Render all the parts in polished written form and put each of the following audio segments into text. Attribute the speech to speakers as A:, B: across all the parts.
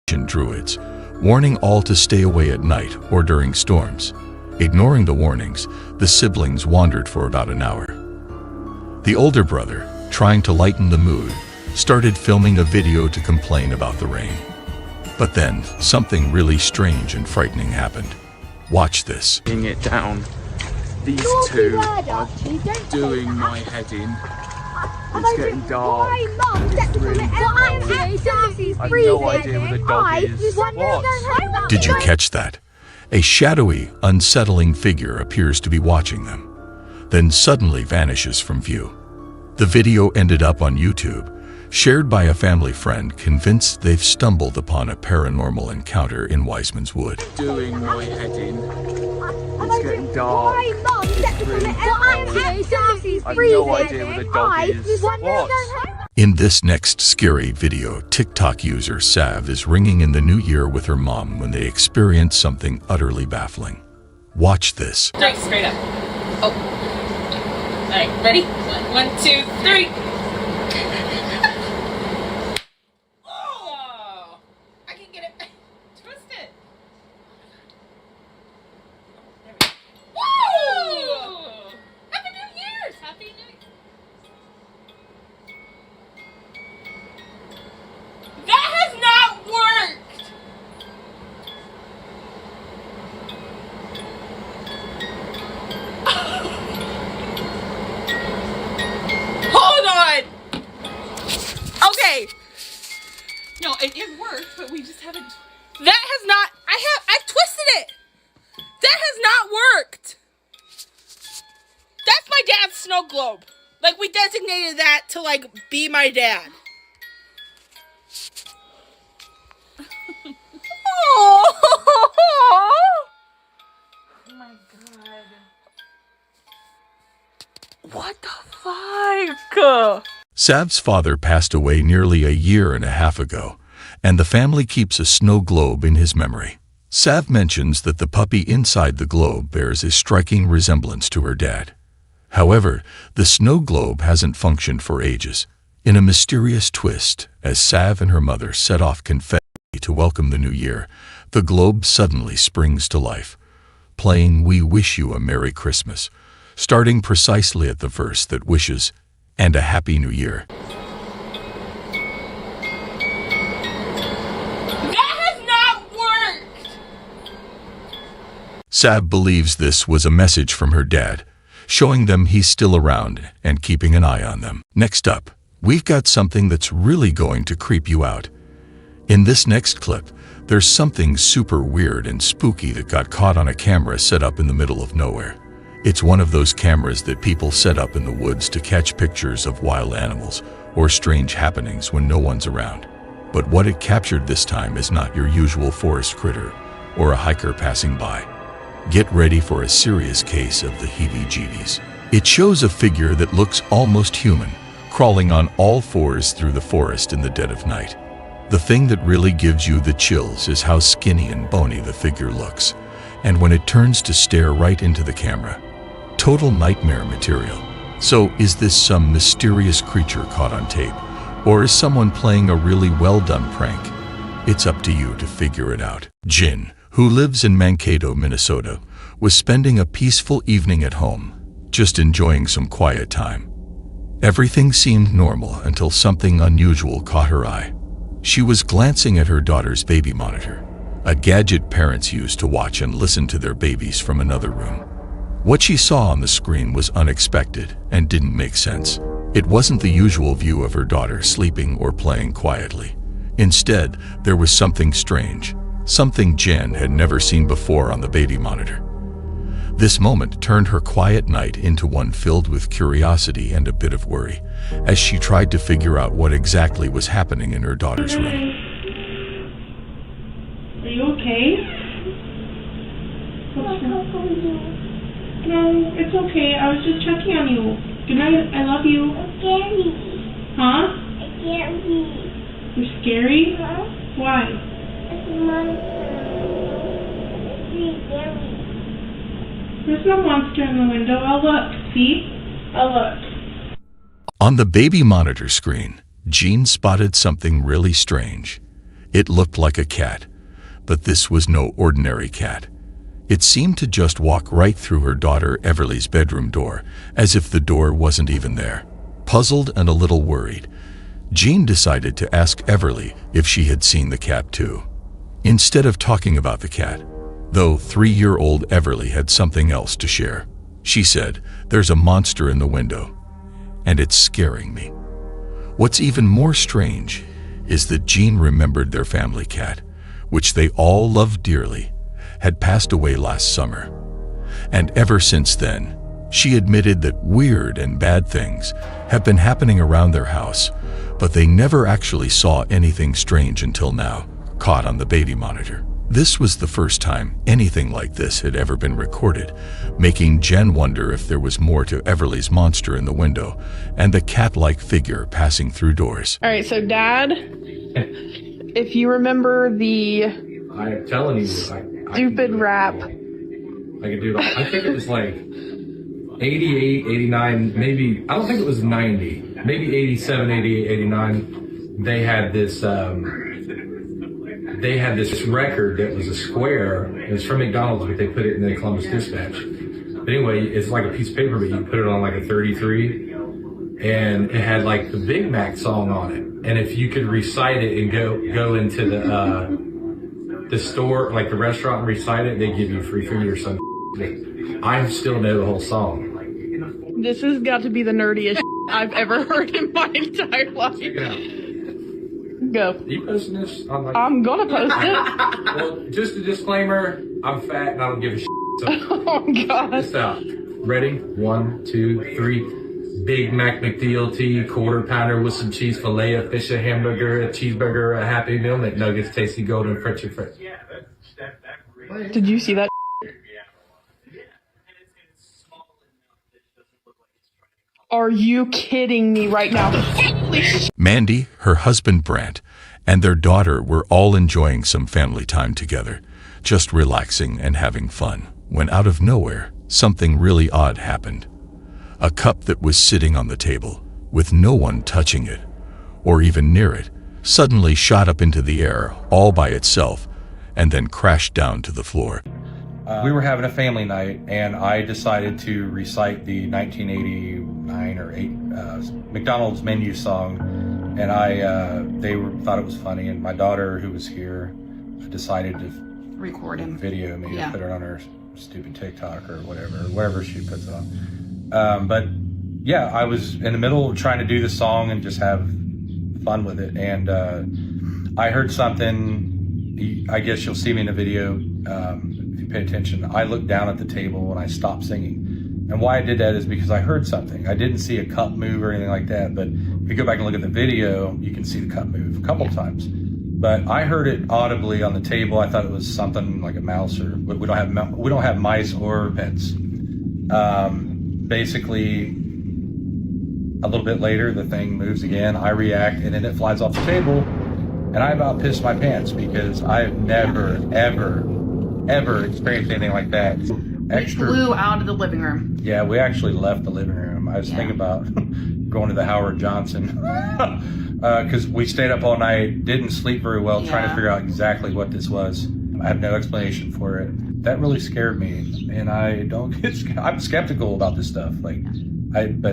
A: druids, warning all to stay away at night or during storms. Ignoring the warnings, the siblings wandered for about an hour. The older brother, trying to lighten the mood, started filming a video to complain about the rain. But then, something really strange and frightening happened. Watch this.
B: It down. These two are doing my head in. It's getting dark. It's really dark. I have no idea where the dog is. What?
A: Did you catch that? A shadowy, unsettling figure appears to be watching them, then suddenly vanishes from view. The video ended up on YouTube, shared by a family friend convinced they've stumbled upon a paranormal encounter in Wiseman's Wood.
B: Doing my head in. It's getting dark. It's really dark. I have no idea where the dog is. What?
A: In this next scary video, TikTok user Sav is ringing in the new year with her mom when they experience something utterly baffling. Watch this.
C: Straight up. Oh. Alright, ready? 1, 2, 3. Oh! I can get it. Twist it. Woo! Happy New Year's! Happy New Year! That has not worked! Hold on! Okay. No, it worked, but we just haven't. That has not. I've twisted it! That has not worked! That's my dad's snow globe. Like, we designated that to, like, be my dad. Oh my god. What the fuck?
A: Sav's father passed away nearly a year and a half ago, and the family keeps a snow globe in his memory. Sav mentions that the puppy inside the globe bears a striking resemblance to her dad. However, the snow globe hasn't functioned for ages. In a mysterious twist, as Sav and her mother set off confetti to welcome the new year, the globe suddenly springs to life, playing "We Wish You a Merry Christmas," starting precisely at the verse that wishes, "And a Happy New Year."
C: That has not worked!
A: Sav believes this was a message from her dad, showing them he's still around and keeping an eye on them. Next up, we've got something that's really going to creep you out. In this next clip, there's something super weird and spooky that got caught on a camera set up in the middle of nowhere. It's one of those cameras that people set up in the woods to catch pictures of wild animals or strange happenings when no one's around. But what it captured this time is not your usual forest critter or a hiker passing by. Get ready for a serious case of the heebie-jeebies. It shows a figure that looks almost human, crawling on all fours through the forest in the dead of night. The thing that really gives you the chills is how skinny and bony the figure looks, and when it turns to stare right into the camera. Total nightmare material. So, is this some mysterious creature caught on tape, or is someone playing a really well-done prank? It's up to you to figure it out. Jin, who lives in Mankato, Minnesota, was spending a peaceful evening at home, just enjoying some quiet time. Everything seemed normal until something unusual caught her eye. She was glancing at her daughter's baby monitor, a gadget parents use to watch and listen to their babies from another room. What she saw on the screen was unexpected and didn't make sense. It wasn't the usual view of her daughter sleeping or playing quietly. Instead, there was something strange, something Jen had never seen before on the baby monitor. This moment turned her quiet night into one filled with curiosity and a bit of worry, as she tried to figure out what exactly was happening in her daughter's room.
D: Are you okay? What's wrong? No, it's okay. I was just checking on you. Good night. I love you.
E: It's scary.
D: Huh?
E: It's scary.
D: You're scary?
E: Huh?
D: Why?
E: It's a monster. It's really scary.
D: There's no monster in the window. I'll look. See? I'll look.
A: On the baby monitor screen, Jean spotted something really strange. It looked like a cat, but this was no ordinary cat. It seemed to just walk right through her daughter Everly's bedroom door, as if the door wasn't even there. Puzzled and a little worried, Jean decided to ask Everly if she had seen the cat too. Instead of talking about the cat, though 3-year-old Everly had something else to share. She said, "There's a monster in the window, and it's scaring me." What's even more strange is that Jean remembered their family cat, which they all loved dearly, had passed away last summer. And ever since then, she admitted that weird and bad things have been happening around their house, but they never actually saw anything strange until now, caught on the baby monitor. This was the first time anything like this had ever been recorded, making Jen wonder if there was more to Everly's monster in the window and the cat-like figure passing through doors.
C: All right, so Dad, if you remember the
B: I'm telling you, I
C: stupid rap.
B: I could do it all. I think it was like 88, 89, maybe, I don't think it was 90, maybe 87, 88, 89. They had this record that was a square. It was from McDonald's, but they put it in the Columbus Dispatch. But anyway, it's like a piece of paper, but you put it on like a 33, and it had like the Big Mac song on it. And if you could recite it and go into the store, like the restaurant, and recite it, they give you free food or something. I still know the whole song.
C: This has got to be the nerdiest I've ever heard in my entire life.
B: Check it out.
C: Go.
B: Are you posting this on like?
C: I'm gonna post it.
B: Well, just a disclaimer, I'm fat and I don't give a shit. So
C: Oh God.
B: this out. Ready? 1, 2, 3. Big Mac McDLT, quarter pounder with some cheese, filet of fish, a hamburger, a cheeseburger, a Happy Meal, McNuggets, tasty golden French fries.
C: Did you see that? Are you kidding me right now? Holy shit.
A: Mandy, her husband Brant, and their daughter were all enjoying some family time together, just relaxing and having fun, when out of nowhere, something really odd happened. A cup that was sitting on the table, with no one touching it, or even near it, suddenly shot up into the air all by itself, and then crashed down to the floor.
F: We were having a family night, and I decided to recite the 1989 or 8 McDonald's menu song, and they thought it was funny. And my daughter, who was here, decided to
C: Record him.
F: video me
C: Yeah.
F: and put it on her stupid TikTok or whatever she puts it on. But yeah, I was in the middle of trying to do the song and just have fun with it, and I heard something. I guess you'll see me in the video. If you pay attention, I looked down at the table and I stopped singing. And why I did that is because I heard something. I didn't see a cup move or anything like that, but if you go back and look at the video, you can see the cup move a couple times. But I heard it audibly on the table. I thought it was something like a mouse, or we don't have mice or pets. Basically, a little bit later, the thing moves again. I react, and then it flies off the table, and I about pissed my pants because I've never, ever experienced anything like that.
C: Flew out of the living room.
F: Yeah, we actually left the living room. I was thinking about going to the Howard Johnson because we stayed up all night, didn't sleep very well, trying to figure out exactly what this was. I have no explanation for it. That really scared me, and I'm skeptical about this stuff. But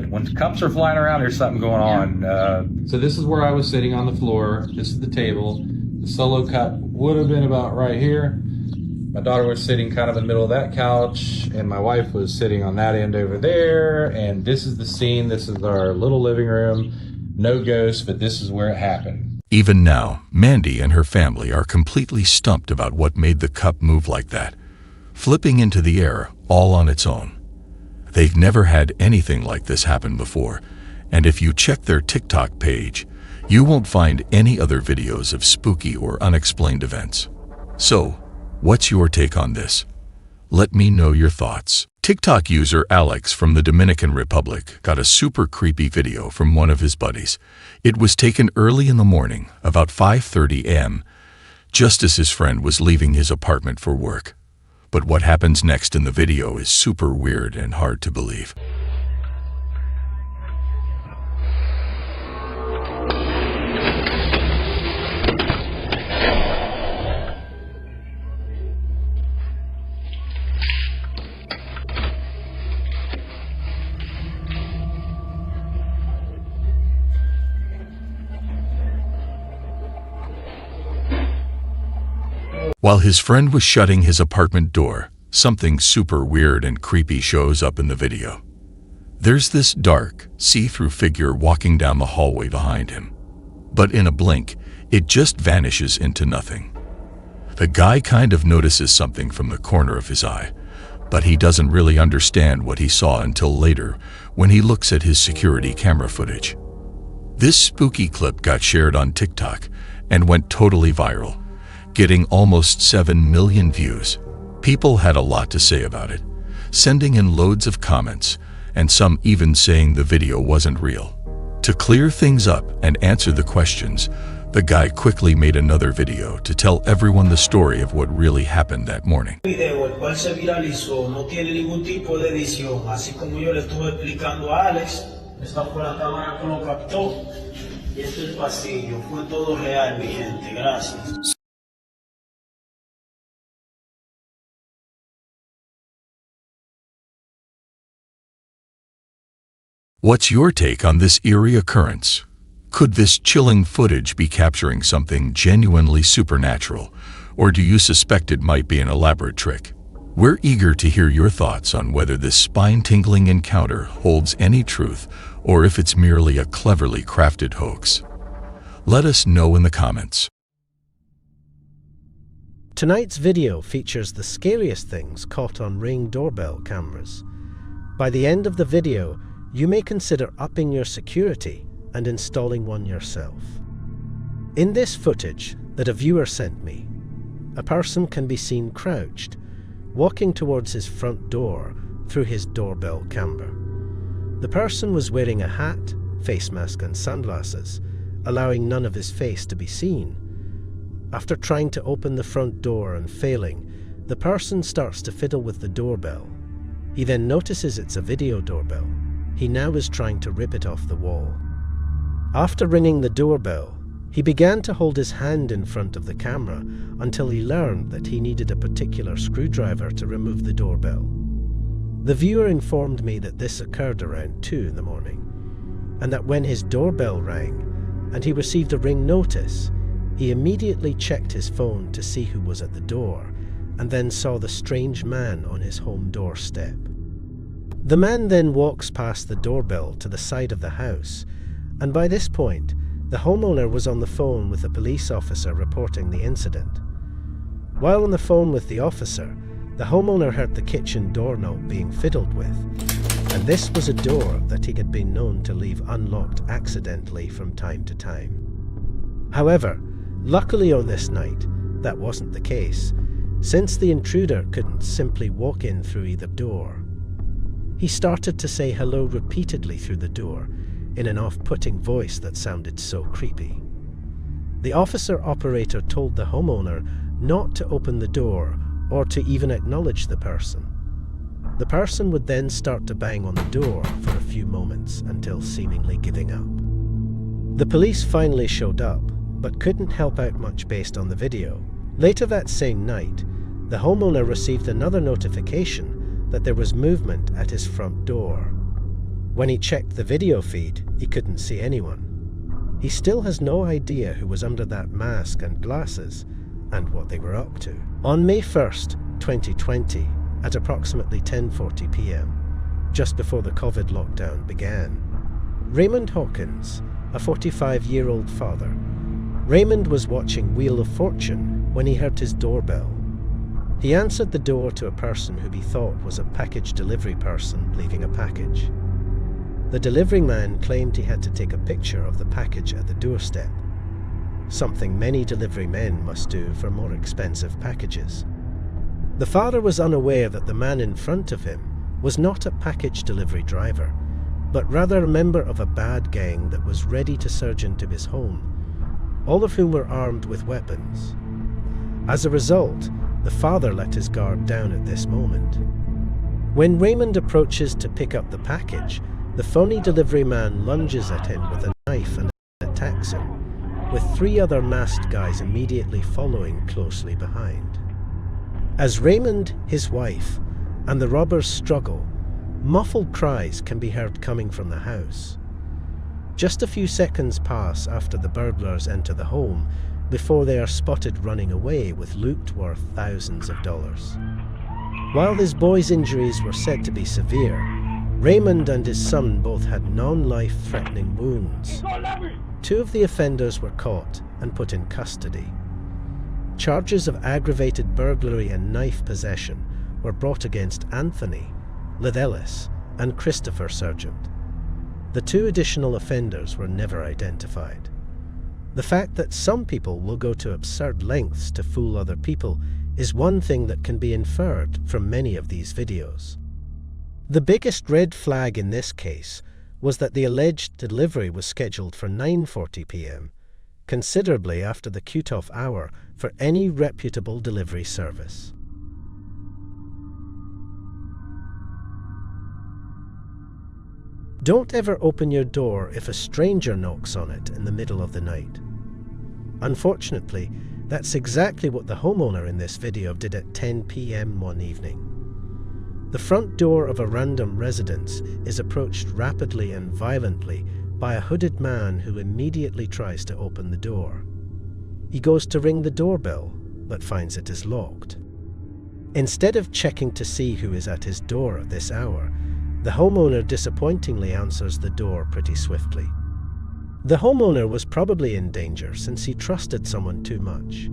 F: when cups are flying around, there's something going on. So this is where I was sitting on the floor. This is the table. The solo cup would have been about right here. My daughter was sitting kind of in the middle of that couch, and my wife was sitting on that end over there. And this is the scene. This is our little living room. No ghosts, but this is where it happened.
A: Even now, Mandy and her family are completely stumped about what made the cup move like that, flipping into the air all on its own. They've never had anything like this happen before, and if you check their TikTok page, you won't find any other videos of spooky or unexplained events. So, what's your take on this? Let me know your thoughts. TikTok user Alex from the Dominican Republic got a super creepy video from one of his buddies. It was taken early in the morning, about 5:30 a.m., just as his friend was leaving his apartment for work. But what happens next in the video is super weird and hard to believe. While his friend was shutting his apartment door, something super weird and creepy shows up in the video. There's this dark, see-through figure walking down the hallway behind him. But in a blink, it just vanishes into nothing. The guy kind of notices something from the corner of his eye, but he doesn't really understand what he saw until later when he looks at his security camera footage. This spooky clip got shared on TikTok and went totally viral, getting almost 7 million views. People had a lot to say about it, sending in loads of comments, and some even saying the video wasn't real. To clear things up and answer the questions, the guy quickly made another video to tell everyone the story of what really happened that morning.
G: El video, el cual se viralizó, no tiene ningún tipo de edición, así como yo le estuve explicando a Alex. Esta fue la cámara que lo captó y este es el pasillo, fue todo real, mi gente, gracias.
A: What's your take on this eerie occurrence? Could this chilling footage be capturing something genuinely supernatural, or do you suspect it might be an elaborate trick? We're eager to hear your thoughts on whether this spine-tingling encounter holds any truth or if it's merely a cleverly crafted hoax. Let us know in the comments.
H: Tonight's video features the scariest things caught on Ring doorbell cameras. By the end of the video, you may consider upping your security and installing one yourself. In this footage that a viewer sent me, a person can be seen crouched, walking towards his front door through his doorbell camera. The person was wearing a hat, face mask and sunglasses, allowing none of his face to be seen. After trying to open the front door and failing, the person starts to fiddle with the doorbell. He then notices it's a video doorbell. He now is trying to rip it off the wall. After ringing the doorbell, he began to hold his hand in front of the camera until he learned that he needed a particular screwdriver to remove the doorbell. The viewer informed me that this occurred around 2 in the morning, and that when his doorbell rang and he received a ring notice, he immediately checked his phone to see who was at the door and then saw the strange man on his home doorstep. The man then walks past the doorbell to the side of the house, and by this point, the homeowner was on the phone with a police officer reporting the incident. While on the phone with the officer, the homeowner heard the kitchen doorknob being fiddled with, and this was a door that he had been known to leave unlocked accidentally from time to time. However, luckily on this night, that wasn't the case, since the intruder couldn't simply walk in through either door. He started to say hello repeatedly through the door in an off-putting voice that sounded so creepy. The officer operator told the homeowner not to open the door or to even acknowledge the person. The person would then start to bang on the door for a few moments until seemingly giving up. The police finally showed up, but couldn't help out much based on the video. Later that same night, the homeowner received another notification that there was movement at his front door. When he checked the video feed, he couldn't see anyone. He still has no idea who was under that mask and glasses and what they were up to. On May 1st, 2020, at approximately 10:40 p.m., just before the COVID lockdown began, Raymond Hawkins, a 45-year-old father, Raymond was watching Wheel of Fortune when he heard his doorbell. He answered the door to a person who he thought was a package delivery person leaving a package. The delivery man claimed he had to take a picture of the package at the doorstep, something many delivery men must do for more expensive packages. The father was unaware that the man in front of him was not a package delivery driver, but rather a member of a bad gang that was ready to surge into his home, all of whom were armed with weapons. As a result, the father let his guard down at this moment. When Raymond approaches to pick up the package, the phony delivery man lunges at him with a knife and attacks him, with 3 other masked guys immediately following closely behind. As Raymond, his wife, and the robbers struggle, muffled cries can be heard coming from the house. Just a few seconds pass after the burglars enter the home before they are spotted running away with loot worth thousands of dollars. While his boy's injuries were said to be severe, Raymond and his son both had non-life-threatening wounds. 2 of the offenders were caught and put in custody. Charges of aggravated burglary and knife possession were brought against Anthony, Lidellis, and Christopher Sargent. The 2 additional offenders were never identified. The fact that some people will go to absurd lengths to fool other people is one thing that can be inferred from many of these videos. The biggest red flag in this case was that the alleged delivery was scheduled for 9:40 p.m., considerably after the cut-off hour for any reputable delivery service. Don't ever open your door if a stranger knocks on it in the middle of the night. Unfortunately, that's exactly what the homeowner in this video did at 10 p.m. one evening. The front door of a random residence is approached rapidly and violently by a hooded man who immediately tries to open the door. He goes to ring the doorbell, but finds it is locked. Instead of checking to see who is at his door at this hour, the homeowner disappointingly answers the door pretty swiftly. The homeowner was probably in danger since he trusted someone too much.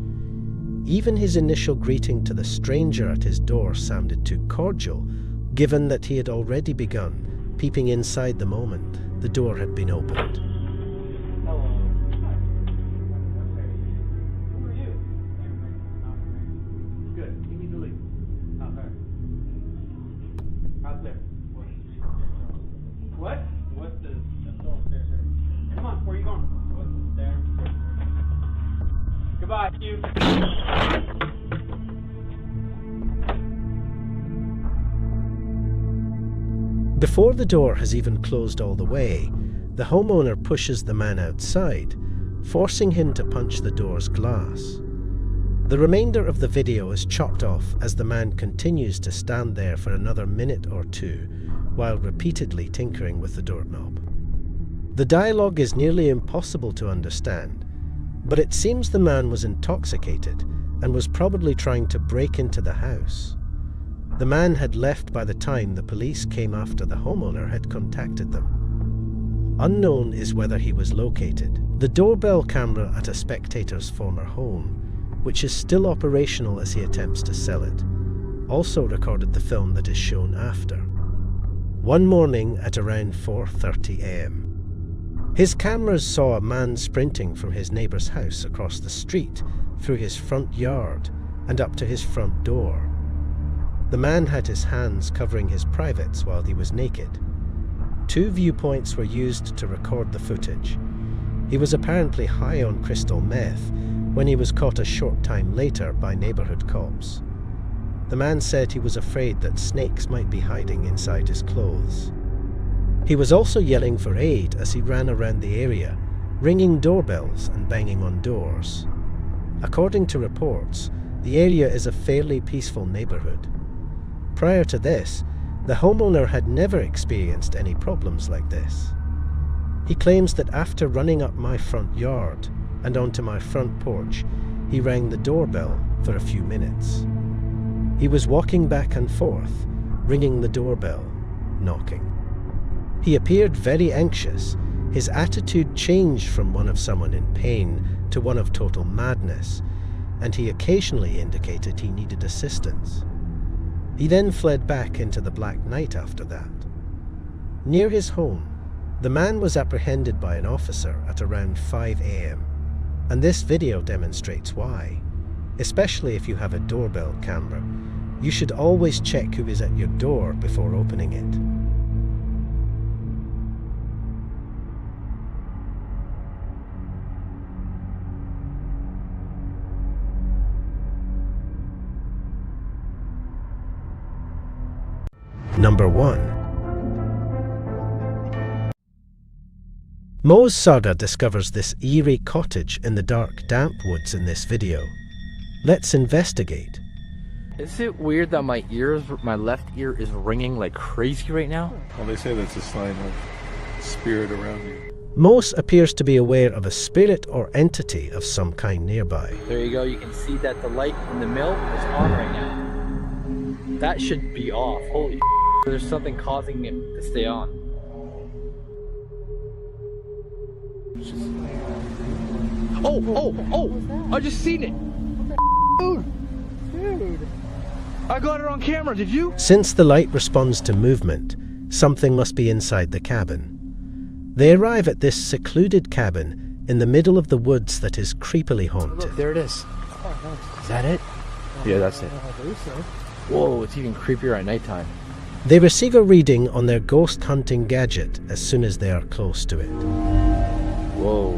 H: Even his initial greeting to the stranger at his door sounded too cordial, given that he had already begun peeping inside the moment the door had been opened.
I: Hello. Hi. Okay. Who are you? Good. You need to leave. Out there. Out there. What? What's the stairs here? Come on, where are you going? What's the stairs? Goodbye, you.
H: Before the door has even closed all the way, the homeowner pushes the man outside, forcing him to punch the door's glass. The remainder of the video is chopped off as the man continues to stand there for another minute or 2 while repeatedly tinkering with the doorknob. The dialogue is nearly impossible to understand, but it seems the man was intoxicated and was probably trying to break into the house. The man had left by the time the police came after the homeowner had contacted them. Unknown is whether he was located. The doorbell camera at a spectator's former home, which is still operational as he attempts to sell it, also recorded the film that is shown after. One morning at around 4:30 a.m. His cameras saw a man sprinting from his neighbour's house across the street, through his front yard, and up to his front door. The man had his hands covering his privates while he was naked. 2 viewpoints were used to record the footage. He was apparently high on crystal meth when he was caught a short time later by neighbourhood cops. The man said he was afraid that snakes might be hiding inside his clothes. He was also yelling for aid as he ran around the area, ringing doorbells and banging on doors. According to reports, the area is a fairly peaceful neighbourhood. Prior to this, the homeowner had never experienced any problems like this. He claims that after running up my front yard and onto my front porch, he rang the doorbell for a few minutes. He was walking back and forth, ringing the doorbell, knocking. He appeared very anxious. His attitude changed from one of someone in pain to one of total madness, and he occasionally indicated he needed assistance. He then fled back into the black night after that. Near his home, the man was apprehended by an officer at around 5 a.m., and this video demonstrates why. Especially if you have a doorbell camera, you should always check who is at your door before opening it. Number 1. Mo's Sada discovers this eerie cottage in the dark, damp woods in this video. Let's investigate.
J: Is it weird that my left ear is ringing like crazy right now?
B: Well, they say that's a sign of spirit around you.
H: Mose appears to be aware of a spirit or entity of some kind nearby.
J: There you go. You can see that the light in the mill is on right now. That should be off. Holy shit. There's something causing it to stay on. Oh! I just seen it! Dude! I got it on camera, did you?
H: Since the light responds to movement, something must be inside the cabin. They arrive at this secluded cabin in the middle of the woods that is creepily haunted.
J: Look, there it is. Is that it? Yeah, that's it. Whoa, it's even creepier at nighttime.
H: They receive a reading on their ghost hunting gadget as soon as they are close to it.
J: Whoa.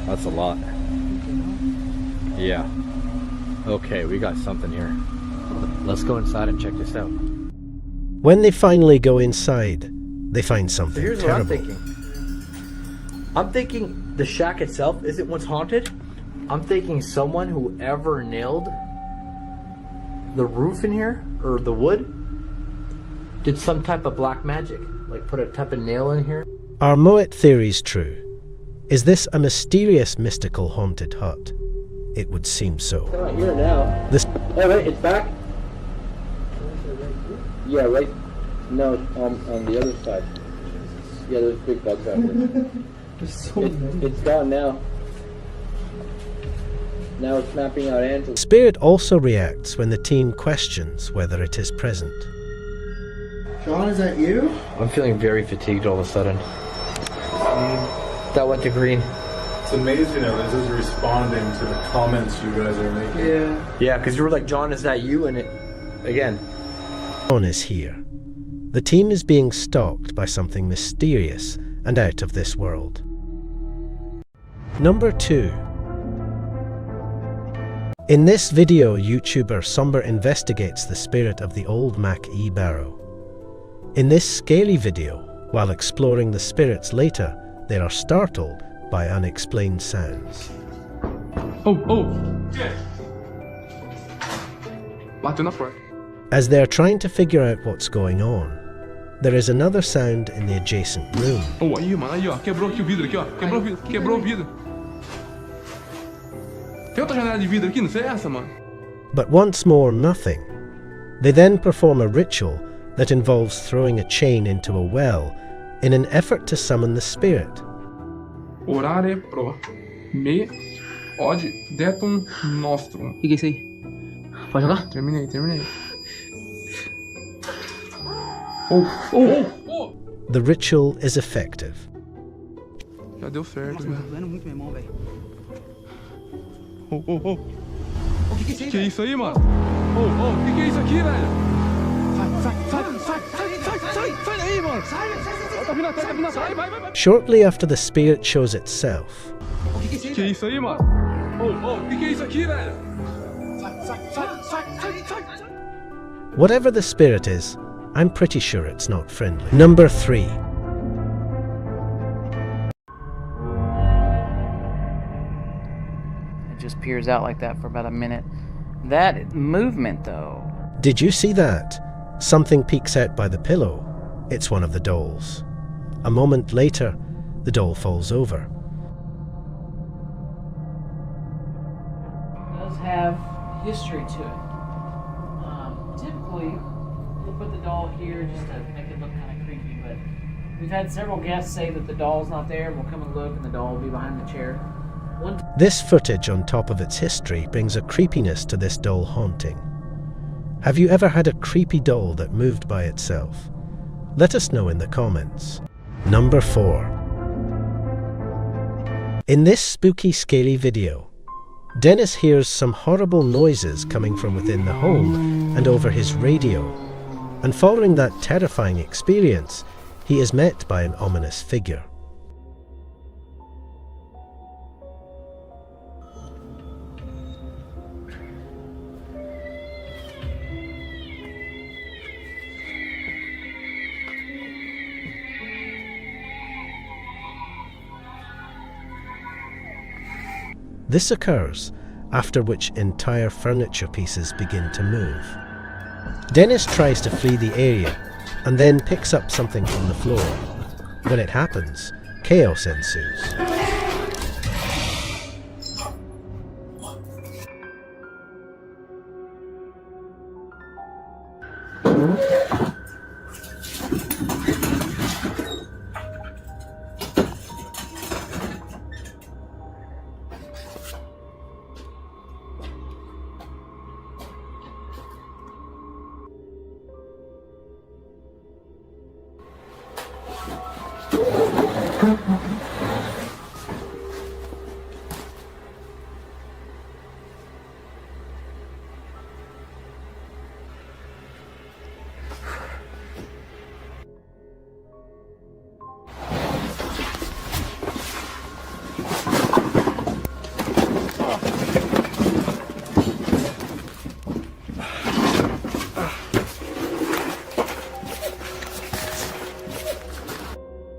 J: That's a lot. Yeah. Okay, we got something here. Let's go inside and check this out.
H: When they finally go inside, they find something
J: Here's
H: terrible.
J: what I'm thinking. I'm thinking the shack itself isn't what's haunted. I'm thinking someone who ever nailed the roof in here, or the wood, did some type of black magic. Like put a type of nail in here.
H: Are Moet theories true? Is this a mysterious, mystical haunted hut? It would seem so.
J: It's not here now.
H: This
J: Oh wait, it's back? Yeah, right. No, on the other side. Yeah, there's big bugs out here. It's gone now. Now it's mapping out Angela.
H: spirit also reacts when the team questions whether it is present.
K: John, is that you?
J: I'm feeling very fatigued all of a sudden. That went to green.
L: It's amazing how this is responding to the comments you guys are making.
J: Yeah, because you were like, John, is that you? And it, again.
H: John is here. The team is being stalked by something mysterious and out of this world. Number 2. In this video, YouTuber Somber investigates the spirit of the old Mac E barrow. In this scary video, while exploring the spirits later, they are startled by unexplained sounds. As they are trying to figure out what's going on, there is another sound in the adjacent room.
M: Aí, mano, aí, ó. Quebrou aqui o vidro aqui, ó. Quebrou o vidro. Tem outra janela de vidro aqui, não sei essa, mano.
H: But once more, nothing. They then perform a ritual that involves throwing a chain into a well in an effort to summon the spirit.
M: Orare pro me od detum nostrum.
J: O que é isso aí? Pode jogar?
M: Terminei.
H: The ritual is effective.
M: Já deu certo.
I: Nossa, tá doendo muito, meu irmão, velho.
M: O que é isso aí? Que é isso aí, mano? O que é isso aqui, velho? Sai daí, mano! Tá vindo atrás, vai!
H: Shortly after the spirit shows itself,
M: Que é isso aí, mano? O que é isso aqui, velho? Sai!
H: whatever the spirit is, I'm pretty sure it's not friendly. Number 3.
N: It just peers out like that for about a minute. That movement, though.
H: Did you see that? Something peeks out by the pillow. It's one of the dolls. A moment later, the doll falls over.
N: It does have history to it. Typically, we'll put the doll here just to make it look kind of creepy, but we've had several guests say that the doll's not there, and we'll come and look, and the doll will be behind the chair.
H: This footage on top of its history brings a creepiness to this doll haunting. Have you ever had a creepy doll that moved by itself? Let us know in the comments. Number 4. In this spooky, scaly video, Dennis hears some horrible noises coming from within the home and over his radio, and following that terrifying experience, he is met by an ominous figure. This occurs, after which entire furniture pieces begin to move. Dennis tries to flee the area and then picks up something from the floor. When it happens, chaos ensues.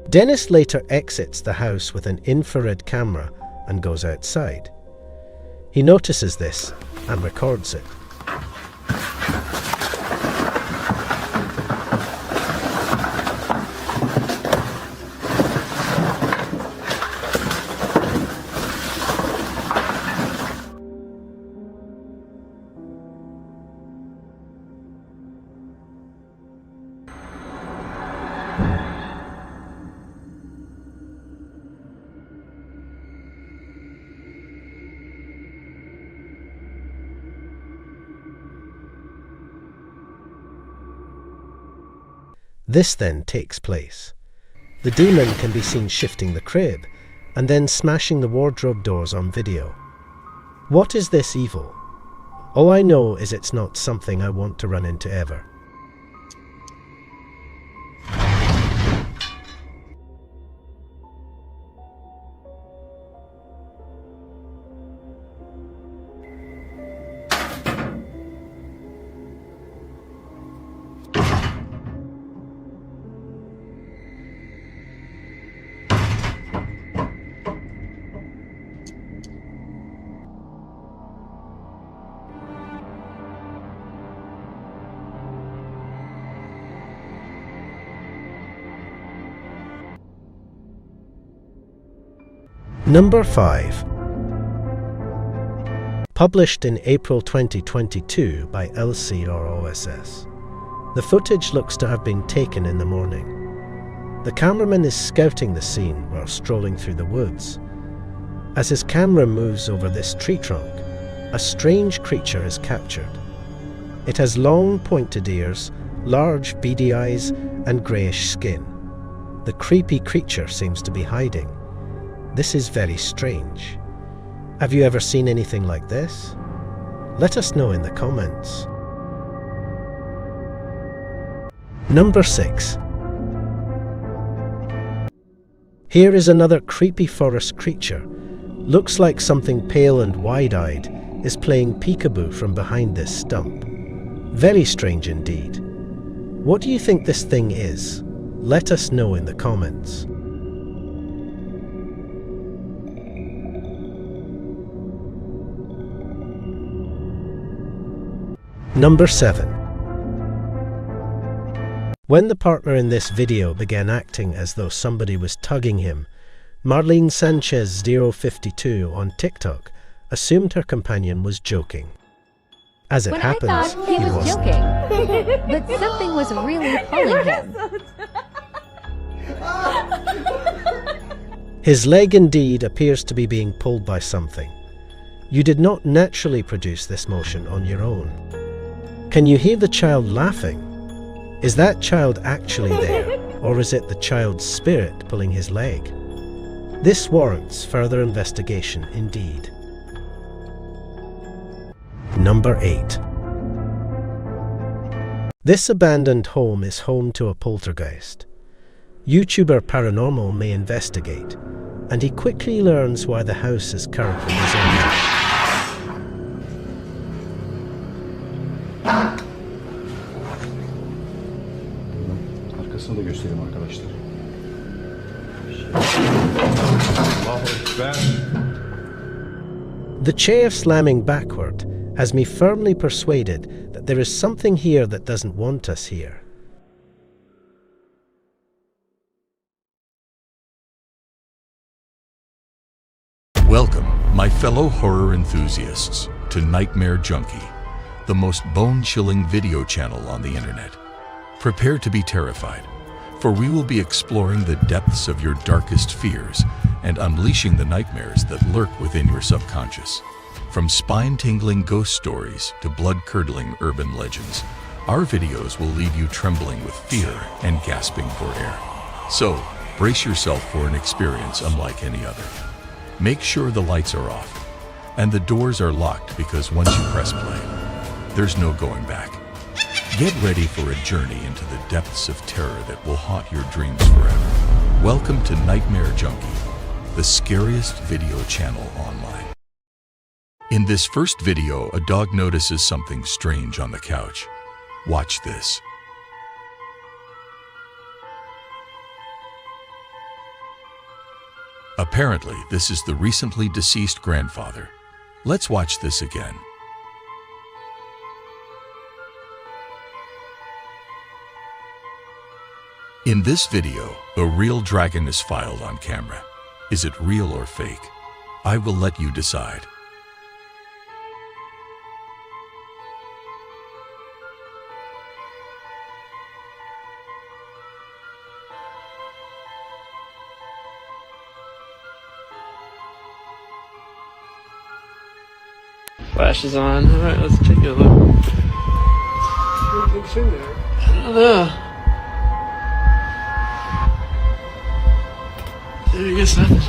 H: Dennis later exits the house with an infrared camera and goes outside. He notices this and records it. This then takes place. The demon can be seen shifting the crib and then smashing the wardrobe doors on video. What is this evil? All I know is it's not something I want to run into ever. Number 5. Published in April 2022 by LCROSS. The footage looks to have been taken in the morning. The cameraman is scouting the scene while strolling through the woods. As his camera moves over this tree trunk, a strange creature is captured. It has long pointed ears, large beady eyes, and greyish skin. The creepy creature seems to be hiding. This is very strange. Have you ever seen anything like this? Let us know in the comments. Number 6. Here is another creepy forest creature. Looks like something pale and wide-eyed is playing peekaboo from behind this stump. Very strange indeed. What do you think this thing is? Let us know in the comments. Number 7. When the partner in this video began acting as though somebody was tugging him, Marlene Sanchez 052 on TikTok assumed her companion was joking. As it happens,
O: I thought he was joking, but something was really pulling him.
H: His leg indeed appears to be being pulled by something. You did not naturally produce this motion on your own. Can you hear the child laughing? Is that child actually there, or is it the child's spirit pulling his leg? This warrants further investigation indeed. Number 8. This abandoned home is home to a poltergeist. YouTuber Paranormal may investigate, and he quickly learns why the house is currently deserted.
L: Arkasını da göstereyim arkadaşlar.
H: The chair slamming backward has me firmly persuaded that there is something here that doesn't want us here.
A: Welcome, my fellow horror enthusiasts, to Nightmare Junkie, the most bone-chilling video channel on the internet. Prepare to be terrified, for we will be exploring the depths of your darkest fears and unleashing the nightmares that lurk within your subconscious. From spine-tingling ghost stories to blood-curdling urban legends, our videos will leave you trembling with fear and gasping for air. So, brace yourself for an experience unlike any other. Make sure the lights are off and the doors are locked, because once you press play, there's no going back. Get ready for a journey into the depths of terror that will haunt your dreams forever. Welcome to Nightmare Junkie, the scariest video channel online. In this first video, a dog notices something strange on the couch. Watch this. Apparently, this is the recently deceased grandfather. Let's watch this again. In this video, a real dragon is filed on camera. Is it real or fake? I will let you decide.
P: Flash is on. Alright, let's take a look.
I: What's in there?
P: I don't know. I guess nothing.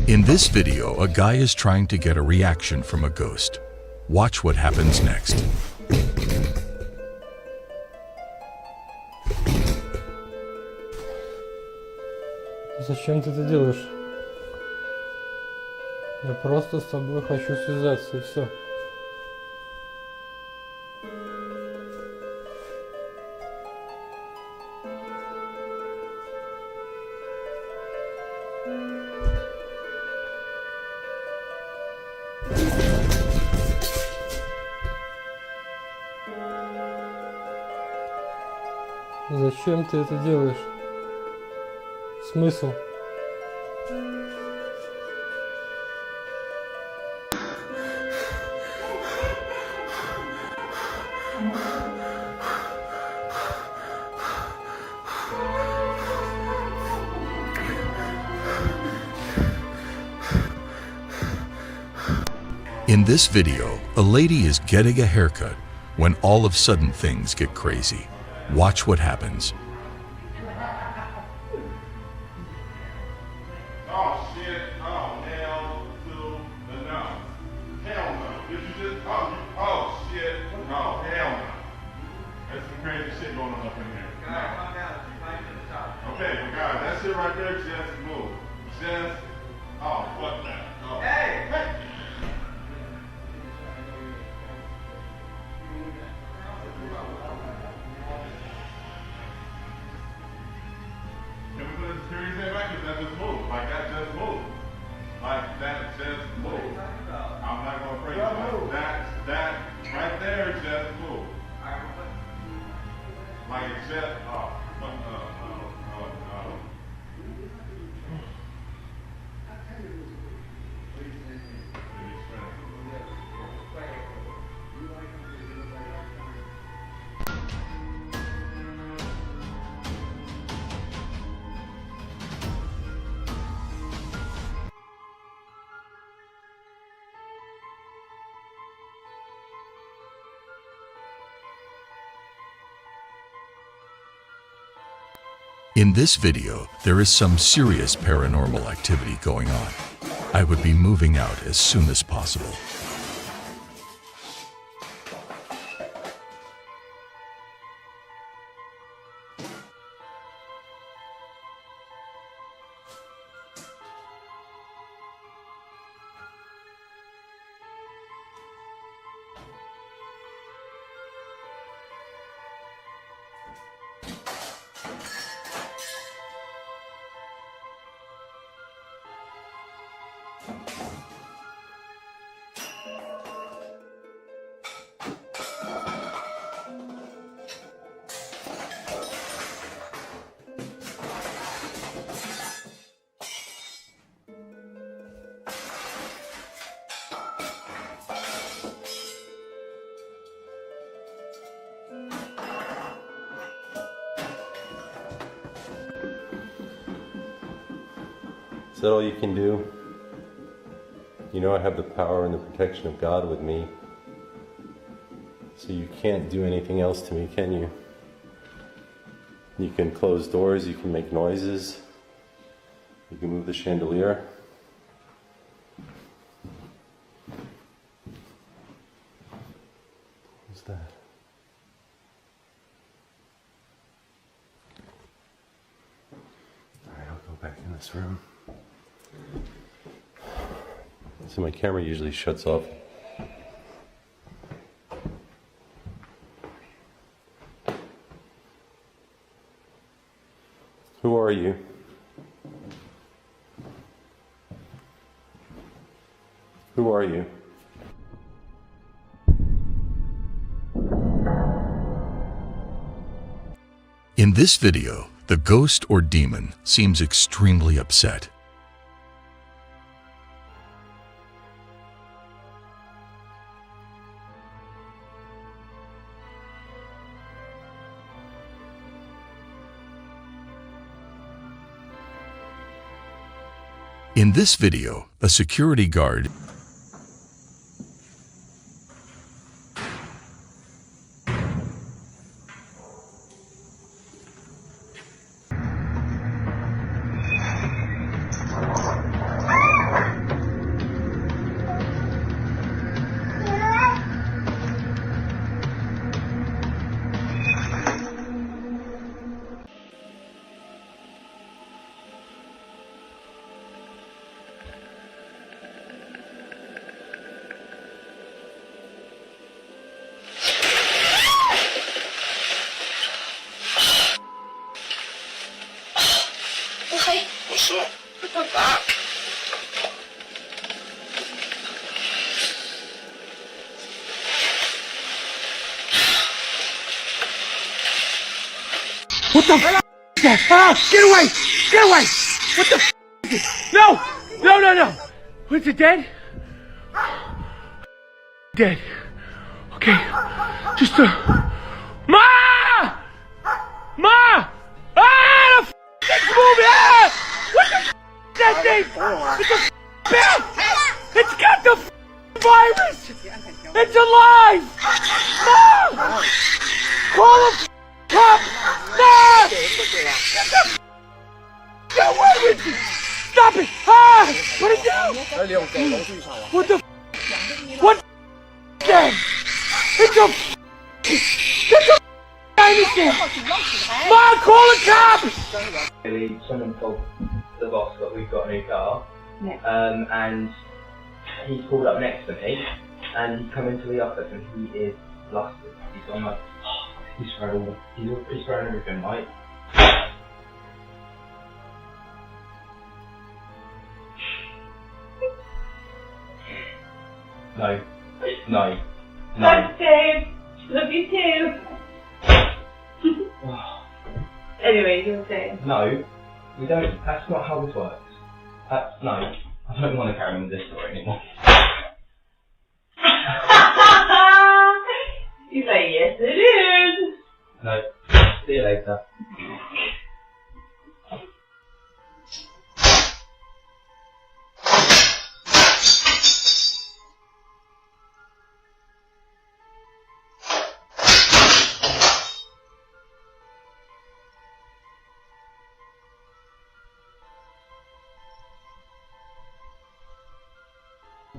A: In this video, a guy is trying to get a reaction from a ghost. Watch what happens next.
Q: Зачем ты это делаешь? Я просто с тобой хочу связаться, и все. Зачем ты это делаешь? Смысл?
A: In this video, a lady is getting a haircut when all of a sudden things get crazy. Watch what happens.
R: Okay, but guys, that shit right there just moved. Just, oh, what the? Oh. Hey! Hey! Can we put a security thing back? Because that just moved. Like, that just moved. Like, that just moved. I'm not going to praise you. That right there just moved. Like, it just, oh.
A: In this video, there is some serious paranormal activity going on. I would be moving out as soon as possible.
S: that all you can do? You know I have the power and the protection of God with me. So you can't do anything else to me, can you? You can close doors, you can make noises, you can move the chandelier. What's that? Alright, I'll go back in this room. So my camera usually shuts off. Who are you? Who are you?
A: In this video, the ghost or demon seems extremely upset. In this video, a security guard
T: What's up? What the fuck?
I: What the f is that? Ah! Get away! Get away! What the f is it? No! No, no, no! Was it dead? Dead. Okay. Just Ma! Ma! Ah! The f thing's moving! Ah! What the f is that thing? It's a f It's got the f virus! It's alive! Ma! Call the cop! No! Get the f Get away with you! Stop it! Ah! What did it do? What the f What the f It's a f It's a anything! Mom, call the cops!
U: Really, someone told the boss that we've got a new car, and he's pulled up next to me, and he's come into the office, and he is flustered. He's gone like, he's thrown everything, right? No. No. No.
D: Thanks, Dave. Love you too. Anyway, you were saying.
U: No, we don't. That's not how this works. No, I don't want to carry on with this story anymore.
D: You say yes, it is.
U: No. See you later.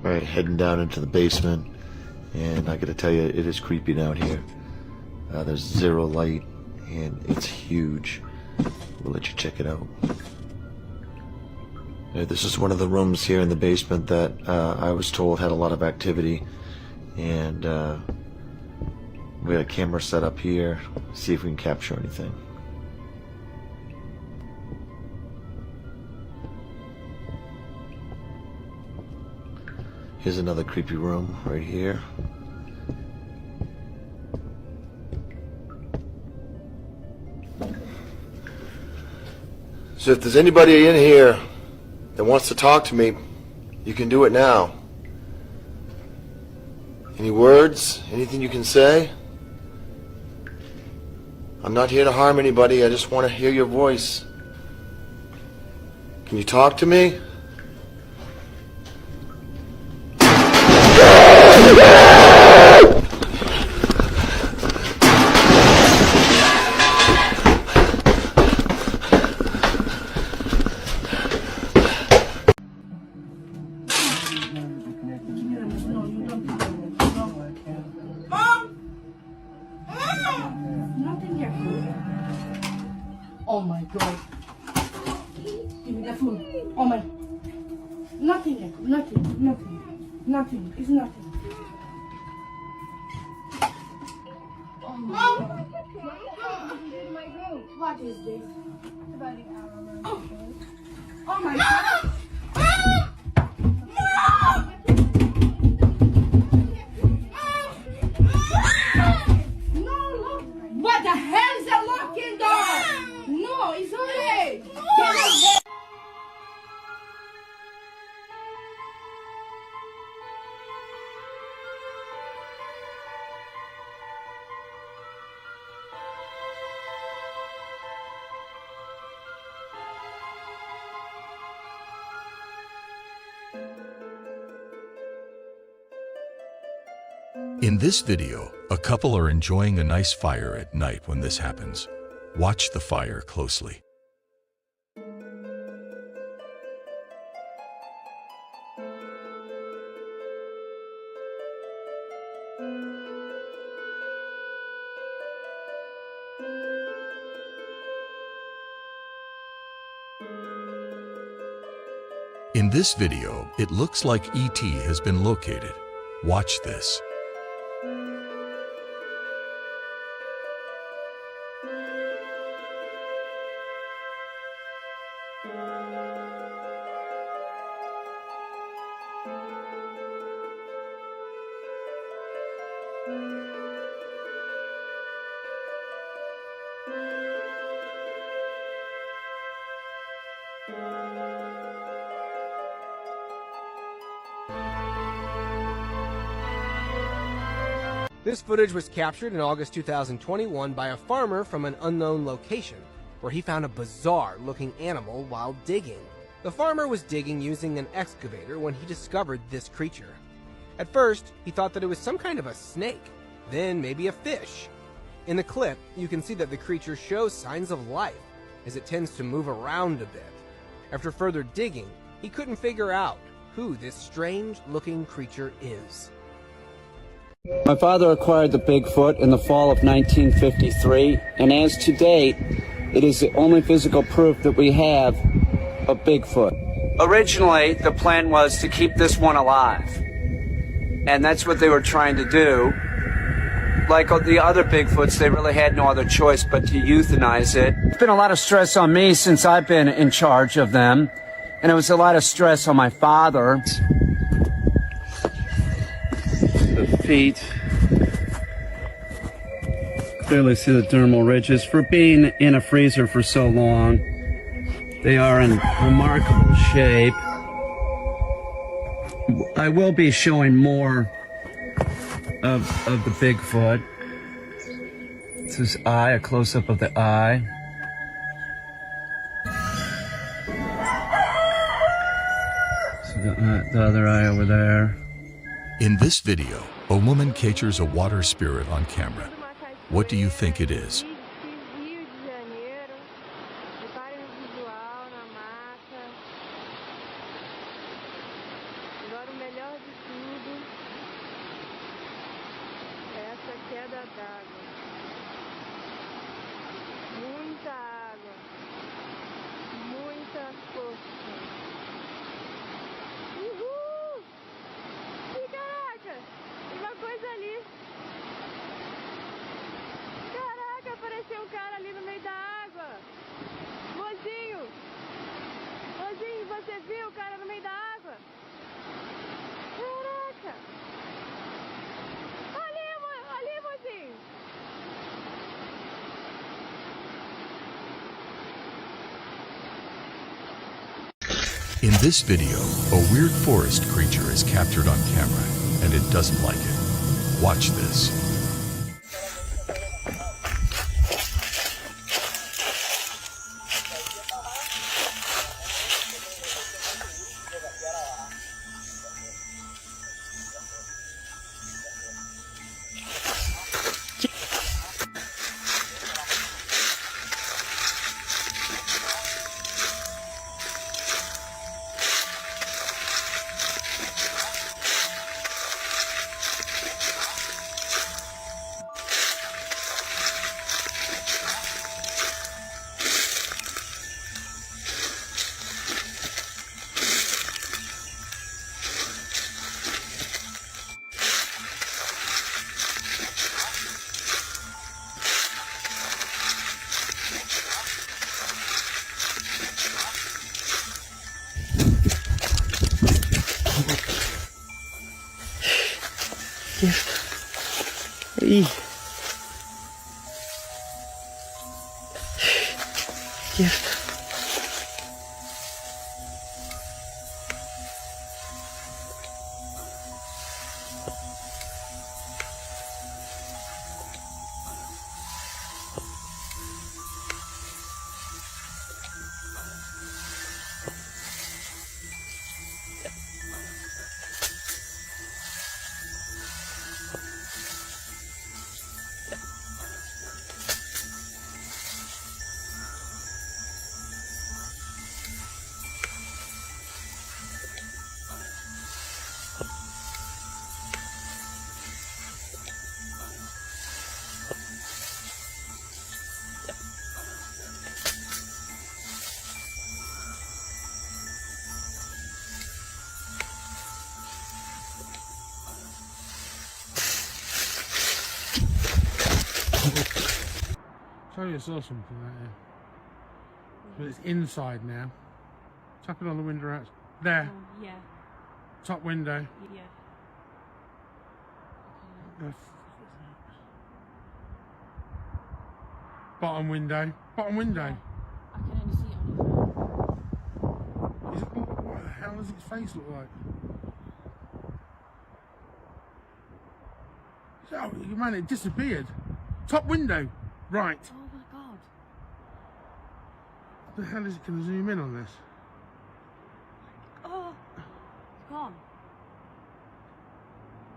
V: Alright, heading down into the basement, and I gotta tell you, it is creepy down here. There's zero light, and it's huge. We'll let you check it out. This is one of the rooms here in the basement that I was told had a lot of activity, and we got a camera set up here, see if we can capture anything. Here's another creepy room right here. So if there's anybody in here that wants to talk to me, you can do it now. Any words? Anything you can say? I'm not here to harm anybody, I just want to hear your voice. Can you talk to me?
D: Oh my god. Give me that phone. Oh my. Nothing, Jacob. Nothing. It's nothing. Oh my god. What is this? Oh my god. What the hell is that locking door? No, it's okay. Get out there.
A: In this video, a couple are enjoying a nice fire at night when this happens. Watch the fire closely. In this video, it looks like ET has been located. Watch this.
C: This footage was captured in August 2021 by a farmer from an unknown location, where he found a bizarre-looking animal while digging. The farmer was digging using an excavator when he discovered this creature. At first, he thought that it was some kind of a snake, then maybe a fish. In the clip, you can see that the creature shows signs of life, as it tends to move around a bit. After further digging, he couldn't figure out who this strange-looking creature is.
E: My father acquired the Bigfoot in the fall of 1953, and as to date, it is the only physical proof that we have of Bigfoot. Originally, the plan was to keep this one alive, and that's what they were trying to do. Like the other Bigfoots, they really had no other choice but to euthanize it. It's been a lot of stress on me since I've been in charge of them, and it was a lot of stress on my father. The feet. Clearly see the dermal ridges. For being in a freezer for so long, they are in remarkable shape. I will be showing more of the Bigfoot. It's his eye, a close-up of the eye. So the other eye over there.
A: In this video, a woman captures a water spirit on camera. What do you think it is?
W: Apareceu um cara ali no meio da água. Mozinho! Mozinho, você viu o cara no meio da água? Caraca! Ali, mozinho!
A: In this video, a weird forest creature is captured on camera, and it doesn't like it. Watch this.
P: Yeah.
M: Show you saw something right here. But it's inside now. Tap it on the window out. There.
W: Oh, yeah.
M: Top window.
W: Yeah.
M: Bottom window. Bottom window.
W: I can only see it on his phone.
M: What the hell does its face look like? Oh, man, it disappeared. Top window. Right.
W: Oh my god.
M: The hell is it going to zoom in on this?
W: Oh. It's gone.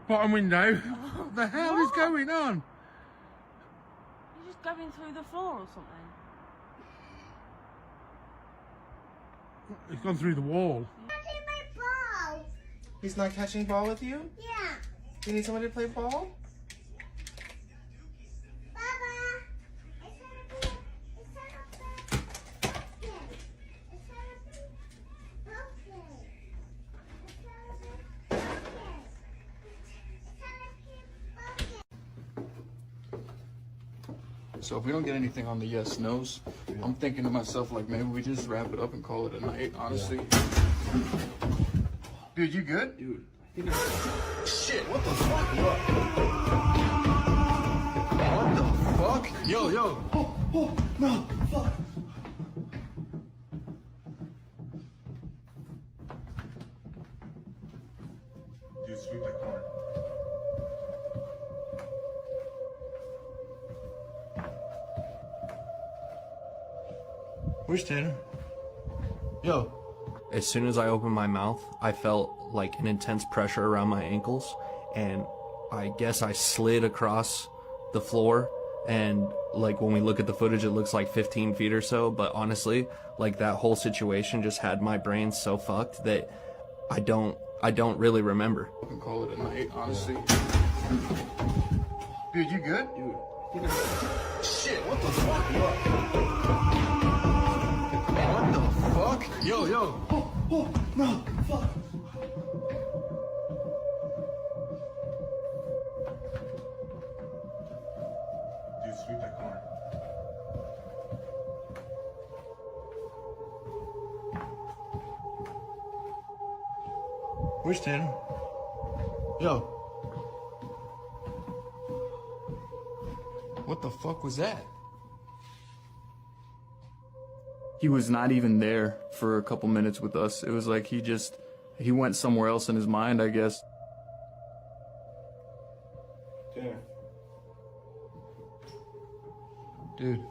M: Bottom window.
W: Oh,
M: What the hell is going on?
W: You're just going through the floor or something.
M: It's gone through the wall.
W: Catching my ball.
C: He's not catching ball with you?
W: Yeah.
C: You need somebody to play ball?
P: So if we don't get anything on the yes nos, I'm thinking to myself like maybe we just wrap it up and call it a night. Honestly, dude, you good? Dude, I think shit. What the fuck? What the fuck? Yo.
K: Oh, no, fuck.
R: Dude, sweep that corner.
P: Where's Tanner? Yo.
B: As soon as I opened my mouth, I felt like an intense pressure around my ankles, and I guess I slid across the floor, and like when we look at the footage it looks like 15 feet or so, but honestly, like that whole situation just had my brain so fucked that I don't really remember.
P: I can call it a night, honestly. Dude, you good? Dude. Shit, what the fuck? What the fuck? Yo.
K: Oh, no, fuck.
R: Dude, sweep that corner.
P: Where's Tanner? Yo. What the fuck was that? He was not even there for a couple minutes with us. It was like he went somewhere else in his mind, I guess.
R: Tanner.
P: Dude.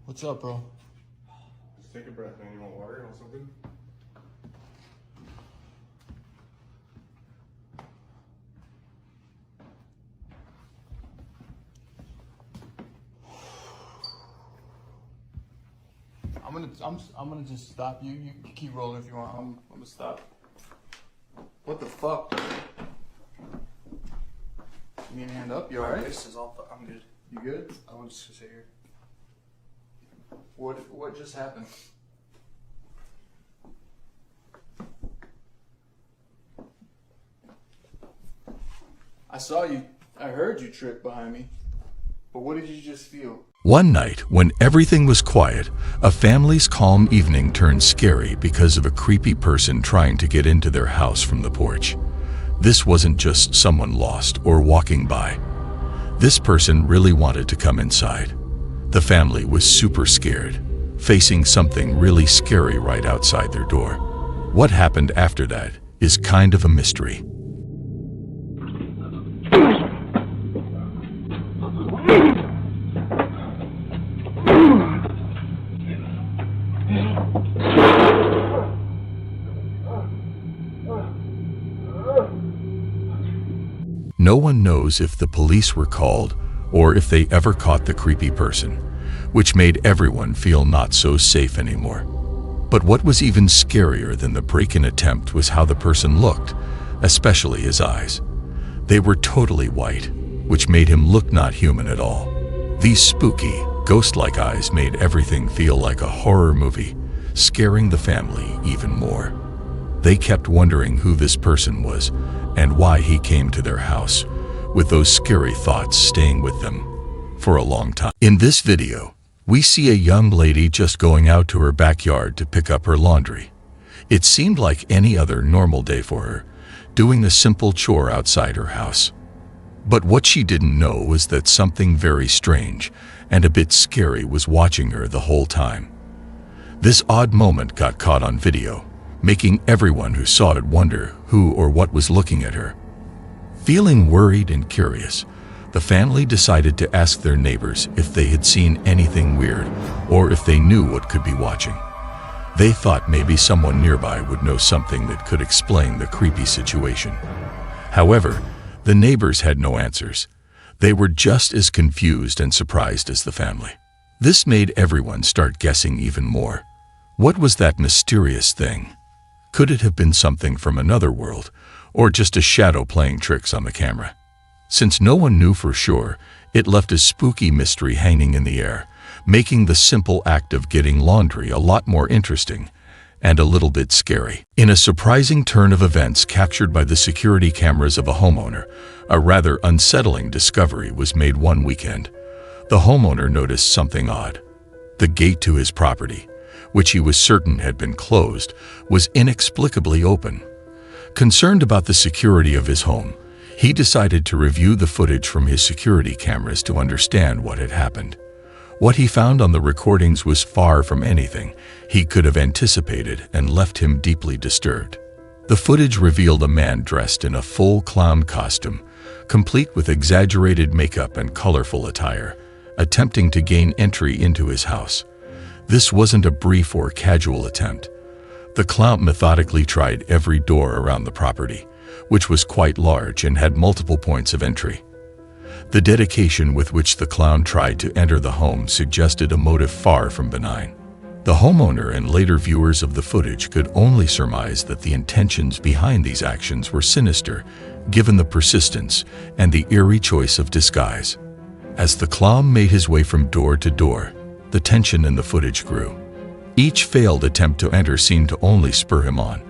P: What's up, bro?
R: Just take a breath, man. You want water? You want something?
P: I'm gonna just stop you. You can keep rolling if you want. I'm gonna stop. What the fuck? You need a hand up? You alright?
B: This is all. I'm good.
P: You good?
B: I want to sit here.
P: What just happened? I saw you. I heard you trip behind me. But what did you just feel?
A: One night, when everything was quiet, a family's calm evening turned scary because of a creepy person trying to get into their house from the porch. This wasn't just someone lost or walking by. This person really wanted to come inside. The family was super scared, facing something really scary right outside their door. What happened after that is kind of a mystery. No one knows if the police were called or if they ever caught the creepy person, which made everyone feel not so safe anymore. But what was even scarier than the break-in attempt was how the person looked, especially his eyes. They were totally white, which made him look not human at all. These spooky, ghost-like eyes made everything feel like a horror movie, scaring the family even more. They kept wondering who this person was and why he came to their house, with those scary thoughts staying with them for a long time. In this video, we see a young lady just going out to her backyard to pick up her laundry. It seemed like any other normal day for her, doing a simple chore outside her house. But what she didn't know was that something very strange and a bit scary was watching her the whole time. This odd moment got caught on video, making everyone who saw it wonder who or what was looking at her. Feeling worried and curious, the family decided to ask their neighbors if they had seen anything weird or if they knew what could be watching. They thought maybe someone nearby would know something that could explain the creepy situation. However, the neighbors had no answers. They were just as confused and surprised as the family. This made everyone start guessing even more. What was that mysterious thing? Could it have been something from another world, or just a shadow playing tricks on the camera? Since no one knew for sure, it left a spooky mystery hanging in the air, making the simple act of getting laundry a lot more interesting and a little bit scary. In a surprising turn of events captured by the security cameras of a homeowner, a rather unsettling discovery was made one weekend. The homeowner noticed something odd. The gate to his property, which he was certain had been closed, was inexplicably open. Concerned about the security of his home, he decided to review the footage from his security cameras to understand what had happened. What he found on the recordings was far from anything he could have anticipated and left him deeply disturbed. The footage revealed a man dressed in a full clown costume, complete with exaggerated makeup and colorful attire, attempting to gain entry into his house. This wasn't a brief or casual attempt. The clown methodically tried every door around the property, which was quite large and had multiple points of entry. The dedication with which the clown tried to enter the home suggested a motive far from benign. The homeowner and later viewers of the footage could only surmise that the intentions behind these actions were sinister, given the persistence and the eerie choice of disguise. As the clown made his way from door to door, the tension in the footage grew. Each failed attempt to enter seemed to only spur him on,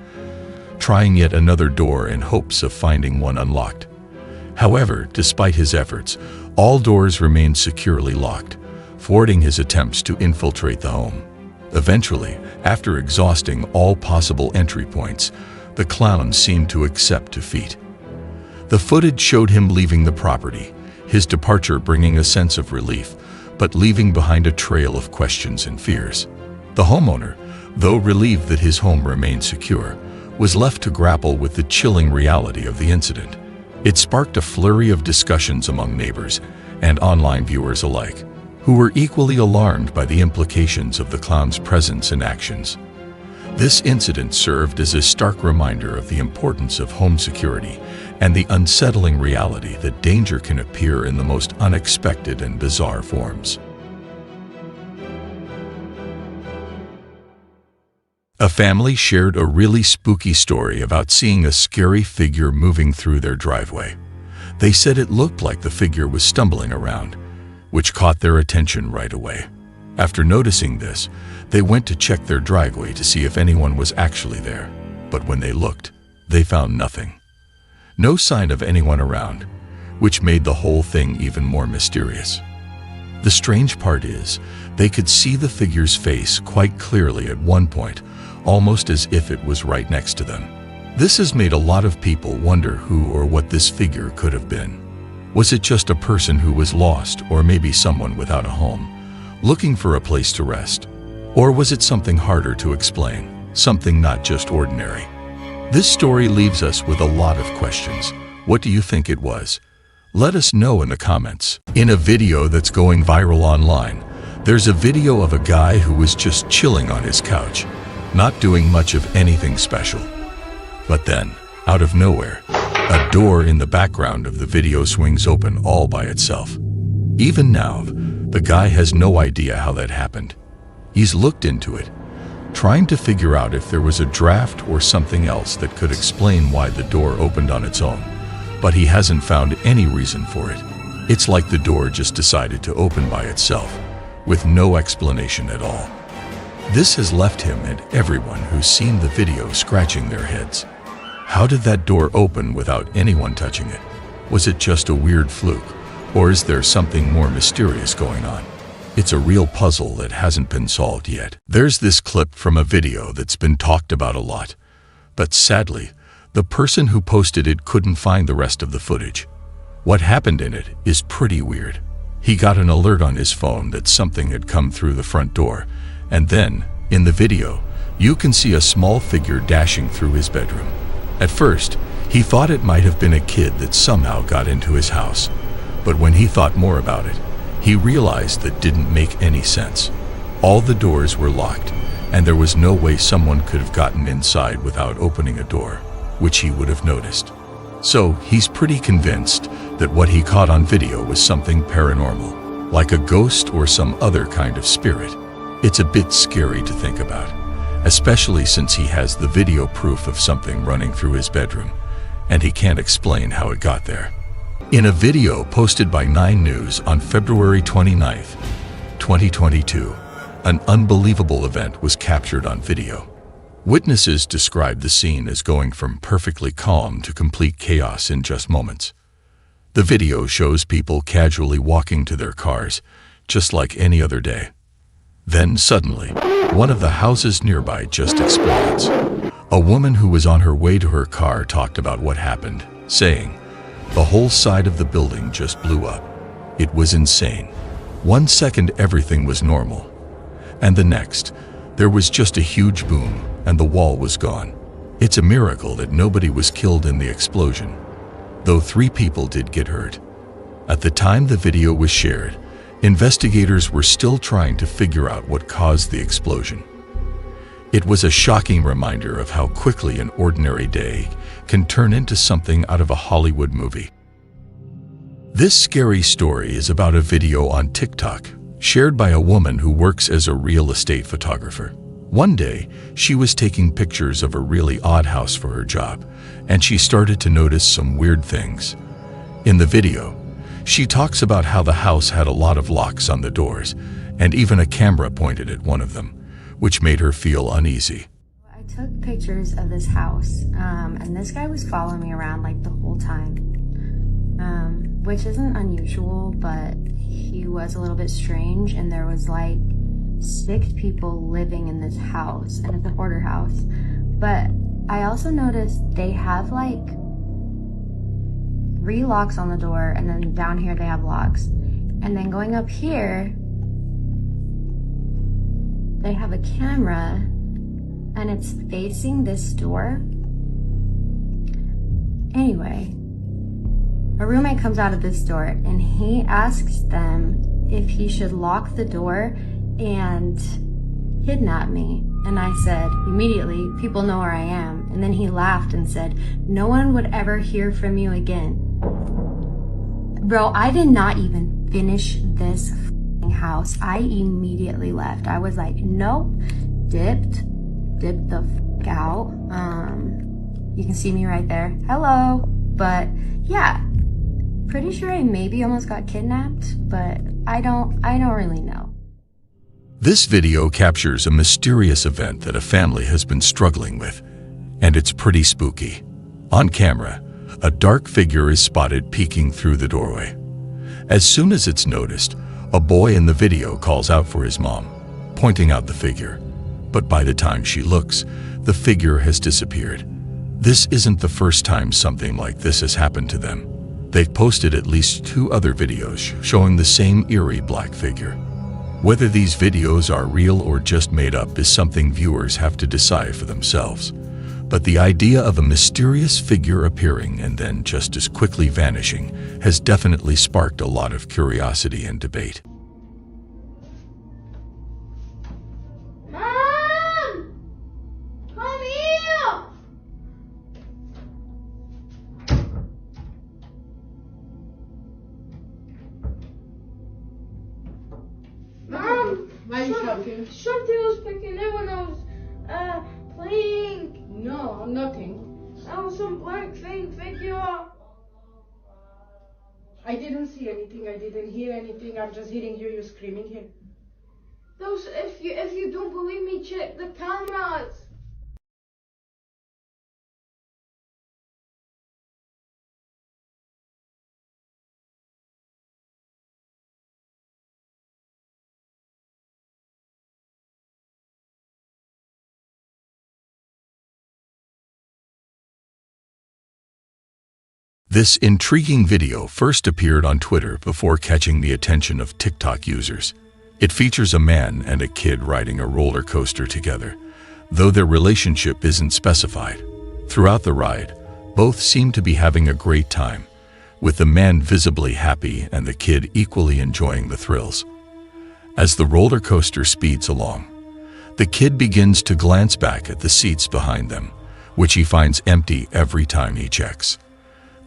A: trying yet another door in hopes of finding one unlocked. However, despite his efforts, all doors remained securely locked, thwarting his attempts to infiltrate the home. Eventually, after exhausting all possible entry points, the clown seemed to accept defeat. The footage showed him leaving the property, his departure bringing a sense of relief, but leaving behind a trail of questions and fears. The homeowner, though relieved that his home remained secure, was left to grapple with the chilling reality of the incident. It sparked a flurry of discussions among neighbors and online viewers alike, who were equally alarmed by the implications of the clown's presence and actions. This incident served as a stark reminder of the importance of home security and the unsettling reality that danger can appear in the most unexpected and bizarre forms. A family shared a really spooky story about seeing a scary figure moving through their driveway. They said it looked like the figure was stumbling around, which caught their attention right away. After noticing this, they went to check their driveway to see if anyone was actually there, but when they looked, they found nothing. No sign of anyone around, which made the whole thing even more mysterious. The strange part is, they could see the figure's face quite clearly at one point, almost as if it was right next to them. This has made a lot of people wonder who or what this figure could have been. Was it just a person who was lost, or maybe someone without a home, looking for a place to rest? Or was it something harder to explain, something not just ordinary? This story leaves us with a lot of questions. What do you think it was? Let us know in the comments. In a video that's going viral online, there's a video of a guy who was just chilling on his couch, not doing much of anything special. But then, out of nowhere, a door in the background of the video swings open all by itself. Even now, the guy has no idea how that happened. He's looked into it, trying to figure out if there was a draft or something else that could explain why the door opened on its own, but he hasn't found any reason for it. It's like the door just decided to open by itself, with no explanation at all. This has left him and everyone who's seen the video scratching their heads. How did that door open without anyone touching it? Was it just a weird fluke, or is there something more mysterious going on? It's a real puzzle that hasn't been solved yet. There's this clip from a video that's been talked about a lot, but sadly, the person who posted it couldn't find the rest of the footage. What happened in it is pretty weird. He got an alert on his phone that something had come through the front door, and then, in the video, you can see a small figure dashing through his bedroom. At first, he thought it might have been a kid that somehow got into his house, but when he thought more about it, he realized that didn't make any sense. All the doors were locked, and there was no way someone could have gotten inside without opening a door, which he would have noticed. So he's pretty convinced that what he caught on video was something paranormal, like a ghost or some other kind of spirit. It's a bit scary to think about, especially since he has the video proof of something running through his bedroom, and he can't explain how it got there. In a video posted by 9 News on February 29th, 2022, an unbelievable event was captured on video. Witnesses described the scene as going from perfectly calm to complete chaos in just moments. The video shows people casually walking to their cars, just like any other day. Then suddenly, one of the houses nearby just explodes. A woman who was on her way to her car talked about what happened, saying, "The whole side of the building just blew up. It was insane. 1 second everything was normal, and the next, there was just a huge boom and the wall was gone. It's a miracle that nobody was killed in the explosion, though 3 people did get hurt." At the time the video was shared, investigators were still trying to figure out what caused the explosion. It was a shocking reminder of how quickly an ordinary day can turn into something out of a Hollywood movie. This scary story is about a video on TikTok, shared by a woman who works as a real estate photographer. One day, she was taking pictures of a really odd house for her job, and she started to notice some weird things. In the video, she talks about how the house had a lot of locks on the doors, and even a camera pointed at one of them, which made her feel uneasy.
F: I took pictures of this house, and this guy was following me around like the whole time, which isn't unusual, but he was a little bit strange, and there was like 6 people living in this house, and it's a hoarder house. But I also noticed they have like 3 locks on the door, and then down here they have locks, and then going up here they have a camera, and it's facing this door. Anyway, a roommate comes out of this door, and he asks them if he should lock the door and kidnap me. And I said, immediately, people know where I am. And then he laughed and said, no one would ever hear from you again. Bro, I did not even finish this house. I immediately left. I was like, nope, dipped the f out. You can see me right there. Hello. But yeah, pretty sure I maybe almost got kidnapped, but I don't really know.
A: This video captures a mysterious event that a family has been struggling with, and it's pretty spooky. On camera, a dark figure is spotted peeking through the doorway. As soon as it's noticed, A boy in the video calls out for his mom, pointing out the figure. But by the time she looks, the figure has disappeared. This isn't the first time something like this has happened to them. They've posted at least 2 other videos showing the same eerie black figure. Whether these videos are real or just made up is something viewers have to decide for themselves. But the idea of a mysterious figure appearing and then just as quickly vanishing has definitely sparked a lot of curiosity and debate.
W: Mom! Come here! Mom!
D: Why are you shouting?
W: Something was picking it when I was playing.
D: No, nothing.
W: That was some black figure.
D: I didn't see anything. I didn't hear anything. I'm just hearing you screaming here.
W: Those, if you don't believe me, check the cameras.
A: This intriguing video first appeared on Twitter before catching the attention of TikTok users. It features a man and a kid riding a roller coaster together, though their relationship isn't specified. Throughout the ride, both seem to be having a great time, with the man visibly happy and the kid equally enjoying the thrills. As the roller coaster speeds along, the kid begins to glance back at the seats behind them, which he finds empty every time he checks.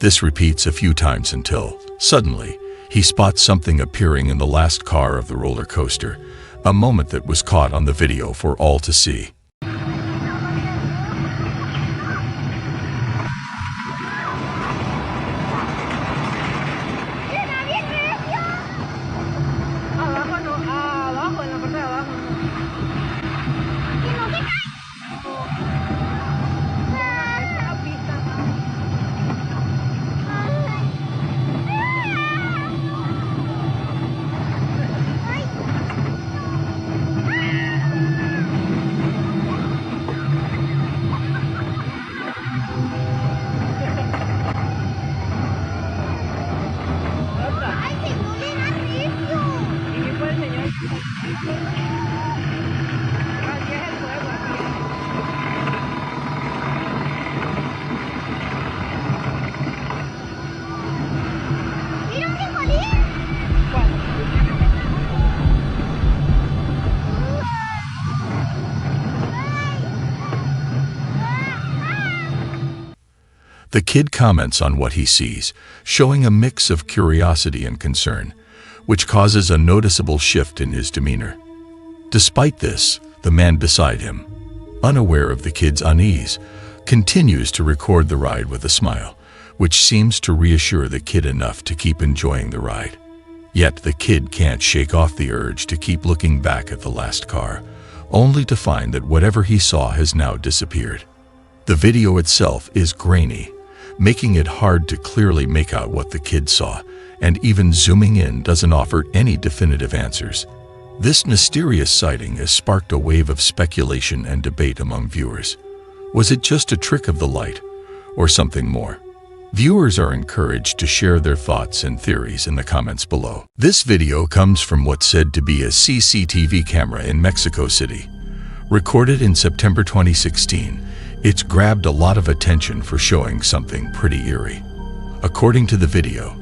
A: This repeats a few times until, suddenly, he spots something appearing in the last car of the roller coaster, a moment that was caught on the video for all to see. The kid comments on what he sees, showing a mix of curiosity and concern, which causes a noticeable shift in his demeanor. Despite this, the man beside him, unaware of the kid's unease, continues to record the ride with a smile, which seems to reassure the kid enough to keep enjoying the ride. Yet the kid can't shake off the urge to keep looking back at the last car, only to find that whatever he saw has now disappeared. The video itself is grainy, making it hard to clearly make out what the kid saw, and even zooming in doesn't offer any definitive answers. This mysterious sighting has sparked a wave of speculation and debate among viewers. Was it just a trick of the light, or something more? Viewers are encouraged to share their thoughts and theories in the comments below. This video comes from what's said to be a CCTV camera in Mexico City. Recorded in September 2016, it's grabbed a lot of attention for showing something pretty eerie. According to the video,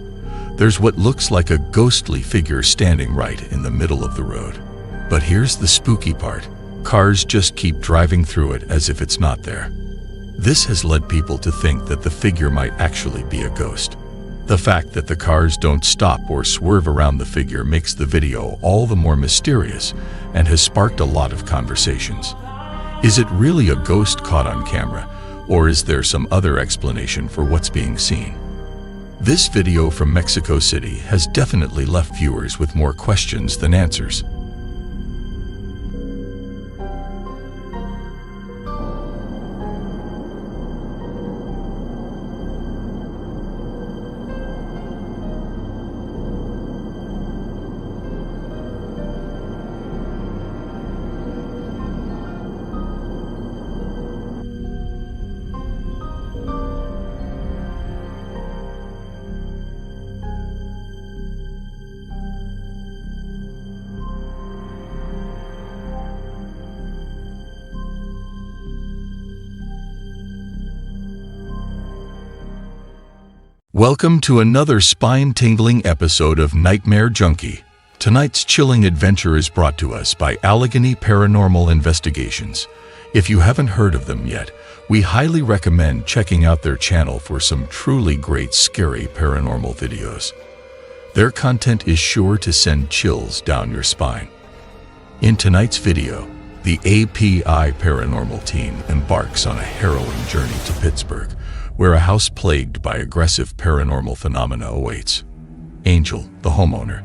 A: there's what looks like a ghostly figure standing right in the middle of the road. But here's the spooky part. Cars just keep driving through it as if it's not there. This has led people to think that the figure might actually be a ghost. The fact that the cars don't stop or swerve around the figure makes the video all the more mysterious and has sparked a lot of conversations. Is it really a ghost caught on camera, or is there some other explanation for what's being seen? This video from Mexico City has definitely left viewers with more questions than answers. Welcome to another spine-tingling episode of Nightmare Junkie. Tonight's chilling adventure is brought to us by Allegheny Paranormal Investigations. If you haven't heard of them yet, we highly recommend checking out their channel for some truly great scary paranormal videos. Their content is sure to send chills down your spine. In tonight's video, the API paranormal team embarks on a harrowing journey to Pittsburgh, where a house plagued by aggressive paranormal phenomena awaits. Angel, the homeowner,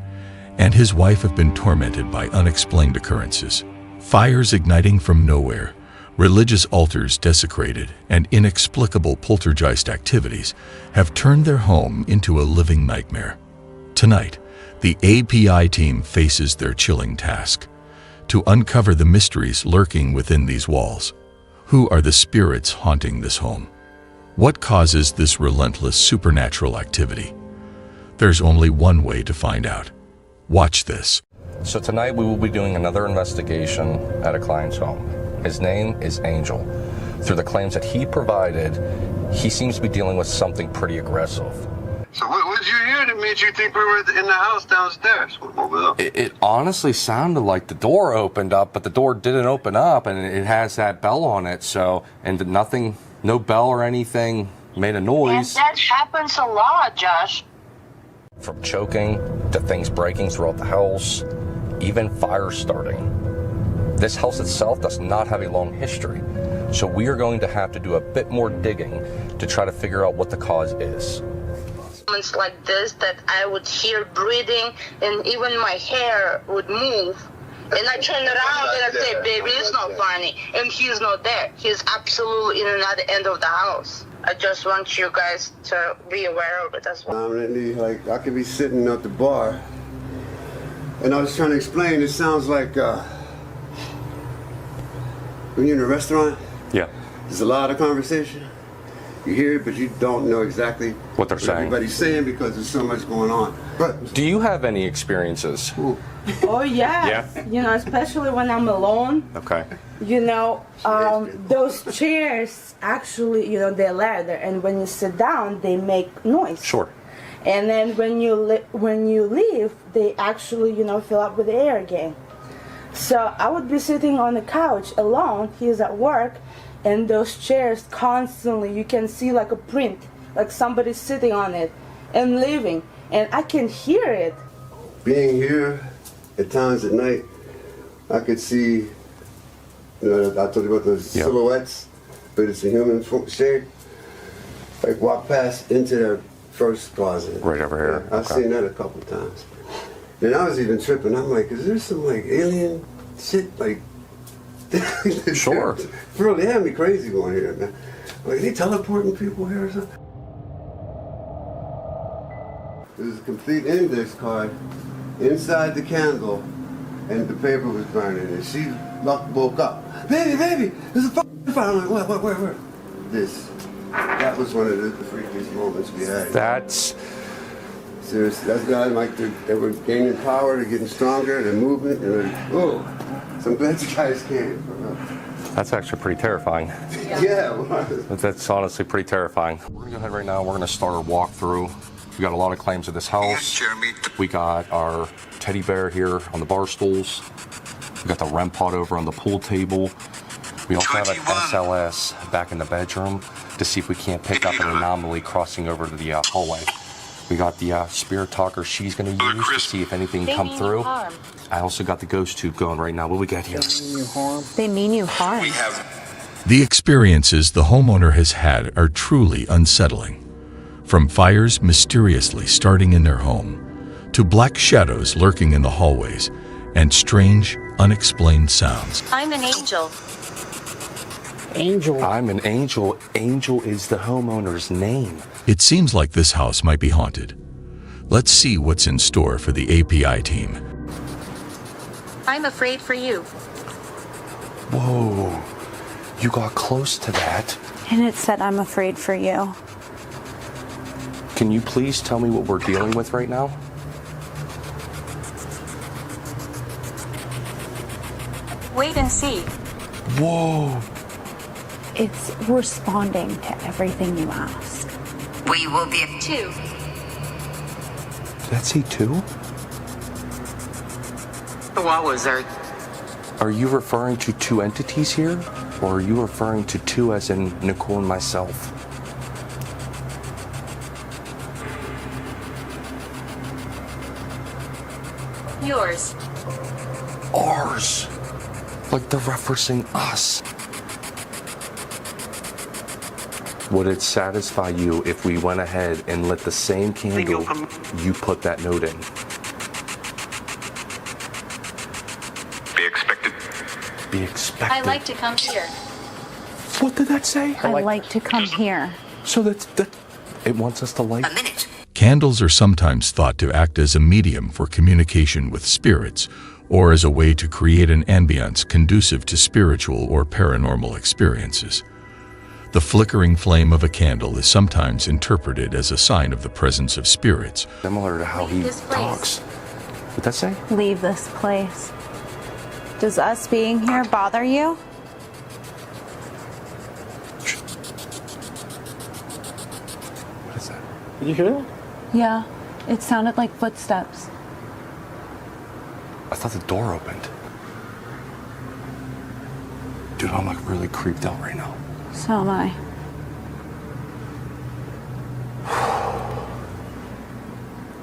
A: and his wife have been tormented by unexplained occurrences. Fires igniting from nowhere, religious altars desecrated, and inexplicable poltergeist activities have turned their home into a living nightmare. Tonight, the API team faces their chilling task: to uncover the mysteries lurking within these walls. Who are the spirits haunting this home? What causes this relentless supernatural activity? There's only one way to find out. Watch this.
G: So tonight we will be doing another investigation at a client's home. His name is Angel. Through the claims that he provided, he seems to be dealing with something pretty aggressive.
J: So what did you hear that made you think we were in the house downstairs? What was up?
G: It honestly sounded like the door opened up, but the door didn't open up, and it has that bell on it, so, and nothing, no bell or anything made a noise.
T: And that happens a lot, Josh.
G: From choking to things breaking throughout the house, even fire starting. This house itself does not have a long history, so we are going to have to do a bit more digging to try to figure out what the cause is.
T: Moments like this that I would hear breathing and even my hair would move. And I turn around and I say, baby, it's not funny. And he's not there. He's absolutely in another end of the house. I just want you guys to be aware of it as well.
J: Like, I could be sitting at the bar, and I was trying to explain, it sounds like when you're in a restaurant,
G: yeah,
J: there's a lot of conversation. You hear it, but you don't know exactly
G: what they're saying.
J: Everybody's saying because there's so much going on. But
G: do you have any experiences?
D: Oh yeah. You know, especially when I'm alone.
G: Okay.
D: You know, those chairs actually, you know, they're leather, and when you sit down, they make noise.
G: Sure.
D: And then when you leave, they actually, you know, fill up with air again. So I would be sitting on the couch alone. He's at work, and those chairs constantly, you can see like a print, like somebody's sitting on it and leaving, and I can hear it.
J: Being here at times at night, I could see, you know, I told you about those silhouettes, but it's a human shape. Like walk past into their first closet.
G: Right over here.
J: Yeah, I've seen that a couple times. And I was even tripping. I'm like, is there some like alien shit like?
G: Sure.
J: Bro, they had me crazy going here, man. Like, are they teleporting people here or something? There's a complete index card inside the candle, and the paper was burning, and she woke up. Baby, there's a fire. I'm like, what, where? That was one of the freakiest moments we had.
G: That's...
J: Seriously, that's got like they were gaining power, they're getting stronger, they're moving, and so I'm glad you guys came.
G: That's actually pretty terrifying.
J: Yeah.
G: That's honestly pretty terrifying. We're gonna go ahead right now, we're gonna start our walkthrough. We got a lot of claims of this house. We got our teddy bear here on the bar stools. We got the REM pod over on the pool table. We also have an SLS back in the bedroom to see if we can't pick up an anomaly crossing over to the hallway. We got the spirit talker she's going to use to see if anything come through. I also got the ghost tube going right now. What do we got here?
O: They mean you harm.
A: The experiences the homeowner has had are truly unsettling. From fires mysteriously starting in their home, to black shadows lurking in the hallways, and strange, unexplained sounds.
O: I'm an angel.
G: Angel. I'm an angel. Angel is the homeowner's name.
A: It seems like this house might be haunted. Let's see what's in store for the API team.
O: I'm afraid for you.
G: Whoa, you got close to that.
F: And it said, I'm afraid for you.
G: Can you please tell me what we're dealing with right now?
O: Wait and see.
G: Whoa.
F: It's responding to everything you ask.
O: We will give 2
G: Did that say 2?
H: What was there?
G: Are you referring to 2 entities here? Or are you referring to 2 as in Nicole and myself?
H: Yours.
G: Ours. Like they're referencing us. Would it satisfy you if we went ahead and lit the same candle you put that note in?
H: Be expected.
G: Be expected.
F: I like to come here.
G: What did that say?
F: I like to come here.
G: So that it wants us to light.
H: A minute.
A: Candles are sometimes thought to act as a medium for communication with spirits, or as a way to create an ambience conducive to spiritual or paranormal experiences. The flickering flame of a candle is sometimes interpreted as a sign of the presence of spirits.
G: Similar to how he talks. What'd that say?
F: Leave this place. Does us being here bother you?
G: What is that?
P: Did you hear that?
F: Yeah, it sounded like footsteps.
G: I thought the door opened. Dude, I'm like really creeped out right now.
F: So am I.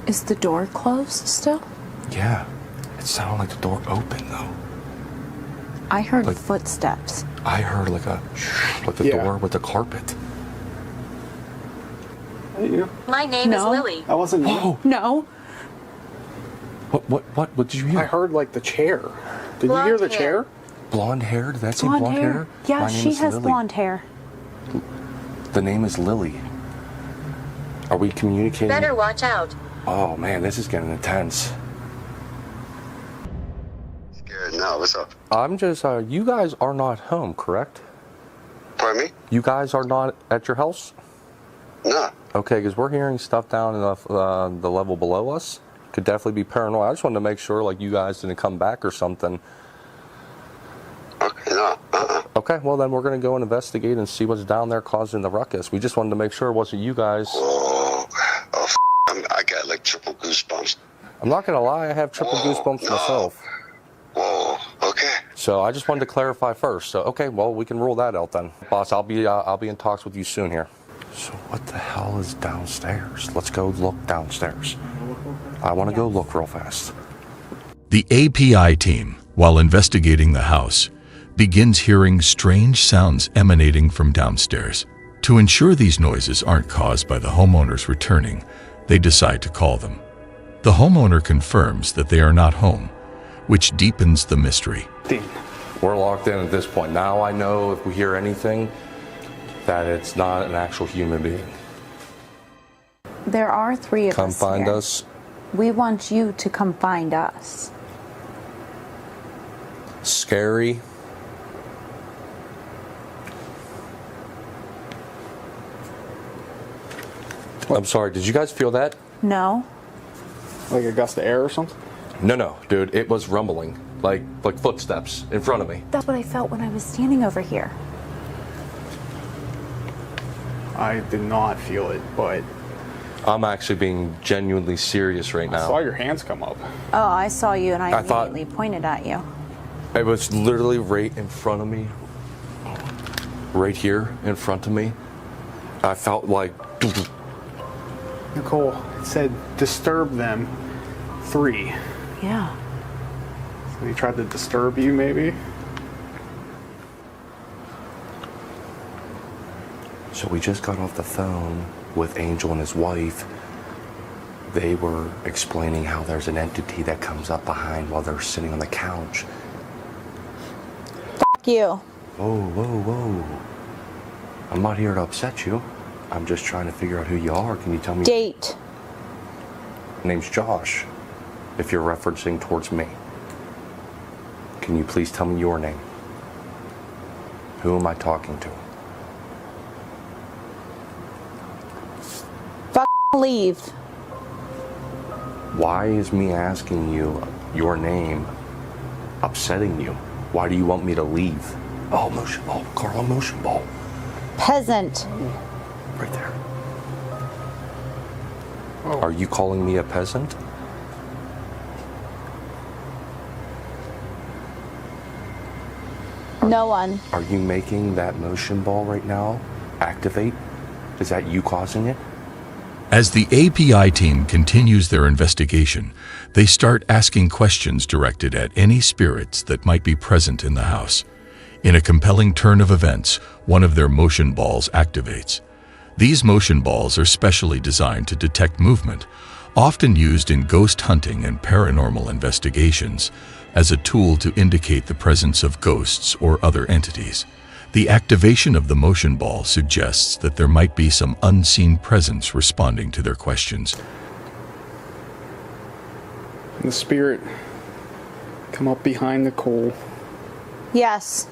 F: Is the door closed still?
G: Yeah. It sounded like the door opened though.
F: I heard
G: Like-
F: footsteps.
G: I heard like a like the door with the carpet.
P: Hey, you.
H: My name is Lily.
P: I wasn't.
G: Whoa.
F: No.
G: What did you hear?
P: I heard like the chair. Did you hear the chair?
G: Blonde hair? Did that say
F: Blonde
G: blonde
F: hair.
G: hair?
F: Yeah,
G: My name
F: she
G: is
F: has
G: Lily.
F: blonde hair.
G: The name is Lily. Are we communicating?
H: Better watch out.
G: Oh man, this is getting intense.
J: Scared now. What's up?
G: I'm just, you guys are not home, correct?
J: Pardon me?
G: You guys are not at your house?
J: No.
G: Okay, because we're hearing stuff down in the level below us. Could definitely be paranoid. I just wanted to make sure, like, you guys didn't come back or something.
J: Okay, no.
G: Okay, well then we're gonna go and investigate and see what's down there causing the ruckus. We just wanted to make sure it wasn't you guys.
J: I got like triple goosebumps.
G: I'm not gonna lie, I have triple goosebumps myself.
J: Whoa. Okay.
G: So I just wanted to clarify first. So okay, well we can rule that out then, boss. I'll be in talks with you soon here. So what the hell is downstairs? Let's go look downstairs. I want to go look real fast.
A: The API team, while investigating the house, begins hearing strange sounds emanating from downstairs. To ensure these noises aren't caused by the homeowners returning, they decide to call them. The homeowner confirms that they are not home, which deepens the mystery.
G: We're locked in at this point. Now I know if we hear anything, that it's not an actual human being.
F: There are 3 of us
G: Come find
F: here.
G: us.
F: We want you to come find us.
G: Scary. I'm sorry, did you guys feel that?
F: No.
P: Like a gust of air or something?
G: No, dude, it was rumbling. Like footsteps in front of me.
F: That's what I felt when I was standing over here.
P: I did not feel it, but
G: I'm actually being genuinely serious right now.
P: I saw your hands come up.
F: Oh, I saw you and I
G: thought-
F: immediately pointed at you.
G: It was literally right in front of me. Right here in front of me. I felt like...
P: Nicole, it said disturb them 3.
F: Yeah.
P: So he tried to disturb you, maybe?
G: So we just got off the phone with Angel and his wife. They were explaining how there's an entity that comes up behind while they're sitting on the couch.
F: Fuck you.
G: Whoa. I'm not here to upset you. I'm just trying to figure out who you are. Can you tell me?
F: Date.
G: My name's Josh, if you're referencing towards me. Can you please tell me your name? Who am I talking to?
F: Fuck leave.
G: Why is me asking you your name upsetting you? Why do you want me to leave? Oh, motion ball. Carl, motion ball.
F: Peasant.
G: Right there. Are you calling me a peasant?
F: No one.
G: Are you making that motion ball right now activate? Is that you causing it?
A: As the API team continues their investigation, they start asking questions directed at any spirits that might be present in the house. In a compelling turn of events, one of their motion balls activates. These motion balls are specially designed to detect movement, often used in ghost hunting and paranormal investigations, as a tool to indicate the presence of ghosts or other entities. The activation of the motion ball suggests that there might be some unseen presence responding to their questions.
L: The spirit come up behind the coal.
F: Yes.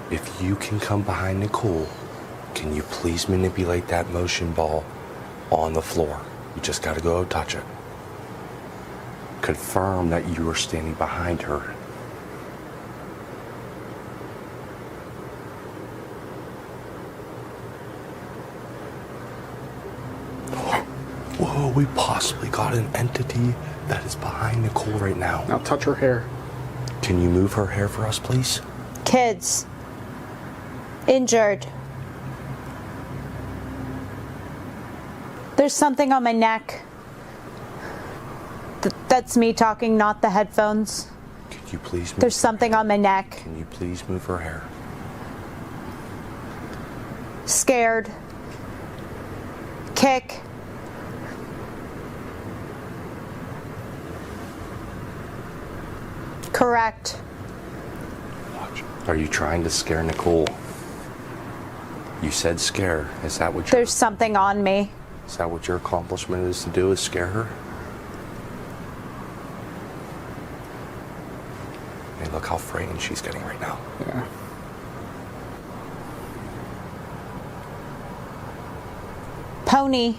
G: If you can come behind Nicole, can you please manipulate that motion ball on the floor? You just gotta go touch it. Confirm that you are standing behind her. Whoa, we possibly got an entity that is behind Nicole right now.
L: Now touch her hair.
G: Can you move her hair for us, please?
F: Kids. Injured. There's something on my neck. That's me talking, not the headphones.
G: Can you please move?
F: There's something on my neck.
G: Can you please move her hair?
F: Scared. Kick. Correct.
G: Are you trying to scare Nicole? You said scare. Is that what
F: There's something on me.
G: Is that what your accomplishment is to do, is scare her? Hey, look how frightened she's getting right now.
L: Yeah.
F: Pony.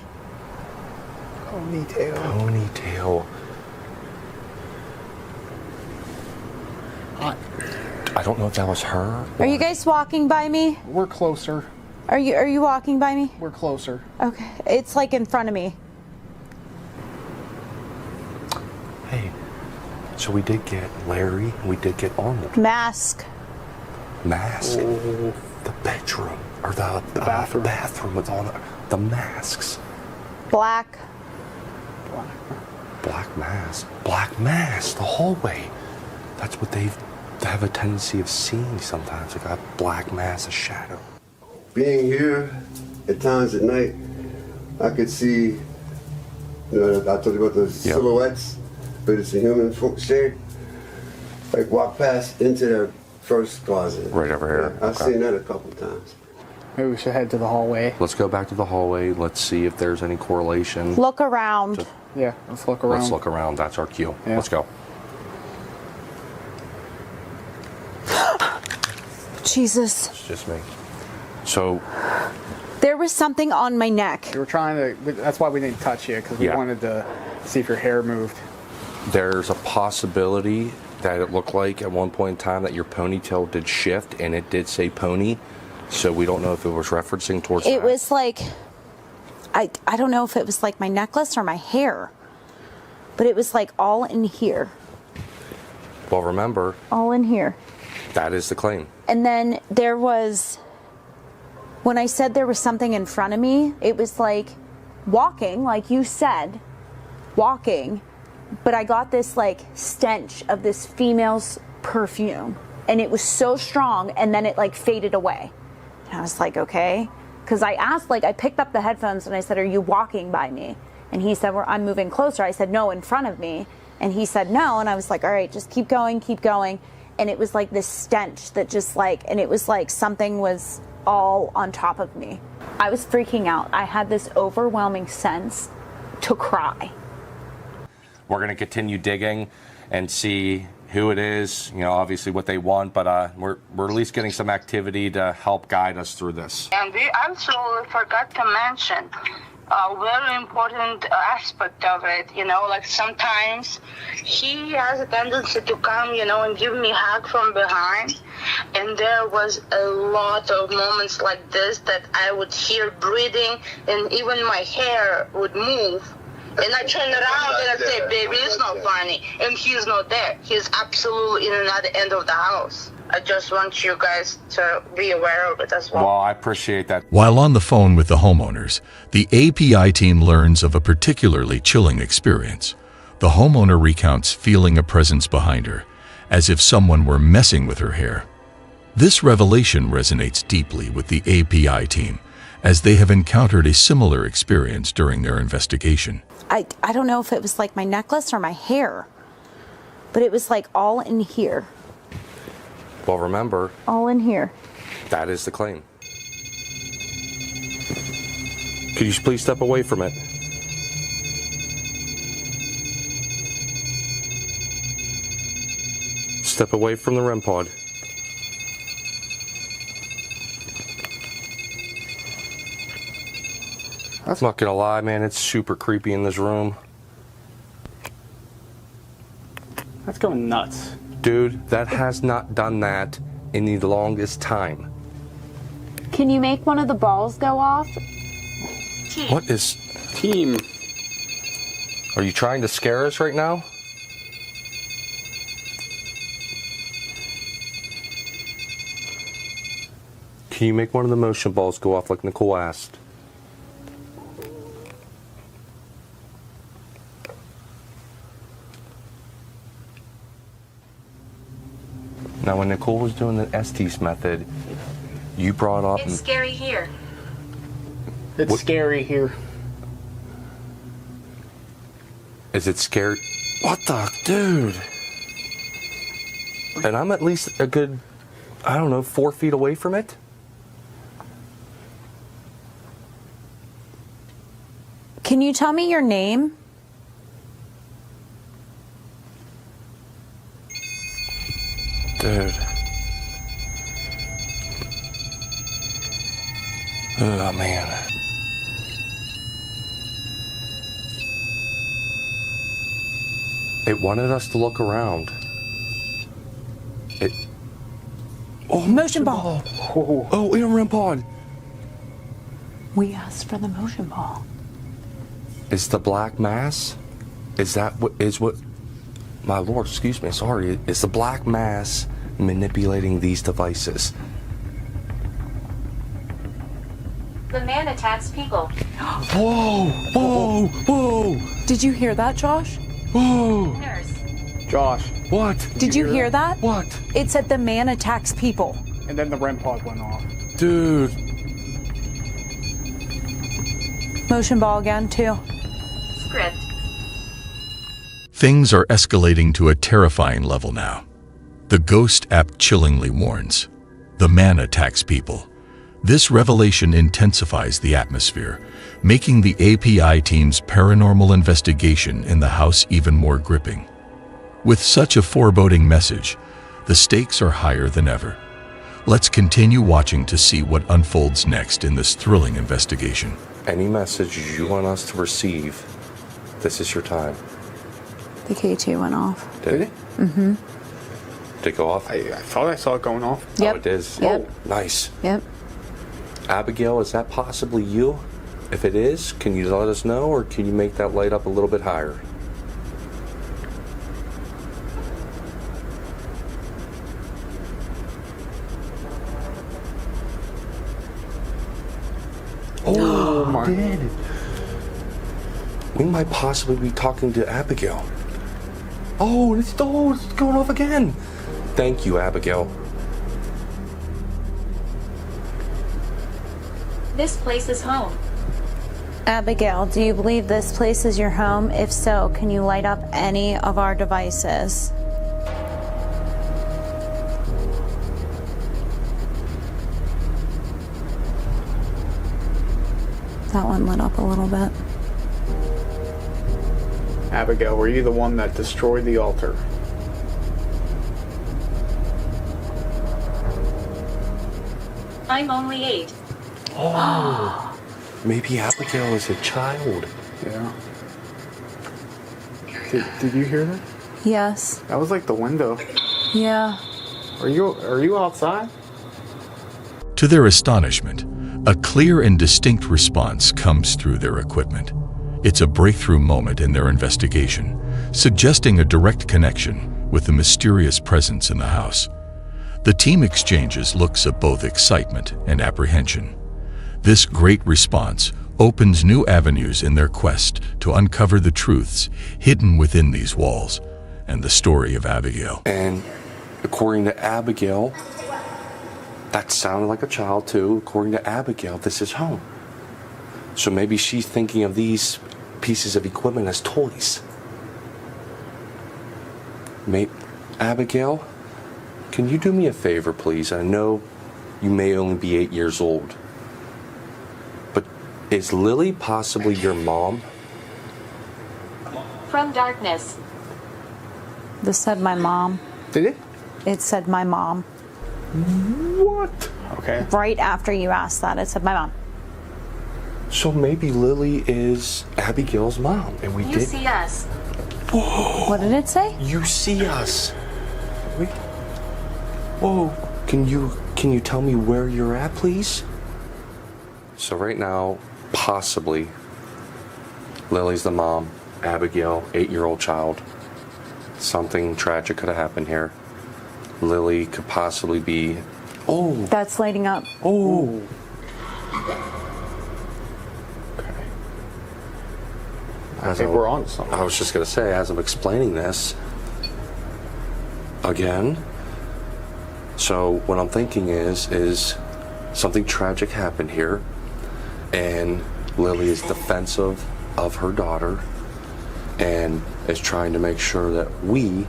L: Ponytail.
G: Ponytail. I don't know if that was her.
F: Are you guys walking by me?
L: We're closer.
F: Are you walking by me?
L: We're closer.
F: Okay. It's like in front of me.
G: Hey, so we did get Larry, we did get Arnold.
F: Mask.
G: Mask?
L: Oh.
G: The bedroom, or the bathroom with all the masks.
F: Black.
G: Black mask. Black mask, the hallway. That's what they have a tendency of seeing sometimes. They got black mass, a shadow.
J: Being here at times at night, I could see, I told you about the silhouettes, but it's a human shape. Like walk past into their first closet.
G: Right over here.
J: Yeah, I've seen that a couple times.
L: Maybe we should head to the hallway.
G: Let's go back to the hallway. Let's see if there's any correlation.
F: Look around.
L: Yeah, let's look around.
G: Let's look around. That's our cue.
L: Yeah.
G: Let's go.
F: Jesus.
G: It's just me. So
F: there was something on my neck.
L: We were trying to, that's why we didn't touch you, because we wanted to see if your hair moved.
G: There's a possibility that it looked like at one point in time that your ponytail did shift, and it did say pony. So we don't know if it was referencing towards
F: It
G: that.
F: was like, I don't know if it was like my necklace or my hair, but it was like all in here.
G: Well, remember,
F: All in here.
G: that is the claim.
F: And then there was, when I said there was something in front of me, it was like walking, like you said, walking, but I got this like stench of this female's perfume, and it was so strong, and then it like faded away. And I was like, okay, because I asked, like I picked up the headphones and I said, are you walking by me? And he said, well, I'm moving closer. I said, no, in front of me. And he said, no. And I was like, all right, just keep going, keep going. And it was like this stench that just like, and it was like something was all on top of me. I was freaking out. I had this overwhelming sense to cry.
G: We're going to continue digging and see who it is, you know, obviously what they want, but we're at least getting some activity to help guide us through this.
T: And we also forgot to mention a very important aspect of it, you know, like sometimes he has a tendency to come, you know, and give me a hug from behind. And there was a lot of moments like this that I would hear breathing, and even my hair would move. And I turn around and I say, baby, it's not funny. And he's not there. He's absolutely in another end of the house. I just want you guys to be aware of it as well.
G: Well, I appreciate that.
A: While on the phone with the homeowners, the API team learns of a particularly chilling experience. The homeowner recounts feeling a presence behind her, as if someone were messing with her hair. This revelation resonates deeply with the API team, as they have encountered a similar experience during their investigation.
N: I don't know if it was like my necklace or my hair, but it was like all in here.
G: Well, remember,
N: All in here.
G: that is the claim. Could you please step away from it? Step away from the REM pod. I'm not gonna lie, man, it's super creepy in this room.
L: That's going nuts.
G: Dude, that has not done that in the longest time.
F: Can you make one of the balls go off?
G: What is...
L: Team.
G: Are you trying to scare us right now? Can you make one of the motion balls go off like Nicole asked? Now, when Nicole was doing the Estes method, you brought up...
H: It's scary here.
L: It's scary here.
G: Is it scary? What the... Dude. And I'm at least a good, I don't know, 4 feet away from it?
N: Can you tell me your name?
G: Dude. Oh, man. It wanted us to look around. It... Oh,
N: motion ball.
G: Oh, in a REM pod.
N: We asked for the motion ball.
G: Is the black mass? Is that what is what... My lord, excuse me, sorry. Is the black mass manipulating these devices?
H: The man attacks people.
G: Whoa! Whoa! Whoa!
N: Did you hear that, Josh?
G: Whoa!
H: Nurse.
L: Josh.
G: What?
N: Did you hear that?
G: What?
N: It said the man attacks people.
L: And then the REM pod went off.
G: Dude.
N: Motion ball again, too.
H: Script.
A: Things are escalating to a terrifying level now. The Ghost app chillingly warns. The man attacks people. This revelation intensifies the atmosphere, making the API team's paranormal investigation in the house even more gripping. With such a foreboding message, the stakes are higher than ever. Let's continue watching to see what unfolds next in this thrilling investigation.
G: Any message you want us to receive, this is your time.
N: The K2 went off.
G: Did it?
N: Mm-hmm.
G: Did it go off?
L: I thought I saw it going off.
N: Yep.
G: Oh, it is?
N: Yep.
G: Oh, nice.
N: Yep.
G: Abigail, is that possibly you? If it is, can you let us know, or can you make that light up a little bit higher? Oh my! Did. We might possibly be talking to Abigail. Oh, it's going off again. Thank you, Abigail.
H: This place is home.
N: Abigail, do you believe this place is your home? If so, can you light up any of our devices? That one lit up a little bit.
L: Abigail, were you the one that destroyed the altar?
H: I'm only 8.
G: Oh, maybe Abigail is a child.
L: Yeah. Did you hear that?
N: Yes.
L: That was like the window.
N: Yeah.
L: Are you outside?
A: To their astonishment, a clear and distinct response comes through their equipment. It's a breakthrough moment in their investigation, suggesting a direct connection with the mysterious presence in the house. The team exchanges looks of both excitement and apprehension. This great response opens new avenues in their quest to uncover the truths hidden within these walls and the story of Abigail.
G: And according to Abigail, that sounded like a child too. According to Abigail, this is home. So maybe she's thinking of these pieces of equipment as toys. Abigail, can you do me a favor, please? I know you may only be 8 years old, but is Lily possibly your mom?
H: From darkness.
N: This said my mom.
L: Did it?
N: It said my mom.
G: What?
L: Okay.
N: Right after you asked that, it said my mom.
G: So maybe Lily is Abigail's mom, and we
H: You
G: did.
H: see us.
G: Whoa.
N: What did it say?
G: You see us. Wait. Whoa. Can you tell me where you're at, please? So right now, possibly, Lily's the mom, Abigail, 8-year-old child. Something tragic could have happened here. Lily could possibly be. Oh.
N: That's lighting up.
G: Oh.
L: I think we're on to something.
G: I was just going to say, as I'm explaining this, again, so what I'm thinking is something tragic happened here, and Lily is defensive of her daughter, and is trying to make sure that we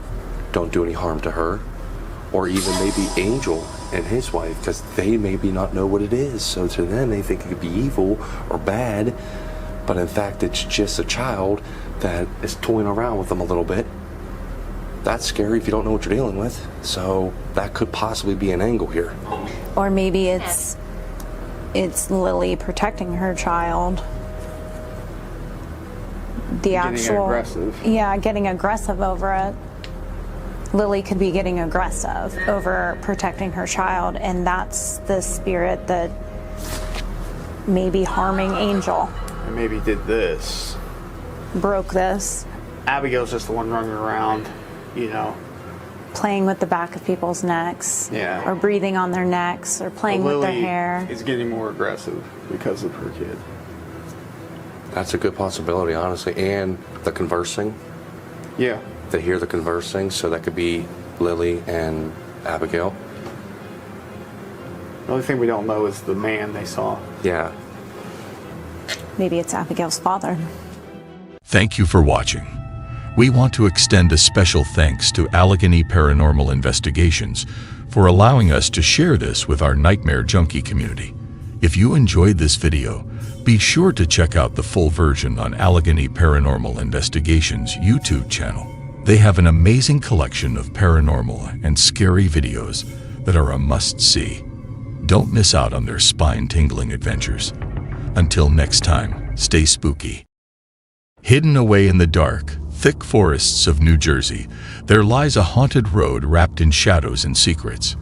G: don't do any harm to her, or even maybe Angel and his wife, because they maybe not know what it is, so to them they think it could be evil or bad, but in fact it's just a child that is toying around with them a little bit. That's scary if you don't know what you're dealing with, so that could possibly be an angle here.
N: Or maybe it's Lily protecting her child.
L: Getting aggressive.
N: Yeah, getting aggressive over it. Lily could be getting aggressive over protecting her child, and that's the spirit that may be harming Angel.
L: And maybe did this.
N: Broke this.
L: Abigail's just the one running around, you know.
N: Playing with the back of people's necks.
L: Yeah.
N: Or breathing on their necks, or playing with their hair.
L: Is getting more aggressive because of her kid.
G: That's a good possibility, honestly. And the conversing.
L: Yeah.
G: They hear the conversing, so that could be Lily and Abigail.
L: The only thing we don't know is the man they saw.
G: Yeah.
N: Maybe it's Abigail's father.
A: Thank you for watching. We want to extend a special thanks to Allegheny Paranormal Investigations for allowing us to share this with our Nightmare Junkie community. If you enjoyed this video, be sure to check out the full version on Allegheny Paranormal Investigations' YouTube channel. They have an amazing collection of paranormal and scary videos that are a must-see. Don't miss out on their spine-tingling adventures. Until next time, stay spooky. Hidden away in the dark, thick forests of New Jersey, there lies a haunted road wrapped in shadows and secrets.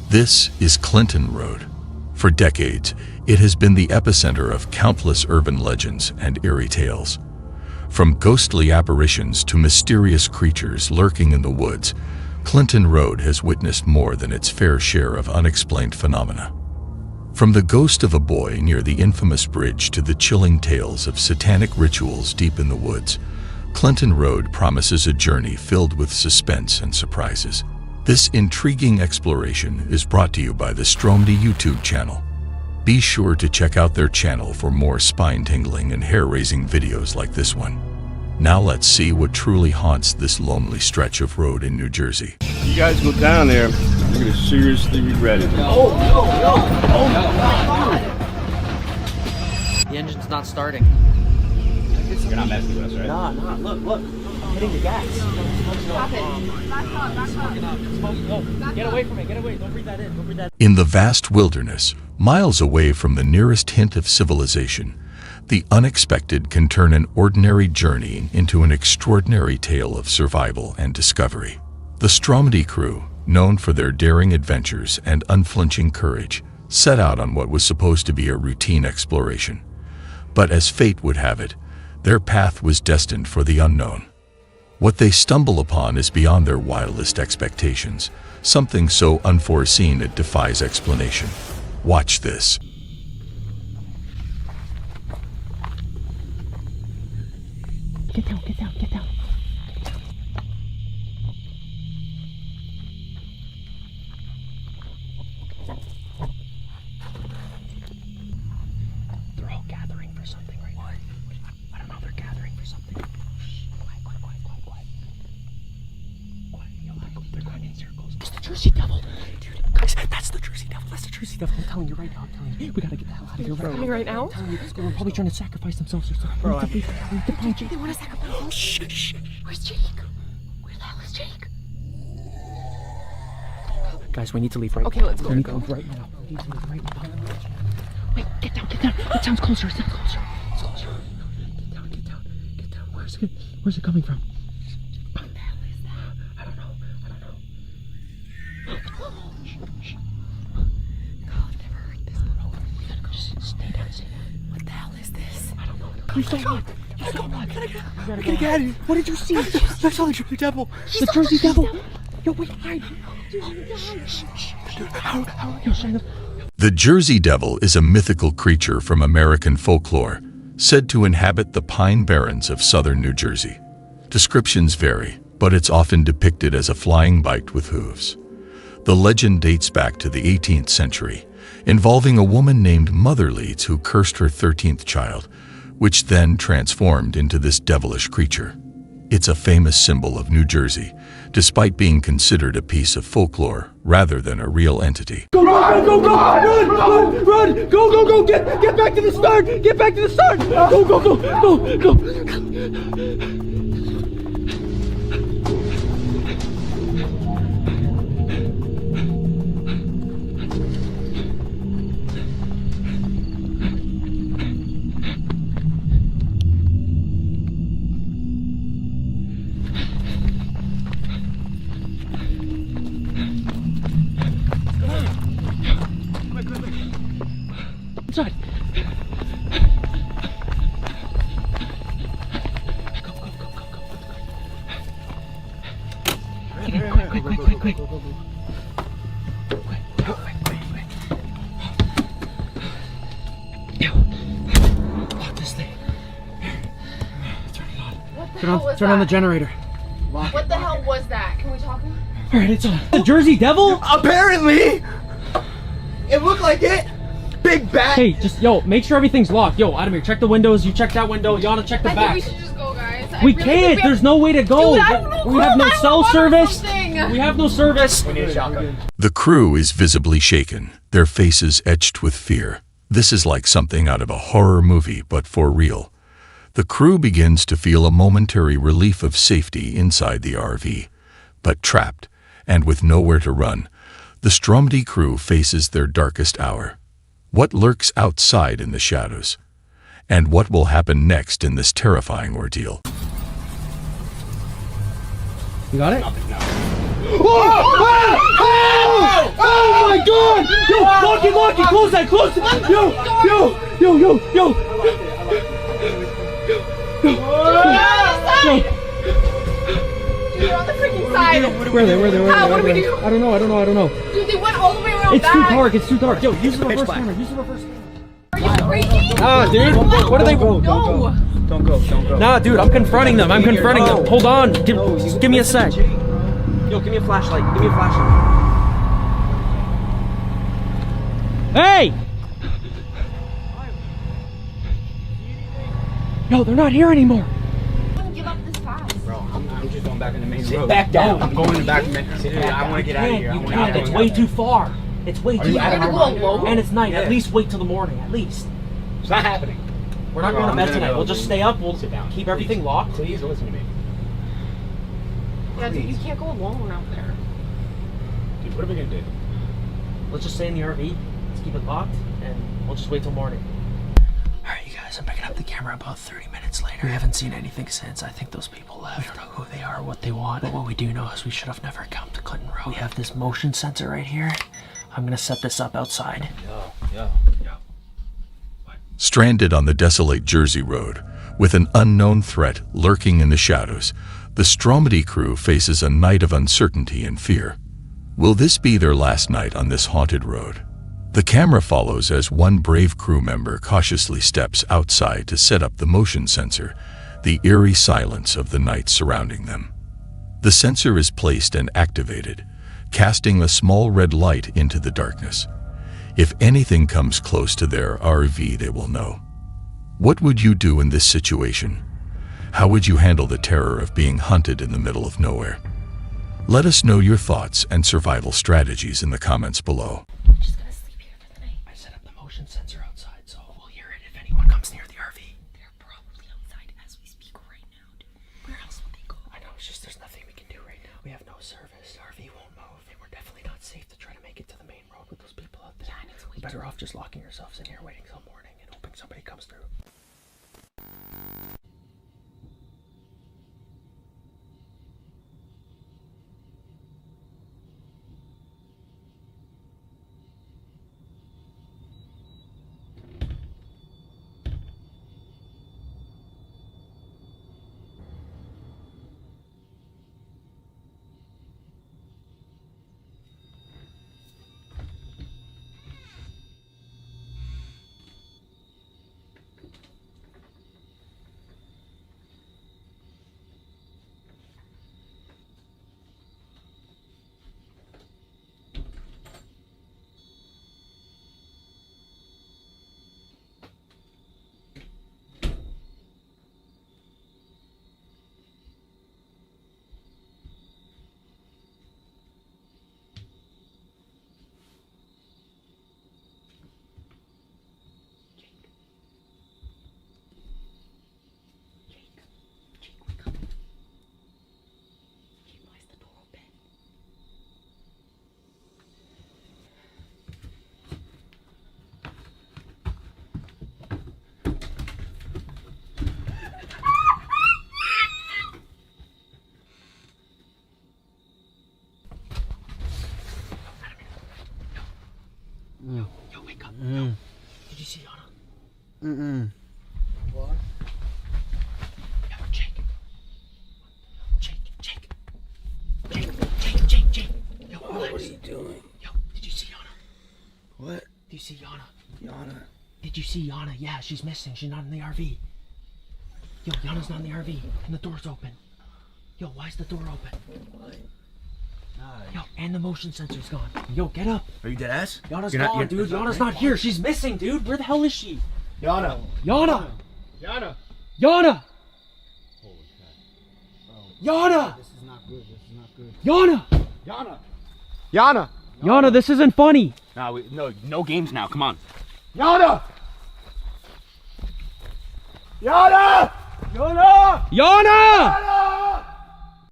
A: This is Clinton Road. For decades, it has been the epicenter of countless urban legends and eerie tales. From ghostly apparitions to mysterious creatures lurking in the woods, Clinton Road has witnessed more than its fair share of unexplained phenomena. From the ghost of a boy near the infamous bridge to the chilling tales of satanic rituals deep in the woods, Clinton Road promises a journey filled with suspense and surprises. This intriguing exploration is brought to you by the Stromedy YouTube channel. Be sure to check out their channel for more spine-tingling and hair-raising videos like this one. Now let's see what truly haunts this lonely stretch of road in New Jersey.
I: You guys go down there, you're gonna seriously regret it.
Q: Oh my God! The engine's not starting.
I: You're not messing with us, right?
Q: Nah, look. I'm hitting the gas. Stop it. Back up. Get away from it, get away. Don't breathe that in,
A: In the vast wilderness, miles away from the nearest hint of civilization, the unexpected can turn an ordinary journey into an extraordinary tale of survival and discovery. The Stromedy crew, known for their daring adventures and unflinching courage, set out on what was supposed to be a routine exploration. But as fate would have it, their path was destined for the unknown. What they stumble upon is beyond their wildest expectations, something so unforeseen it defies explanation. Watch this.
Q: Get down, get down, get down. They're all gathering for something right now. I don't know, they're gathering for something. Quiet, quiet, quiet, quiet, quiet. Quiet, yo, they're going in circles. It's the Jersey Devil. Dude, guys, that's the Jersey Devil. That's the Jersey Devil. I'm telling you right now, I'm telling you. We gotta get the hell out of here right now. Right now? I'm telling you, they're probably trying to sacrifice themselves or something. Bro, we need to find Jake. They want to sacrifice themselves? Shh, shh. Where's Jake? Where the hell is Jake? Guys, we need to leave right now. Okay, let's go. We need to leave right now. We need to leave right now. Wait, get down, get down. It sounds closer, it sounds closer. It's closer. Get down, get down, get down. Where's it coming from? What the hell is that? I don't know. Shh, shh. God, I've never heard this before. We gotta go. Stay down, stay down. What the hell is this? I don't know. You saw what? You saw what? We gotta get out of here. What did you see? I saw the Jersey Devil. The Jersey Devil. Yo, wait, hide.
A: The Jersey Devil is a mythical creature from American folklore, said to inhabit the Pine Barrens of southern New Jersey. Descriptions vary, but it's often depicted as a flying bite with hooves. The legend dates back to the 18th century, involving a woman named Mother Leeds who cursed her 13th child, which then transformed into this devilish creature. It's a famous symbol of New Jersey, despite being considered a piece of folklore rather than a real entity.
Q: Go, go, go, go, go! Run, run! Go, go, go! Get back to the start! Get back to the start! Go, go, go, go, go! Inside. Go. Lock this thing. Turn it on. Turn on the generator.
S: What the hell was that? Can we talk about it?
Q: Alright, it's on. The Jersey Devil?
K: Apparently! It looked like it! Big bat!
Q: Hey, just, make sure everything's locked. Yo, Adamir, check the windows. You check that window. Yana, check the back.
S: I think we should just go, guys.
Q: We can't! There's no way to go!
S: Dude, I don't know.
Q: We have no cell service! We have no service!
K: We need a shotgun.
A: The crew is visibly shaken, their faces etched with fear. This is like something out of a horror movie, but for real. The crew begins to feel a momentary relief of safety inside the RV. But trapped, and with nowhere to run, the Stromedy crew faces their darkest hour. What lurks outside in the shadows? And what will happen next in this terrifying ordeal?
Q: You got it?
K: No.
Q: Oh my god! Yo, lock it, close that, close it! Yo!
S: Dude, they're on the freaking side.
Q: Where are they?
S: How? What do we do?
Q: I don't know.
S: Dude, they went all the way around back.
Q: It's too dark. Yo, use the reverse camera.
S: Are you freaking?
Q: Ah, dude. What are they?
S: No.
K: Don't go.
Q: Nah, dude, I'm confronting them. Hold on. Give me a sec.
K: Yo, give me a flashlight.
Q: Hey! Yo, they're not here anymore.
S: Give up this fast.
K: Bro, I'm just going back in the main road.
Q: Sit back down.
K: I'm going in the back. I want to get out of here.
Q: You can't. It's way too far. It's way too far.
S: gonna go alone?
Q: And it's night. Yeah. At least wait till the morning. At least.
K: It's not happening.
Q: We're not going to bed tonight. We'll just stay up. We'll
K: sit down.
Q: Keep everything locked.
K: Please listen to me.
S: Yeah, dude, you can't go alone out there.
K: Dude, what are we gonna do?
Q: Let's just stay in the RV. Let's keep it locked, and we'll just wait till morning.
K: Alright, you guys.
Q: wasn't picking up the camera about 30 minutes later. We haven't seen anything since. I think those people left. We don't know who they are or what they want. But what we do know is we should have never come to Clinton Road. We have this motion sensor right here. I'm gonna set this up outside.
B: Yo.
A: Stranded on the desolate Jersey Road, with an unknown threat lurking in the shadows, the Stromedy crew faces a night of uncertainty and fear. Will this be their last night on this haunted road? The camera follows as one brave crew member cautiously steps outside to set up the motion sensor, the eerie silence of the night surrounding them. The sensor is placed and activated, casting a small red light into the darkness. If anything comes close to their RV, they will know. What would you do in this situation? How would you handle the terror of being hunted in the middle of nowhere? Let us know your thoughts and survival strategies in the comments below.
Q: I'm just gonna sleep here for the night. I set up the motion sensor outside, so we'll hear it if anyone comes near the RV. They're probably outside as we speak right now, dude. Where else would they go? I know, it's just there's nothing we can do right now. We have no service. The RV won't move, and we're definitely not safe to try to make it to the main road with those people out there. Yeah, and it's way better off just locking yourselves in here, waiting till morning, and hoping somebody comes through. Yo, wake up. Yo. Did you see Yana? What? Yo, Jake. Jake. Yo,
K: what are you doing?
Q: Yo, did you see Yana?
K: What?
Q: Did you see Yana?
K: Yana?
Q: Did you see Yana? Yeah, she's missing. She's not in the RV. Yo, Yana's not in the RV, and the door's open. Yo, why is the door open?
K: What?
Q: Yo, and the motion sensor's gone. Yo, get up.
K: Are you dead ass?
Q: Yana's gone, dude. Yana's not here. She's missing, dude. Where the hell is she?
K: Yana!
Q: Yana!
K: Yana!
Q: Yana!
K: Holy crap.
Q: Yana!
K: This is not good. This is not good.
Q: Yana!
K: Yana! Yana!
Q: Yana, this isn't funny.
K: No games now. Come on.
Q: Yana!
K: Yana!
Q: Yana! Yana!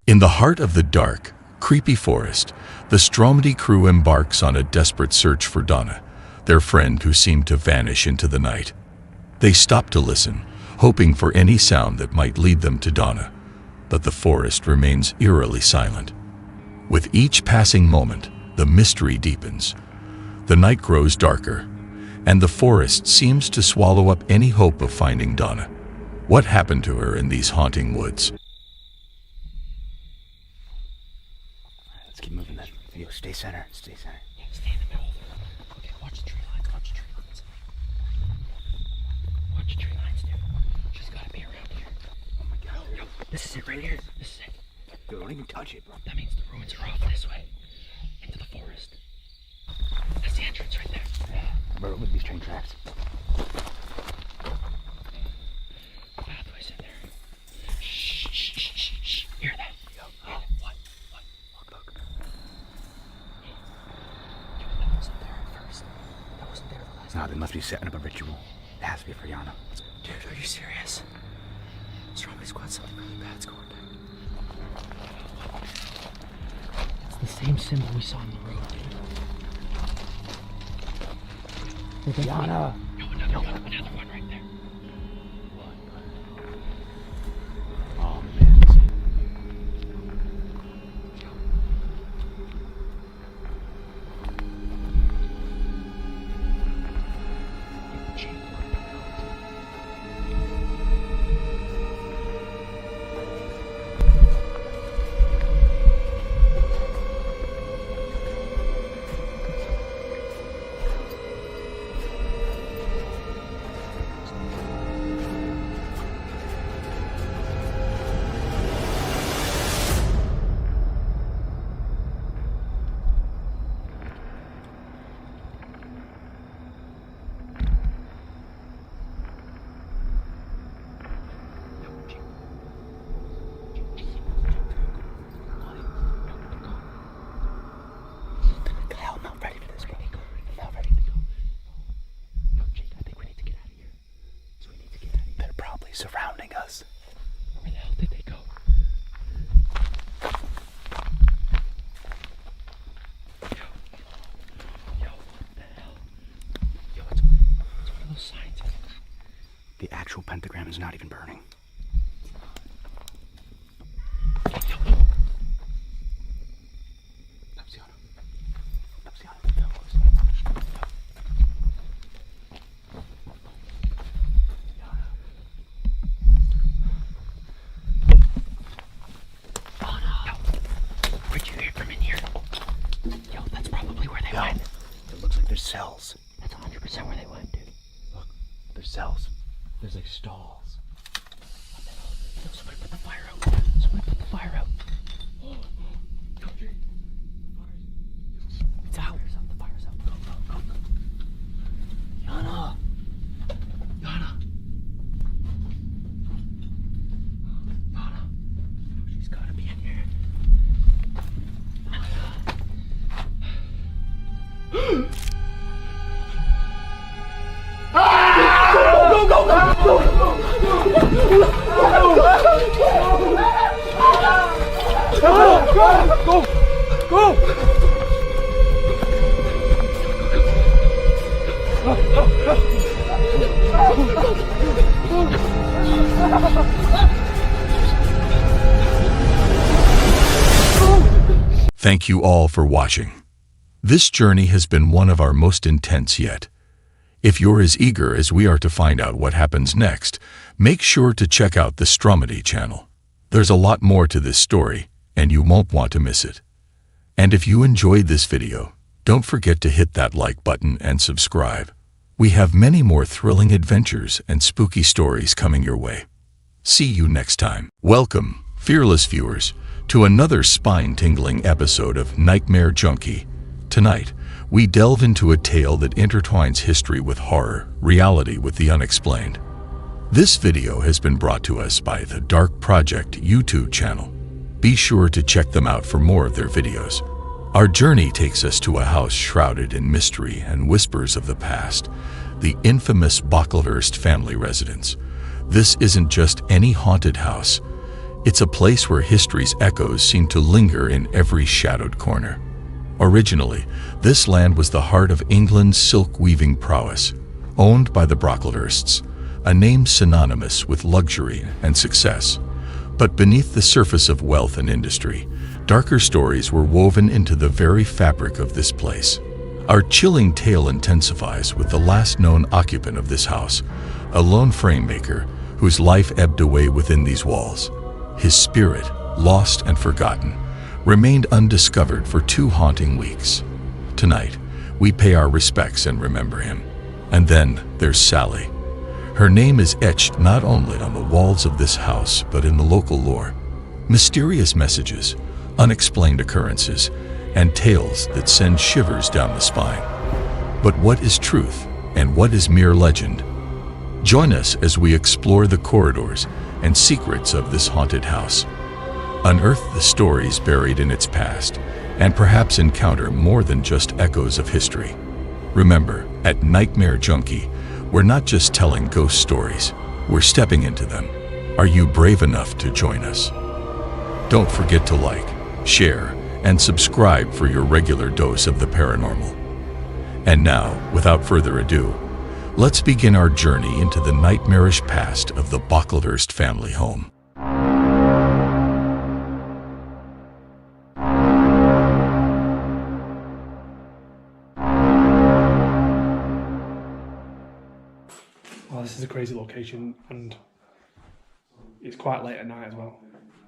A: In the heart of the dark, creepy forest, the Stromedy crew embarks on a desperate search for Donna, their friend who seemed to vanish into the night. They stop to listen, hoping for any sound that might lead them to Donna, but the forest remains eerily silent. With each passing moment, the mystery deepens. The night grows darker, and the forest seems to swallow up any hope of finding Donna. What happened to her in these haunting woods?
K: Let's keep moving then. Yo, stay center. Stay center.
Q: Yeah, stay in the middle of the road. Okay, watch the tree lines. Watch the tree lines. Watch the tree lines, dude. She's gotta be around here.
K: Oh my god.
Q: Yo, this is it right here. This is it.
K: Dude, don't even touch it, bro.
Q: That means the ruins are off this way. Into the forest. That's the entrance right there.
K: Yeah, bro, with these train tracks.
Q: Pathways in there. Shh. Hear that? Yo, what? Look. Yo, that wasn't there at first. That wasn't there the last time.
K: Nah, they must be setting up a ritual. It has to be for Yana.
Q: Dude, are you serious? Stromedy's got something really bad's going down. It's the same symbol we saw on the road, dude.
K: Yana!
Q: Yo, another one right there. He's surrounding us. Where the hell did they go? Yo, what the hell? Yo, it's one of those signs. The actual pentagram is not even burning. Cells. That's 100% where they went, dude. Look, there's cells. There's like stalls. What the hell? Yo, somebody put the fire out. Somebody put the fire out. It's out. The fire's out. Go, go, go, go. Yana. Yana. Yana. She's gotta be in here. Go, go, go, go,
A: Thank you all for watching. This journey has been one of our most intense yet. If you're as eager as we are to find out what happens next, make sure to check out the Stromedy channel. There's a lot more to this story, and you won't want to miss it. And if you enjoyed this video, don't forget to hit that like button and subscribe. We have many more thrilling adventures and spooky stories coming your way. See you next time. Welcome, fearless viewers, to another spine-tingling episode of Nightmare Junkie. Tonight, we delve into a tale that intertwines history with horror, reality with the unexplained. This video has been brought to us by the Dark Project YouTube channel. Be sure to check them out for more of their videos. Our journey takes us to a house shrouded in mystery and whispers of the past, the infamous Brocklehurst family residence. This isn't just any haunted house. It's a place where history's echoes seem to linger in every shadowed corner. Originally, this land was the heart of England's silk-weaving prowess, owned by the Brocklehursts, a name synonymous with luxury and success. But beneath the surface of wealth and industry, darker stories were woven into the very fabric of this place. Our chilling tale intensifies with the last known occupant of this house, a lone frame maker whose life ebbed away within these walls. His spirit, lost and forgotten, remained undiscovered for 2 haunting weeks. Tonight, we pay our respects and remember him. And then there's Sally. Her name is etched not only on the walls of this house, but in the local lore. Mysterious messages, unexplained occurrences, and tales that send shivers down the spine. But what is truth, and what is mere legend? Join us as we explore the corridors and secrets of this haunted house. Unearth the stories buried in its past, and perhaps encounter more than just echoes of history. Remember, at Nightmare Junkie, we're not just telling ghost stories, we're stepping into them. Are you brave enough to join us? Don't forget to like, share, and subscribe for your regular dose of the paranormal. And now, without further ado, let's begin our journey into the nightmarish past of the Brocklehurst family home.
E: Well, this is a crazy location, and it's quite late at night as well.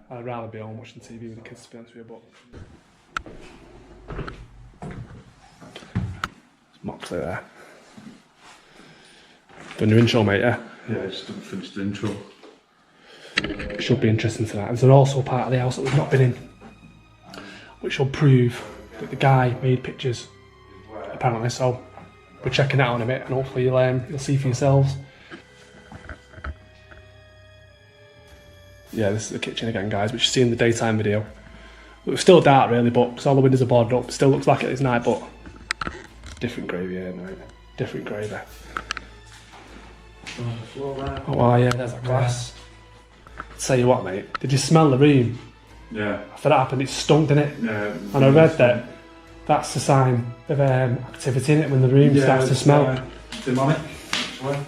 E: I'd rather be home watching TV with the kids, to be honest with you, but it's Moxley there. Done your intro, mate, yeah?
R: Yeah, I just finished the intro.
E: Should be interesting tonight. There's also part of the house that we've not been in, which will prove that the guy made pictures, apparently, so we're checking that out in a bit, and hopefully you'll see for yourselves. Yeah, this is the kitchen again, guys, which you see in the daytime video. It was still dark, really, but because all the windows are boarded up, it still looks like it is night, but different gravy here, mate. Different gravy. Oh, well, yeah, there's that glass. Tell you what, mate, did you smell the room?
R: Yeah.
E: After that happened, it stunk, didn't it?
R: Yeah.
E: And I read that that's a sign of activity in it when the room starts to smell.
R: Demonic.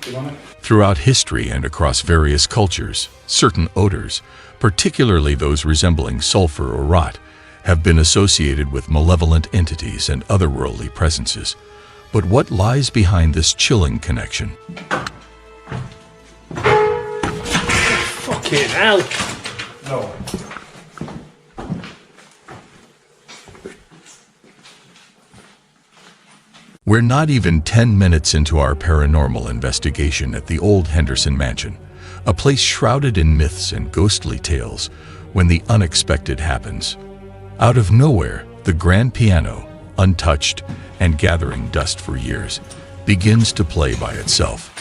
R: Demonic.
A: Throughout history and across various cultures, certain odors, particularly those resembling sulfur or rot, have been associated with malevolent entities and otherworldly presences. But what lies behind this chilling connection?
E: Fucking hell!
R: No.
A: We're not even 10 minutes into our paranormal investigation at the old Henderson Mansion, a place shrouded in myths and ghostly tales, when the unexpected happens. Out of nowhere, the grand piano, untouched and gathering dust for years, begins to play by itself.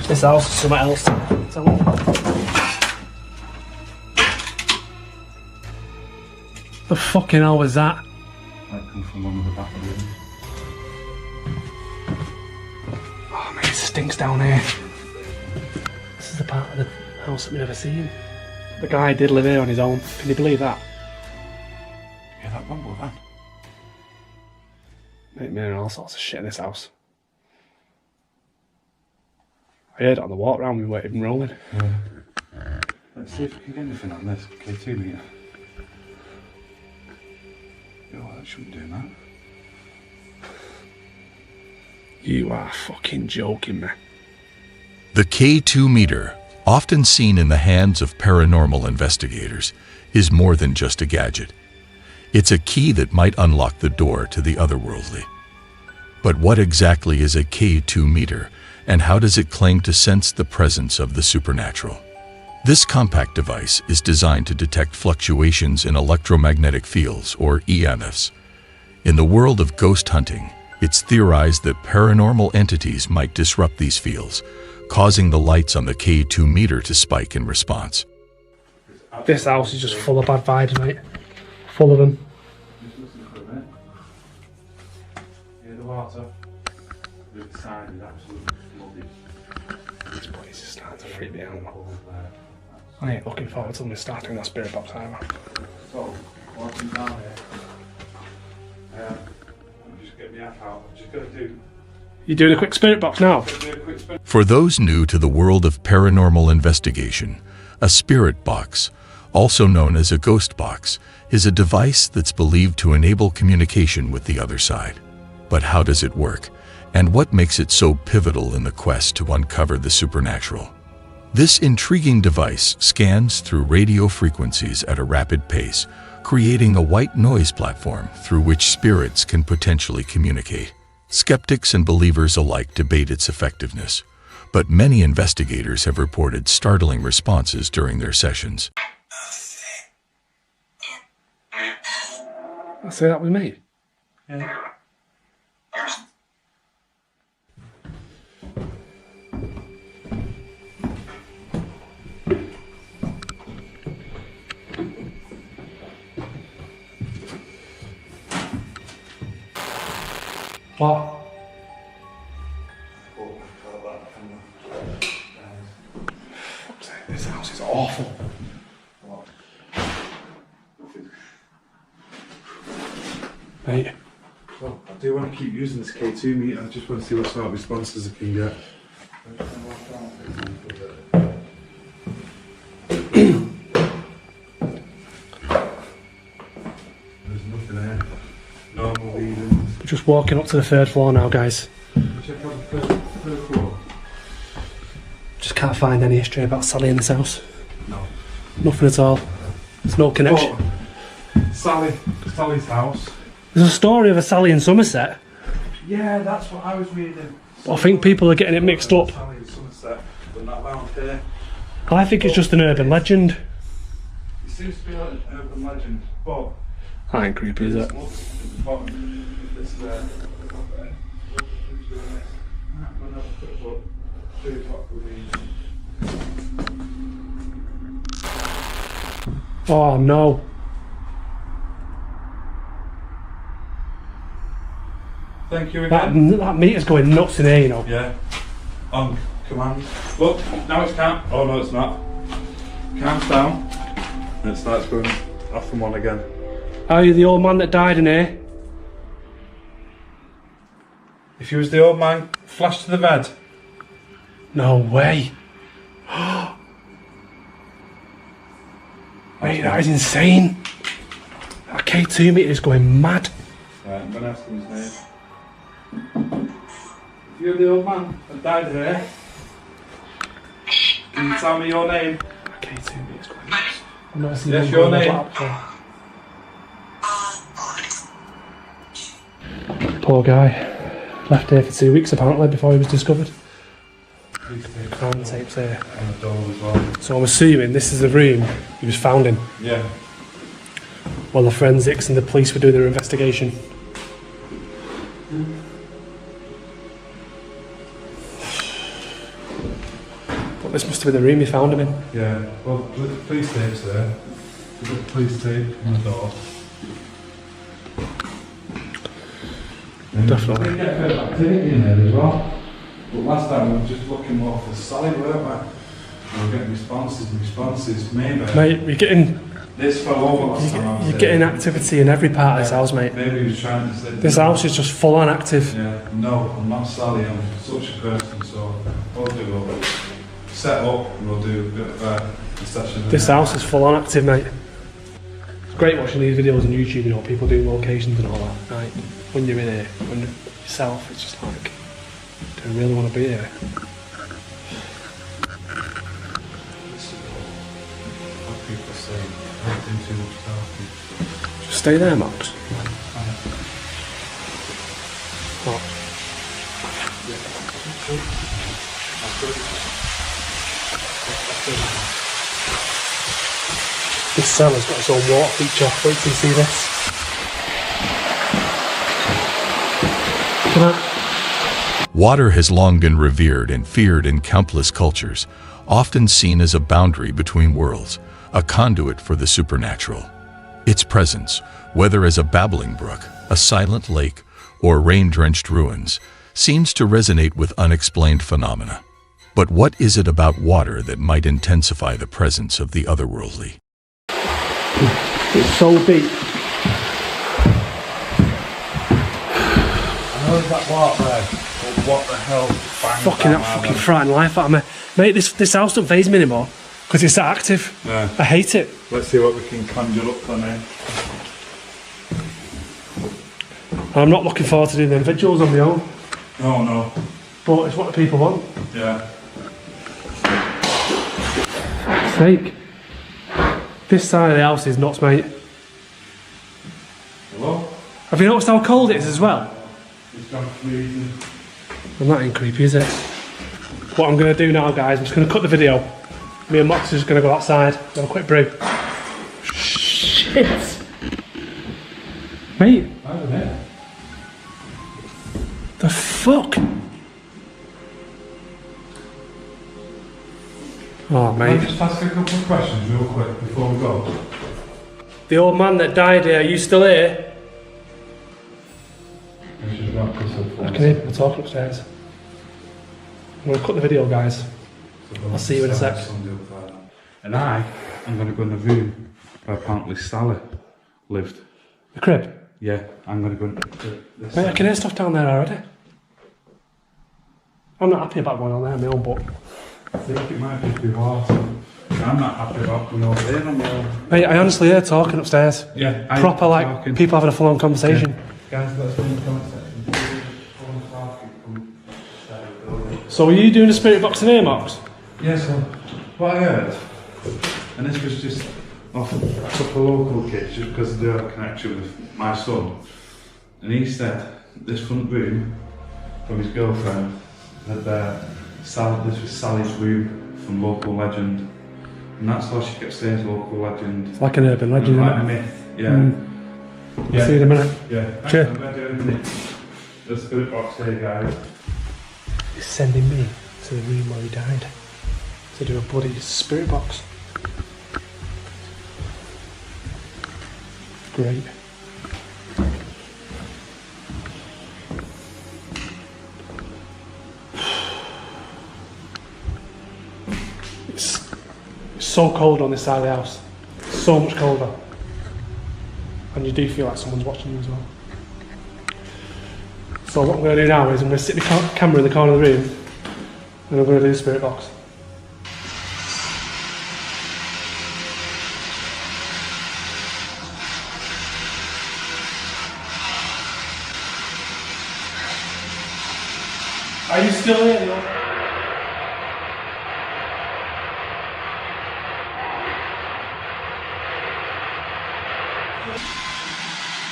E: This house is something else. The fucking hell was that?
R: That comes from one of the back rooms.
E: Oh mate, it stinks down here. This is the part of the house that we've never seen. The guy did live here on his own. Can you believe that?
R: Yeah, that rumble van.
E: Mate, me and all sorts of shit in this house. I heard it on the walk round, we weren't even rolling.
R: Yeah. Let's see if we can get anything on this K2 meter. Oh, that shouldn't do that.
E: You are fucking joking me.
A: The K2 meter, often seen in the hands of paranormal investigators, is more than just a gadget. It's a key that might unlock the door to the otherworldly. But what exactly is a K2 meter, and how does it claim to sense the presence of the supernatural? This compact device is designed to detect fluctuations in electromagnetic fields, or EMFs. In the world of ghost hunting, it's theorized that paranormal entities might disrupt these fields, causing the lights on the K2 meter to spike in response.
E: This house is just full of bad vibes, mate. Full of them.
R: Yeah, the water. The side is absolutely flooded.
E: This place is starting to freak me out. I ain't looking forward to them starting that spirit box either.
R: So, walking down here, I'm just getting my app out. I'm just going to do.
E: You doing a quick spirit box now?
A: For those new to the world of paranormal investigation, a spirit box, also known as a ghost box, is a device that's believed to enable communication with the other side. But how does it work? And what makes it so pivotal in the quest to uncover the supernatural? This intriguing device scans through radio frequencies at a rapid pace, creating a white noise platform through which spirits can potentially communicate. Skeptics and believers alike debate its effectiveness, but many investigators have reported startling responses during their sessions.
E: I say that with me.
R: Yeah.
E: What? This house is awful. Mate.
R: Well, I do want to keep using this K2 meter. I just want to see what sort of responses I can get. There's nothing there. Normal readings.
E: We're just walking up to the third floor now, guys.
R: Check out the third floor.
E: Just can't find any history about Sally in this house.
R: No.
E: Nothing at all. There's no connection.
R: Oh, Sally's house.
E: There's a story of a Sally in Somerset.
R: Yeah, that's what I was reading.
E: I think people are getting it mixed up.
R: Sally in Somerset, but not round here.
E: I think it's just an urban legend.
R: It seems to be like an urban legend, but
E: That ain't creepy, is it?
R: look at the bottom. This
E: Oh no.
R: thank you again.
E: That meter's going nuts in here, you know.
R: Yeah. On command. Look, now it's calm. Oh no, it's not. Calms down. And it starts going off and on again.
E: Are you the old man that died in here?
R: If you was the old man, flash to the bed.
E: No way. Mate, that is insane. That K2 meter is going mad.
R: Right, I'm gonna ask him his name. If you're the old man that died here, can you tell me your name?
E: That K2 meter's going nuts. I've never seen
R: Yes,
E: one
R: your
E: go like
R: name.
E: that before. Poor guy. Left here for 2 weeks apparently before he was discovered. Crime tapes here.
R: On the door as well.
E: So I'm assuming this is the room he was found in.
R: Yeah.
E: While the forensics and the police were doing their investigation. But this must have been the room he found him in.
R: Yeah. Well, the police tape's there. We've got the police tape on the door.
E: Definitely.
R: We get a bit of activity in there as well. But last time we were just looking more for solid, weren't we? We were getting responses and responses. Maybe.
E: Mate, you're getting.
R: This fell over last time.
E: You're getting activity in every part of this house, mate.
R: Maybe he was trying to say.
E: This house is just full on active.
R: Yeah. No, I'm not Sally. I'm such a person. So we'll set up and we'll do a bit of a session.
E: This house is full on active, mate. It's great watching these videos on YouTube, you know, people doing locations and all that, right? When you're in here, when you're yourself, it's just like, do I really want to be here? Just stay there, Max. What? This cellar's got its own water feature. Wait till you see this.
A: Water has long been revered and feared in countless cultures, often seen as a boundary between worlds, a conduit for the supernatural. Its presence, whether as a babbling brook, a silent lake, or rain-drenched ruins, seems to resonate with unexplained phenomena. But what is it about water that might intensify the presence of the otherworldly?
E: It's so deep.
R: I know that water there, but what the hell?
E: Fucking that fucking frightening life out of me. Mate, this house don't faze me anymore because it's that active.
R: Yeah.
E: I hate it.
R: Let's see what we can conjure up on here.
E: I'm not looking forward to doing the individuals on my own.
R: Oh no.
E: But it's what the people want.
R: Yeah.
E: Fuck's sake. This side of the house is nuts, mate.
R: Hello?
E: Have you noticed how cold it is as well?
R: It's gone freezing.
E: And that ain't creepy, is it? What I'm going to do now, guys, I'm just going to cut the video. Me and Mox are just going to go outside, have a quick brew. Shit! Mate! The fuck? Oh,
R: Can I
E: mate.
R: just ask a couple of questions real quick before we go?
E: The old man that died here, are you still here? I can hear people talking upstairs. I'm going to cut the video, guys. I'll see you in a sec.
R: And I'm going to go in the room where apparently Sally lived.
E: The crib?
R: Yeah, I'm going to go in this.
E: Mate, I can hear stuff down there already. I'm not happy about going on there on my own, but...
R: I think it might be too hard. I'm not happy about going over there on my own.
E: Mate, I honestly hear talking upstairs.
R: Yeah,
E: proper, like,
R: talking.
E: people having a full-on conversation.
R: Yeah. Guys, let's go in the comment section.
E: So, are you doing a spirit box in here, Mox?
R: Yeah, so what I heard, and this was just off a couple of local kids, just because they have a connection with my son, and he said this front room from his girlfriend had this was Sally's room from local legend, and that's why she kept saying it's local legend.
E: It's like an urban legend,
R: like
E: isn't
R: a
E: it?
R: myth, yeah.
E: See you in a minute.
R: Yeah.
E: Cheers.
R: The spirit box here, guys.
E: He's sending me to the room where he died to do a bloody spirit box. Great. so cold on this side of the house. So much colder. And you do feel like someone's watching you as well. So what I'm going to do now is I'm going to stick the camera in the corner of the room and I'm going to do the spirit box. Are you still here?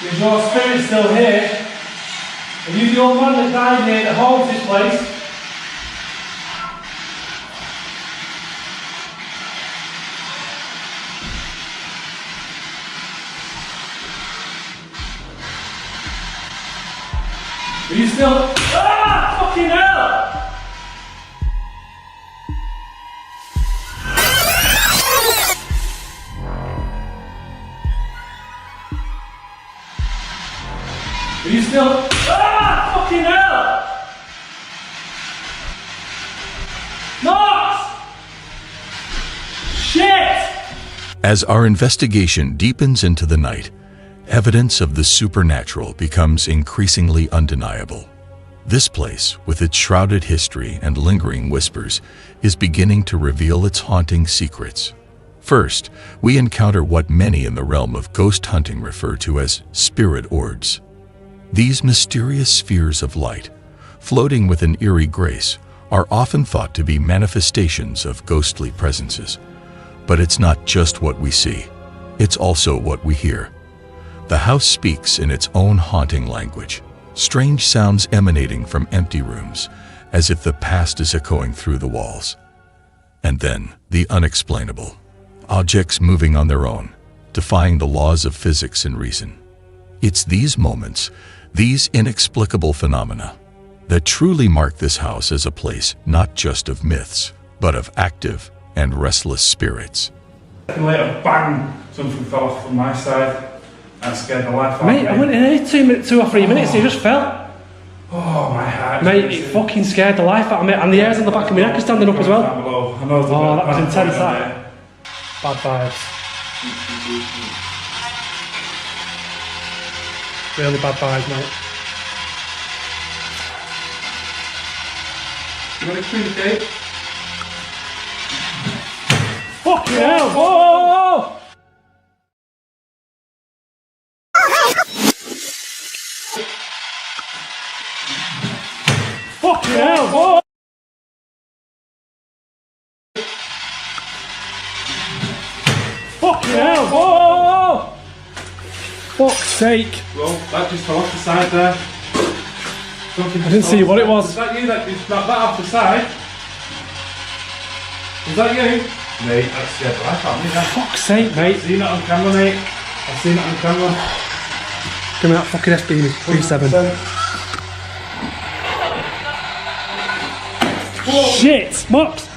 E: Is your spirit still here? Are you the old man that died here that haunts this place? Are you still... Ah! Fucking hell! Are you still... Ah! Fucking hell! Knox! Shit!
A: As our investigation deepens into the night, evidence of the supernatural becomes increasingly undeniable. This place, with its shrouded history and lingering whispers, is beginning to reveal its haunting secrets. First, we encounter what many in the realm of ghost hunting refer to as spirit orbs. These mysterious spheres of light, floating with an eerie grace, are often thought to be manifestations of ghostly presences. But it's not just what we see, it's also what we hear. The house speaks in its own haunting language, strange sounds emanating from empty rooms, as if the past is echoing through the walls. And then, the unexplainable. Objects moving on their own, defying the laws of physics and reason. It's these moments, these inexplicable phenomena, that truly mark this house as a place not just of myths, but of active and restless spirits.
R: Later, bang! Something fell off from my side. That scared the life out of me.
E: Mate, I went in here 2 or 3 minutes and it just fell.
R: Oh, my heart.
E: Mate, it fucking scared the life out of me. And the hairs on the back of my neck are standing up as well.
R: I know
E: oh, that was intense, that. Bad vibes. Really bad vibes, mate.
R: You want to communicate?
E: Fucking hell! Whoa! Fucking hell! Whoa! Fucking hell! Whoa! Fuck's sake!
R: Well, that just fell off the side there.
E: I didn't see what it was.
R: Is that you that just knocked that off the side? Is that you? Mate, that's scared the life out of me.
E: Fuck's sake, mate.
R: I've seen it on camera, mate. I've seen it on camera.
E: Give me that fucking SB37. Shit! Mops!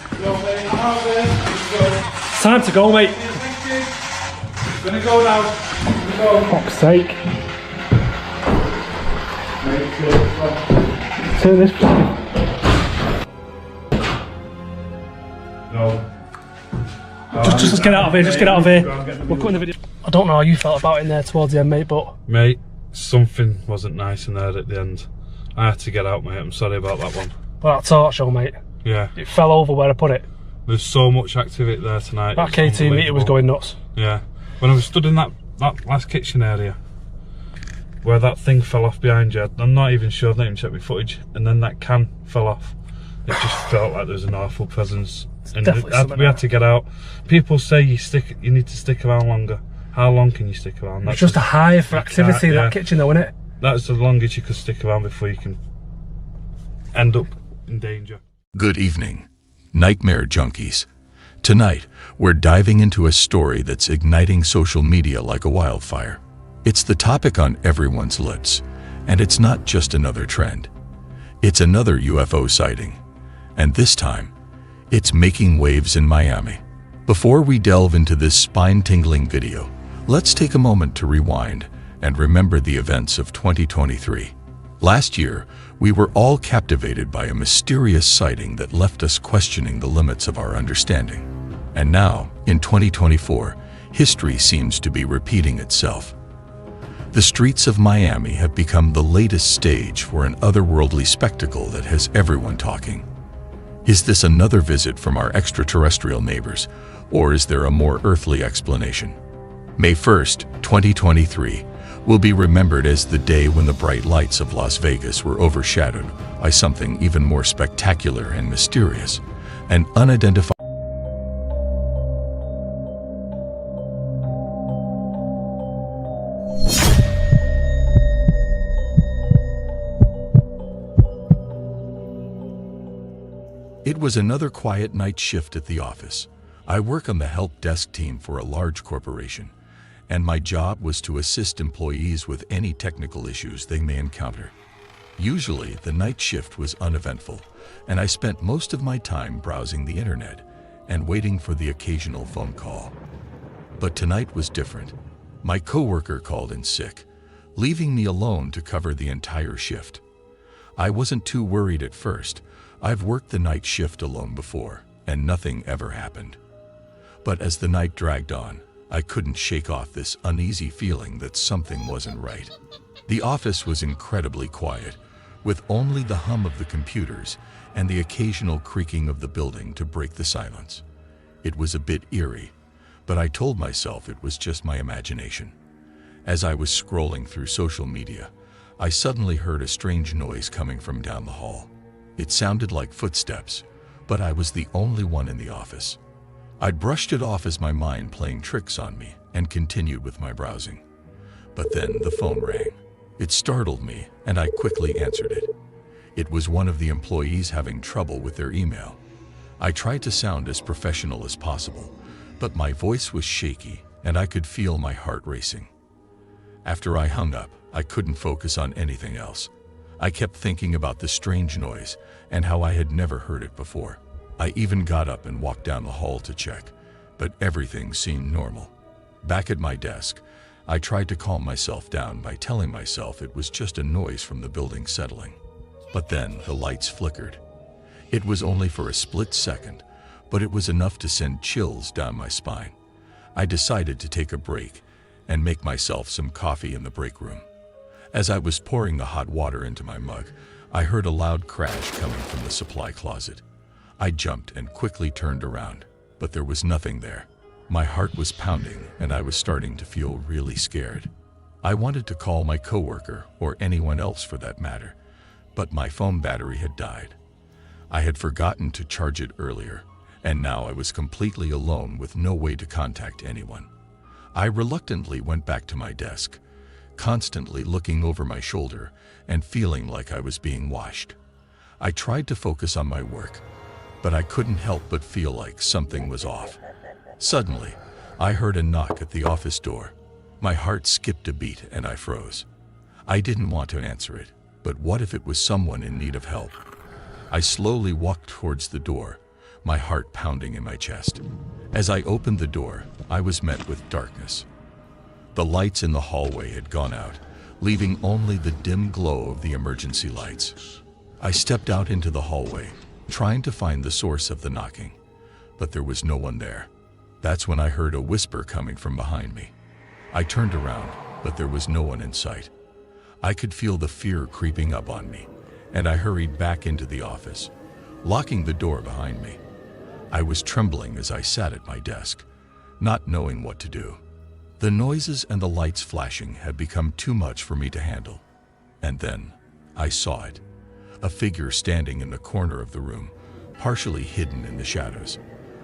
E: It's time to go, mate.
R: It's gonna go now.
E: Fuck's sake. Turn this.
R: No.
E: Just get out of here, just get out of here. We're cutting the video. I don't know how you felt about it in there towards the end, mate, but...
R: Mate, something wasn't nice in there at the end. I had to get out, mate. I'm sorry about that one.
E: Well, that torch show, mate.
R: Yeah.
E: It fell over where I put it.
R: There's so much activity there tonight.
E: That K2 meter was going nuts.
R: Yeah. When I was stood in that last kitchen area, where that thing fell off behind you, I'm not even sure, I've not even checked my footage, and then that can fell off. It just felt like there was an awful presence. And we had to get out. People say you need to stick around longer. How long can you stick around?
E: It's just a hive for activity, that kitchen though, isn't it?
R: That's the longest you could stick around before you can end up in danger.
A: Good evening, nightmare junkies. Tonight, we're diving into a story that's igniting social media like a wildfire. It's the topic on everyone's lips, and it's not just another trend. It's another UFO sighting, and this time, it's making waves in Miami. Before we delve into this spine-tingling video, let's take a moment to rewind and remember the events of 2023. Last year, we were all captivated by a mysterious sighting that left us questioning the limits of our understanding. And now, in 2024, history seems to be repeating itself. The streets of Miami have become the latest stage for an otherworldly spectacle that has everyone talking. Is this another visit from our extraterrestrial neighbors, or is there a more earthly explanation? May 1st, 2023, will be remembered as the day when the bright lights of Las Vegas were overshadowed by something even more spectacular and mysterious, an unidentified. It was another quiet night shift at the office. I work on the help desk team for a large corporation, and my job was to assist employees with any technical issues they may encounter. Usually, the night shift was uneventful, and I spent most of my time browsing the internet and waiting for the occasional phone call. But tonight was different. My coworker called in sick, leaving me alone to cover the entire shift. I wasn't too worried at first. I've worked the night shift alone before, and nothing ever happened. But as the night dragged on, I couldn't shake off this uneasy feeling that something wasn't right. The office was incredibly quiet, with only the hum of the computers and the occasional creaking of the building to break the silence. It was a bit eerie, but I told myself it was just my imagination. As I was scrolling through social media, I suddenly heard a strange noise coming from down the hall. It sounded like footsteps, but I was the only one in the office. I'd brushed it off as my mind playing tricks on me and continued with my browsing. But then the phone rang. It startled me, and I quickly answered it. It was one of the employees having trouble with their email. I tried to sound as professional as possible, but my voice was shaky and I could feel my heart racing. After I hung up, I couldn't focus on anything else. I kept thinking about the strange noise and how I had never heard it before. I even got up and walked down the hall to check, but everything seemed normal. Back at my desk, I tried to calm myself down by telling myself it was just a noise from the building settling. But then the lights flickered. It was only for a split second, but it was enough to send chills down my spine. I decided to take a break and make myself some coffee in the break room. As I was pouring the hot water into my mug, I heard a loud crash coming from the supply closet. I jumped and quickly turned around, but there was nothing there. My heart was pounding and I was starting to feel really scared. I wanted to call my coworker or anyone else for that matter, but my phone battery had died. I had forgotten to charge it earlier, and now I was completely alone with no way to contact anyone. I reluctantly went back to my desk, constantly looking over my shoulder and feeling like I was being watched. I tried to focus on my work, but I couldn't help but feel like something was off. Suddenly, I heard a knock at the office door. My heart skipped a beat and I froze. I didn't want to answer it, but what if it was someone in need of help? I slowly walked towards the door, my heart pounding in my chest. As I opened the door, I was met with darkness. The lights in the hallway had gone out, leaving only the dim glow of the emergency lights. I stepped out into the hallway, trying to find the source of the knocking, but there was no one there. That's when I heard a whisper coming from behind me. I turned around, but there was no one in sight. I could feel the fear creeping up on me, and I hurried back into the office, locking the door behind me. I was trembling as I sat at my desk, not knowing what to do. The noises and the lights flashing had become too much for me to handle. And then I saw it, a figure standing in the corner of the room, partially hidden in the shadows.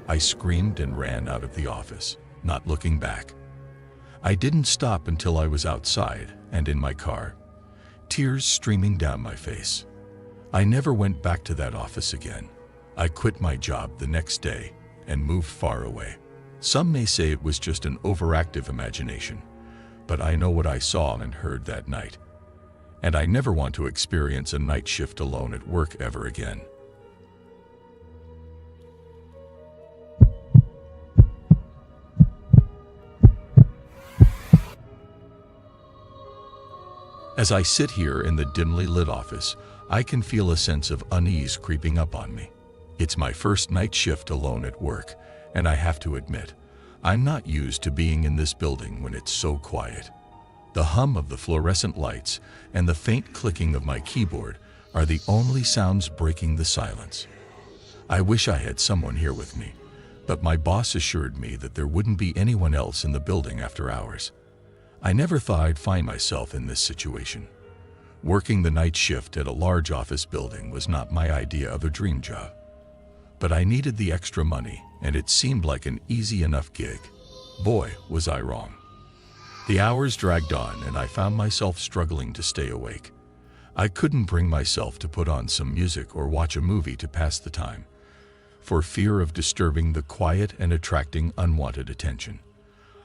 A: I screamed and ran out of the office, not looking back. I didn't stop until I was outside and in my car, tears streaming down my face. I never went back to that office again. I quit my job the next day and moved far away. Some may say it was just an overactive imagination, but I know what I saw and heard that night. And I never want to experience a night shift alone at work ever again. As I sit here in the dimly lit office, I can feel a sense of unease creeping up on me. It's my first night shift alone at work, and I have to admit, I'm not used to being in this building when it's so quiet. The hum of the fluorescent lights and the faint clicking of my keyboard are the only sounds breaking the silence. I wish I had someone here with me, but my boss assured me that there wouldn't be anyone else in the building after hours. I never thought I'd find myself in this situation. Working the night shift at a large office building was not my idea of a dream job. But I needed the extra money, and it seemed like an easy enough gig. Boy, was I wrong. The hours dragged on, and I found myself struggling to stay awake. I couldn't bring myself to put on some music or watch a movie to pass the time, for fear of disturbing the quiet and attracting unwanted attention.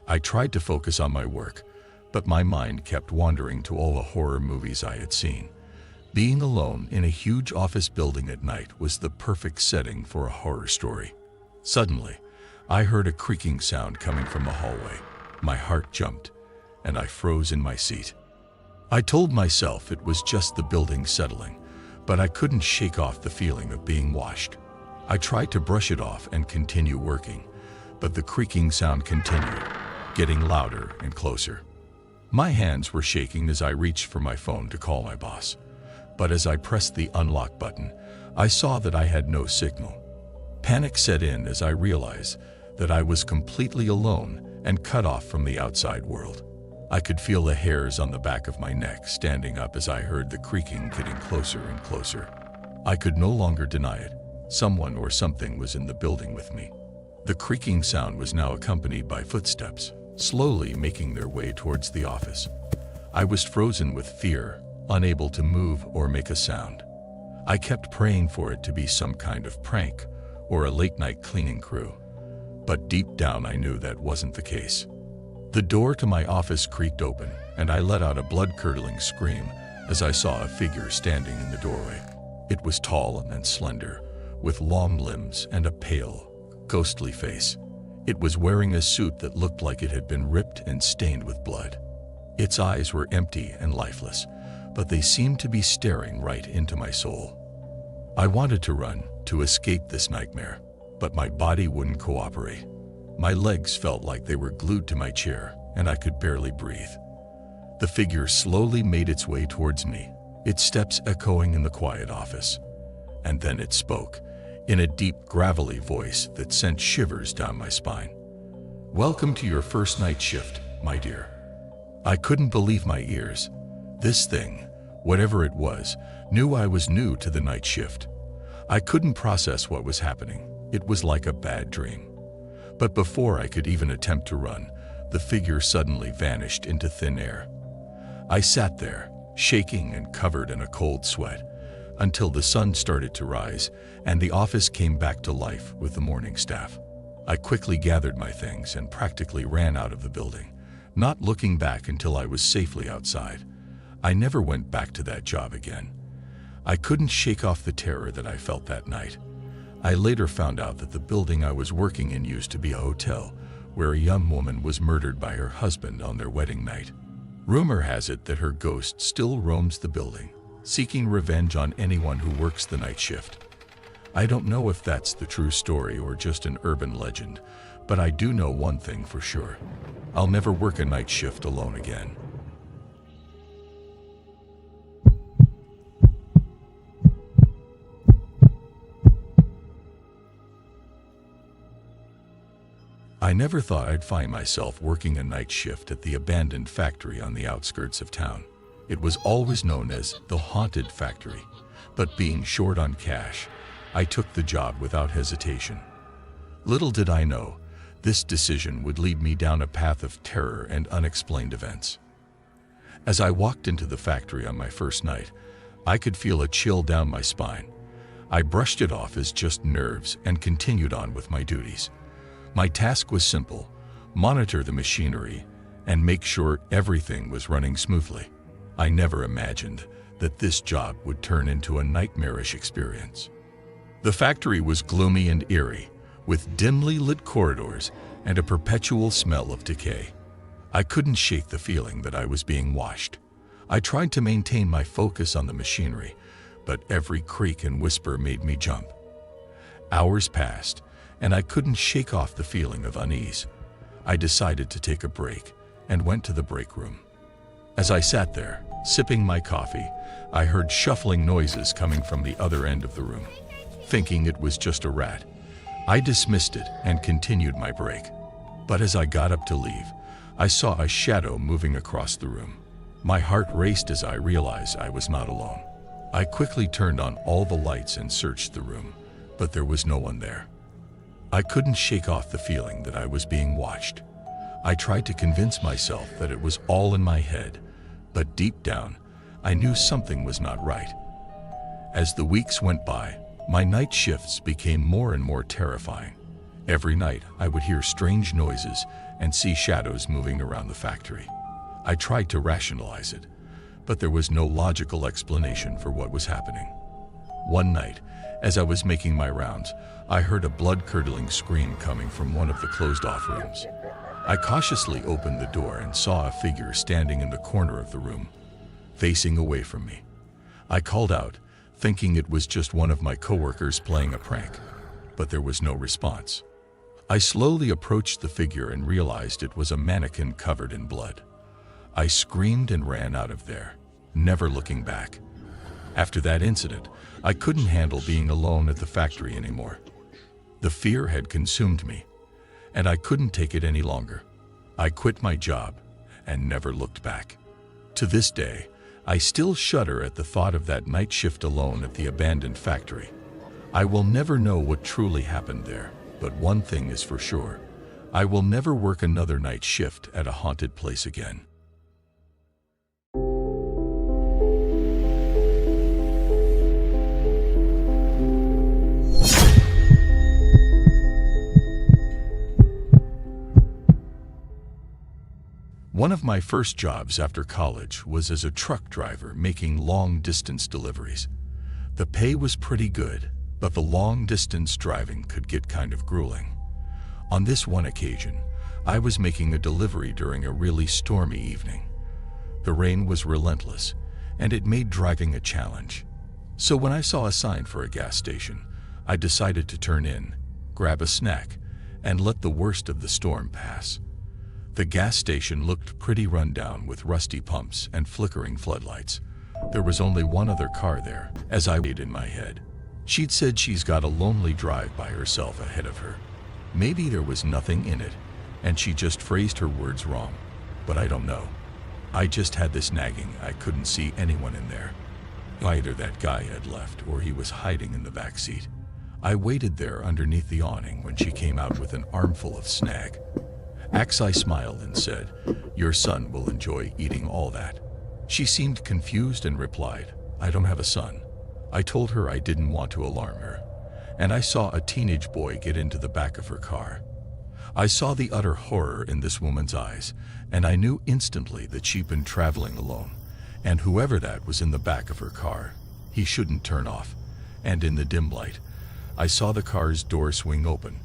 A: I tried to focus on my work, but my mind kept wandering to all the horror movies I had seen. Being alone in a huge office building at night was the perfect setting for a horror story. Suddenly, I heard a creaking sound coming from the hallway. My heart jumped, and I froze in my seat. I told myself it was just the building settling, but I couldn't shake off the feeling of being watched. I tried to brush it off and continue working, but the creaking sound continued, getting louder and closer. My hands were shaking as I reached for my phone to call my boss, but as I pressed the unlock button, I saw that I had no signal. Panic set in as I realized that I was completely alone and cut off from the outside world. I could feel the hairs on the back of my neck standing up as I heard the creaking getting closer and closer. I could no longer deny it. Someone or something was in the building with me. The creaking sound was now accompanied by footsteps, slowly making their way towards the office. I was frozen with fear, unable to move or make a sound. I kept praying for it to be some kind of prank or a late-night cleaning crew, but deep down I knew that wasn't the case. The door to my office creaked open, and I let out a blood-curdling scream as I saw a figure standing in the doorway. It was tall and slender, with long limbs and a pale, ghostly face. It was wearing a suit that looked like it had been ripped and stained with blood. Its eyes were empty and lifeless, but they seemed to be staring right into my soul. I wanted to run, to escape this nightmare, but my body wouldn't cooperate. My legs felt like they were glued to my chair, and I could barely breathe. The figure slowly made its way towards me, its steps echoing in the quiet office. And then it spoke, in a deep, gravelly voice that sent shivers down my spine. "Welcome to your first night shift, my dear." I couldn't believe my ears. This thing, whatever it was, knew I was new to the night shift. I couldn't process what was happening. It was like a bad dream. But before I could even attempt to run, the figure suddenly vanished into thin air. I sat there, shaking and covered in a cold sweat, until the sun started to rise and the office came back to life with the morning staff. I quickly gathered my things and practically ran out of the building, not looking back until I was safely outside. I never went back to that job again. I couldn't shake off the terror that I felt that night. I later found out that the building I was working in used to be a hotel where a young woman was murdered by her husband on their wedding night. Rumor has it that her ghost still roams the building, seeking revenge on anyone who works the night shift. I don't know if that's the true story or just an urban legend, but I do know one thing for sure. I'll never work a night shift alone again. I never thought I'd find myself working a night shift at the abandoned factory on the outskirts of town. It was always known as the haunted factory, but being short on cash, I took the job without hesitation. Little did I know, this decision would lead me down a path of terror and unexplained events. As I walked into the factory on my first night, I could feel a chill down my spine. I brushed it off as just nerves and continued on with my duties. My task was simple: monitor the machinery and make sure everything was running smoothly. I never imagined that this job would turn into a nightmarish experience. The factory was gloomy and eerie, with dimly lit corridors and a perpetual smell of decay. I couldn't shake the feeling that I was being watched. I tried to maintain my focus on the machinery, but every creak and whisper made me jump. Hours passed, and I couldn't shake off the feeling of unease. I decided to take a break and went to the break room. As I sat there, sipping my coffee, I heard shuffling noises coming from the other end of the room. Thinking it was just a rat, I dismissed it and continued my break. But as I got up to leave, I saw a shadow moving across the room. My heart raced as I realized I was not alone. I quickly turned on all the lights and searched the room, but there was no one there. I couldn't shake off the feeling that I was being watched. I tried to convince myself that it was all in my head, but deep down, I knew something was not right. As the weeks went by, my night shifts became more and more terrifying. Every night, I would hear strange noises and see shadows moving around the factory. I tried to rationalize it, but there was no logical explanation for what was happening. One night, as I was making my rounds, I heard a blood-curdling scream coming from one of the closed-off rooms. I cautiously opened the door and saw a figure standing in the corner of the room, facing away from me. I called out, thinking it was just one of my coworkers playing a prank, but there was no response. I slowly approached the figure and realized it was a mannequin covered in blood. I screamed and ran out of there, never looking back. After that incident, I couldn't handle being alone at the factory anymore. The fear had consumed me, and I couldn't take it any longer. I quit my job and never looked back. To this day, I still shudder at the thought of that night shift alone at the abandoned factory. I will never know what truly happened there, but one thing is for sure. I will never work another night shift at a haunted place again. One of my first jobs after college was as a truck driver making long-distance deliveries. The pay was pretty good, but the long-distance driving could get kind of grueling. On this one occasion, I was making a delivery during a really stormy evening. The rain was relentless, and it made driving a challenge. So when I saw a sign for a gas station, I decided to turn in, grab a snack, and let the worst of the storm pass. The gas station looked pretty rundown with rusty pumps and flickering floodlights. There was only one other car there, as I weighed in my head. She'd said she's got a lonely drive by herself ahead of her. Maybe there was nothing in it, and she just phrased her words wrong, but I don't know. I just had this nagging I couldn't see anyone in there. Either that guy had left or he was hiding in the back seat. I waited there underneath the awning when she came out with an armful of snag. I smiled and said, "Your son will enjoy eating all that." She seemed confused and replied, "I don't have a son." I told her I didn't want to alarm her, and I saw a teenage boy get into the back of her car. I saw the utter horror in this woman's eyes, and I knew instantly that she'd been traveling alone, and whoever that was in the back of her car, he shouldn't turn off. And in the dim light, I saw the car's door swing open,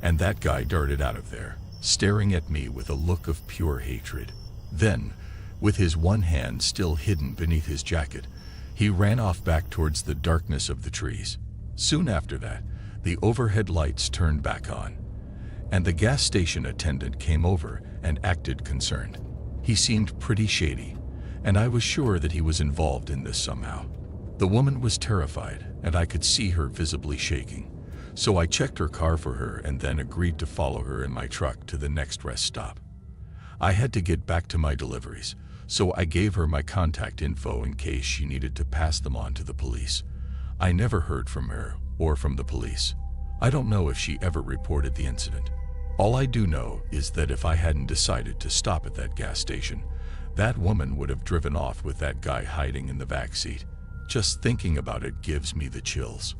A: and that guy darted out of there, staring at me with a look of pure hatred. Then, with his one hand still hidden beneath his jacket, he ran off back towards the darkness of the trees. Soon after that, the overhead lights turned back on, and the gas station attendant came over and acted concerned. He seemed pretty shady, and I was sure that he was involved in this somehow. The woman was terrified, and I could see her visibly shaking. So I checked her car for her and then agreed to follow her in my truck to the next rest stop. I had to get back to my deliveries, so I gave her my contact info in case she needed to pass them on to the police. I never heard from her or from the police. I don't know if she ever reported the incident. All I do know is that if I hadn't decided to stop at that gas station, that woman would have driven off with that guy hiding in the back seat. Just thinking about it gives me the chills.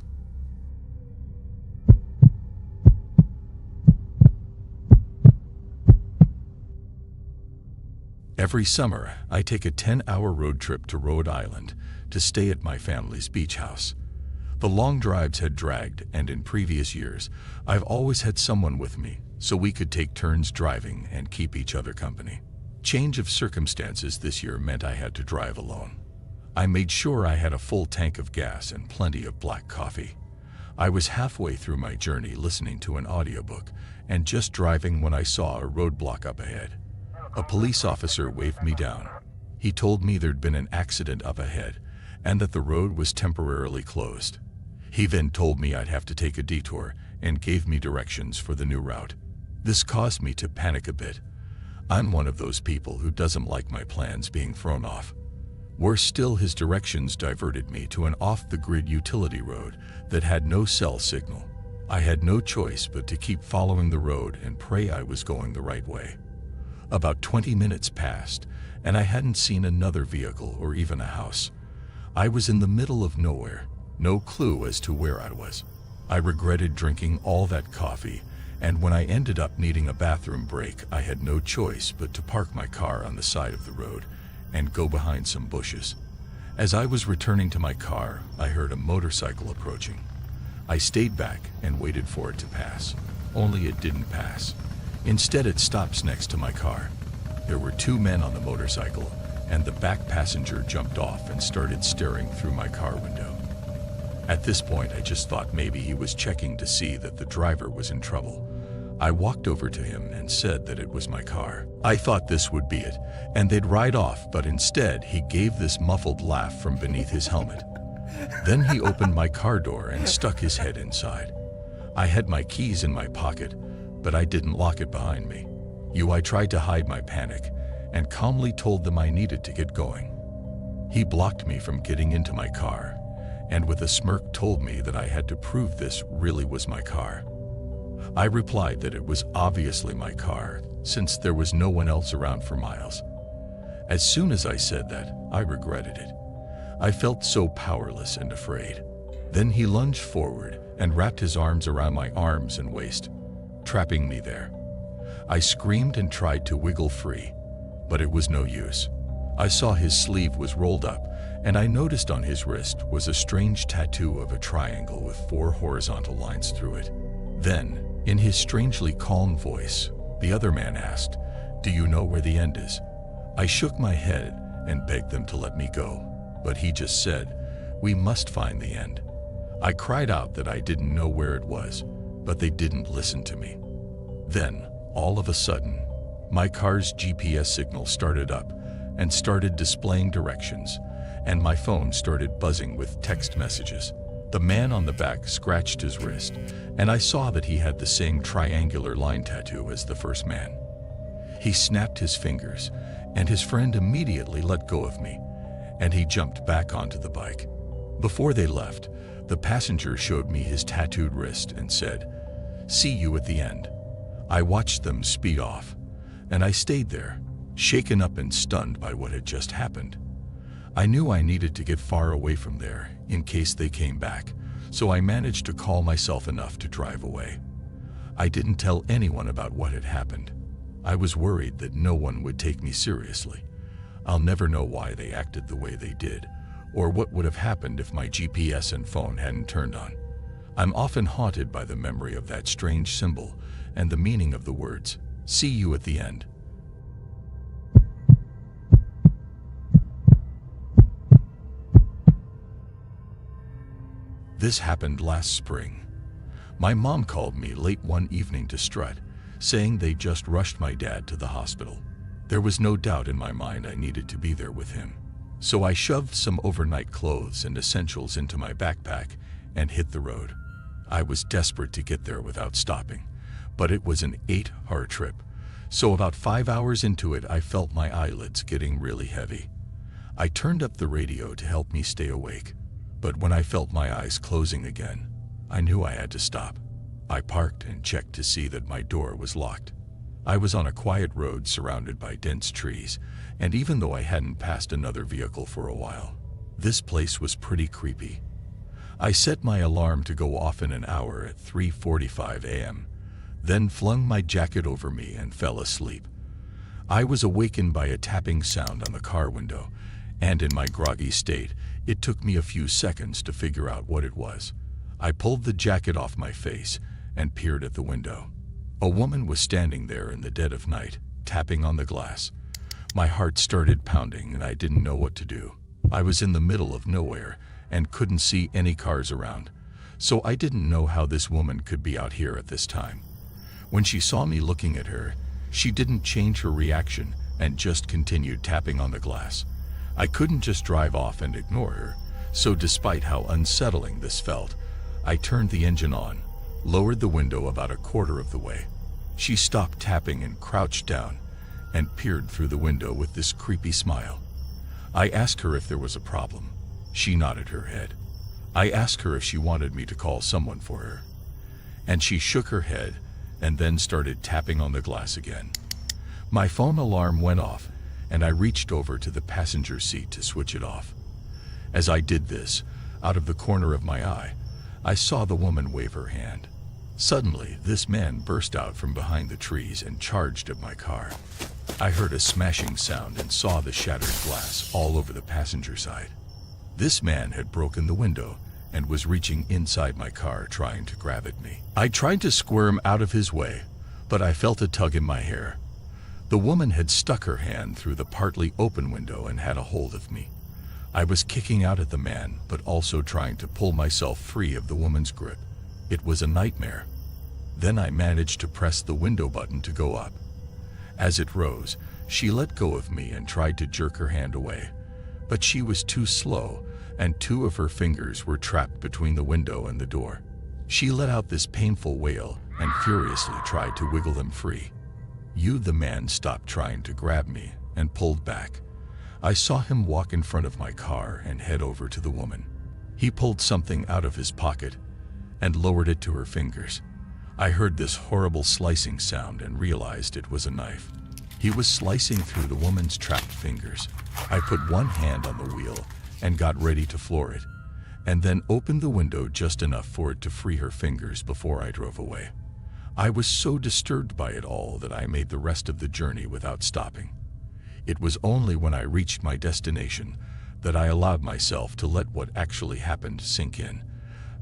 A: Every summer, I take a 10-hour road trip to Rhode Island to stay at my family's beach house. The long drives had dragged, and in previous years, I've always had someone with me so we could take turns driving and keep each other company. Change of circumstances this year meant I had to drive alone. I made sure I had a full tank of gas and plenty of black coffee. I was halfway through my journey listening to an audiobook and just driving when I saw a roadblock up ahead. A police officer waved me down. He told me there'd been an accident up ahead and that the road was temporarily closed. He then told me I'd have to take a detour and gave me directions for the new route. This caused me to panic a bit. I'm one of those people who doesn't like my plans being thrown off. Worse still, his directions diverted me to an off-the-grid utility road that had no cell signal. I had no choice but to keep following the road and pray I was going the right way. About 20 minutes passed, and I hadn't seen another vehicle or even a house. I was in the middle of nowhere, no clue as to where I was. I regretted drinking all that coffee, and when I ended up needing a bathroom break, I had no choice but to park my car on the side of the road and go behind some bushes. As I was returning to my car, I heard a motorcycle approaching. I stayed back and waited for it to pass, only it didn't pass. Instead, it stops next to my car. There were two men on the motorcycle, and the back passenger jumped off and started staring through my car window. At this point, I just thought maybe he was checking to see that the driver was in trouble. I walked over to him and said that it was my car. I thought this would be it, and they'd ride off, but instead he gave this muffled laugh from beneath his helmet. Then he opened my car door and stuck his head inside. I had my keys in my pocket, but I didn't lock it behind me. I tried to hide my panic and calmly told them I needed to get going. He blocked me from getting into my car, and with a smirk told me that I had to prove this really was my car. I replied that it was obviously my car, since there was no one else around for miles. As soon as I said that, I regretted it. I felt so powerless and afraid. Then he lunged forward and wrapped his arms around my arms and waist, trapping me there. I screamed and tried to wiggle free, but it was no use. I saw his sleeve was rolled up, and I noticed on his wrist was a strange tattoo of a triangle with 4 horizontal lines through it. Then, in his strangely calm voice, the other man asked, "Do you know where the end is?" I shook my head and begged them to let me go, but he just said, "We must find the end." I cried out that I didn't know where it was, but they didn't listen to me. Then, all of a sudden, my car's GPS signal started up and started displaying directions, and my phone started buzzing with text messages. The man on the back scratched his wrist, and I saw that he had the same triangular line tattoo as the first man. He snapped his fingers, and his friend immediately let go of me, and he jumped back onto the bike. Before they left, the passenger showed me his tattooed wrist and said, "See you at the end." I watched them speed off, and I stayed there, shaken up and stunned by what had just happened. I knew I needed to get far away from there in case they came back, so I managed to calm myself enough to drive away. I didn't tell anyone about what had happened. I was worried that no one would take me seriously. I'll never know why they acted the way they did, or what would have happened if my GPS and phone hadn't turned on. I'm often haunted by the memory of that strange symbol and the meaning of the words, "See you at the end." This happened last spring. My mom called me late one evening to strut, saying they just rushed my dad to the hospital. There was no doubt in my mind I needed to be there with him. So I shoved some overnight clothes and essentials into my backpack and hit the road. I was desperate to get there without stopping, but it was an 8-hour trip. So about 5 hours into it, I felt my eyelids getting really heavy. I turned up the radio to help me stay awake. But when I felt my eyes closing again, I knew I had to stop. I parked and checked to see that my door was locked. I was on a quiet road surrounded by dense trees, and even though I hadn't passed another vehicle for a while, this place was pretty creepy. I set my alarm to go off in an hour at 3:45 a.m., then flung my jacket over me and fell asleep. I was awakened by a tapping sound on the car window, and in my groggy state, it took me a few seconds to figure out what it was. I pulled the jacket off my face and peered at the window. A woman was standing there in the dead of night, tapping on the glass. My heart started pounding and I didn't know what to do. I was in the middle of nowhere and couldn't see any cars around, so I didn't know how this woman could be out here at this time. When she saw me looking at her, she didn't change her reaction and just continued tapping on the glass. I couldn't just drive off and ignore her, so despite how unsettling this felt, I turned the engine on, lowered the window about a quarter of the way. She stopped tapping and crouched down and peered through the window with this creepy smile. I asked her if there was a problem. She nodded her head. I asked her if she wanted me to call someone for her, and she shook her head and then started tapping on the glass again. My phone alarm went off, and I reached over to the passenger seat to switch it off. As I did this, out of the corner of my eye, I saw the woman wave her hand. Suddenly, this man burst out from behind the trees and charged at my car. I heard a smashing sound and saw the shattered glass all over the passenger side. This man had broken the window and was reaching inside my car trying to grab at me. I tried to squirm out of his way, but I felt a tug in my hair. The woman had stuck her hand through the partly open window and had a hold of me. I was kicking out at the man, but also trying to pull myself free of the woman's grip. It was a nightmare. Then I managed to press the window button to go up. As it rose, she let go of me and tried to jerk her hand away, but she was too slow, and 2 of her fingers were trapped between the window and the door. She let out this painful wail and furiously tried to wiggle them free. The man stopped trying to grab me and pulled back. I saw him walk in front of my car and head over to the woman. He pulled something out of his pocket and lowered it to her fingers. I heard this horrible slicing sound and realized it was a knife. He was slicing through the woman's trapped fingers. I put one hand on the wheel and got ready to floor it, and then opened the window just enough for it to free her fingers before I drove away. I was so disturbed by it all that I made the rest of the journey without stopping. It was only when I reached my destination that I allowed myself to let what actually happened sink in.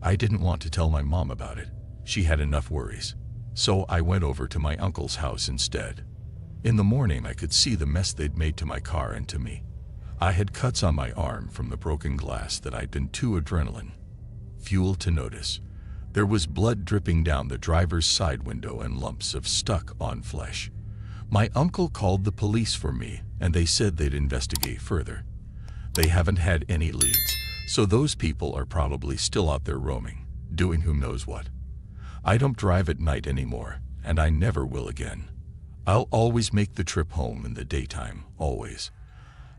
A: I didn't want to tell my mom about it. She had enough worries. So I went over to my uncle's house instead. In the morning, I could see the mess they'd made to my car and to me. I had cuts on my arm from the broken glass that I'd been too adrenaline fueled to notice. There was blood dripping down the driver's side window and lumps of stuck-on flesh. My uncle called the police for me, and they said they'd investigate further. They haven't had any leads, so those people are probably still out there roaming, doing who knows what. I don't drive at night anymore, and I never will again. I'll always make the trip home in the daytime, always.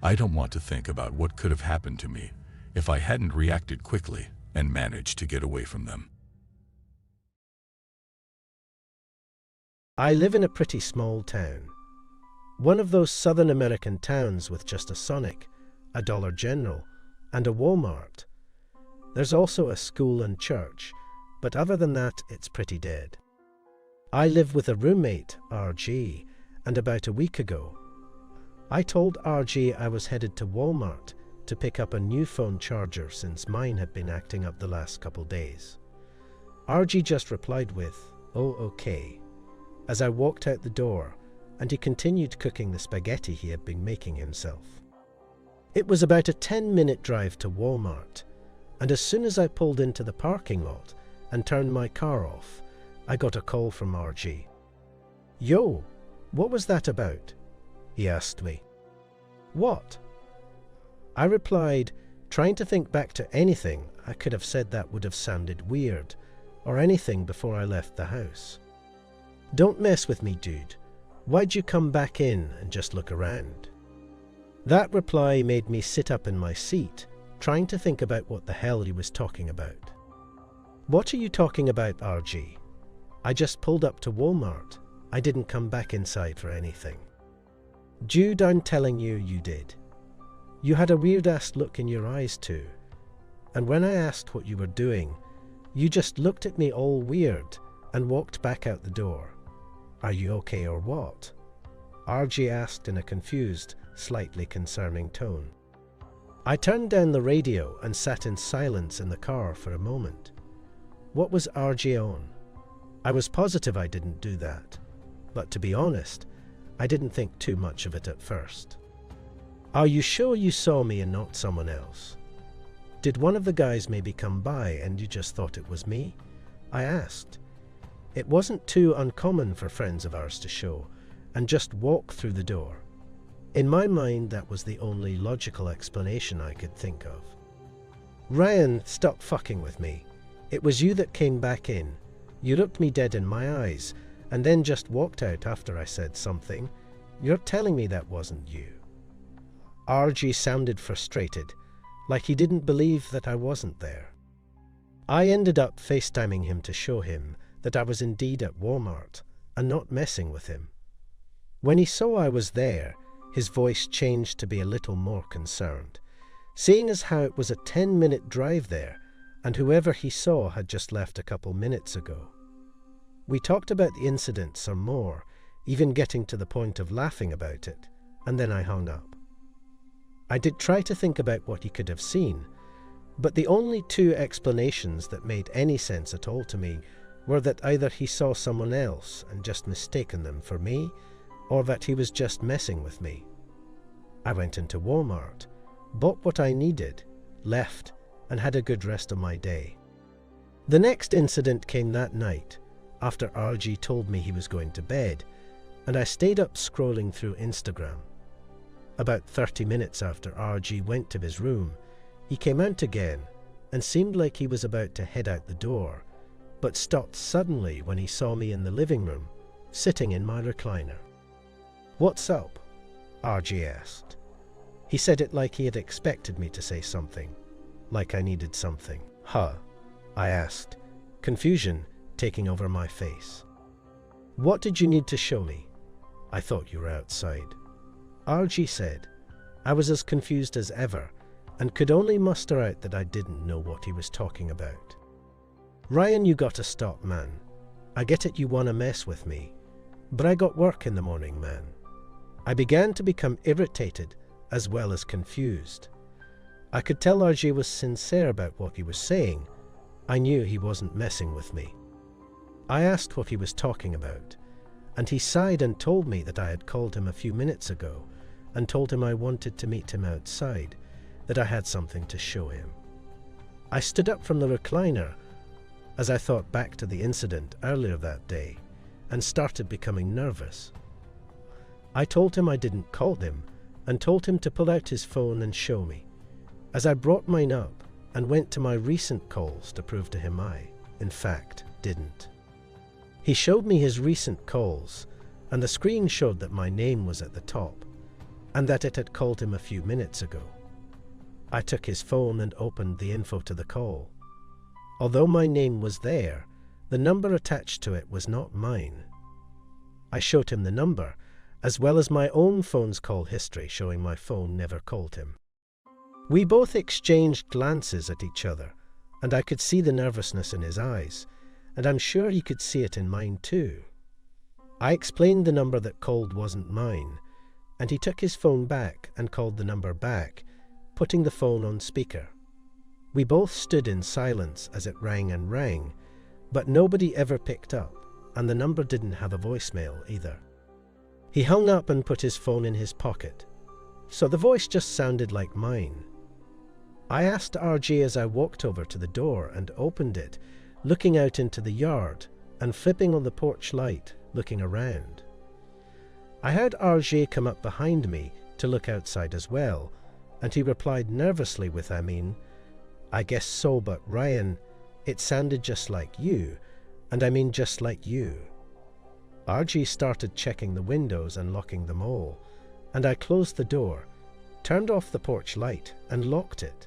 A: I don't want to think about what could have happened to me if I hadn't reacted quickly and managed to get away from them.
M: I live in a pretty small town. One of those Southern American towns with just a Sonic, a Dollar General, and a Walmart. There's also a school and church, but other than that, it's pretty dead. I live with a roommate, RG, and about a week ago, I told RG I was headed to Walmart to pick up a new phone charger since mine had been acting up the last couple days. RG just replied with, "Oh, okay," as I walked out the door, and he continued cooking the spaghetti he had been making himself. It was about a 10-minute drive to Walmart, and as soon as I pulled into the parking lot and turned my car off, I got a call from RG. "Yo, what was that about?" he asked me. "What?" I replied, trying to think back to anything I could have said that would have sounded weird, or anything before I left the house. "Don't mess with me, dude. Why'd you come back in and just look around?" That reply made me sit up in my seat, trying to think about what the hell he was talking about. "What are you talking about, RG? I just pulled up to Walmart. I didn't come back inside for anything." "Dude, I'm telling you, you did. You had a weird-ass look in your eyes too. And when I asked what you were doing, you just looked at me all weird and walked back out the door. Are you okay or what?" RG asked in a confused, slightly concerning tone. I turned down the radio and sat in silence in the car for a moment. What was RG on? I was positive I didn't do that, but to be honest, I didn't think too much of it at first. "Are you sure you saw me and not someone else?" Did one of the guys maybe come by and you just thought it was me? I asked. It wasn't too uncommon for friends of ours to show and just walk through the door. In my mind, that was the only logical explanation I could think of. Ryan, stop fucking with me. It was you that came back in. You looked me dead in my eyes and then just walked out after I said something. You're telling me that wasn't you. RG sounded frustrated, like he didn't believe that I wasn't there. I ended up FaceTiming him to show him that I was indeed at Walmart and not messing with him. When he saw I was there, his voice changed to be a little more concerned, seeing as how it was a 10-minute drive there and whoever he saw had just left a couple minutes ago. We talked about the incident some more, even getting to the point of laughing about it, and then I hung up. I did try to think about what he could have seen, but the only two explanations that made any sense at all to me were that either he saw someone else and just mistaken them for me, or that he was just messing with me. I went into Walmart, bought what I needed, left, and had a good rest of my day. The next incident came that night, after RG told me he was going to bed, and I stayed up scrolling through Instagram. About 30 minutes after RG went to his room, he came out again and seemed like he was about to head out the door, but stopped suddenly when he saw me in the living room, sitting in my recliner. "What's up?" RG asked. He said it like he had expected me to say something, like I needed something. "Huh?" I asked, confusion taking over my face. "What did you need to show me? I thought you were outside." RG said. I was as confused as ever and could only muster out that I didn't know what he was talking about. "Ryan, you gotta stop, man. I get it you wanna mess with me, but I got work in the morning, man." I began to become irritated as well as confused. I could tell RG was sincere about what he was saying. I knew he wasn't messing with me. I asked what he was talking about, and he sighed and told me that I had called him a few minutes ago and told him I wanted to meet him outside, that I had something to show him. I stood up from the recliner as I thought back to the incident earlier that day and started becoming nervous. I told him I didn't call him and told him to pull out his phone and show me, as I brought mine up and went to my recent calls to prove to him I, in fact, didn't. He showed me his recent calls, and the screen showed that my name was at the top, and that it had called him a few minutes ago. I took his phone and opened the info to the call. Although my name was there, the number attached to it was not mine. I showed him the number, as well as my own phone's call history showing my phone never called him. We both exchanged glances at each other, and I could see the nervousness in his eyes, and I'm sure he could see it in mine too. I explained the number that called wasn't mine, and he took his phone back and called the number back, putting the phone on speaker. We both stood in silence as it rang and rang, but nobody ever picked up, and the number didn't have a voicemail either. He hung up and put his phone in his pocket, so the voice just sounded like mine. I asked RG as I walked over to the door and opened it, looking out into the yard and flipping on the porch light, looking around. I heard RG come up behind me to look outside as well, and he replied nervously with, "I guess so, but Ryan, it sounded just like you, and I mean just like you." RG started checking the windows and locking them all, and I closed the door, turned off the porch light, and locked it.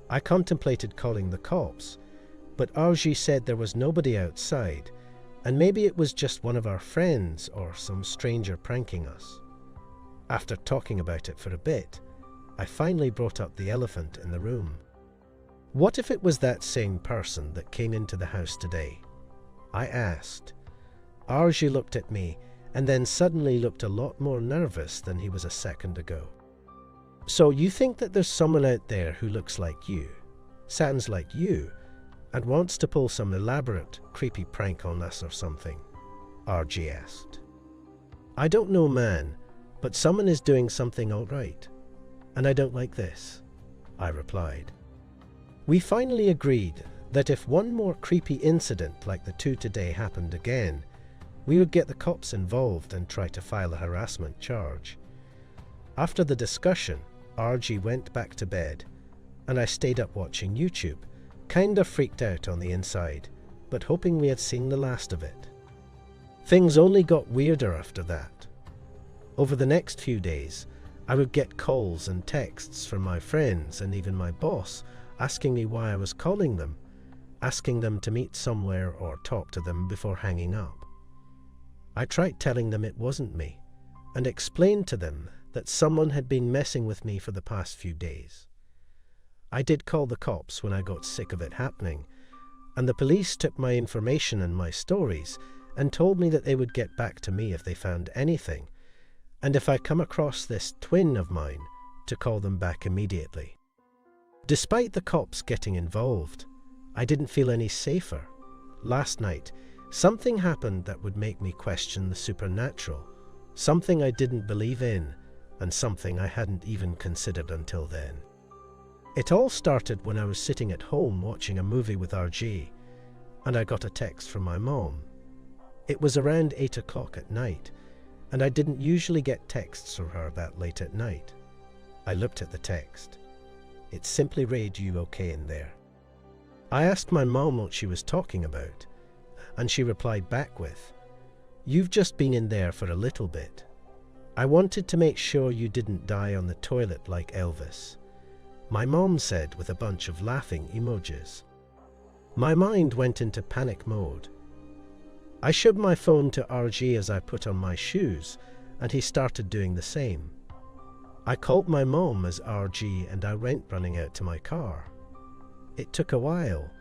M: I contemplated calling the cops, but RG said there was nobody outside, and maybe it was just one of our friends or some stranger pranking us. After talking about it for a bit, I finally brought up the elephant in the room. What if it was that same person that came into the house today? I asked. RG looked at me and then suddenly looked a lot more nervous than he was a second ago. "So you think that there's someone out there who looks like you, sounds like you, and wants to pull some elaborate, creepy prank on us or something?" RG asked. "I don't know, man, but someone is doing something all right, and I don't like this," I replied. We finally agreed that if one more creepy incident like the two today happened again, we would get the cops involved and try to file a harassment charge. After the discussion, RG went back to bed, and I stayed up watching YouTube, kinda freaked out on the inside, but hoping we had seen the last of it. Things only got weirder after that. Over the next few days, I would get calls and texts from my friends and even my boss asking me why I was calling them, asking them to meet somewhere or talk to them before hanging up. I tried telling them it wasn't me, and explained to them that someone had been messing with me for the past few days. I did call the cops when I got sick of it happening, and the police took my information and my stories and told me that they would get back to me if they found anything, and if I come across this twin of mine, to call them back immediately. Despite the cops getting involved, I didn't feel any safer. Last night, something happened that would make me question the supernatural, something I didn't believe in, and something I hadn't even considered until then. It all started when I was sitting at home watching a movie with RG, and I got a text from my mom. It was around 8 o'clock at night, and I didn't usually get texts from her that late at night. I looked at the text. It simply read, "You okay in there?" I asked my mom what she was talking about, and she replied back with, "You've just been in there for a little bit. I wanted to make sure you didn't die on the toilet like Elvis." My mom said with a bunch of laughing emojis. My mind went into panic mode. I showed my phone to RG as I put on my shoes, and he started doing the same. I called my mom as RG and I went running out to my car. It took a while,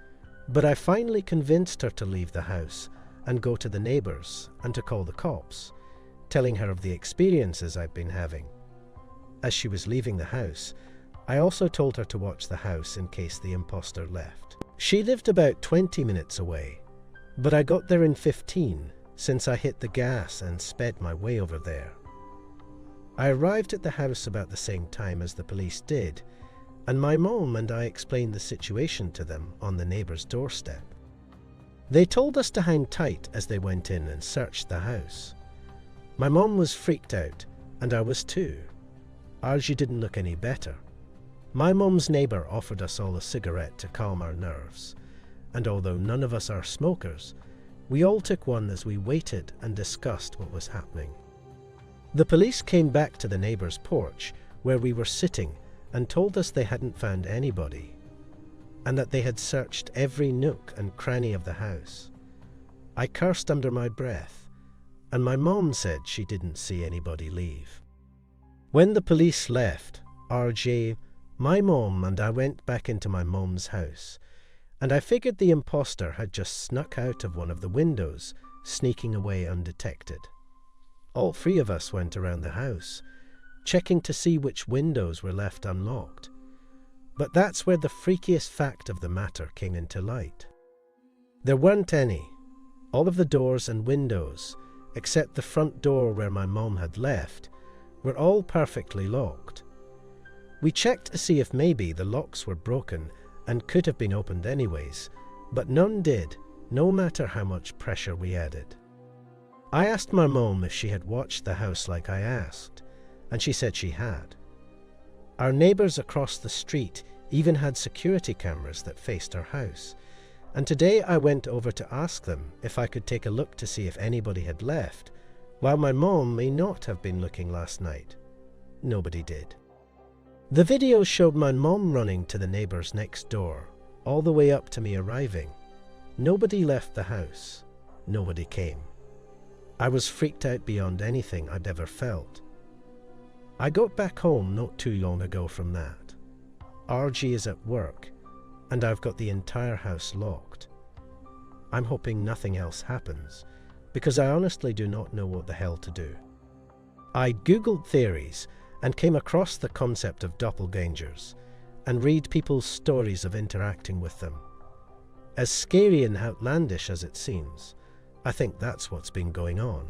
M: but I finally convinced her to leave the house and go to the neighbours and to call the cops, telling her of the experiences I'd been having. As she was leaving the house, I also told her to watch the house in case the imposter left. She lived about 20 minutes away, but I got there in 15 since I hit the gas and sped my way over there. I arrived at the house about the same time as the police did, and my mom and I explained the situation to them on the neighbour's doorstep. They told us to hang tight as they went in and searched the house. My mom was freaked out, and I was too. RG didn't look any better. My mom's neighbour offered us all a cigarette to calm our nerves, and although none of us are smokers, we all took one as we waited and discussed what was happening. The police came back to the neighbour's porch where we were sitting and told us they hadn't found anybody, and that they had searched every nook and cranny of the house. I cursed under my breath, and my mom said she didn't see anybody leave. When the police left, RJ, my mom and I went back into my mom's house, and I figured the imposter had just snuck out of one of the windows, sneaking away undetected. All three of us went around the house, checking to see which windows were left unlocked. But that's where the freakiest fact of the matter came into light. There weren't any. All of the doors and windows, except the front door where my mom had left, were all perfectly locked. We checked to see if maybe the locks were broken and could have been opened anyways, but none did, no matter how much pressure we added. I asked my mom if she had watched the house like I asked, and she said she had. Our neighbours across the street even had security cameras that faced our house, and today I went over to ask them if I could take a look to see if anybody had left, while my mom may not have been looking last night. Nobody did. The video showed my mom running to the neighbours next door, all the way up to me arriving. Nobody left the house. Nobody came. I was freaked out beyond anything I'd ever felt. I got back home not too long ago from that. RG is at work, and I've got the entire house locked. I'm hoping nothing else happens, because I honestly do not know what the hell to do. I googled theories and came across the concept of doppelgangers, and read people's stories of interacting with them. As scary and outlandish as it seems, I think that's what's been going on.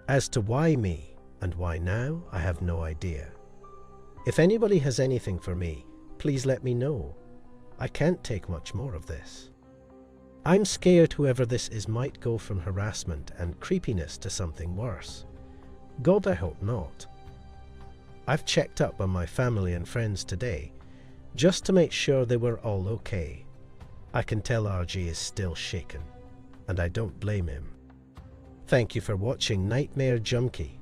M: As to why me, and why now, I have no idea. If anybody has anything for me, please let me know. I can't take much more of this. I'm scared whoever this is might go from harassment and creepiness to something worse. God, I hope not. I've checked up on my family and friends today, just to make sure they were all okay. I can tell RG is still shaken, and I don't blame him. Thank you for watching Nightmare Junkie.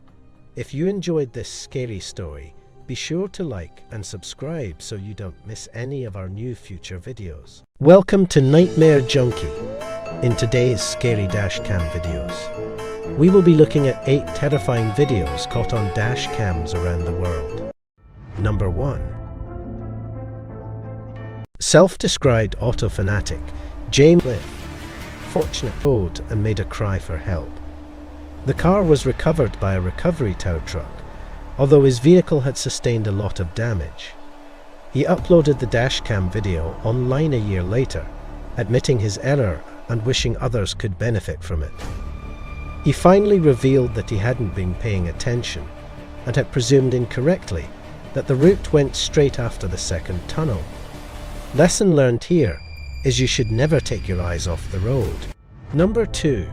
M: If you enjoyed this scary story, be sure to like and subscribe so you don't miss any of our new future videos. Welcome to Nightmare Junkie. In today's Scary Dashcam videos, we will be looking at 8 terrifying videos caught on dash cams around the world. Number 1. Self-described auto fanatic James Cliff fortunate road and made a cry for help. The car was recovered by a recovery tow truck, although his vehicle had sustained a lot of damage. He uploaded the dashcam video online a year later, admitting his error and wishing others could benefit from it. He finally revealed that he hadn't been paying attention and had presumed incorrectly that the route went straight after the second tunnel. Lesson learned here is you should never take your eyes off the road. Number 2.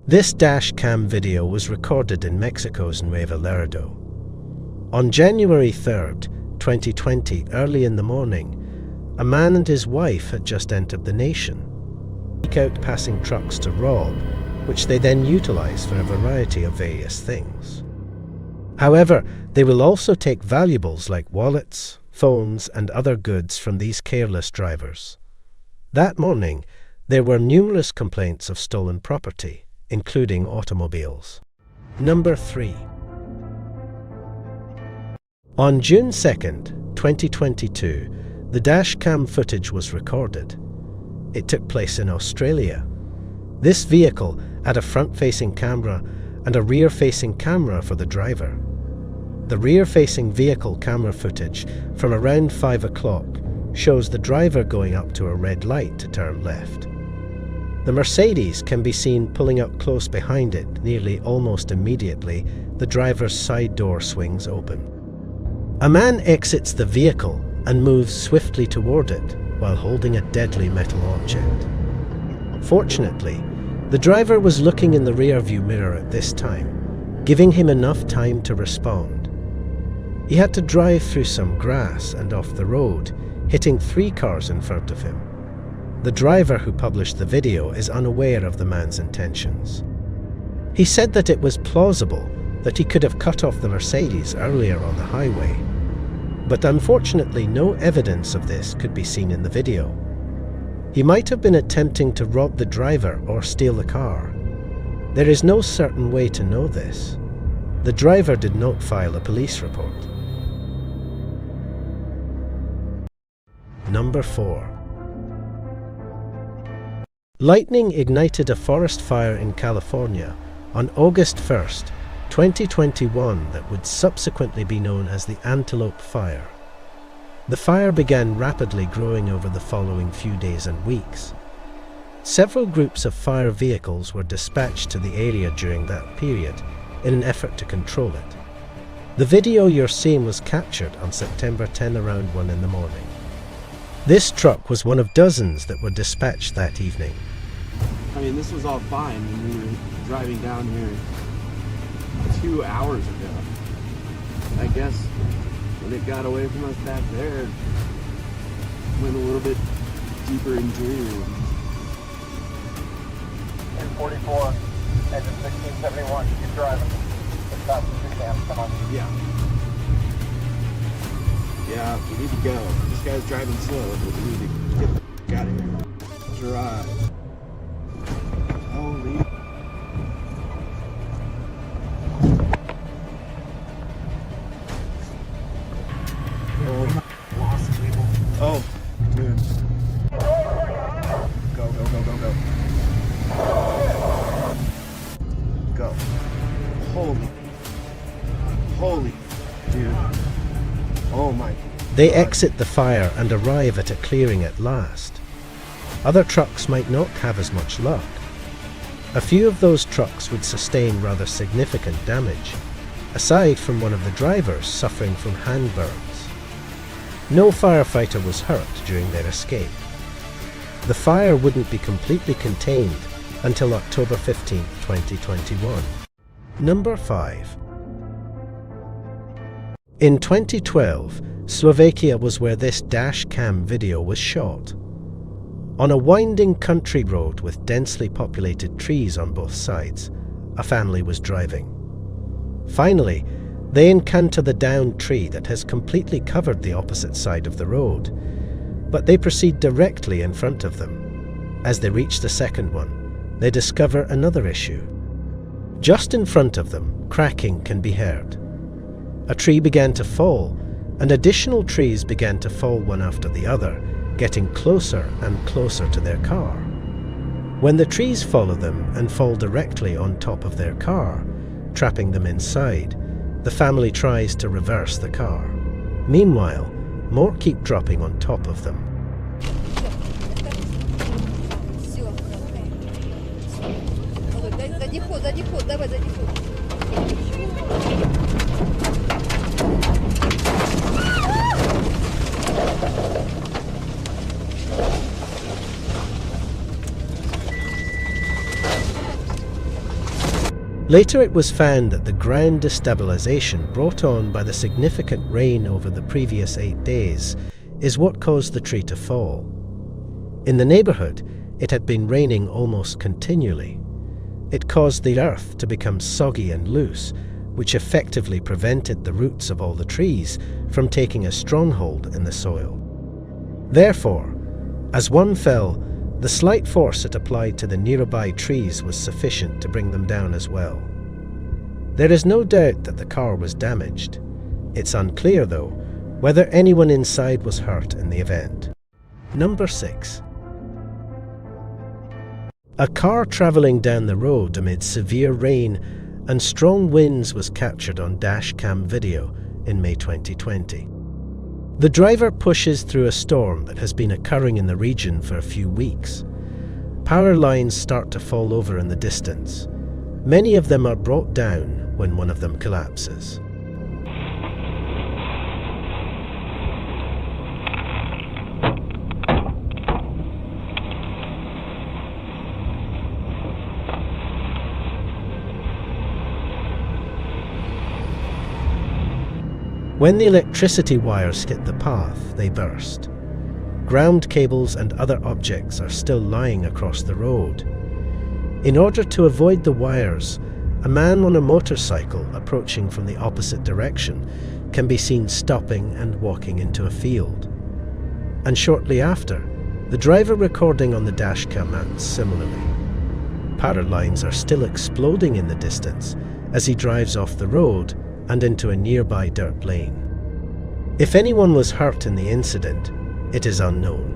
M: This dash cam video was recorded in Mexico's Nuevo Laredo. On January 3rd, 2020, early in the morning, a man and his wife had just entered the nation, seek out passing trucks to rob, which they then utilize for a variety of various things. However, they will also take valuables like wallets, phones, and other goods from these careless drivers. That morning, there were numerous complaints of stolen property, including automobiles. Number 3. On June 2nd, 2022, the dashcam footage was recorded. It took place in Australia. This vehicle had a front-facing camera and a rear-facing camera for the driver. The rear-facing vehicle camera footage from around 5 o'clock shows the driver going up to a red light to turn left. The Mercedes can be seen pulling up close behind it. Nearly almost immediately, the driver's side door swings open. A man exits the vehicle and moves swiftly toward it while holding a deadly metal object. Fortunately, the driver was looking in the rear-view mirror at this time, giving him enough time to respond. He had to drive through some grass and off the road, hitting 3 cars in front of him. The driver who published the video is unaware of the man's intentions. He said that it was plausible that he could have cut off the Mercedes earlier on the highway, but unfortunately no evidence of this could be seen in the video. He might have been attempting to rob the driver or steal the car. There is no certain way to know this. The driver did not file a police report. Number 4. Lightning ignited a forest fire in California on August 1st, 2021 that would subsequently be known as the Antelope Fire. The fire began rapidly growing over the following few days and weeks. Several groups of fire vehicles were dispatched to the area during that period in an effort to control it. The video you're seeing was captured on September 10 around 1 in the morning. This truck was one of dozens that were dispatched that evening.
K: I mean, this was all fine when we were driving down here 2 hours ago. I guess when it got away from us back there, it went a little bit deeper in dream.
C: 244, engine 1671, keep driving. As fast as you can, come on.
K: Yeah. Yeah, we need to go. This guy's driving slow, but we need to get the f*** out of here. Drive. Holy. Oh, lost cable. Oh, dude. Go, go, go, go, go. Go. Holy, dude. Oh my.
M: They exit the fire and arrive at a clearing at last. Other trucks might not have as much luck. A few of those trucks would sustain rather significant damage, aside from one of the drivers suffering from hand burns. No firefighter was hurt during their escape. The fire wouldn't be completely contained until October 15, 2021. Number 5. In 2012, Slovakia was where this dash cam video was shot. On a winding country road with densely populated trees on both sides, a family was driving. Finally, they encounter the downed tree that has completely covered the opposite side of the road, but they proceed directly in front of them. As they reach the second one, they discover another issue. Just in front of them, cracking can be heard. A tree began to fall, and additional trees began to fall one after the other, getting closer and closer to their car. When the trees follow them and fall directly on top of their car, trapping them inside, the family tries to reverse the car. Meanwhile, more keep dropping on top of them. Later it was found that the ground destabilization brought on by the significant rain over the previous 8 days is what caused the tree to fall. In the neighborhood, it had been raining almost continually. It caused the earth to become soggy and loose, which effectively prevented the roots of all the trees from taking a stronghold in the soil. Therefore, as one fell, the slight force it applied to the nearby trees was sufficient to bring them down as well. There is no doubt that the car was damaged. It's unclear, though, whether anyone inside was hurt in the event. Number 6. A car travelling down the road amid severe rain and strong winds was captured on dash cam video in May 2020. The driver pushes through a storm that has been occurring in the region for a few weeks. Power lines start to fall over in the distance. Many of them are brought down when one of them collapses. When the electricity wires hit the path, they burst. Ground cables and other objects are still lying across the road. In order to avoid the wires, a man on a motorcycle approaching from the opposite direction can be seen stopping and walking into a field. And shortly after, the driver recording on the dashcam acts similarly. Power lines are still exploding in the distance as he drives off the road and into a nearby dirt lane. If anyone was hurt in the incident, it is unknown.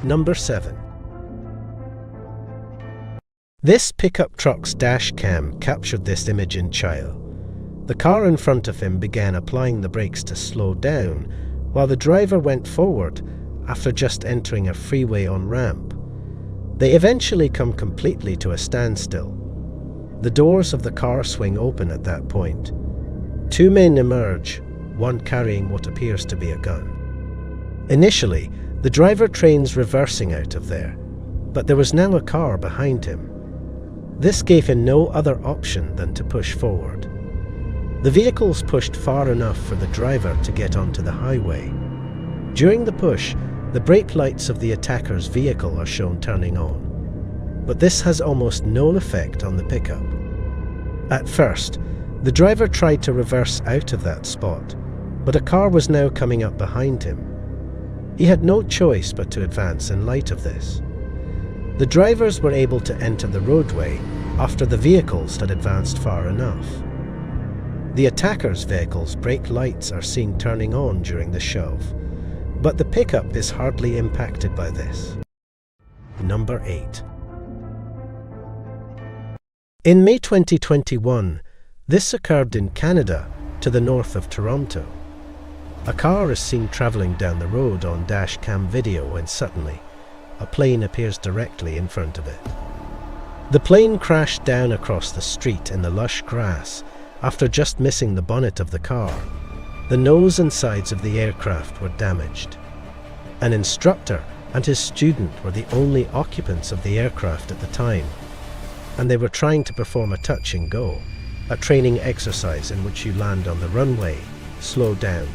M: Number 7. This pickup truck's dash cam captured this image in Chile. The car in front of him began applying the brakes to slow down, while the driver went forward after just entering a freeway on-ramp. They eventually come completely to a standstill. The doors of the car swing open at that point. 2 men emerge, one carrying what appears to be a gun. Initially, the driver trains reversing out of there, but there was now a car behind him. This gave him no other option than to push forward. The vehicles pushed far enough for the driver to get onto the highway. During the push, the brake lights of the attacker's vehicle are shown turning on, but this has almost no effect on the pickup. At first, the driver tried to reverse out of that spot, but a car was now coming up behind him. He had no choice but to advance in light of this. The drivers were able to enter the roadway after the vehicles had advanced far enough. The attacker's vehicle's brake lights are seen turning on during the shove, but the pickup is hardly impacted by this. Number 8. In May 2021, this occurred in Canada, to the north of Toronto. A car is seen travelling down the road on dash cam video when suddenly, a plane appears directly in front of it. The plane crashed down across the street in the lush grass after just missing the bonnet of the car. The nose and sides of the aircraft were damaged. An instructor and his student were the only occupants of the aircraft at the time, and they were trying to perform a touch and go, a training exercise in which you land on the runway, slow down,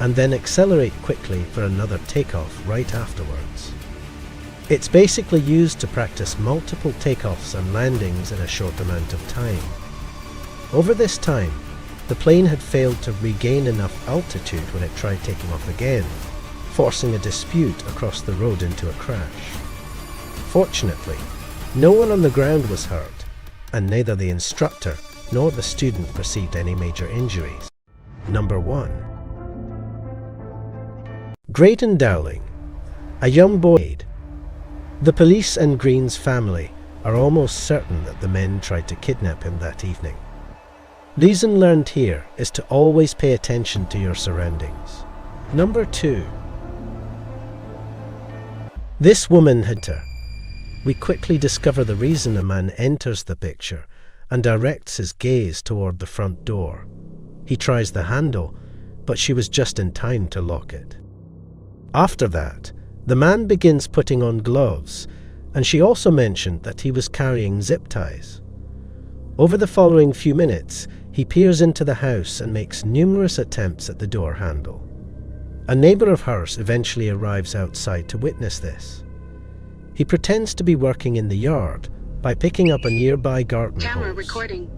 M: and then accelerate quickly for another takeoff right afterwards. It's basically used to practice multiple takeoffs and landings in a short amount of time. Over this time, the plane had failed to regain enough altitude when it tried taking off again, forcing a dispute across the road into a crash. Fortunately, no one on the ground was hurt, and neither the instructor nor the student received any major injuries. Number 1. Graydon Dowling, a young boy. The police and Green's family are almost certain that the men tried to kidnap him that evening. Lesson learned here is to always pay attention to your surroundings. Number 2. This woman had her. We quickly discover the reason a man enters the picture and directs his gaze toward the front door. He tries the handle, but she was just in time to lock it. After that, the man begins putting on gloves, and she also mentioned that he was carrying zip ties. Over the following few minutes, he peers into the house and makes numerous attempts at the door handle. A neighbour of hers eventually arrives outside to witness this. He pretends to be working in the yard by picking up a nearby garden hose.
U: Recording.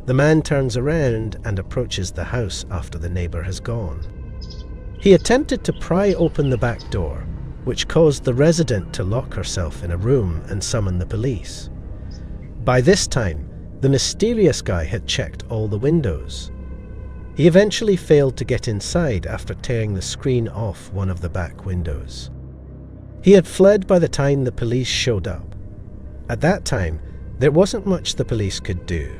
M: The man turns around and approaches the house after the neighbour has gone. He attempted to pry open the back door, which caused the resident to lock herself in a room and summon the police. By this time, the mysterious guy had checked all the windows. He eventually failed to get inside after tearing the screen off one of the back windows. He had fled by the time the police showed up. At that time, there wasn't much the police could do.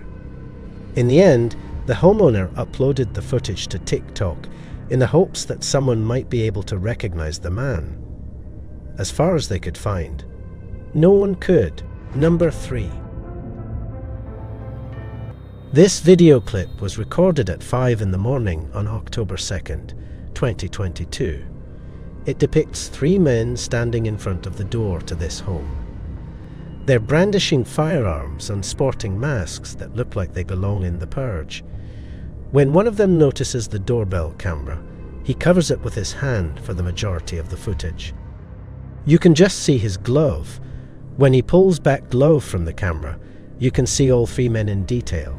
M: In the end, the homeowner uploaded the footage to TikTok in the hopes that someone might be able to recognize the man. As far as they could find, no one could. Number 3. This video clip was recorded at 5 in the morning on October 2nd, 2022. It depicts 3 men standing in front of the door to this home. They're brandishing firearms and sporting masks that look like they belong in The Purge. When one of them notices the doorbell camera, he covers it with his hand for the majority of the footage. You can just see his glove. When he pulls back glove from the camera, you can see all 3 men in detail.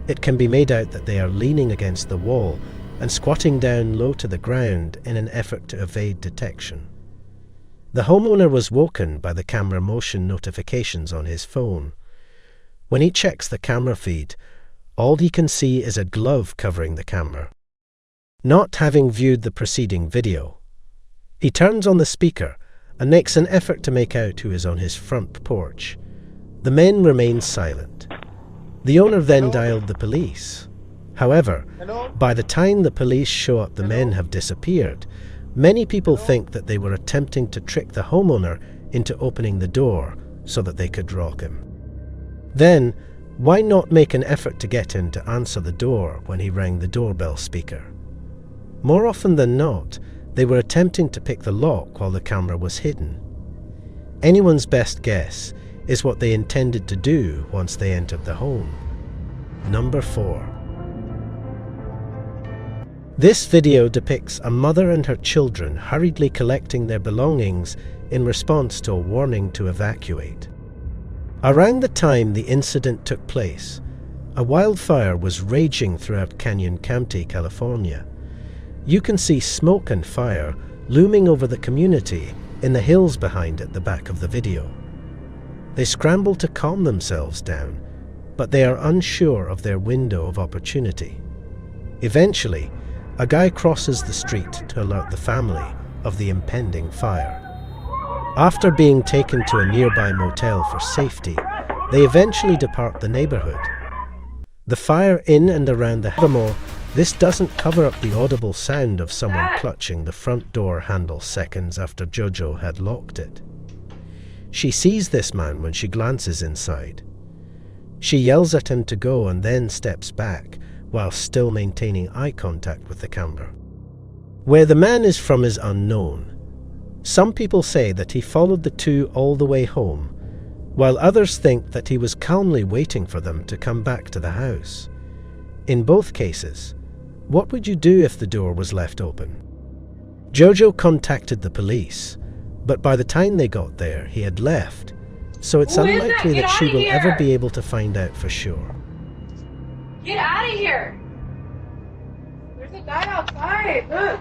M: It can be made out that they are leaning against the wall and squatting down low to the ground in an effort to evade detection. The homeowner was woken by the camera motion notifications on his phone. When he checks the camera feed, all he can see is a glove covering the camera. Not having viewed the preceding video, he turns on the speaker and makes an effort to make out who is on his front porch. The men remain silent. The owner then dialed the police. However, by the time the police show up, the men have disappeared. Many people think that they were attempting to trick the homeowner into opening the door so that they could rock him. Then, why not make an effort to get him to answer the door when he rang the doorbell speaker? More often than not, they were attempting to pick the lock while the camera was hidden. Anyone's best guess is what they intended to do once they entered the home. Number 4. This video depicts a mother and her children hurriedly collecting their belongings in response to a warning to evacuate. Around the time the incident took place, a wildfire was raging throughout Canyon County, California. You can see smoke and fire looming over the community in the hills behind at the back of the video. They scramble to calm themselves down, but they are unsure of their window of opportunity. Eventually, a guy crosses the street to alert the family of the impending fire. After being taken to a nearby motel for safety, they eventually depart the neighborhood. The fire in and around the house. This doesn't cover up the audible sound of someone clutching the front door handle seconds after Jojo had locked it. She sees this man when she glances inside. She yells at him to go and then steps back while still maintaining eye contact with the camera. Where the man is from is unknown. Some people say that he followed the two all the way home, while others think that he was calmly waiting for them to come back to the house. In both cases, what would you do if the door was left open? Jojo contacted the police, but by the time they got there, he had left, so it's unlikely that she will ever be able to find out for sure.
S: Get out of here! There's a guy outside. Look.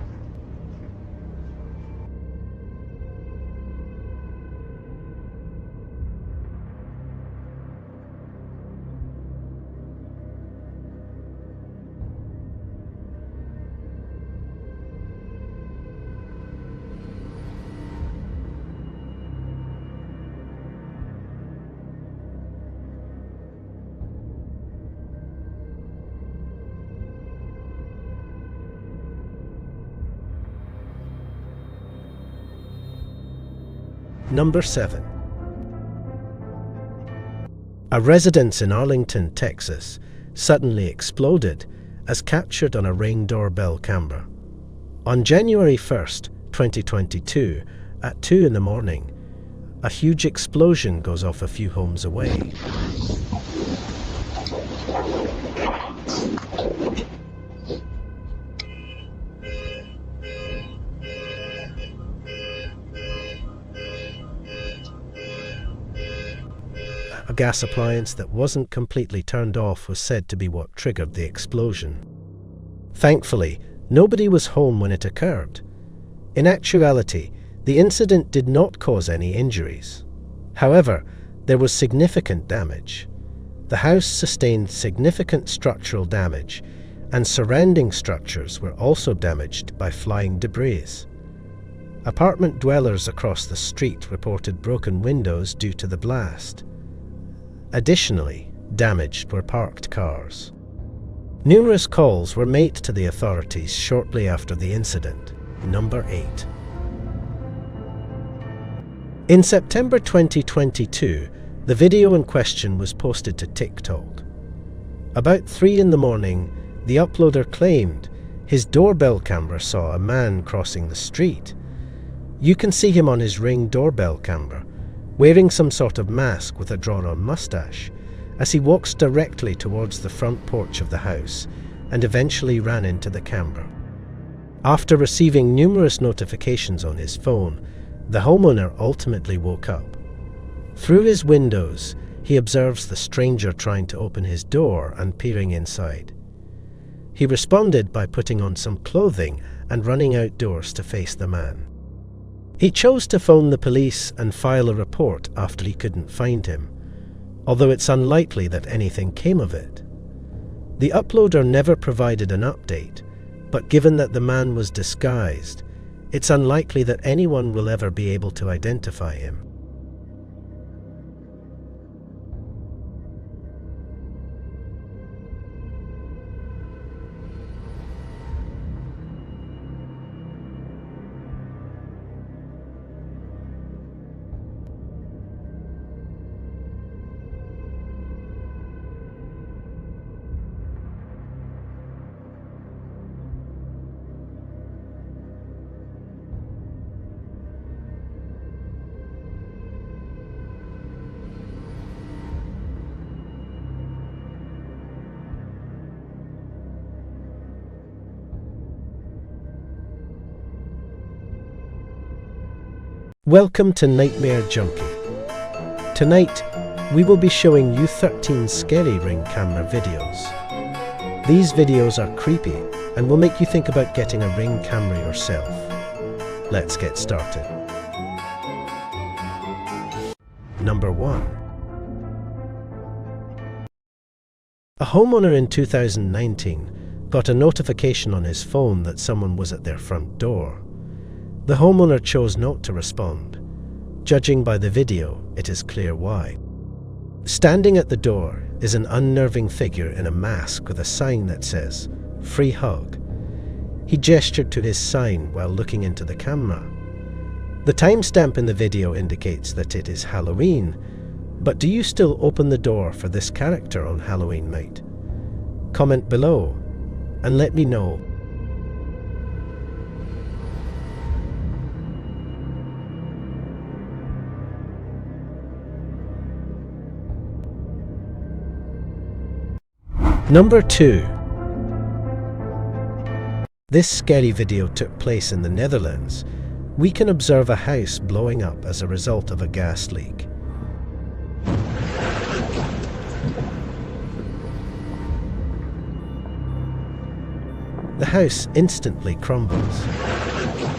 M: Number 7. A residence in Arlington, Texas, suddenly exploded as captured on a Ring doorbell camera. On January 1st, 2022, at 2 in the morning, a huge explosion goes off a few homes away. A gas appliance that wasn't completely turned off was said to be what triggered the explosion. Thankfully, nobody was home when it occurred. In actuality, the incident did not cause any injuries. However, there was significant damage. The house sustained significant structural damage, and surrounding structures were also damaged by flying debris. Apartment dwellers across the street reported broken windows due to the blast. Additionally, damaged were parked cars. Numerous calls were made to the authorities shortly after the incident. Number 8. In September 2022, the video in question was posted to TikTok. About 3 in the morning, the uploader claimed his doorbell camera saw a man crossing the street. You can see him on his Ring doorbell camera, wearing some sort of mask with a drawn-on mustache, as he walks directly towards the front porch of the house and eventually ran into the camera. After receiving numerous notifications on his phone, the homeowner ultimately woke up. Through his windows, he observes the stranger trying to open his door and peering inside. He responded by putting on some clothing and running outdoors to face the man. He chose to phone the police and file a report after he couldn't find him, although it's unlikely that anything came of it. The uploader never provided an update, but given that the man was disguised, it's unlikely that anyone will ever be able to identify him. Welcome to Nightmare Junkie. Tonight, we will be showing you 13 scary Ring camera videos. These videos are creepy and will make you think about getting a Ring camera yourself. Let's get started. Number 1. A homeowner in 2019 got a notification on his phone that someone was at their front door. The homeowner chose not to respond. Judging by the video, it is clear why. Standing at the door is an unnerving figure in a mask with a sign that says, "Free hug." He gestured to his sign while looking into the camera. The timestamp in the video indicates that it is Halloween, but do you still open the door for this character on Halloween night? Comment below and let me know. Number 2. This scary video took place in the Netherlands. We can observe a house blowing up as a result of a gas leak. The house instantly crumbles.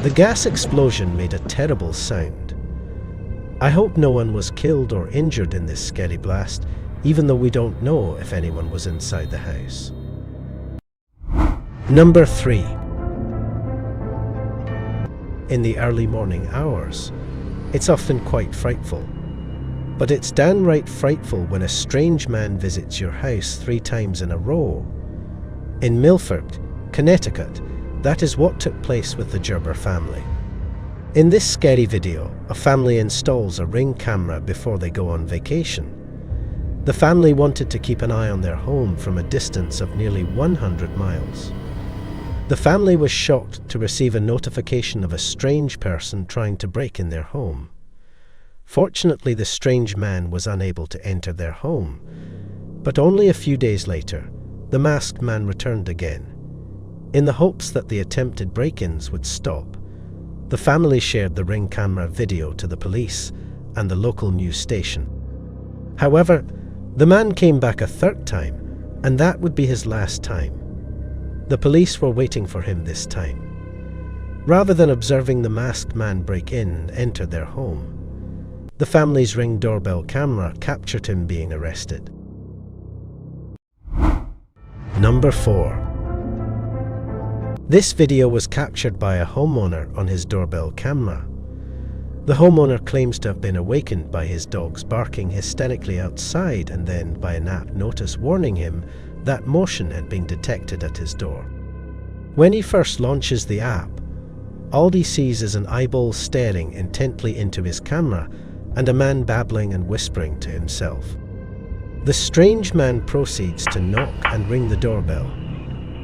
M: The gas explosion made a terrible sound. I hope no one was killed or injured in this scary blast, even though we don't know if anyone was inside the house. Number 3. In the early morning hours, it's often quite frightful. But it's downright frightful when a strange man visits your house 3 times in a row. In Milford, Connecticut, that is what took place with the Gerber family. In this scary video, a family installs a Ring camera before they go on vacation. The family wanted to keep an eye on their home from a distance of nearly 100 miles. The family was shocked to receive a notification of a strange person trying to break in their home. Fortunately, the strange man was unable to enter their home, but only a few days later, the masked man returned again. In the hopes that the attempted break-ins would stop, the family shared the Ring camera video to the police and the local news station. However, the man came back a 3rd time, and that would be his last time. The police were waiting for him this time. Rather than observing the masked man break in and enter their home, the family's Ring doorbell camera captured him being arrested. Number 4. This video was captured by a homeowner on his doorbell camera. The homeowner claims to have been awakened by his dogs barking hysterically outside and then by an app notice warning him that motion had been detected at his door. When he first launches the app, all he sees is an eyeball staring intently into his camera and a man babbling and whispering to himself. The strange man proceeds to knock and ring the doorbell.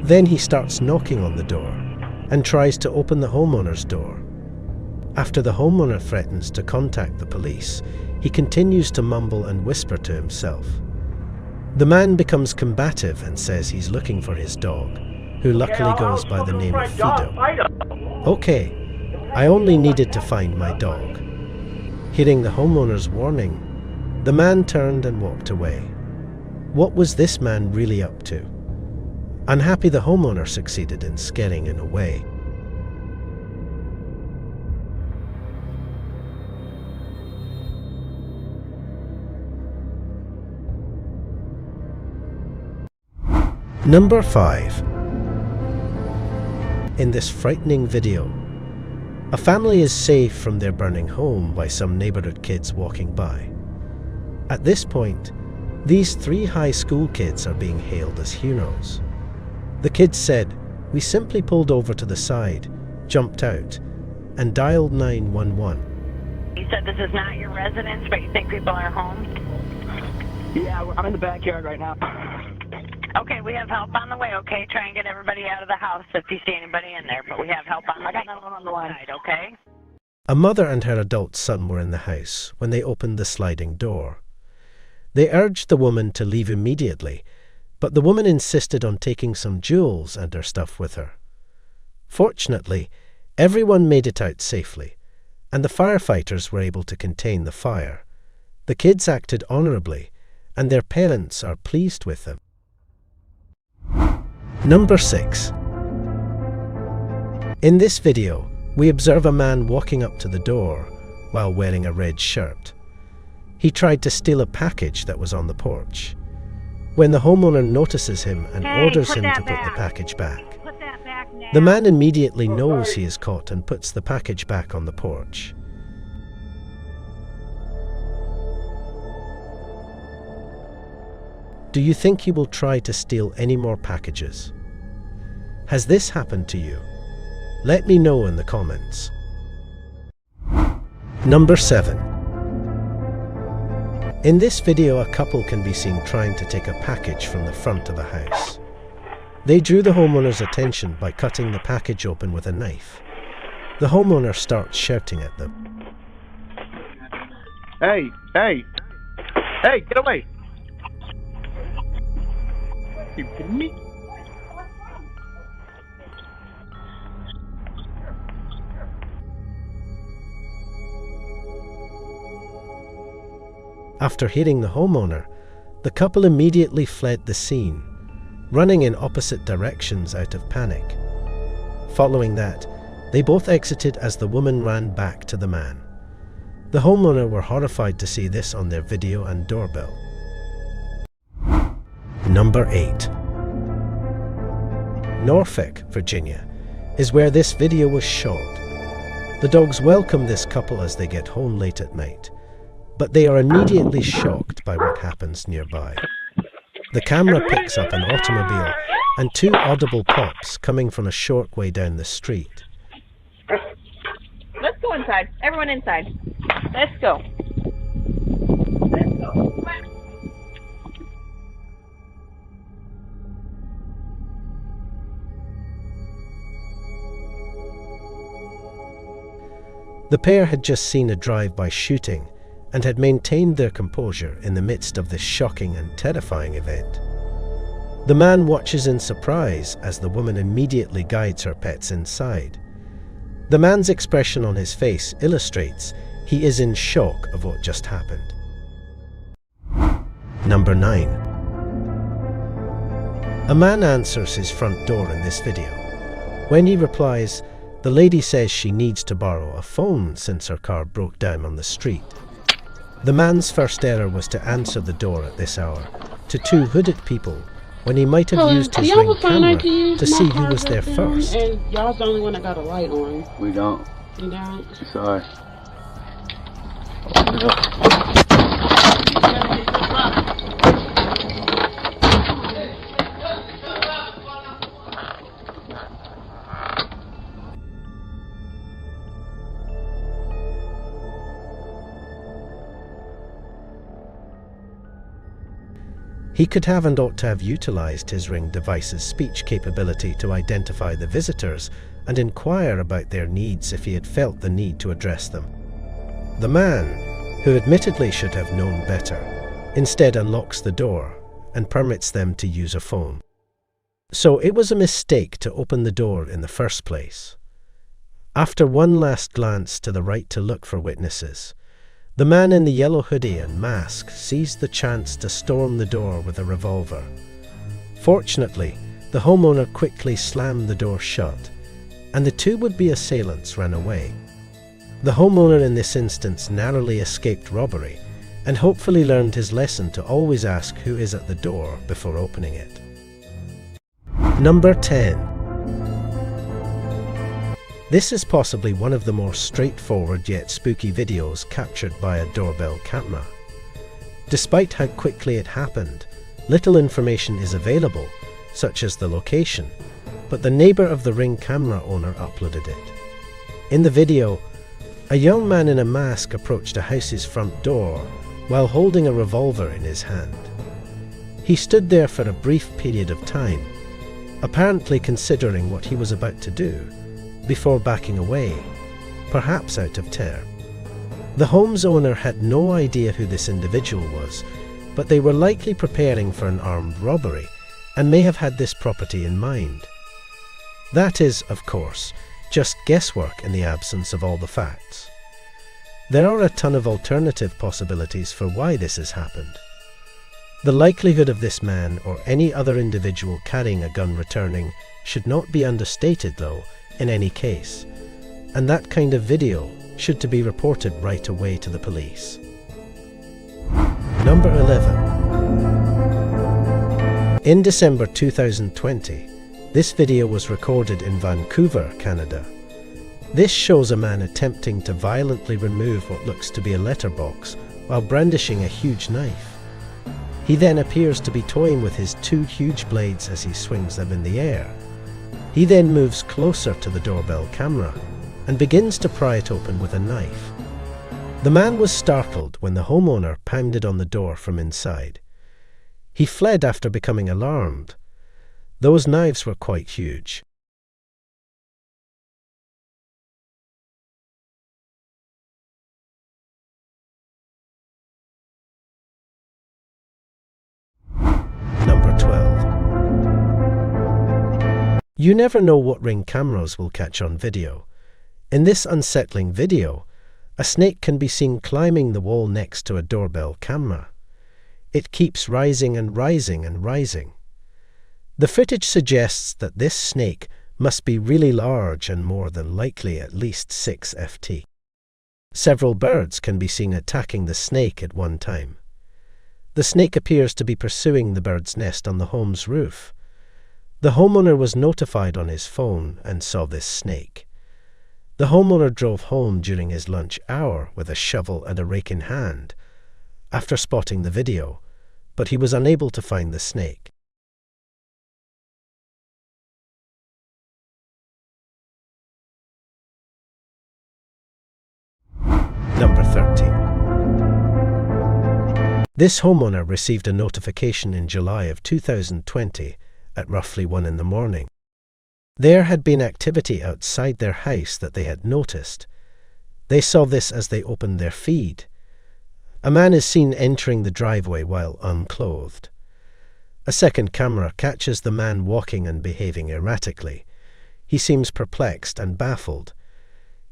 M: Then he starts knocking on the door and tries to open the homeowner's door. After the homeowner threatens to contact the police, he continues to mumble and whisper to himself. The man becomes combative and says he's looking for his dog, who luckily goes by the name of Fido. Okay, I only needed to find my dog. Hearing the homeowner's warning, the man turned and walked away. What was this man really up to? Unhappy, the homeowner succeeded in scaring him away. Number 5. In this frightening video, a family is saved from their burning home by some neighborhood kids walking by. At this point, these 3 high school kids are being hailed as heroes. The kids said, "We simply pulled over to the side, jumped out, and dialed 911.
U: You said this is not your residence, but you think people are home?
V: Yeah, I'm in the backyard right now.
U: Okay, we have help on the way, okay? Try and get everybody out of the house if you see anybody in there, but we have help on the way.
V: I got another one on the line.
U: Okay?
M: A mother and her adult son were in the house when they opened the sliding door. They urged the woman to leave immediately, but the woman insisted on taking some jewels and her stuff with her. Fortunately, everyone made it out safely, and the firefighters were able to contain the fire. The kids acted honorably, and their parents are pleased with them. Number 6. In this video, we observe a man walking up to the door while wearing a red shirt. He tried to steal a package that was on the porch. When the homeowner notices him and orders him to put the package back, the man immediately knows he is caught and puts the package back on the porch. Do you think he will try to steal any more packages? Has this happened to you? Let me know in the comments. Number 7. In this video, a couple can be seen trying to take a package from the front of a house. They drew the homeowner's attention by cutting the package open with a knife. The homeowner starts shouting at them.
I: Hey, hey, hey, get away! You kidding me?
M: After hitting the homeowner, the couple immediately fled the scene, running in opposite directions out of panic. Following that, they both exited as the woman ran back to the man. The homeowner were horrified to see this on their video and doorbell. Number 8. Norfolk, Virginia, is where this video was shot. The dogs welcome this couple as they get home late at night, but they are immediately shocked by what happens nearby. The camera picks up an automobile and 2 audible pops coming from a short way down the street.
U: Let's go inside. Everyone inside. Let's go. Let's go.
M: The pair had just seen a drive-by shooting and had maintained their composure in the midst of this shocking and terrifying event. The man watches in surprise as the woman immediately guides her pets inside. The man's expression on his face illustrates he is in shock of what just happened. Number 9. A man answers his front door in this video. When he replies, the lady says she needs to borrow a phone since her car broke down on the street. The man's first error was to answer the door at this hour to 2 hooded people when he might have used his ring camera to see who was there first.
D: And y'all's the only one that got a light on.
I: We don't.
D: You don't?
I: Sorry.
M: He could have and ought to have utilized his Ring device's speech capability to identify the visitors and inquire about their needs if he had felt the need to address them. The man, who admittedly should have known better, instead unlocks the door and permits them to use a phone. So it was a mistake to open the door in the first place. After one last glance to the right to look for witnesses, the man in the yellow hoodie and mask seized the chance to storm the door with a revolver. Fortunately, the homeowner quickly slammed the door shut, and the 2 would-be assailants ran away. The homeowner in this instance narrowly escaped robbery, and hopefully learned his lesson to always ask who is at the door before opening it. Number 10. This is possibly one of the more straightforward yet spooky videos captured by a doorbell camera. Despite how quickly it happened, little information is available, such as the location, but the neighbour of the Ring camera owner uploaded it. In the video, a young man in a mask approached a house's front door while holding a revolver in his hand. He stood there for a brief period of time, apparently considering what he was about to do, before backing away, perhaps out of terror. The home's owner had no idea who this individual was, but they were likely preparing for an armed robbery and may have had this property in mind. That is, of course, just guesswork in the absence of all the facts. There are a ton of alternative possibilities for why this has happened. The likelihood of this man or any other individual carrying a gun returning should not be understated, though, in any case, and that kind of video should to be reported right away to the police. Number 11. In December 2020, this video was recorded in Vancouver, Canada. This shows a man attempting to violently remove what looks to be a letterbox while brandishing a huge knife. He then appears to be toying with his 2 huge blades as he swings them in the air. He then moves closer to the doorbell camera and begins to pry it open with a knife. The man was startled when the homeowner pounded on the door from inside. He fled after becoming alarmed. Those knives were quite huge. Number 12. You never know what Ring cameras will catch on video. In this unsettling video, a snake can be seen climbing the wall next to a doorbell camera. It keeps rising and rising and rising. The footage suggests that this snake must be really large and more than likely at least 6 ft. Several birds can be seen attacking the snake at one time. The snake appears to be pursuing the bird's nest on the home's roof. The homeowner was notified on his phone and saw this snake. The homeowner drove home during his lunch hour with a shovel and a rake in hand after spotting the video, but he was unable to find the snake. Number 13. This homeowner received a notification in July of 2020 at roughly 1 in the morning. There had been activity outside their house that they had noticed. They saw this as they opened their feed. A man is seen entering the driveway while unclothed. A second camera catches the man walking and behaving erratically. He seems perplexed and baffled.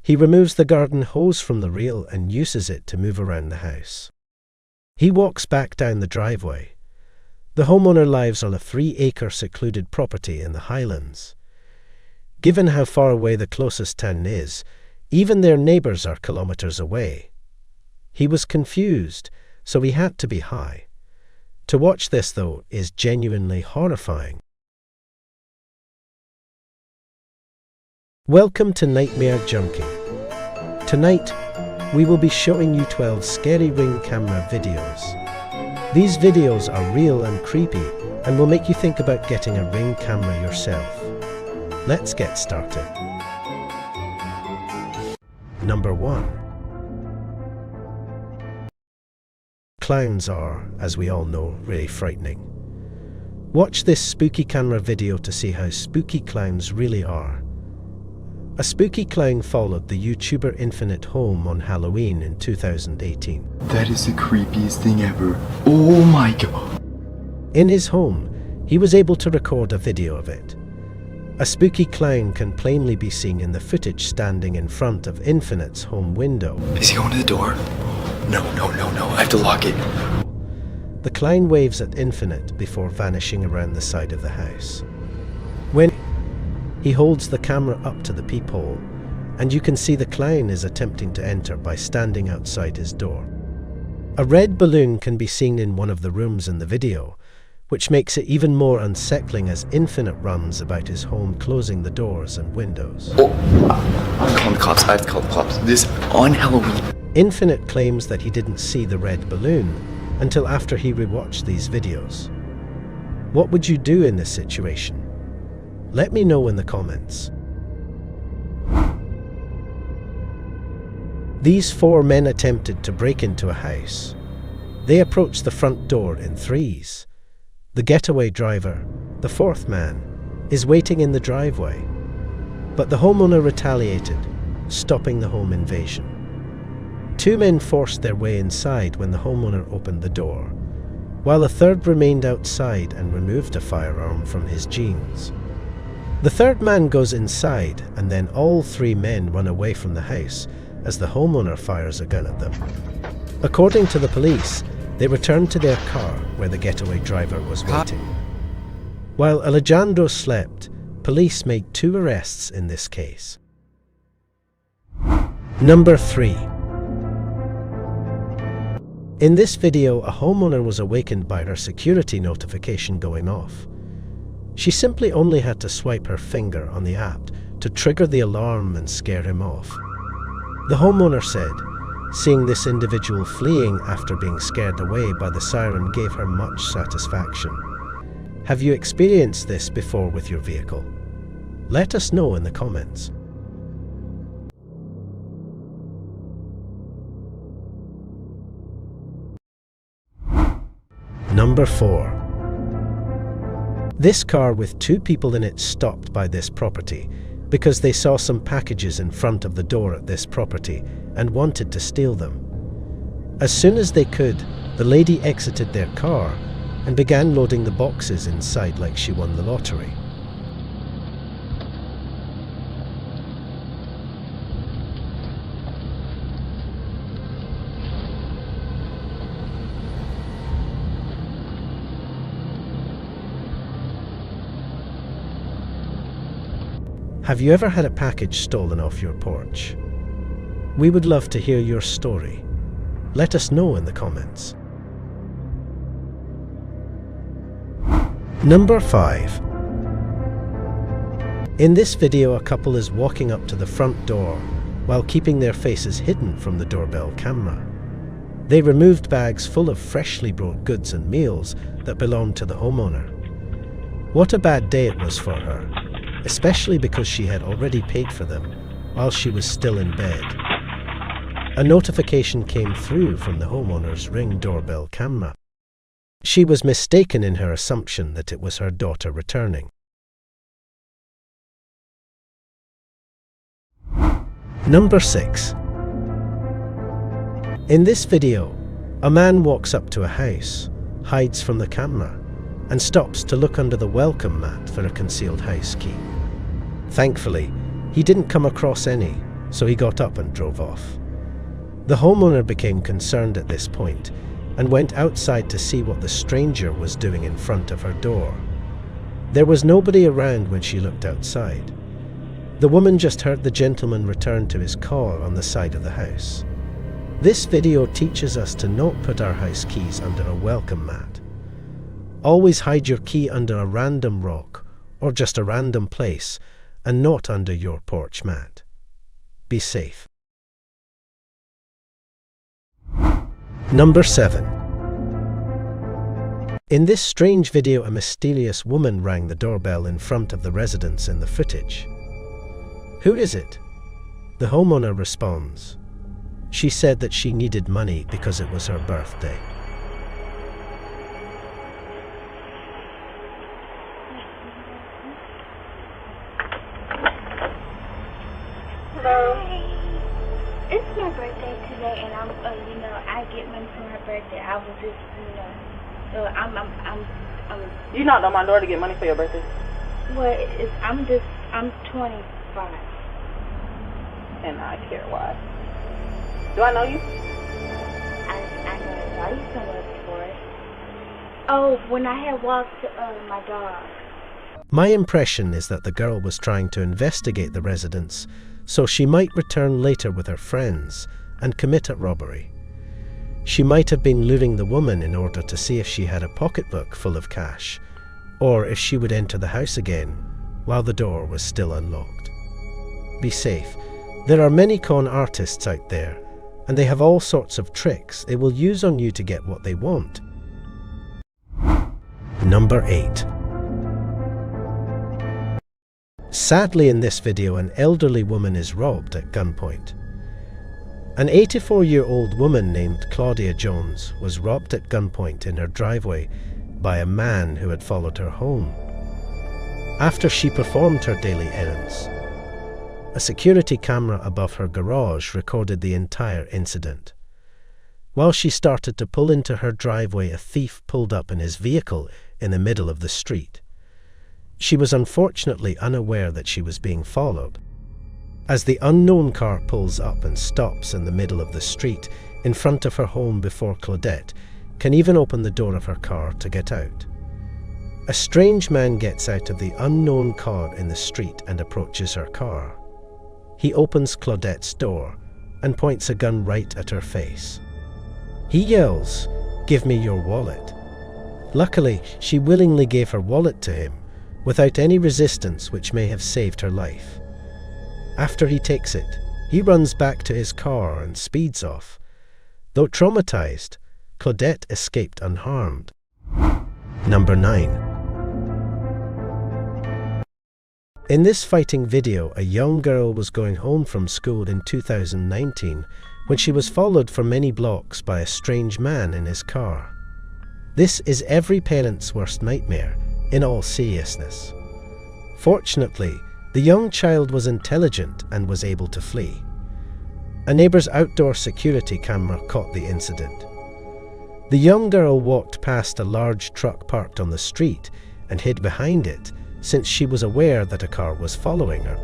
M: He removes the garden hose from the reel and uses it to move around the house. He walks back down the driveway. The homeowner lives on a 3-acre secluded property in the Highlands. Given how far away the closest town is, even their neighbours are kilometres away. He was confused, so he had to be high. To watch this, though, is genuinely horrifying. Welcome to Nightmare Junkie. Tonight, we will be showing you 12 scary Ring camera videos. These videos are real and creepy and will make you think about getting a Ring camera yourself. Let's get started. Number 1. Clowns are, as we all know, really frightening. Watch this spooky camera video to see how spooky clowns really are. A spooky clown followed the YouTuber Infinite home on Halloween in 2018.
O: That is the creepiest thing ever. Oh my god.
M: In his home, he was able to record a video of it. A spooky clown can plainly be seen in the footage standing in front of Infinite's home window.
O: Is he going to the door? No, I have to lock it.
M: The clown waves at Infinite before vanishing around the side of the house. When he holds the camera up to the peephole, and you can see the clown is attempting to enter by standing outside his door. A red balloon can be seen in one of the rooms in the video, which makes it even more unsettling as Infinite runs about his home closing the doors and windows.
O: Oh, I'm calling the cops. I have to call the cops. This on Halloween.
M: Infinite claims that he didn't see the red balloon until after he rewatched these videos. What would you do in this situation? Let me know in the comments. These 4 men attempted to break into a house. They approached the front door in threes. The getaway driver, the 4th man, is waiting in the driveway. But the homeowner retaliated, stopping the home invasion. 2 men forced their way inside when the homeowner opened the door, while a 3rd remained outside and removed a firearm from his jeans. The 3rd man goes inside, and then all 3 men run away from the house as the homeowner fires a gun at them. According to the police, they returned to their car where the getaway driver was waiting. While Alejandro slept, police made 2 arrests in this case. Number 3. In this video, a homeowner was awakened by her security notification going off. She simply only had to swipe her finger on the app to trigger the alarm and scare him off. The homeowner said, seeing this individual fleeing after being scared away by the siren gave her much satisfaction. Have you experienced this before with your vehicle? Let us know in the comments. Number 4. This car with 2 people in it stopped by this property because they saw some packages in front of the door at this property and wanted to steal them. As soon as they could, the lady exited their car and began loading the boxes inside like she won the lottery. Have you ever had a package stolen off your porch? We would love to hear your story. Let us know in the comments. Number 5. In this video, a couple is walking up to the front door while keeping their faces hidden from the doorbell camera. They removed bags full of freshly brought goods and meals that belonged to the homeowner. What a bad day it was for her, especially because she had already paid for them while she was still in bed. A notification came through from the homeowner's Ring doorbell camera. She was mistaken in her assumption that it was her daughter returning. Number 6. In this video, a man walks up to a house, hides from the camera, and stops to look under the welcome mat for a concealed house key. Thankfully, he didn't come across any, so he got up and drove off. The homeowner became concerned at this point and went outside to see what the stranger was doing in front of her door. There was nobody around when she looked outside. The woman just heard the gentleman return to his car on the side of the house. This video teaches us to not put our house keys under a welcome mat. Always hide your key under a random rock or just a random place and not under your porch mat. Be safe. Number 7. In this strange video, a mysterious woman rang the doorbell in front of the residence in the footage. Who is it? The homeowner responds. She said that she needed money because it was her birthday.
J: Hello. It's my birthday today, and I'm, I get money for my birthday. I was just, so I'm.
P: You knocked on my door to get money for your birthday?
J: Well, I'm 25.
P: And I care why. Do I know you?
J: I know why you so much for it. Oh, when I had walked my dog.
M: My impression is that the girl was trying to investigate the residence so she might return later with her friends and commit a robbery. She might have been luring the woman in order to see if she had a pocketbook full of cash, or if she would enter the house again while the door was still unlocked. Be safe. There are many con artists out there, and they have all sorts of tricks they will use on you to get what they want. Number 8. Sadly, in this video, an elderly woman is robbed at gunpoint. An 84-year-old woman named Claudia Jones was robbed at gunpoint in her driveway by a man who had followed her home. After she performed her daily errands, a security camera above her garage recorded the entire incident. While she started to pull into her driveway, a thief pulled up in his vehicle in the middle of the street. She was unfortunately unaware that she was being followed. As the unknown car pulls up and stops in the middle of the street in front of her home before Claudette can even open the door of her car to get out. A strange man gets out of the unknown car in the street and approaches her car. He opens Claudette's door and points a gun right at her face. He yells, "Give me your wallet." Luckily, she willingly gave her wallet to him without any resistance, which may have saved her life. After he takes it, he runs back to his car and speeds off. Though traumatized, Claudette escaped unharmed. Number 9. In this fighting video, a young girl was going home from school in 2019 when she was followed for many blocks by a strange man in his car. This is every parent's worst nightmare in all seriousness. Fortunately, the young child was intelligent and was able to flee. A neighbour's outdoor security camera caught the incident. The young girl walked past a large truck parked on the street and hid behind it, since she was aware that a car was following her.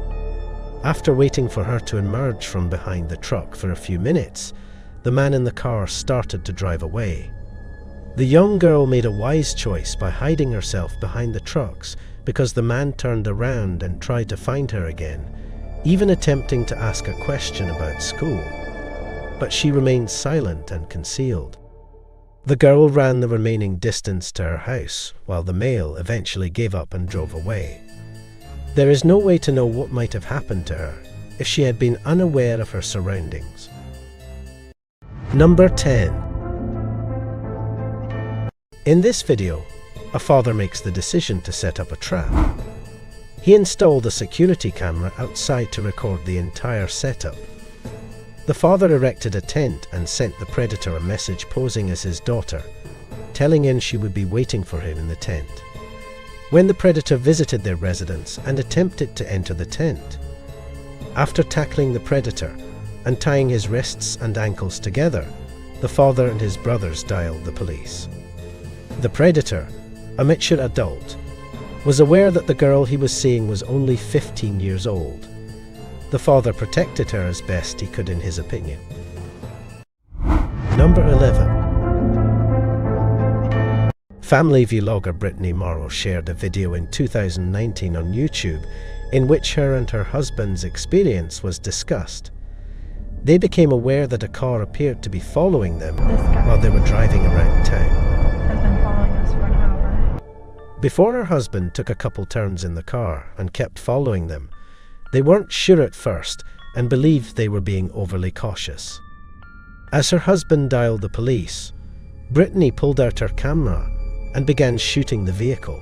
M: After waiting for her to emerge from behind the truck for a few minutes, the man in the car started to drive away. The young girl made a wise choice by hiding herself behind the trucks because the man turned around and tried to find her again, even attempting to ask a question about school. But she remained silent and concealed. The girl ran the remaining distance to her house, while the male eventually gave up and drove away. There is no way to know what might have happened to her if she had been unaware of her surroundings. Number 10. In this video, a father makes the decision to set up a trap. He installed a security camera outside to record the entire setup. The father erected a tent and sent the predator a message posing as his daughter, telling him she would be waiting for him in the tent. When the predator visited their residence and attempted to enter the tent, after tackling the predator and tying his wrists and ankles together, the father and his brothers dialed the police. The predator, a mature adult, was aware that the girl he was seeing was only 15 years old. The father protected her as best he could in his opinion. Number 11. Family vlogger Brittany Morrow shared a video in 2019 on YouTube in which her and her husband's experience was discussed. They became aware that a car appeared to be following them while they were driving around town.
F: Has been following us for an hour.
M: Before her husband took a couple turns in the car and kept following them, they weren't sure at first and believed they were being overly cautious. As her husband dialed the police, Brittany pulled out her camera and began shooting the vehicle.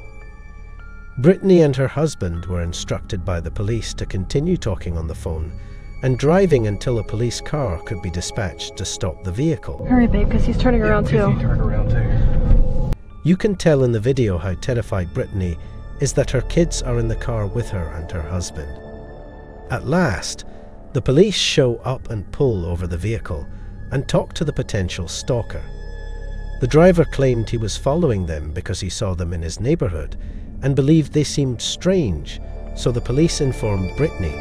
M: Brittany and her husband were instructed by the police to continue talking on the phone and driving until a police car could be dispatched to stop the vehicle.
F: Hurry, babe, because he's turning around too.
M: You can tell in the video how terrified Brittany is that her kids are in the car with her and her husband. At last, the police show up and pull over the vehicle and talk to the potential stalker. The driver claimed he was following them because he saw them in his neighborhood and believed they seemed strange, so the police informed Brittany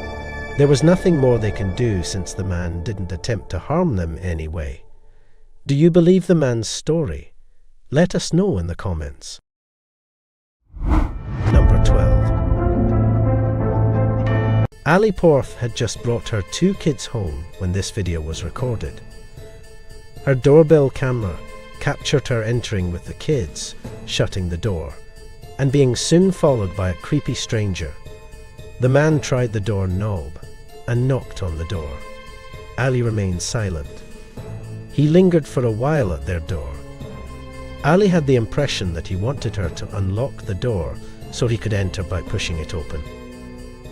M: there was nothing more they can do since the man didn't attempt to harm them anyway. Do you believe the man's story? Let us know in the comments. Number 12. Ali Porth had just brought her 2 kids home when this video was recorded. Her doorbell camera captured her entering with the kids, shutting the door, and being soon followed by a creepy stranger. The man tried the door knob and knocked on the door. Ali remained silent. He lingered for a while at their door. Ali had the impression that he wanted her to unlock the door so he could enter by pushing it open.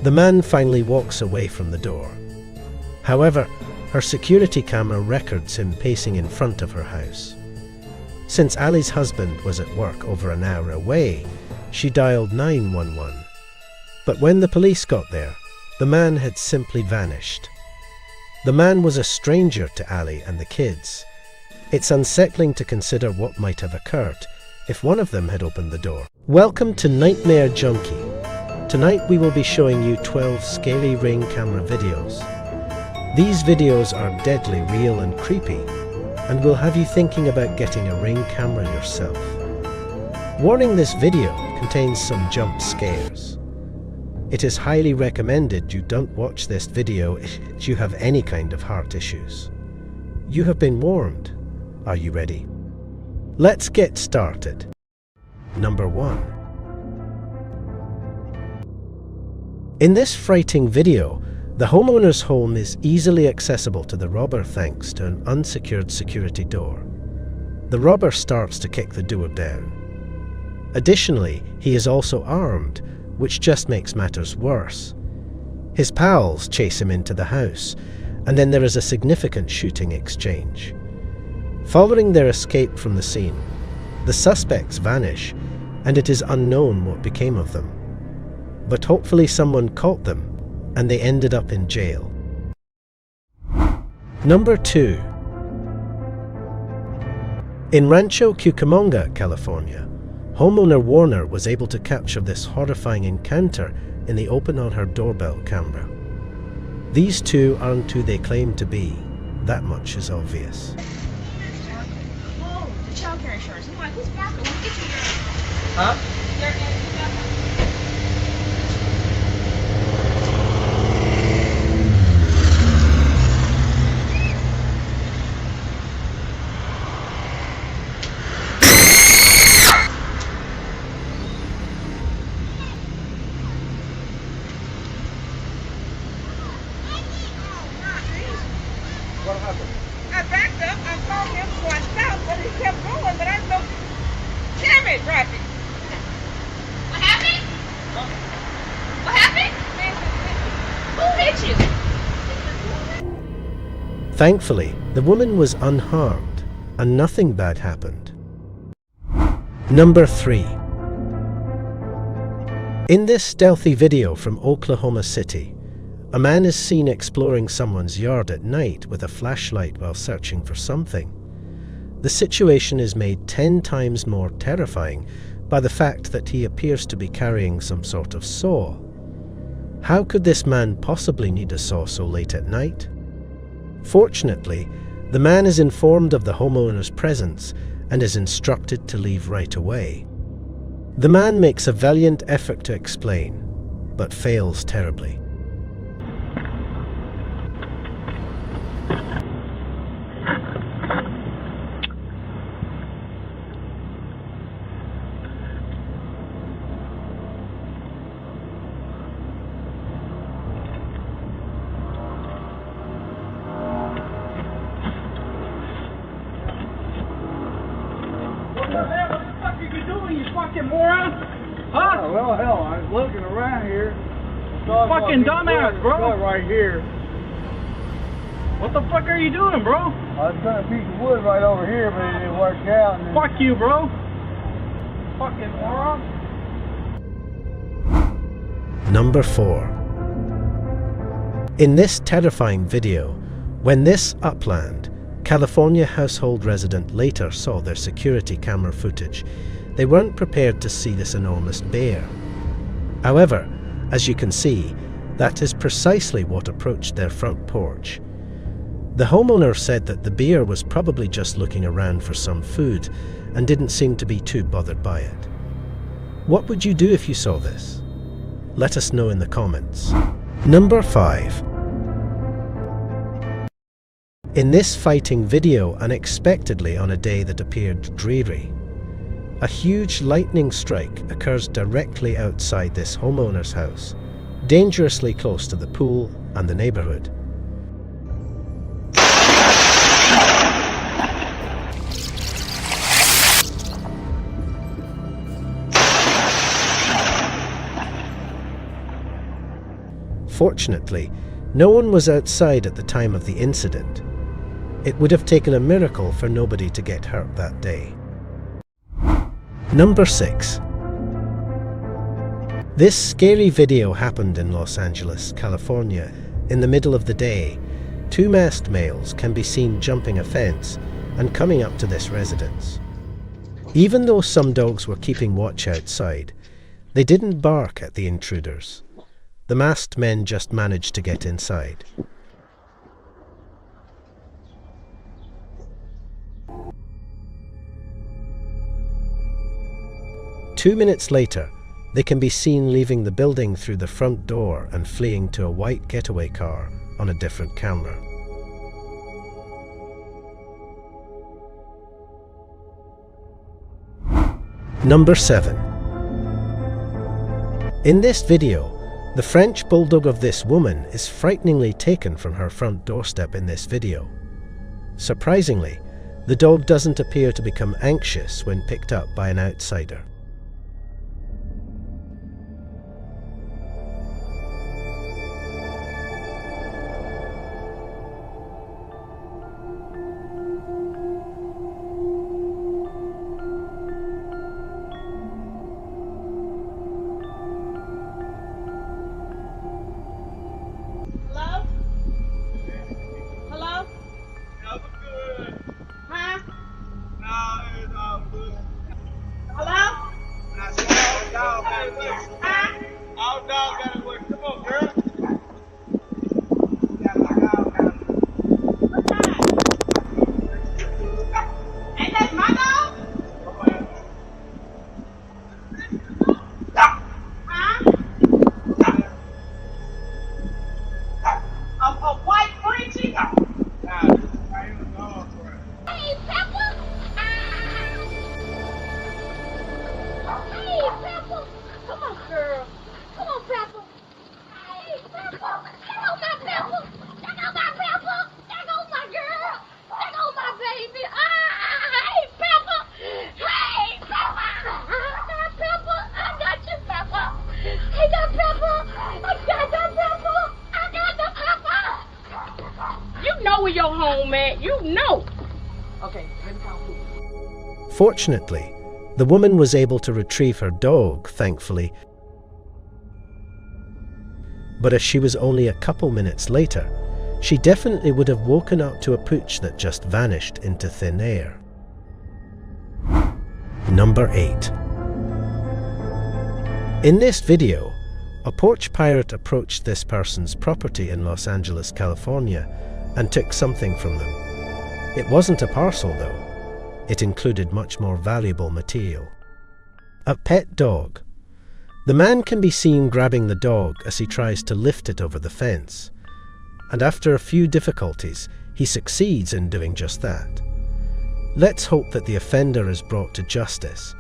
M: The man finally walks away from the door. However, her security camera records him pacing in front of her house. Since Ali's husband was at work over an hour away, she dialed 911. But when the police got there, the man had simply vanished. The man was a stranger to Ali and the kids. It's unsettling to consider what might have occurred if one of them had opened the door. Welcome to Nightmare Junkie. Tonight we will be showing you 12 scary Ring camera videos. These videos are deadly real and creepy, and will have you thinking about getting a Ring camera yourself. Warning: this video contains some jump scares. It is highly recommended you don't watch this video if you have any kind of heart issues. You have been warned. Are you ready? Let's get started. Number 1. In this frightening video, the homeowner's home is easily accessible to the robber thanks to an unsecured security door. The robber starts to kick the door down. Additionally, he is also armed, which just makes matters worse. His pals chase him into the house, and then there is a significant shooting exchange. Following their escape from the scene, the suspects vanish, and it is unknown what became of them. But hopefully someone caught them, and they ended up in jail. Number 2. In Rancho Cucamonga, California, homeowner Warner was able to capture this horrifying encounter in the open on her doorbell camera. These two aren't who they claim to be. That much is obvious.
S: Oh, the child care insurance. I'm like, who's back? Let's get you here.
K: Huh?
S: What happened? I backed up. I saw him going south, but he kept going, but I know. Damn it, Robbie. What happened? What happened? Who hit you?
M: Thankfully, the woman was unharmed, and nothing bad happened. Number 3. In this stealthy video from Oklahoma City, a man is seen exploring someone's yard at night with a flashlight while searching for something. The situation is made 10 times more terrifying by the fact that he appears to be carrying some sort of saw. How could this man possibly need a saw so late at night? Fortunately, the man is informed of the homeowner's presence and is instructed to leave right away. The man makes a valiant effort to explain, but fails terribly.
C: Huh? Well, hell, I was looking around here.
K: Fucking dumbass, bro.
C: Right here.
K: What the fuck are you doing, bro?
C: I was trying to piece of wood right over here, but it didn't work out. And
K: Fuck you, bro. Fucking moron.
M: Number 4. In this terrifying video, when this upland, California household resident later saw their security camera footage, they weren't prepared to see this enormous bear. However, as you can see, that is precisely what approached their front porch. The homeowner said that the bear was probably just looking around for some food and didn't seem to be too bothered by it. What would you do if you saw this? Let us know in the comments. Number 5. In this fighting video, unexpectedly on a day that appeared dreary, a huge lightning strike occurs directly outside this homeowner's house, dangerously close to the pool and the neighborhood. Fortunately, no one was outside at the time of the incident. It would have taken a miracle for nobody to get hurt that day. Number 6. This scary video happened in Los Angeles, California. In the middle of the day, 2 masked males can be seen jumping a fence and coming up to this residence. Even though some dogs were keeping watch outside, they didn't bark at the intruders. The masked men just managed to get inside. Two minutes later, they can be seen leaving the building through the front door and fleeing to a white getaway car on a different camera. Number 7. In this video, the French bulldog of this woman is frighteningly taken from her front doorstep in this video. Surprisingly, the dog doesn't appear to become anxious when picked up by an outsider.
S: young man. You know. Okay, let me talk to you.
M: Fortunately, the woman was able to retrieve her dog, thankfully. But if she was only a couple minutes later, she definitely would have woken up to a pooch that just vanished into thin air. Number 8. In this video, a porch pirate approached this person's property in Los Angeles, California, and took something from them. It wasn't a parcel though. It included much more valuable material. A pet dog. The man can be seen grabbing the dog as he tries to lift it over the fence. And after a few difficulties, he succeeds in doing just that. Let's hope that the offender is brought to justice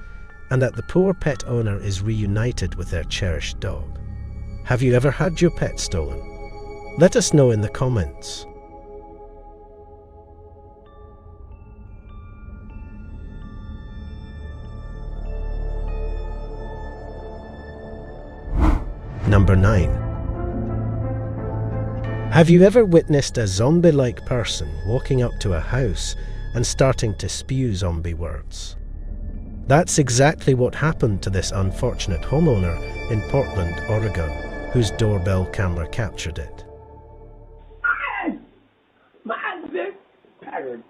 M: and that the poor pet owner is reunited with their cherished dog. Have you ever had your pet stolen? Let us know in the comments. Number 9. Have you ever witnessed a zombie-like person walking up to a house and starting to spew zombie words? That's exactly what happened to this unfortunate homeowner in Portland, Oregon, whose doorbell camera captured it.
S: My dick pattern.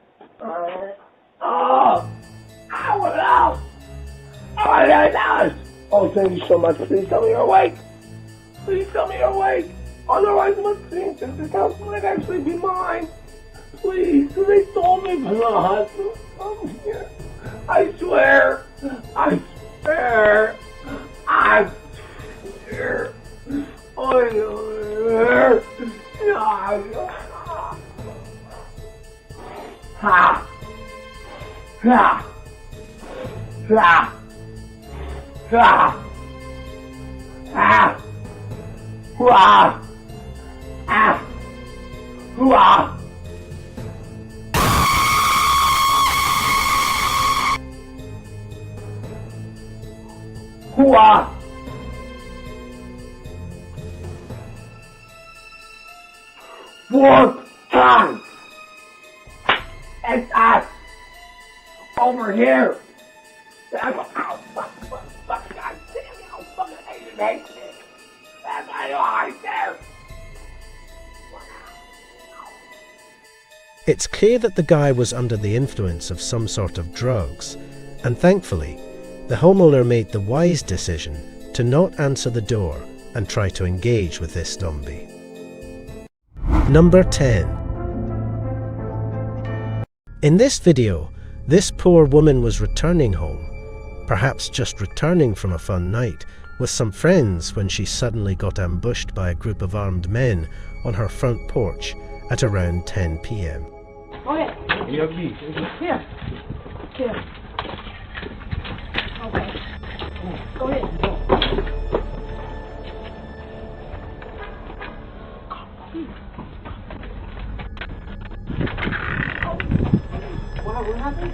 S: Oh, I was out. Oh, there it is. Oh, thank you so much. Please tell me you're awake. Please tell me you're awake. Otherwise, I'm going to think that this house might actually be mine. Please, they stole me from the hospital. I'm here. I swear. I swear. I swear. I swear. Ha. Ha. Ha. Ha. Ha. Hurrah! Ah! Hurrah! Hurrah! Fourth time! It's us! Over here! Ow, fuck, God damn it, I'll fucking hate it.
M: It's clear that the guy was under the influence of some sort of drugs, and thankfully, the homeowner made the wise decision to not answer the door and try to engage with this zombie. Number 10. In this video, this poor woman was returning home, perhaps just returning from a fun night with some friends when she suddenly got ambushed by a group of armed men on her front porch at around 10 p.m.
S: Go ahead. Here. Here. Okay. Go ahead. What happened?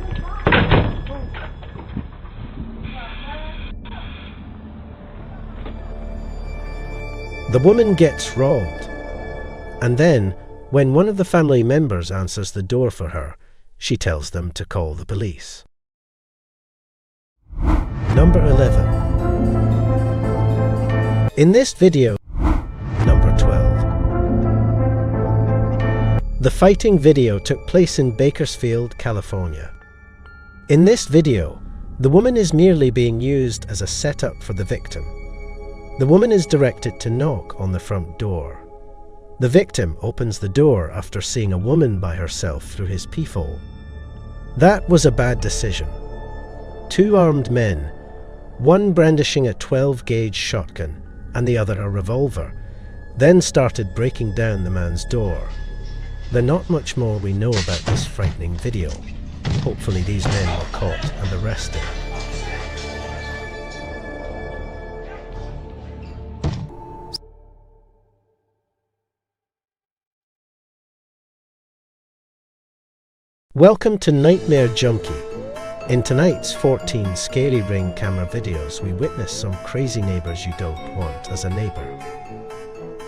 M: The woman gets robbed, and then, when one of the family members answers the door for her, she tells them to call the police. Number 11. In this video, number 12. The fighting video took place in Bakersfield, California. In this video, the woman is merely being used as a setup for the victim. The woman is directed to knock on the front door. The victim opens the door after seeing a woman by herself through his peephole. That was a bad decision. Two armed men, one brandishing a 12-gauge shotgun and the other a revolver, then started breaking down the man's door. There's not much more we know about this frightening video. Hopefully these men were caught and arrested. Welcome to Nightmare Junkie. In tonight's 14 Scary Ring camera videos, we witness some crazy neighbours you don't want as a neighbour.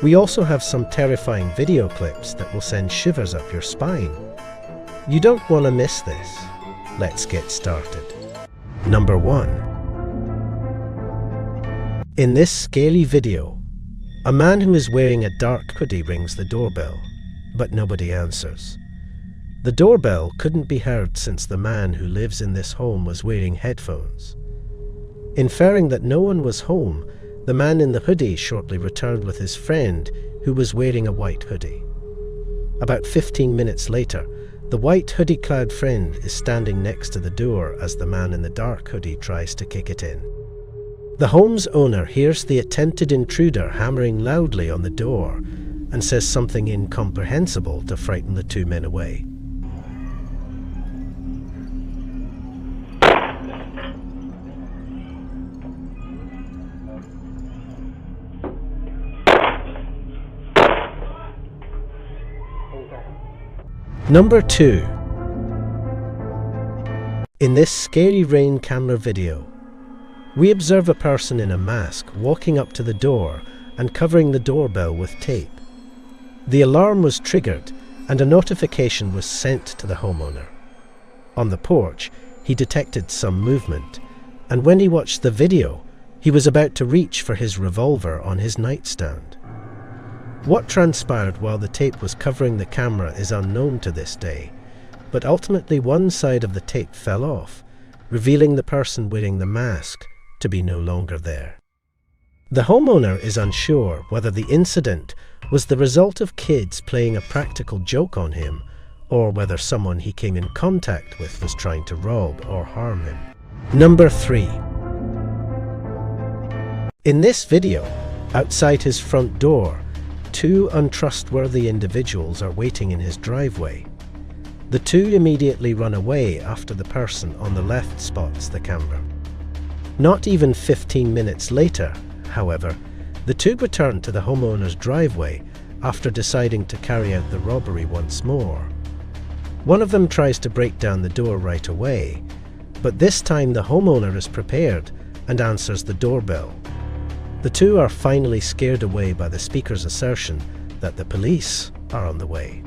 M: We also have some terrifying video clips that will send shivers up your spine. You don't want to miss this. Let's get started. Number 1. In this scary video, a man who is wearing a dark hoodie rings the doorbell, but nobody answers. The doorbell couldn't be heard since the man who lives in this home was wearing headphones. Inferring that no one was home, the man in the hoodie shortly returned with his friend who was wearing a white hoodie. About 15 minutes later, the white hoodie-clad friend is standing next to the door as the man in the dark hoodie tries to kick it in. The home's owner hears the attempted intruder hammering loudly on the door and says something incomprehensible to frighten the two men away. Number 2. In this scary rain camera video, we observe a person in a mask walking up to the door and covering the doorbell with tape. The alarm was triggered and a notification was sent to the homeowner. On the porch, he detected some movement, and when he watched the video, he was about to reach for his revolver on his nightstand. What transpired while the tape was covering the camera is unknown to this day, but ultimately one side of the tape fell off, revealing the person wearing the mask to be no longer there. The homeowner is unsure whether the incident was the result of kids playing a practical joke on him, or whether someone he came in contact with was trying to rob or harm him. Number 3. In this video, outside his front door, 2 untrustworthy individuals are waiting in his driveway. The 2 immediately run away after the person on the left spots the camera. Not even 15 minutes later, however, the 2 return to the homeowner's driveway after deciding to carry out the robbery once more. One of them tries to break down the door right away, but this time the homeowner is prepared and answers the doorbell. The 2 are finally scared away by the speaker's assertion that the police are on the way.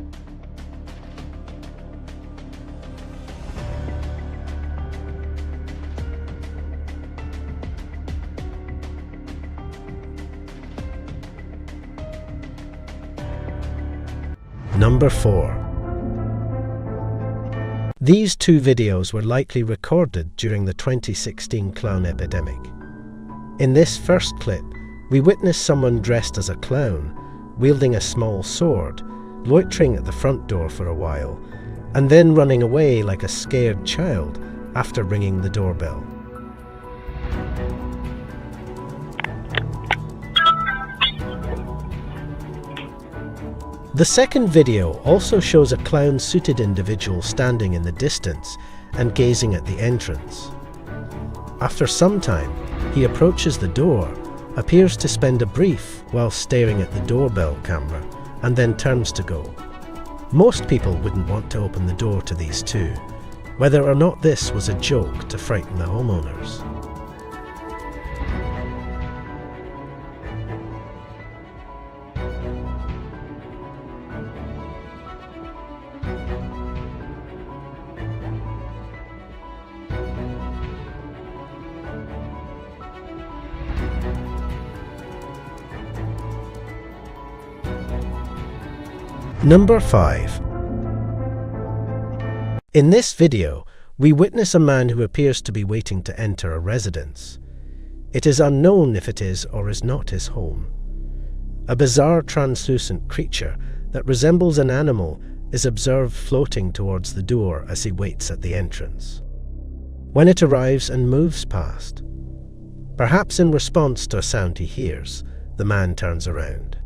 M: Number 4. These 2 videos were likely recorded during the 2016 clown epidemic. In this first clip, we witness someone dressed as a clown, wielding a small sword, loitering at the front door for a while, and then running away like a scared child after ringing the doorbell. The second video also shows a clown-suited individual standing in the distance and gazing at the entrance. After some time, he approaches the door, appears to spend a brief while staring at the doorbell camera, and then turns to go. Most people wouldn't want to open the door to these 2, whether or not this was a joke to frighten the homeowners. Number 5. In this video, we witness a man who appears to be waiting to enter a residence. It is unknown if it is or is not his home. A bizarre translucent creature that resembles an animal is observed floating towards the door as he waits at the entrance. When it arrives and moves past, perhaps in response to a sound he hears, the man turns around.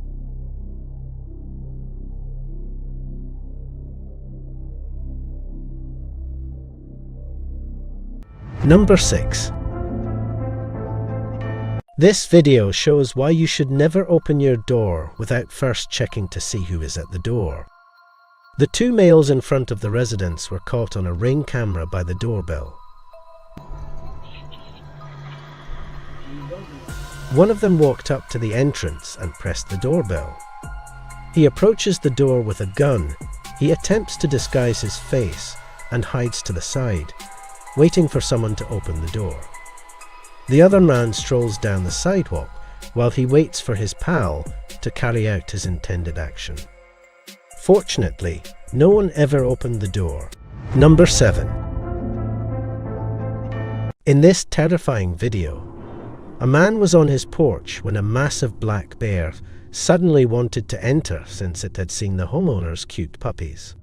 M: Number 6. This video shows why you should never open your door without first checking to see who is at the door. The 2 males in front of the residence were caught on a Ring camera by the doorbell. One of them walked up to the entrance and pressed the doorbell. He approaches the door with a gun. He attempts to disguise his face and hides to the side, waiting for someone to open the door. The other man strolls down the sidewalk while he waits for his pal to carry out his intended action. Fortunately, no one ever opened the door. Number 7. In this terrifying video, a man was on his porch when a massive black bear suddenly wanted to enter since it had seen the homeowner's cute puppies.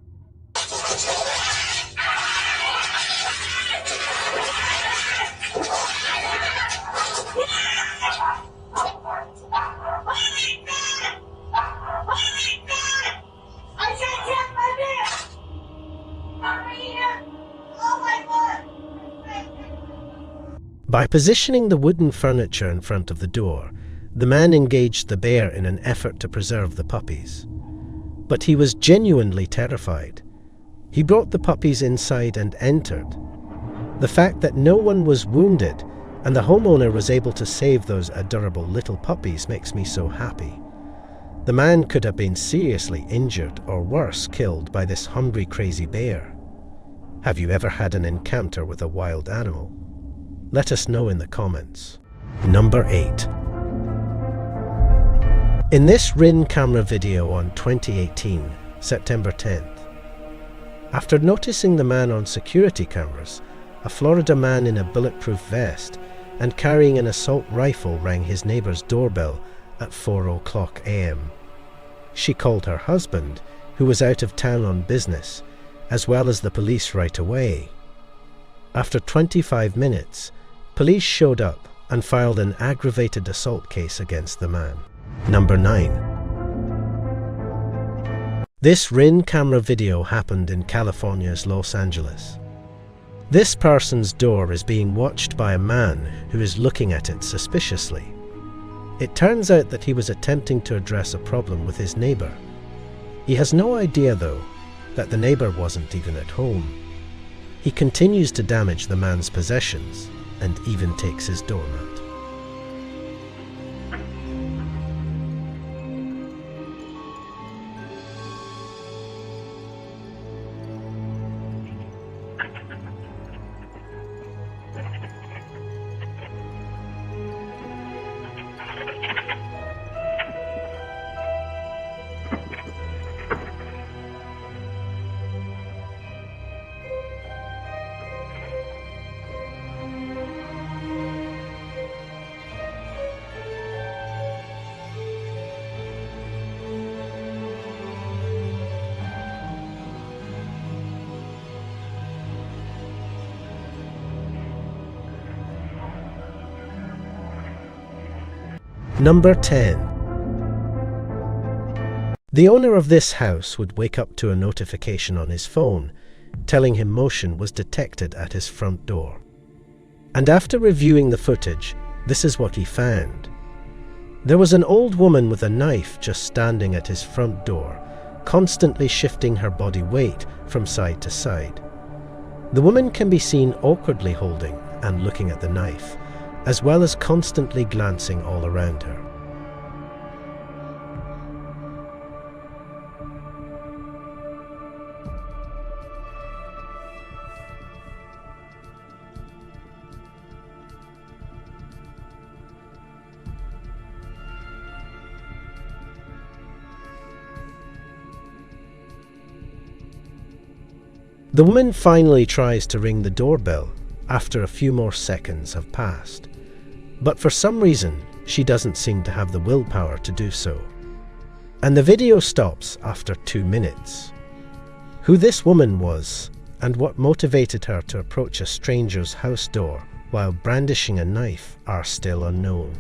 M: By positioning the wooden furniture in front of the door, the man engaged the bear in an effort to preserve the puppies. But he was genuinely terrified. He brought the puppies inside and entered. The fact that no one was wounded and the homeowner was able to save those adorable little puppies makes me so happy. The man could have been seriously injured or worse, killed by this hungry, crazy bear. Have you ever had an encounter with a wild animal? Let us know in the comments. Number 8. In this Ring camera video on 2018, September 10th, after noticing the man on security cameras, a Florida man in a bulletproof vest and carrying an assault rifle rang his neighbor's doorbell at 4:00 a.m. She called her husband, who was out of town on business, as well as the police right away. After 25 minutes, police showed up and filed an aggravated assault case against the man. Number 9. This Ring camera video happened in California's Los Angeles. This person's door is being watched by a man who is looking at it suspiciously. It turns out that he was attempting to address a problem with his neighbor. He has no idea, though, that the neighbor wasn't even at home. He continues to damage the man's possessions and even takes his doormat. Number 10. The owner of this house would wake up to a notification on his phone telling him motion was detected at his front door. And after reviewing the footage, this is what he found. There was an old woman with a knife just standing at his front door, constantly shifting her body weight from side to side. The woman can be seen awkwardly holding and looking at the knife, as well as constantly glancing all around her. The woman finally tries to ring the doorbell after a few more seconds have passed, but for some reason she doesn't seem to have the willpower to do so. And the video stops after 2 minutes. Who this woman was and what motivated her to approach a stranger's house door while brandishing a knife are still unknown.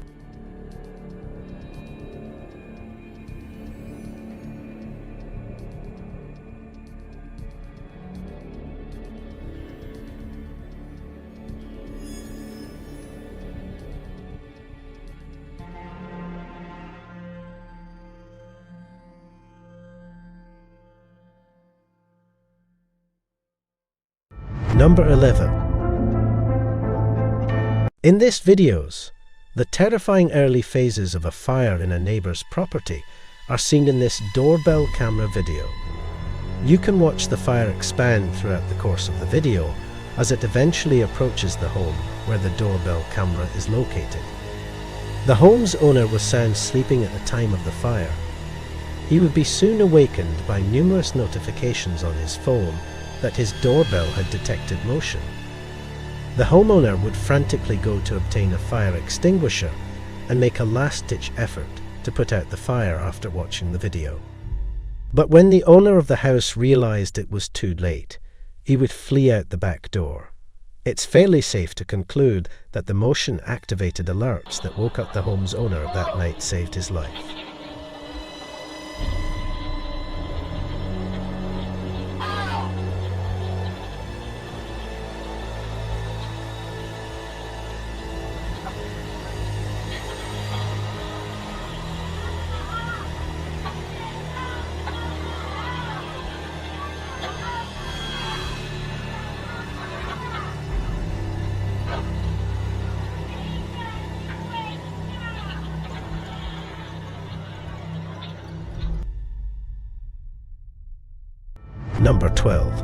M: Number 11. In this videos, the terrifying early phases of a fire in a neighbour's property are seen in this doorbell camera video. You can watch the fire expand throughout the course of the video as it eventually approaches the home where the doorbell camera is located. The home's owner was sound sleeping at the time of the fire. He would be soon awakened by numerous notifications on his phone that his doorbell had detected motion. The homeowner would frantically go to obtain a fire extinguisher and make a last-ditch effort to put out the fire after watching the video. But when the owner of the house realized it was too late, he would flee out the back door. It's fairly safe to conclude that the motion-activated alerts that woke up the home's owner that night saved his life. Number 12.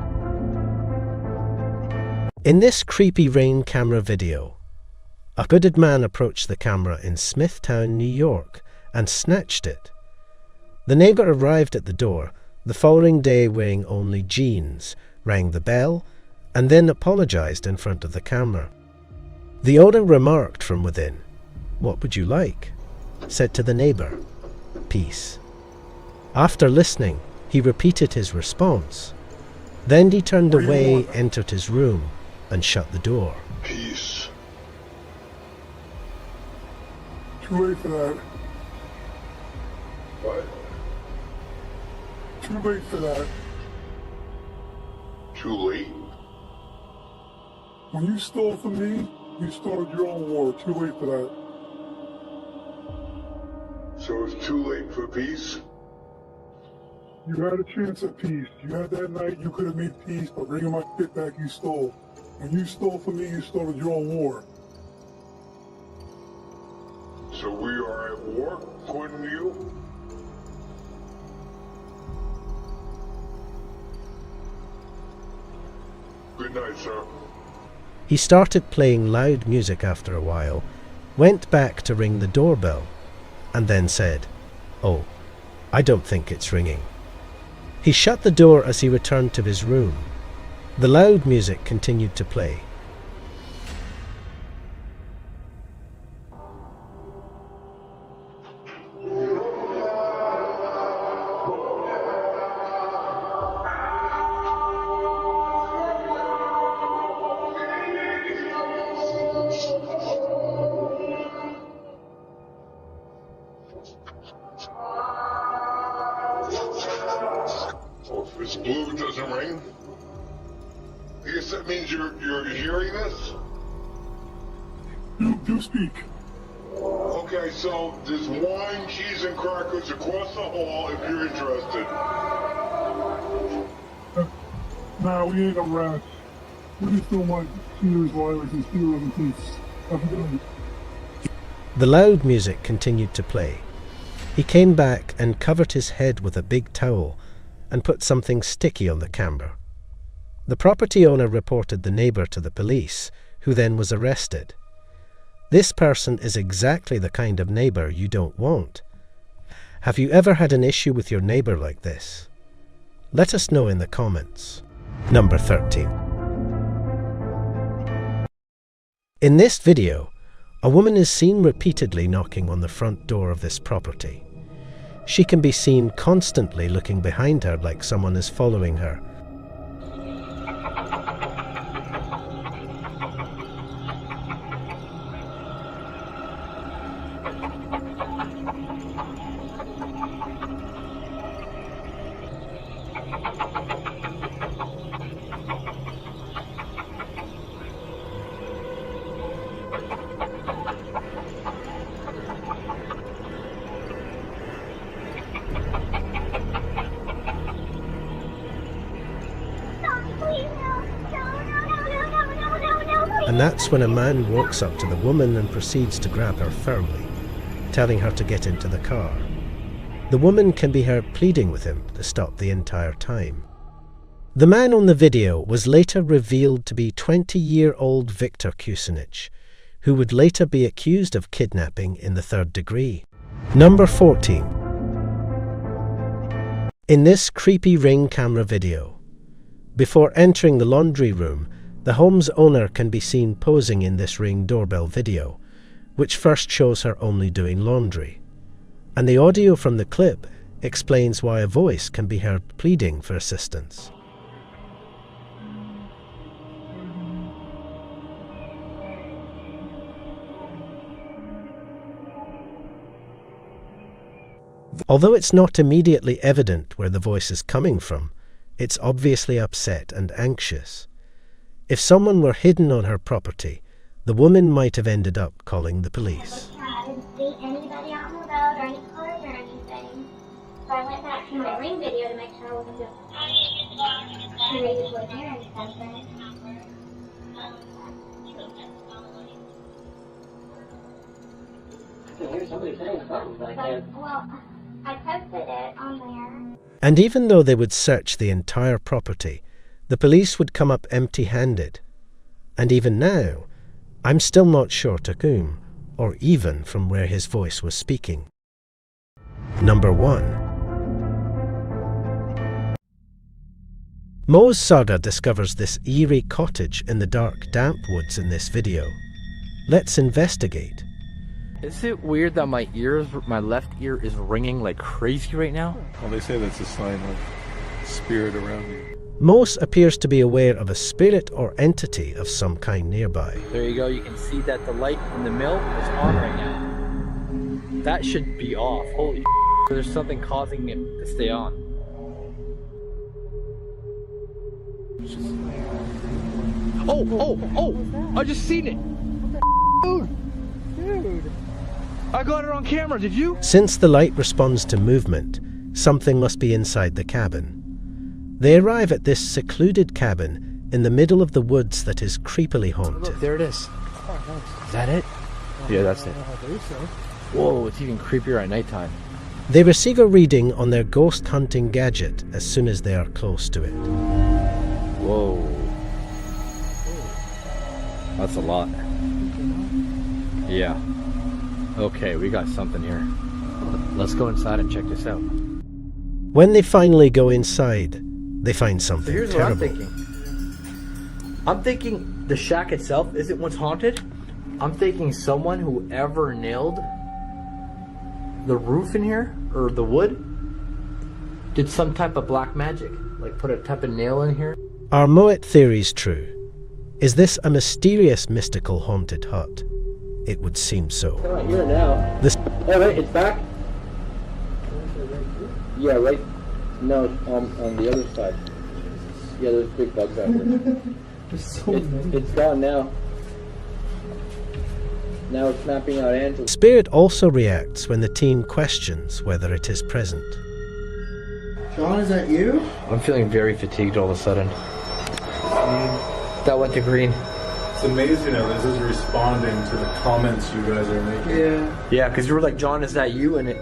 M: In this creepy rain camera video, a hooded man approached the camera in Smithtown, New York, and snatched it. The neighbour arrived at the door the following day wearing only jeans, rang the bell, and then apologised in front of the camera. The owner remarked from within, "What would you like?" said to the neighbour, "Peace." After listening, he repeated his response. Then he turned away, entered his room, and shut the door.
H: Peace. Too late for that. What? Too late for that. Too late? When you stole from me, you started your own war. Too late for that. So it's too late for peace? You had a chance at peace. You had that night, you could have made peace by bringing my shit back you stole. When you stole from me, you started your own war. So we are at war, according to you? Good night, sir.
M: He started playing loud music after a while, went back to ring the doorbell, and then said, "Oh, I don't think it's ringing." He shut the door as he returned to his room. The loud music continued to play.
H: If it's blue, it doesn't ring? I guess that means you're hearing this? Do speak. Okay, so there's wine, cheese, and crackers across the hall if you're interested. Nah, we ain't no rats. We just don't want Sears Wireless and Steel and Peace. Have a good night.
M: The loud music continued to play. He came back and covered his head with a big towel and put something sticky on the camera. The property owner reported the neighbour to the police, who then was arrested. This person is exactly the kind of neighbour you don't want. Have you ever had an issue with your neighbour like this? Let us know in the comments. Number 13. In this video, a woman is seen repeatedly knocking on the front door of this property. She can be seen constantly looking behind her like someone is following her. And that's when a man walks up to the woman and proceeds to grab her firmly, telling her to get into the car. The woman can be heard pleading with him to stop the entire time. The man on the video was later revealed to be 20-year-old Victor Kucinich, who would later be accused of kidnapping in the 3rd degree. Number 14. In this creepy Ring camera video, before entering the laundry room, the home's owner can be seen posing in this Ring doorbell video, which first shows her only doing laundry. And the audio from the clip explains why a voice can be heard pleading for assistance. Although it's not immediately evident where the voice is coming from, it's obviously upset and anxious. If someone were hidden on her property, the woman might have ended up calling the police.
J: I didn't see anybody out on the road or any cars or anything. So I went back to my Ring video to make sure I wasn't just courageously hearing something. Well, I posted it on there.
M: And even though they would search the entire property, the police would come up empty-handed. And even now, I'm still not sure to whom, or even from where his voice was speaking. Number 1. Mo's Saga discovers this eerie cottage in the dark, damp woods in this video. Let's investigate.
L: Is it weird that my left ear is ringing like crazy right now?
T: Well, they say that's a sign of spirit around you.
M: Mose appears to be aware of a spirit or entity of some kind nearby.
L: There you go, you can see that the light in the mill is on right now. That should be off. Holy there's something causing it to stay on. Oh! I just seen it! Dude! I got it on camera, did you?
M: Since the light responds to movement, something must be inside the cabin. They arrive at this secluded cabin in the middle of the woods that is creepily haunted.
L: Look, there it is. Is that it? Yeah, that's it. Whoa, it's even creepier at nighttime.
M: They receive a reading on their ghost hunting gadget as soon as they are close to it.
L: Whoa. That's a lot. Yeah. Okay, we got something here. Let's go inside and check this out.
M: When they finally go inside, they find something
L: Here's
M: terrible.
L: what I'm thinking. I'm thinking the shack itself isn't what's haunted. I'm thinking someone who ever nailed the roof in here, or the wood, did some type of black magic. Like put a type of nail in here.
M: Are Moet theories true? Is this a mysterious, mystical, haunted hut? It would seem so.
V: Right here now. Oh wait, it's back? Yeah, right. No, on the other side. Yeah, there's big bugs out here. It's gone now. Now it's mapping out angels.
M: Spirit also reacts when the team questions whether it is present.
V: Sean, is that you?
L: I'm feeling very fatigued all of a sudden. That went to green.
T: It's amazing how this is responding to the comments you guys are making.
L: Yeah, because you were like, John, is that you? And it,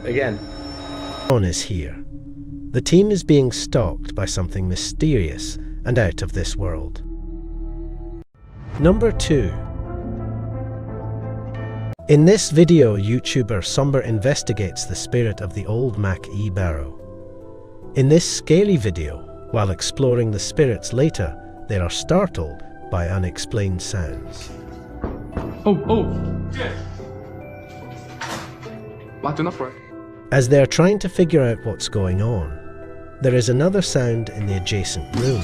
L: again.
M: John is here. The team is being stalked by something mysterious and out of this world. Number 2. In this video, YouTuber Somber investigates the spirit of the old Mac E barrow. In this scary video, while exploring the spirits later, they are startled by unexplained sounds. As they are trying to figure out what's going on, there is another sound in the adjacent room.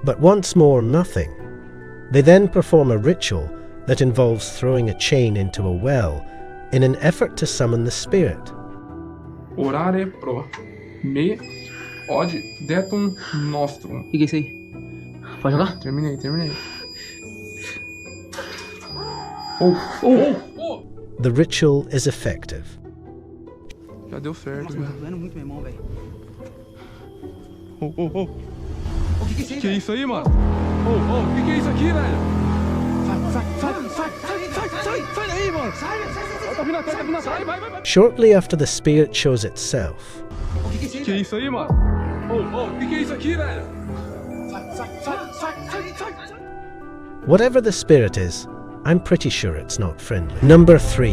M: But once more, nothing. They then perform a ritual that involves throwing a chain into a well in an effort to summon the spirit.
W: Orare pro me od detum nostrum. O que é isso aí? Pode jogar? Terminei.
M: The ritual is effective.
W: Já deu certo.
Q: Nossa, tá doendo muito, meu irmão, velho.
W: O que é isso aí, mano? O que é isso aqui, velho? Sai.
M: Shortly after the spirit shows itself, whatever the spirit is, I'm pretty sure it's not friendly. Number 3.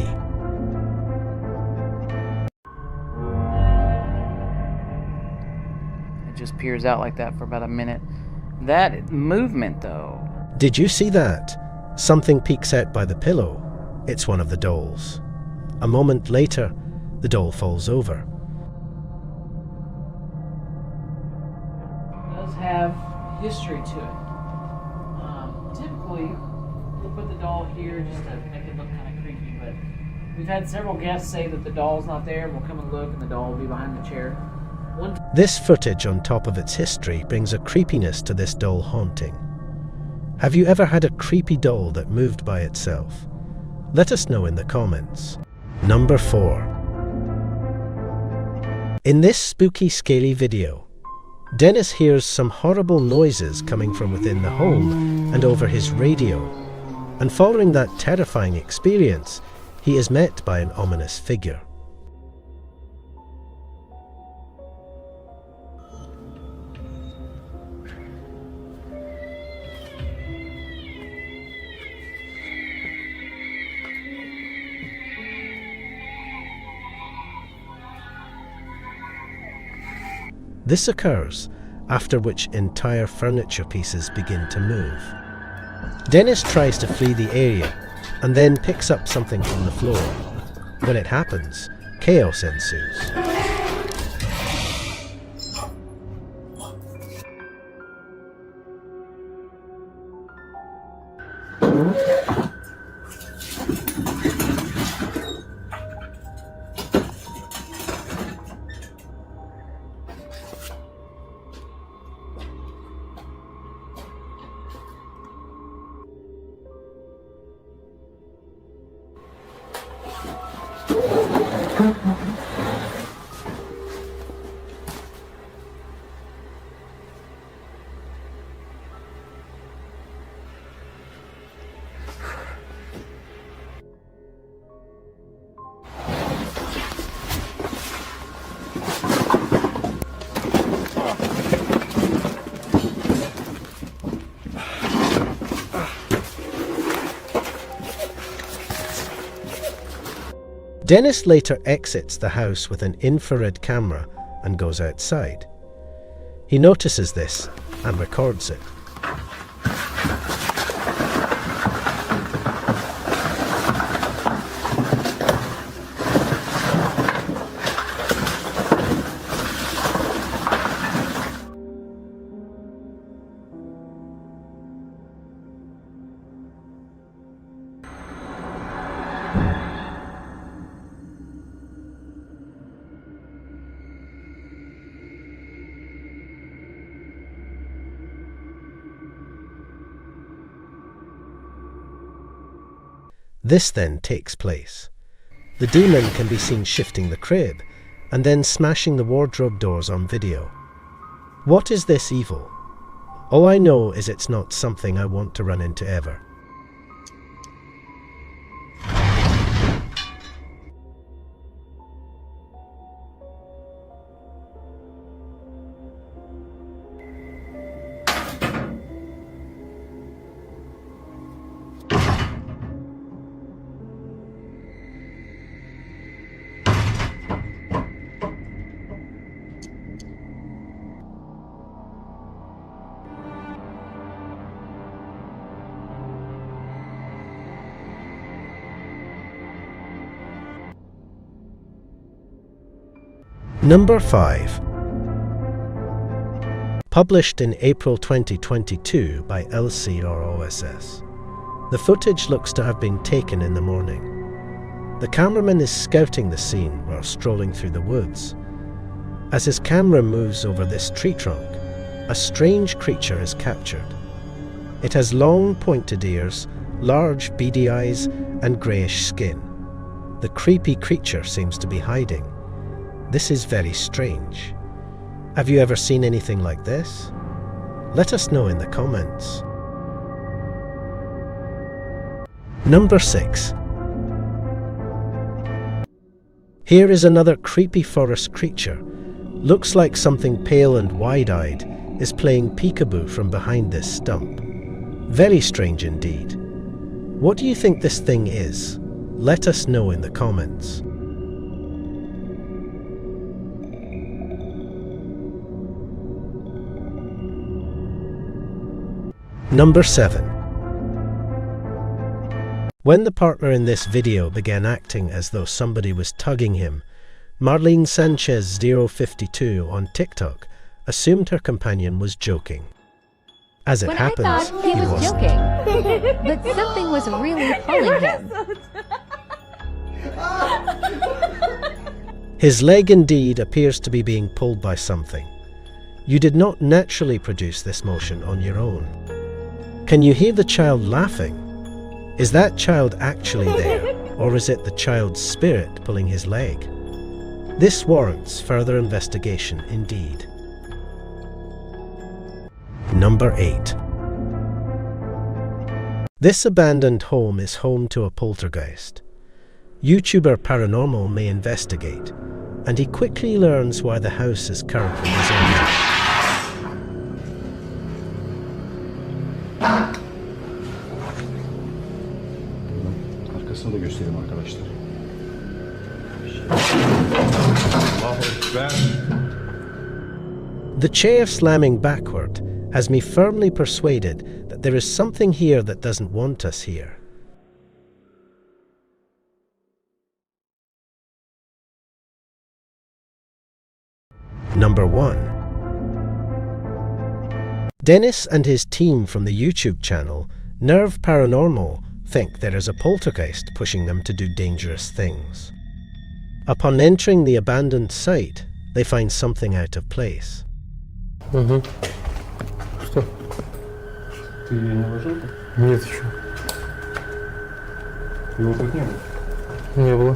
B: It just peers out like that for about a minute. That movement, though.
M: Did you see that? Something peeks out by the pillow. It's one of the dolls. A moment later, the doll falls over.
B: It does have history to it. Typically, we'll put the doll here just to make it look kind of creepy, but we've had several guests say that the doll's not there, and we'll come and look, and the doll will be behind the chair.
M: This footage on top of its history brings a creepiness to this doll haunting. Have you ever had a creepy doll that moved by itself? Let us know in the comments. Number 4. In this spooky, scaly video, Dennis hears some horrible noises coming from within the home and over his radio, and following that terrifying experience, he is met by an ominous figure. This occurs, after which entire furniture pieces begin to move. Dennis tries to flee the area and then picks up something from the floor. When it happens, chaos ensues. Dennis later exits the house with an infrared camera and goes outside. He notices this and records it. This then takes place. The demon can be seen shifting the crib and then smashing the wardrobe doors on video. What is this evil? All I know is it's not something I want to run into ever. Number 5. Published in April 2022 by LCROSS. The footage looks to have been taken in the morning. The cameraman is scouting the scene while strolling through the woods. As his camera moves over this tree trunk, a strange creature is captured. It has long pointed ears, large beady eyes, and greyish skin. The creepy creature seems to be hiding. This is very strange. Have you ever seen anything like this? Let us know in the comments. Number 6. Here is another creepy forest creature. Looks like something pale and wide-eyed is playing peekaboo from behind this stump. Very strange indeed. What do you think this thing is? Let us know in the comments. Number 7. When the partner in this video began acting as though somebody was tugging him, Marlene Sanchez 052 on TikTok assumed her companion was joking. As it happens,
E: I thought he was joking, but something was really pulling him.
M: His leg indeed appears to be being pulled by something. You did not naturally produce this motion on your own. Can you hear the child laughing? Is that child actually there, or is it the child's spirit pulling his leg? This warrants further investigation indeed. Number 8. This abandoned home is home to a poltergeist. YouTuber Paranormal may investigate, and he quickly learns why the house is currently deserted.
I: Arkasını da göstereyim arkadaşlar.
M: The chair slamming backward has me firmly persuaded that there is something here that doesn't want us here. Number 1. Dennis and his team from the YouTube channel Nerve Paranormal think there is a poltergeist pushing them to do dangerous things. Upon entering the abandoned site, they find something out of place.
W: Что? Ты ее не ложил-то? Нет еще. Его тут не было? Не было.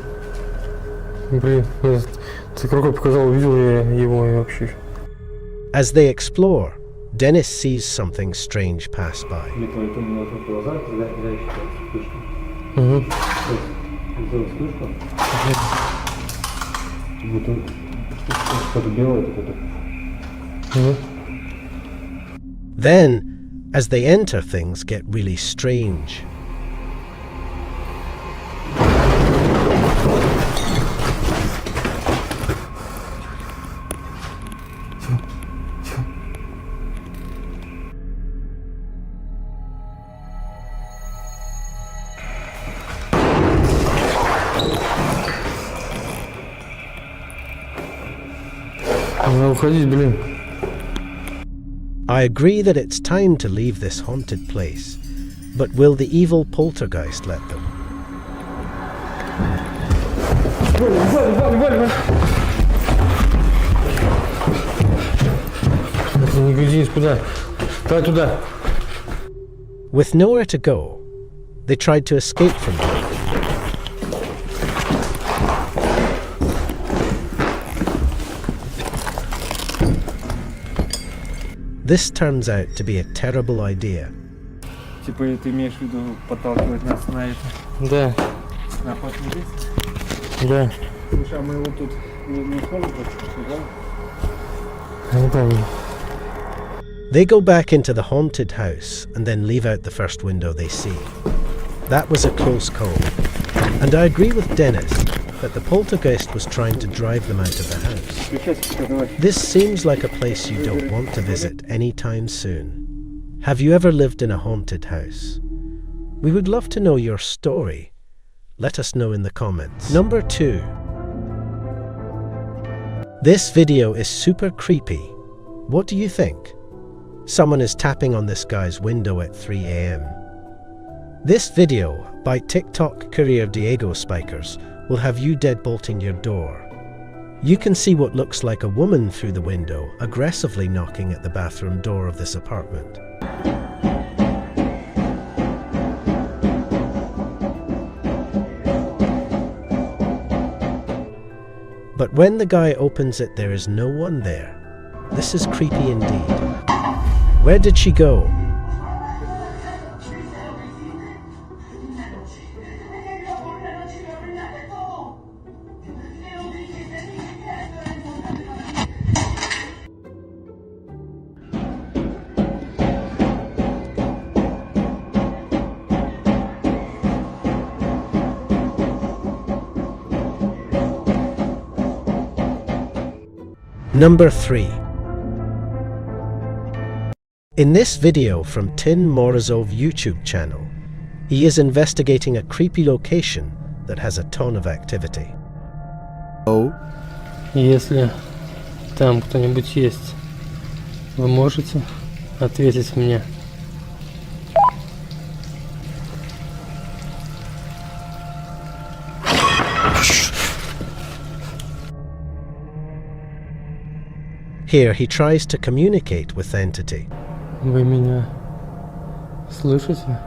W: Блин, ты рукой показал, увидел я его и вообще.
M: As they explore, Dennis sees something strange pass by. Then, as they enter, things get really strange. I agree that it's time to leave this haunted place, but will the evil poltergeist let them? With nowhere to go, they tried to escape from it. This turns out to be a terrible idea.
W: Типа ты имеешь в виду подталкивать нас на это? Да. На охотный лес? Да. Слушай, а мы его тут не сможем просто, да? Не помню.
M: They go back into the haunted house and then leave out the first window they see. That was a close call. And I agree with Dennis that the poltergeist was trying to drive them out of the house. This seems like a place you don't want to visit anytime soon. Have you ever lived in a haunted house? We would love to know your story. Let us know in the comments. Number 2. This video is super creepy. What do you think? Someone is tapping on this guy's window at 3 AM. This video by TikTok Career Diego Spikers will have you deadbolting your door. You can see what looks like a woman through the window aggressively knocking at the bathroom door of this apartment. But when the guy opens it, there is no one there. This is creepy indeed. Where did she go? Number 3. In this video from Tin Morozov YouTube channel, he is investigating a creepy location that has a ton of activity.
W: Если там кто-нибудь есть, вы можете ответить мне?
M: Here he tries to communicate with the entity.
W: Вы меня слышите?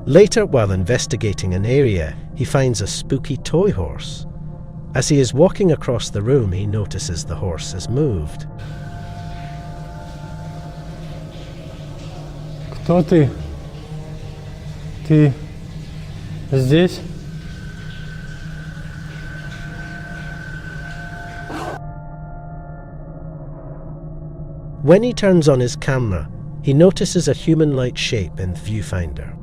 M: Later, while investigating an area, he finds a spooky toy horse. As he is walking across the room, he notices the horse has moved.
W: Кто ты? Ты здесь?
M: When he turns on his camera, he notices a human-like shape in the viewfinder.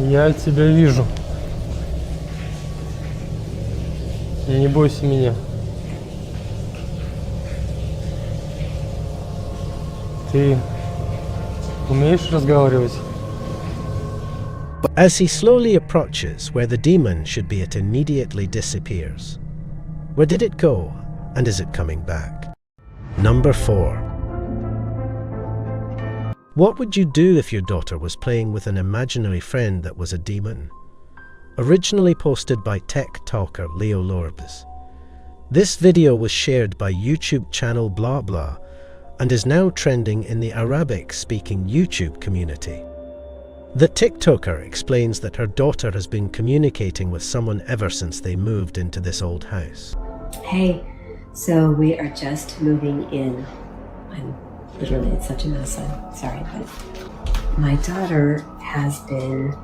W: Я тебя вижу. Не бойся меня. Ты умеешь разговаривать?
M: As he slowly approaches where the demon should be, it immediately disappears. Where did it go, and is it coming back? Number 4. What would you do if your daughter was playing with an imaginary friend that was a demon? Originally posted by tech talker Leo Lorbes. This video was shared by YouTube channel Blah Blah and is now trending in the Arabic-speaking YouTube community. The TikToker explains that her daughter has been communicating with someone ever since they moved into this old house.
G: Hey, so we are just moving in. Literally, it's such a mess. I'm sorry, but my daughter has been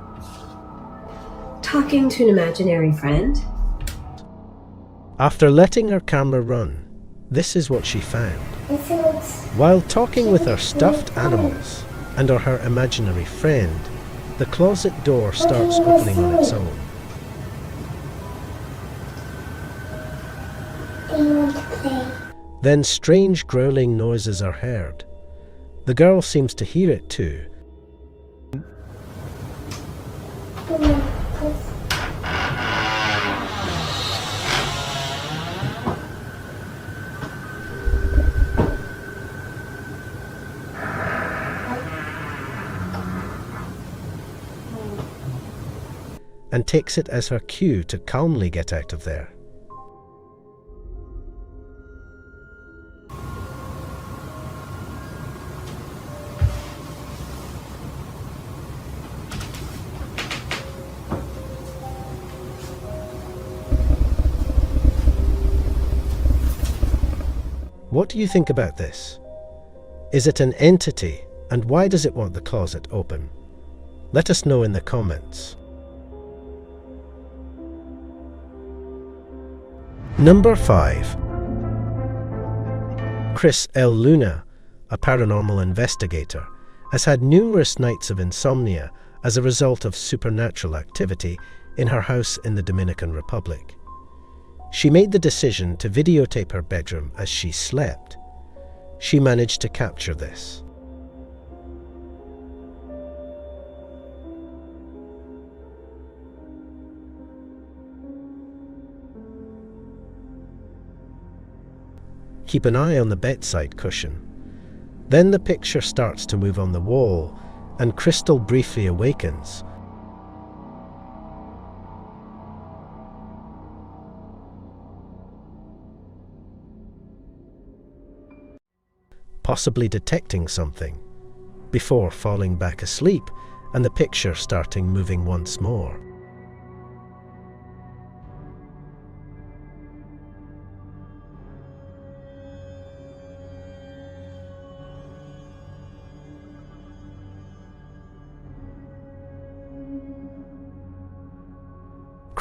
G: talking to an imaginary friend.
M: After letting her camera run, this is what she found. While talking with her stuffed animals and her imaginary friend, the closet door starts opening on its own. Then strange growling noises are heard. The girl seems to hear it too. And takes it as her cue to calmly get out of there. What do you think about this? Is it an entity, and why does it want the closet open? Let us know in the comments. Number 5. Chris L. Luna, a paranormal investigator, has had numerous nights of insomnia as a result of supernatural activity in her house in the Dominican Republic. She made the decision to videotape her bedroom as she slept. She managed to capture this. Keep an eye on the bedside cushion. Then the picture starts to move on the wall, and Crystal briefly awakens. Possibly detecting something, before falling back asleep and the picture starting moving once more.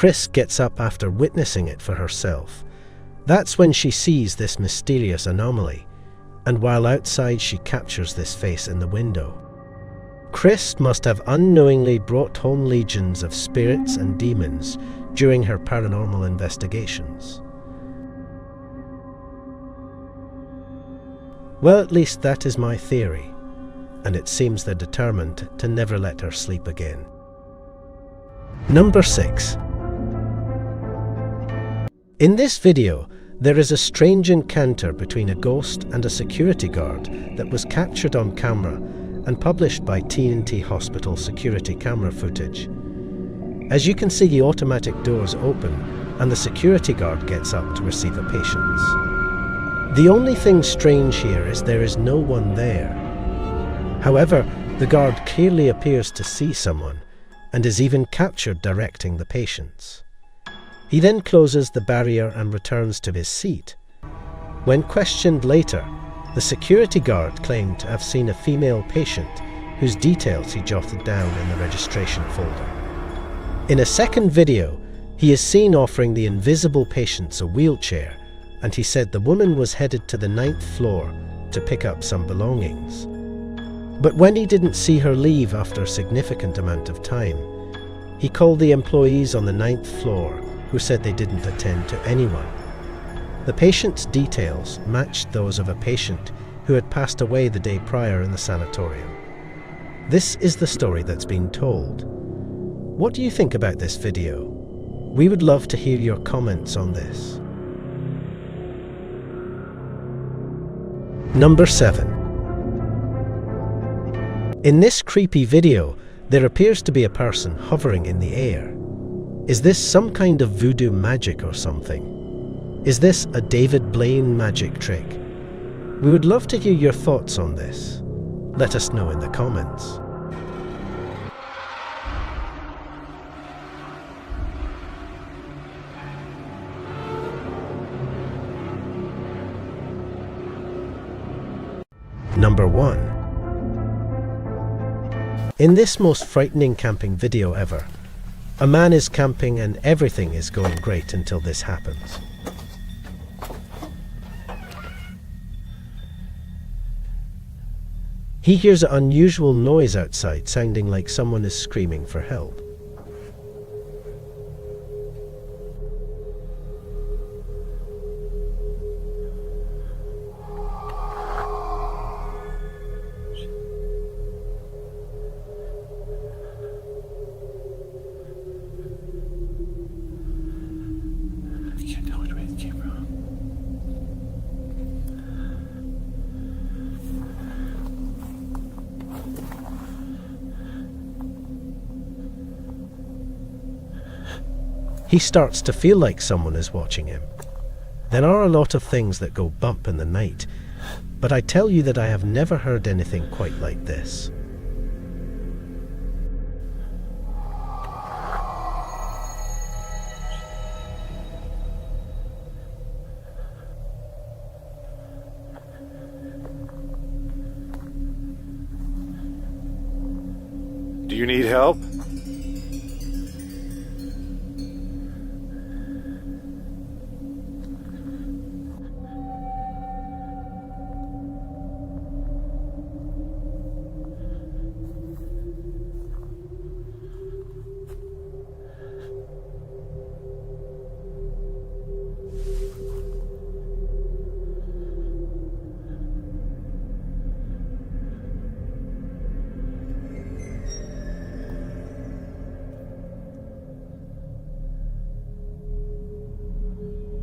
M: Chris gets up after witnessing it for herself. That's when she sees this mysterious anomaly, and while outside she captures this face in the window. Chris must have unknowingly brought home legions of spirits and demons during her paranormal investigations. Well, at least that is my theory, and it seems they're determined to never let her sleep again. Number 6. In this video, there is a strange encounter between a ghost and a security guard that was captured on camera and published by TNT Hospital security camera footage. As you can see, the automatic doors open and the security guard gets up to receive a patient. The only thing strange here is there is no one there. However, the guard clearly appears to see someone and is even captured directing the patients. He then closes the barrier and returns to his seat. When questioned later, the security guard claimed to have seen a female patient whose details he jotted down in the registration folder. In a second video, he is seen offering the invisible patients a wheelchair, and he said the woman was headed to the 9th floor to pick up some belongings. But when he didn't see her leave after a significant amount of time, he called the employees on the 9th floor, who said they didn't attend to anyone. The patient's details matched those of a patient who had passed away the day prior in the sanatorium. This is the story that's been told. What do you think about this video? We would love to hear your comments on this. Number 7. In this creepy video, there appears to be a person hovering in the air. Is this some kind of voodoo magic or something? Is this a David Blaine magic trick? We would love to hear your thoughts on this. Let us know in the comments. Number 1. In this most frightening camping video ever, a man is camping and everything is going great until this happens. He hears an unusual noise outside, sounding like someone is screaming for help. He starts to feel like someone is watching him. There are a lot of things that go bump in the night, but I tell you that I have never heard anything quite like this.
A: Do you need help?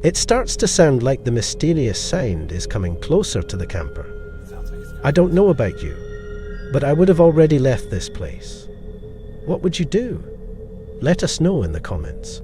M: It starts to sound like the mysterious sound is coming closer to the camper. I don't know about you, but I would have already left this place. What would you do? Let us know in the comments.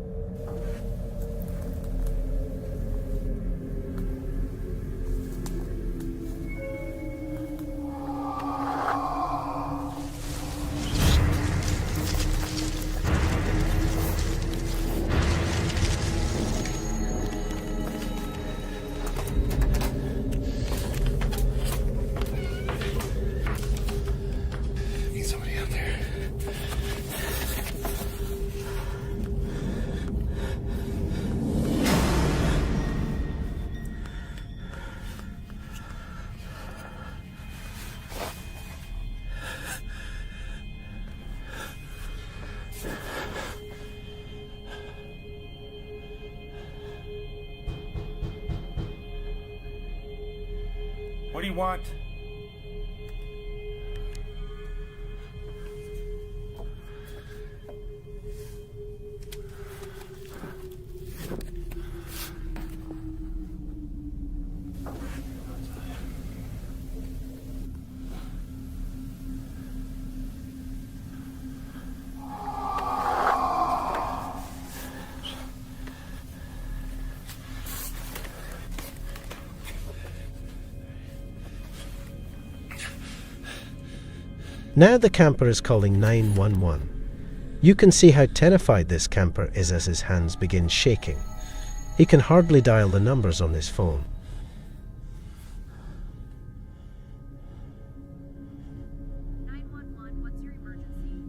A: do you want?
M: Now the camper is calling 911. You can see how terrified this camper is as his hands begin shaking. He can hardly dial the numbers on his phone.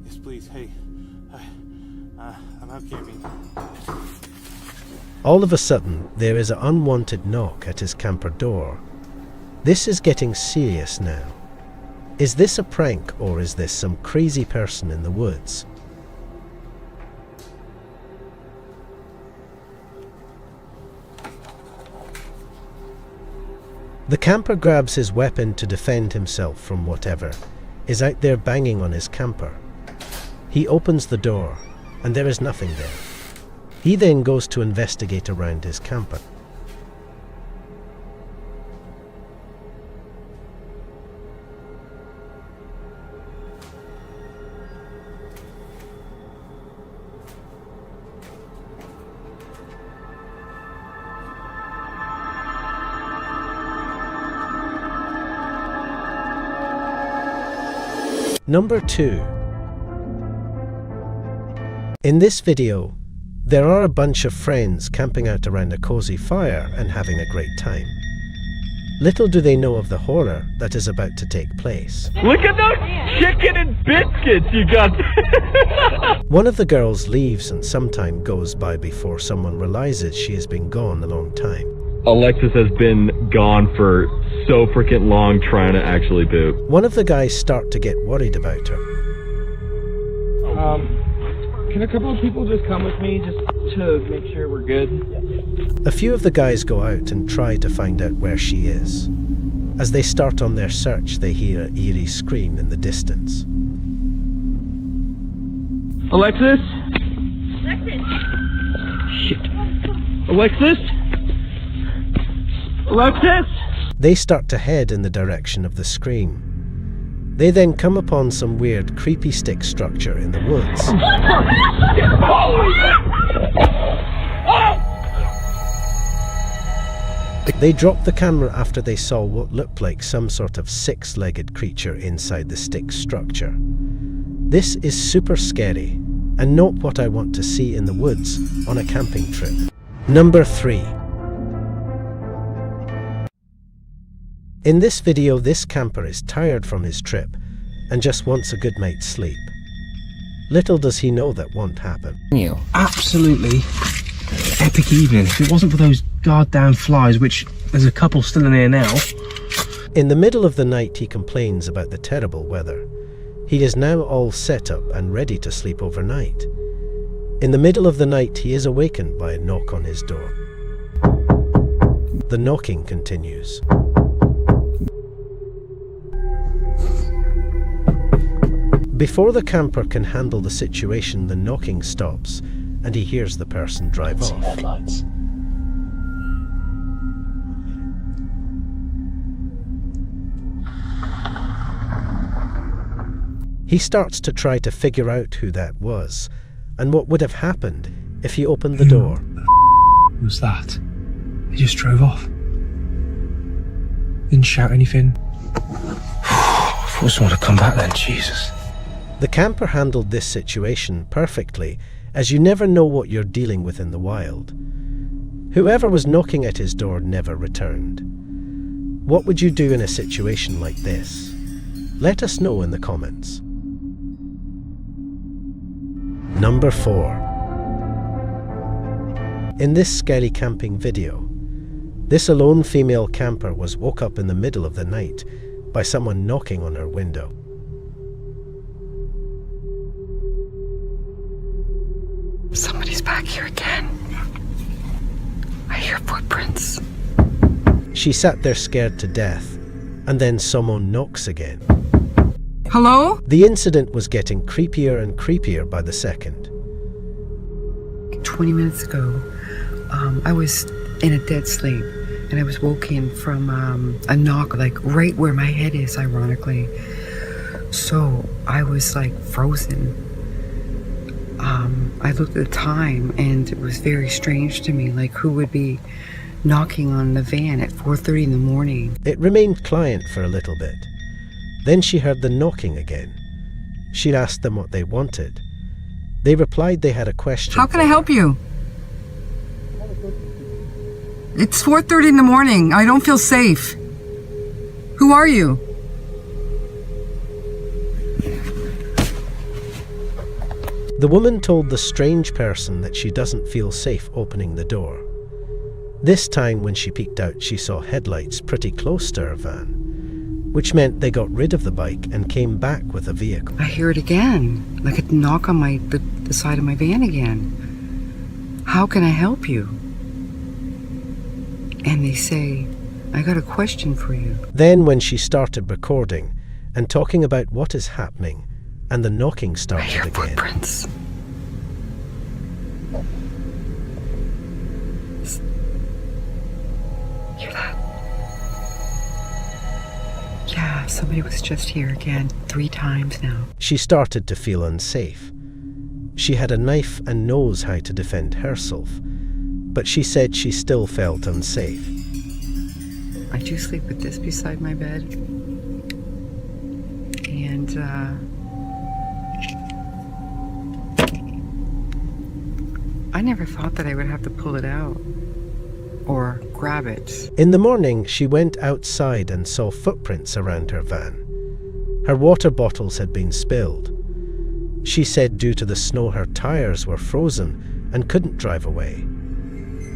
A: Yes, please. Hey, I'm out camping.
M: All of a sudden, there is an unwanted knock at his camper door. This is getting serious now. Is this a prank, or is this some crazy person in the woods? The camper grabs his weapon to defend himself from whatever is out there banging on his camper. He opens the door, and there is nothing there. He then goes to investigate around his camper. Number 2. In this video, there are a bunch of friends camping out around a cozy fire and having a great time. Little do they know of the horror that is about to take place.
N: Look at those chicken and biscuits you got.
M: One of the girls leaves and some time goes by before someone realizes she has been gone a long time.
N: Alexis has been gone for so freaking long trying to actually poop.
M: One of the guys start to get worried about her.
W: Can a couple of people just come with me just to make sure we're good?
M: A few of the guys go out and try to find out where she is. As they start on their search, they hear an eerie scream in the distance.
N: Alexis?
S: Alexis!
N: Shit. Alexis? Alexis?
M: They start to head in the direction of the scream. They then come upon some weird creepy stick structure in the woods. They dropped the camera after they saw what looked like some sort of six-legged creature inside the stick structure. This is super scary and not what I want to see in the woods on a camping trip. Number 3. In this video, this camper is tired from his trip and just wants a good night's sleep. Little does he know that won't happen.
R: Absolutely epic evening. If it wasn't for those goddamn flies, which there's a couple still in here now.
M: In the middle of the night, he complains about the terrible weather. He is now all set up and ready to sleep overnight. In the middle of the night, he is awakened by a knock on his door. The knocking continues. Before the camper can handle the situation, the knocking stops and he hears the person drive off.
R: Headlights.
M: He starts to try to figure out who that was and what would have happened if he opened the door.
R: Who was that? He just drove off. Didn't shout anything. I thought someone would come back then, Jesus.
M: The camper handled this situation perfectly, as you never know what you're dealing with in the wild. Whoever was knocking at his door never returned. What would you do in a situation like this? Let us know in the comments. Number 4. In this scary camping video, this alone female camper was woke up in the middle of the night by someone knocking on her window.
U: Somebody's back here again. I hear footprints.
M: She sat there scared to death and then someone knocks again.
D: Hello?
M: The incident was getting creepier and creepier by the second.
D: 20 minutes ago, I was in a dead sleep, and I was woken from a knock, like right where my head is, ironically. So I was like frozen. I looked at the time, and it was very strange to me, like who would be knocking on the van at 4:30 in the morning.
M: It remained quiet for a little bit. Then she heard the knocking again. She asked them what they wanted. They replied they had a question.
D: How can I help you? It's 4:30 in the morning. I don't feel safe. Who are you?
M: The woman told the strange person that she doesn't feel safe opening the door. This time when she peeked out, she saw headlights pretty close to her van, which meant they got rid of the bike and came back with a vehicle.
D: I hear it again, like a knock on the side of my van again. How can I help you? And they say, I got a question for you.
M: Then when she started recording and talking about what is happening, and the knocking started again.
D: Footprints. Hear that? Yeah, somebody was just here again 3 times now.
M: She started to feel unsafe. She had a knife and knows how to defend herself, but she said she still felt unsafe.
D: I do sleep with this beside my bed. And, I never thought that I would have to pull it out or grab it.
M: In the morning, she went outside and saw footprints around her van. Her water bottles had been spilled. She said due to the snow her tires were frozen and couldn't drive away.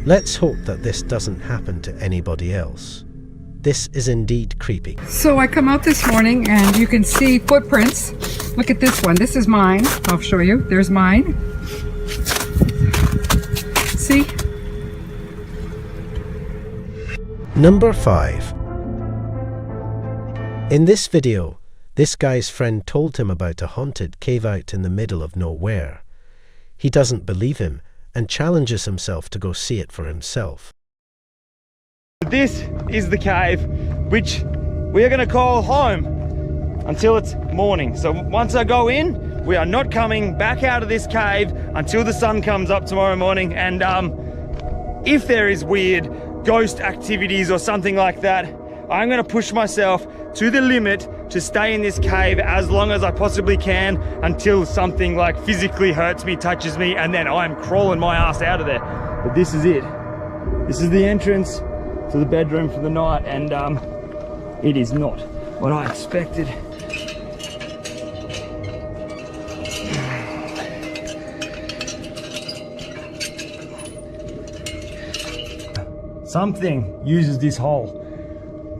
M: Let's hope that this doesn't happen to anybody else. This is indeed creepy.
D: So I come out this morning and you can see footprints. Look at this one. This is mine. I'll show you. There's mine. See?
M: Number 5. In this video, this guy's friend told him about a haunted cave out in the middle of nowhere. He doesn't believe him and challenges himself to go see it for himself.
O: This is the cave, which we are going to call home until it's morning. So once I go in, we are not coming back out of this cave until the sun comes up tomorrow morning. And if there is weird ghost activities or something like that, I'm going to push myself to the limit to stay in this cave as long as I possibly can until something like physically hurts me, touches me, and then I'm crawling my ass out of there. But this is it. This is the entrance to the bedroom for the night, and it is not what I expected. Something uses this hole.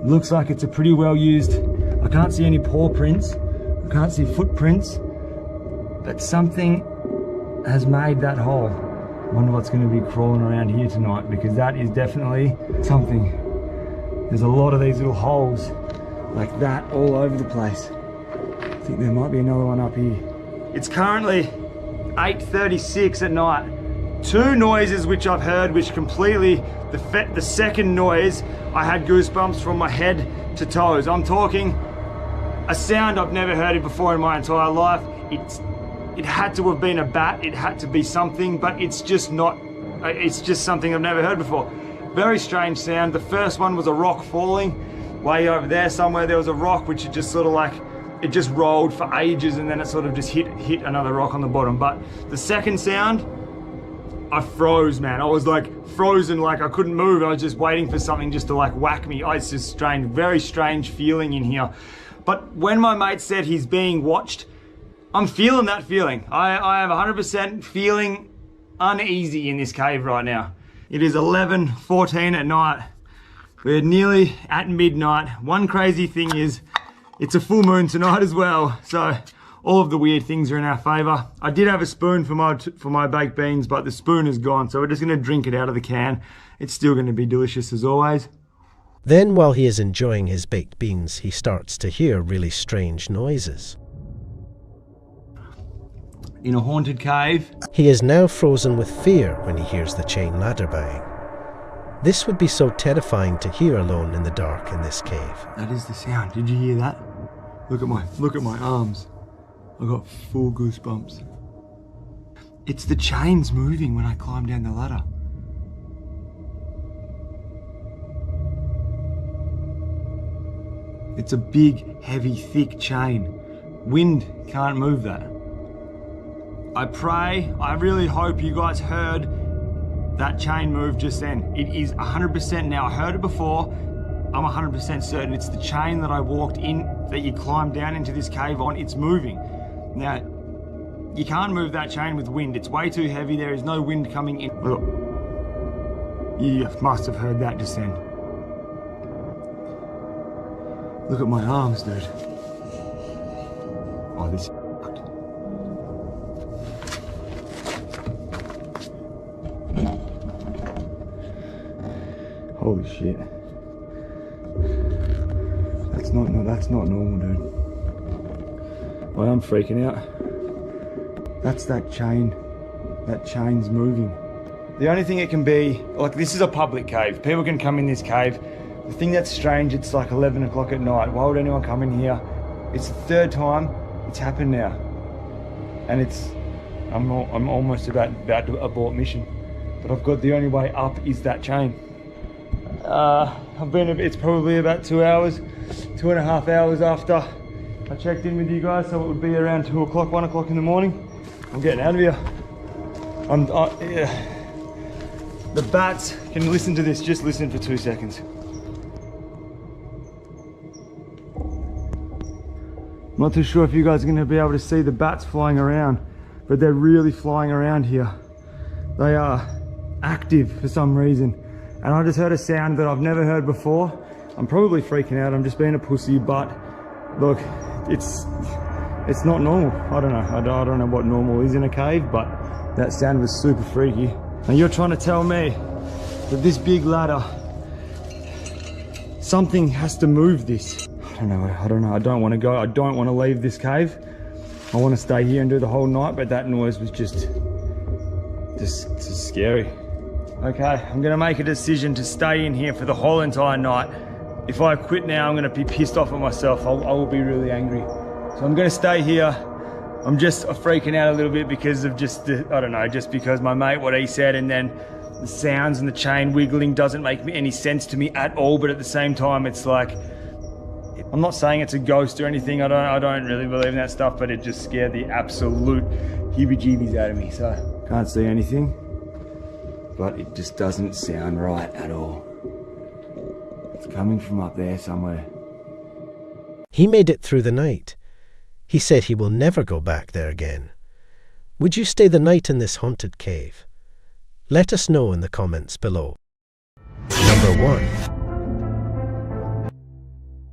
O: Looks like it's a pretty well used. I can't see any paw prints. I can't see footprints. But something has made that hole. I wonder what's going to be crawling around here tonight, because that is definitely something. There's a lot of these little holes like that all over the place. I think there might be another one up here. It's currently 8:36 at night. 2 noises which I've heard, which completely, the second noise, I had goosebumps from my head to toes. I'm talking a sound I've never heard it before in my entire life. It had to have been a bat, it had to be something, but it's just not, it's just something I've never heard before. Very strange sound. The first one was a rock falling. Way over there somewhere, there was a rock which it just sort of like, it just rolled for ages, and then it sort of just hit another rock on the bottom. But the second sound, I froze, man. I was like frozen, like I couldn't move. I was just waiting for something just to like whack me. It's just strange, very strange feeling in here. But when my mate said he's being watched, I'm feeling that feeling. I have 100% feeling uneasy in this cave right now. It is 11:14 at night. We're nearly at midnight. One crazy thing is, it's a full moon tonight as well. So all of the weird things are in our favor. I did have a spoon for my baked beans, but the spoon is gone. So we're just gonna drink it out of the can. It's still gonna be delicious as always.
M: Then, while he is enjoying his baked beans, he starts to hear really strange noises.
O: In a haunted cave.
M: He is now frozen with fear when he hears the chain ladder bang. This would be so terrifying to hear alone in the dark in this cave.
O: That is the sound. Did you hear that? Look at my arms. I got full goosebumps. It's the chains moving when I climb down the ladder. It's a big, heavy, thick chain. Wind can't move that. I pray, I really hope you guys heard that chain move just then. It is 100% now. I heard it before. I'm 100% certain it's the chain that I walked in, that you climbed down into this cave on. It's moving. Now, you can't move that chain with wind. It's way too heavy. There is no wind coming in. Look, you must have heard that just then. Look at my arms, dude. Oh, this is fucked. Holy shit. That's not normal, dude. I am freaking out. That's that chain. That chain's moving. The only thing it can be, like, this is a public cave. People can come in this cave. The thing that's strange, it's like 11 o'clock at night. Why would anyone come in here? It's the third time it's happened now. And I'm almost about to abort mission. But I've got the only way up is that chain. It's probably about 2 hours, 2.5 hours after I checked in with you guys, so it would be around 2 o'clock, 1 o'clock in the morning. I'm getting out of here. Yeah. The bats, can you listen to this? Just listen for 2 seconds. I'm not too sure if you guys are going to be able to see the bats flying around, but they're really flying around here. They are active for some reason. And I just heard a sound that I've never heard before. I'm probably freaking out, I'm just being a pussy, but look, it's not normal. I don't know. I don't know what normal is in a cave, but that sound was super freaky. And you're trying to tell me that this big ladder, something has to move this. I don't know. I don't want to go. I don't want to leave this cave. I want to stay here and do the whole night, but that noise was just scary. Okay, I'm gonna make a decision to stay in here for the whole entire night. If I quit now, I'm gonna be pissed off at myself. I will be really angry. So I'm gonna stay here. I'm just freaking out a little bit because of just because my mate, what he said, and then the sounds and the chain wiggling doesn't make any sense to me at all, but at the same time, it's like, I'm not saying it's a ghost or anything. I don't really believe in that stuff, but it just scared the absolute heebie-jeebies out of me. So, can't see anything. But it just doesn't sound right at all. It's coming from up there somewhere.
M: He made it through the night. He said he will never go back there again. Would you stay the night in this haunted cave? Let us know in the comments below. Number 1.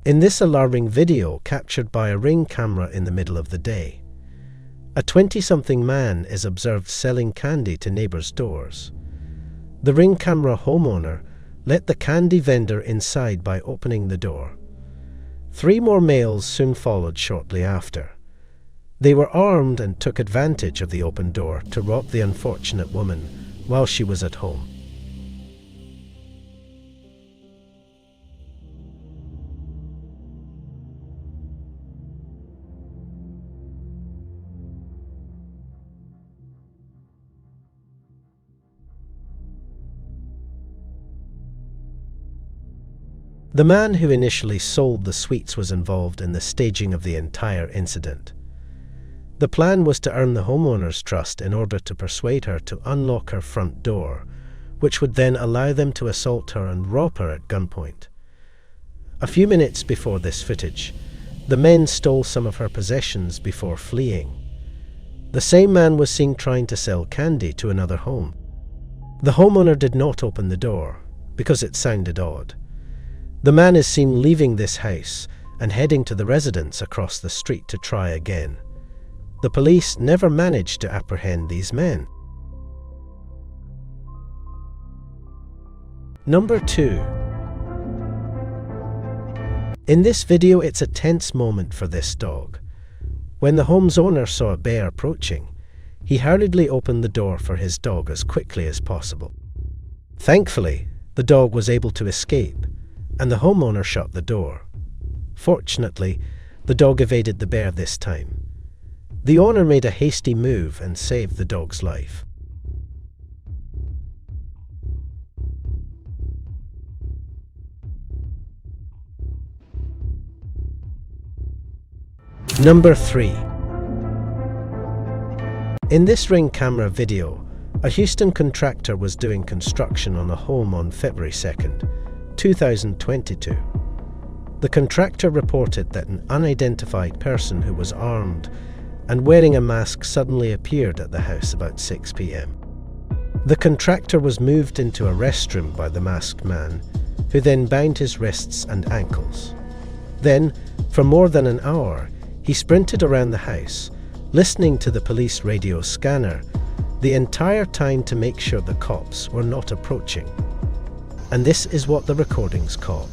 M: In this alarming video captured by a Ring camera in the middle of the day, a 20-something man is observed selling candy to neighbours' doors. The Ring camera homeowner let the candy vendor inside by opening the door. 3 more males soon followed shortly after. They were armed and took advantage of the open door to rob the unfortunate woman while she was at home. The man who initially sold the sweets was involved in the staging of the entire incident. The plan was to earn the homeowner's trust in order to persuade her to unlock her front door, which would then allow them to assault her and rob her at gunpoint. A few minutes before this footage, the men stole some of her possessions before fleeing. The same man was seen trying to sell candy to another home. The homeowner did not open the door because it sounded odd. The man is seen leaving this house and heading to the residence across the street to try again. The police never managed to apprehend these men. Number 2. In this video, it's a tense moment for this dog. When the home's owner saw a bear approaching, he hurriedly opened the door for his dog as quickly as possible. Thankfully, the dog was able to escape, and the homeowner shut the door. Fortunately, the dog evaded the bear this time. The owner made a hasty move and saved the dog's life. Number 3. In this Ring camera video, a Houston contractor was doing construction on a home on February 2nd, 2022. The contractor reported that an unidentified person who was armed and wearing a mask suddenly appeared at the house about 6 p.m. The contractor was moved into a restroom by the masked man, who then bound his wrists and ankles. Then, for more than an hour, he sprinted around the house, listening to the police radio scanner the entire time to make sure the cops were not approaching. And this is what the recordings caught.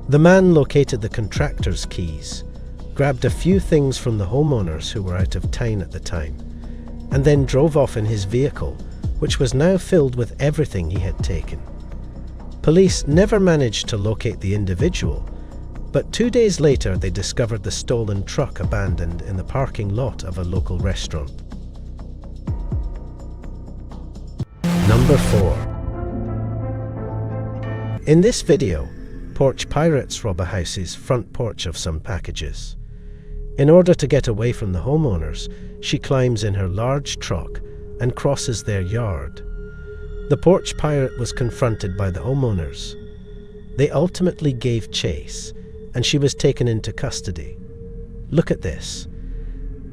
M: The man located the contractor's keys, grabbed a few things from the homeowners who were out of town at the time, and then drove off in his vehicle, which was now filled with everything he had taken. Police never managed to locate the individual, but 2 days later they discovered the stolen truck abandoned in the parking lot of a local restaurant. Number 4. In this video, porch pirates rob a house's front porch of some packages. In order to get away from the homeowners, she climbs in her large truck and crosses their yard. The porch pirate was confronted by the homeowners. They ultimately gave chase, and she was taken into custody. Look at this.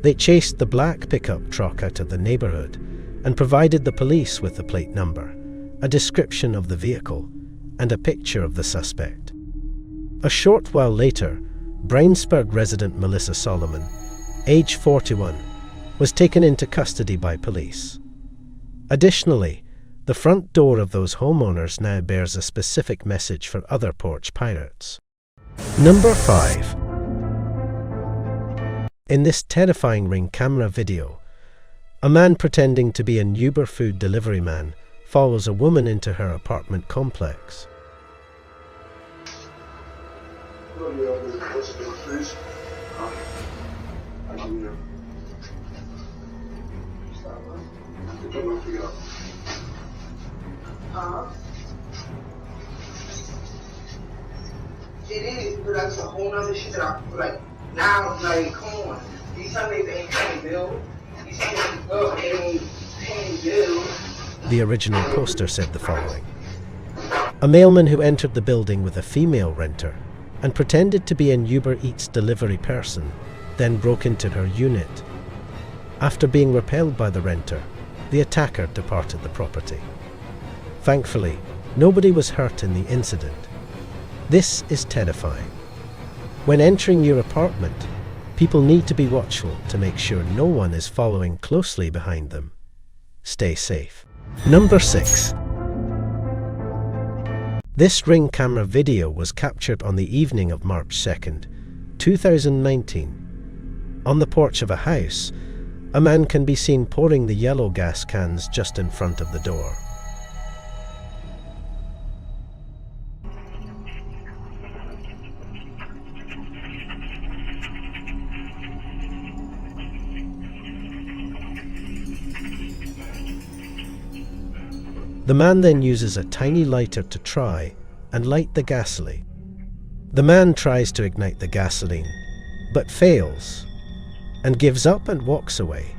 M: They chased the black pickup truck out of the neighborhood and provided the police with the plate number, a description of the vehicle, and a picture of the suspect. A short while later, Brownsburg resident Melissa Solomon, age 41, was taken into custody by police. Additionally, the front door of those homeowners now bears a specific message for other porch pirates. Number 5. In this terrifying Ring camera video, a man pretending to be an Uber food delivery man follows a woman into her apartment complex.
S: It is, but that's a whole nother shit that I like. Now, like, come on. These Sundays ain't paying bills. These Sundays ain't paying bills.
M: The original poster said the following: a mailman who entered the building with a female renter and pretended to be an Uber Eats delivery person, then broke into her unit. After being repelled by the renter, the attacker departed the property. Thankfully, nobody was hurt in the incident. This is terrifying. When entering your apartment, people need to be watchful to make sure no one is following closely behind them. Stay safe. Number 6. This Ring camera video was captured on the evening of March 2nd, 2019. On the porch of a house, a man can be seen pouring the yellow gas cans just in front of the door. The man then uses a tiny lighter to try and light the gasoline. The man tries to ignite the gasoline, but fails, and gives up and walks away.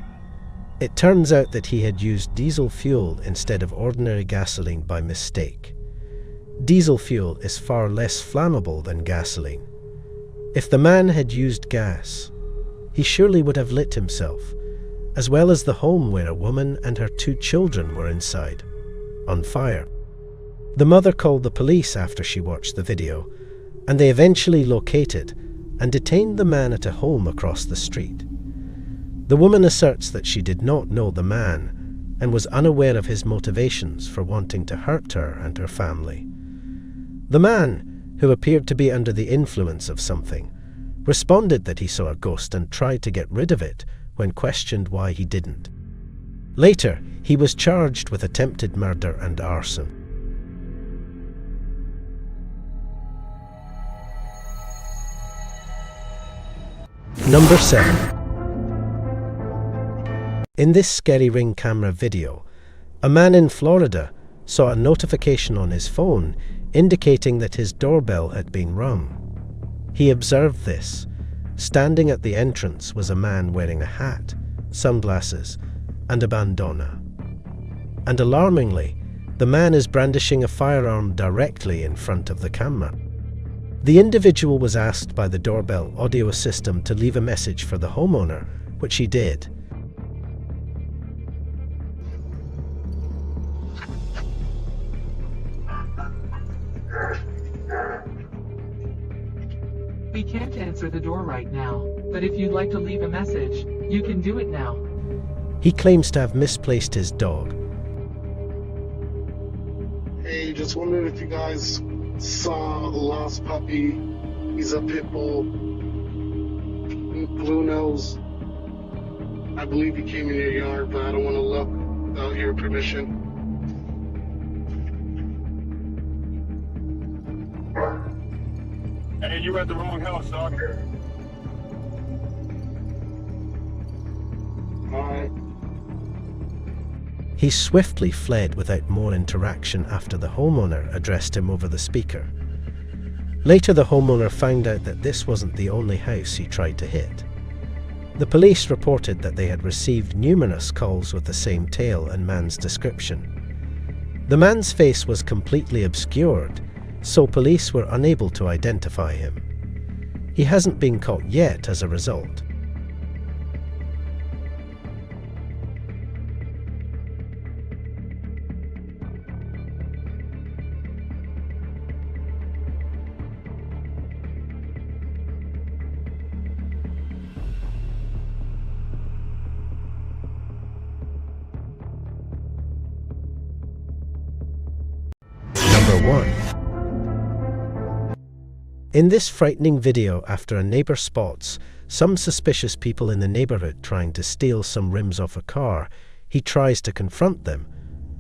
M: It turns out that he had used diesel fuel instead of ordinary gasoline by mistake. Diesel fuel is far less flammable than gasoline. If the man had used gas, he surely would have lit himself, as well as the home where a woman and her 2 children were inside, on fire. The mother called the police after she watched the video, and they eventually located and detained the man at a home across the street. The woman asserts that she did not know the man and was unaware of his motivations for wanting to hurt her and her family. The man, who appeared to be under the influence of something, responded that he saw a ghost and tried to get rid of it when questioned why he didn't. Later, he was charged with attempted murder and arson. Number 7. In this scary ring camera video, a man in Florida saw a notification on his phone indicating that his doorbell had been rung. He observed this. Standing at the entrance was a man wearing a hat, sunglasses, and a bandana. And alarmingly, the man is brandishing a firearm directly in front of the camera. The individual was asked by the doorbell audio system to leave a message for the homeowner, which he did.
C: We can't answer the door right now, but if you'd like to leave a message, you can do it now.
M: He claims to have misplaced his dog.
F: Hey, just wondering if you guys saw the lost puppy. He's a pit bull, blue nose. I believe he came in your yard, but I don't want to look without your permission.
H: Hey, you at the wrong house, dog.
F: Alright.
M: He swiftly fled without more interaction after the homeowner addressed him over the speaker. Later, the homeowner found out that this wasn't the only house he tried to hit. The police reported that they had received numerous calls with the same tale and man's description. The man's face was completely obscured, so police were unable to identify him. He hasn't been caught yet as a result. Number 1. In this frightening video, after a neighbour spots some suspicious people in the neighbourhood trying to steal some rims off a car, he tries to confront them,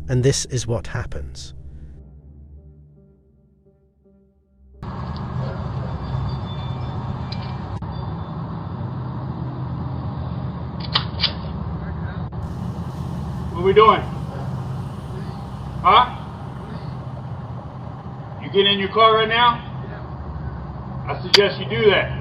M: and this is what happens.
P: What are we doing? Huh? You getting in your car right now? I suggest you do that.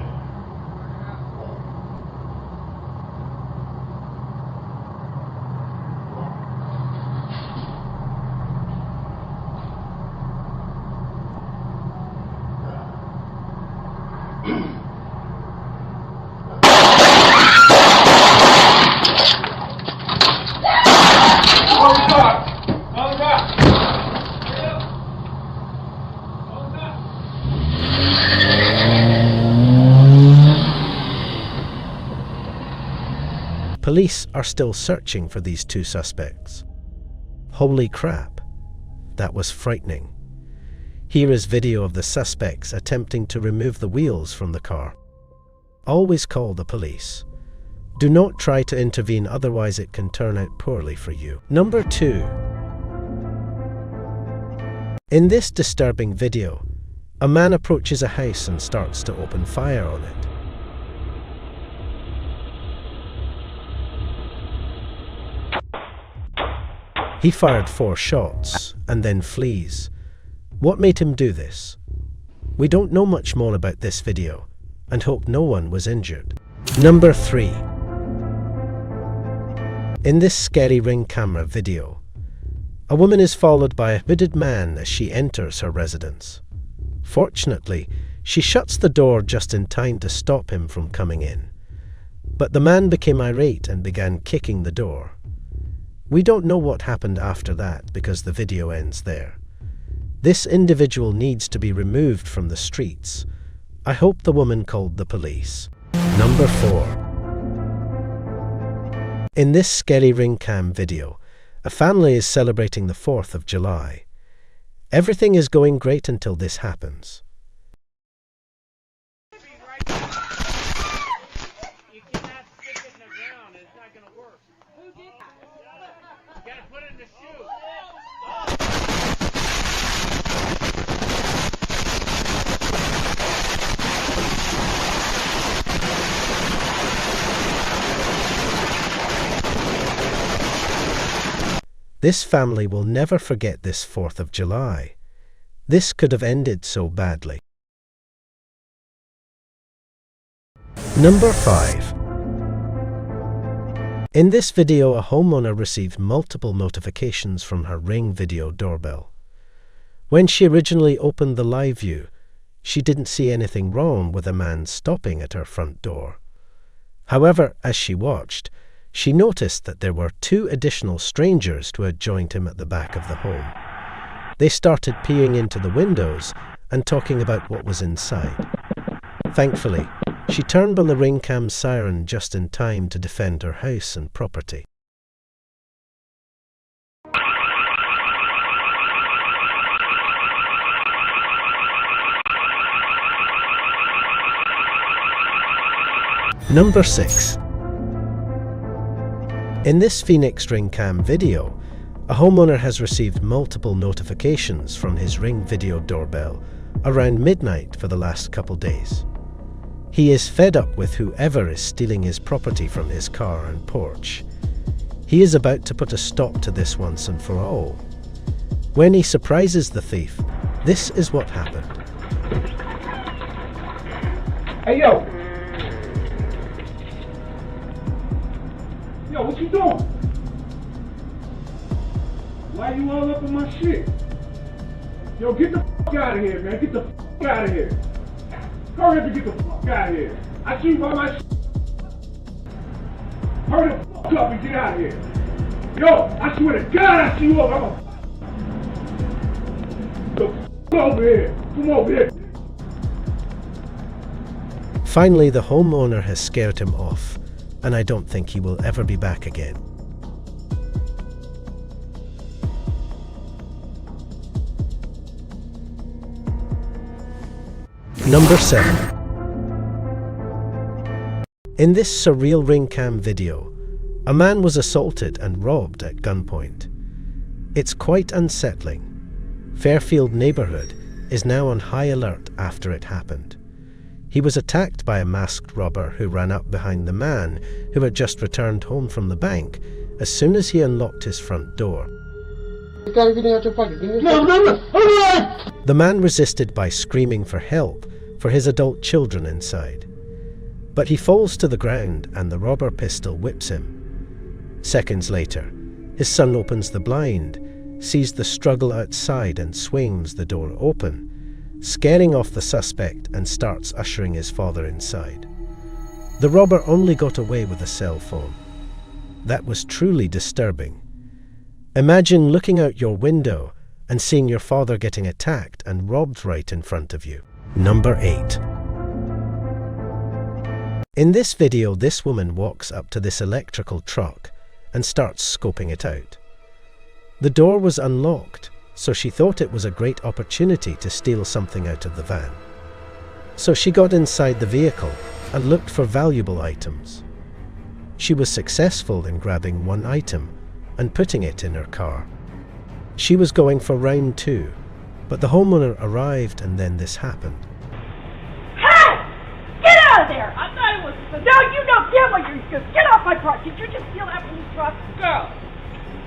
M: Police are still searching for these 2 suspects. Holy crap, that was frightening. Here is video of the suspects attempting to remove the wheels from the car. Always call the police. Do not try to intervene, otherwise it can turn out poorly for you. Number 2. In this disturbing video, a man approaches a house and starts to open fire on it. He fired 4 shots and then flees. What made him do this? We don't know much more about this video and hope no one was injured. Number 3. In this scary ring camera video, a woman is followed by a hooded man as she enters her residence. Fortunately, She shuts the door just in time to stop him from coming in. But the man became irate and began kicking the door. We don't know what happened after that because the video ends there. This individual needs to be removed from the streets. I hope the woman called the police. Number 4. In this scary ring cam video, a family is celebrating the 4th of July. Everything is going great until this happens. This family will never forget this 4th of July. This could have ended so badly. Number 5. In this video, a homeowner received multiple notifications from her Ring video doorbell. When she originally opened the live view, she didn't see anything wrong with a man stopping at her front door. However, as she watched, she noticed that there were 2 additional strangers who had joined him at the back of the home. They started peering into the windows and talking about what was inside. Thankfully, she turned on the ring cam siren just in time to defend her house and property. Number 6. In this Phoenix Ring Cam video, a homeowner has received multiple notifications from his Ring video doorbell around midnight for the last couple days. He is fed up with whoever is stealing his property from his car and porch. He is about to put a stop to this once and for all. When he surprises the thief, this is what happened.
P: Hey, yo! Yo, what you doing? Why you all up in my shit? Yo, get the fuck out of here, man. Get the fuck out of here. Hurry up and get the fuck out of here. I see you by my shit. Hurry the fuck up and get out of here. Yo, I swear to God I see you over. I'm a... The fuck over here. Come over here.
M: Finally, the homeowner has scared him off, and I don't think he will ever be back again. Number 7. In this surreal ring cam video, a man was assaulted and robbed at gunpoint. It's quite unsettling. Fairfield neighborhood is now on high alert after it happened. He was attacked by a masked robber who ran up behind the man who had just returned home from the bank as soon as he unlocked his front door.
P: You gotta get out your pocket. No!
M: The man resisted by screaming for help for his adult children inside. But he falls to the ground and the robber pistol whips him. Seconds later, his son opens the blind, sees the struggle outside and swings the door open, scaring off the suspect and starts ushering his father inside. The robber only got away with a cell phone. That was truly disturbing. Imagine looking out your window and seeing your father getting attacked and robbed right in front of you. Number 8. In this video, this woman walks up to this electrical truck and starts scoping it out. The door was unlocked, so she thought it was a great opportunity to steal something out of the van. So she got inside the vehicle and looked for valuable items. She was successful in grabbing one item and putting it in her car. She was going for round 2, but the homeowner arrived and then this happened.
S: Hey! Get out of there! I thought it was... No, you don't care what you're... Get off my truck! Did you just steal that from the truck? Girl!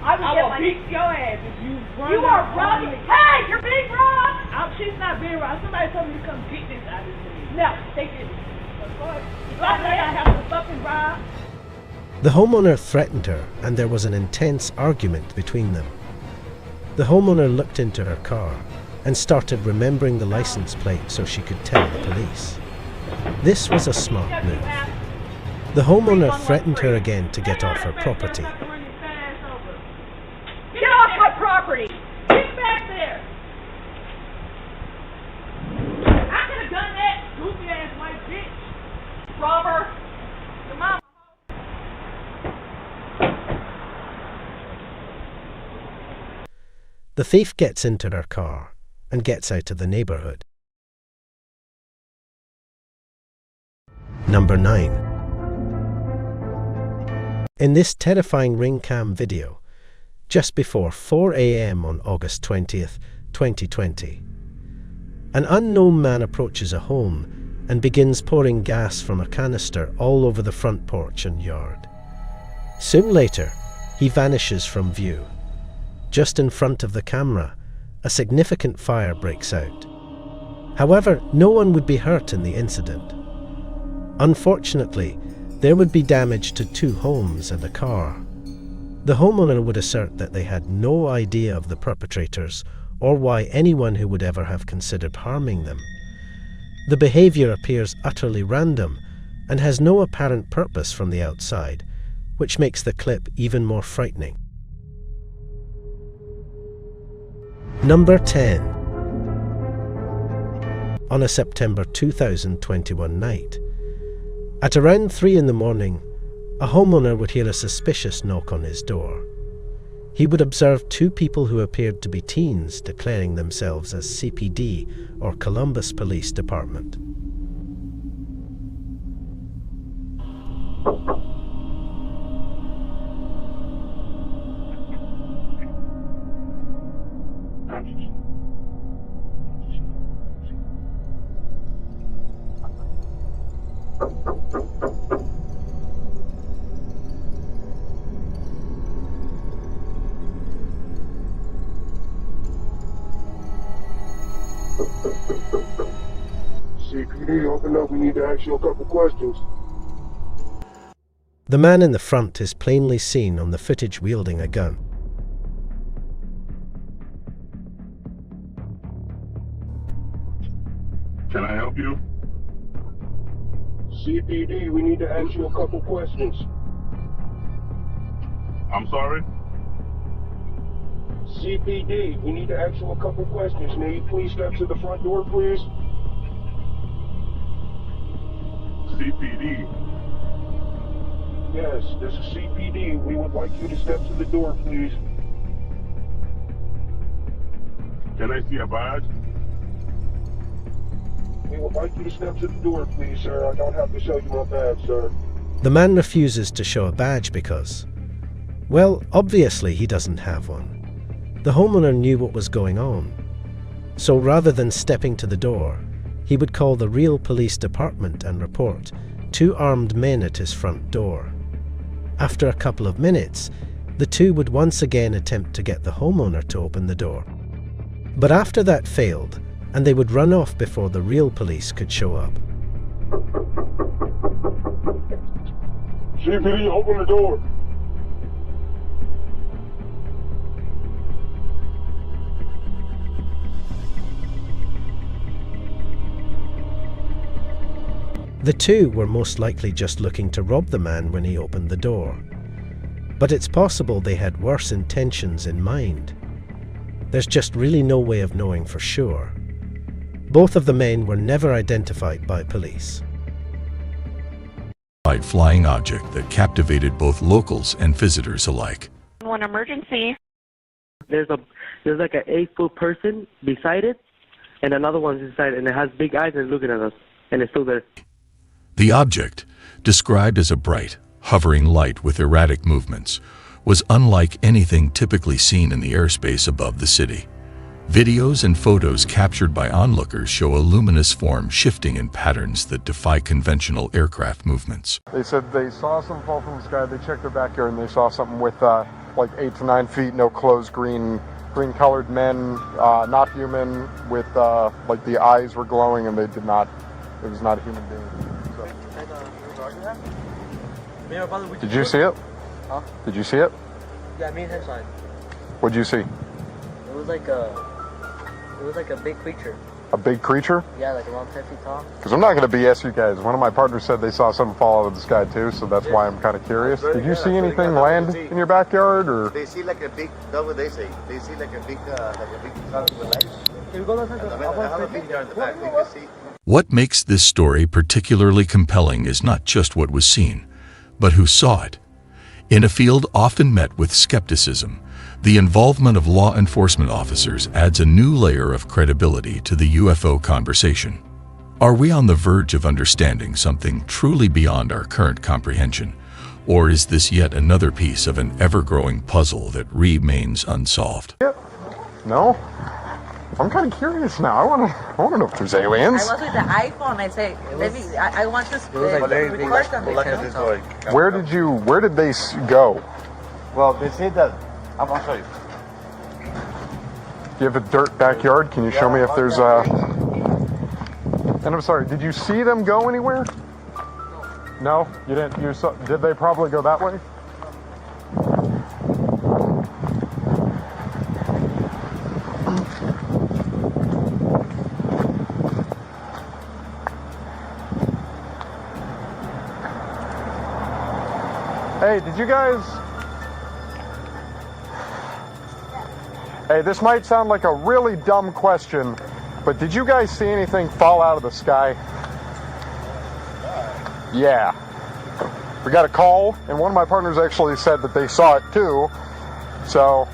S: I will beat your ass if you run. You are robbing me. Hey, you're being robbed. She's not being robbed. Somebody told me to come get this out of this. No, they didn't. I have to fucking rob.
M: The homeowner threatened her and there was an intense argument between them. The homeowner looked into her car and started remembering the license plate so she could tell the police. This was a smart move. The homeowner threatened her again to get off her property.
S: Get off my property! Get back there! I could have done that, goofy ass white bitch! Robber! Come on!
M: The thief gets into her car and gets out of the neighborhood. Number 9. In this terrifying ring cam video, just before 4 a.m. on August 20th, 2020, an unknown man approaches a home and begins pouring gas from a canister all over the front porch and yard. Soon later, he vanishes from view. Just in front of the camera, a significant fire breaks out. However, no one would be hurt in the incident. Unfortunately, there would be damage to 2 homes and a car. The homeowner would assert that they had no idea of the perpetrators or why anyone who would ever have considered harming them. The behavior appears utterly random and has no apparent purpose from the outside, which makes the clip even more frightening. Number 10. On a September 2021 night, at around 3 in the morning, a homeowner would hear a suspicious knock on his door. He would observe 2 people who appeared to be teens declaring themselves as CPD or Columbus Police Department.
H: CPD, open up. We need to ask you a couple questions.
M: The man in the front is plainly seen on the footage wielding a gun.
H: Can I help you? CPD, we need to ask you a couple questions. I'm sorry? CPD, we need to ask you a couple questions. May you please step to the front door, please? CPD. Yes, this is CPD. We would like you to step to the door, please. Can I see a badge? We would like you to step to the door, please, sir. I don't have to show you my badge, sir.
M: The man refuses to show a badge because, well, obviously he doesn't have one. The homeowner knew what was going on. So rather than stepping to the door, he would call the real police department and report 2 armed men at his front door. After a couple of minutes, the 2 would once again attempt to get the homeowner to open the door. But after that failed, and they would run off before the real police could show up.
H: CPD, open the door.
M: The 2 were most likely just looking to rob the man when he opened the door. But it's possible they had worse intentions in mind. There's just really no way of knowing for sure. Both of the men were never identified by police.
J: Flying object that captivated both locals and visitors alike.
K: One emergency.
V: There's like an 8-foot person beside it, and another one's inside, and it has big eyes and it's looking at us, and it's still there.
J: The object, described as a bright, hovering light with erratic movements, was unlike anything typically seen in the airspace above the city. Videos and photos captured by onlookers show a luminous form shifting in patterns that defy conventional aircraft movements.
X: They said they saw something fall from the sky. They checked their backyard and they saw something with like 8 to 9 feet, no clothes, green-colored men, not human, with like the eyes were glowing and they did not. It was not a human being. So. Did you see it?
V: Huh?
X: Did you see it?
V: Yeah, me and him saw it.
X: What'd you see?
V: It was like
B: It was like a big creature.
X: A big creature?
B: Yeah, like around 10 feet tall.
X: Because I'm not going to BS you guys. One of my partners said they saw something fall out of the sky too, so that's why I'm kind of curious. Did you see anything land in your backyard, or?
K: They see like a big, that's what they say. They see like a big something with lights.
J: What makes this story particularly compelling is not just what was seen, but who saw it. In a field often met with skepticism, the involvement of law enforcement officers adds a new layer of credibility to the UFO conversation. Are we on the verge of understanding something truly beyond our current comprehension, or is this yet another piece of an ever-growing puzzle that remains unsolved?
X: No? I'm kind of curious now. I want to know if there's aliens.
S: I was with the iPhone. I say, maybe I want to record something.
X: Where did they go?
K: Well, they say that. I'm gonna show you.
X: You have a dirt backyard. Can you show me if there's a... And I'm sorry, did you see them go anywhere? No, you didn't. You saw, did they probably go that way? Hey, did you guys... Hey, this might sound like a really dumb question, but did you guys see anything fall out of the sky? Yeah. We got a call, and one of my partners actually said that they saw it too. So,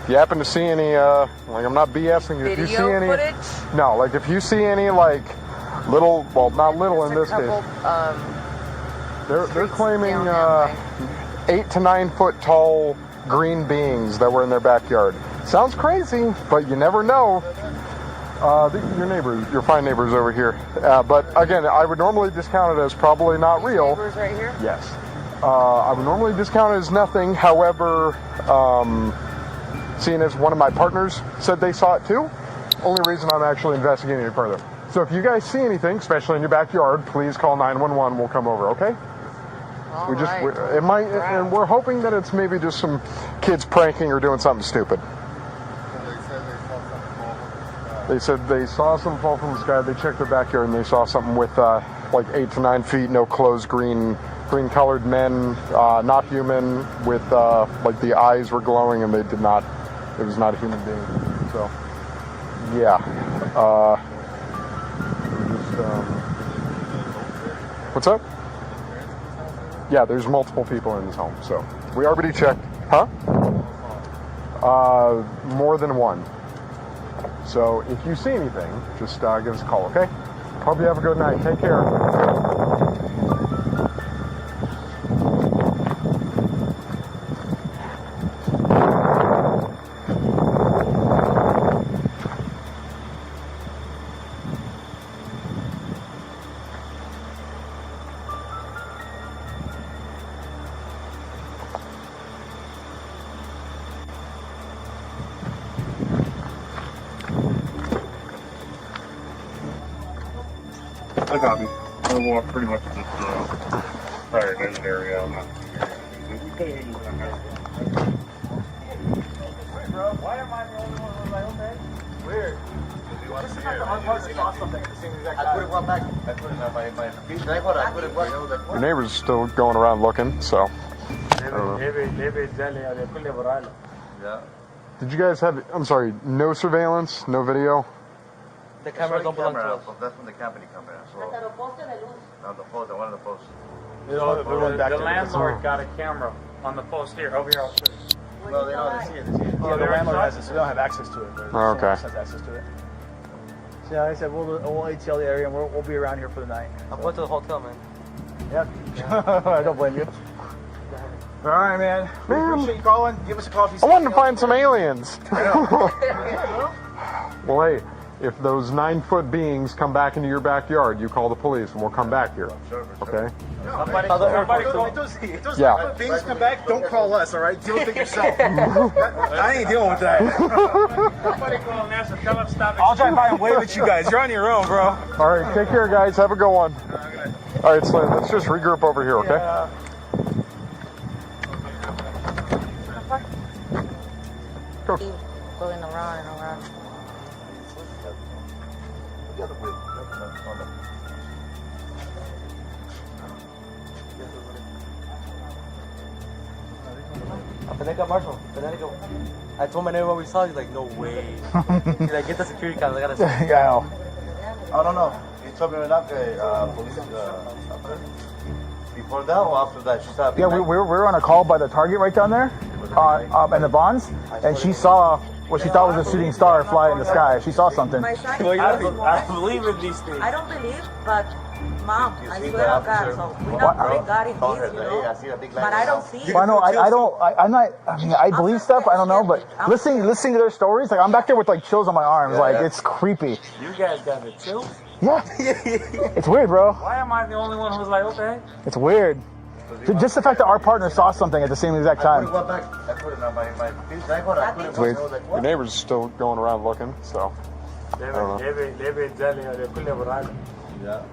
X: if you happen to see any, like, I'm not BSing you. If you see any...
S: footage?
X: No, like, if you see any, like, little, well, not little in this case. They're claiming 8 to 9 foot tall green beings that were in their backyard. Sounds crazy, but you never know. Your neighbors, your fine neighbors over here. But again, I would normally discount it as probably not real.
S: Neighbors right here?
X: Yes. I would normally discount it as nothing. However, seeing as one of my partners said they saw it too, only reason I'm actually investigating it further. So if you guys see anything, especially in your backyard, please call 911. We'll come over, okay? It might, and we're hoping that it's maybe just some kids pranking or doing something stupid. They said they saw something fall from the sky. They checked their backyard and they saw something with like 8 to 9 feet, no clothes, green-colored men, not human, with like the eyes were glowing and they did not. It was not a human being. So, yeah. What's up? Yeah, there's multiple people in this home, so we already checked. Huh? More than one. So if you see anything, just give us a call, okay? Hope you have a good night. Take care.
H: I got me. I walk pretty much just prior to the area. I'm not.
S: Why am I the only one with my own bed? Weird. This is like the hard part. I saw something at the same exact time. I put it one back. I put it on my feet. I put it one.
X: Your neighbor's still going around looking, so. Did you guys have, I'm sorry, no surveillance, no video?
K: The cameras don't belong to us. That's from the company camera. So, no, the post, the one on the post.
W: The landlord got a camera on the post here. Over here, I'll show you.
K: Well, they know they see it.
W: Yeah, the landlord has it, so they don't have access to it.
X: Oh, okay.
W: Has access to it. So yeah, like I said, we'll ATL the area and we'll be around here for the night.
B: I'm going to the hotel, man.
W: Yep. I don't blame you. All right, man. We appreciate you calling. Give us a call if you see
X: I wanted to find some aliens. Well, hey, if those 9-foot beings come back into your backyard, you call the police and we'll come back here. Okay?
W: If those things come back, don't call us, all right? Deal with it yourself. I ain't dealing with that. Somebody call NASA. Tell them stop. I'll drive by and wave at you guys. You're on your own, bro.
X: All right, take care, guys. Have a good one. All right, Slim, let's just regroup over here, okay?
W: Yeah.
X: Go.
S: Going around and around.
V: I told my neighbor what we saw. He's like, no way. He's like, get the security cameras. I gotta see.
R: Yeah, I know.
K: I don't know. He told me right after police before that or after that. She said.
R: Yeah, we were on a call by the Target right down there, and the Bonds, and she saw what she thought was a shooting star fly in the sky. She saw something.
S: My son
V: I believe in these things.
S: I don't believe, but Mom, I swear to God, so we're not putting God in this, you know. But I don't see it.
R: Well, no, I'm not. I mean, I believe stuff. I don't know, but listening to their stories, like I'm back there with like chills on my arms. Like it's creepy.
V: You guys got the chills?
R: Yeah. It's weird, bro.
V: Why am I the only one who's like, okay?
R: It's weird. Just the fact that our partner saw something at the same exact time.
X: It's weird. Your neighbor's still going around looking, so. I don't know.
V: Yeah.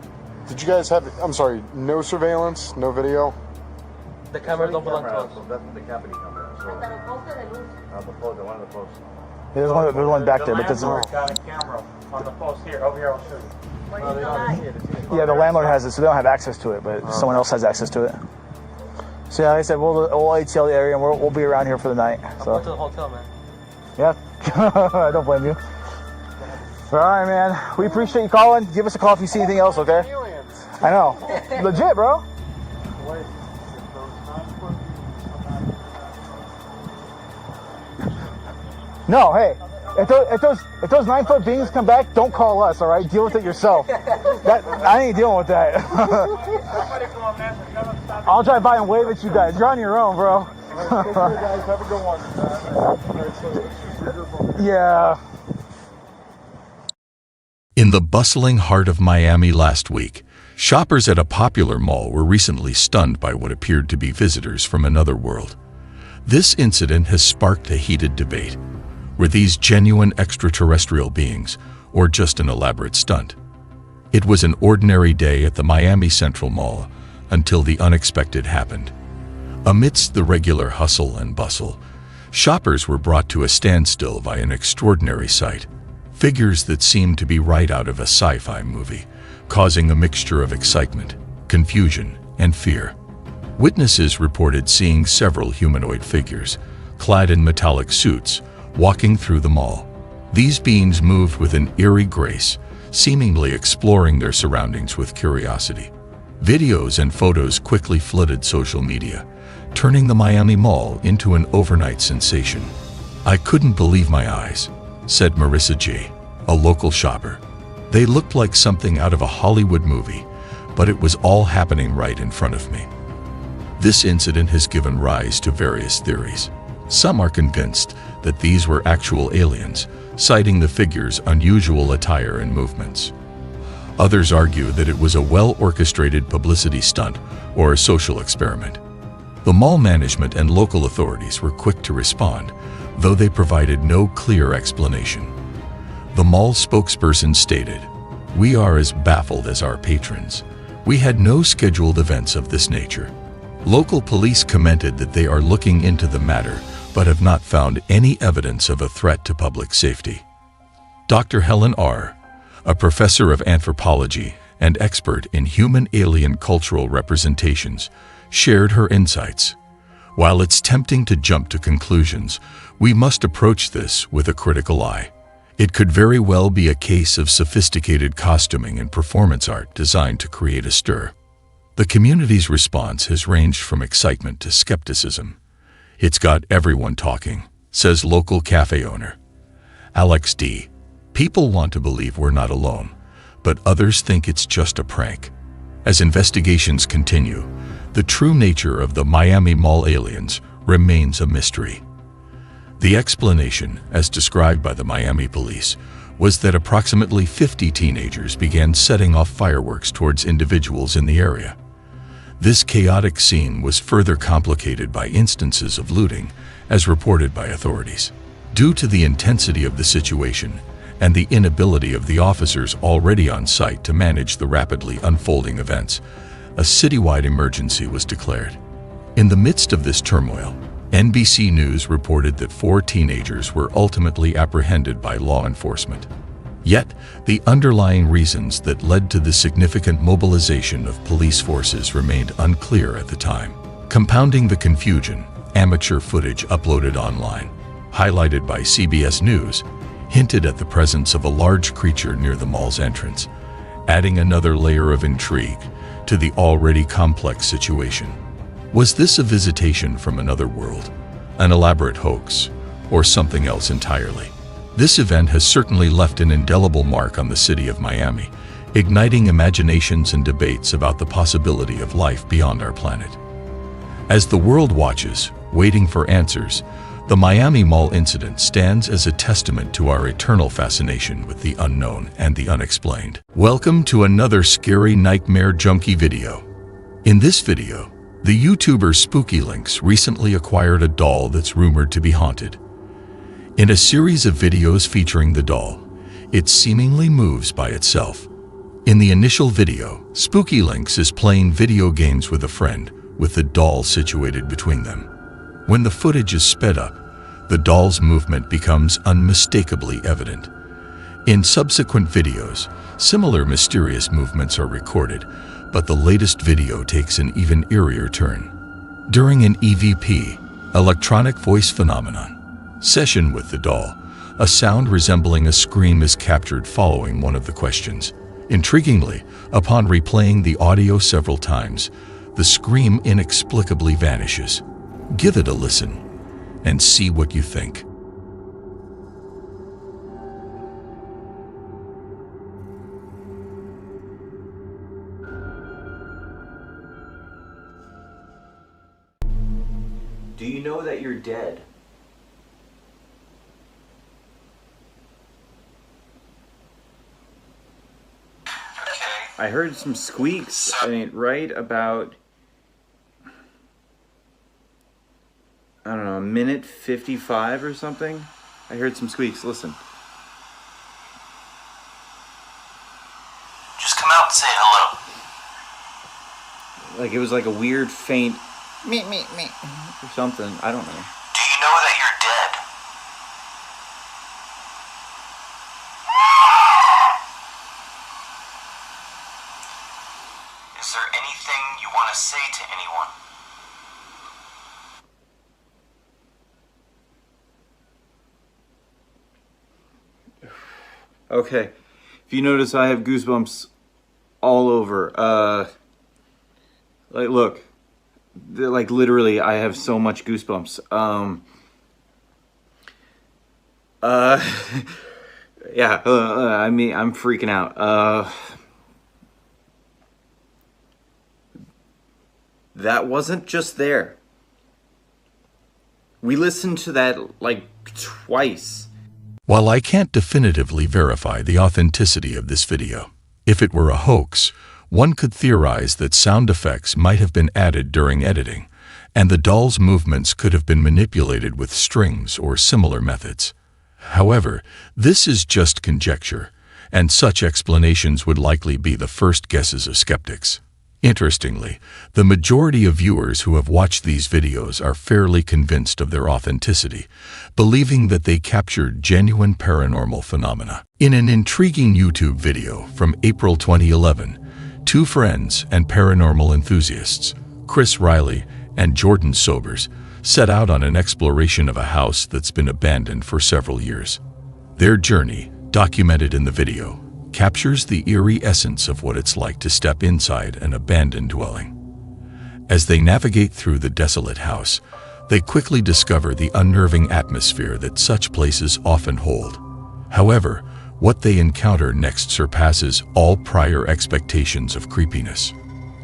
X: Did you guys have, I'm sorry, no surveillance, no video?
V: The cameras don't belong to us.
K: That's the company camera. The one of the posts.
R: There's one back there, but doesn't work.
V: Got a camera on the post here. Over here, I'll show you.
R: Yeah, the landlord has it, so they don't have access to it, but someone else has access to it. So yeah, like I said, we'll ATL the area, and we'll be around here for the night.
V: I'm
R: So
V: going to the hotel, man.
R: yeah, I don't blame you. All right, man. We appreciate you calling. Give us a call if you see anything else, okay? I know. Legit, bro. No, hey. If those 9-foot beings come back, don't call us, all right? Deal with it yourself. I ain't dealing with that. I'll drive by and wave at you guys. You're on your own, bro.
X: Guys, have a good one.
R: Yeah.
J: In the bustling heart of Miami last week, shoppers at a popular mall were recently stunned by what appeared to be visitors from another world. This incident has sparked a heated debate. Were these genuine extraterrestrial beings, or just an elaborate stunt? It was an ordinary day at the Miami Central Mall until the unexpected happened. Amidst the regular hustle and bustle, shoppers were brought to a standstill by an extraordinary sight. Figures that seemed to be right out of a sci-fi movie, causing a mixture of excitement, confusion, and fear. Witnesses reported seeing several humanoid figures, clad in metallic suits, walking through the mall. These beings moved with an eerie grace, seemingly exploring their surroundings with curiosity. Videos and photos quickly flooded social media, turning the Miami Mall into an overnight sensation. "I couldn't believe my eyes," said Marissa G., a local shopper. "They looked like something out of a Hollywood movie, but it was all happening right in front of me." This incident has given rise to various theories. Some are convinced that these were actual aliens, citing the figure's unusual attire and movements. Others argue that it was a well-orchestrated publicity stunt or a social experiment. The mall management and local authorities were quick to respond, though they provided no clear explanation. The mall spokesperson stated, "We are as baffled as our patrons. We had no scheduled events of this nature." Local police commented that they are looking into the matter, but have not found any evidence of a threat to public safety. Dr. Helen R., a professor of anthropology and expert in human-alien cultural representations, shared her insights. "While it's tempting to jump to conclusions, we must approach this with a critical eye. It could very well be a case of sophisticated costuming and performance art designed to create a stir." The community's response has ranged from excitement to skepticism. "It's got everyone talking," says local cafe owner Alex D. "People want to believe we're not alone, but others think it's just a prank." As investigations continue, the true nature of the Miami Mall aliens remains a mystery. The explanation, as described by the Miami police, was that approximately 50 teenagers began setting off fireworks towards individuals in the area. This chaotic scene was further complicated by instances of looting, as reported by authorities. Due to the intensity of the situation and the inability of the officers already on site to manage the rapidly unfolding events, a citywide emergency was declared. In the midst of this turmoil, NBC News reported that 4 teenagers were ultimately apprehended by law enforcement. Yet, the underlying reasons that led to the significant mobilization of police forces remained unclear at the time. Compounding the confusion, amateur footage uploaded online, highlighted by CBS News, hinted at the presence of a large creature near the mall's entrance, adding another layer of intrigue to the already complex situation. Was this a visitation from another world, an elaborate hoax, or something else entirely? This event has certainly left an indelible mark on the city of Miami, igniting imaginations and debates about the possibility of life beyond our planet. As the world watches, waiting for answers, the Miami Mall incident stands as a testament to our eternal fascination with the unknown and the unexplained. Welcome to another scary nightmare junkie video. In this video, the YouTuber Spooky Links recently acquired a doll that's rumored to be haunted. In a series of videos featuring the doll, it seemingly moves by itself. In the initial video, Spooky Links is playing video games with a friend, with the doll situated between them. When the footage is sped up, the doll's movement becomes unmistakably evident. In subsequent videos, similar mysterious movements are recorded, but the latest video takes an even eerier turn. During an EVP, electronic voice phenomenon, session with the doll, a sound resembling a scream is captured following one of the questions. Intriguingly, upon replaying the audio several times, the scream inexplicably vanishes. Give it a listen and see what you think.
E: Do you know that you're dead? I heard some squeaks, right about, I don't know, a minute 55 or something. I heard some squeaks. Listen.
L: Just come out and say hello.
E: Like it was like a weird faint meep meep meep or something. I don't know.
L: Do you know that you're dead? Is there anything you want to say to anyone?
E: Okay. If you notice, I have goosebumps all over. Like, look. Like, literally, I have so much goosebumps. Yeah, I mean, I'm freaking out. That wasn't just there. We listened to that, like, twice.
J: While I can't definitively verify the authenticity of this video, if it were a hoax, one could theorize that sound effects might have been added during editing, and the doll's movements could have been manipulated with strings or similar methods. However, this is just conjecture, and such explanations would likely be the first guesses of skeptics. Interestingly, the majority of viewers who have watched these videos are fairly convinced of their authenticity, believing that they captured genuine paranormal phenomena. In an intriguing YouTube video from April 2011, two friends and paranormal enthusiasts, Chris Riley and Jordan Sobers, set out on an exploration of a house that's been abandoned for several years. Their journey, documented in the video, captures the eerie essence of what it's like to step inside an abandoned dwelling. As they navigate through the desolate house, they quickly discover the unnerving atmosphere that such places often hold. However, what they encounter next surpasses all prior expectations of creepiness.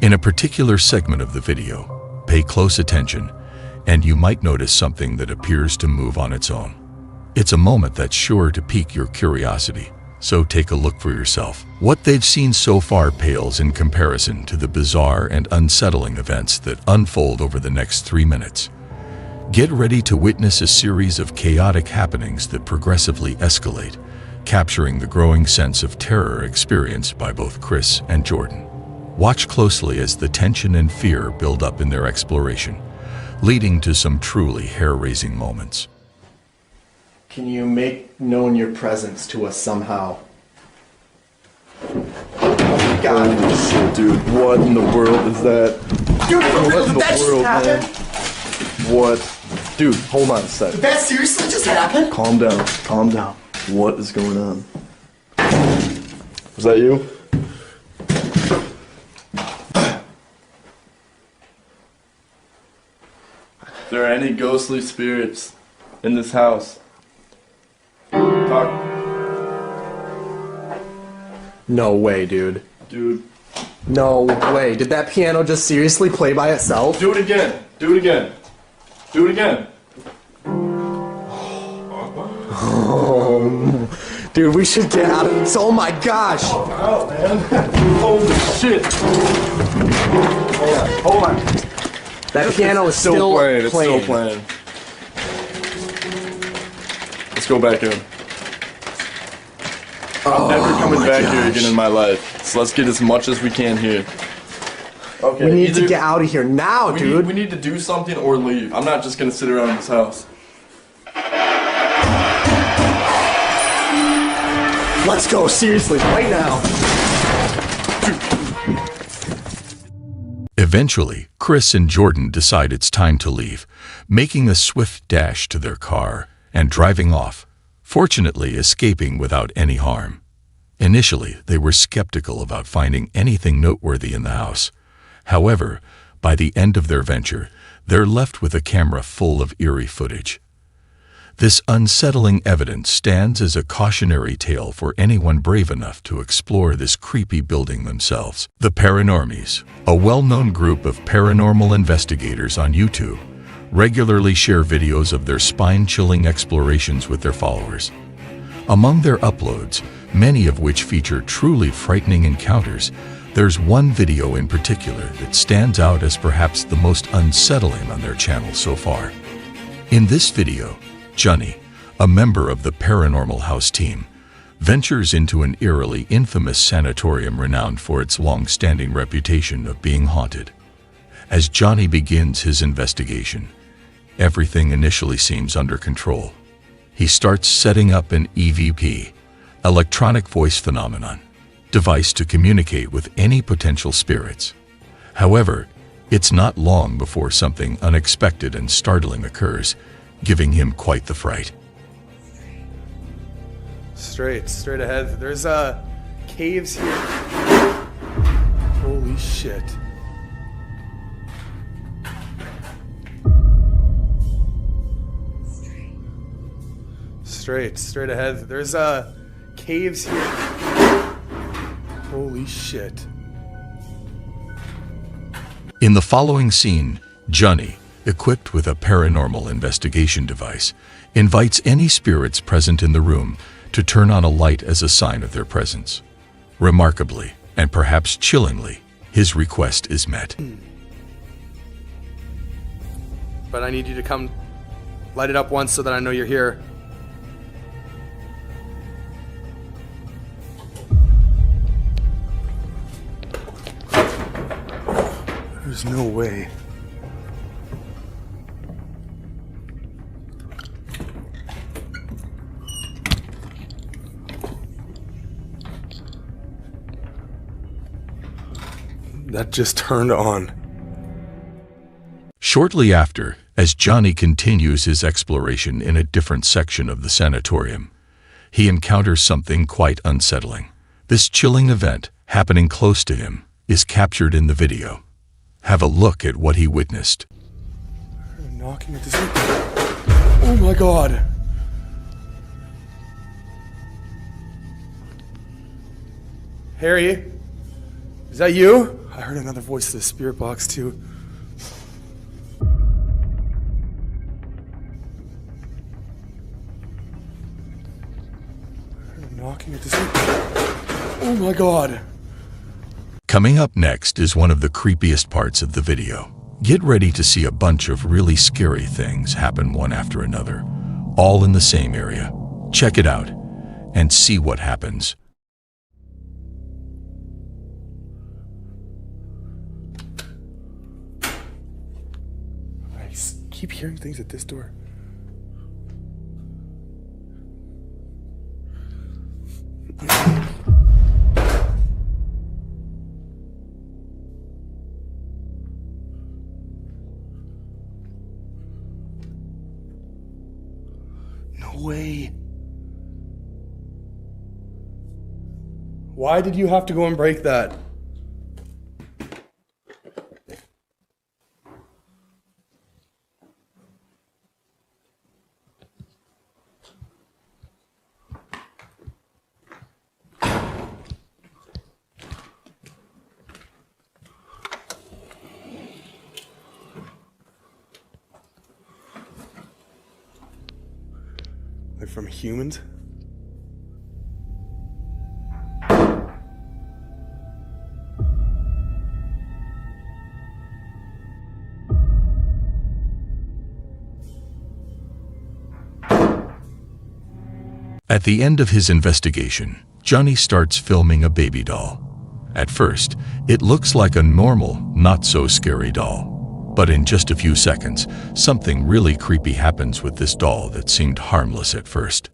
J: In a particular segment of the video, pay close attention, and you might notice something that appears to move on its own. It's a moment that's sure to pique your curiosity, so take a look for yourself. What they've seen so far pales in comparison to the bizarre and unsettling events that unfold over the next 3 minutes. Get ready to witness a series of chaotic happenings that progressively escalate, capturing the growing sense of terror experienced by both Chris and Jordan. Watch closely as the tension and fear build up in their exploration, leading to some truly hair-raising moments.
Q: Can you make known your presence to us somehow?
G: my god.
I: Holy shit, dude. What in the world is that?
G: Dude, for
I: what
G: real,
I: in
G: did that
I: the
G: just
I: world,
G: happen?
I: man? What? Dude, hold on a sec.
G: Did that seriously just happen?
I: Calm down. Calm down. What is going on? Was that you? Are there any ghostly spirits in this house? Talk.
G: No way, dude.
I: Dude.
G: No way. Did that piano just seriously play by itself?
I: Do it again. Do it again. Do it again.
G: Dude, we should get out of this. Oh my gosh.
I: Oh, man. Holy shit. Hold on.
G: That piano is still
I: playing. It's
G: playing.
I: still playing. Let's go back in. I'm never coming back here again in my life. So let's get as much as we can here. Okay.
G: We need to get out of here now, dude.
I: We need to do something or leave. I'm not just gonna sit around in this house.
G: Let's go, seriously, right now.
J: Eventually, Chris and Jordan decide it's time to leave, making a swift dash to their car and driving off, fortunately escaping without any harm. Initially, they were skeptical about finding anything noteworthy in the house. However, by the end of their venture, they're left with a camera full of eerie footage. This unsettling evidence stands as a cautionary tale for anyone brave enough to explore this creepy building themselves. The Paranormies, a well-known group of paranormal investigators on YouTube, regularly share videos of their spine-chilling explorations with their followers. Among their uploads, many of which feature truly frightening encounters, there's one video in particular that stands out as perhaps the most unsettling on their channel so far. In this video, Johnny, a member of the Paranormal House team, ventures into an eerily infamous sanatorium renowned for its long-standing reputation of being haunted. As Johnny begins his investigation, everything initially seems under control. He starts setting up an EVP, electronic voice phenomenon, device to communicate with any potential spirits. However, it's not long before something unexpected and startling occurs, giving him quite the fright.
Q: Straight ahead. There's caves here. Holy shit. Straight ahead. There's caves here. Holy shit.
J: In the following scene, Johnny, equipped with a paranormal investigation device, invites any spirits present in the room to turn on a light as a sign of their presence. Remarkably, and perhaps chillingly, his request is met.
Q: But I need you to come light it up once so that I know you're here. There's no way. That just turned on.
J: Shortly after, as Johnny continues his exploration in a different section of the sanatorium, he encounters something quite unsettling. This chilling event, happening close to him, is captured in the video. Have a look at what he witnessed.
Q: Knocking at this. Oh my god. Harry? Is that you? I heard another voice in the spirit box too. I heard knocking at this. Oh my god.
J: Coming up next is one of the creepiest parts of the video. Get ready to see a bunch of really scary things happen one after another, all in the same area. Check it out and see what happens.
Q: I keep hearing things at this door. Why did you have to go and break that? They're from humans?
J: At the end of his investigation, Johnny starts filming a baby doll. At first, it looks like a normal, not-so-scary doll. But in just a few seconds, something really creepy happens with this doll that seemed harmless at first.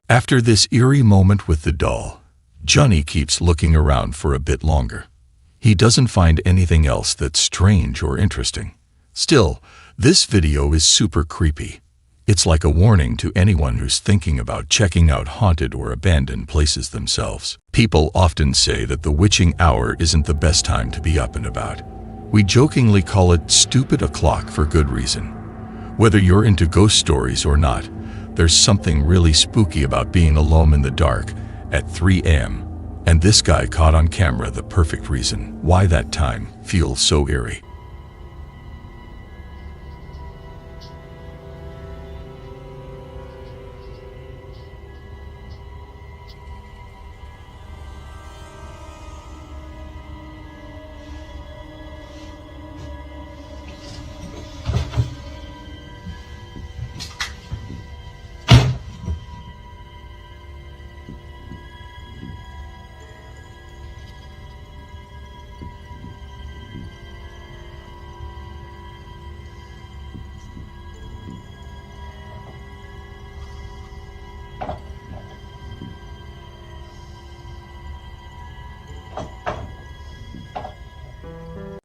J: After this eerie moment with the doll, Johnny keeps looking around for a bit longer. He doesn't find anything else that's strange or interesting. Still, this video is super creepy. It's like a warning to anyone who's thinking about checking out haunted or abandoned places themselves. People often say that the witching hour isn't the best time to be up and about. We jokingly call it stupid o'clock for good reason. Whether you're into ghost stories or not, there's something really spooky about being alone in the dark at 3 a.m. And this guy caught on camera the perfect reason why that time feels so eerie.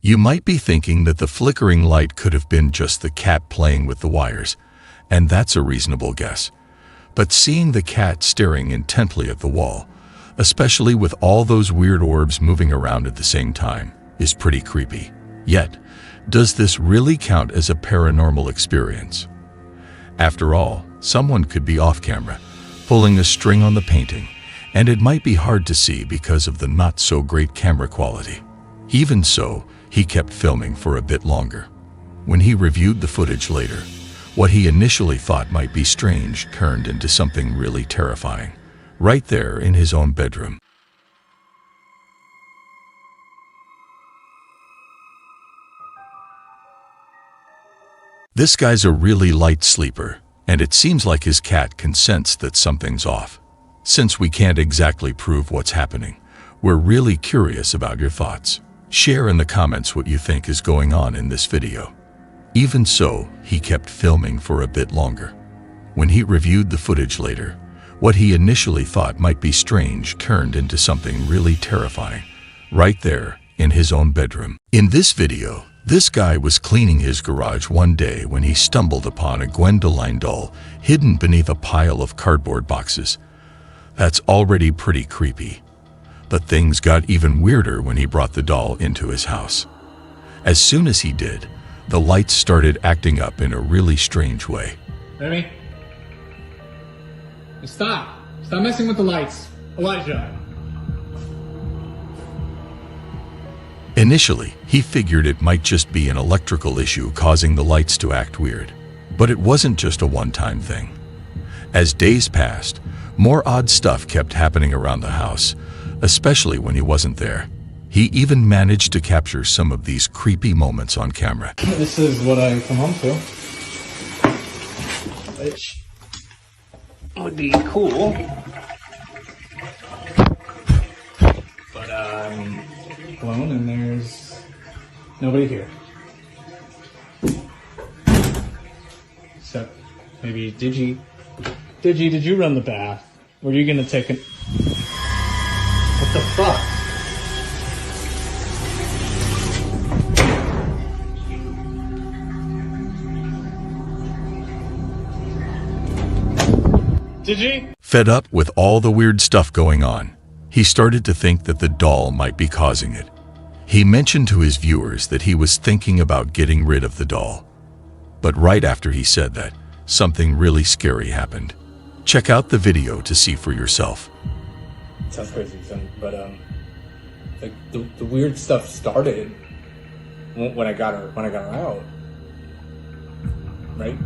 J: You might be thinking that the flickering light could have been just the cat playing with the wires, and that's a reasonable guess. But seeing the cat staring intently at the wall, especially with all those weird orbs moving around at the same time, is pretty creepy. Yet, does this really count as a paranormal experience? After all, someone could be off camera, pulling a string on the painting, and it might be hard to see because of the not-so-great camera quality. Even so, he kept filming for a bit longer. When he reviewed the footage later, what he initially thought might be strange turned into something really terrifying, right there in his own bedroom. This guy's a really light sleeper, and it seems like his cat can sense that something's off. Since we can't exactly prove what's happening, we're really curious about your thoughts. Share in the comments what you think is going on in this video. Even so, he kept filming for a bit longer. When he reviewed the footage later, what he initially thought might be strange turned into something really terrifying, right there in his own bedroom. In this video, this guy was cleaning his garage one day when he stumbled upon a Gwendoline doll hidden beneath a pile of cardboard boxes. That's already pretty creepy. But things got even weirder when he brought the doll into his house. As soon as he did, the lights started acting up in a really strange way.
A: Remy? Stop! Stop messing with the lights. Elijah!
J: Initially, he figured it might just be an electrical issue causing the lights to act weird. But it wasn't just a one-time thing. As days passed, more odd stuff kept happening around the house, especially when he wasn't there. He even managed to capture some of these creepy moments on camera.
A: This is what I come home to. Which would be cool. But I'm alone and there's nobody here. Except maybe Digi, did you run the bath? Were you gonna take it? What the fuck? Did you?
J: Fed up with all the weird stuff going on, he started to think that the doll might be causing it. He mentioned to his viewers that he was thinking about getting rid of the doll. But right after he said that, something really scary happened. Check out the video to see for yourself.
A: Sounds crazy, but like the weird stuff started when I got her out, right?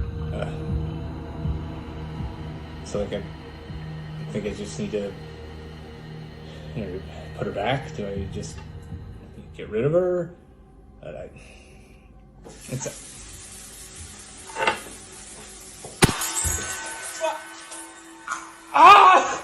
A: So like I think I just need to, put her back. Do I just get rid of her?
Q: Ah!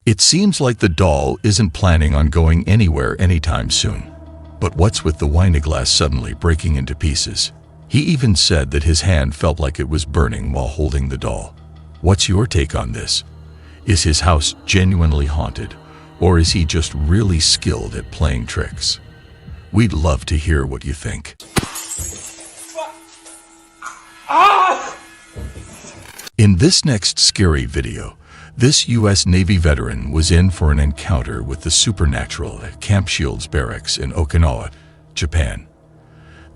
J: It seems like the doll isn't planning on going anywhere anytime soon. But what's with the wine glass suddenly breaking into pieces? He even said that his hand felt like it was burning while holding the doll. What's your take on this? Is his house genuinely haunted, or is he just really skilled at playing tricks? We'd love to hear what you think.
Q: Ah!
J: In this next scary video, this U.S. Navy veteran was in for an encounter with the supernatural at Camp Shields Barracks in Okinawa, Japan.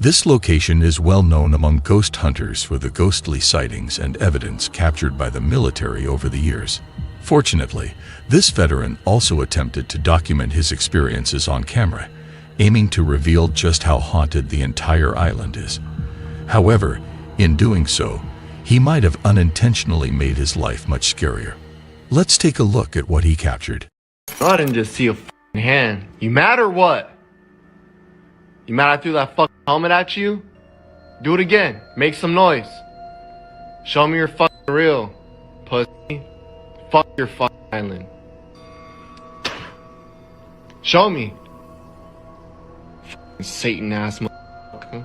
J: This location is well known among ghost hunters for the ghostly sightings and evidence captured by the military over the years. Fortunately, this veteran also attempted to document his experiences on camera, aiming to reveal just how haunted the entire island is. However, in doing so, he might have unintentionally made his life much scarier. Let's take a look at what he captured.
I: I didn't just see a f***ing hand. You mad or what? You mad I threw that fucking helmet at you? Do it again. Make some noise. Show me you're fucking real, pussy. Fuck your fucking island. Show me. Fucking Satan ass motherfucker.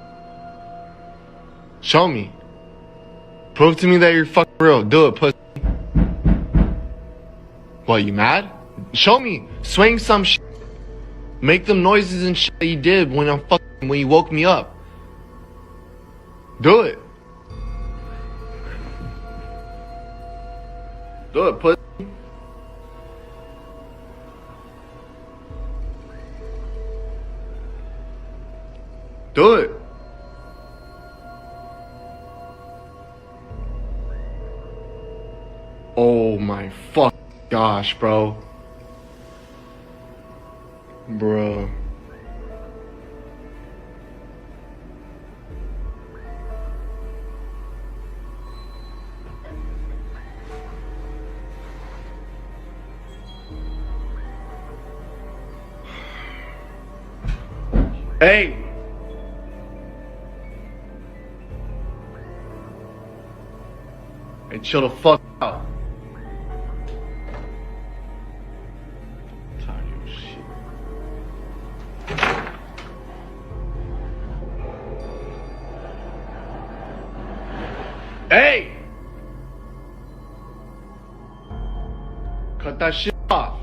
I: Show me. Prove to me that you're fucking real. Do it, pussy. What, you mad? Show me. Swing some shit. Make them noises and shit that you did when you woke me up. Do it. Do it, pussy. Do it. Oh my fuck gosh, bro. Bro. Hey. Hey, chill the fuck out. Hey! Cut that shit off.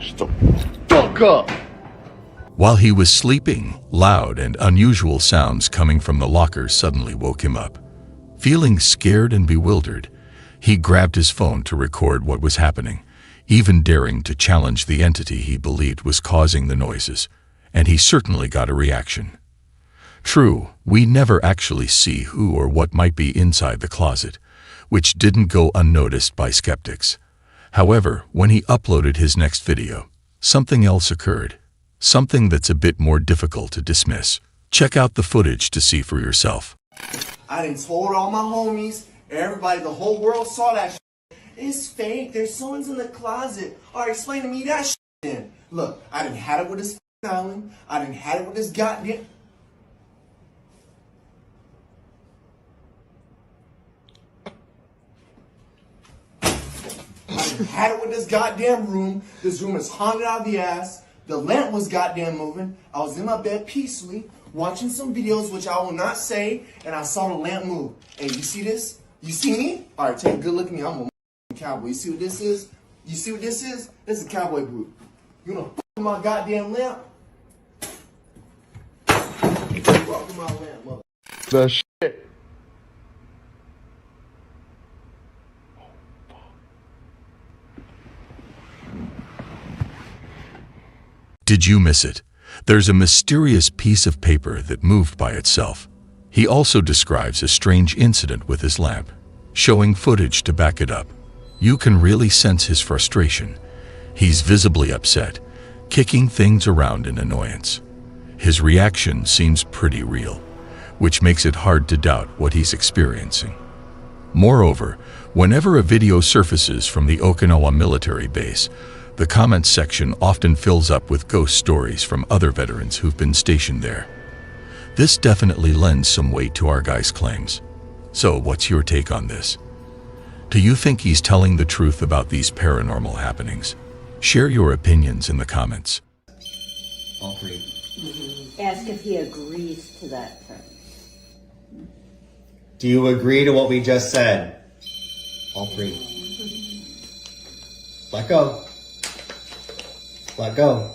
I: Shut the fuck up!
J: While he was sleeping, loud and unusual sounds coming from the locker suddenly woke him up. Feeling scared and bewildered, he grabbed his phone to record what was happening, even daring to challenge the entity he believed was causing the noises, and he certainly got a reaction. True, we never actually see who or what might be inside the closet, which didn't go unnoticed by skeptics. However, when he uploaded his next video, something else occurred, something that's a bit more difficult to dismiss. Check out the footage to see for yourself.
D: I done told all my homies, everybody, the whole world saw that shit. It's fake. There's someone's in the closet. All right, explain to me that shit then. Look, I done had it with this island. I done had it with this goddamn... I done had it with this goddamn room. This room is haunted out of the ass. The lamp was goddamn moving. I was in my bed peacefully, watching some videos, which I will not say, and I saw the lamp move. Hey, you see this? You see me? All right, take a good look at me. I'm a cowboy. You see what this is? You see what this is? This is a cowboy boot. You wanna fuck with my goddamn lamp? Fuck with my lamp, mother.
X: The shit.
J: Did you miss it? There's a mysterious piece of paper that moved by itself. He also describes a strange incident with his lamp, showing footage to back it up. You can really sense his frustration. He's visibly upset, kicking things around in annoyance. His reaction seems pretty real, which makes it hard to doubt what he's experiencing. Moreover, whenever a video surfaces from the Okinawa military base, the comments section often fills up with ghost stories from other veterans who've been stationed there. This definitely lends some weight to our guy's claims. So what's your take on this? Do you think he's telling the truth about these paranormal happenings? Share your opinions in the comments.
N: All three.
O: Ask if he agrees to that premise.
N: Do you agree to what we just said? All three. Let go. Let go.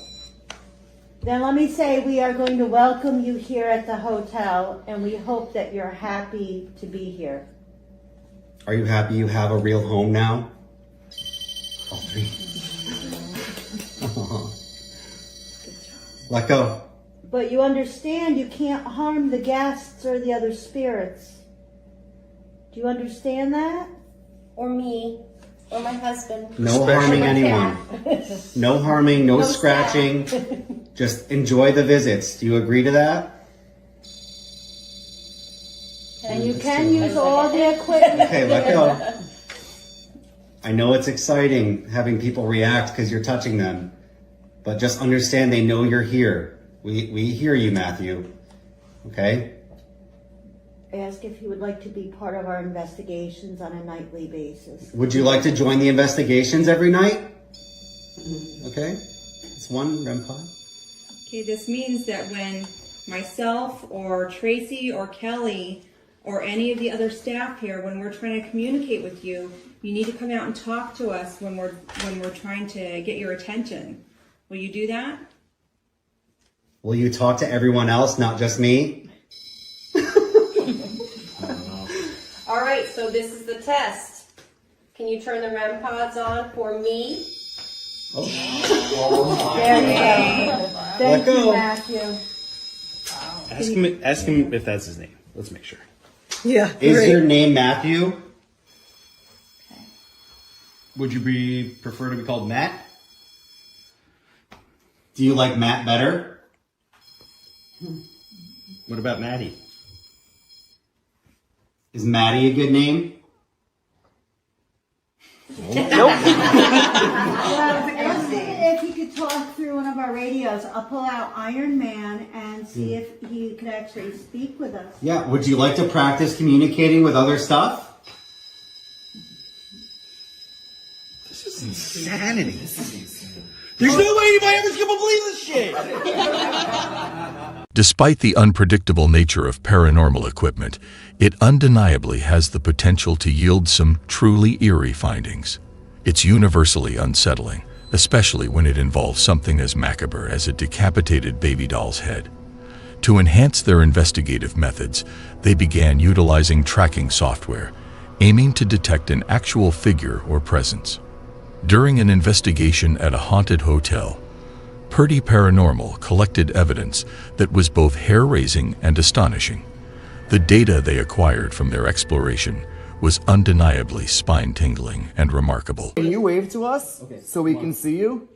O: Then let me say we are going to welcome you here at the hotel, and we hope that you're happy to be here.
N: Are you happy you have a real home now? All three. Let go.
O: But you understand you can't harm the guests or the other spirits. Do you understand that?
T: Or me. Or my husband.
N: No harming anyone. No harming, no scratching. Just enjoy the visits. Do you agree to that?
O: And you can use all the equipment.
N: Okay, let go. I know it's exciting having people react because you're touching them, but just understand they know you're here. We hear you, Matthew. Okay?
O: Ask if he would like to be part of our investigations on a nightly basis.
N: Would you like to join the investigations every night? Okay. It's one REM pod.
T: Okay, this means that when myself or Tracy or Kelly or any of the other staff here, when we're trying to communicate with you, you need to come out and talk to us when we're trying to get your attention. Will you do that?
N: Will you talk to everyone else, not just me?
T: All right, so this is the test. Can you turn the REM pods on for me?
O: There you go. Thank you, Matthew.
U: Ask him if that's his name. Let's make sure.
O: Yeah.
N: Is your name Matthew?
T: Okay.
U: Would you prefer to be called Matt?
N: Do you like Matt better?
U: What about Maddie?
N: Is Maddie a good name?
O: Well, ask him if he could talk through one of our radios. I'll pull out Iron Man and see if he could actually speak with us.
N: Yeah, would you like to practice communicating with other stuff?
U: This is insanity. There's no way anybody ever's gonna believe this shit!
J: Despite the unpredictable nature of paranormal equipment, it undeniably has the potential to yield some truly eerie findings. It's universally unsettling, especially when it involves something as macabre as a decapitated baby doll's head. To enhance their investigative methods, they began utilizing tracking software, aiming to detect an actual figure or presence. During an investigation at a haunted hotel, Purdy Paranormal collected evidence that was both hair-raising and astonishing. The data they acquired from their exploration was undeniably spine-tingling and remarkable.
R: Can you wave to us so we can see you?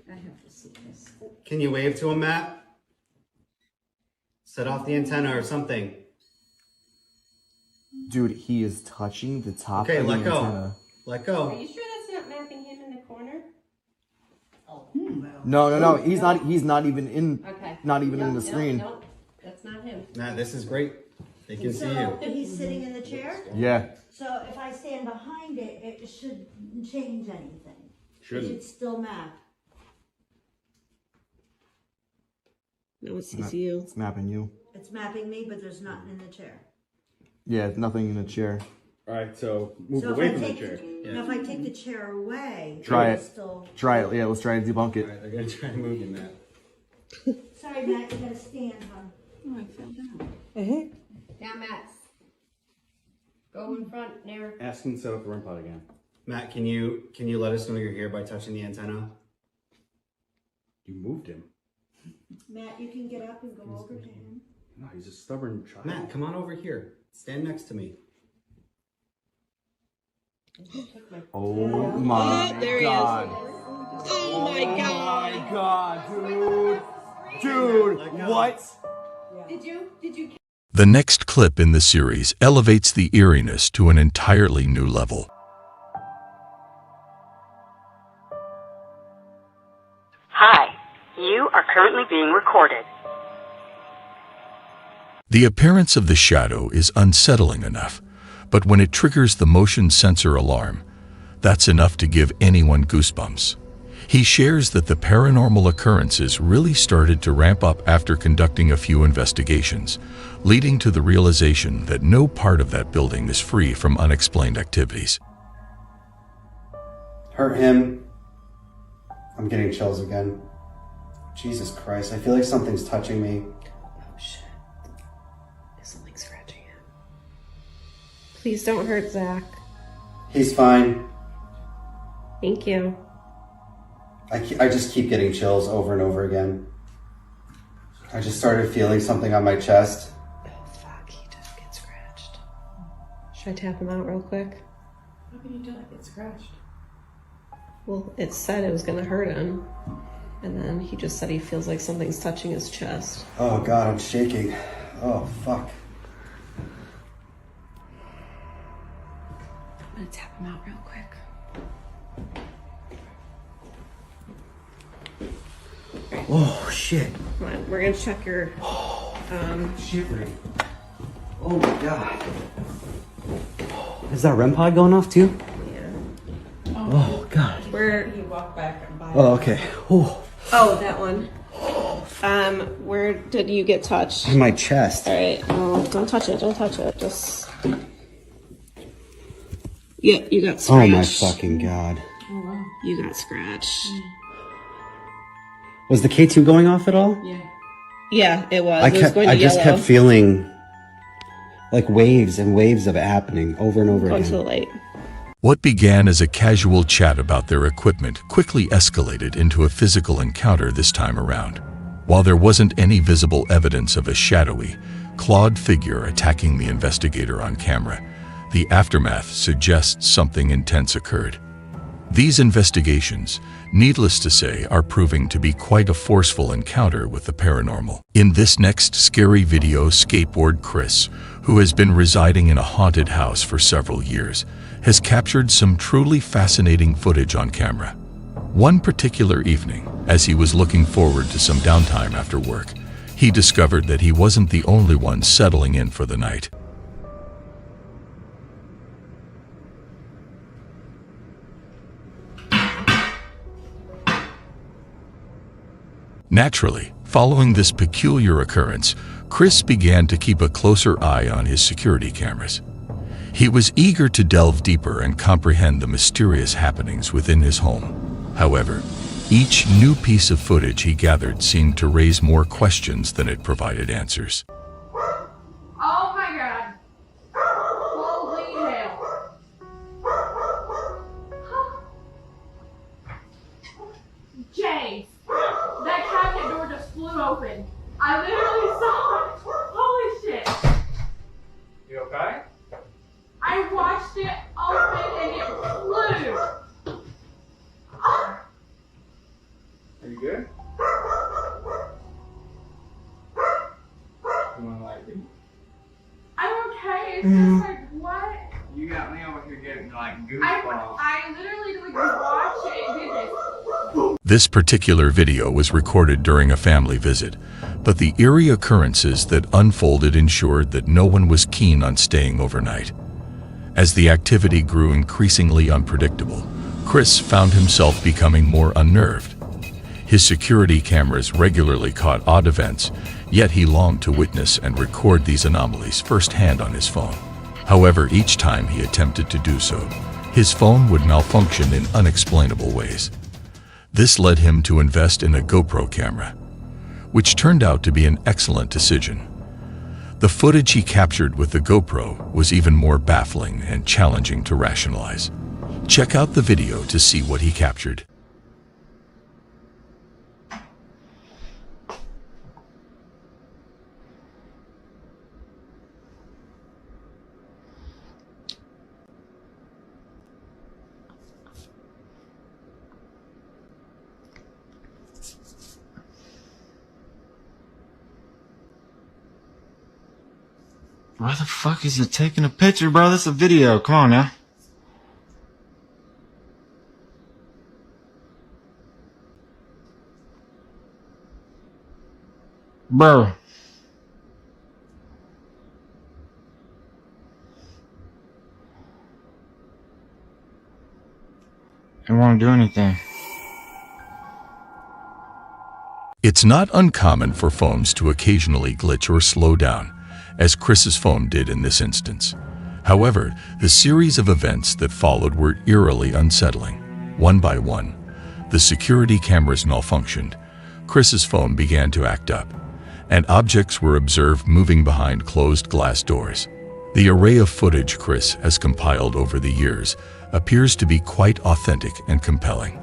N: Can you wave to him, Matt? Set off the antenna or something.
R: Dude, he is touching the top
N: Okay,
R: of the
N: let go.
R: antenna.
N: Let go.
T: Are you sure that's not mapping him in the corner?
R: No. He's not even in.
T: Okay.
R: Not even in the screen.
T: No, that's not him.
N: Matt, this is great. They can see you.
O: So he's sitting in the chair?
R: Yeah.
O: So if I stand behind it, it shouldn't change anything.
U: Shouldn't.
O: It should still map.
T: No, it's you.
R: It's mapping you.
O: It's mapping me, but there's nothing in the chair.
R: Yeah, it's nothing in the chair.
C: Alright, so move
O: So
C: away
O: if I
C: from the
O: take
C: chair.
O: Now, if I take the chair away,
R: Try
O: it's
R: it.
O: still.
R: Try it. Yeah, let's try and debunk it.
C: Alright, I gotta try and move you, Matt.
O: Sorry, Matt, you gotta stand, hon.
T: Oh, I fell down.
F: Now, Matt. Go in front there.
C: Ask him to set up the REM pod again.
N: Matt, can you let us know you're here by touching the antenna?
C: You moved him.
O: Matt, you can get up and go over to him.
C: No, he's a stubborn child.
N: Matt, come on over here. Stand next to me.
R: Oh my
F: There he is.
R: god.
F: Oh my god.
R: Oh my god, dude. Dude, what?
F: Did you?
J: The next clip in the series elevates the eeriness to an entirely new level.
M: Hi, you are currently being recorded.
J: The appearance of the shadow is unsettling enough, but when it triggers the motion sensor alarm, that's enough to give anyone goosebumps. He shares that the paranormal occurrences really started to ramp up after conducting a few investigations, leading to the realization that no part of that building is free from unexplained activities.
N: Hurt him. I'm getting chills again. Jesus Christ, I feel like something's touching me.
F: Oh shit. Is something scratching him? Please don't hurt Zach.
N: He's fine.
F: Thank you.
N: I just keep getting chills over and over again. I just started feeling something on my chest.
F: Oh fuck, he does get scratched. Should I tap him out real quick?
T: How can you not get scratched?
F: Well, it said it was gonna hurt him. And then he just said he feels like something's touching his chest.
N: Oh God, I'm shaking. Oh fuck.
F: I'm gonna tap him out real quick.
N: Oh shit.
F: Come on, we're gonna check your
N: Shivering. Oh my God. Is that REM pod going off too?
F: Yeah.
N: Oh God.
T: Where you walk back and by.
N: Oh, okay. Oh.
F: Oh, that one. Where did you get touched?
N: In my chest.
F: All right. Oh, don't touch it. Don't touch it. Just. Yeah, you got scratched.
N: Oh my fucking God.
T: Oh wow.
F: You got scratched.
N: Was the K2 going off at all?
T: Yeah.
F: Yeah, it was.
N: I just kept feeling like waves and waves of it happening over and over
F: Going
N: again.
F: to the light.
J: What began as a casual chat about their equipment quickly escalated into a physical encounter this time around. While there wasn't any visible evidence of a shadowy, clawed figure attacking the investigator on camera, the aftermath suggests something intense occurred. These investigations, needless to say, are proving to be quite a forceful encounter with the paranormal. In this next scary video, skateboard Chris, who has been residing in a haunted house for several years, has captured some truly fascinating footage on camera. One particular evening, as he was looking forward to some downtime after work, he discovered that he wasn't the only one settling in for the night. Naturally, following this peculiar occurrence, Chris began to keep a closer eye on his security cameras. He was eager to delve deeper and comprehend the mysterious happenings within his home. However, each new piece of footage he gathered seemed to raise more questions than it provided answers.
S: Oh my God. Holy hell. James, that cabinet door just flew open. I literally saw it. Holy shit.
B: You okay?
S: I watched it open and it flew.
B: Are you good? You wanna like me?
S: I'm okay. It's just like, what?
B: You got me over here getting like goosebumps.
S: I literally like watched it and did this.
J: This particular video was recorded during a family visit, but the eerie occurrences that unfolded ensured that no one was keen on staying overnight. As the activity grew increasingly unpredictable, Chris found himself becoming more unnerved. His security cameras regularly caught odd events, yet he longed to witness and record these anomalies firsthand on his phone. However, each time he attempted to do so, his phone would malfunction in unexplainable ways. This led him to invest in a GoPro camera, which turned out to be an excellent decision. The footage he captured with the GoPro was even more baffling and challenging to rationalize. Check out the video to see what he captured.
E: Why the fuck is it taking a picture, bro? That's a video. Come on now. Bro. I don't want to do anything.
J: It's not uncommon for phones to occasionally glitch or slow down, as Chris's phone did in this instance. However, the series of events that followed were eerily unsettling. One by one, the security cameras malfunctioned, Chris's phone began to act up, and objects were observed moving behind closed glass doors. The array of footage Chris has compiled over the years appears to be quite authentic and compelling.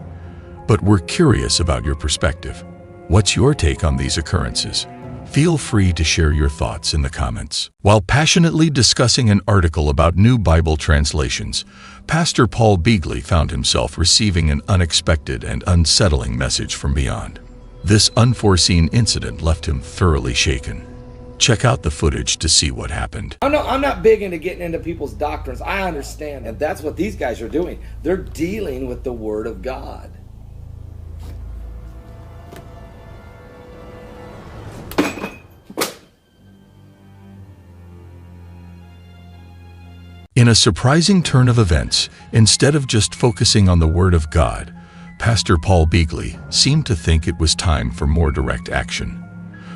J: But we're curious about your perspective. What's your take on these occurrences? Feel free to share your thoughts in the comments. While passionately discussing an article about new Bible translations, Pastor Paul Beagley found himself receiving an unexpected and unsettling message from beyond. This unforeseen incident left him thoroughly shaken. Check out the footage to see what happened.
H: I'm not big into getting into people's doctrines. I understand, and that's what these guys are doing. They're dealing with the Word of God.
J: In a surprising turn of events, instead of just focusing on the Word of God, Pastor Paul Beagley seemed to think it was time for more direct action.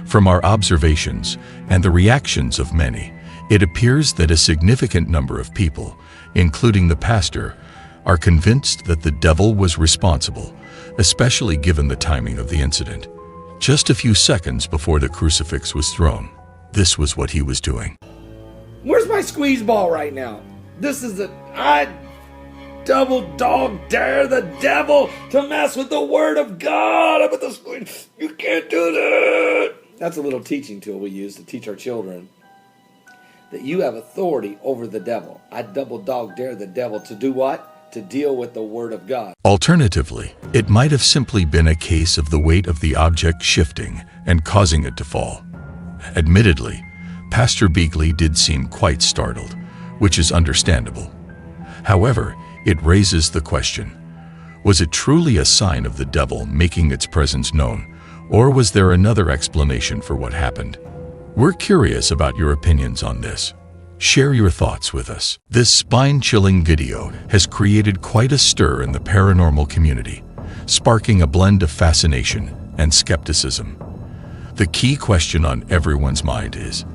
J: From our observations and the reactions of many, it appears that a significant number of people, including the pastor, are convinced that the devil was responsible, especially given the timing of the incident. Just a few seconds before the crucifix was thrown, this was what he was doing.
H: Where's my squeeze ball right now? This is I double dog dare the devil to mess with the Word of God. I'm with the squeeze. You can't do that. That's a little teaching tool we use to teach our children that you have authority over the devil. I double dog dare the devil to do what? To deal with the Word of God.
J: Alternatively, it might have simply been a case of the weight of the object shifting and causing it to fall. Admittedly, Pastor Beagley did seem quite startled, which is understandable. However, it raises the question, was it truly a sign of the devil making its presence known, or was there another explanation for what happened? We're curious about your opinions on this. Share your thoughts with us. This spine-chilling video has created quite a stir in the paranormal community, sparking a blend of fascination and skepticism. The key question on everyone's mind is,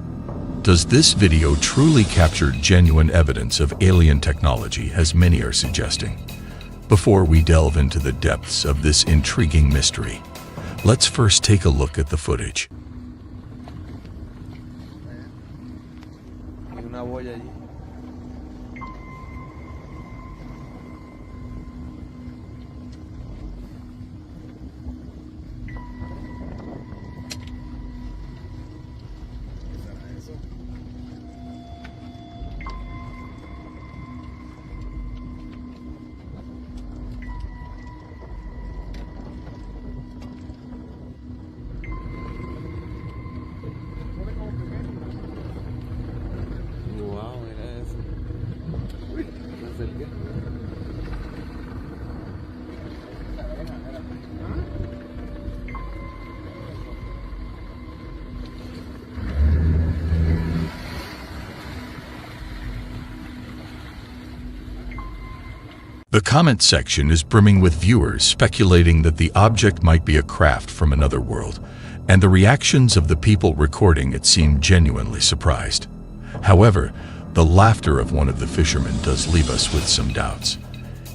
J: does this video truly capture genuine evidence of alien technology, as many are suggesting? Before we delve into the depths of this intriguing mystery, let's first take a look at the footage. The comment section is brimming with viewers speculating that the object might be a craft from another world, and the reactions of the people recording it seem genuinely surprised. However, The laughter of one of the fishermen does leave us with some doubts.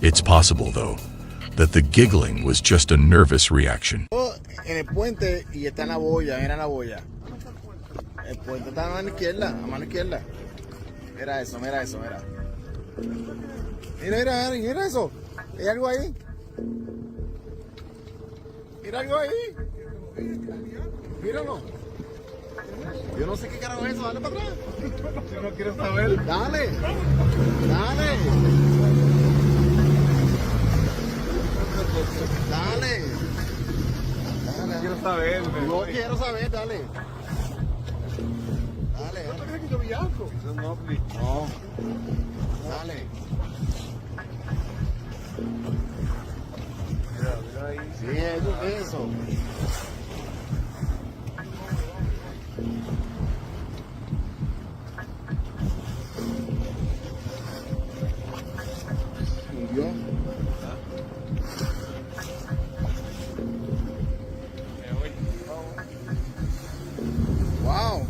J: It's possible, though, that the giggling was just a nervous reaction.
R: En el puente y está en la boya, era la boya. El puente está a mano izquierda, a mano izquierda. Mira eso, mira eso, mira. Mira, mira eso. Hay algo ahí. Mira algo ahí. Míralo. Yo no sé qué carajo es eso, dale para atrás. Yo no quiero saber. Dale. Dale. Dale. No quiero saber. No quiero saber, dale. Dale. ¿No te crees que yo vi algo? No. Dale. Mira ahí. Sí, eso. Wow.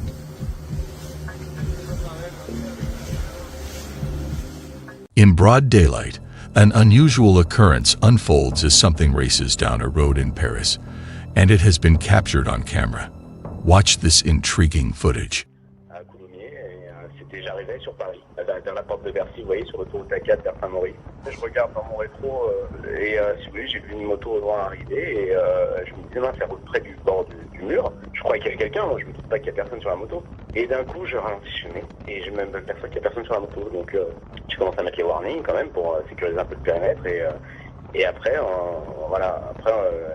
J: In broad daylight, an unusual occurrence unfolds as something races down a road in Paris, and it has been captured on camera. Watch this intriguing footage.
K: J'arrivais sur Paris, dans la porte de Bercy, vous voyez, sur l'autoroute A4 vers Saint-Maurice. Je regarde dans mon rétro et si vous voulez, j'ai vu une moto au loin arriver et je me disais, ça roule près du bord du mur. Je croyais qu'il y avait quelqu'un, moi je me dis pas qu'il y a personne sur la moto. Et d'un coup, je ralentis chez moi et j'ai même perçu qu'il y a personne sur la moto. Donc je commence à mettre les warnings quand même pour sécuriser un peu le périmètre et après,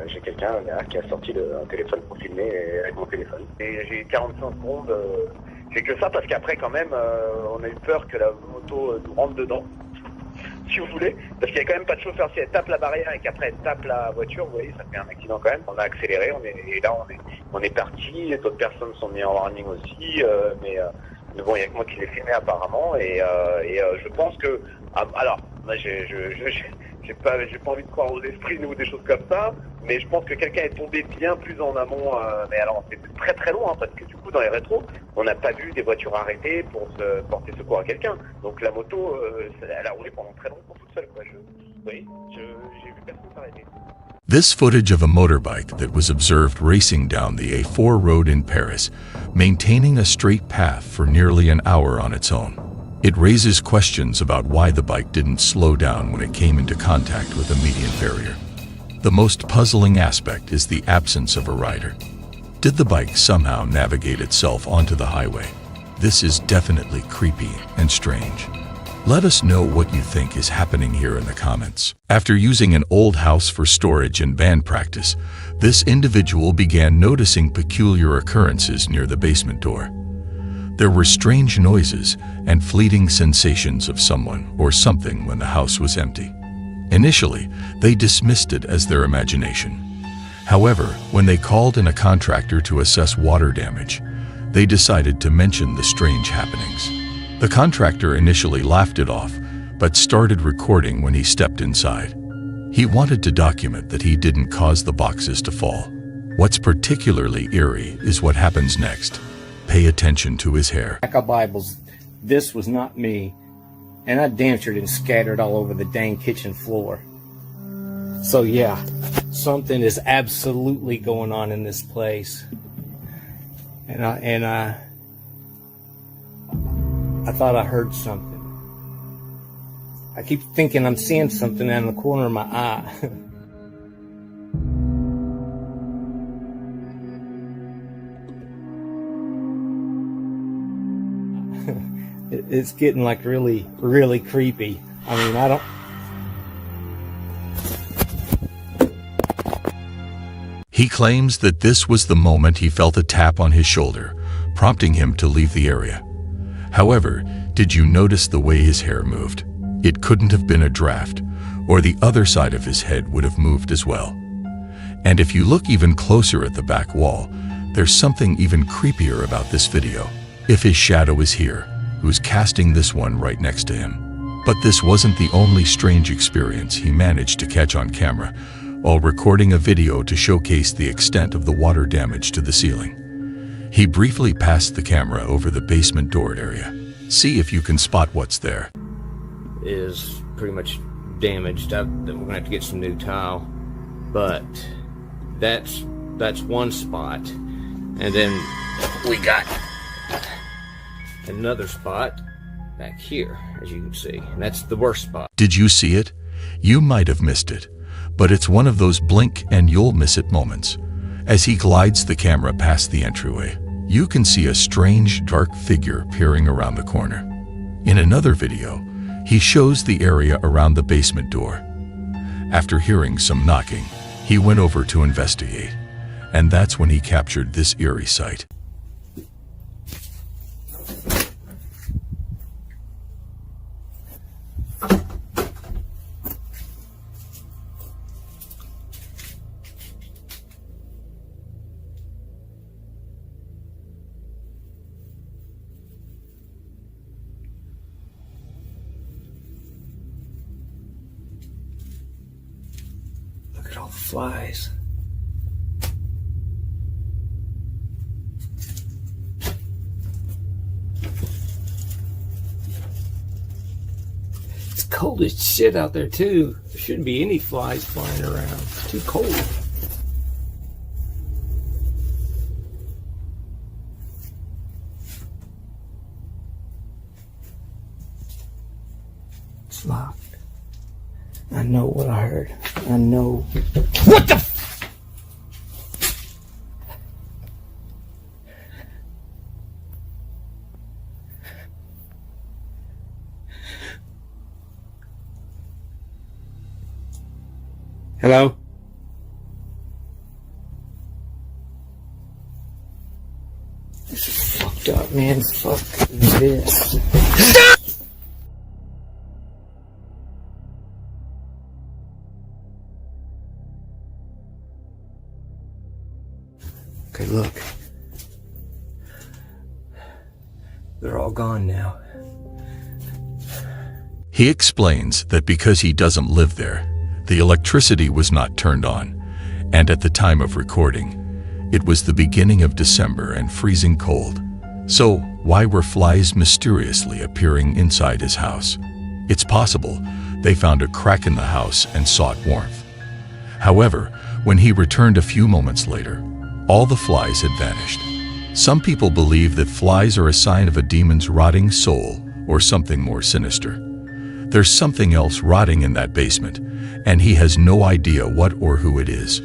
K: j'ai quelqu'un derrière qui a sorti un téléphone pour filmer avec mon téléphone. Et j'ai 45 secondes. C'est que ça parce qu'après quand même on a eu peur que la moto nous rentre dedans, si vous voulez, parce qu'il n'y a quand même pas de chauffeur. Si elle tape la barrière et qu'après elle tape la voiture, vous voyez, ça fait un accident quand même. On a accéléré, on est parti, d'autres personnes sont mis en warning aussi, mais bon, il n'y a que moi qui l'ai filmé apparemment et je pense que alors moi j'ai pas envie de croire aux esprits ou des choses comme ça, mais je pense que quelqu'un est tombé bien plus en amont, mais alors c'est très très loin, parce que du coup dans les rétros, on n'a pas vu des voitures arrêtées pour se porter secours à quelqu'un. Donc la moto, elle a roulé pendant très longtemps toute seule, quoi. J'ai vu personne s'arrêter.
J: This footage of a motorbike that was observed racing down the A4 road in Paris, maintaining a straight path for nearly an hour on its own. It raises questions about why the bike didn't slow down when it came into contact with a median barrier. The most puzzling aspect is the absence of a rider. Did the bike somehow navigate itself onto the highway? This is definitely creepy and strange. Let us know what you think is happening here in the comments. After using an old house for storage and band practice, this individual began noticing peculiar occurrences near the basement door. There were strange noises and fleeting sensations of someone or something when the house was empty. Initially, they dismissed it as their imagination. However, when they called in a contractor to assess water damage, they decided to mention the strange happenings. The contractor initially laughed it off, but started recording when he stepped inside. He wanted to document that he didn't cause the boxes to fall. What's particularly eerie is what happens next. Pay attention to his hair.
P: Pack of Bibles. This was not me. And I damn sure didn't scatter it all over the dang kitchen floor. So yeah, something is absolutely going on in this place. And I thought I heard something. I keep thinking I'm seeing something out of the corner of my eye. It's getting like really, really creepy. I mean, I don't...
J: He claims that this was the moment he felt a tap on his shoulder, prompting him to leave the area. However, did you notice the way his hair moved? It couldn't have been a draft, or the other side of his head would have moved as well. And if you look even closer at the back wall, there's something even creepier about this video. If his shadow is here, who's casting this one right next to him? But this wasn't the only strange experience he managed to catch on camera while recording a video to showcase the extent of the water damage to the ceiling. He briefly passed the camera over the basement door area. See if you can spot what's there.
P: Is pretty much damaged. We're gonna have to get some new tile, but that's one spot, and then we got another spot back here, as you can see, and that's the worst spot.
J: Did you see it? You might have missed it, but it's one of those blink and you'll miss it moments. As he glides the camera past the entryway, you can see a strange dark figure peering around the corner. In another video, he shows the area around the basement door. After hearing some knocking, he went over to investigate, and that's when he captured this eerie sight.
P: Look at all the flies. It's cold as shit out there too. There shouldn't be any flies flying around. It's too cold. It's locked. I know what I heard. I know. What the f— Hello? This is fucked up, man. Fuck this. Stop! Okay, look. They're all gone now.
J: He explains that because he doesn't live there, the electricity was not turned on, and at the time of recording, it was the beginning of December and freezing cold. So why were flies mysteriously appearing inside his house? It's possible they found a crack in the house and sought warmth. However, when he returned a few moments later, all the flies had vanished. Some people believe that flies are a sign of a demon's rotting soul or something more sinister. There's something else rotting in that basement, and he has no idea what or who it is.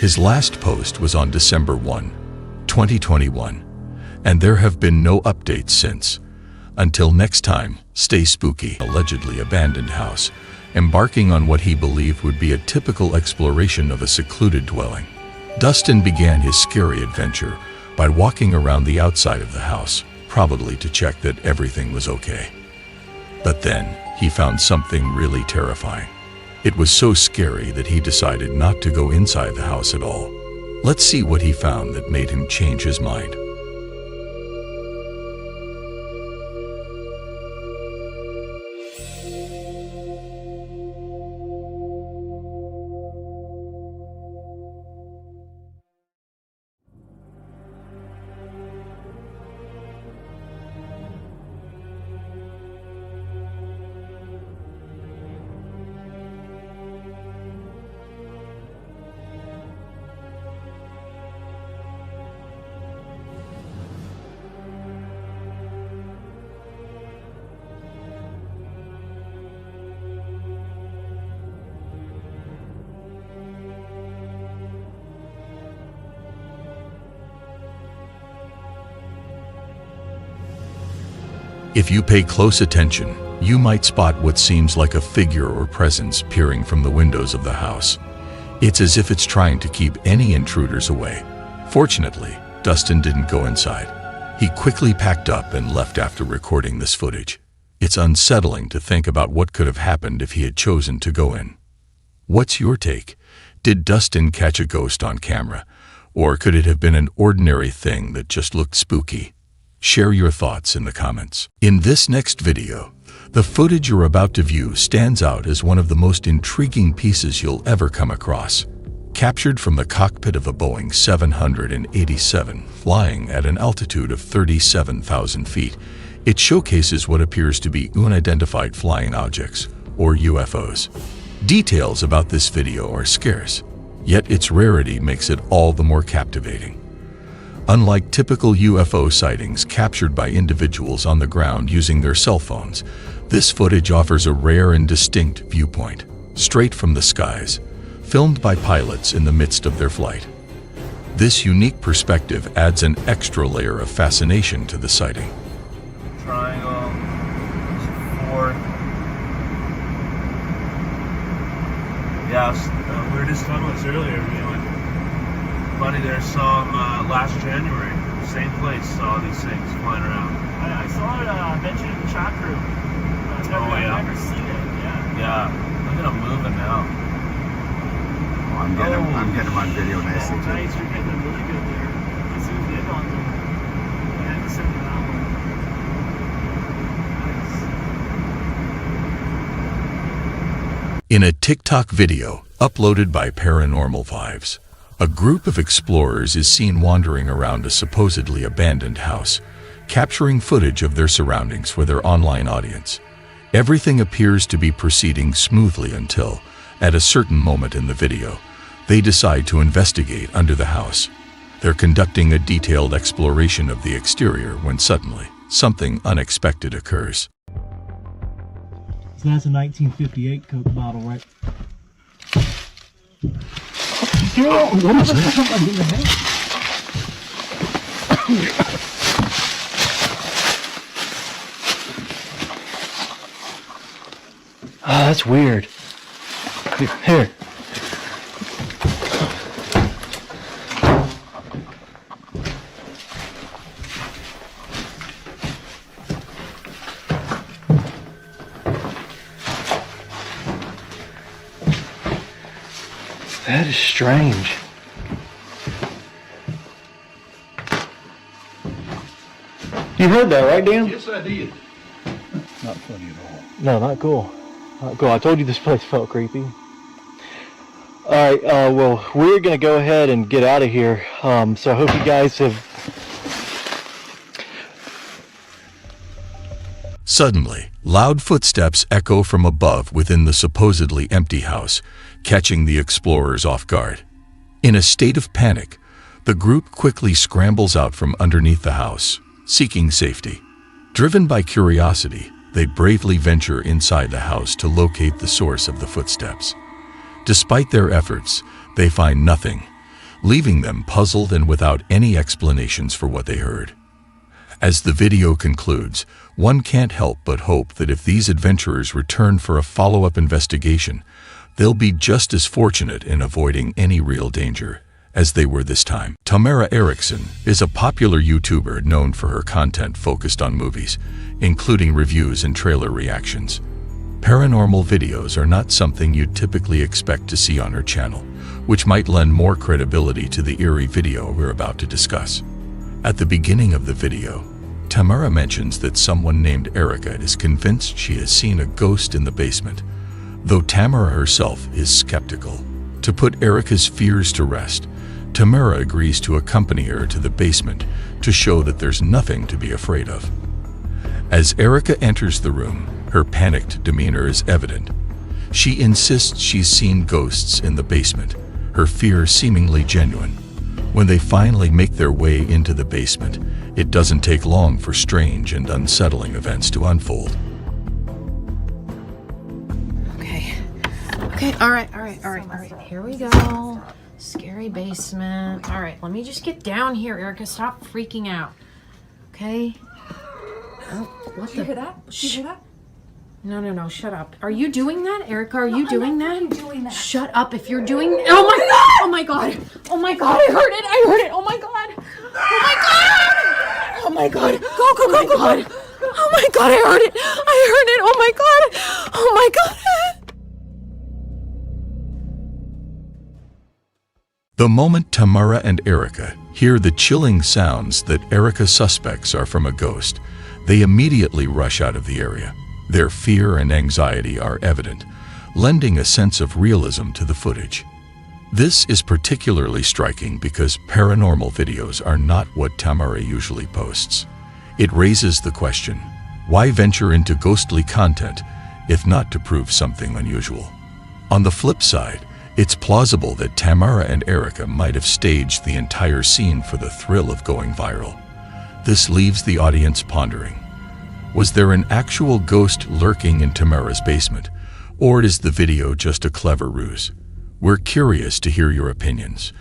J: His last post was on December 1, 2021, and there have been no updates since. Until next time, stay spooky. Allegedly abandoned house, embarking on what he believed would be a typical exploration of a secluded dwelling. Dustin began his scary adventure by walking around the outside of the house, probably to check that everything was okay. But then, he found something really terrifying. It was so scary that he decided not to go inside the house at all. Let's see what he found that made him change his mind. If you pay close attention, you might spot what seems like a figure or presence peering from the windows of the house. It's as if it's trying to keep any intruders away. Fortunately, Dustin didn't go inside. He quickly packed up and left after recording this footage. It's unsettling to think about what could have happened if he had chosen to go in. What's your take? Did Dustin catch a ghost on camera? Or could it have been an ordinary thing that just looked spooky? Share your thoughts in the comments. In this next video, the footage you're about to view stands out as one of the most intriguing pieces you'll ever come across. Captured from the cockpit of a Boeing 787 flying at an altitude of 37,000 feet, it showcases what appears to be unidentified flying objects, or UFOs. Details about this video are scarce, yet its rarity makes it all the more captivating. Unlike typical UFO sightings captured by individuals on the ground using their cell phones, this footage offers a rare and distinct viewpoint, straight from the skies, filmed by pilots in the midst of their flight. This unique perspective adds an extra layer of fascination to the sighting.
G: Triangle, 4. Yeah, weirdest one was earlier. Me and my buddy there saw him last January. Same place, saw these things flying around.
B: I saw it mentioned in the chat group. I've never seen it.
G: Yeah. Look at him moving now.
L: I'm getting him on video nicely too.
B: Nice, you're getting them really good there. I zoomed in on them. I had to send them that one.
J: In a TikTok video uploaded by Paranormal Vibes, a group of explorers is seen wandering around a supposedly abandoned house, capturing footage of their surroundings for their online audience. Everything appears to be proceeding smoothly until, at a certain moment in the video, they decide to investigate under the house. They're conducting a detailed exploration of the exterior when suddenly, something unexpected occurs.
V: So that's a 1958 Coke bottle, right? What is that? Oh, that's weird. Here. That is strange. You heard that, right, Dan?
U: Yes, I did.
V: Not funny at all. No, not cool. Not cool. I told you this place felt creepy. All right, well, we're going to go ahead and get out of here. So I hope you guys have...
J: Suddenly, loud footsteps echo from above within the supposedly empty house, catching the explorers off guard. In a state of panic, the group quickly scrambles out from underneath the house, seeking safety. Driven by curiosity, they bravely venture inside the house to locate the source of the footsteps. Despite their efforts, they find nothing, leaving them puzzled and without any explanations for what they heard. As the video concludes, one can't help but hope that if these adventurers return for a follow-up investigation, they'll be just as fortunate in avoiding any real danger as they were this time. Tamara Erickson is a popular YouTuber known for her content focused on movies, including reviews and trailer reactions. Paranormal videos are not something you'd typically expect to see on her channel, which might lend more credibility to the eerie video we're about to discuss. At the beginning of the video, Tamara mentions that someone named Erica is convinced she has seen a ghost in the basement, though Tamara herself is skeptical. To put Erica's fears to rest, Tamara agrees to accompany her to the basement to show that there's nothing to be afraid of. As Erica enters the room, her panicked demeanor is evident. She insists she's seen ghosts in the basement, her fear seemingly genuine. When they finally make their way into the basement, it doesn't take long for strange and unsettling events to unfold.
W: Okay, all right. Here we go. Scary basement. All right, let me just get down here, Erica. Stop freaking out. Okay? Oh, what
Y: Did you hear that? Did you hear that?
W: No, shut up. Are you doing that, Erica? Are you doing that?
Y: I'm doing that.
W: Shut up if you're doing... Oh my god! Oh my god! Oh my god, I heard it! Oh my god! Oh my god! Oh my god! Go! Oh my god! Oh my god, I heard it! Oh my god! Oh my god!
J: The moment Tamara and Erica hear the chilling sounds that Erica suspects are from a ghost, they immediately rush out of the area. Their fear and anxiety are evident, lending a sense of realism to the footage. This is particularly striking because paranormal videos are not what Tamara usually posts. It raises the question, why venture into ghostly content if not to prove something unusual? On the flip side, it's plausible that Tamara and Erica might have staged the entire scene for the thrill of going viral. This leaves the audience pondering. Was there an actual ghost lurking in Tamara's basement, or is the video just a clever ruse? We're curious to hear your opinions.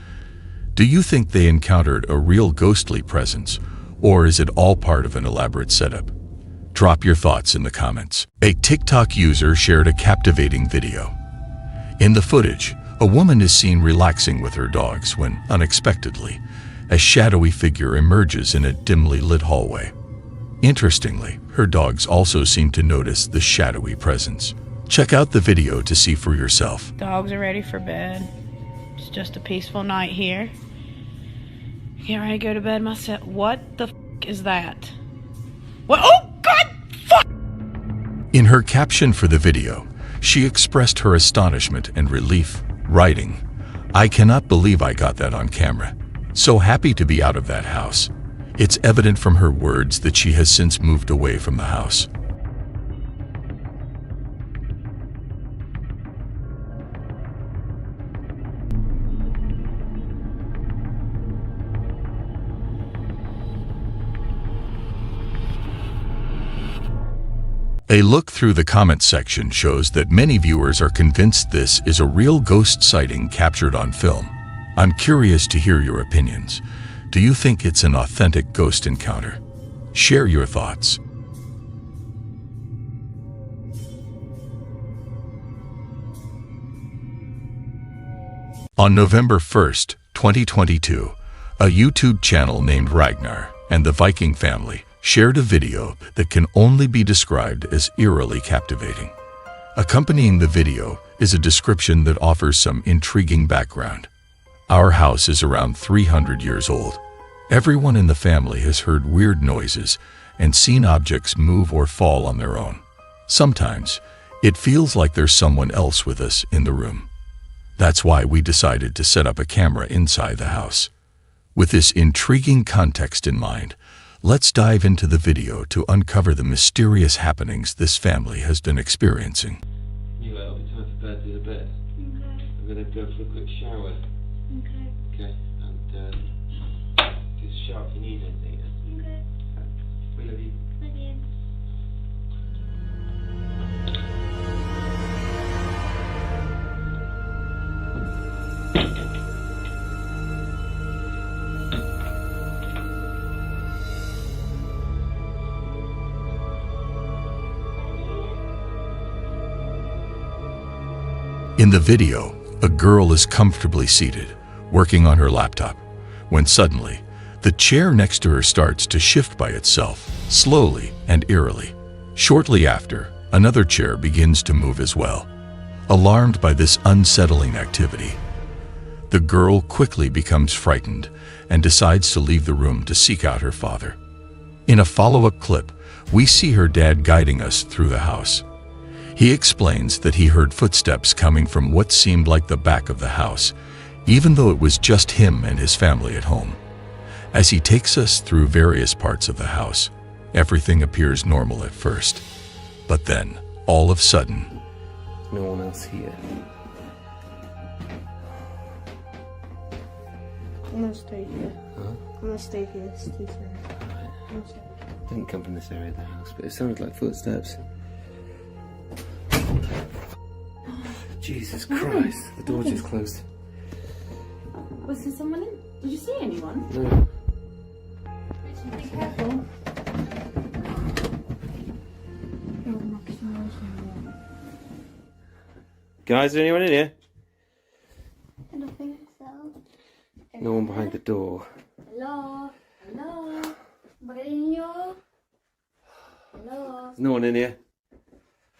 J: Do you think they encountered a real ghostly presence, or is it all part of an elaborate setup? Drop your thoughts in the comments. A TikTok user shared a captivating video. In the footage, a woman is seen relaxing with her dogs when, unexpectedly, a shadowy figure emerges in a dimly lit hallway. Interestingly, her dogs also seem to notice the shadowy presence. Check out the video to see for yourself.
A: Dogs are ready for bed. It's just a peaceful night here. Getting ready to go to bed myself. What the f is that? What? Oh, God! Fuck!
J: In her caption for the video, she expressed her astonishment and relief, writing, "I cannot believe I got that on camera. So happy to be out of that house." It's evident from her words that she has since moved away from the house. A look through the comments section shows that many viewers are convinced this is a real ghost sighting captured on film. I'm curious to hear your opinions. Do you think it's an authentic ghost encounter? Share your thoughts. On November 1st, 2022, a YouTube channel named Ragnar and the Viking family shared a video that can only be described as eerily captivating. Accompanying the video is a description that offers some intriguing background. Our house is around 300 years old. Everyone in the family has heard weird noises and seen objects move or fall on their own. Sometimes, it feels like there's someone else with us in the room. That's why we decided to set up a camera inside the house. With this intriguing context in mind, let's dive into the video to uncover the mysterious happenings this family has been experiencing.
D: It'll be time for bed, do the bed.
A: Okay.
D: I'm going to go for a quick shower.
A: Okay.
D: Okay, and just shout if you need anything.
A: Okay.
D: We love you.
A: Love you.
J: In the video, a girl is comfortably seated, working on her laptop, when suddenly, the chair next to her starts to shift by itself, slowly and eerily. Shortly after, another chair begins to move as well. Alarmed by this unsettling activity, the girl quickly becomes frightened and decides to leave the room to seek out her father. In a follow-up clip, we see her dad guiding us through the house. He explains that he heard footsteps coming from what seemed like the back of the house, even though it was just him and his family at home. As he takes us through various parts of the house, everything appears normal at first. But then, all of a sudden,
D: no one else here.
A: I'm gonna stay here.
D: Huh?
A: I'm gonna stay here. It's too safe.
D: Didn't come from this area of the house, but it sounded like footsteps. Jesus Christ, the door just closed.
A: Was there someone in? Did you see anyone?
D: No.
A: Richard, be careful.
D: Guys, is there anyone in here?
A: I don't think so.
D: No one behind the door.
A: Hello? Hello? Mourinho? Hello?
D: There's no one in here.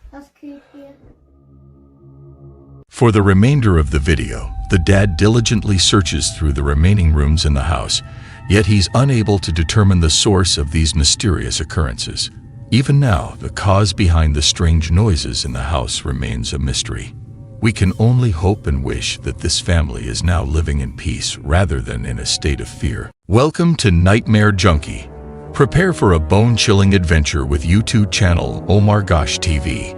A: That's creepy.
J: for the remainder of the video, the dad diligently searches through the remaining rooms in the house, yet he's unable to determine the source of these mysterious occurrences. Even now, the cause behind the strange noises in the house remains a mystery. We can only hope and wish that this family is now living in peace rather than in a state of fear. Welcome to Nightmare Junkie. Prepare for a bone-chilling adventure with YouTube channel Oh My Gosh TV.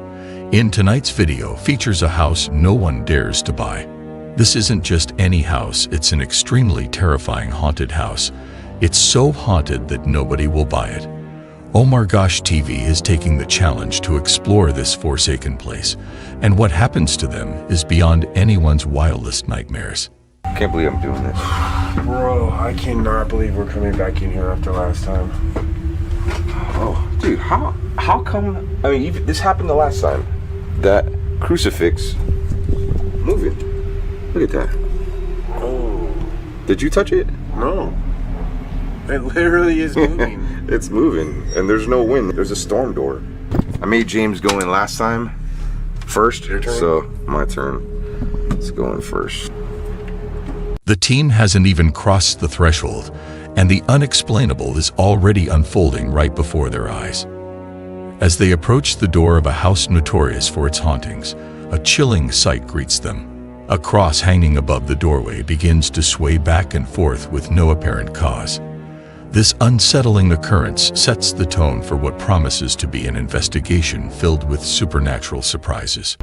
J: In tonight's video features a house no one dares to buy. This isn't just any house, it's an extremely terrifying haunted house. It's so haunted that nobody will buy it. Oh My Gosh TV is taking the challenge to explore this forsaken place, and what happens to them is beyond anyone's wildest nightmares.
C: Can't believe I'm doing this.
I: Bro, I cannot believe we're coming back in here after last time.
C: Oh, dude, how come? I mean, this happened the last time. That crucifix moving. Look at that.
I: Oh.
C: Did you touch it?
I: No. It literally is moving.
C: It's moving, and there's no wind. There's a storm door. I made James go in last time first, so my turn. Let's go in first.
J: The team hasn't even crossed the threshold, and the unexplainable is already unfolding right before their eyes. As they approach the door of a house notorious for its hauntings, a chilling sight greets them. A cross hanging above the doorway begins to sway back and forth with no apparent cause. This unsettling occurrence sets the tone for what promises to be an investigation filled with supernatural surprises.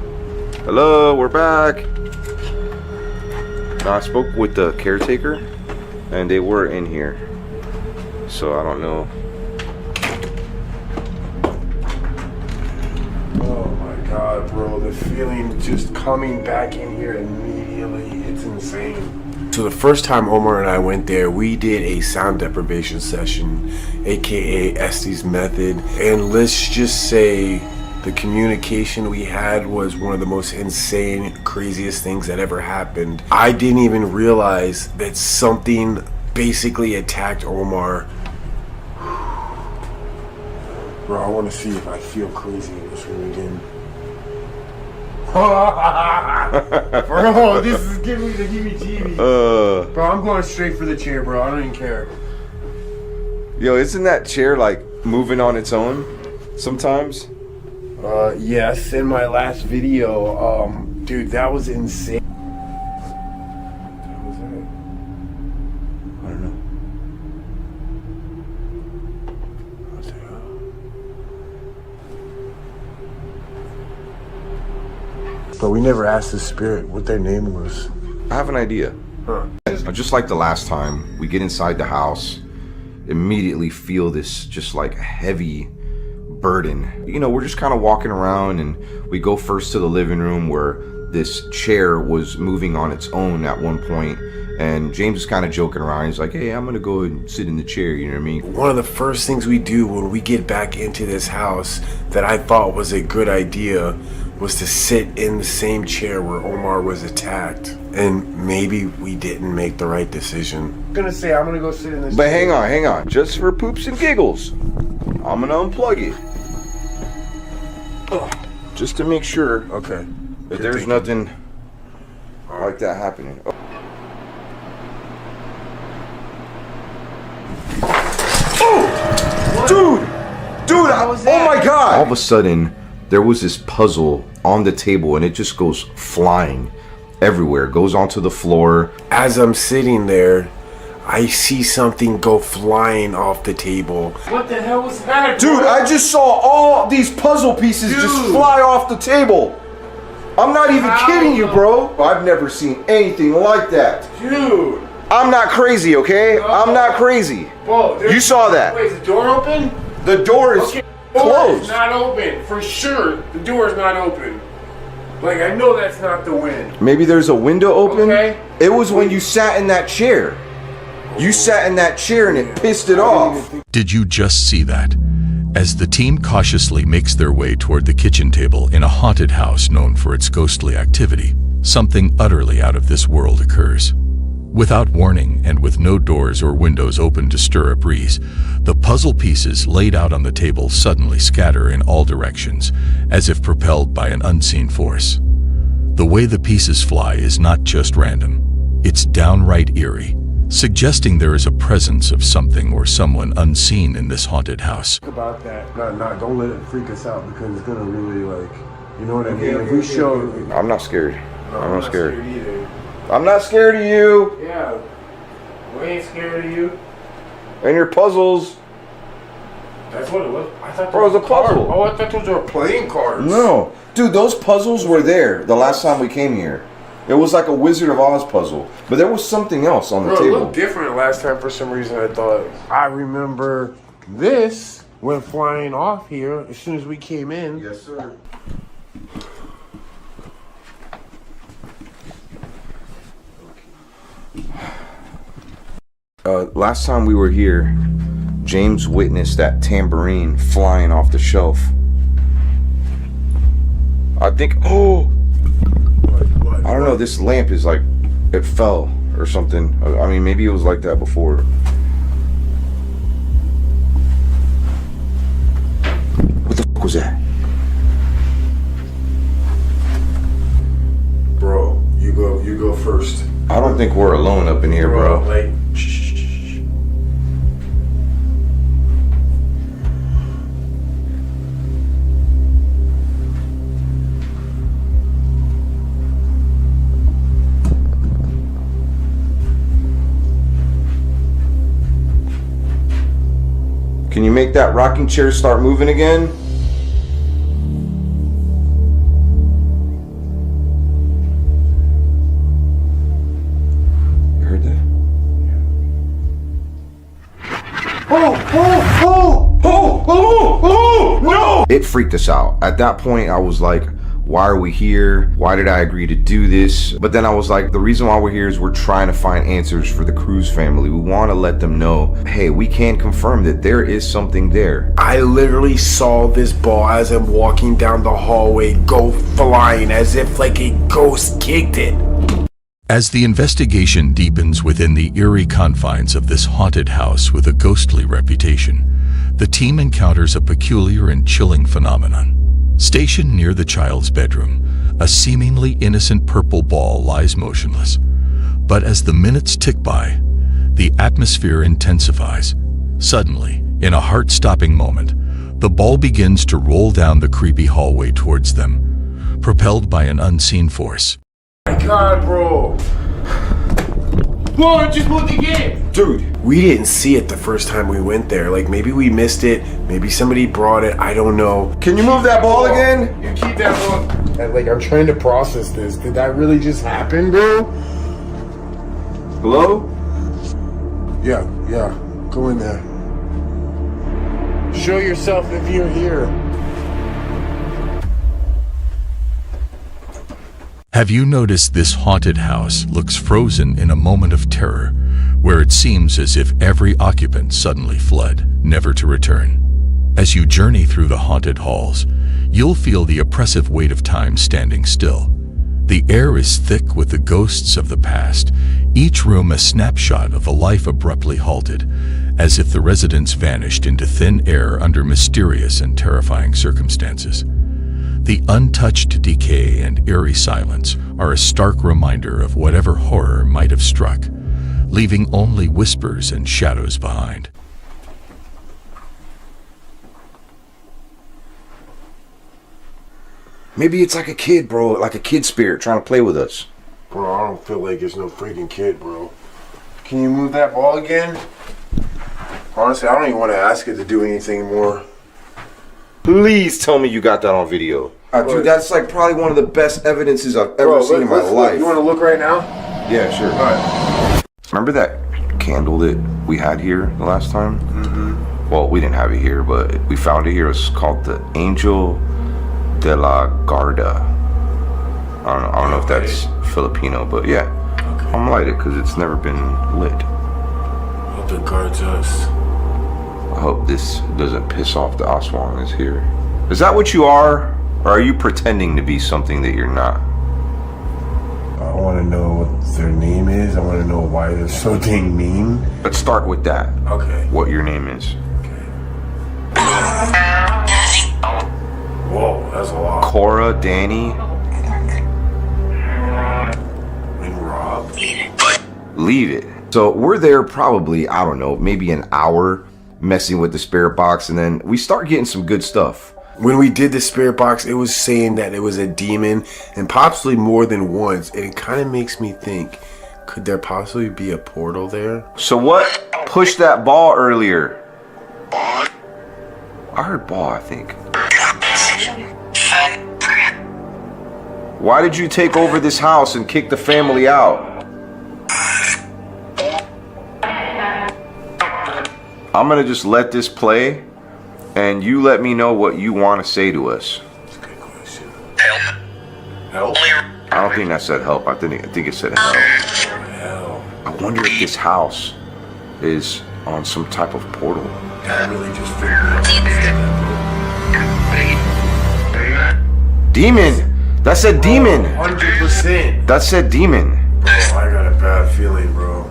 C: Hello, we're back. Now, I spoke with the caretaker, and they were in here. So I don't know.
I: Oh my god, bro, the feeling just coming back in here immediately, it's insane. So the first time Omar and I went there, we did a sound deprivation session, aka Estes method, and let's just say the communication we had was one of the most insane, craziest things that ever happened. I didn't even realize that something basically attacked Omar. Bro, I want to see if I feel crazy in this room again. Bro, this is giving me the heebie-jeebies. Bro, I'm going straight for the chair, bro. I don't even care.
C: Yo, isn't that chair like moving on its own sometimes?
I: Yes, in my last video, dude, that was insane. What was that?
C: I don't know.
I: What the hell? But we never asked the spirit what their name was.
C: I have an idea.
I: Huh.
C: Just like the last time, we get inside the house, immediately feel this just like heavy burden. You know, we're just kind of walking around, and we go first to the living room where this chair was moving on its own at one point, and James is kind of joking around. He's like, hey, I'm gonna go and sit in the chair, you know what I mean?
I: One of the first things we do when we get back into this house that I thought was a good idea was to sit in the same chair where Omar was attacked. And maybe we didn't make the right decision. I'm gonna say I'm gonna go sit in this
C: But
I: chair.
C: hang on. Just for poops and giggles, I'm gonna unplug it. Just to make sure that there's nothing like that happening. Dude, oh my god! All of a sudden, there was this puzzle on the table, and it just goes flying everywhere. It goes onto the floor.
I: As I'm sitting there, I see something go flying off the table. What the hell was that,
C: Dude, I just saw all these puzzle pieces just fly off the table. I'm not even kidding you, bro. I've never seen anything like that.
I: Dude.
C: I'm not crazy, okay? I'm not crazy.
I: Whoa,
C: You saw that.
I: Wait, is the door open?
C: The door is closed.
I: It's not open. For sure, the door is not open. Like, I know that's not the wind.
C: Maybe there's a window open.
I: Okay.
C: It was when you sat in that chair. You sat in that chair and it pissed it off.
J: Did you just see that? As the team cautiously makes their way toward the kitchen table in a haunted house known for its ghostly activity, something utterly out of this world occurs. Without warning and with no doors or windows open to stir a breeze, the puzzle pieces laid out on the table suddenly scatter in all directions, as if propelled by an unseen force. The way the pieces fly is not just random, it's downright eerie, suggesting there is a presence of something or someone unseen in this haunted house.
I: About that. No, don't let it freak us out because it's gonna really, like, You know what I mean? If we show...
C: I'm not scared.
I: No,
C: I'm not scared.
I: either.
C: I'm not scared of you.
I: Yeah. We ain't scared of you.
C: And your puzzles.
I: That's what it was. I thought
C: Bro, it was a puzzle.
I: Oh, I thought those were playing cards.
C: No. Dude, those puzzles were there the last time we came here. It was like a Wizard of Oz puzzle. But there was something else on the
I: Bro,
C: table.
I: it looked different last time for some reason. I thought. I remember this went flying off here as soon as we came in.
C: Yes, sir. Last time we were here, James witnessed that tambourine flying off the shelf. I think, I don't know, this lamp is like, it fell or something. I mean, maybe it was like that before. What the fuck was that?
I: Bro, you go first.
C: I don't think we're alone up in here, bro.
I: Like,
C: Can you make that rocking chair start moving again? You heard that? Oh, no! It freaked us out. At that point, I was like, why are we here? Why did I agree to do this? But then I was like, the reason why we're here is we're trying to find answers for the Cruz family. We want to let them know, hey, we can confirm that there is something there.
I: I literally saw this ball as I'm walking down the hallway go flying as if like a ghost kicked it.
J: As the investigation deepens within the eerie confines of this haunted house with a ghostly reputation, the team encounters a peculiar and chilling phenomenon. Stationed near the child's bedroom, a seemingly innocent purple ball lies motionless. But as the minutes tick by, the atmosphere intensifies. Suddenly, in a heart-stopping moment, the ball begins to roll down the creepy hallway towards them, propelled by an unseen force.
I: Oh my God, bro. Whoa, it just moved again.
C: Dude,
I: we didn't see it the first time we went there. Like, maybe we missed it. Maybe somebody brought it. I don't know.
C: Can you move that ball again?
I: You keep that ball. Like, I'm trying to process this. Did that really just happen, bro?
C: Hello?
I: Yeah. Go in there. Show yourself if you're here.
J: Have you noticed this haunted house looks frozen in a moment of terror, where it seems as if every occupant suddenly fled, never to return? As you journey through the haunted halls, you'll feel the oppressive weight of time standing still. The air is thick with the ghosts of the past, each room a snapshot of a life abruptly halted, as if the residents vanished into thin air under mysterious and terrifying circumstances. The untouched decay and eerie silence are a stark reminder of whatever horror might have struck, leaving only whispers and shadows behind.
C: Maybe it's like a kid, bro, like a kid spirit trying to play with us.
I: Bro, I don't feel like it's no freaking kid, bro. Can you move that ball again? Honestly, I don't even want to ask it to do anything more.
C: Please tell me you got that on video. Dude, that's like probably one of the best evidences I've ever seen in my life.
I: You want to look right now?
C: Yeah, sure.
I: All right.
C: Remember that candle that we had here the last time?
I: Mm-hmm.
C: Well, we didn't have it here, but we found it here. It's called the Angel de la Garda. I don't know if that's Filipino, but yeah. Okay. I'm gonna light it because it's never been lit.
I: Hope it guards us.
C: I hope this doesn't piss off the Aswang is here. Is that what you are? Or are you pretending to be something that you're not?
I: I want to know what their name is. I want to know why they're so dang mean.
C: Let's start with that.
I: Okay.
C: What your name is.
I: Whoa, that's a lot.
C: Cora, Danny.
I: And Rob.
C: Leave it. So we're there probably, I don't know, maybe an hour messing with the spirit box, and then we start getting some good stuff.
I: When we did the spirit box, it was saying that it was a demon, and possibly more than once, and it kind of makes me think, could there possibly be a portal there?
C: So what pushed that ball earlier? I heard ball, I think. Why did you take over this house and kick the family out? I'm gonna just let this play, and you let me know what you want to say to us.
I: That's a good question. Help?
C: I don't think that said help. I think it said help. I wonder if this house is on some type of portal.
I: That really just freaked me out.
C: Demon! That said demon!
I: 100%.
C: That said demon.
I: Bro, I got a bad feeling, bro.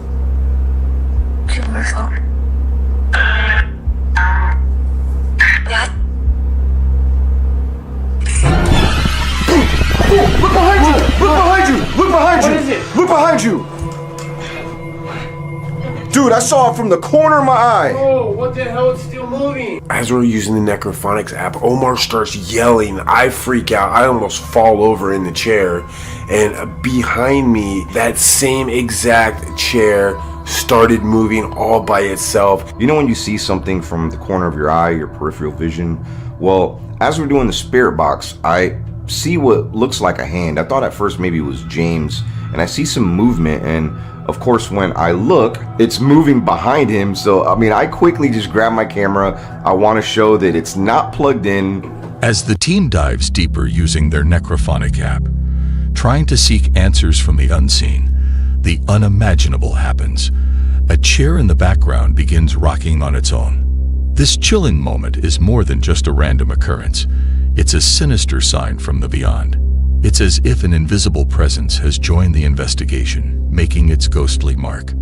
C: Look behind you! Look behind you! Look behind you!
B: What is it?
C: Look behind you! Dude, I saw it from the corner of my eye.
I: Oh, what the hell? It's still moving. As we're using the Necrophonics app, Omar starts yelling. I freak out. I almost fall over in the chair. And behind me, that same exact chair started moving all by itself.
C: You know when you see something from the corner of your eye, your peripheral vision? Well, as we're doing the spirit box, I see what looks like a hand. I thought at first maybe it was James, and I see some movement, and of course when I look, it's moving behind him. So I mean, I quickly just grab my camera. I want to show that it's not plugged in.
J: As the team dives deeper using their Necrophonic app, trying to seek answers from the unseen, the unimaginable happens. A chair in the background begins rocking on its own. This chilling moment is more than just a random occurrence. It's a sinister sign from the beyond. It's as if an invisible presence has joined the investigation, making its ghostly mark.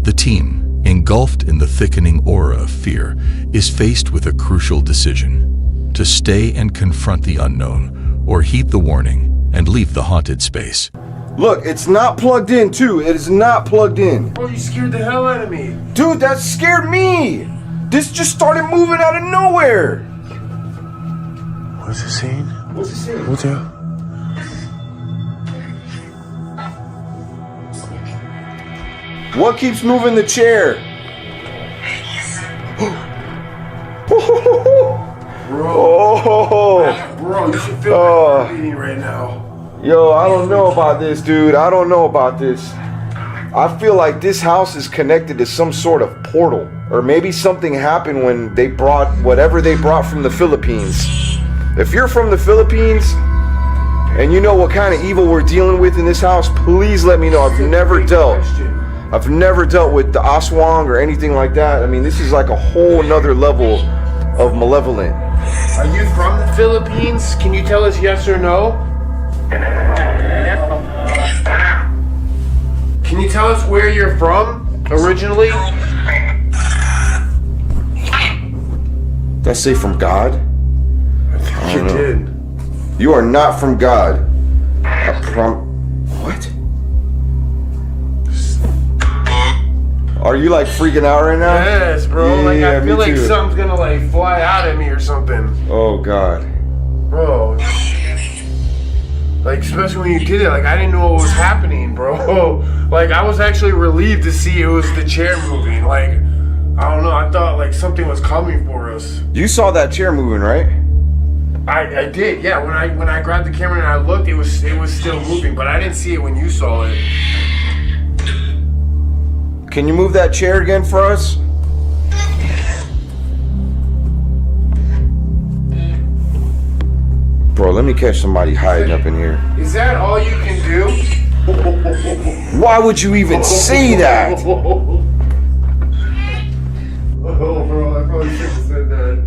J: The team, engulfed in the thickening aura of fear, is faced with a crucial decision: to stay and confront the unknown, or heed the warning and leave the haunted space.
C: Look, it's not plugged in too. It is not plugged in.
I: Bro, you scared the hell out of me.
C: Dude, that scared me. This just started moving out of nowhere.
I: What is it saying?
C: What's it saying?
I: What's that?
C: What keeps moving the chair?
I: Bro, you should feel my heart beating right now.
C: Yo, I don't know about this, dude. I don't know about this. I feel like this house is connected to some sort of portal. Or maybe something happened when they brought whatever they brought from the Philippines. If you're from the Philippines and you know what kind of evil we're dealing with in this house, please let me know. I've never dealt with the Aswang or anything like that. I mean, this is like a whole nother level of malevolent.
I: Are you from the Philippines? Can you tell us yes or no? Can you tell us where you're from originally?
C: Did I say from God?
I: I think you did.
C: You are not from God. What? Are you like freaking out right now?
I: Yes, bro.
C: Yeah,
I: like I feel like
C: too.
I: something's gonna like fly out at me or something.
C: Oh God.
I: Bro. Like, especially when you did it, like I didn't know what was happening, bro. Like I was actually relieved to see it was the chair moving. Like, I don't know, I thought like something was coming for us.
C: You saw that chair moving, right?
I: I did, yeah. When I grabbed the camera and I looked, it was still moving, but I didn't see it when you saw it.
C: Can you move that chair again for us? Bro, let me catch somebody hiding up in here.
I: Is that all you can do?
C: Why would you even say that?
I: Oh, bro, I probably shouldn't have said that.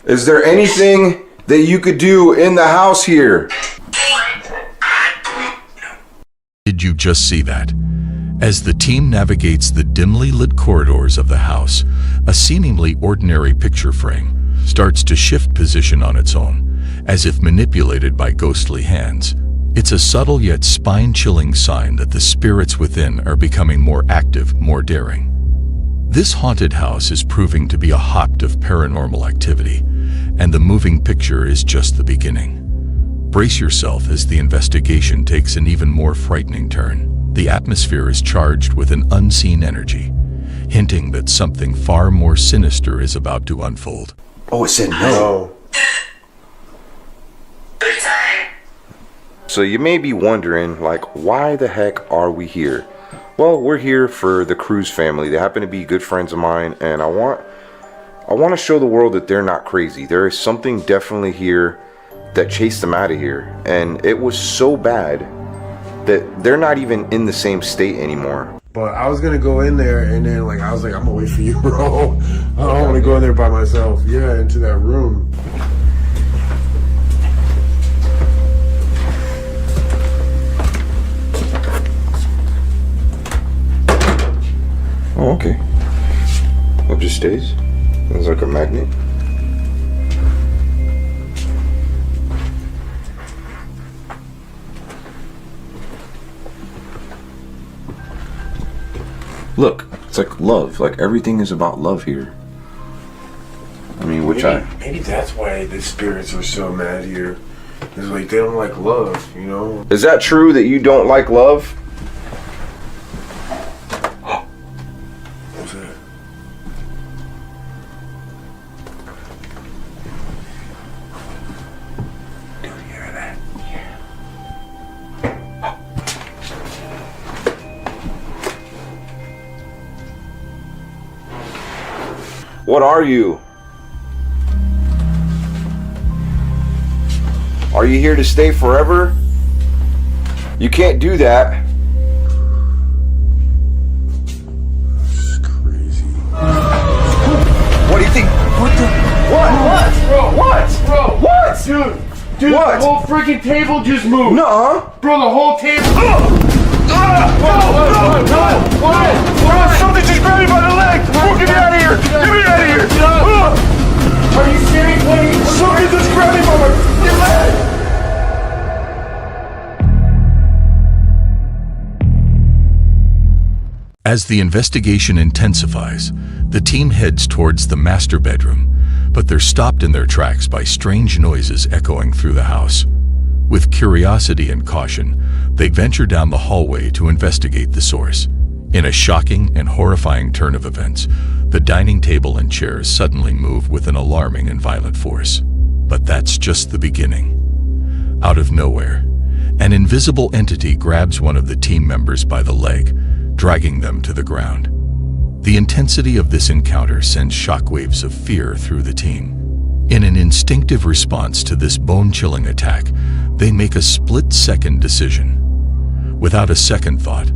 C: Is there anything that you could do in the house here?
J: Did you just see that? As the team navigates the dimly lit corridors of the house, a seemingly ordinary picture frame starts to shift position on its own, as if manipulated by ghostly hands. It's a subtle yet spine-chilling sign that the spirits within are becoming more active, more daring. This haunted house is proving to be a hotbed of paranormal activity, and the moving picture is just the beginning. Brace yourself as the investigation takes an even more frightening turn. The atmosphere is charged with an unseen energy, hinting that something far more sinister is about to unfold.
C: Oh, it said no. So you may be wondering, like, why the heck are we here? Well, we're here for the Cruz family. They happen to be good friends of mine, and I want to show the world that they're not crazy. There is something definitely here that chased them out of here, and it was so bad that they're not even in the same state anymore.
I: But I was gonna go in there, and then I was like, I'm gonna wait for you, bro. I don't want to go in there by myself. Yeah, into that room.
C: Oh, okay. It just stays. It's like a magnet. Look, it's like love. Like everything is about love here. I mean,
I: maybe that's why the spirits are so mad here. It's like they don't like love, you know?
C: Is that true that you don't like love?
I: What's that? Do you hear that? Yeah.
C: What are you? Are you here to stay forever? You can't do that.
I: This is crazy.
C: What do you think? What the? What?
G: Bro,
C: What?
G: Bro,
C: What?
G: Dude,
C: What?
G: the whole freaking table just moved.
C: Nuh-uh.
G: Bro, the whole table.
C: No! Something just grabbed me by the leg! Oh, get me out of here! Get me out of here!
G: Are you serious?
C: Something just grabbed me by my fucking leg!
J: As the investigation intensifies, the team heads towards the master bedroom, but they're stopped in their tracks by strange noises echoing through the house. With curiosity and caution, they venture down the hallway to investigate the source. In a shocking and horrifying turn of events, the dining table and chairs suddenly move with an alarming and violent force. But that's just the beginning. Out of nowhere, an invisible entity grabs one of the team members by the leg, dragging them to the ground. The intensity of this encounter sends shockwaves of fear through the team. In an instinctive response to this bone-chilling attack, they make a split-second decision. Without a second thought,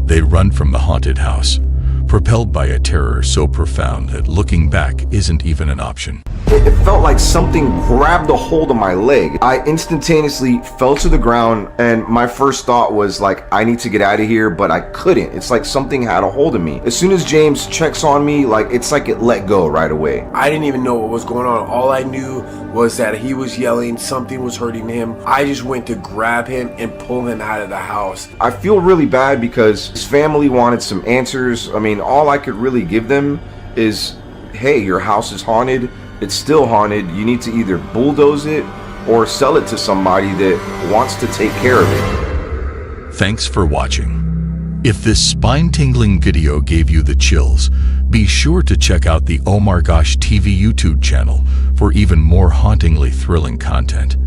J: they run from the haunted house, propelled by a terror so profound that looking back isn't even an option.
C: It felt like something grabbed a hold of my leg. I instantaneously fell to the ground, and my first thought was like, I need to get out of here, but I couldn't. It's like something had a hold of me. As soon as James checks on me, it's like it let go right away.
I: I didn't even know what was going on. All I knew was that he was yelling, something was hurting him. I just went to grab him and pull him out of the house.
C: I feel really bad because his family wanted some answers. I mean, all I could really give them is, hey, your house is haunted. It's still haunted. You need to either bulldoze it or sell it to somebody that wants to take care of it.
J: Thanks for watching. If this spine-tingling video gave you the chills, be sure to check out the Oh My Gosh TV YouTube channel for even more hauntingly thrilling content.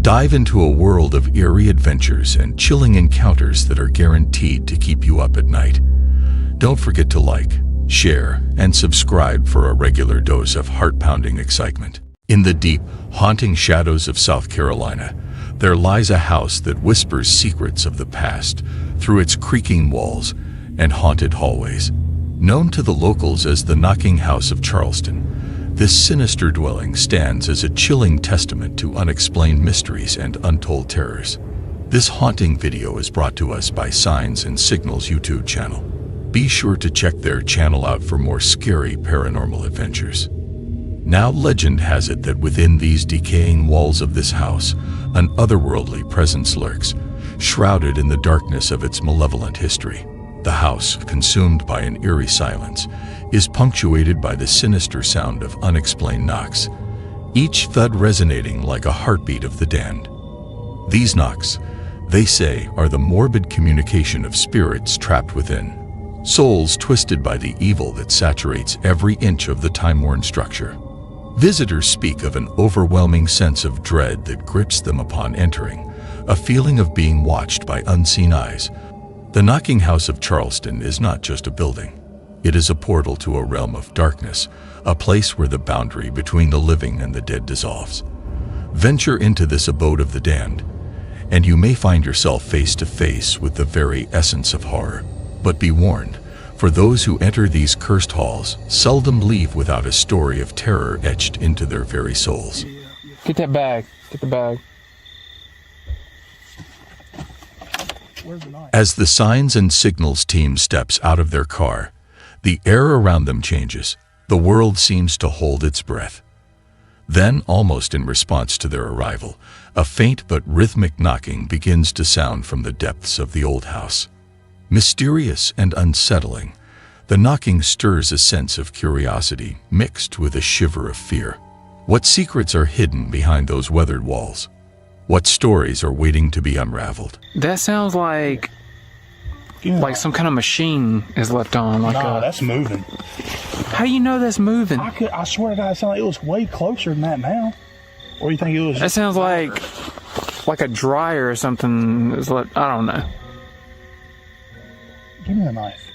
J: Dive into a world of eerie adventures and chilling encounters that are guaranteed to keep you up at night. Don't forget to like, share, and subscribe for a regular dose of heart-pounding excitement. In the deep, haunting shadows of South Carolina, there lies a house that whispers secrets of the past through its creaking walls and haunted hallways. Known to the locals as the Knocking House of Charleston, this sinister dwelling stands as a chilling testament to unexplained mysteries and untold terrors. This haunting video is brought to us by Signs and Signals YouTube channel. Be sure to check their channel out for more scary paranormal adventures. Now legend has it that within these decaying walls of this house, an otherworldly presence lurks, shrouded in the darkness of its malevolent history. The house, consumed by an eerie silence, is punctuated by the sinister sound of unexplained knocks, each thud resonating like a heartbeat of the damned. These knocks, they say, are the morbid communication of spirits trapped within, souls twisted by the evil that saturates every inch of the time-worn structure. Visitors speak of an overwhelming sense of dread that grips them upon entering, a feeling of being watched by unseen eyes. The Knocking House of Charleston is not just a building. It is a portal to a realm of darkness, a place where the boundary between the living and the dead dissolves. Venture into this abode of the damned, and you may find yourself face to face with the very essence of horror. But be warned, for those who enter these cursed halls seldom leave without a story of terror etched into their very souls.
V: Get that bag. Get the bag.
J: As the signs and signals team steps out of their car, the air around them changes. The world seems to hold its breath. Then, almost in response to their arrival, a faint but rhythmic knocking begins to sound from the depths of the old house. Mysterious and unsettling, the knocking stirs a sense of curiosity mixed with a shiver of fear. What secrets are hidden behind those weathered walls? What stories are waiting to be unraveled?
V: That sounds like some kind of machine is left on.
U: Nah, that's moving.
V: How do you know that's moving?
U: I swear to God, it sounded like it was way closer than that now. Or you think it was?
V: That sounds like a dryer or something. Is what, I don't know.
U: Give me the knife.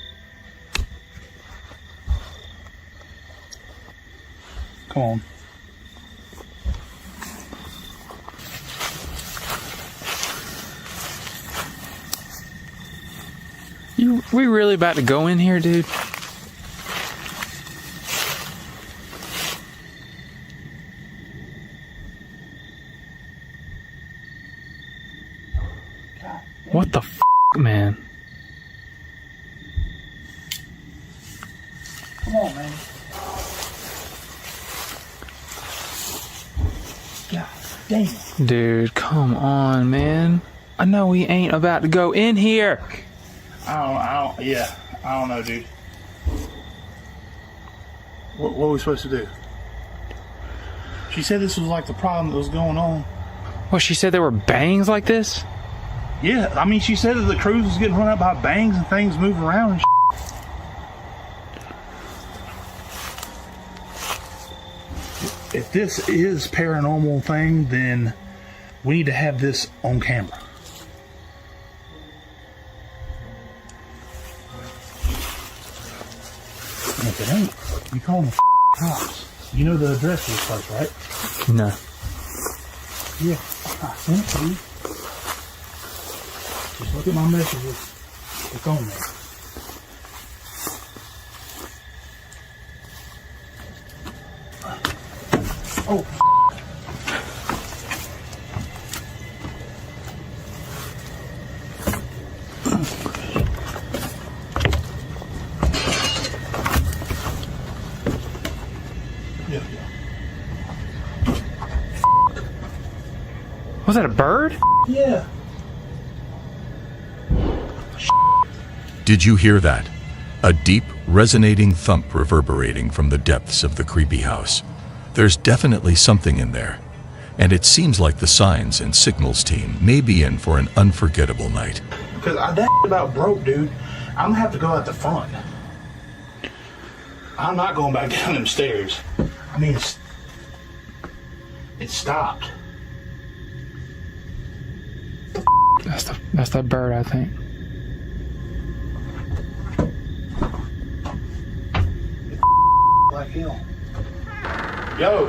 U: Come on.
V: We really about to go in here, dude? What the f***, man?
U: Come on, man. God damn.
V: Dude, come on, man. I know we ain't about to go in here.
U: I don't know, dude. What are we supposed to do? She said this was like the problem that was going on.
V: What, she said there were bangs like this?
U: Yeah, I mean, she said that the cruise was getting run up by bangs and things moving around and If this is paranormal thing, then we need to have this on camera. And if it ain't, you call the cops. You know the address of this place, right?
V: No.
U: Yeah, I sent it to you. Just look at my messages. It's on there. Oh. Yeah.
V: Was that a bird?
U: Yeah.
J: Did you hear that? A deep, resonating thump reverberating from the depths of the creepy house. There's definitely something in there, and it seems like the signs and signals team may be in for an unforgettable night.
U: Because that about broke, dude. I'm gonna have to go out the front. I'm not going back down them stairs. I mean, it stopped.
V: That's that bird, I think.
U: Like hell. Yo.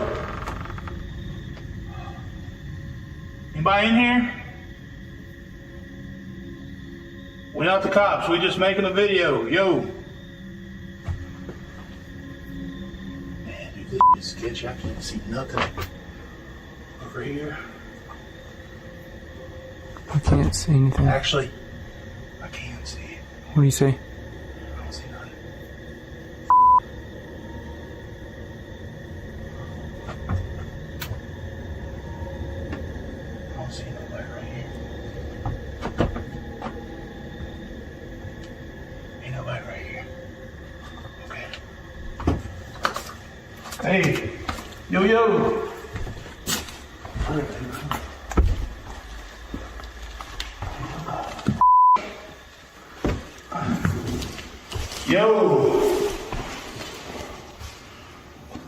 U: Anybody in here? We're not the cops. We're just making a video. Yo. Man, dude, this is sketchy. I can't see nothing over here.
V: I can't see anything.
U: Actually, I can see it.
V: What do you say?
U: I don't see nothing. I don't see nobody right here. Ain't nobody right here. Okay. Hey, yo. Yo.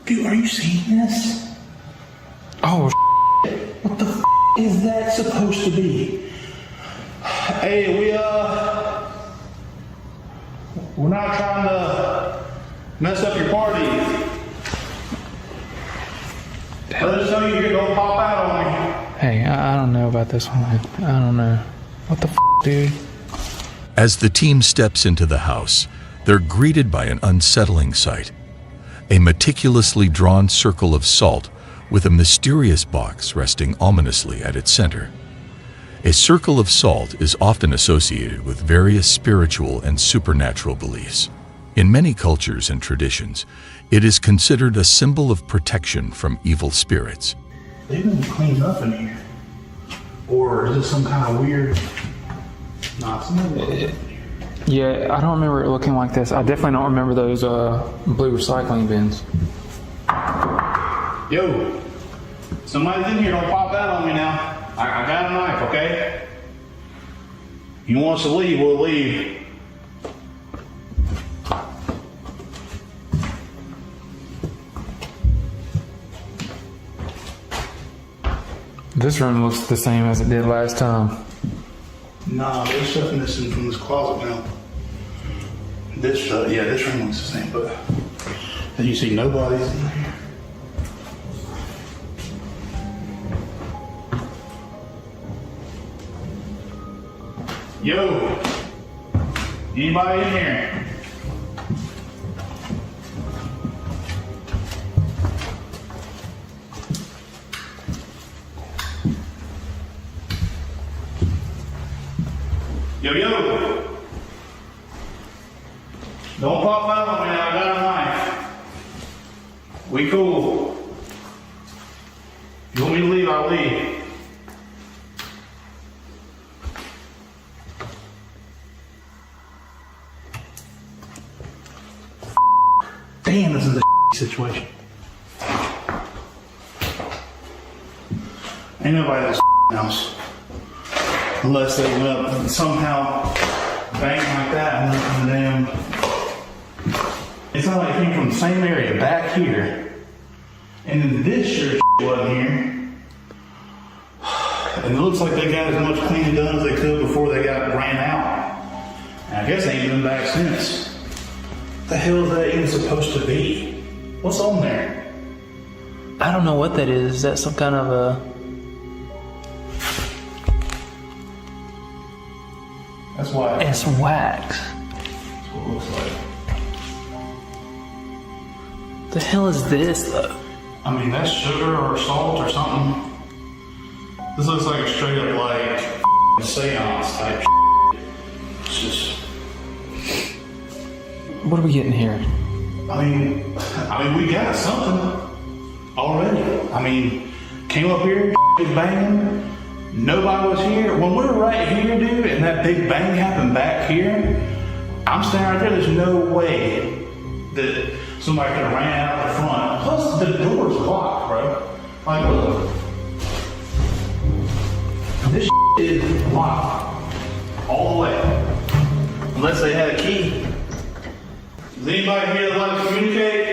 U: Dude, are you seeing this? Oh, what the is that supposed to be? Hey, we're not trying to mess up your party. Let us know you're here, don't pop out on me.
M: Hey, I don't know about this one. I don't know. What the dude?
J: As the team steps into the house, they're greeted by an unsettling sight. A meticulously drawn circle of salt with a mysterious box resting ominously at its center. A circle of salt is often associated with various spiritual and supernatural beliefs. In many cultures and traditions, it is considered a symbol of protection from evil spirits.
U: They've been cleaned up in here. Or is this some kind of weird...
M: Yeah, I don't remember it looking like this. I definitely don't remember those blue recycling bins.
U: Yo, somebody's in here, don't pop out on me now. I got a knife, okay? If you want us to leave, we'll leave.
M: This room looks the same as it did last time.
U: Nah, there's stuff missing from this closet now. This room looks the same, but as you see, nobody's in here. Yo, anybody in here? Yo. Don't pop out on me now, I got a knife. We cool. You want me to leave, I'll leave. Damn, this is a situation. Ain't nobody in this house. Unless they went up and somehow bang like that and went from the damn. It's not like it came from the same area back here. And then this sure wasn't here. And it looks like they got as much cleaning done as they could before they got ran out. And I guess they ain't been back since. What the hell is that even supposed to be? What's on there?
M: I don't know what that is. Is that some kind of a...
U: That's wax.
M: It's wax.
U: That's what it looks like.
M: The hell is this, though?
U: I mean, that's sugar or salt or something. This looks like a straight up, like, seance type shit. It's just...
M: What are we getting here?
U: I mean, we got something already. I mean, came up here, was banging. Nobody was here. When we're right here, dude, and that big bang happened back here, I'm standing right there. There's no way that somebody could have ran out the front. Plus, the door's locked, bro. Like, look. This is locked all the way. Unless they had a key. Is anybody here that like to communicate?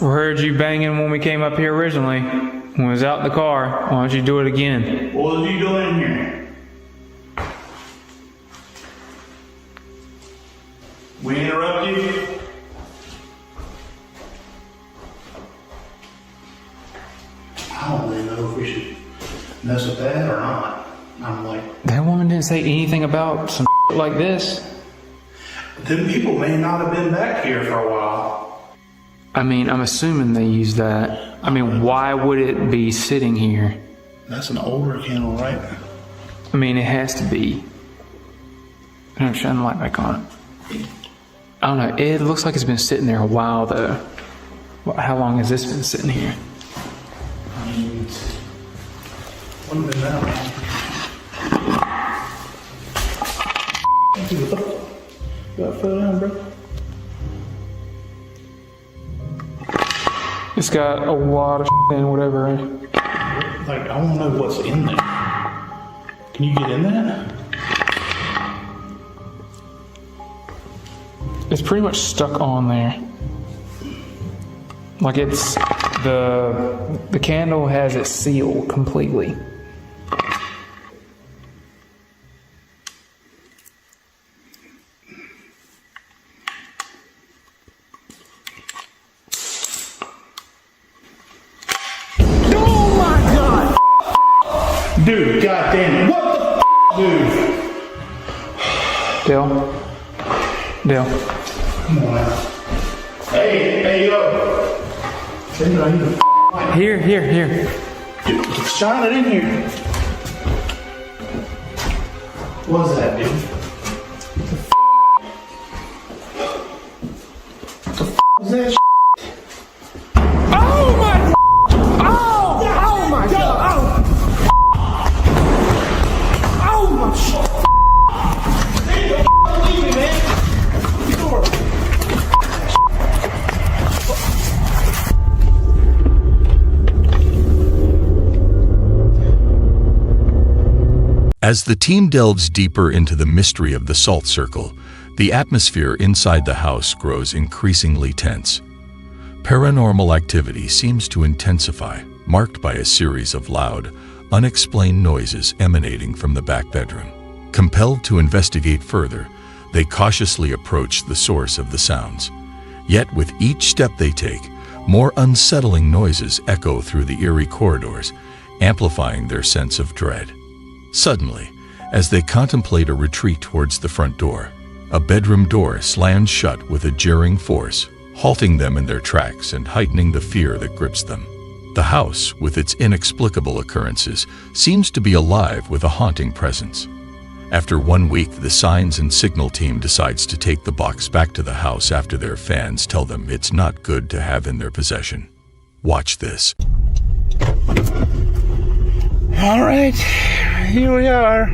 M: We heard you banging when we came up here originally. When we was out in the car. Why don't you do it again?
U: What are you doing in here? We interrupt you? I don't really know if we should mess with that or not. I'm like...
M: That woman didn't say anything about some like this.
U: Them people may not have been back here for a while.
M: I mean, I'm assuming they used that. I mean, why would it be sitting here?
U: That's an older candle, right?
M: I mean, it has to be. I'm shining the light back on it. I don't know. It looks like it's been sitting there a while, though. How long has this been sitting here?
U: I mean, wouldn't have been that long. Dude, what the fuck? You got fell down, bro?
M: It's got a lot of shit in whatever.
U: Like, I want to know what's in there. Can you get in that?
M: It's pretty much stuck on there. Like it's the candle has it sealed completely.
U: Oh my god! Dude, goddamn it. What the dude?
M: Dale.
U: Come on now. Hey, yo.
M: Here.
U: Dude, shine it in here. What's that, dude? What the f was that shit?
S: Oh my! Oh my god! Oh my shit! Leave me, man!
J: As the team delves deeper into the mystery of the salt circle, the atmosphere inside the house grows increasingly tense. Paranormal activity seems to intensify, marked by a series of loud, unexplained noises emanating from the back bedroom. Compelled to investigate further, they cautiously approach the source of the sounds. Yet with each step they take, more unsettling noises echo through the eerie corridors, amplifying their sense of dread. Suddenly, as they contemplate a retreat towards the front door, a bedroom door slams shut with a jarring force, halting them in their tracks and heightening the fear that grips them. The house, with its inexplicable occurrences, seems to be alive with a haunting presence. After 1 week, the signs and signal team decides to take the box back to the house after their fans tell them it's not good to have in their possession. Watch this.
U: All right, here we are.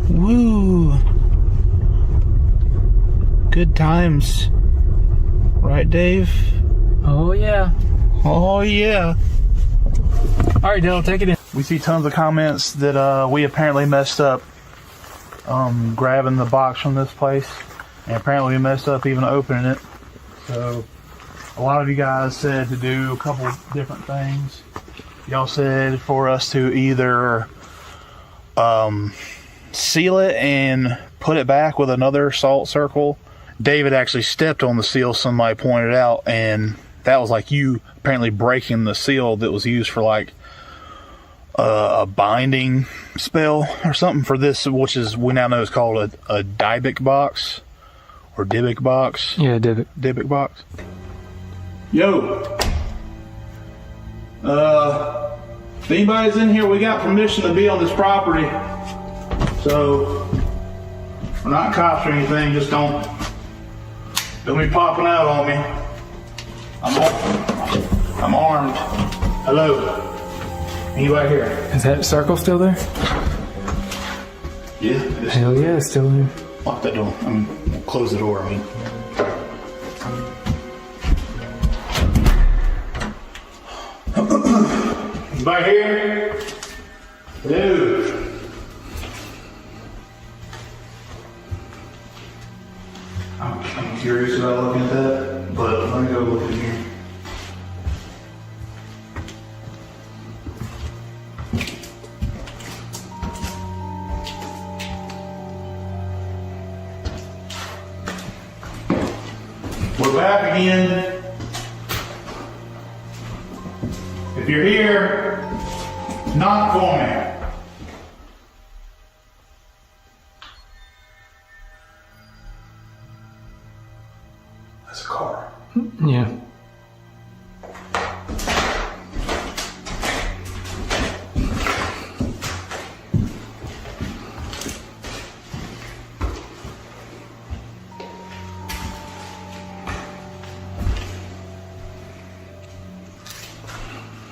U: Woo. Good times. Right, Dave?
M: Oh, yeah.
U: Oh, yeah.
M: All right, Dale, take it in.
U: We see tons of comments that we apparently messed up grabbing the box from this place. And apparently we messed up even opening it. So a lot of you guys said to do a couple different things. Y'all said for us to either seal it and put it back with another salt circle. David actually stepped on the seal, somebody pointed out, and that was like you apparently breaking the seal that was used for like a binding spell or something for this, which is we now know is called a Dybbuk box or Dybbuk box.
M: Yeah,
U: Dybbuk box. Yo. If anybody's in here, we got permission to be on this property. So, we're not cops or anything, just don't be popping out on me. I'm armed. Hello. Anybody here?
M: Is that circle still there?
U: Yeah.
M: Hell yeah, it's still there.
U: Lock that door. Close the door, Anybody here? Dude. I'm curious about looking at that, but let me go look in here. We're back again. If you're here, knock for me. That's a car.
M: Yeah.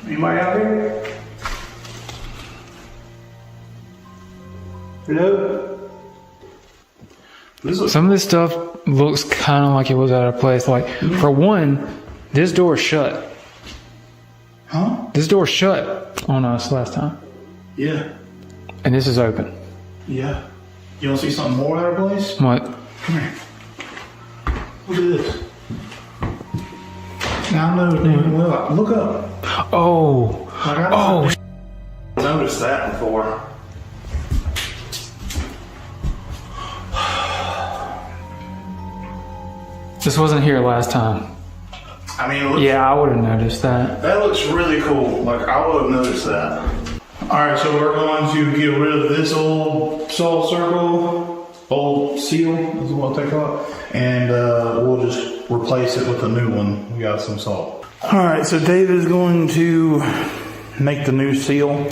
U: Anybody out here? Hello?
M: Some of this stuff looks kind of like it was out of place. Like, for one, this door shut.
U: Huh?
M: This door shut on us last time.
U: Yeah.
M: And this is open.
U: Yeah. You want to see something more out of place?
M: What?
U: Come here. Look at this. Now I know, dude. Well, look up.
M: Oh.
U: I noticed that before.
M: This wasn't here last time.
U: I mean, it looks,
M: yeah, I would have noticed that.
U: That looks really cool. Like, I would have noticed that. Alright, so we're going to get rid of this old soul circle, old seal, is what they call it. And we'll just replace it with a new one. We got some salt. Alright, so David is going to make the new seal.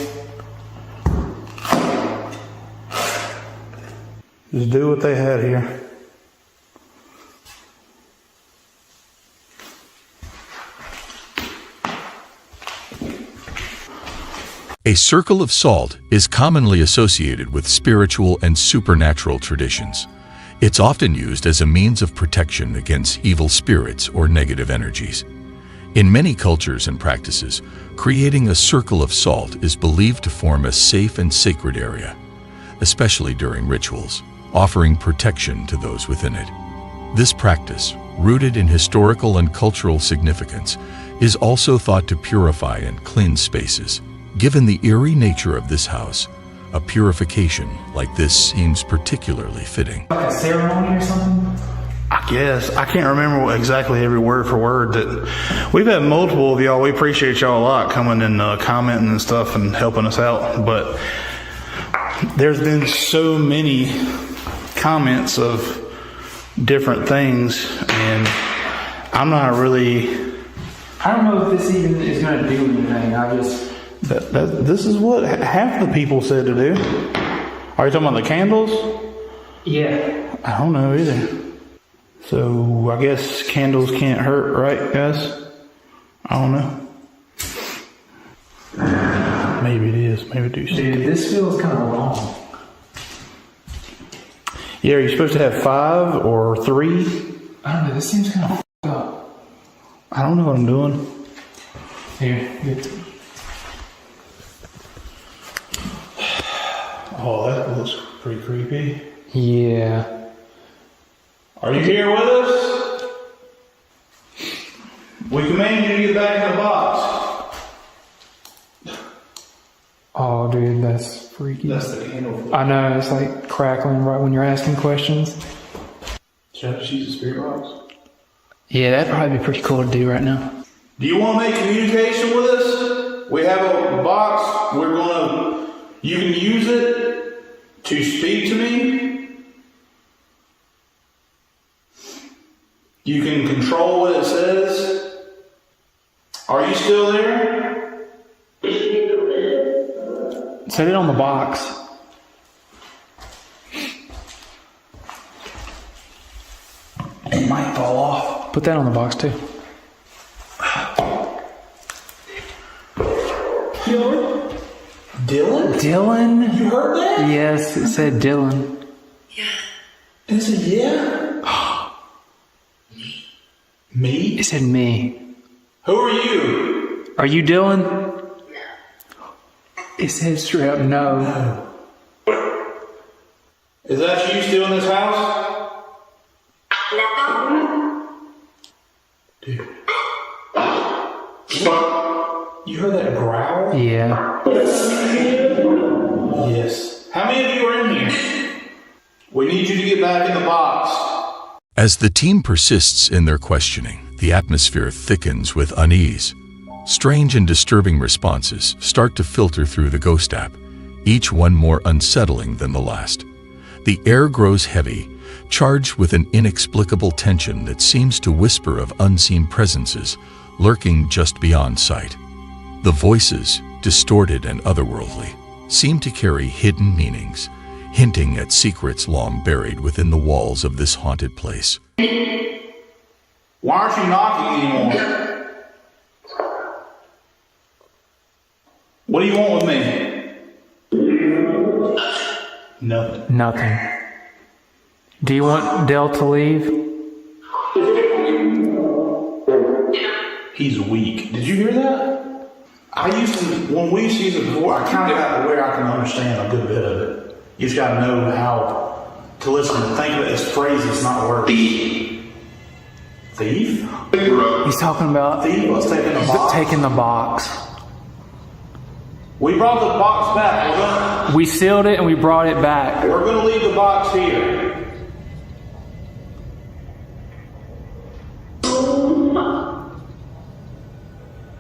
U: Just do what they had here.
J: A circle of salt is commonly associated with spiritual and supernatural traditions. It's often used as a means of protection against evil spirits or negative energies. In many cultures and practices, creating a circle of salt is believed to form a safe and sacred area, especially during rituals, offering protection to those within it. This practice, rooted in historical and cultural significance, is also thought to purify and cleanse spaces. Given the eerie nature of this house, a purification like this seems particularly fitting.
M: Like a ceremony or something?
U: I guess. I can't remember exactly every word for word. That we've had multiple of y'all. We appreciate y'all a lot coming and commenting and stuff and helping us out. But there's been so many comments of different things, and I'm not really...
M: I don't know if this even is going to do anything.
U: This is what half the people said to do. Are you talking about the candles?
M: Yeah.
U: I don't know either. So I guess candles can't hurt, right, guys? I don't know. Maybe it is. Maybe it do.
M: Dude, this feels kind of wrong.
U: Yeah, are you supposed to have 5 or 3?
M: I don't know. This seems kind of f***ed up.
U: I don't know what I'm doing.
M: Here.
U: Oh, that looks pretty creepy.
M: Yeah.
U: Are you here with us? We command you to get back in the box.
M: Oh, dude, that's freaky.
U: That's the candle.
M: I know, it's like crackling right when you're asking questions.
U: Should I just use the spirit box?
M: Yeah, that'd probably be pretty cool to do right now.
U: Do you want to make communication with us? We have a box. You can use it to speak to me. You can control what it says. Are you still there?
M: Set it on the box.
U: It might fall off.
M: Put that on the box too.
U: Dylan?
M: Dylan?
U: You heard that?
M: Yes, it said Dylan.
U: Yeah. It said yeah? Me?
M: It said me.
U: Who are you?
M: Are you Dylan? It said straight up no.
U: Is that you still in this house? Dude. You heard that growl?
M: Yeah.
U: Yes. How many of you are in here? We need you to get back in the box.
J: As the team persists in their questioning, the atmosphere thickens with unease. Strange and disturbing responses start to filter through the Ghost app, each one more unsettling than the last. The air grows heavy, charged with an inexplicable tension that seems to whisper of unseen presences lurking just beyond sight. The voices, distorted and otherworldly, seem to carry hidden meanings, hinting at secrets long buried within the walls of this haunted place.
U: Why aren't you knocking anymore? What do you want with me? Nothing.
M: Nothing. Do you want Dale to leave?
U: He's weak. Did you hear that? When we used to use it before, I kind of got to where I can understand a good bit of it. You just got to know how to listen and think of it as phrases, not words. Thief?
M: He's talking about
U: Thief? Let's take in the box.
M: taking the box.
U: We brought the box back.
M: We sealed it and we brought it back.
U: We're going to leave the box here.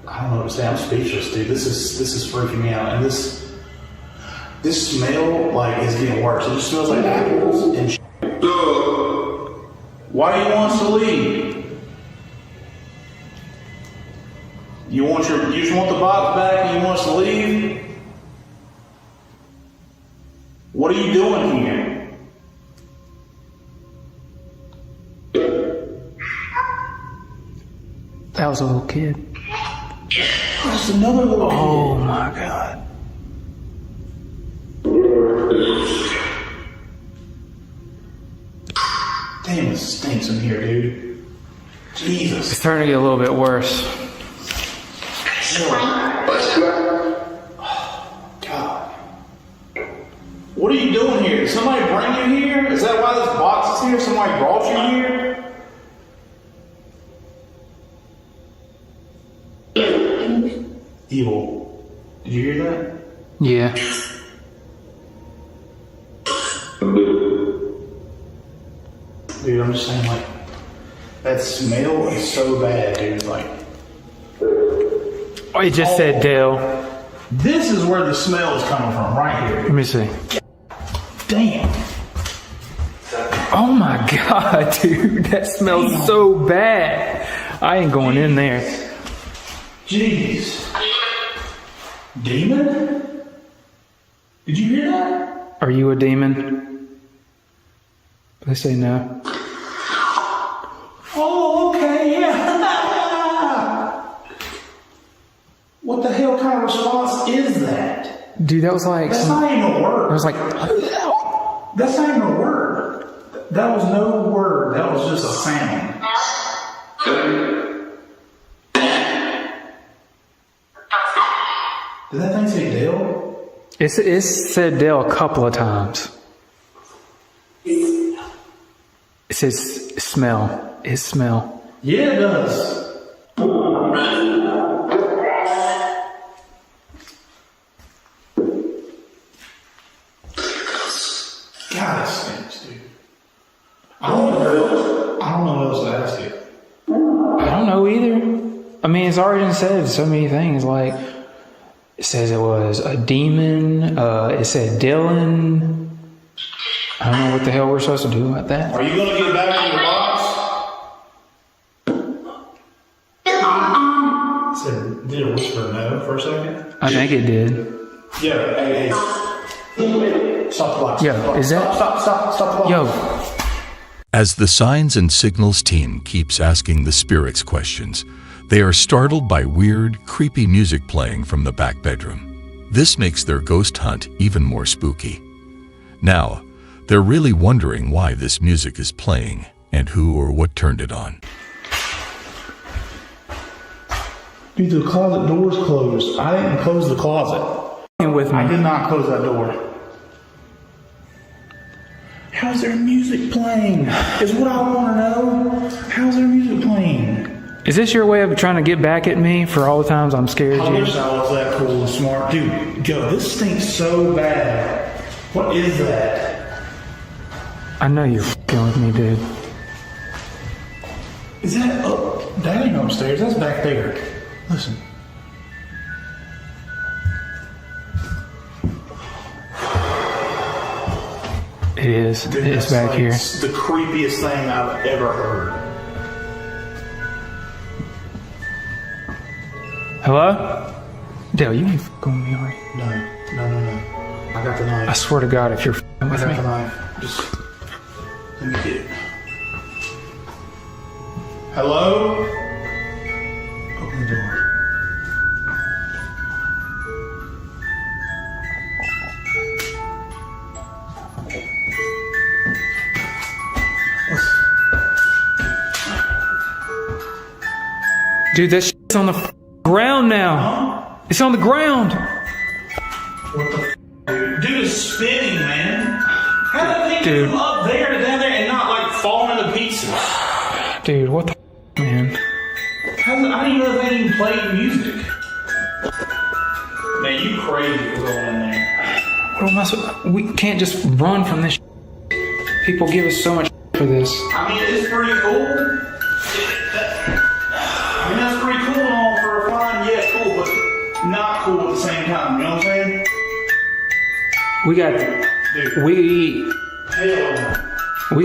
U: I don't know what to say. I'm speechless, dude. This is freaking me out. And this smell is getting worse. It just smells like apples and shit. Why do you want us to leave? You just want the box back and you want us to leave? What are you doing here?
M: That was a little kid.
U: That's another little kid.
M: Oh my God.
U: Damn, it stinks in here, dude. Jesus.
M: It's starting to get a little bit worse.
U: God. What are you doing here? Did somebody bring you here? Is that why this box is here? Somebody brought you here? Evil. Did you hear that?
M: Yeah.
U: Dude, I'm just saying, that smell is so bad, dude.
M: Oh, it just said Dale.
U: This is where the smell is coming from, right here.
M: Let me see.
U: Damn.
M: Oh my God, dude. That smells so bad. I ain't going in there.
U: Jeez. Demon? Did you hear that?
M: Are you a demon? They say no.
U: Oh, okay, yeah. What the hell kind of response is that?
M: Dude, that was like...
U: That's not even a word.
M: It was like...
U: That's not even a word. That was no word. That was just a sound. Did that thing say Dale?
M: It said Dale a couple of times. It says smell. It smell.
U: Yeah, it does. God, it stinks, dude. I don't know what else to ask you.
M: I don't know either. I mean, it's already said so many things. Like, it says it was a demon. It said Dylan. I don't know what the hell we're supposed to do about that.
U: Are you going to get back in your box? Did it whisper no for a second?
M: I think it did.
U: Yeah, hey. Stop the box.
M: Yo, is that...
U: Stop the box.
M: Yo.
J: As the Signs and Signals team keeps asking the spirits questions, they are startled by weird, creepy music playing from the back bedroom. This makes their ghost hunt even more spooky. Now, they're really wondering why this music is playing and who or what turned it on.
U: Dude, the closet door's closed. I didn't close the closet.
M: With me.
U: I did not close that door. How's their music playing? Is what I want to know. How's their music playing?
M: Is this your way of trying to get back at me for all the times I'm scared
U: I
M: of you?
U: wish I was that cool and smart. Dude, yo, this stinks so bad. What is that?
M: I know you're f***ing with me, dude.
U: Is that up? That ain't upstairs. That's back there. Listen.
M: It is.
U: Dude,
M: It's back here.
U: It's the creepiest thing I've ever heard.
M: Hello? Dale, you ain't f***ing with me, are you?
U: No. I got the knife.
M: I swear to God, if you're f***ing with
U: I
M: me.
U: got the knife. Just let me get it. Hello? Open the door.
M: Dude, that shit's on the ground now. It's on the ground.
U: What the dude? Dude is spinning, man. How did that thing
M: Dude.
U: go up there to down there and not like fall into pieces?
M: Dude, what the man?
U: I didn't even know they even played music. Man, you crazy for going in there.
M: What am I we can't just run from this. People give us so much for this.
U: I mean, it's pretty cool. I mean, that's pretty cool and all for a fun, yeah, cool, but not cool at the same time. You know what I'm saying?
M: We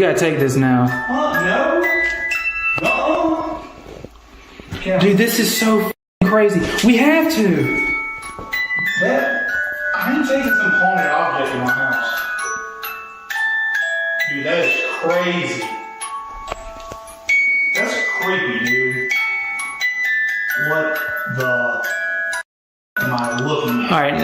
M: gotta take this now.
U: No.
M: Dude, this is so crazy. We have to.
U: I ain't taking some haunted object in my house. Dude, that is crazy. That's creepy, dude. What the am I looking at?
M: All right,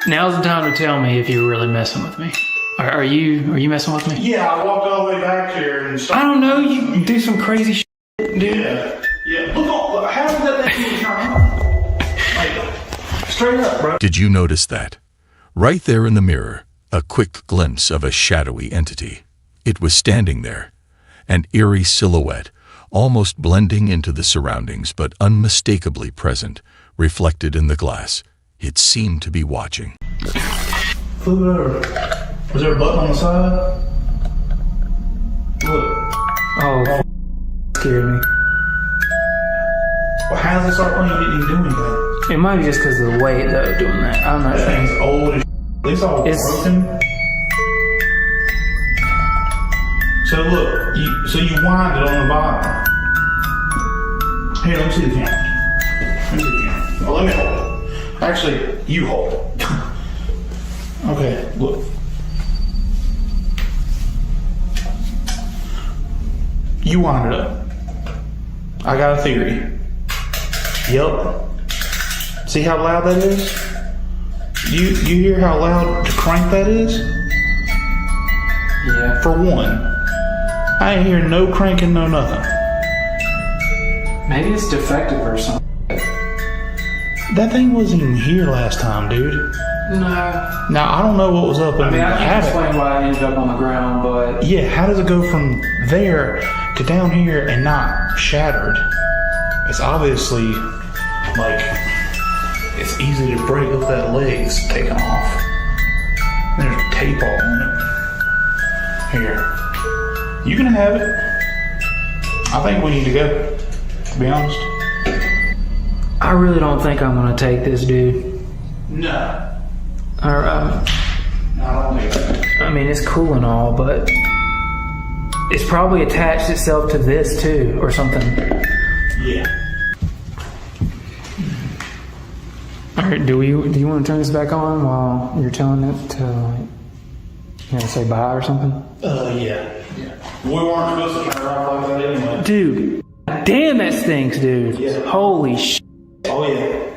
M: now's the time to tell me if you're really messing with me. Are you messing with me?
U: Yeah, I walked all the way back here and
M: I don't know. You do some crazy shit, dude.
U: Yeah. Look, how did that thing turn on? Like, straight up, bro.
J: Did you notice that? Right there in the mirror, a quick glimpse of a shadowy entity. It was standing there, an eerie silhouette, almost blending into the surroundings, but unmistakably present, reflected in the glass. It seemed to be watching.
U: Flip it over. Was there a button on the side? Look.
M: Oh, scared me.
U: Well, how does it start playing? You didn't even do anything.
M: It might be just because of the weight, though, doing that. I'm not
U: That
M: sure.
U: thing's old as it's all broken. So look, you wind it on the bottom. Here, let me see the camera. Oh, let me hold it. Actually, you hold it. Okay, look. You wind it up. I got a theory. Yep. See how loud that is? You hear how loud to crank that is?
M: Yeah.
U: For one, I ain't hear no cranking, no nothing.
M: Maybe it's defective or something.
U: That thing wasn't even here last time, dude.
M: No.
U: Now, I don't know what was up in the
M: I can't
U: attic.
M: explain why I ended up on the ground, but...
U: Yeah, how does it go from there to down here and not shattered? It's obviously, like, it's easy to break if that leg's taken off. There's tape all on it. Here. You can have it. I think we need to go, to be honest.
M: I really don't think I'm gonna take this, dude.
U: No.
M: Or,
U: I don't think so.
M: I mean, it's cool and all, but it's probably attached itself to this too, or something.
U: Yeah.
M: All right, do you want to turn this back on while you're telling it to, say bye or something?
U: Yeah. We weren't supposed to turn it off like that anyway.
M: Dude, damn, that stinks, dude.
U: Yeah.
M: Holy shit.
U: Oh, yeah.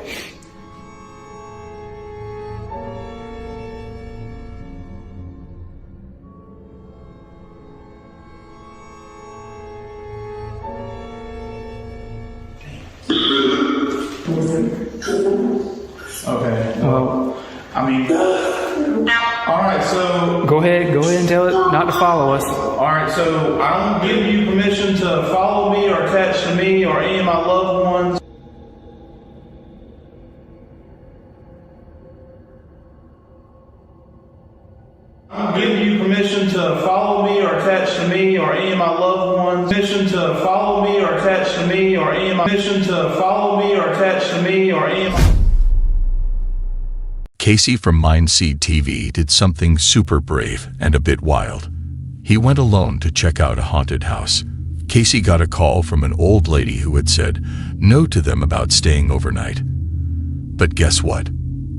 U: Okay.
M: Well,
U: I mean, all right, so...
M: Go ahead and tell it not to follow us.
U: All right, so I don't give you permission to follow me or attach to me or any of my loved ones. I don't give you permission to follow me or attach to me or any of my loved ones. Permission to follow me or attach to me or any of my... Permission to follow me or attach to me or any of my...
J: Casey from Mindseed TV did something super brave and a bit wild. He went alone to check out a haunted house. Casey got a call from an old lady who had said no to them about staying overnight. But guess what?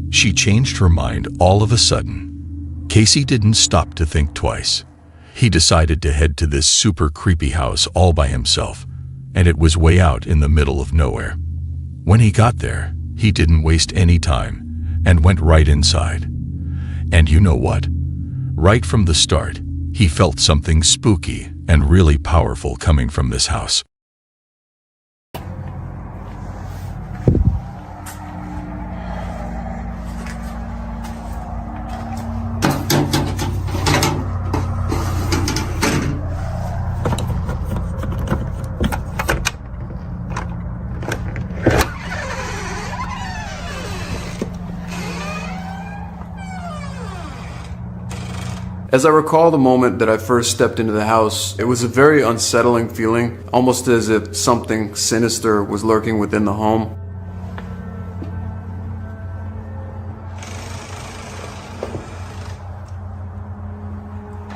J: She changed her mind all of a sudden. Casey didn't stop to think twice. He decided to head to this super creepy house all by himself, and it was way out in the middle of nowhere. When he got there, he didn't waste any time and went right inside. And you know what? Right from the start, he felt something spooky and really powerful coming from this house.
N: As I recall the moment that I first stepped into the house, it was a very unsettling feeling, almost as if something sinister was lurking within the home.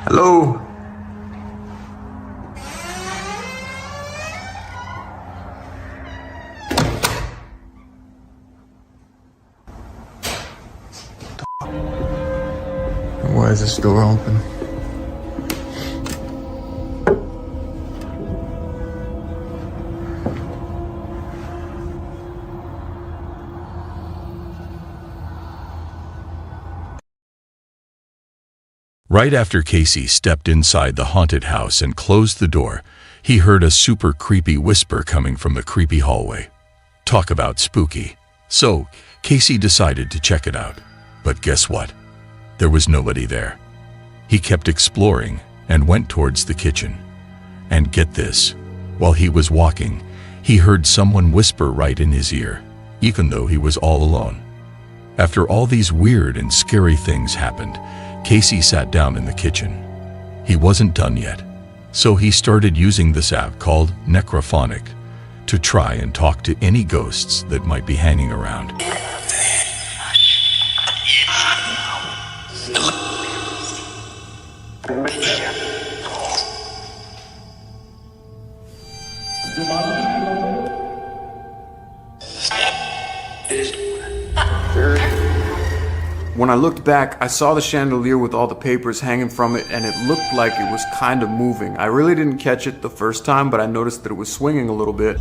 N: Hello?
O: Why is this door open?
J: Right after Casey stepped inside the haunted house and closed the door, he heard a super creepy whisper coming from the creepy hallway. Talk about spooky. So, Casey decided to check it out. But guess what? There was nobody there. He kept exploring and went towards the kitchen. And get this, while he was walking, he heard someone whisper right in his ear, even though he was all alone. After all these weird and scary things happened, Casey sat down in the kitchen. He wasn't done yet, so he started using this app called Necrophonic to try and talk to any ghosts that might be hanging around.
N: When I looked back, I saw the chandelier with all the papers hanging from it, and it looked like it was kind of moving. I really didn't catch it the first time, but I noticed that it was swinging a little bit.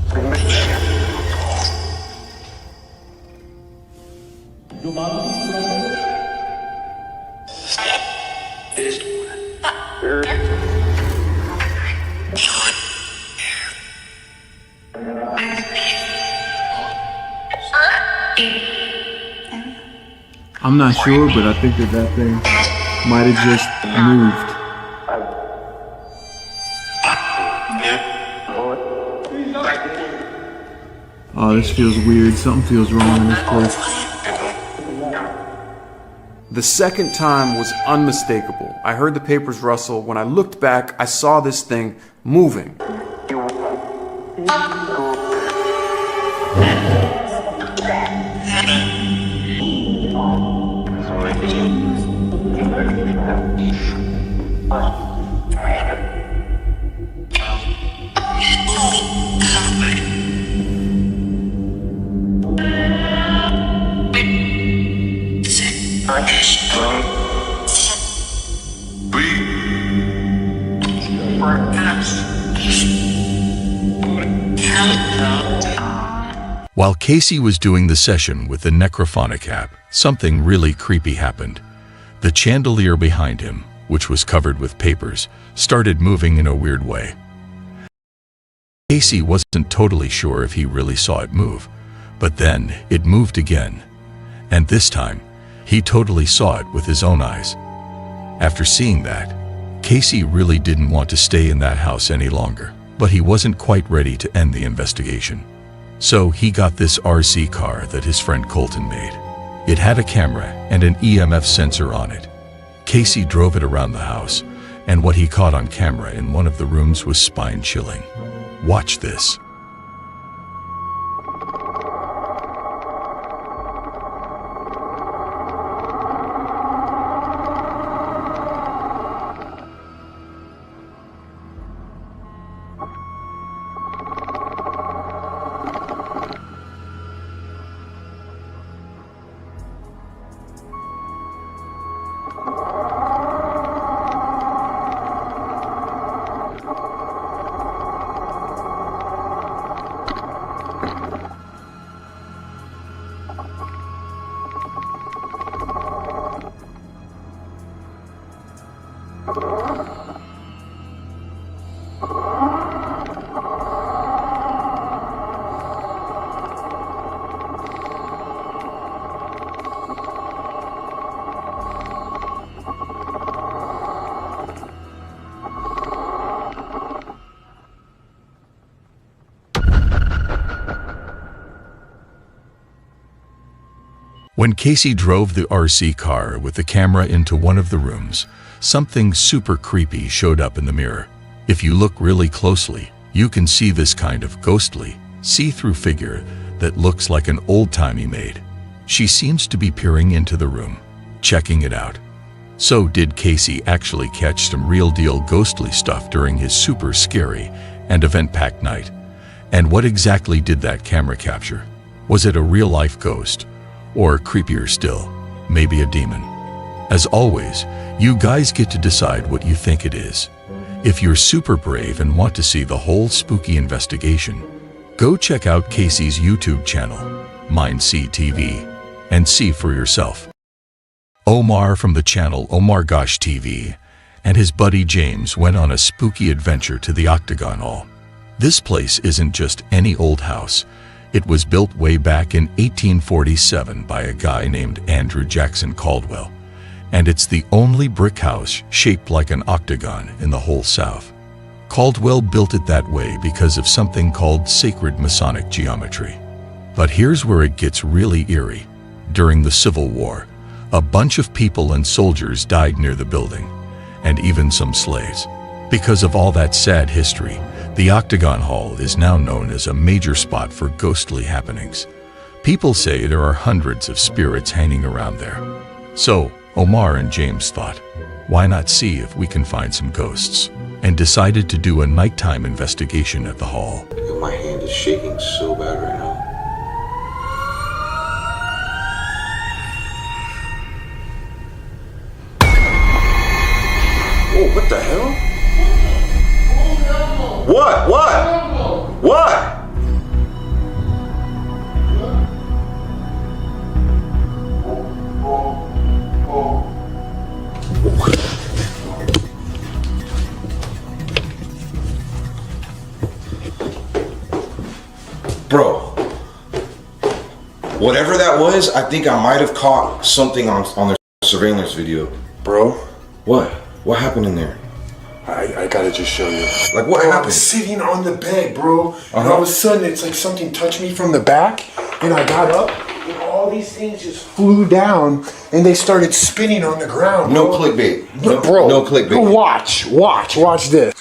E: I'm not sure, but I think that thing might have just moved. Oh, this feels weird. Something feels wrong in this place.
N: The second time was unmistakable. I heard the papers rustle. When I looked back, I saw this thing moving.
J: While Casey was doing the session with the Necrophonic app, something really creepy happened. The chandelier behind him, which was covered with papers, started moving in a weird way. Casey wasn't totally sure if he really saw it move, but then it moved again. And this time, he totally saw it with his own eyes. After seeing that, Casey really didn't want to stay in that house any longer, but he wasn't quite ready to end the investigation. So he got this RC car that his friend Colton made. It had a camera and an EMF sensor on it. Casey drove it around the house, and what he caught on camera in one of the rooms was spine-chilling. Watch this. When Casey drove the RC car with the camera into one of the rooms, something super creepy showed up in the mirror. If you look really closely, you can see this kind of ghostly, see-through figure that looks like an old-timey maid. She seems to be peering into the room, checking it out. So did Casey actually catch some real-deal ghostly stuff during his super scary and event-packed night? And what exactly did that camera capture? Was it a real-life ghost? Or creepier still, maybe a demon? As always, you guys get to decide what you think it is. If you're super brave and want to see the whole spooky investigation, go check out Casey's YouTube channel, Mind See TV, and see for yourself. Omar from the channel Omar Gosh TV and his buddy James went on a spooky adventure to the Octagon Hall. This place isn't just any old house. It was built way back in 1847 by a guy named Andrew Jackson Caldwell, and it's the only brick house shaped like an octagon in the whole South. Caldwell built it that way because of something called sacred Masonic geometry. But here's where it gets really eerie. During the Civil War, a bunch of people and soldiers died near the building, and even some slaves. Because of all that sad history, the Octagon Hall is now known as a major spot for ghostly happenings. People say there are hundreds of spirits hanging around there. So, Omar and James thought, why not see if we can find some ghosts? And decided to do a nighttime investigation at the hall.
C: My hand is shaking so bad right now. Oh, what the hell? What? What? Bro, whatever that was, I think I might have caught something on their surveillance video.
I: Bro?
C: What? What happened in there?
I: I gotta just show you.
C: Like what happened?
I: I was sitting on the bed, bro. And all of a sudden, it's like something touched me from the back, and I got up, and all these things just flew down, and they started spinning on the ground.
C: No
I: bro.
C: clickbait.
I: No, bro.
C: No clickbait.
I: Watch this.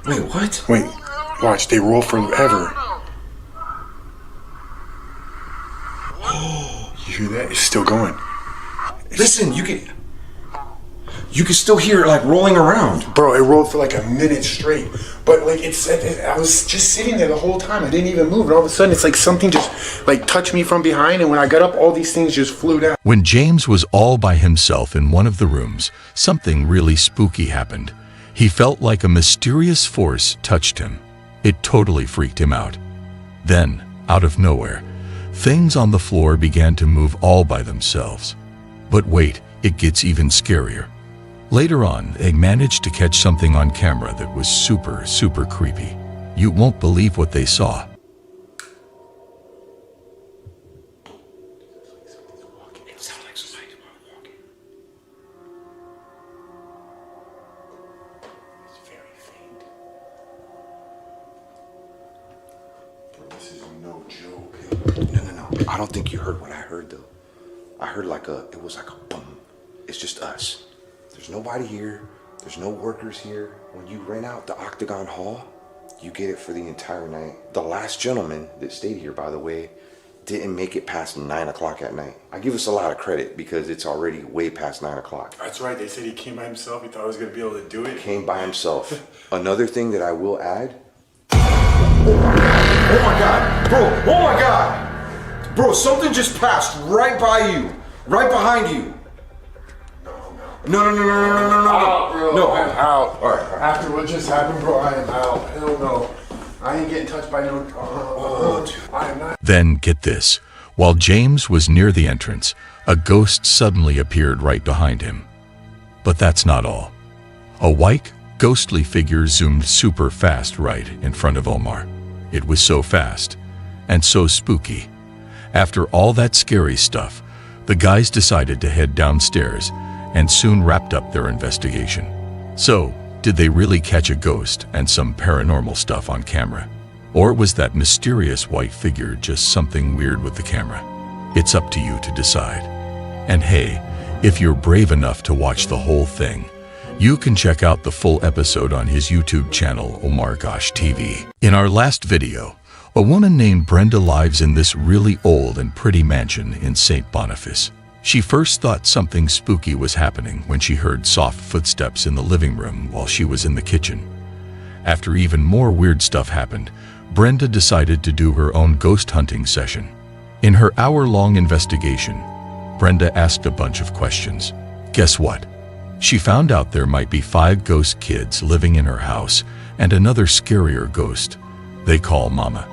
C: Wait, what?
I: Wait, watch. They roll forever. You hear that? It's still going.
C: Listen, you can still hear it like rolling around.
I: Bro, it rolled for like a minute straight. But like I was just sitting there the whole time. I didn't even move. And all of a sudden it's like something just like touched me from behind. And when I got up, all these things just flew down.
J: When James was all by himself in one of the rooms, something really spooky happened. He felt like a mysterious force touched him. It totally freaked him out. Then, out of nowhere, things on the floor began to move all by themselves. But wait, it gets even scarier. Later on, they managed to catch something on camera that was super, super creepy. You won't believe what they saw.
C: It sounded like somebody walking.
I: It's very faint. Bro, this is no joke.
C: No. I don't think you heard what I heard though. I heard it was like a boom. It's just us. There's nobody here. There's no workers here. When you rent out the Octagon Hall, you get it for the entire night. The last gentleman that stayed here, by the way, didn't make it past 9 o'clock at night. I give us a lot of credit because it's already way past 9 o'clock.
I: That's right. They said he came by himself. He thought he was going to be able to do it.
C: Came by himself. Another thing that I will add. Oh my God, bro. Oh my God. Bro, something just passed right by you. Right behind you. No.
I: Out, bro.
C: No.
I: I'm out.
C: All right.
I: After what just happened, bro, I am out. Hell no. I ain't getting touched by no... I am not.
J: Then, get this. While James was near the entrance, a ghost suddenly appeared right behind him. But that's not all. A white, ghostly figure zoomed super fast right in front of Omar. It was so fast and so spooky. After all that scary stuff, the guys decided to head downstairs and soon wrapped up their investigation. So, did they really catch a ghost and some paranormal stuff on camera? Or was that mysterious white figure just something weird with the camera? It's up to you to decide. And hey, if you're brave enough to watch the whole thing, you can check out the full episode on his YouTube channel, Omar Gosh TV. In our last video, a woman named Brenda lives in this really old and pretty mansion in St. Boniface. She first thought something spooky was happening when she heard soft footsteps in the living room while she was in the kitchen. After even more weird stuff happened, Brenda decided to do her own ghost hunting session. In her hour-long investigation, Brenda asked a bunch of questions. Guess what? She found out there might be 5 ghost kids living in her house and another scarier ghost they call Mama.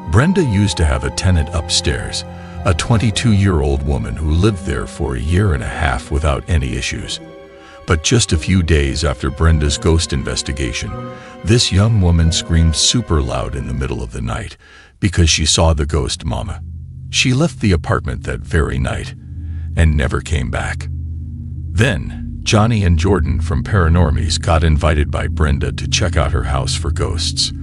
J: Brenda used to have a tenant upstairs, a 22-year-old woman who lived there for a year and a half without any issues. But just a few days after Brenda's ghost investigation, this young woman screamed super loud in the middle of the night because she saw the ghost Mama. She left the apartment that very night and never came back. Then, Johnny and Jordan from Paranormies got invited by Brenda to check out her house for ghosts.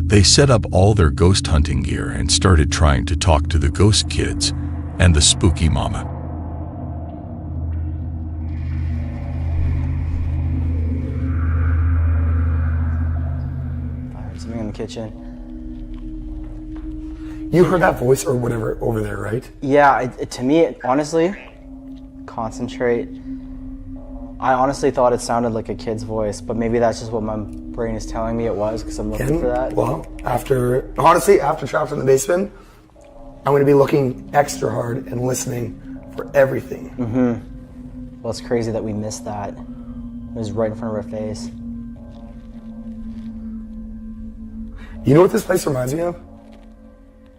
J: They set up all their ghost hunting gear and started trying to talk to the ghost kids and the spooky Mama.
F: Something in the kitchen.
H: You heard that voice or whatever over there, right?
F: Yeah, to me, honestly, concentrate. I honestly thought it sounded like a kid's voice, but maybe that's just what my brain is telling me it was because I'm looking for that.
H: Well, after Trapped in the Basement, I'm going to be looking extra hard and listening for everything.
F: Mm-hmm. Well, it's crazy that we missed that. It was right in front of our face.
H: You know what this place reminds me of?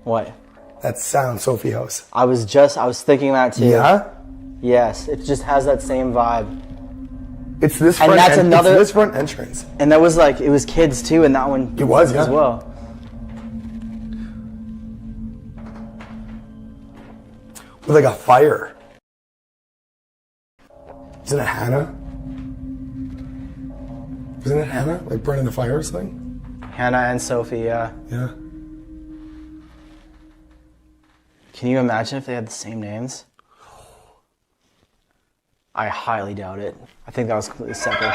F: What?
H: That Sound Sophie house.
F: I was thinking that too.
H: Yeah?
F: Yes, it just has that same vibe.
H: It's this
F: and
H: front
F: that's another
H: it's this front entrance.
F: And that was like it was kids too, and that one
H: it was
F: as well.
H: With like a fire. Isn't it Hannah? Isn't it Hannah? Like burning the fire or something?
F: Hannah and Sophie, yeah.
H: Yeah.
F: Can you imagine if they had the same names? I highly doubt it. I think that was completely separate.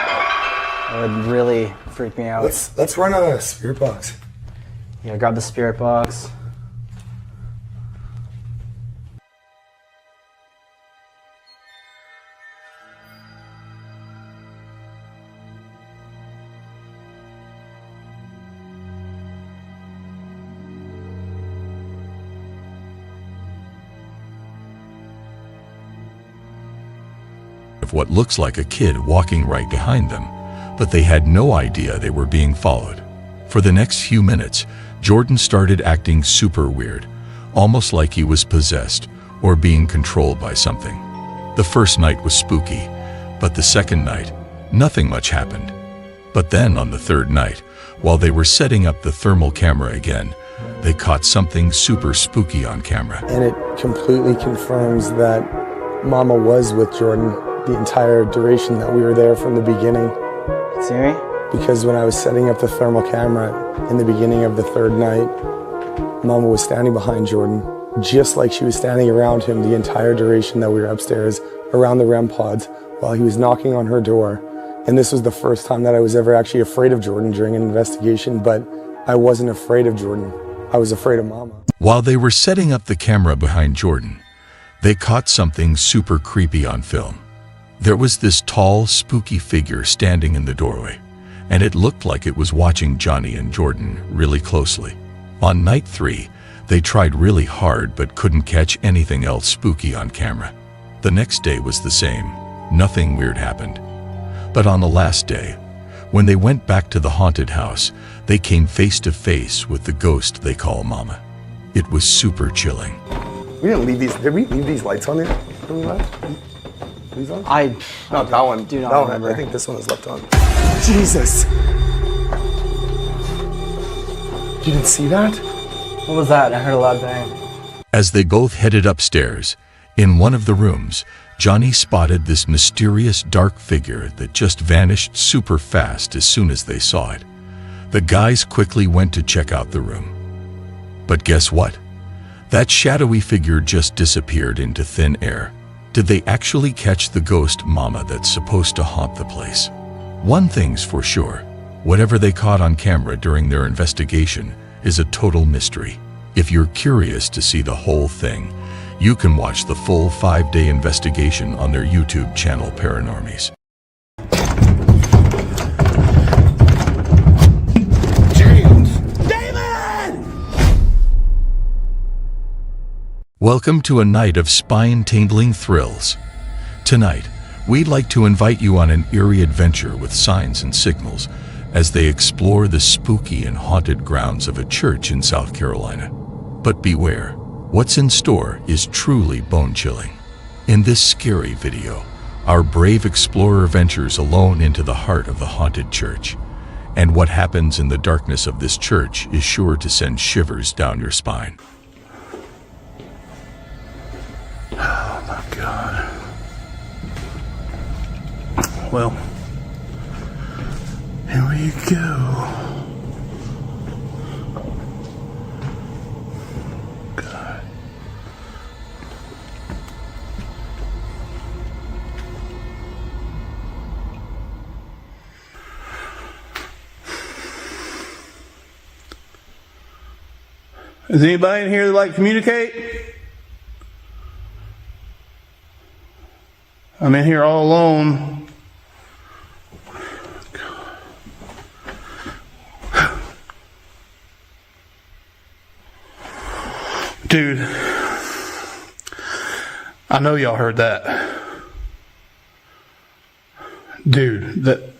F: It would really freak me out.
H: Let's run a spirit box.
F: Yeah, grab the spirit box.
J: What looks like a kid walking right behind them, but they had no idea they were being followed. For the next few minutes, Jordan started acting super weird, almost like he was possessed or being controlled by something. The first night was spooky, but the second night, nothing much happened. But then on the third night, while they were setting up the thermal camera again, they caught something super spooky on camera.
H: And it completely confirms that Mama was with Jordan the entire duration that we were there from the beginning.
F: See me?
H: Because when I was setting up the thermal camera in the beginning of the third night, Mama was standing behind Jordan, just like she was standing around him the entire duration that we were upstairs, around the REM pods, while he was knocking on her door. And this was the first time that I was ever actually afraid of Jordan during an investigation, but I wasn't afraid of Jordan. I was afraid of Mama.
J: While they were setting up the camera behind Jordan, they caught something super creepy on film. There was this tall, spooky figure standing in the doorway, and it looked like it was watching Johnny and Jordan really closely. On night 3, they tried really hard but couldn't catch anything else spooky on camera. The next day was the same. Nothing weird happened. But on the last day, when they went back to the haunted house, they came face to face with the ghost they call Mama. It was super chilling.
H: We didn't leave these, did we leave these lights on there when we left? These on? Not that one.
F: Do not
H: that
F: remember.
H: One, I think this one is left on. Jesus! You didn't see that?
F: What was that? I heard a loud bang.
J: As they both headed upstairs, in one of the rooms, Johnny spotted this mysterious dark figure that just vanished super fast as soon as they saw it. The guys quickly went to check out the room. But guess what? That shadowy figure just disappeared into thin air. Did they actually catch the ghost mama that's supposed to haunt the place? One thing's for sure, whatever they caught on camera during their investigation is a total mystery. If you're curious to see the whole thing, you can watch the full 5-day investigation on their YouTube channel, Paranormies. Welcome to a night of spine-tingling thrills. Tonight, we'd like to invite you on an eerie adventure with signs and signals as they explore the spooky and haunted grounds of a church in South Carolina. But beware, what's in store is truly bone-chilling. In this scary video, our brave explorer ventures alone into the heart of the haunted church. And what happens in the darkness of this church is sure to send shivers down your spine.
U: Oh my God. Well, here we go. God. Is anybody in here that like to communicate? I'm in here all alone. Dude, I know y'all heard that. Dude, that...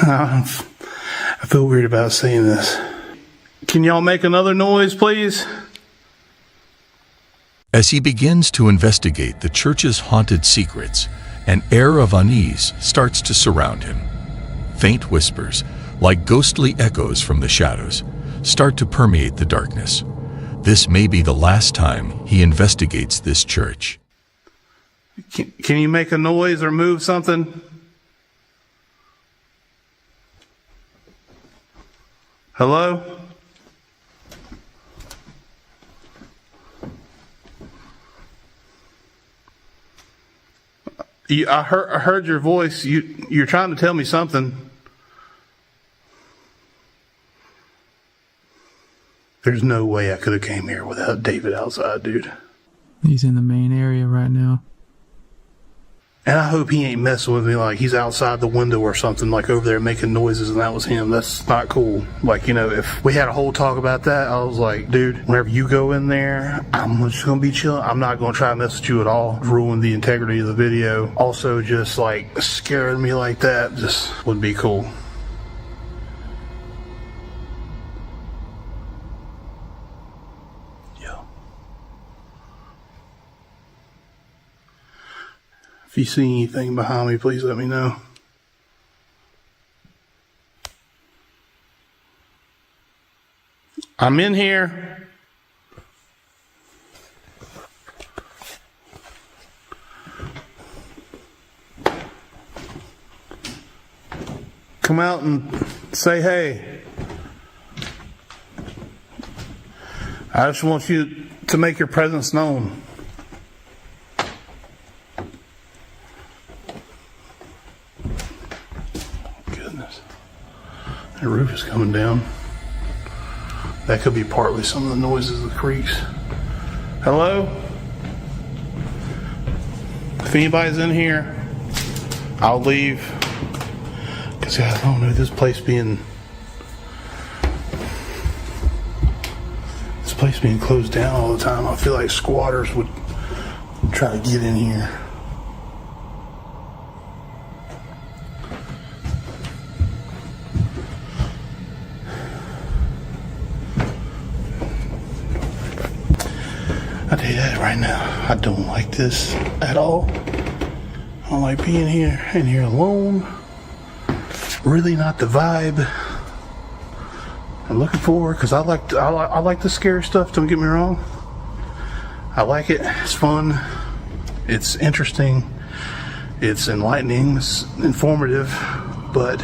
U: I feel weird about saying this. Can y'all make another noise, please?
J: As he begins to investigate the church's haunted secrets, an air of unease starts to surround him. Faint whispers, like ghostly echoes from the shadows, start to permeate the darkness. This may be the last time he investigates this church.
U: Can you make a noise or move something? Hello? I heard your voice. You're trying to tell me something. There's no way I could have came here without David outside, dude.
M: He's in the main area right now.
U: And I hope he ain't messing with me like he's outside the window or something, like over there making noises and that was him. That's not cool. Like, you know, if we had a whole talk about that, I was like, dude, whenever you go in there, I'm just going to be chilling. I'm not going to try to mess with you at all. Ruin the integrity of the video. Also, just like scaring me like that just would be cool. If you see anything behind me, please let me know. I'm in here. Come out and say hey. I just want you to make your presence known. The roof is coming down. That could be partly some of the noises of the creaks. Hello? If anybody's in here, I'll leave. Because I don't know, this place being closed down all the time, I feel like squatters would try to get in here. I tell you that right now, I don't like this at all. I don't like being in here alone. Really not the vibe I'm looking for, because I like the scary stuff, don't get me wrong. I like it, it's fun, it's interesting, it's enlightening, it's informative, but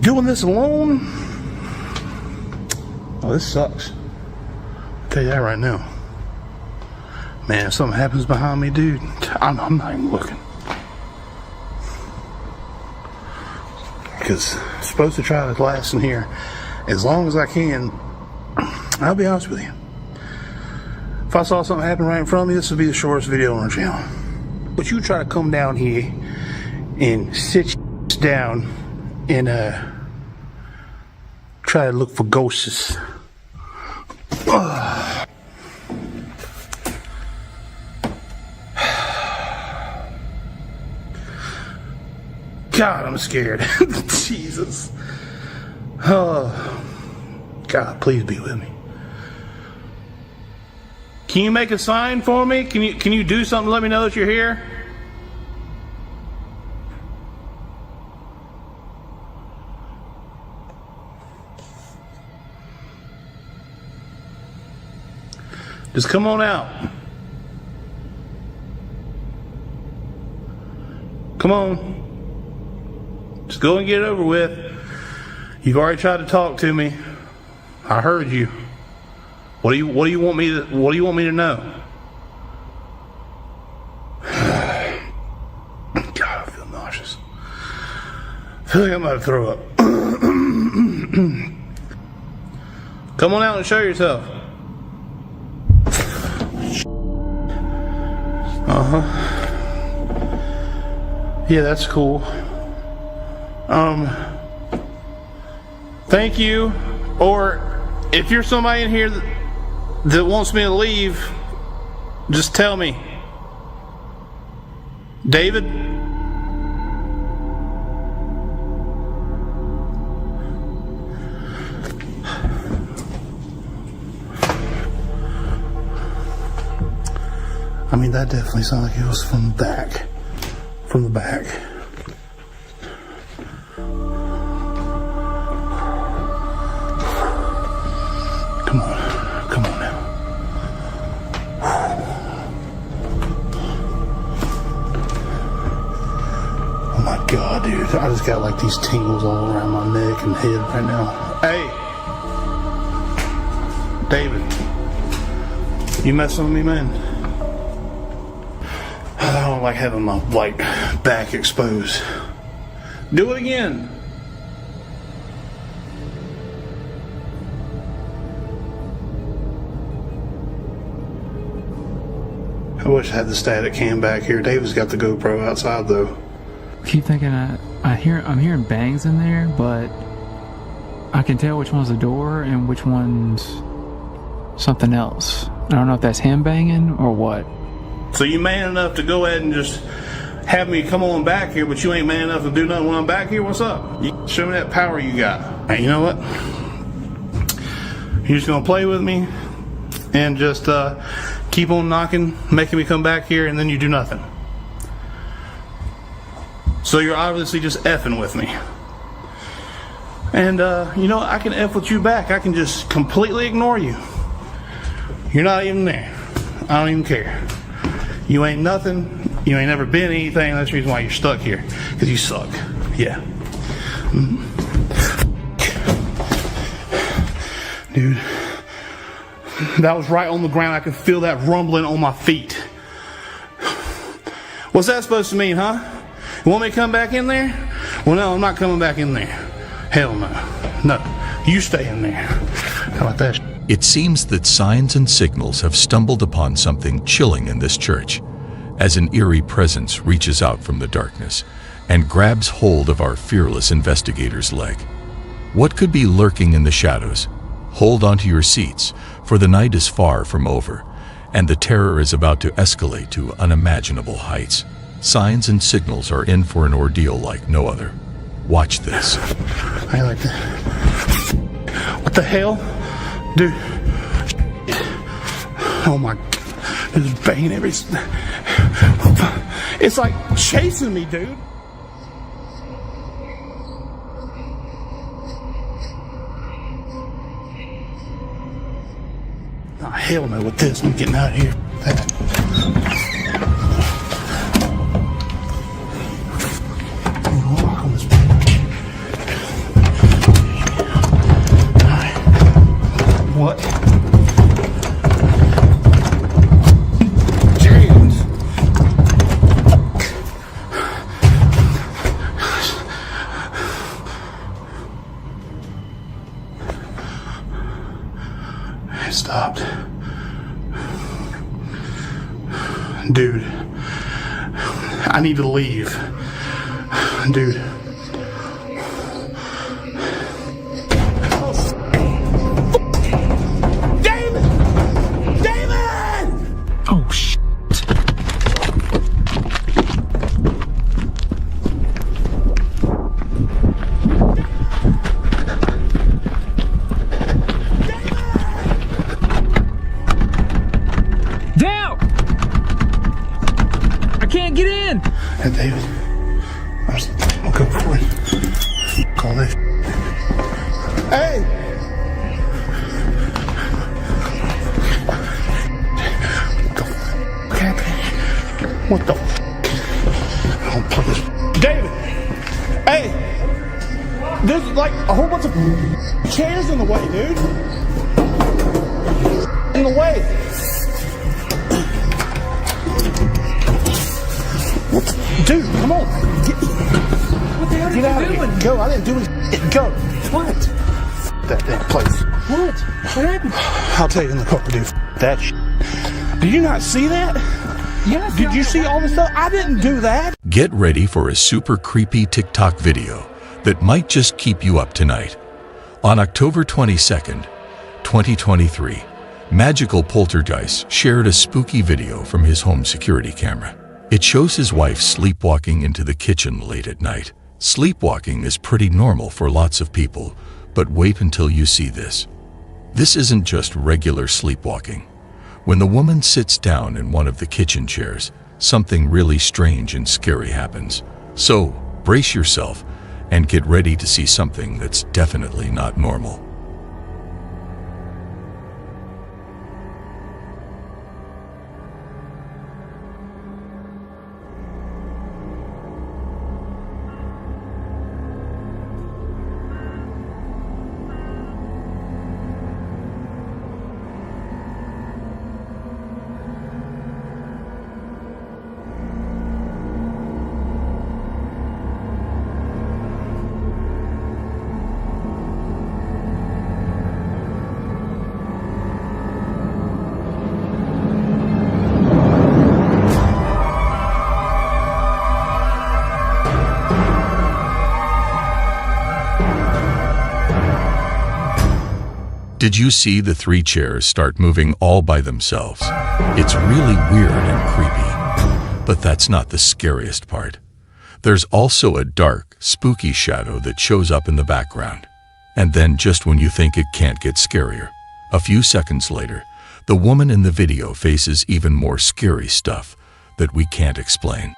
U: Doing this alone? Oh, this sucks. I'll tell you that right now. Man, if something happens behind me, dude, I'm not even looking. Because I'm supposed to try to last in here as long as I can. I'll be honest with you. If I saw something happen right in front of me, this would be the shortest video on our channel. But you try to come down here and sit down and try to look for ghosts. God, I'm scared. Jesus. Oh, God, please be with me. Can you make a sign for me? Can you do something to let me know that you're here? Just come on out. Come on. Just go and get it over with. You've already tried to talk to me. I heard you. What do you want me to know? God, I feel nauseous. I feel like I'm about to throw up. Come on out and show yourself. Yeah, that's cool. Thank you. Or if you're somebody in here that wants me to leave, just tell me. David? I mean, that definitely sounded like it was from the back. From the back. Come on. Come on now. Oh my God, dude. I just got like these tingles all around my neck and head right now. Hey! David. You messing with me, man? I don't like having my back exposed. Do it again. I wish I had the static cam back here. David's got the GoPro outside though.
M: I keep thinking I'm hearing bangs in there, but I can tell which one's the door and which one's something else. I don't know if that's him banging or what.
U: So you man enough to go ahead and just have me come on back here, but you ain't man enough to do nothing when I'm back here? What's up? You show me that power you got. Hey, you know what? You're just gonna play with me and just keep on knocking, making me come back here, and then you do nothing. So you're obviously just effing with me. And you know, I can F with you back. I can just completely ignore you. You're not even there. I don't even care. You ain't nothing. You ain't never been anything. That's the reason why you're stuck here. Because you suck. Yeah. Mm-hmm. Dude. That was right on the ground. I could feel that rumbling on my feet. What's that supposed to mean, huh? You want me to come back in there? Well, no, I'm not coming back in there. Hell no. No. You stay in there. How about that?
J: It seems that signs and signals have stumbled upon something chilling in this church, as an eerie presence reaches out from the darkness and grabs hold of our fearless investigator's leg. What could be lurking in the shadows? Hold onto your seats, for the night is far from over, and the terror is about to escalate to unimaginable heights. Signs and signals are in for an ordeal like no other. Watch this.
U: I like that. What the hell? Dude. Oh my God. There's banging every... It's like chasing me, dude. Oh, hell no with this. I'm getting out of here. What?
I: James!
U: It stopped. Dude, I need to leave. Dude. Oh, shit.
M: Down! I can't get in!
U: Hey, David. I'll go for it. Call this. Hey! What the I don't play this. David! Hey! There's like a whole bunch of chairs in the way, dude. In the way. Dude, come on.
M: What the hell
U: Get out of here. Go. I didn't do anything. Go.
M: What?
U: That damn place.
M: What? What happened?
U: I'll tell you in the car, dude. That shit. Did you not see that?
M: Yes.
U: Did you see all this stuff? I didn't do that.
J: Get ready for a super creepy TikTok video that might just keep you up tonight. On October 22nd, 2023, Magical Poltergeist shared a spooky video from his home security camera. It shows his wife sleepwalking into the kitchen late at night. Sleepwalking is pretty normal for lots of people, but wait until you see this. This isn't just regular sleepwalking. When the woman sits down in one of the kitchen chairs, something really strange and scary happens. So, brace yourself and get ready to see something that's definitely not normal. Did you see the 3 chairs start moving all by themselves? It's really weird and creepy, but that's not the scariest part. There's also a dark, spooky shadow that shows up in the background. And then just when you think it can't get scarier, a few seconds later, the woman in the video faces even more scary stuff that we can't explain.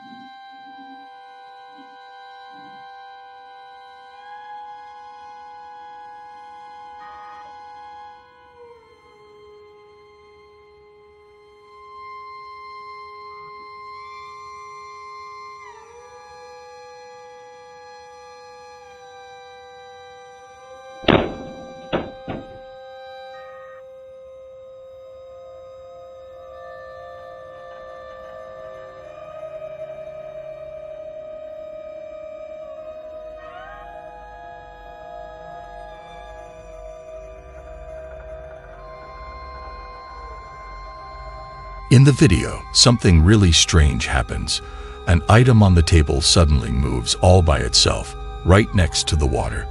J: In the video, something really strange happens. An item on the table suddenly moves all by itself, right next to the water.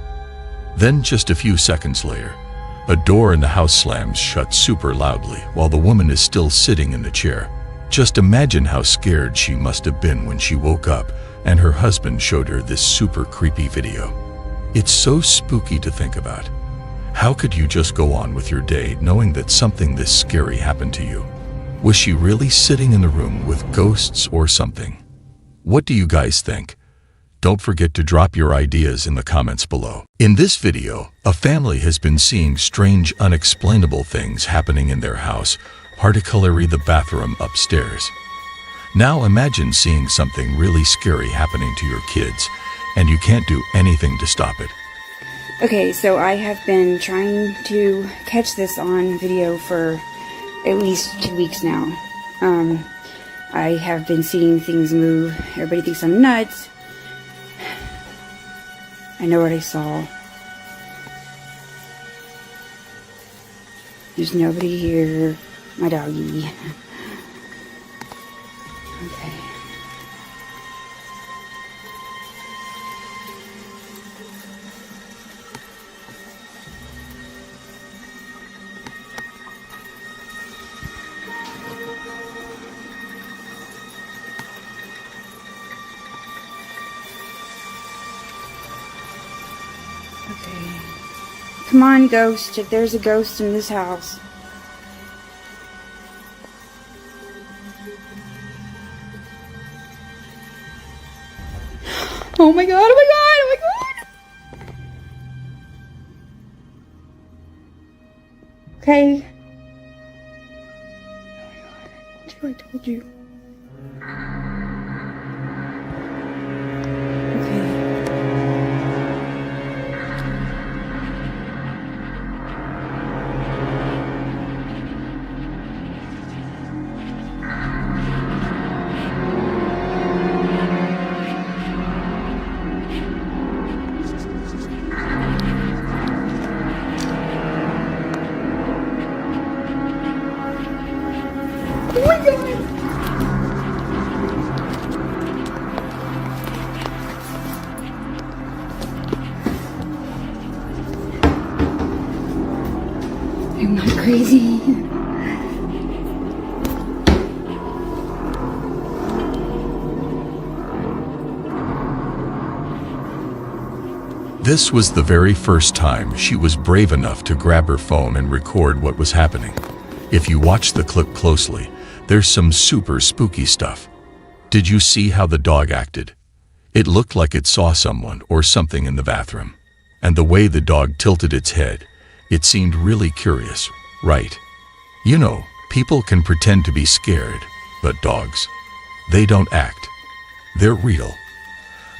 J: Then just a few seconds later, a door in the house slams shut super loudly while the woman is still sitting in the chair. Just imagine how scared she must have been when she woke up and her husband showed her this super creepy video. It's so spooky to think about. How could you just go on with your day knowing that something this scary happened to you? Was she really sitting in the room with ghosts or something? What do you guys think? Don't forget to drop your ideas in the comments below. In this video, a family has been seeing strange, unexplainable things happening in their house, particularly the bathroom upstairs. Now imagine seeing something really scary happening to your kids, and you can't do anything to stop it.
K: Okay, so I have been trying to catch this on video for at least 2 weeks now. I have been seeing things move. Everybody thinks I'm nuts. I know what I saw. There's nobody here. My doggy. Okay. Okay. Come on, ghost. If there's a ghost in this house. Oh my god, oh my god, oh my god! Okay. Oh my god, I told you. Oh my god! I'm not crazy.
J: This was the very first time she was brave enough to grab her phone and record what was happening. If you watch the clip closely, there's some super spooky stuff. Did you see how the dog acted? It looked like it saw someone or something in the bathroom. And the way the dog tilted its head, it seemed really curious, right? You know, people can pretend to be scared, but dogs, they don't act. They're real.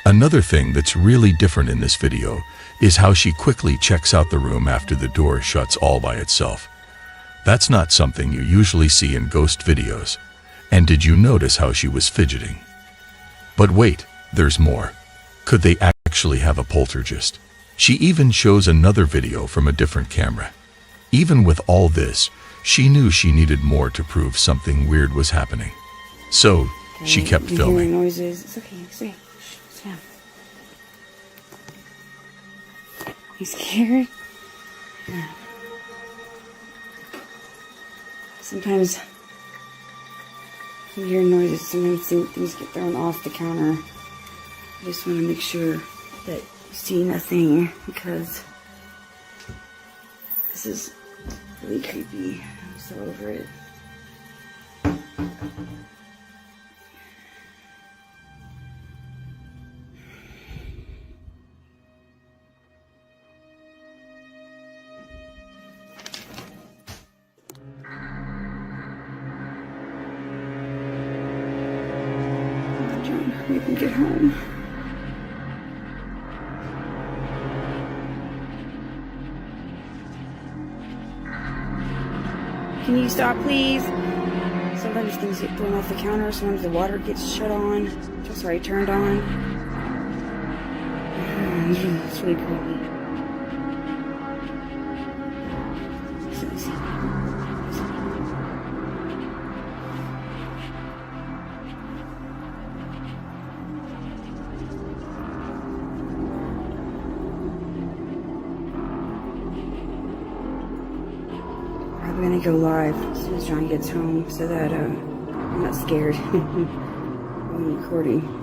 J: Another thing that's really different in this video is how she quickly checks out the room after the door shuts all by itself. That's not something you usually see in ghost videos. And did you notice how she was fidgeting? But wait, there's more. Could they actually have a poltergeist? She even shows another video from a different camera. Even with all this, she knew she needed more to prove something weird was happening. So, she kept filming.
K: Noises. It's okay. It's okay. Shh, sit down. You scared? Yeah. Sometimes you hear noises. Sometimes things get thrown off the counter. I just want to make sure that you see nothing because this is really creepy. I'm so over it. We can get home. Can you stop, please? Sometimes things get thrown off the counter. Sometimes the water gets shut on. Sorry, turned on. It's really creepy. I'm gonna go live as soon as John gets home so that I'm not scared when I'm recording.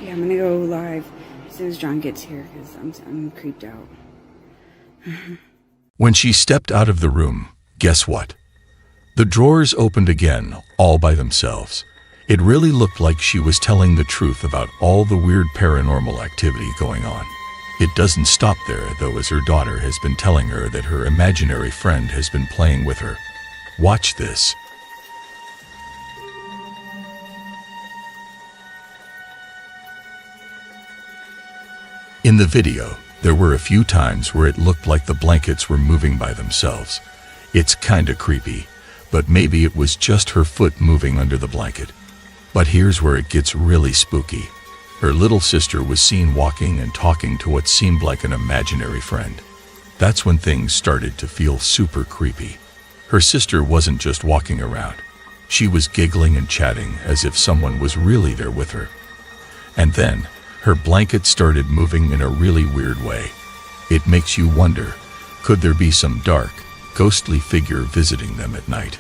K: Yeah, I'm gonna go live as soon as John gets here because I'm creeped out.
J: When she stepped out of the room, guess what? The drawers opened again, all by themselves. It really looked like she was telling the truth about all the weird paranormal activity going on. It doesn't stop there, though, as her daughter has been telling her that her imaginary friend has been playing with her. Watch this. In the video, there were a few times where it looked like the blankets were moving by themselves. It's kinda creepy, but maybe it was just her foot moving under the blanket. But here's where it gets really spooky. Her little sister was seen walking and talking to what seemed like an imaginary friend. That's when things started to feel super creepy. Her sister wasn't just walking around. She was giggling and chatting as if someone was really there with her. And then, her blanket started moving in a really weird way. It makes you wonder, could there be some dark, ghostly figure visiting them at night?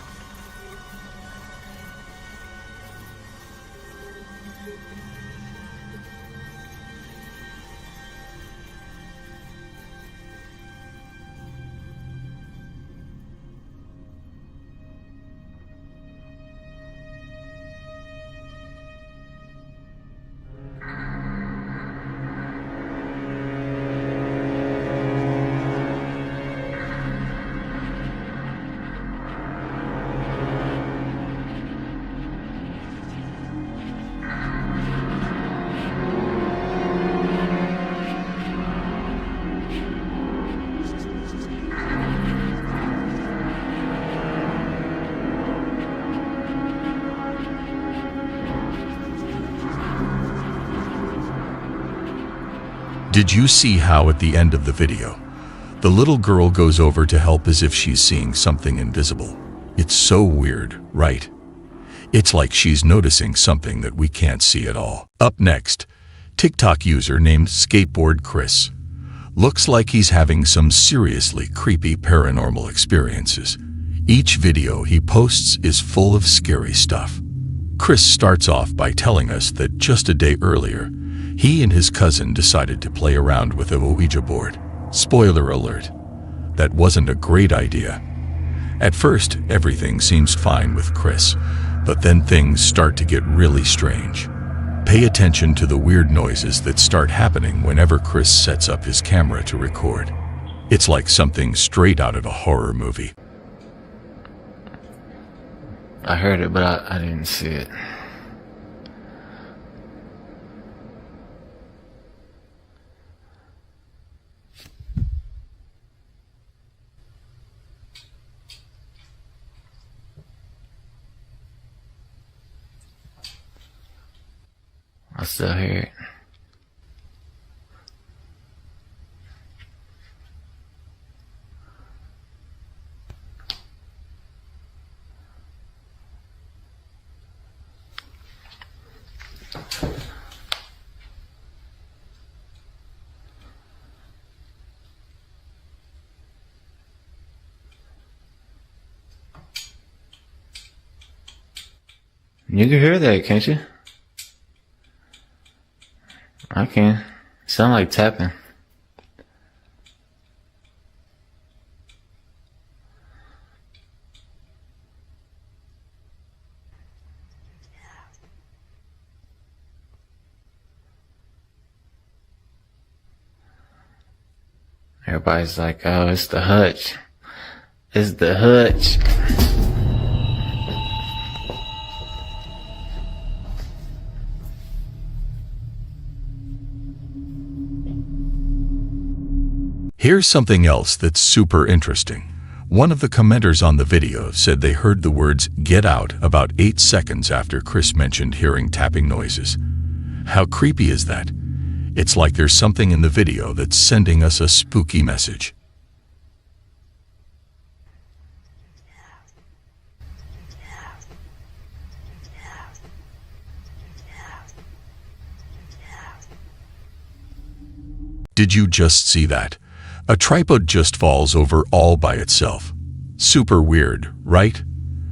J: Did you see how at the end of the video, the little girl goes over to help as if she's seeing something invisible? It's so weird, right? It's like she's noticing something that we can't see at all. Up next, TikTok user named Skateboard Chris. Looks like he's having some seriously creepy paranormal experiences. Each video he posts is full of scary stuff. Chris starts off by telling us that just a day earlier, he and his cousin decided to play around with a Ouija board. Spoiler alert, that wasn't a great idea. At first, everything seems fine with Chris, but then things start to get really strange. Pay attention to the weird noises that start happening whenever Chris sets up his camera to record. It's like something straight out of a horror movie.
P: I heard it, but I didn't see it. I still hear it. You can hear that, can't you? I can. Sound like tapping. Everybody's like, oh, it's the hutch. It's the hutch.
J: Here's something else that's super interesting. One of the commenters on the video said they heard the words "get out" about 8 seconds after Chris mentioned hearing tapping noises. How creepy is that? It's like there's something in the video that's sending us a spooky message. Did you just see that? A tripod just falls over all by itself. Super weird, right?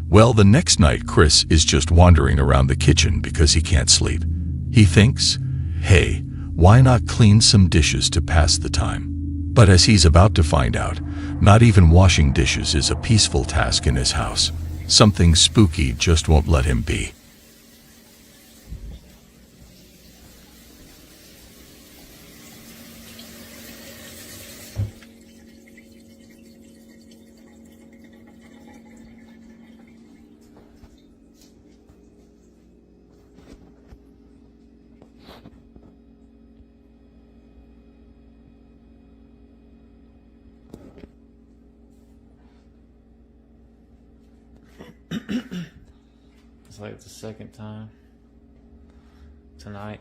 J: Well, the next night, Chris is just wandering around the kitchen because he can't sleep. He thinks, hey, why not clean some dishes to pass the time? But as he's about to find out, not even washing dishes is a peaceful task in his house. Something spooky just won't let him be.
P: It's like the second time tonight.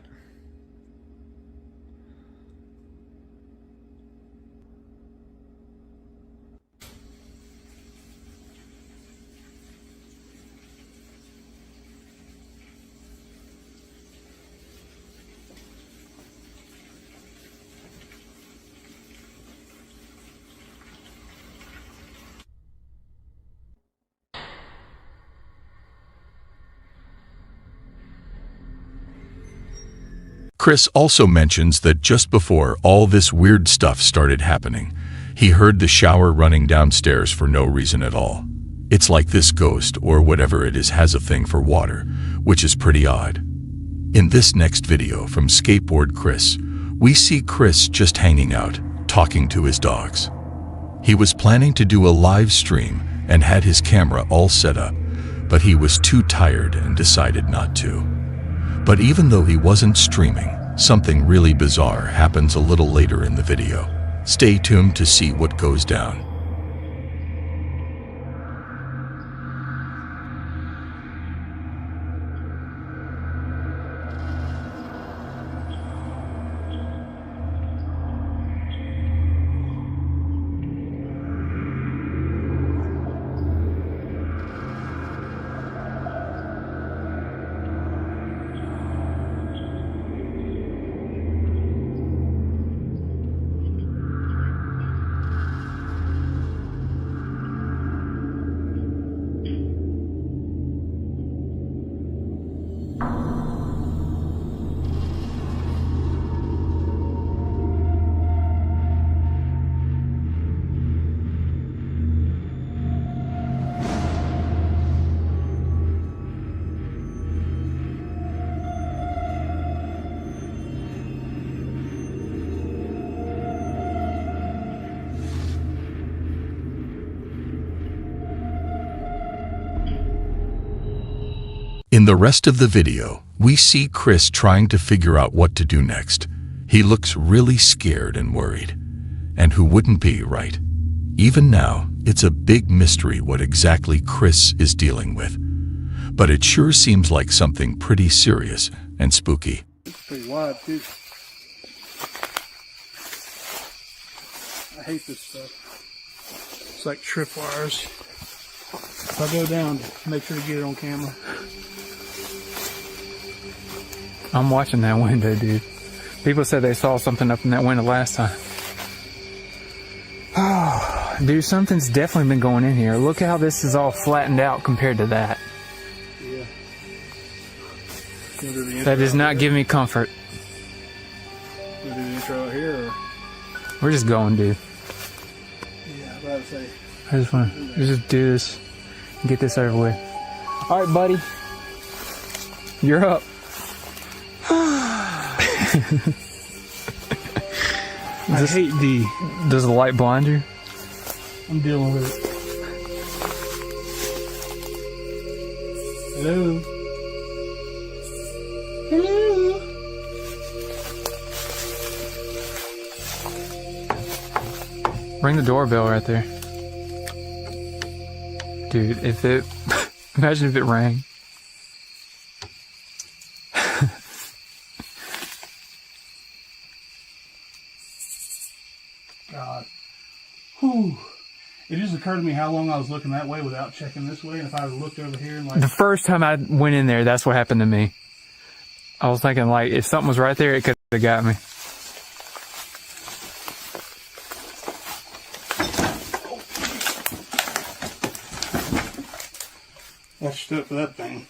J: Chris also mentions that just before all this weird stuff started happening, he heard the shower running downstairs for no reason at all. It's like this ghost, or whatever it is, has a thing for water, which is pretty odd. In this next video from Skateboard Chris, we see Chris just hanging out, talking to his dogs. He was planning to do a live stream and had his camera all set up, but he was too tired and decided not to. But even though he wasn't streaming, something really bizarre happens a little later in the video. Stay tuned to see what goes down. In the rest of the video, we see Chris trying to figure out what to do next. He looks really scared and worried. And who wouldn't be, right? Even now, it's a big mystery what exactly Chris is dealing with. But it sure seems like something pretty serious and spooky.
L: It's pretty wide, too. I hate this stuff. It's like tripwires. If I go down, make sure to get it on camera.
M: I'm watching that window, dude. People said they saw something up in that window last time. Oh, dude, something's definitely been going in here. Look how this is all flattened out compared to that.
L: Yeah.
M: That does not give me comfort.
L: We'll do the intro out here, or?
M: We're just going, dude.
L: Yeah, I was about to say.
M: I just want to just do this and get this over with. All right, buddy. You're up.
L: I hate D.
M: Does the light blind you?
L: I'm dealing with it. Hello? Hello?
M: Ring the doorbell right there. Dude, if it... imagine if it rang.
L: God. Whew. It just occurred to me how long I was looking that way without checking this way, and if I had looked over here and like...
M: The first time I went in there, that's what happened to me. I was thinking, like, if something was right there, it could have got me.
L: I stood for that thing.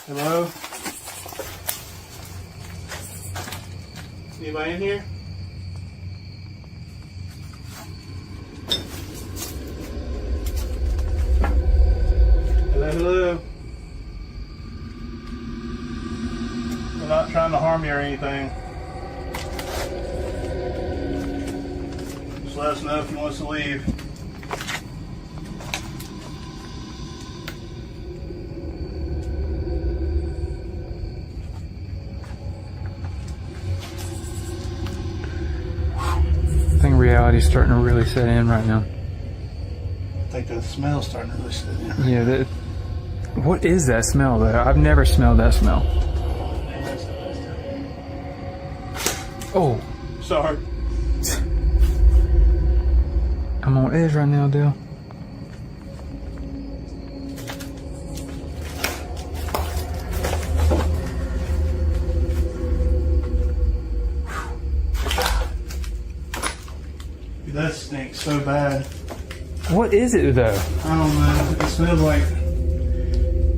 L: Hello? Anybody in here? Hello, hello. We're not trying to harm you or anything. Just let us know if you want us to leave.
M: I think reality's starting to really set in right now.
L: I think the smell's starting to really set in.
M: Yeah, what is that smell though? I've never smelled that smell. Oh.
L: Sorry.
M: I'm on edge right now, Dale.
L: Dude, that stinks so bad.
M: What is it though?
L: I don't know.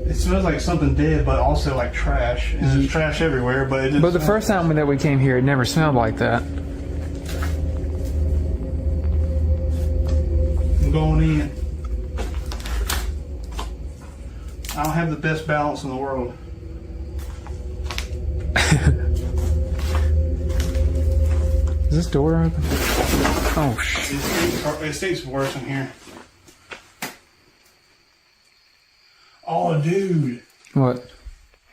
L: It smells like something dead, but also like trash. And there's trash everywhere, but it just
M: But the first time that we came here, it never smelled like that.
L: I'm going in. I don't have the best balance in the world.
M: Is this door open? Oh shit.
L: It stinks worse in here. Oh, dude.
M: What?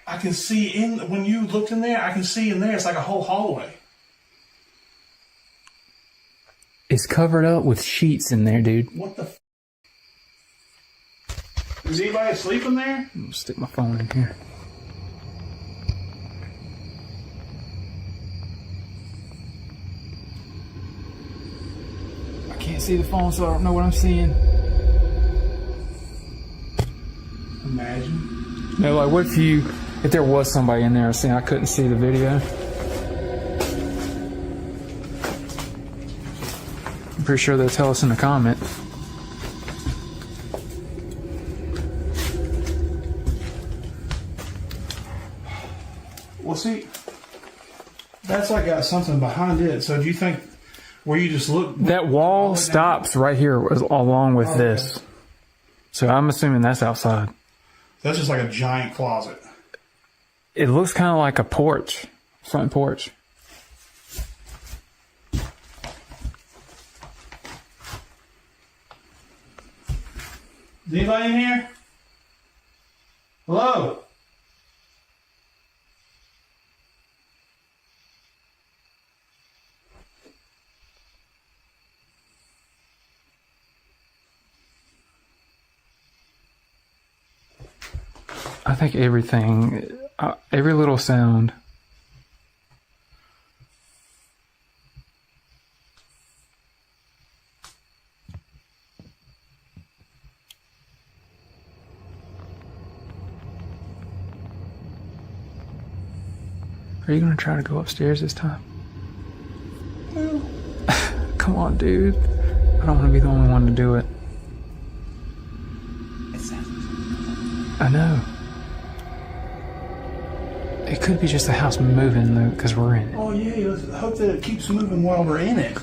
L: I can see in, when you looked in there, I can see in there, it's like a whole hallway.
M: It's covered up with sheets in there, dude.
L: What the f? Is anybody asleep in there?
M: I'm gonna stick my phone in here. I can't see the phone, so I don't know what I'm seeing.
L: Imagine.
M: No, like what if there was somebody in there saying I couldn't see the video? I'm pretty sure they'll tell us in the comment.
L: Well, see, that's like got something behind it. So do you think where you just look?
M: That wall stops right here along with this. So I'm assuming that's outside.
L: That's just like a giant closet.
M: It looks kind of like a porch, front porch.
L: Is anybody in here? Hello?
M: I think everything, every little sound. Are you gonna try to go upstairs this time?
L: Well,
M: come on, dude. I don't want to be the only one to do it. I know. It could be just the house moving though, because we're in it.
L: oh yeah, let's hope that it keeps moving while we're in it.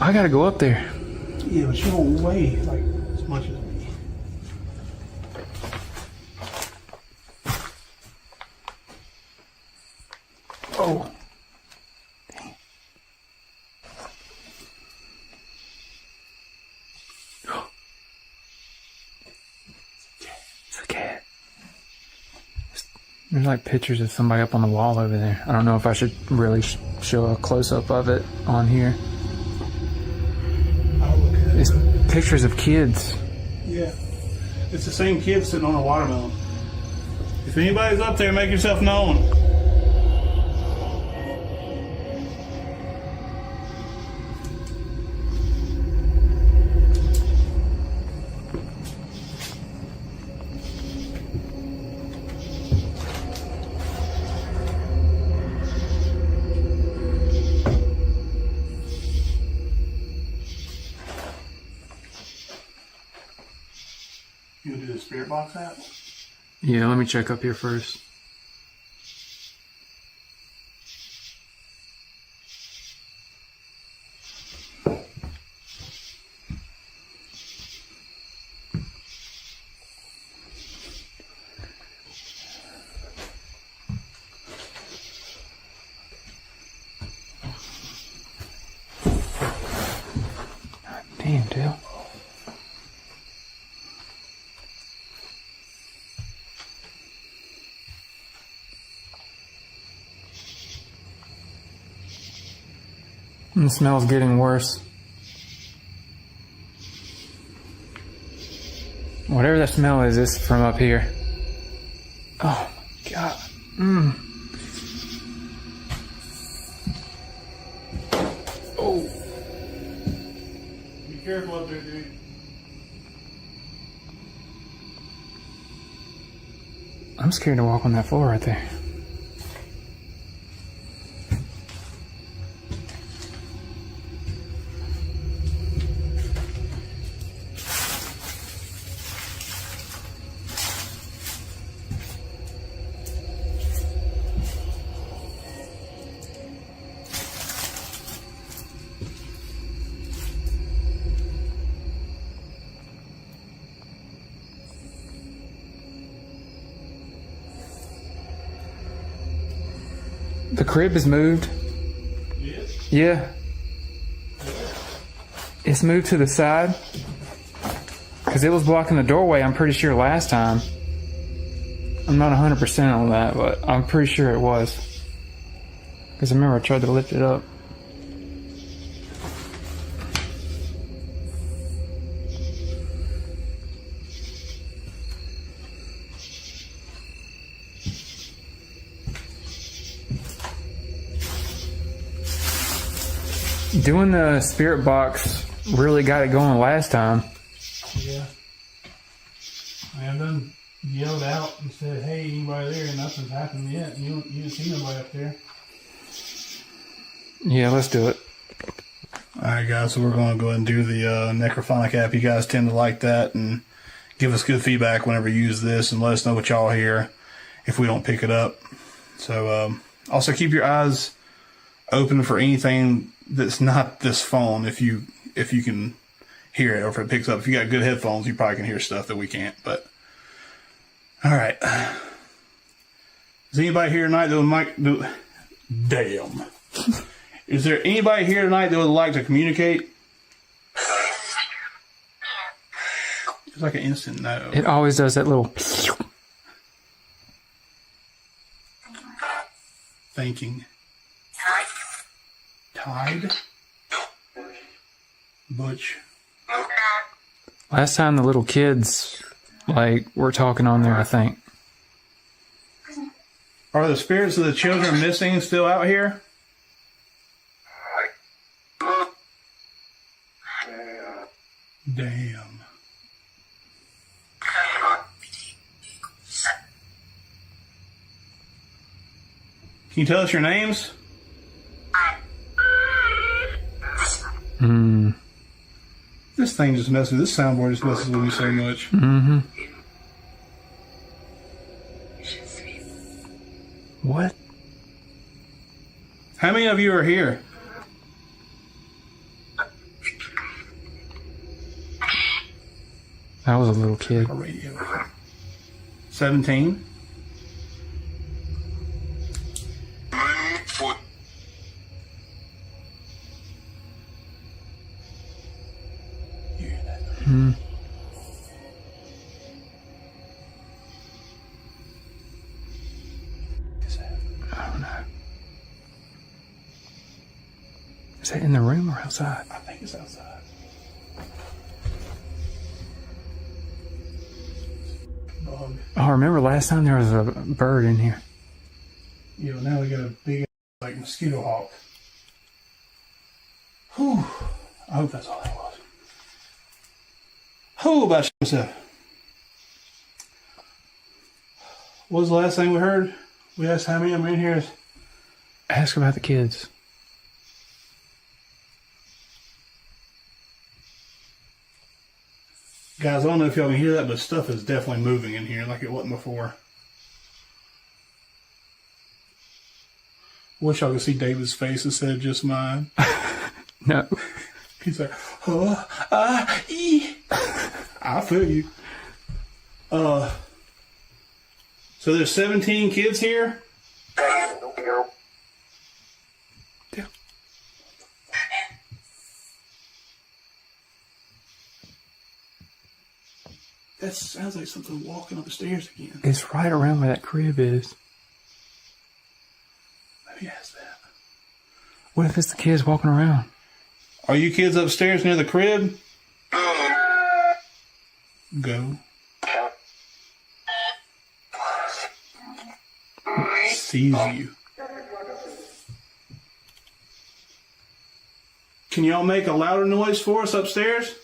M: I gotta go up there.
L: Yeah, but you don't weigh like as much as me.
M: Oh. It's a cat. There's like pictures of somebody up on the wall over there. I don't know if I should really show a close-up of it on here.
L: I'll look at it.
M: It's pictures of kids.
L: Yeah. It's the same kid sitting on a watermelon. If anybody's up there, make yourself known. You gonna do the spirit box app?
M: Yeah, let me check up here first. Damn, Dale. The smell's getting worse. Whatever that smell is, it's from up here. Oh my god. Oh.
L: Be careful up there, dude.
M: I'm scared to walk on that floor right there. The crib is moved.
L: Yes?
M: Yeah. It's moved to the side. Because it was blocking the doorway, I'm pretty sure, last time. I'm not 100% on that, but I'm pretty sure it was. Because I remember I tried to lift it up. Doing the spirit box really got it going last time.
L: Yeah. I done yelled out and said, hey, anybody there? And nothing's happened yet. You didn't see nobody up there.
M: Yeah, let's do it.
L: Alright guys, so we're going to go ahead and do the Necrophonic app. You guys tend to like that, and give us good feedback whenever you use this, and let us know what y'all hear if we don't pick it up. So also keep your eyes open for anything that's not this phone if you can hear it, or if it picks up. If you got good headphones, you probably can hear stuff that we can't. But alright. Is anybody here tonight that would damn. Is there anybody here tonight that would like to communicate? It's like an instant no.
M: It always does that little...
L: Thinking. Tide. Butch.
M: Last time the little kids, were talking on there, I think.
L: Are the spirits of the children missing still out here? Damn. Can you tell us your names? This thing just messes with this soundboard just messes with me so much.
M: Mm-hmm. What?
L: How many of you are here?
M: I was a little kid.
L: 17?
M: Hmm. I don't know. Is that in the room or outside?
L: I think it's outside. Bug.
M: Oh, I remember last time there was a bird in here.
L: You know, now we got a big mosquito hawk. Whew. I hope that's all that was. Who about yourself? What was the last thing we heard? We asked how many of them in here.
M: Ask about the kids.
L: Guys, I don't know if y'all can hear that, but stuff is definitely moving in here like it wasn't before. Wish y'all could see David's face instead of just mine.
M: No.
L: He's like, I feel you. So there's 17 kids here? That sounds like something walking up the stairs again.
M: It's right around where that crib is.
L: Let me ask that.
M: What if it's the kids walking around?
L: Are you kids upstairs near the crib? Go. Sees you. Can y'all make a louder noise for us upstairs?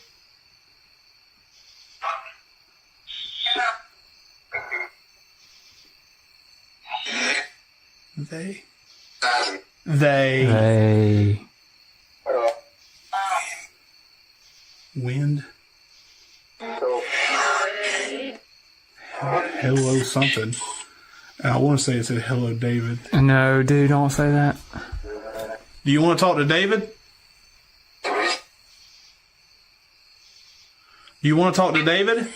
L: They. Wind. Hello something. I want to say it said hello David.
M: No, dude, don't say that.
L: Do you want to talk to David? Do you want to talk to David?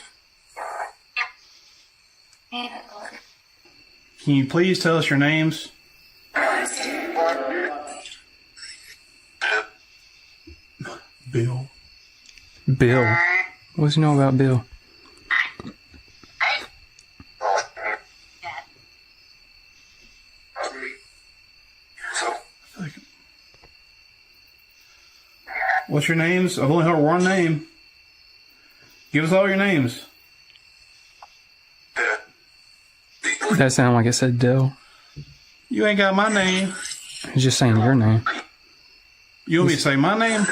L: Can you please tell us your names? Bill.
M: Bill. What's you know about Bill?
L: What's your names? I've only heard one name. Give us all your names.
M: That sounded like it said Dill.
L: You ain't got my name.
M: It's just saying your name.
L: You want me to say my name?
M: You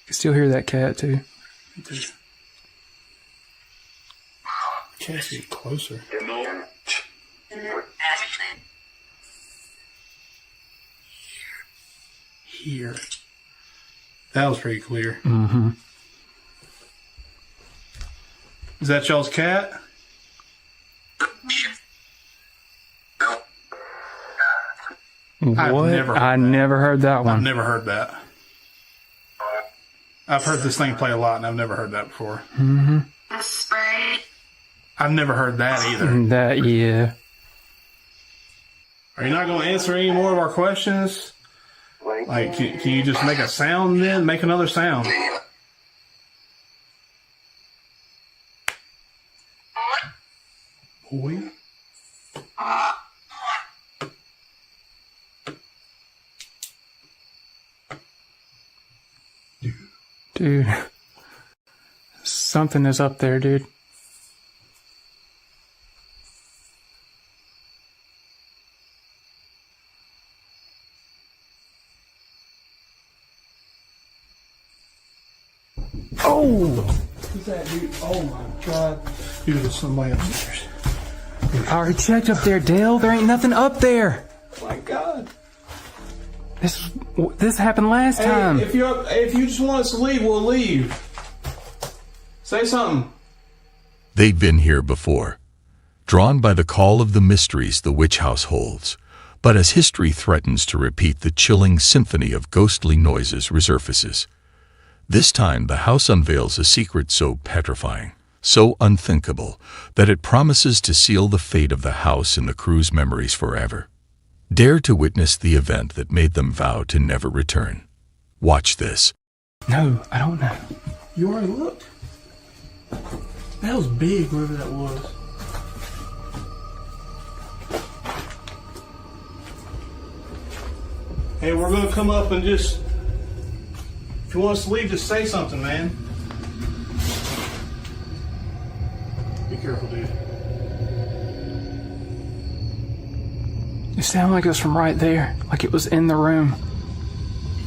M: can still hear that cat too.
L: Cat's getting closer. Here. That was pretty clear.
M: Mm-hmm.
L: Is that y'all's cat?
M: What? I never heard that one.
L: I've never heard that. I've heard this thing play a lot, and I've never heard that before.
M: Mm-hmm.
L: I've never heard that either.
M: That, yeah.
L: Are you not going to answer any more of our questions? Like, can you just make a sound then? Make another sound. Boy.
M: Dude. Something is up there, dude.
L: Oh! Who's that, dude? Oh my god. Dude, there's somebody upstairs.
M: I already checked up there, Dale. There ain't nothing up there.
L: Oh my god.
M: This happened last time.
L: If you just want us to leave, we'll leave. Say something.
J: They'd been here before, drawn by the call of the mysteries the witch house holds. But as history threatens to repeat, the chilling symphony of ghostly noises resurfaces. This time, the house unveils a secret so petrifying, so unthinkable, that it promises to seal the fate of the house in the crew's memories forever. Dare to witness the event that made them vow to never return. Watch this.
M: No, I don't know.
L: You already looked? That was big, whoever that was. Hey, we're going to come up and just... If you want us to leave, just say something, man. Be careful, dude.
M: It sounded like it was from right there. Like it was in the room.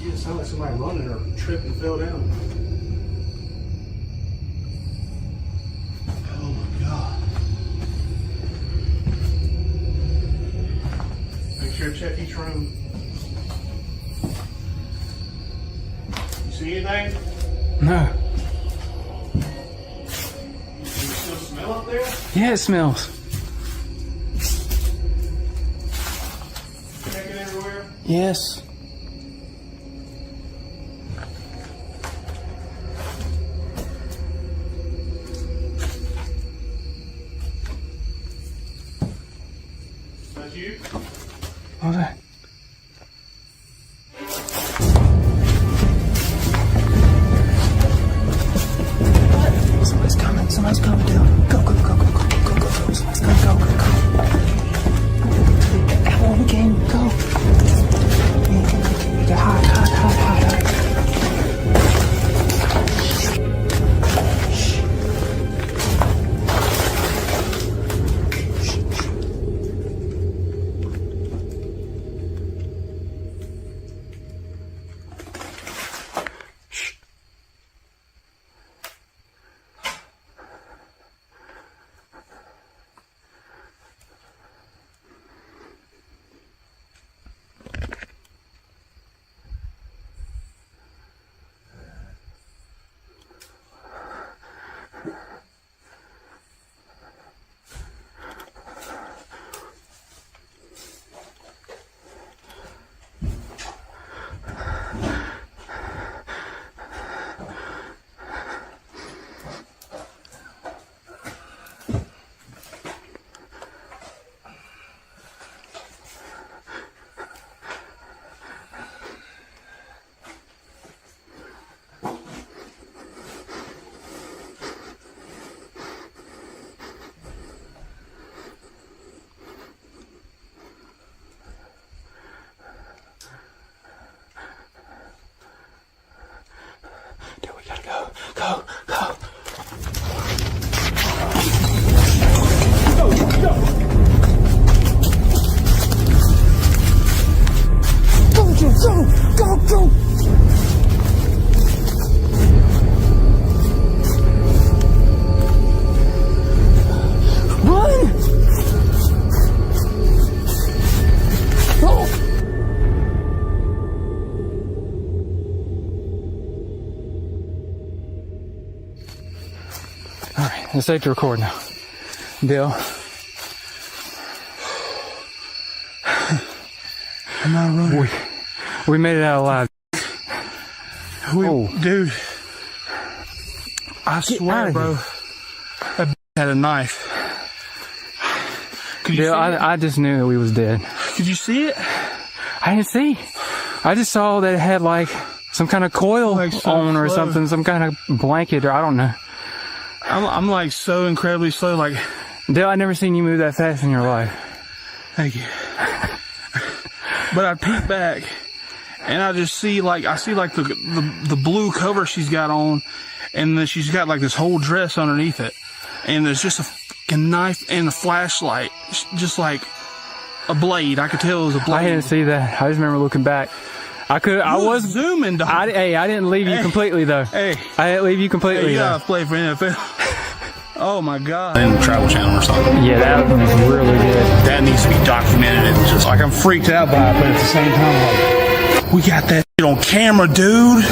L: Yeah, it sounded like somebody running or tripped and fell down. Oh my god. Make sure to check each room. You see anything?
M: No.
U: smell up there?
M: Yeah, it smells.
U: Checking everywhere?
M: Yes.
U: That's you?
M: What was that? Somebody's coming. Somebody's coming down. Go, go, go, go, go, go, go, go. Somebody's coming. Go, go, go. Come on, we can go. Yeah, hide, hide, hide, hide, hide. Go, go, go. Go, go. Go, go, go, go. Run. Go. Alright, it's safe to record now. Bill.
U: I'm not running.
M: We made it out alive.
U: Dude. I swear, bro. That had a knife. Could you
M: Bill,
U: see it?
M: I just knew that we was dead.
U: Could you see it?
M: I didn't see. I just saw that it had like some kind of coil on or something, some kind of blanket or I don't know.
U: I'm like so incredibly slow, like.
M: Dale, I never seen you move that fast in your life.
U: Thank you. But I peek back, and I just see like the blue cover she's got on, and then she's got like this whole dress underneath it, and there's just a fucking knife and a flashlight, just like a blade. I could tell it was a blade.
M: I didn't see that. I just remember looking back. I was
U: zooming, dog.
M: I didn't leave you completely though.
U: Hey,
M: I didn't leave you completely.
U: Hey, you
M: though.
U: gotta play for NFL. Oh my God. In the Travel Channel or something.
M: Yeah, that was really good.
U: That needs to be documented. And just like I'm freaked out by it, but at the same time, like, we got that shit on camera, dude.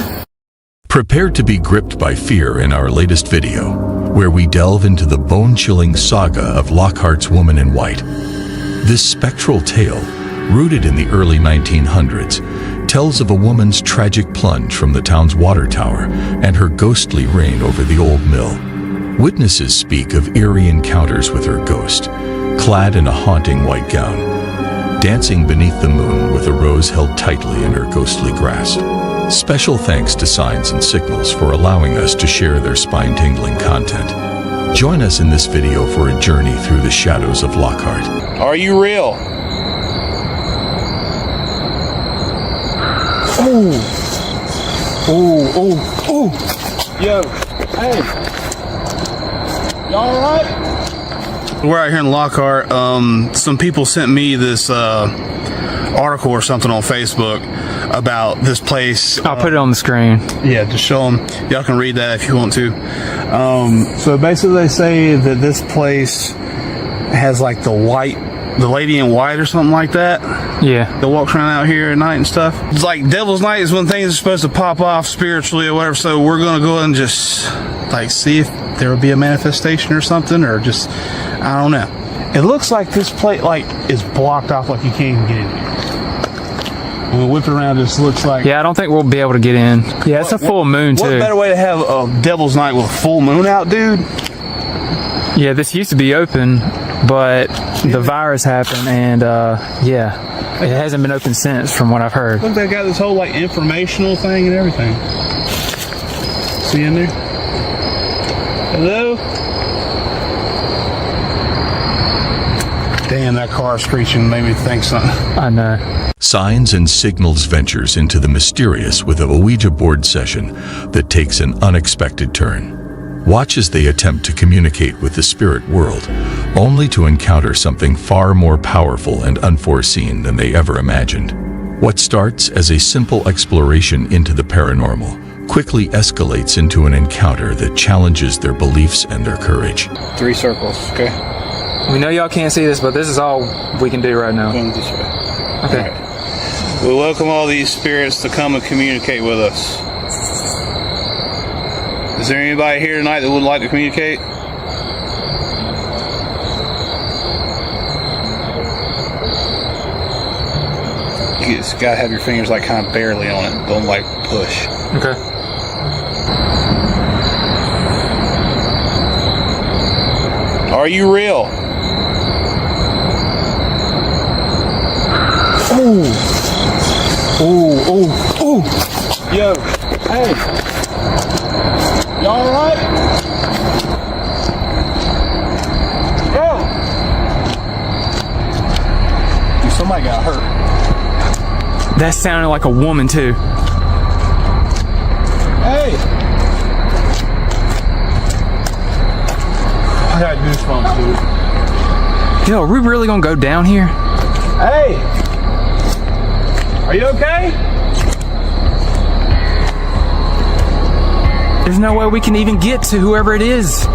J: Prepare to be gripped by fear in our latest video, where we delve into the bone-chilling saga of Lockhart's Woman in White. This spectral tale, rooted in the early 1900s, tells of a woman's tragic plunge from the town's water tower and her ghostly reign over the old mill. Witnesses speak of eerie encounters with her ghost, clad in a haunting white gown, dancing beneath the moon with a rose held tightly in her ghostly grasp. Special thanks to Signs and Signals for allowing us to share their spine-tingling content. Join us in this video for a journey through the shadows of Lockhart.
U: Are you real? Oh. Oh, oh, oh. Yo, hey. Y'all alright? We're out here in Lockhart. Some people sent me this article or something on Facebook about this place.
M: I'll put it on the screen.
U: Yeah, just show them. Y'all can read that if you want to. So basically they say that this place has like the white
L: the lady in white or something like that.
M: Yeah.
L: That walks around out here at night and stuff. It's like Devil's Night is when things are supposed to pop off spiritually or whatever. So we're gonna go and just like see if there will be a manifestation or something, or just I don't know. It looks like this plate like is blocked off, like you can't even get in here. When we whip it around, it just looks like.
M: Yeah, I don't think we'll be able to get in. Yeah, it's a full moon too.
L: What better way to have a Devil's Night with a full moon out, dude?
M: Yeah, this used to be open, but the virus happened, and yeah, it hasn't been open since, from what I've heard.
L: Look, they got this whole like informational thing and everything. See in there? Hello? Damn, that car screeching made me think something.
M: I know.
J: Signs and Signals ventures into the mysterious with a Ouija board session that takes an unexpected turn. Watch as they attempt to communicate with the spirit world, only to encounter something far more powerful and unforeseen than they ever imagined. What starts as a simple exploration into the paranormal quickly escalates into an encounter that challenges their beliefs and their courage.
L: 3 circles, okay?
M: We know y'all can't see this, but this is all we can do right now.
L: Going this way.
M: Okay.
L: Right. We welcome all these spirits to come and communicate with us. Is there anybody here tonight that would like to communicate? You just gotta have your fingers like kind of barely on it. Don't like push.
M: Okay.
L: Are you real? Oh. Oh, oh, oh. Yo, hey. Y'all alright? Yo. Dude, somebody got hurt.
M: That sounded like a woman too.
L: Hey. I got goosebumps, dude.
M: Yo, are we really gonna go down here?
L: Hey. Are you okay?
M: There's no way we can even get to whoever it is.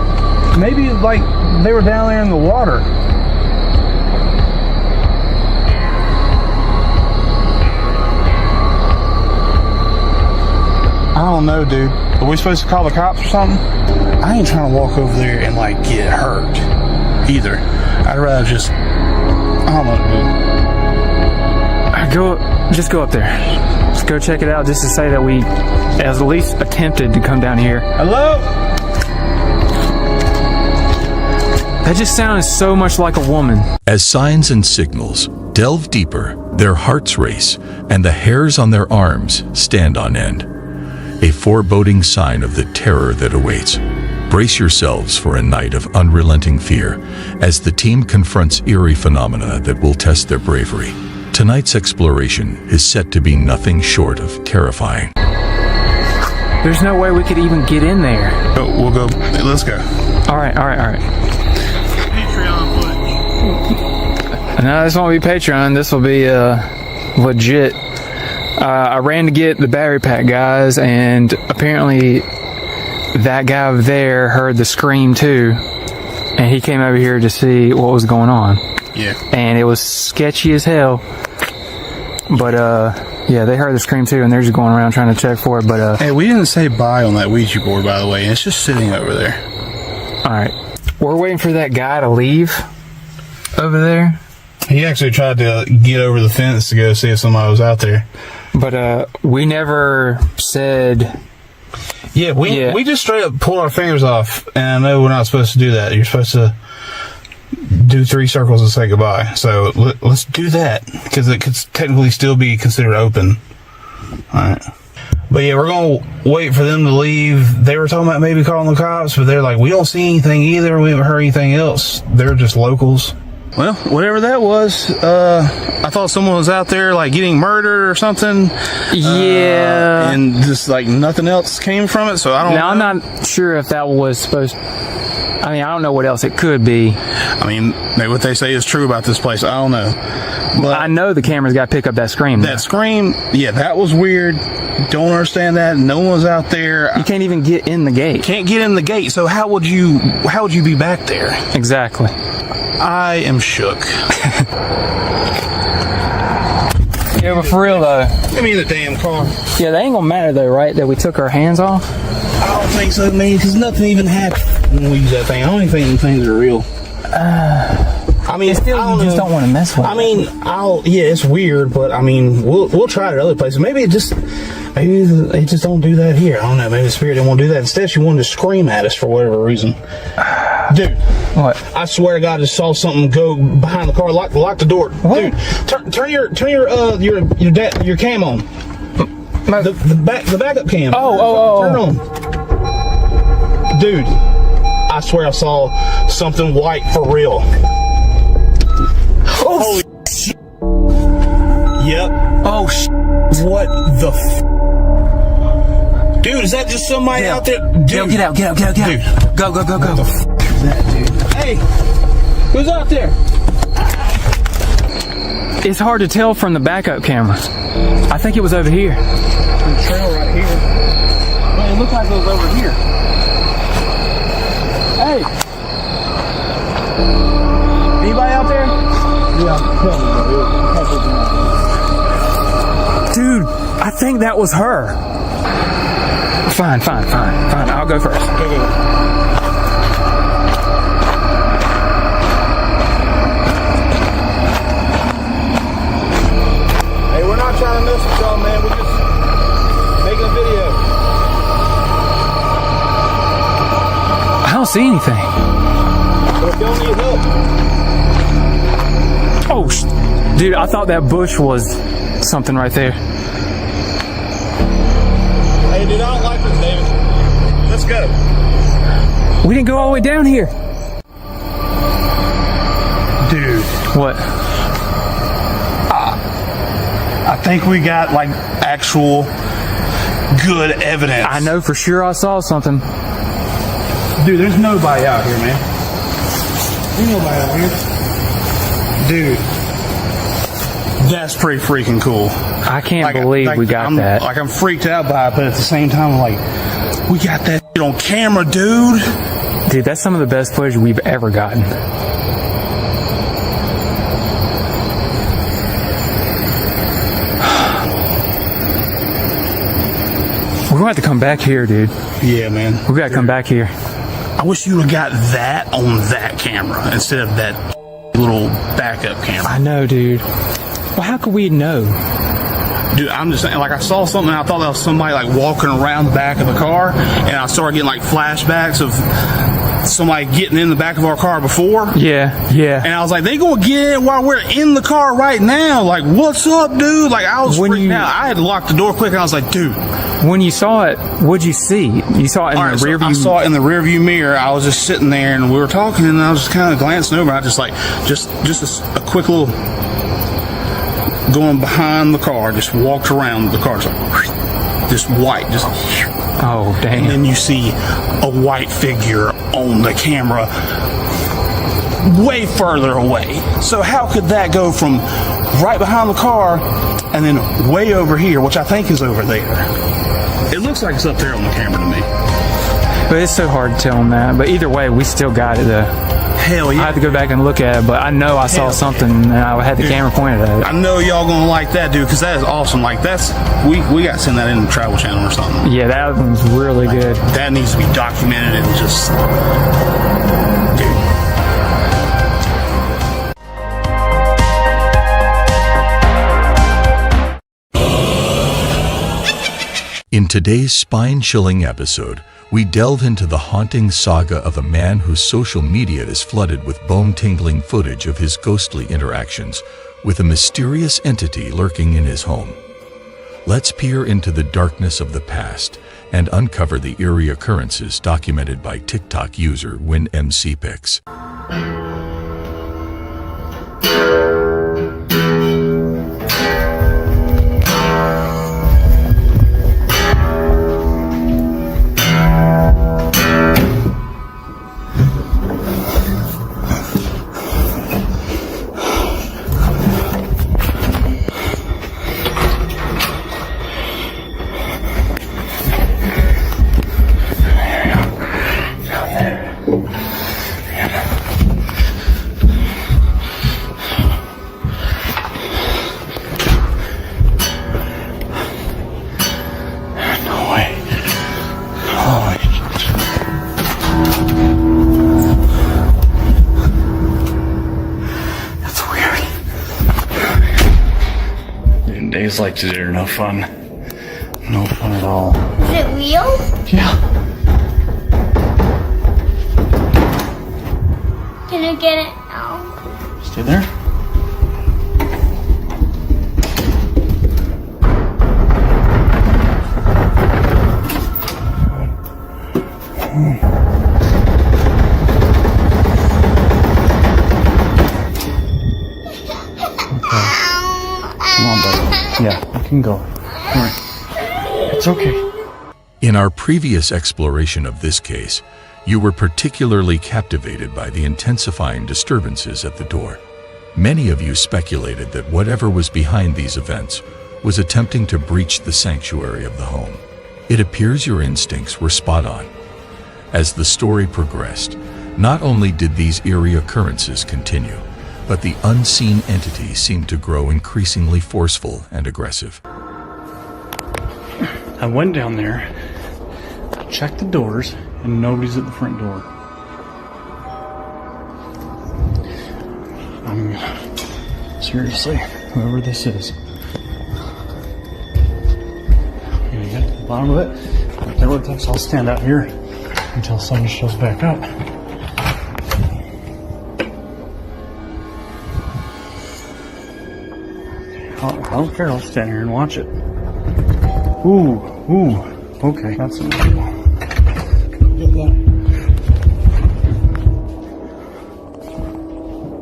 L: Maybe like they were down there in the water. I don't know, dude. Are we supposed to call the cops or something? I ain't trying to walk over there and like get hurt either. I'd rather just, I don't know, dude.
M: Just go up there. Just go check it out, just to say that we at least attempted to come down here.
L: Hello?
M: That just sounded so much like a woman.
J: As Signs and Signals delve deeper, their hearts race and the hairs on their arms stand on end. A foreboding sign of the terror that awaits. Brace yourselves for a night of unrelenting fear as the team confronts eerie phenomena that will test their bravery. Tonight's exploration is set to be nothing short of terrifying.
M: There's no way we could even get in there.
L: Oh, we'll go. Let's go.
M: All right.
L: Patreon footage.
M: No, this won't be Patreon. This will be legit. I ran to get the battery pack, guys, and apparently that guy over there heard the scream too, and he came over here to see what was going on.
L: Yeah.
M: And it was sketchy as hell. But yeah, they heard the scream too, and they're just going around trying to check for it. But
L: hey, we didn't say bye on that Ouija board, by the way. It's just sitting over there.
M: All right, we're waiting for that guy to leave over there.
L: He actually tried to get over the fence to go see if somebody was out there.
M: But we never said.
L: Yeah, we just straight up pulled our fingers off, and I know we're not supposed to do that. You're supposed to do 3 circles and say goodbye. So let's do that, because it could technically still be considered open. Alright. But yeah, we're going to wait for them to leave. They were talking about maybe calling the cops, but they're like, we don't see anything either. We haven't heard anything else. They're just locals. Well, whatever that was, I thought someone was out there like getting murdered or something.
M: Yeah.
L: And just like nothing else came from it, so I don't know.
M: I'm not sure if that was supposed to... I mean, I don't know what else it could be.
L: I mean, maybe what they say is true about this place. I don't know. But
M: I know the camera's got to pick up that scream.
L: That scream, yeah, that was weird. Don't understand that. No one's out there.
M: You can't even get in the gate.
L: Can't get in the gate. So how would you be back there?
M: Exactly.
L: I am shook.
M: Yeah, but for real though.
L: Give me the damn car.
M: Yeah, that ain't gonna matter though, right? That we took our hands off?
L: I don't think so, man, because nothing even happened when we use that thing. I don't even think them things are real. I mean,
M: still, you just don't want to mess with it.
L: I mean, yeah, it's weird, but I mean, we'll try it at other places. Maybe they just don't do that here. I don't know. Maybe the spirit didn't want to do that. Instead, she wanted to scream at us for whatever reason. Dude,
M: what?
L: I swear to God, I just saw something go behind the car. Lock the door. What? Dude, turn your cam on. The backup cam.
M: Oh.
L: Turn it on. Dude, I swear I saw something white for real.
M: Oh,
L: holy shit. Yep.
M: Oh,
L: what the dude, is that just somebody out there? Dude.
M: Get out. Dude. Go.
L: What the is that, dude? Hey, who's out there?
M: It's hard to tell from the backup camera. I think it was over here.
L: The trail right here. Well, it looked like it was over here. Hey. Anybody out there? Yeah,
M: dude, I think that was her. Fine. I'll go first.
L: Go. Hey, we're not trying to mess with y'all, man. We're just making a video.
M: I don't see anything.
L: But if y'all need help.
M: Oh, dude, I thought that bush was something right there.
L: Hey, dude, I don't like this, David. Let's go.
M: We didn't go all the way down here.
L: Dude.
M: What?
L: I think we got, like, actual good evidence.
M: I know for sure I saw something.
L: Dude, there's nobody out here, man. There's nobody out here. Dude, that's pretty freaking cool.
M: I can't believe we got that.
L: Like, I'm freaked out by it, but at the same time, I'm like, we got that shit on camera, dude.
M: Dude, that's some of the best footage we've ever gotten. We're gonna have to come back here, dude.
L: Yeah, man.
M: We gotta come back here.
L: I wish you would have got that on that camera instead of that little backup camera.
M: I know, dude. Well, how could we know?
L: Dude, I'm just saying, like, I saw something, and I thought that was somebody, like, walking around the back of the car, and I started getting, like, flashbacks of somebody getting in the back of our car before.
M: Yeah.
L: And I was like, they gonna get in while we're in the car right now. Like, what's up, dude? Like, I was freaking out. I had to lock the door quick, and I was like, dude.
M: When you saw it, what'd you see? You saw it in the rear view?
L: I saw it in the rear view mirror. I was just sitting there, and we were talking, and I was just kind of glancing over. I just a quick little going behind the car, just walked around the car, just white, just.
M: Oh, dang.
L: And then you see a white figure on the camera way further away. So how could that go from right behind the car and then way over here, which I think is over there? It looks like it's up there on the camera to me.
M: But it's so hard to tell on that. But either way, we still got it.
L: Hell yeah.
M: I have to go back and look at it, but I know I saw something and I had the camera pointed at it.
L: I know y'all gonna like that, dude, because that is awesome. Like, that's, we got to send that in the Travel Channel or something.
M: Yeah, that one's really good.
L: That needs to be documented and just, dude.
J: In today's spine-chilling episode, we delve into the haunting saga of a man whose social media is flooded with bone-tingling footage of his ghostly interactions with a mysterious entity lurking in his home. Let's peer into the darkness of the past and uncover the eerie occurrences documented by TikTok user WinMCPix.
L: Days like today are no fun. No fun at all.
Q: Is it real?
L: Yeah.
Q: Can I get it now?
L: Stay there. Come on, buddy. Yeah, you can go. Come on. It's okay.
J: In our previous exploration of this case, you were particularly captivated by the intensifying disturbances at the door. Many of you speculated that whatever was behind these events was attempting to breach the sanctuary of the home. It appears your instincts were spot on. As the story progressed, not only did these eerie occurrences continue, but the unseen entity seemed to grow increasingly forceful and aggressive.
L: I went down there, checked the doors, and nobody's at the front door. Seriously, whoever this is. Here you get to the bottom of it. Whatever it takes, I'll stand out here until someone shows back up. I don't care, I'll stand here and watch it. Ooh, okay, that's enough. Get that.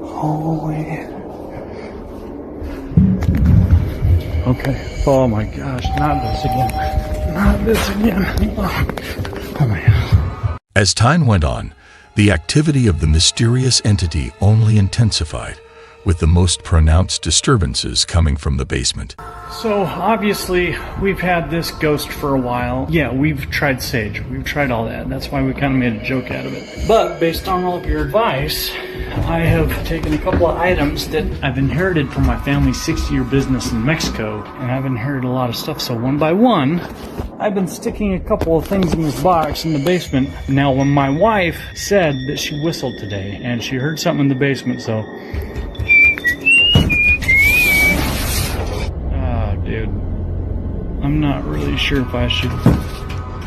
L: Holy. Okay, oh my gosh, not this again. Not this again. Oh man.
J: As time went on, the activity of the mysterious entity only intensified, with the most pronounced disturbances coming from the basement.
L: So obviously we've had this ghost for a while. Yeah, we've tried sage, we've tried all that. That's why we kind of made a joke out of it. But based on all of your advice, I have taken a couple of items that I've inherited from my family's 60-year business in Mexico, and I've inherited a lot of stuff. So one by one, I've been sticking a couple of things in this box in the basement. Now, when my wife said that she whistled today, and she heard something in the basement, so dude, I'm not really sure if I should.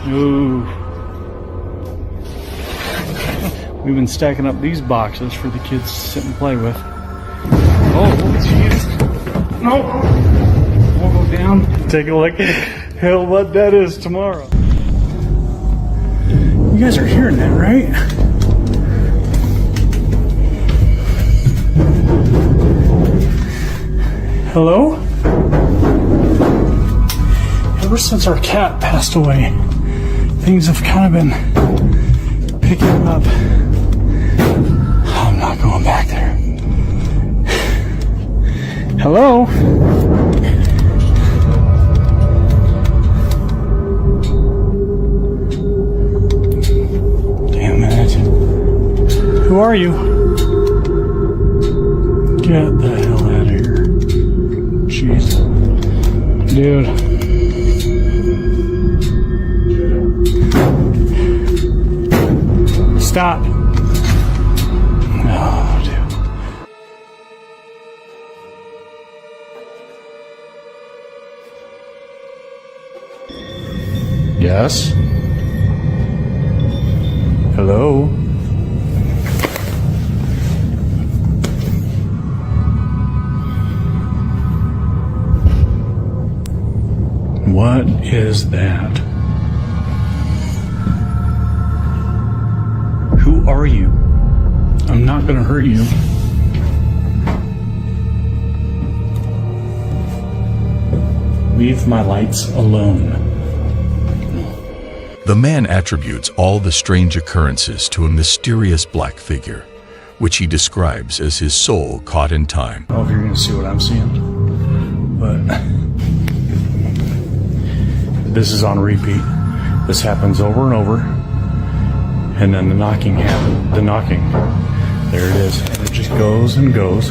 L: Ooh. We've been stacking up these boxes for the kids to sit and play with. Oh, jeez. No! We'll go down, take a look. Hell, what that is tomorrow. You guys are hearing that, right? Hello? Ever since our cat passed away, things have kind of been picking up. I'm not going back there. Hello? Damn it. Who are you? Get the hell out of here. Jeez. Dude. Stop. Oh, dude. Yes? Hello? What is that? Who are you? I'm not gonna hurt you. Leave my lights alone.
J: The man attributes all the strange occurrences to a mysterious black figure, which he describes as his soul caught in time.
L: I don't know if you're gonna see what I'm seeing, but this is on repeat. This happens over and over. And then the knocking happens. The knocking. There it is. And it just goes and goes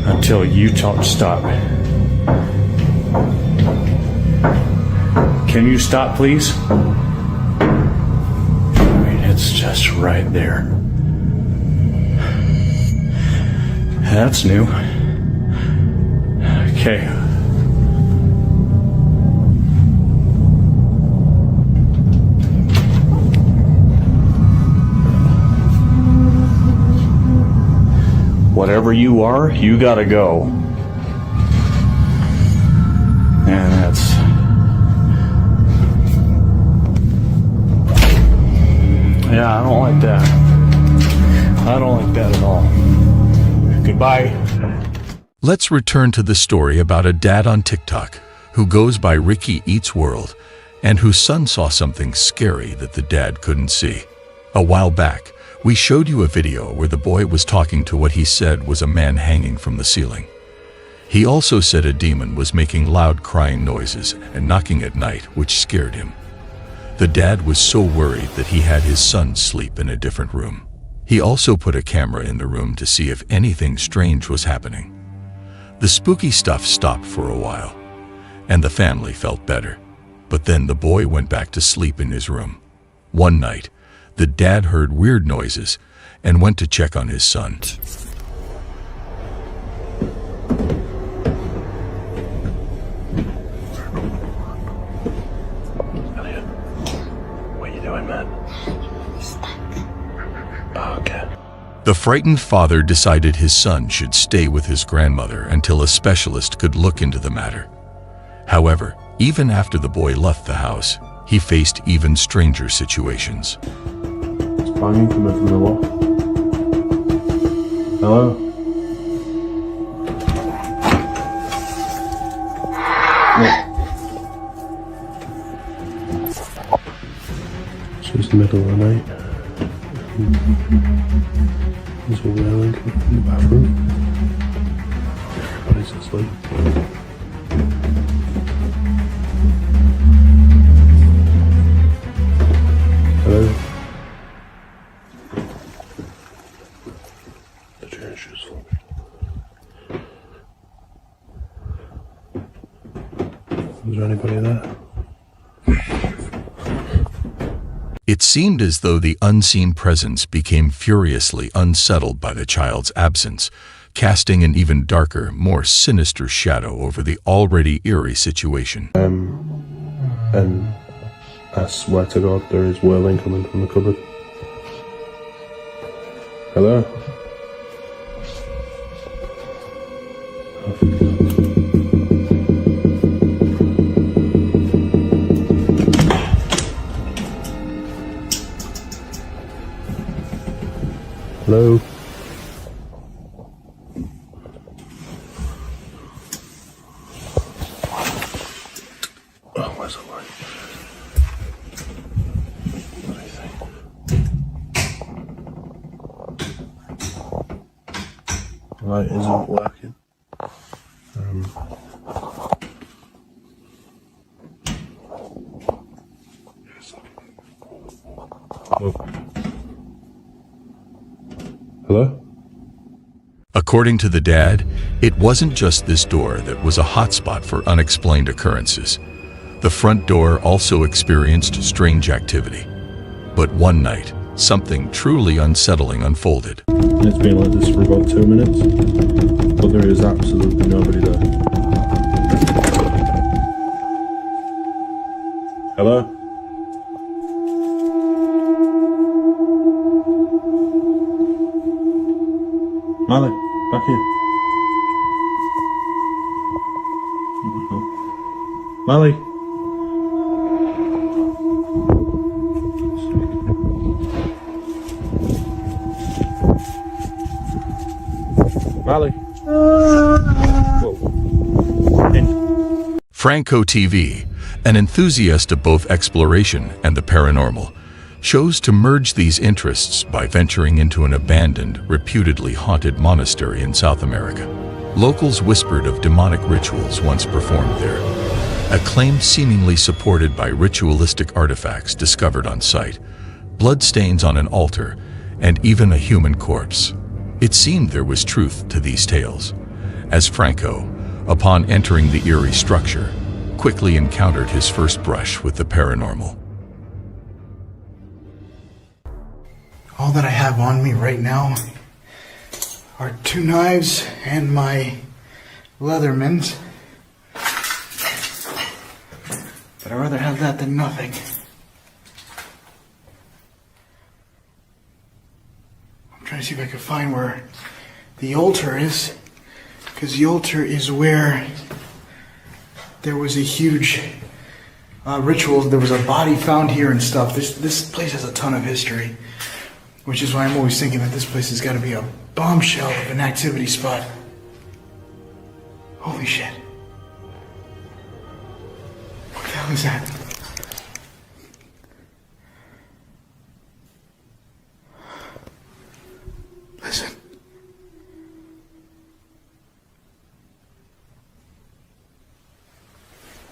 L: until you stop. Can you stop, please? I mean, it's just right there. That's new. Okay.
U: Whatever you are, you gotta go. And that's... Yeah, I don't like that. I don't like that at all. Goodbye.
J: Let's return to the story about a dad on TikTok who goes by Ricky Eats World and whose son saw something scary that the dad couldn't see. A while back, we showed you a video where the boy was talking to what he said was a man hanging from the ceiling. He also said a demon was making loud crying noises and knocking at night, which scared him. The dad was so worried that he had his son sleep in a different room. He also put a camera in the room to see if anything strange was happening. The spooky stuff stopped for a while, and the family felt better. But then the boy went back to sleep in his room. One night, the dad heard weird noises and went to check on his son.
I: What are you doing, man? Okay.
J: The frightened father decided his son should stay with his grandmother until a specialist could look into the matter. However, even after the boy left the house, he faced even stranger situations.
I: It's banging coming from the wall. Hello? It's just the middle of the night. There's a wailing coming from the bathroom. Everybody's asleep. Hello? The chair's just flopping. Is there anybody there?
J: It seemed as though the unseen presence became furiously unsettled by the child's absence, casting an even darker, more sinister shadow over the already eerie situation.
I: And I swear to God, there is wailing coming from the cupboard. Hello? Hello? Oh, where's the light? What do you think? The light isn't working. Hello?
J: According to the dad, it wasn't just this door that was a hotspot for unexplained occurrences. The front door also experienced strange activity. But one night, something truly unsettling unfolded.
I: It's been like this for about 2 minutes, but there is absolutely nobody there. Hello? Malik, back here. Malik. Malik.
J: Franco TV, an enthusiast of both exploration and the paranormal, chose to merge these interests by venturing into an abandoned, reputedly haunted monastery in South America. Locals whispered of demonic rituals once performed there, a claim seemingly supported by ritualistic artifacts discovered on site, bloodstains on an altar, and even a human corpse. It seemed there was truth to these tales, as Franco, upon entering the eerie structure, quickly encountered his first brush with the paranormal.
R: All that I have on me right now are 2 knives and my Leathermans. But I'd rather have that than nothing. I'm trying to see if I can find where the altar is. Because the altar is where there was a huge ritual. There was a body found here and stuff. This place has a ton of history. Which is why I'm always thinking that this place has got to be a bombshell of an activity spot. Holy shit. What the hell is that? Listen.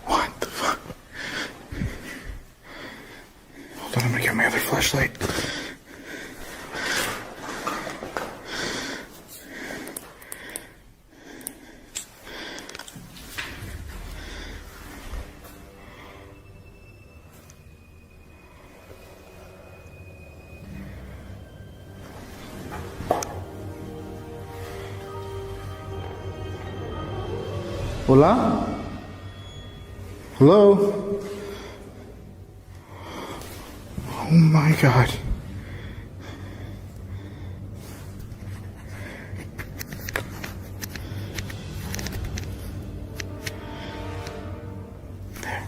R: What the fuck? Hold on, I'm gonna get my other flashlight. Hola? Hello? Oh my God. There.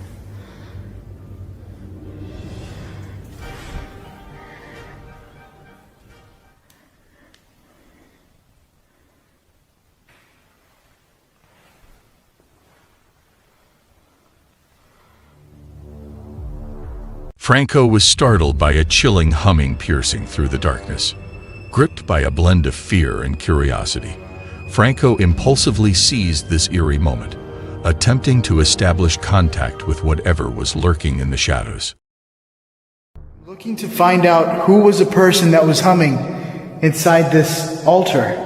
J: Franco was startled by a chilling humming piercing through the darkness. Gripped by a blend of fear and curiosity, Franco impulsively seized this eerie moment, attempting to establish contact with whatever was lurking in the shadows.
R: Looking to find out who was the person that was humming inside this altar.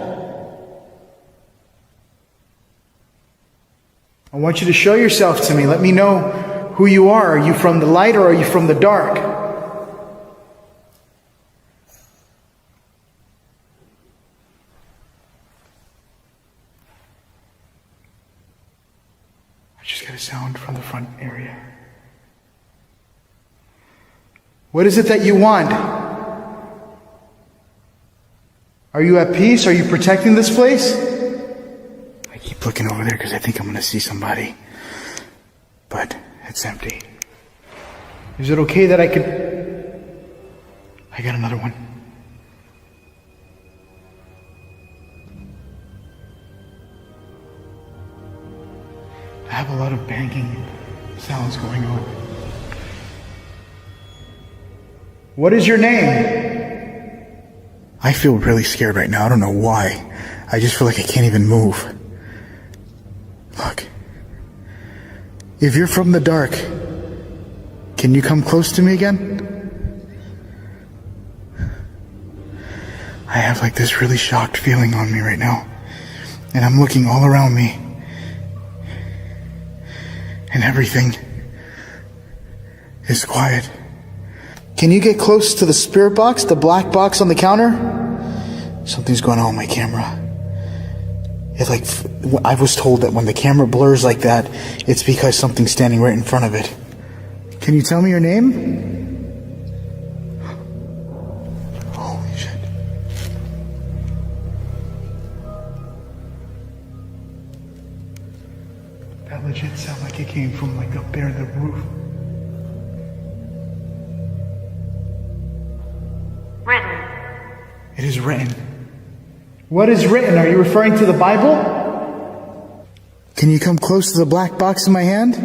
R: I want you to show yourself to me. Let me know who you are. Are you from the light or are you from the dark? I just got a sound from the front area. What is it that you want? Are you at peace? Are you protecting this place? I keep looking over there because I think I'm going to see somebody. But it's empty. Is it okay that I got another one. I have a lot of banging sounds going on. What is your name? I feel really scared right now. I don't know why. I just feel like I can't even move. Look. If you're from the dark, can you come close to me again? I have like this really shocked feeling on me right now. And I'm looking all around me. And everything is quiet. Can you get close to the spirit box, the black box on the counter? Something's going on with my camera. I was told that when the camera blurs like that, it's because something's standing right in front of it. Can you tell me your name? Holy shit. That legit sounded like it came from like up there in the roof. Written. It is written. What is written? Are you referring to the Bible? Can you come close to the black box in my hand?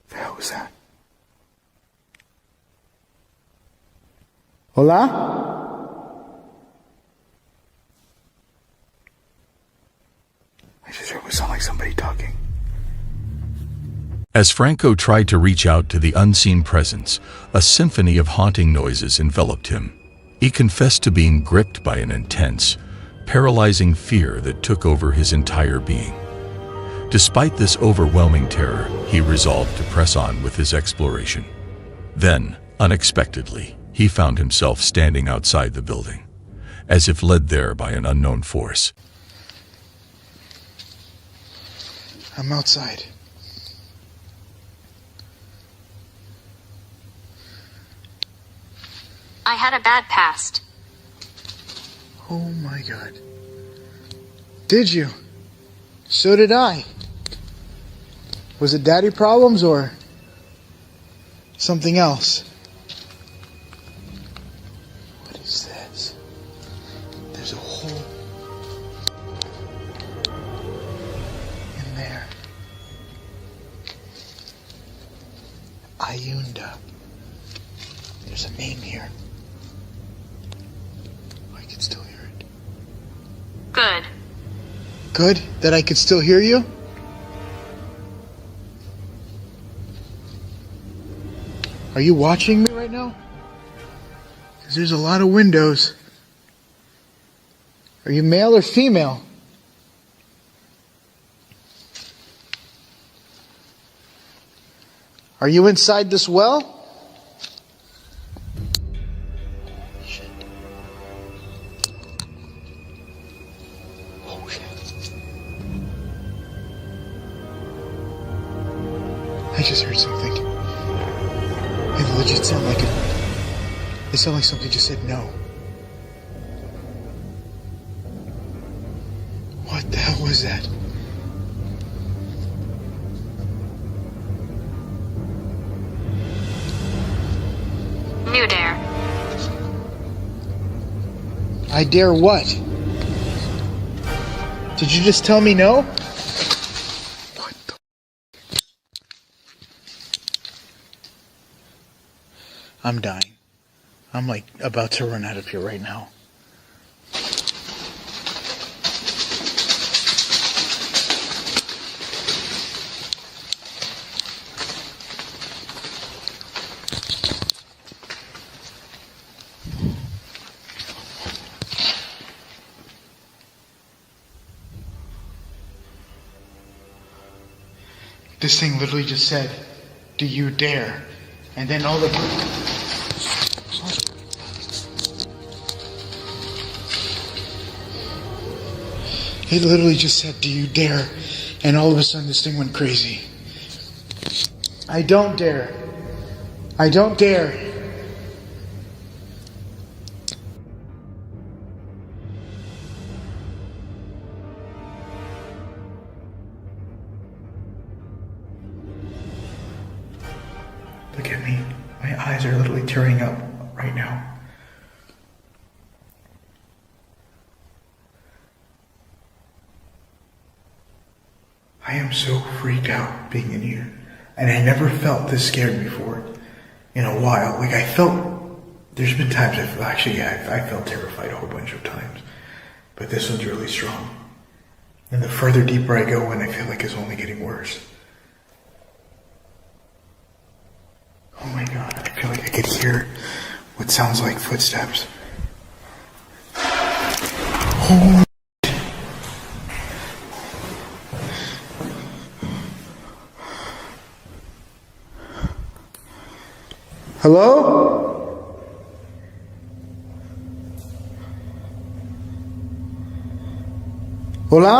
R: The hell was that? Hola? I just heard it sound like somebody talking.
J: As Franco tried to reach out to the unseen presence, a symphony of haunting noises enveloped him. He confessed to being gripped by an intense, paralyzing fear that took over his entire being. Despite this overwhelming terror, he resolved to press on with his exploration. Then, unexpectedly, he found himself standing outside the building. as if led there by an unknown force.
R: I'm outside.
D: I had a bad past.
R: Oh my God. Did you? So did I. Was it daddy problems or something else? What is this? There's a hole in there. Ayunda. There's a name here. I can still hear it.
D: Good.
R: Good? That I could still hear you? Are you watching me right now? Because there's a lot of windows. Are you male or female? Are you inside this well? Shit. Oh shit. I just heard something. It legit sounded like it sounded like something just said no. What the hell was that?
D: New dare.
R: I dare what? Did you just tell me no? What the? I'm dying. I'm like about to run out of here right now. This thing literally just said, "Do you dare?" And then all the... It literally just said, "Do you dare?" And all of a sudden this thing went crazy. I don't dare. I don't dare. Look at me. My eyes are literally tearing up right now. I am so freaked out being in here. And I never felt this scared before in a while. Like I felt, there's been times I felt terrified a whole bunch of times. But this one's really strong. And the further deeper I go in, I feel like it's only getting worse. Oh my God, I feel like I could hear what sounds like footsteps. Oh. Hello? Hola?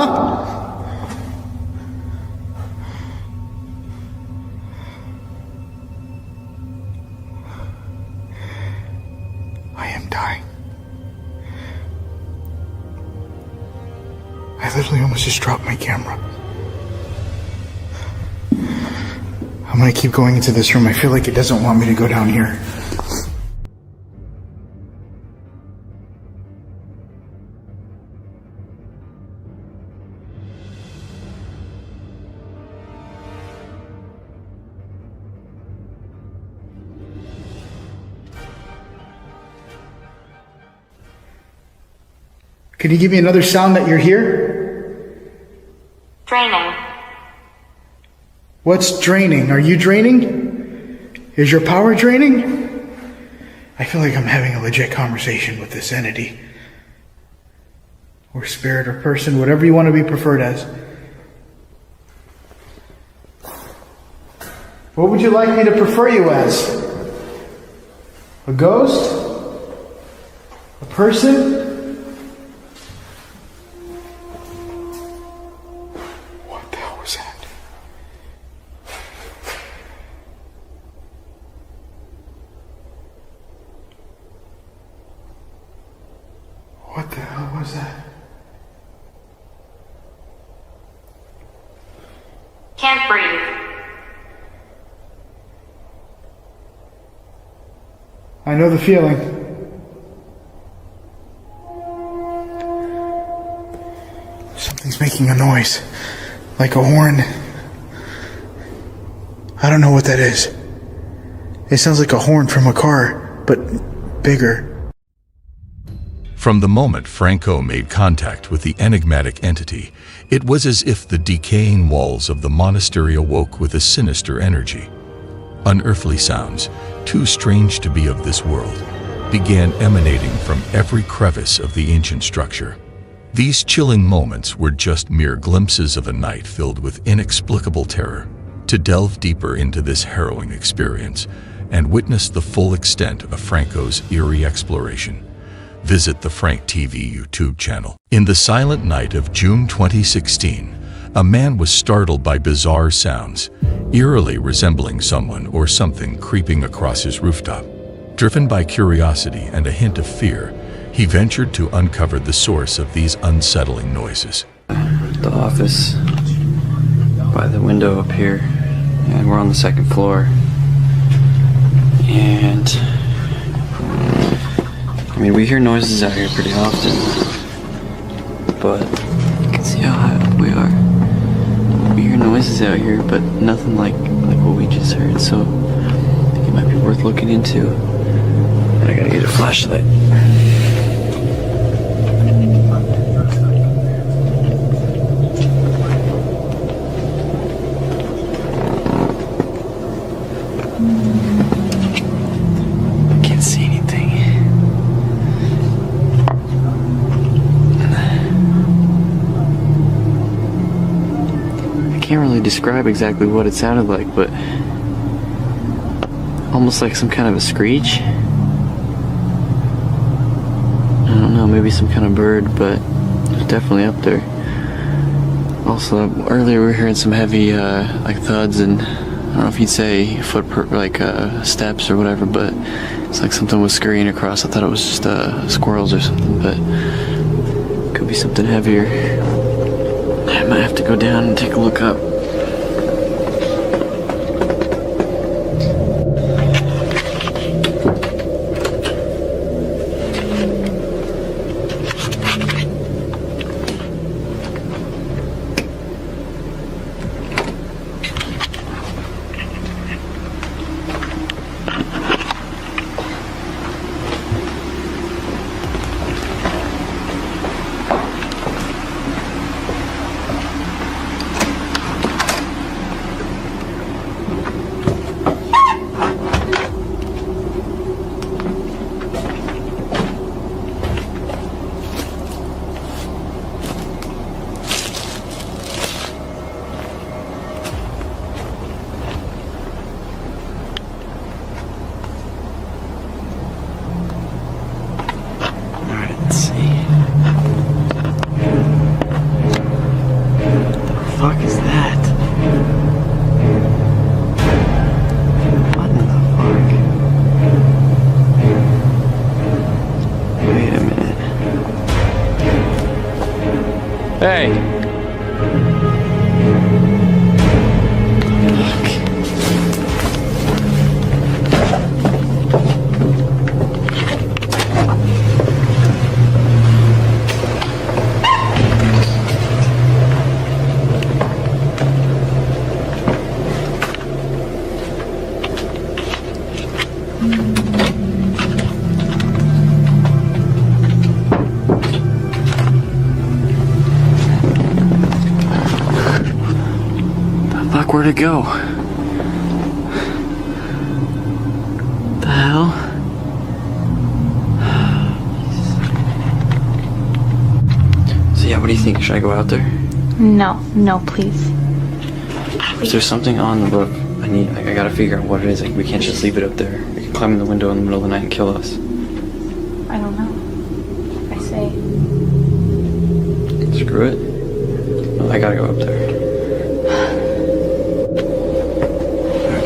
R: I am dying. I literally almost just dropped my camera. I'm gonna keep going into this room. I feel like it doesn't want me to go down here. Can you give me another sound that you're here?
D: Draining.
R: What's draining? Are you draining? Is your power draining? I feel like I'm having a legit conversation with this entity. Or spirit or person, whatever you want to be preferred as. What would you like me to prefer you as? A ghost? A person?
D: Can't breathe.
R: I know the feeling. Something's making a noise. Like a horn. I don't know what that is. It sounds like a horn from a car, but bigger.
J: From the moment Franco made contact with the enigmatic entity, it was as if the decaying walls of the monastery awoke with a sinister energy. Unearthly sounds, too strange to be of this world, began emanating from every crevice of the ancient structure. These chilling moments were just mere glimpses of a night filled with inexplicable terror. To delve deeper into this harrowing experience and witness the full extent of Franco's eerie exploration, visit the Frank TV YouTube channel. In the silent night of June 2016, a man was startled by bizarre sounds, eerily resembling someone or something creeping across his rooftop. Driven by curiosity and a hint of fear, he ventured to uncover the source of these unsettling noises.
A: The office by the window up here, and we're on the second floor. And I mean, we hear noises out here pretty often, but you can see how high up we are. We hear noises out here, but nothing like what we just heard, so I think it might be worth looking into. I gotta get a flashlight. Can't see anything. I can't really describe exactly what it sounded like, but almost like some kind of a screech. I don't know, maybe some kind of bird, but it was definitely up there. Also, earlier we were hearing some heavy like thuds, and I don't know if you'd say steps or whatever, but it's like something was scurrying across. I thought it was just squirrels or something, but it could be something heavier. I might have to go down and take a look up. Hey! Where'd it go? The hell? So yeah, what do you think? Should I go out there?
T: No, please.
A: If there's something on the roof, I gotta figure out what it is. Like, we can't just leave it up there. It can climb in the window in the middle of the night and kill us.
T: I don't know. I say.
A: Screw it. No, I gotta go up there.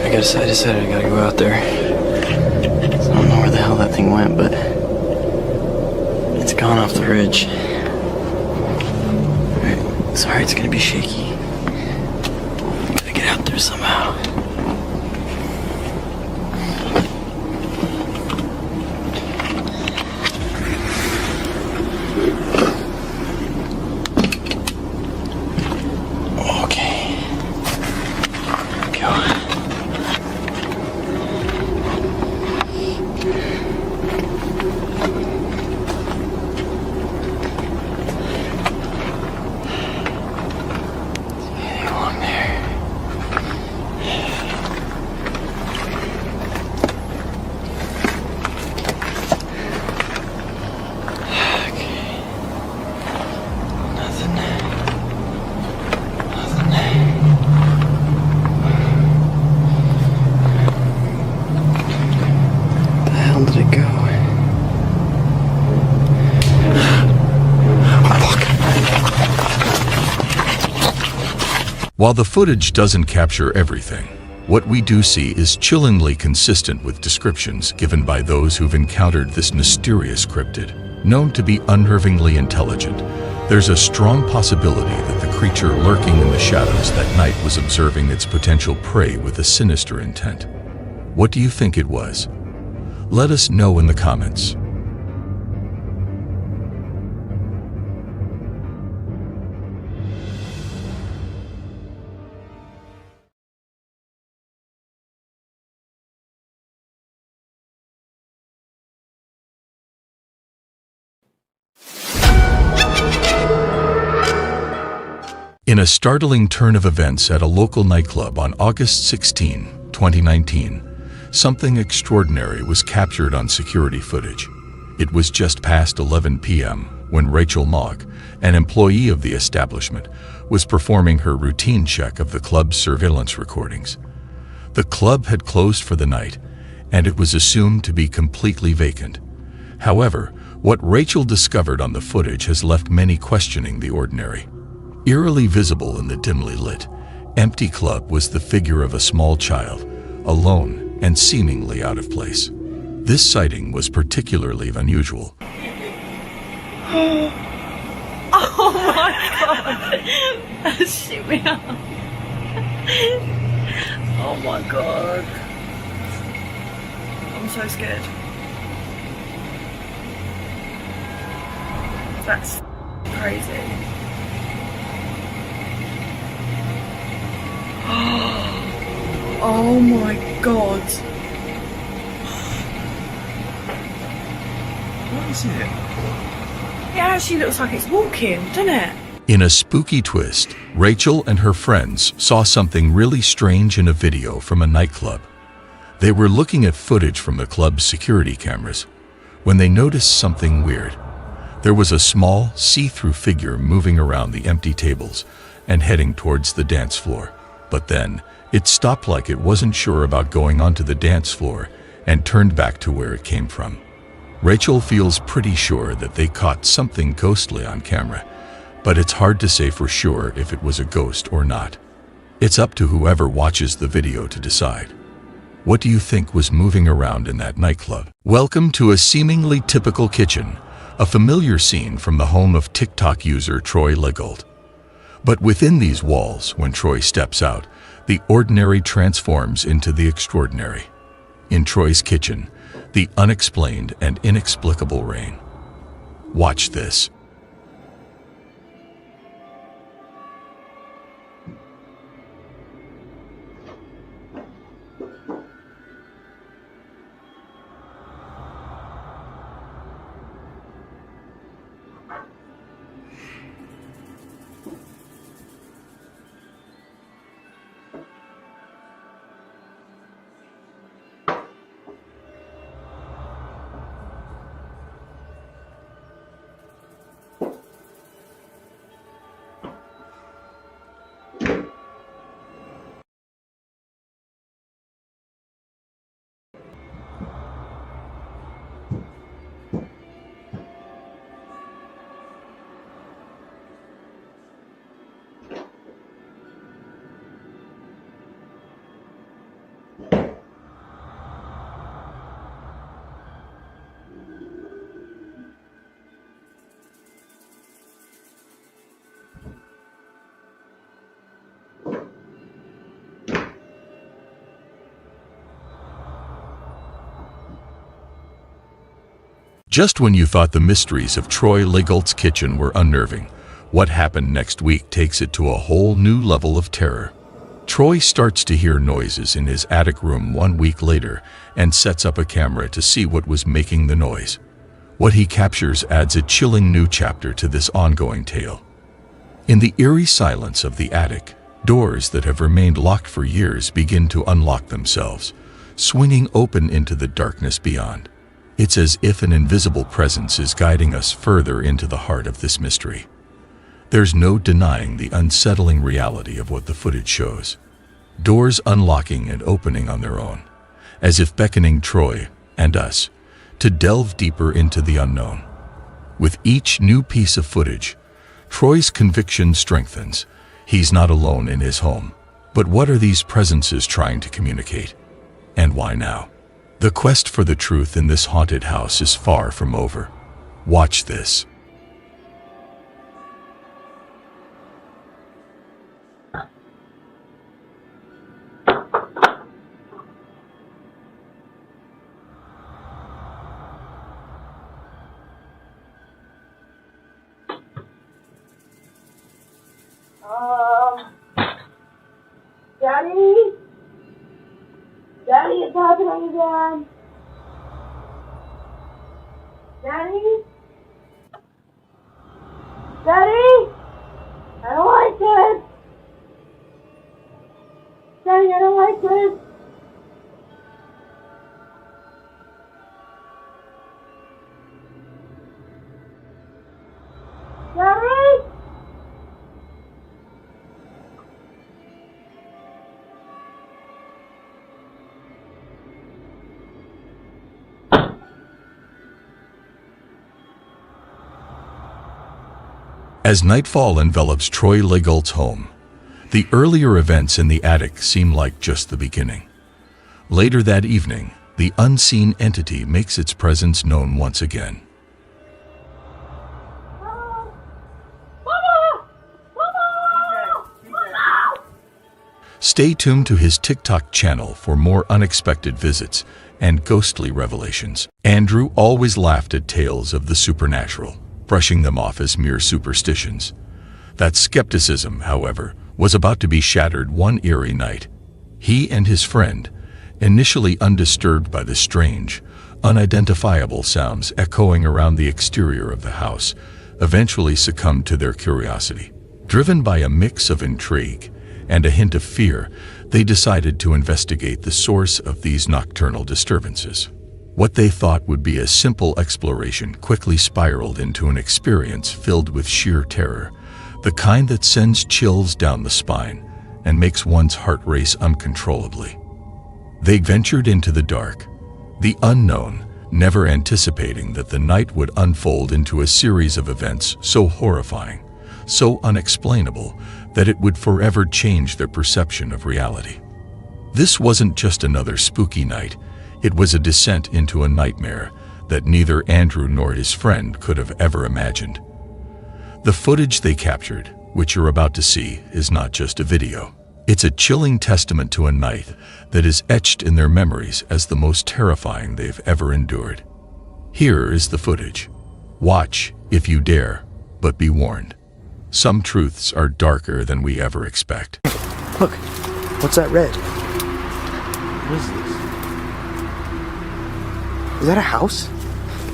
A: I decided I gotta go out there. So I don't know where the hell that thing went, but it's gone off the ridge. Alright, sorry it's gonna be shaky. Gotta through somehow. Okay. There we go.
J: While the footage doesn't capture everything, what we do see is chillingly consistent with descriptions given by those who've encountered this mysterious cryptid. Known to be unnervingly intelligent, there's a strong possibility that the creature lurking in the shadows that night was observing its potential prey with a sinister intent. What do you think it was? Let us know in the comments. In a startling turn of events at a local nightclub on August 16, 2019, something extraordinary was captured on security footage. It was just past 11 p.m. when Rachel Mogg, an employee of the establishment, was performing her routine check of the club's surveillance recordings. The club had closed for the night, and it was assumed to be completely vacant. However, what Rachel discovered on the footage has left many questioning the ordinary. Eerily visible in the dimly lit, empty club was the figure of a small child, alone and seemingly out of place. This sighting was particularly unusual.
T: Oh my god! That shit me up. Oh my god. I'm so scared. That's crazy. Oh my god.
E: What is it?
T: It actually looks like it's walking, doesn't it?
J: In a spooky twist, Rachel and her friends saw something really strange in a video from a nightclub. They were looking at footage from the club's security cameras when they noticed something weird. There was a small, see-through figure moving around the empty tables and heading towards the dance floor. But then, it stopped like it wasn't sure about going onto the dance floor and turned back to where it came from. Rachel feels pretty sure that they caught something ghostly on camera, but it's hard to say for sure if it was a ghost or not. It's up to whoever watches the video to decide. What do you think was moving around in that nightclub? Welcome to a seemingly typical kitchen, a familiar scene from the home of TikTok user Troy Legault. But within these walls, when Troy steps out, the ordinary transforms into the extraordinary. In Troy's kitchen, the unexplained and inexplicable reign. Watch this. Just when you thought the mysteries of Troy Legault's kitchen were unnerving, what happened next week takes it to a whole new level of terror. Troy starts to hear noises in his attic room 1 week later and sets up a camera to see what was making the noise. What he captures adds a chilling new chapter to this ongoing tale. In the eerie silence of the attic, doors that have remained locked for years begin to unlock themselves, swinging open into the darkness beyond. It's as if an invisible presence is guiding us further into the heart of this mystery. There's no denying the unsettling reality of what the footage shows. Doors unlocking and opening on their own, as if beckoning Troy and us to delve deeper into the unknown. With each new piece of footage, Troy's conviction strengthens. He's not alone in his home. But what are these presences trying to communicate? And why now? The quest for the truth in this haunted house is far from over. Watch this.
S: Daddy? Daddy, it's happening again. Daddy? Daddy? I don't like this. Daddy, I don't like this. Daddy?
J: As nightfall envelops Troy Legault's home, the earlier events in the attic seem like just the beginning. Later that evening, the unseen entity makes its presence known once again. Stay tuned to his TikTok channel for more unexpected visits and ghostly revelations. Andrew always laughed at tales of the supernatural, brushing them off as mere superstitions. That skepticism, however, was about to be shattered one eerie night. He and his friend, initially undisturbed by the strange, unidentifiable sounds echoing around the exterior of the house, eventually succumbed to their curiosity. Driven by a mix of intrigue and a hint of fear, they decided to investigate the source of these nocturnal disturbances. What they thought would be a simple exploration quickly spiraled into an experience filled with sheer terror, the kind that sends chills down the spine and makes one's heart race uncontrollably. They ventured into the dark, the unknown, never anticipating that the night would unfold into a series of events so horrifying, so unexplainable, that it would forever change their perception of reality. This wasn't just another spooky night. It was a descent into a nightmare that neither Andrew nor his friend could have ever imagined. The footage they captured, which you're about to see, is not just a video. It's a chilling testament to a night that is etched in their memories as the most terrifying they've ever endured. Here is the footage. Watch if you dare, but be warned. Some truths are darker than we ever expect.
B: Look, what's that red? What is this? Is that a house?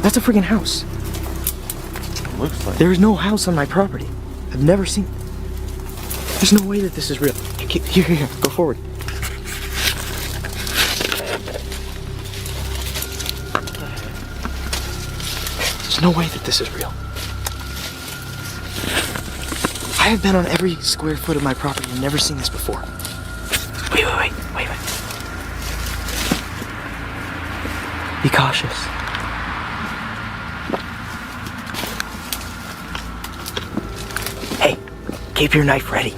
B: That's a freaking house.
E: It looks like.
B: There is no house on my property. I've never seen. There's no way that this is real. Here, go forward. There's no way that this is real. I have been on every square foot of my property and never seen this before. Wait. Be cautious. Hey, keep your knife ready.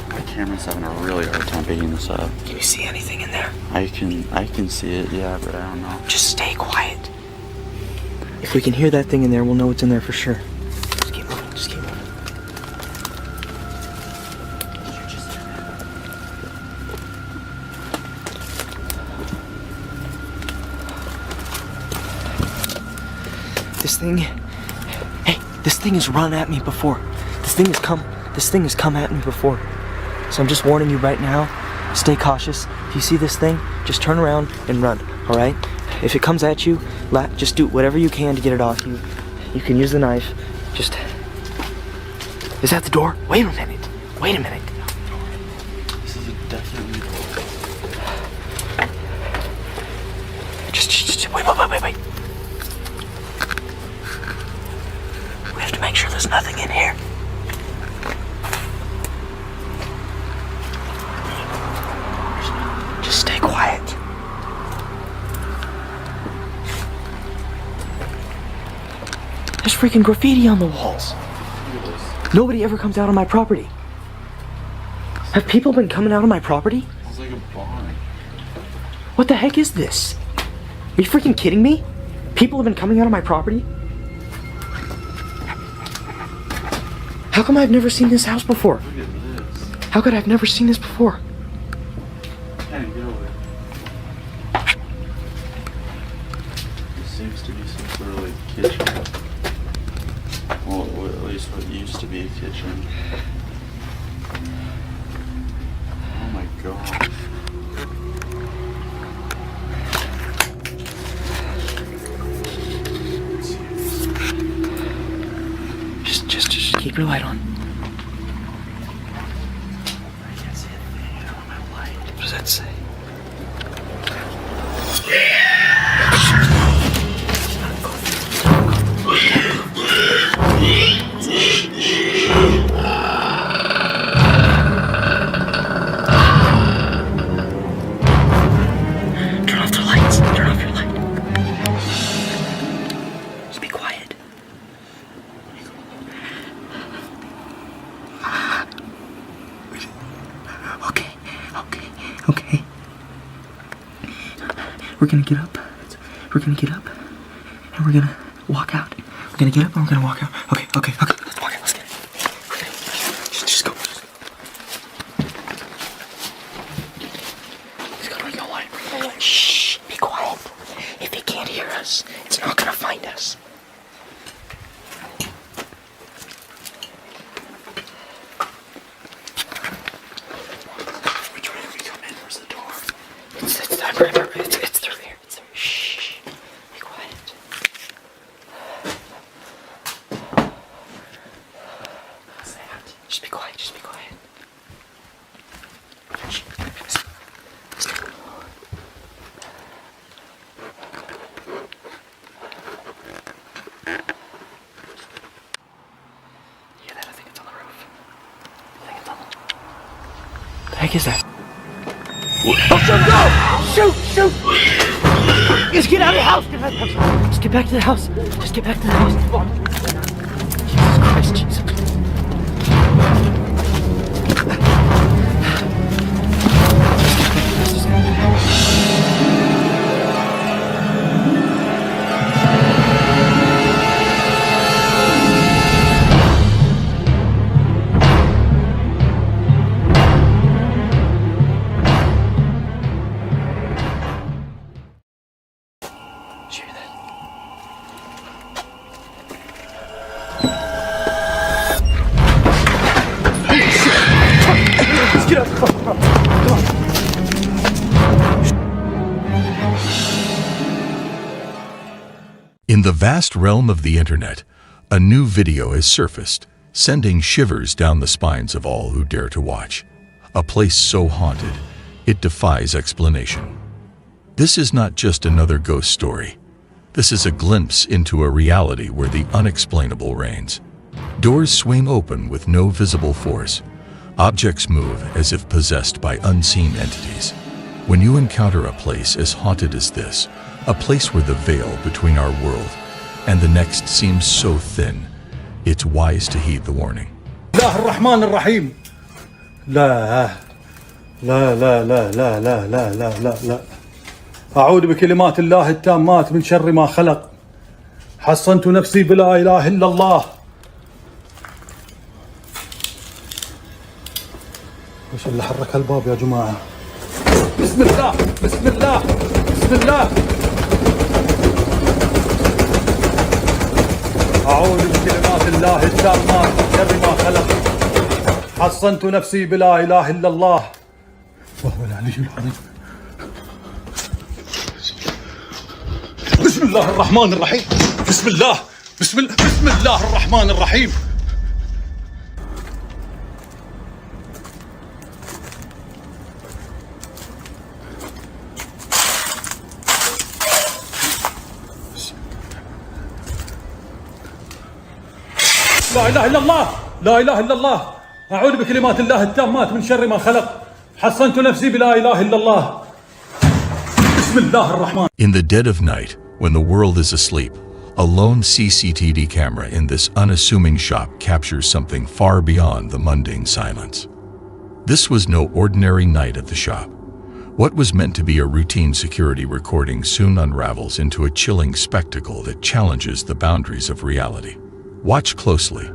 G: My camera's having a really hard time picking this up.
B: Can you see anything in there?
G: I can see it, yeah, but I don't know.
B: Just stay quiet. If we can hear that thing in there, we'll know it's in there for sure. Just keep moving. Did you just hear that? This thing... Hey, this thing has run at me before. This thing has come at me before. So I'm just warning you right now, stay cautious. If you see this thing, just turn around and run, alright? If it comes at you, just do whatever you can to get it off you. You can use the knife. Just... Is that the door? Wait a minute. Wait a minute.
G: This is definitely the door.
B: Just wait. We have to make sure there's nothing in here. Just stay quiet. There's freaking graffiti on the walls. Nobody ever comes out on my property. Have people been coming out on my property?
G: It's like a barn.
B: What the heck is this? Are you freaking kidding me? People have been coming out on my property? How come I've never seen this house before?
G: Look at this.
B: How could I've never seen this before?
G: Can't get over it. This seems to be some sort of like kitchen. Well, at least what used to be a kitchen. Oh my god.
B: Just keep your light on.
G: I can't see anything. I don't have light.
B: What does that say? Turn off the lights. Turn off your light. Just be quiet. Okay. We're gonna get up. And we're gonna walk out. We're gonna get up and we're gonna walk out. Okay. Let's walk out. Let's get it. Okay. Just go. He's gonna ring a light. Shh. Be quiet. If he can't hear us, it's not gonna find us. Which way do we come in? Where's the door? It's through here. Shh. Be quiet. What's that? Just be quiet. Shh. Let's go. Hear that? I think it's on the roof. The heck is that? Oh, shoot! Just get out of the house! Just get back to the house! Jesus Christ, Jesus. Get up! Come on.
J: In the vast realm of the internet, a new video has surfaced, sending shivers down the spines of all who dare to watch. A place so haunted, it defies explanation. This is not just another ghost story. This is a glimpse into a reality where the unexplainable reigns. Doors swing open with no visible force. Objects move as if possessed by unseen entities. When you encounter a place as haunted as this, a place where the veil between our world and the next seems so thin, it's wise to heed the warning.
O: الله الرحمن الرحيم. لا لا لا لا لا لا لا لا لا لا. أعوذ بكلمات الله التامات من شر ما خلق. حصنت نفسي بلا إله إلا الله. وش اللي حرك الباب يا جماعة؟ بسم الله بسم الله بسم الله. أعوذ بكلمات الله التامات من شر ما خلق حصنت نفسي بلا إله إلا الله وهو العلي العظيم بسم الله الرحمن الرحيم بسم الله بسم الله الرحمن الرحيم لا إله إلا الله لا إله إلا الله أعوذ بكلمات الله التامات من شر ما خلق حصنت نفسي بلا إله إلا الله بسم الله الرحمن.
J: In the dead of night, when the world is asleep, a lone CCTV camera in this unassuming shop captures something far beyond the mundane silence. This was no ordinary night at the shop. What was meant to be a routine security recording soon unravels into a chilling spectacle that challenges the boundaries of reality. Watch closely.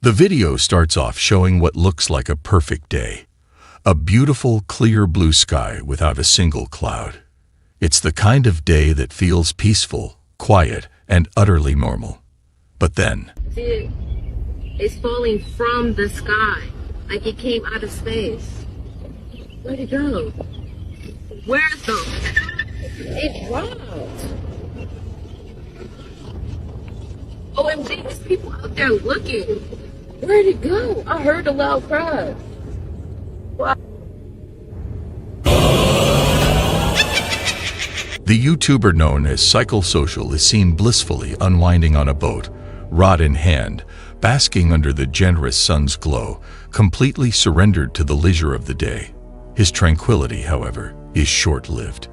J: The video starts off showing what looks like a perfect day. A beautiful, clear blue sky without a single cloud. It's the kind of day that feels peaceful, quiet, and utterly normal. But then...
N: See, it's falling from the sky, like it came out of space. Where'd it go? Where's the... It dropped. OMG, there's people out there looking. Where'd it go? I heard a loud cry. Wow.
J: The YouTuber known as Psychosocial is seen blissfully unwinding on a boat, rod in hand, basking under the generous sun's glow, completely surrendered to the leisure of the day. His tranquility, however, is short-lived.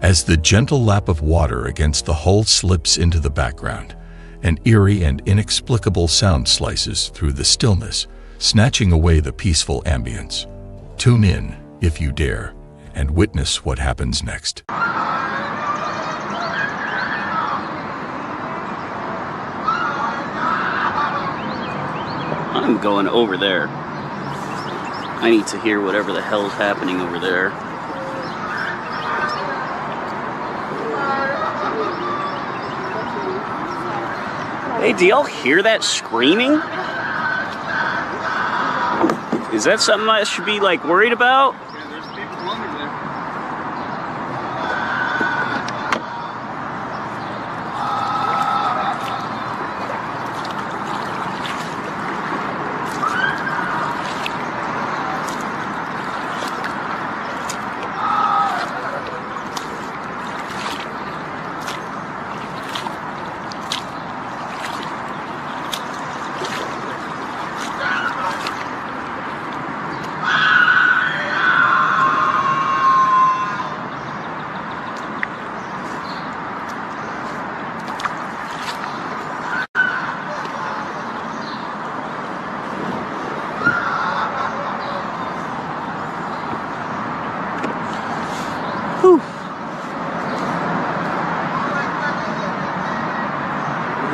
J: As the gentle lap of water against the hull slips into the background, an eerie and inexplicable sound slices through the stillness, snatching away the peaceful ambience. Tune in, if you dare, and witness what happens next.
V: I'm going over there. I need to hear whatever the hell's happening over there. Hey, do y'all hear that screaming? Is that something I should be, like, worried about?
W: Yeah, there's people under there.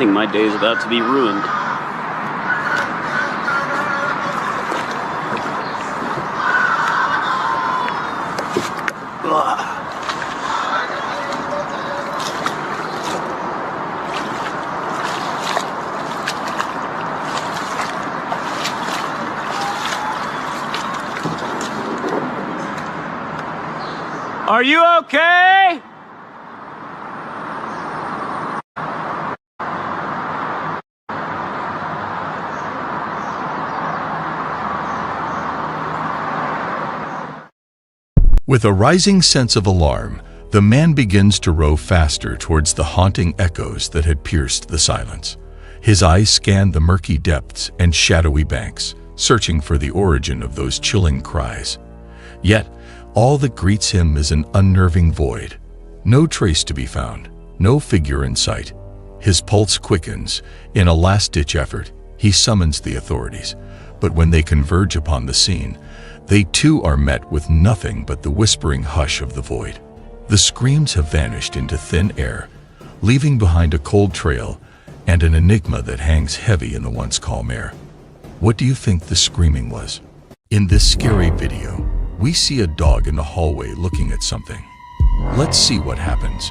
V: think my day is about to be ruined.
E: Are you okay?
J: With a rising sense of alarm, the man begins to row faster towards the haunting echoes that had pierced the silence. His eyes scan the murky depths and shadowy banks, searching for the origin of those chilling cries. Yet, all that greets him is an unnerving void. No trace to be found, no figure in sight. His pulse quickens. In a last-ditch effort, he summons the authorities. But when they converge upon the scene, they too are met with nothing but the whispering hush of the void. The screams have vanished into thin air, leaving behind a cold trail and an enigma that hangs heavy in the once calm air. What do you think the screaming was? In this scary video, we see a dog in the hallway looking at something. Let's see what happens.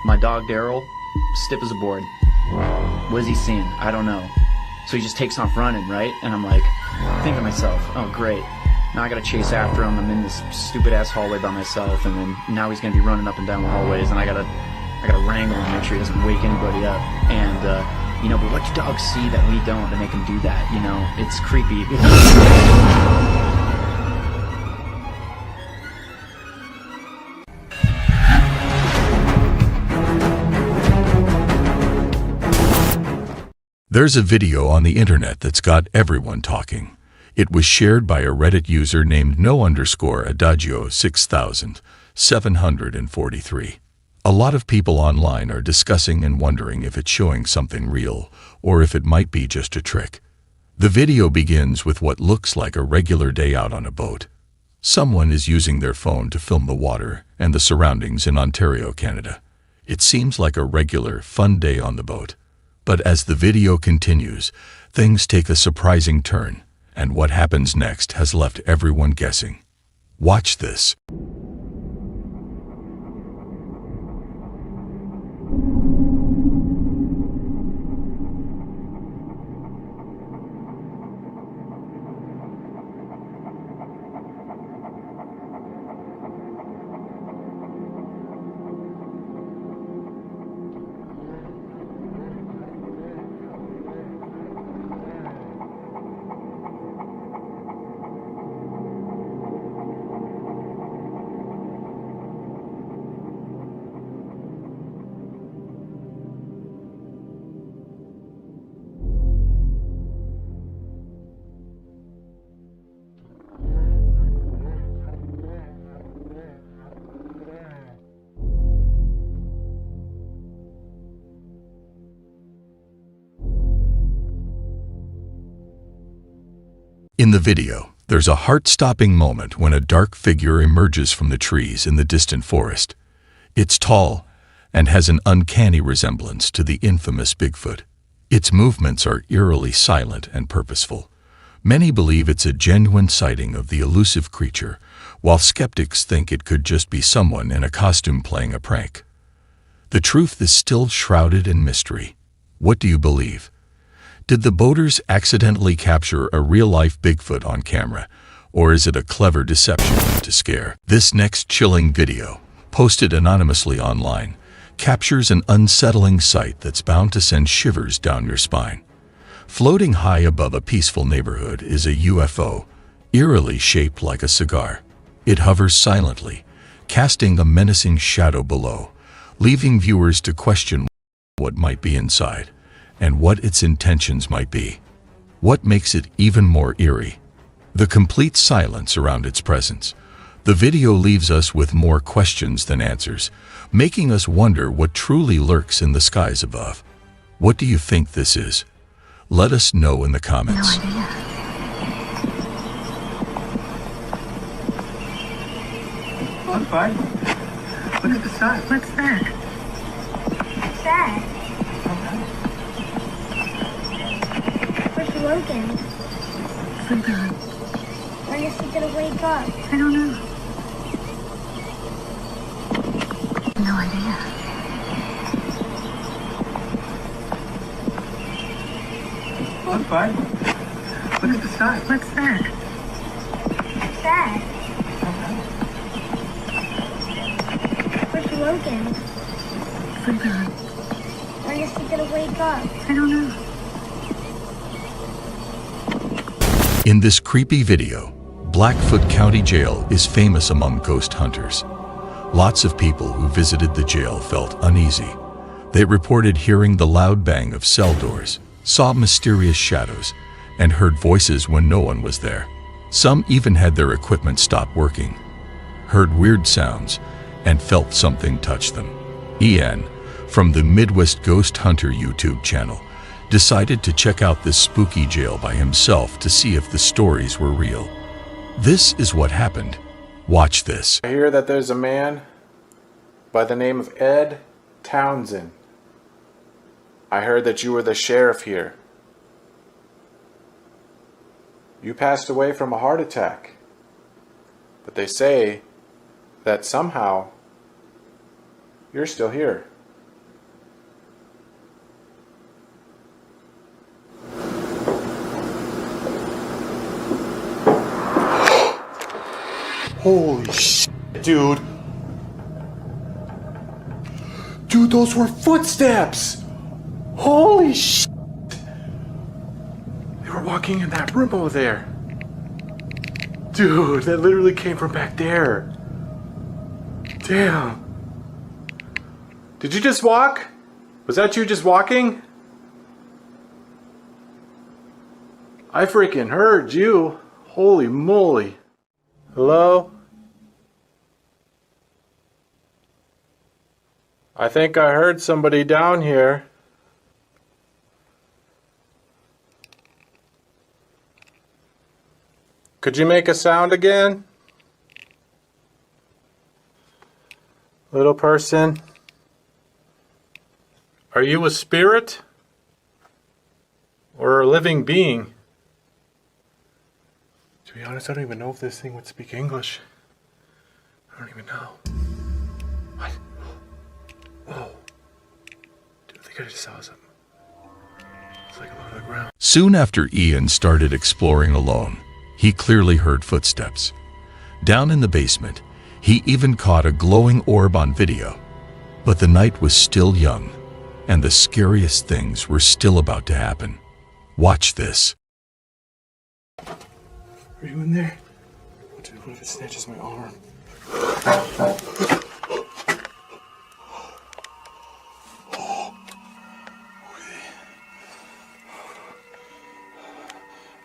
C: My dog Daryl, stiff as a board. What is he seeing? I don't know. So he just takes off running, right? And I'm like, thinking to myself, oh great. Now I gotta chase after him. I'm in this stupid ass hallway by myself, and then now he's gonna be running up and down the hallways, and I gotta wrangle him, make sure he doesn't wake anybody up. And you know, but what do dogs see that we don't to make them do that? You know, it's creepy.
J: There's a video on the internet that's got everyone talking. It was shared by a Reddit user named no_adagio 6743. A lot of people online are discussing and wondering if it's showing something real or if it might be just a trick. The video begins with what looks like a regular day out on a boat. Someone is using their phone to film the water and the surroundings in Ontario, Canada. It seems like a regular, fun day on the boat. But as the video continues, things take a surprising turn, and what happens next has left everyone guessing. Watch this. In the video, there's a heart-stopping moment when a dark figure emerges from the trees in the distant forest. It's tall and has an uncanny resemblance to the infamous Bigfoot. Its movements are eerily silent and purposeful. Many believe it's a genuine sighting of the elusive creature, while skeptics think it could just be someone in a costume playing a prank. The truth is still shrouded in mystery. What do you believe? Did the boaters accidentally capture a real-life Bigfoot on camera, or is it a clever deception to scare? This next chilling video, posted anonymously online, captures an unsettling sight that's bound to send shivers down your spine. Floating high above a peaceful neighborhood is a UFO, eerily shaped like a cigar. It hovers silently, casting a menacing shadow below, leaving viewers to question what might be inside and what its intentions might be. What makes it even more eerie? The complete silence around its presence. The video leaves us with more questions than answers, making us wonder what truly lurks in the skies above. What do you think this is? Let us know in the comments.
H: Look, bud. Look at the sun. What's that?
Q: What's that? woken?
F: Sleeping.
Q: When is he gonna wake up?
F: I don't know. No idea.
H: Look, bud. Look at the sky.
F: What's that?
Q: What's that? Where's Logan?
F: Sleeping.
Q: When is he gonna wake up?
F: I don't know.
J: In this creepy video, Blackfoot County Jail is famous among ghost hunters. Lots of people who visited the jail felt uneasy. They reported hearing the loud bang of cell doors, saw mysterious shadows, and heard voices when no one was there. Some even had their equipment stop working, heard weird sounds, and felt something touch them. Ian, from the Midwest Ghost Hunter YouTube channel, decided to check out this spooky jail by himself to see if the stories were real. This is what happened. Watch this.
K: I hear that there's a man by the name of Ed Townsend. I heard that you were the sheriff here. You passed away from a heart attack. But they say that somehow you're still here.
I: Holy shit, dude. Dude, those were footsteps. Holy shit. They were walking in that room over there. Dude, that literally came from back there. Damn. Did you just walk? Was that you just walking? I freaking heard you. Holy moly. Hello? I think I heard somebody down here. Could you make a sound again? Little person? Are you a spirit? Or a living being? To be honest, I don't even know if this thing would speak English. I don't even know. What? Whoa. Dude, I think I just saw something. It's like above the ground.
J: Soon after Ian started exploring alone, he clearly heard footsteps. Down in the basement, he even caught a glowing orb on video. But the night was still young, and the scariest things were still about to happen. Watch this.
K: Are you in there? Dude, what if it snatches my arm?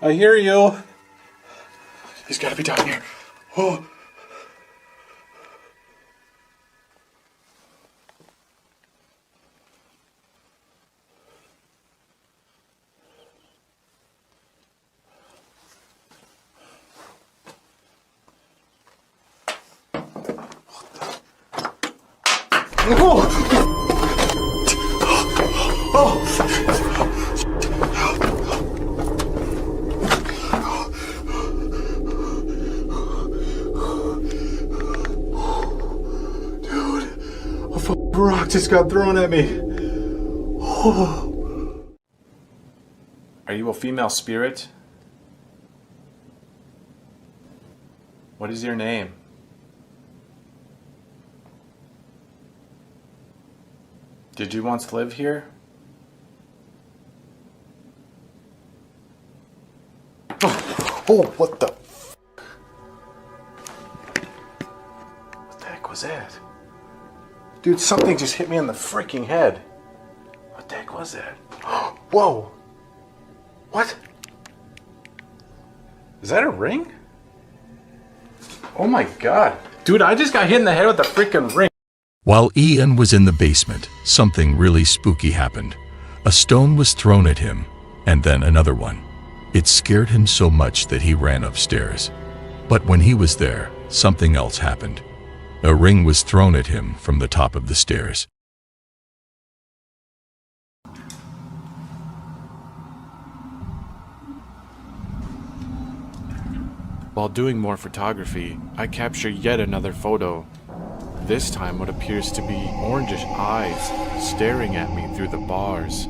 K: I hear you. He's gotta be down here. Oh. Rock just got thrown at me. Oh. Are you a female spirit? What is your name? Did you once live here? Oh, what the? What the heck was that? Dude, something just hit me on the freaking head. What the heck was that? Whoa! What? Is that a ring? Oh my god. Dude, I just got hit in the head with a freaking ring.
J: While Ian was in the basement, something really spooky happened. A stone was thrown at him, and then another one. It scared him so much that he ran upstairs. But when he was there, something else happened. A ring was thrown at him from the top of the stairs.
M: While doing more photography, I capture yet another photo. This time what appears to be orangish eyes staring at me through the bars.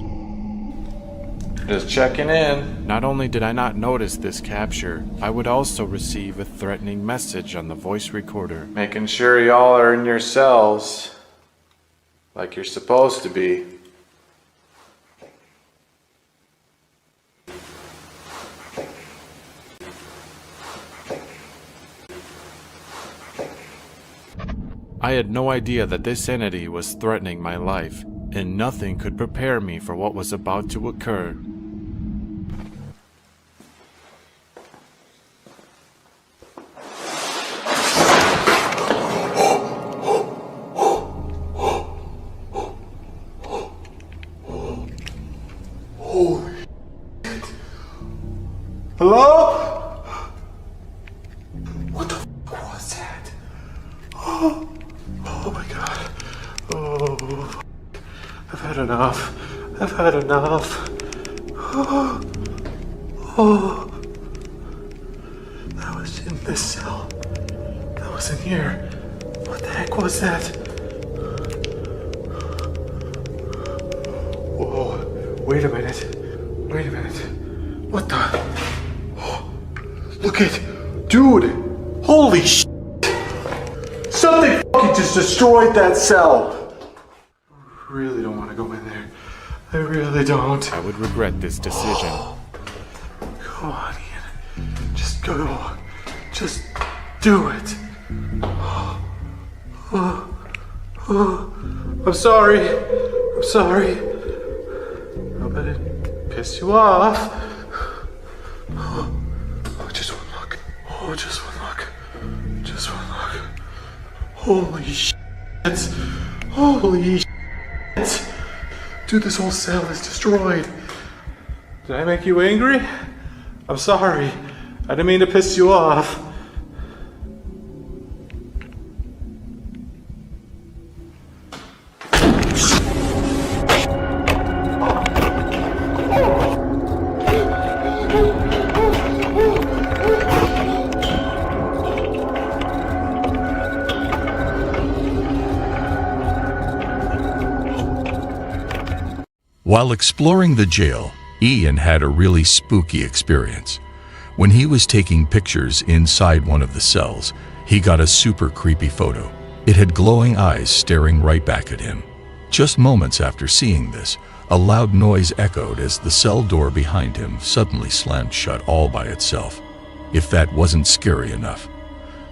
E: Just checking in.
M: Not only did I not notice this capture, I would also receive a threatening message on the voice recorder.
E: Making sure y'all are in your cells like you're supposed to be.
M: I had no idea that this entity was threatening my life, and nothing could prepare me for what was about to occur.
K: Holy shit. Hello? What the fuck was that? Oh my god. Oh, I've had enough. I've had enough. Oh, that was in this cell. That was in here. What the heck was that? Whoa, wait a minute. Wait a minute. What the? Oh, look at, dude. Holy shit. Something fucking just destroyed that cell. I really don't want to go in there. I really don't.
M: I would regret this decision.
K: Come on, Ian. Just go. Just do it. I'm sorry. I'm sorry. I hope I didn't piss you off. Oh, just one look. Oh, just one look. Just one look. Holy shit. Holy shit. Dude, this whole cell is destroyed. Did I make you angry? I'm sorry. I didn't mean to piss you off.
J: While exploring the jail, Ian had a really spooky experience. When he was taking pictures inside one of the cells, he got a super creepy photo. It had glowing eyes staring right back at him. Just moments after seeing this, a loud noise echoed as the cell door behind him suddenly slammed shut all by itself. If that wasn't scary enough,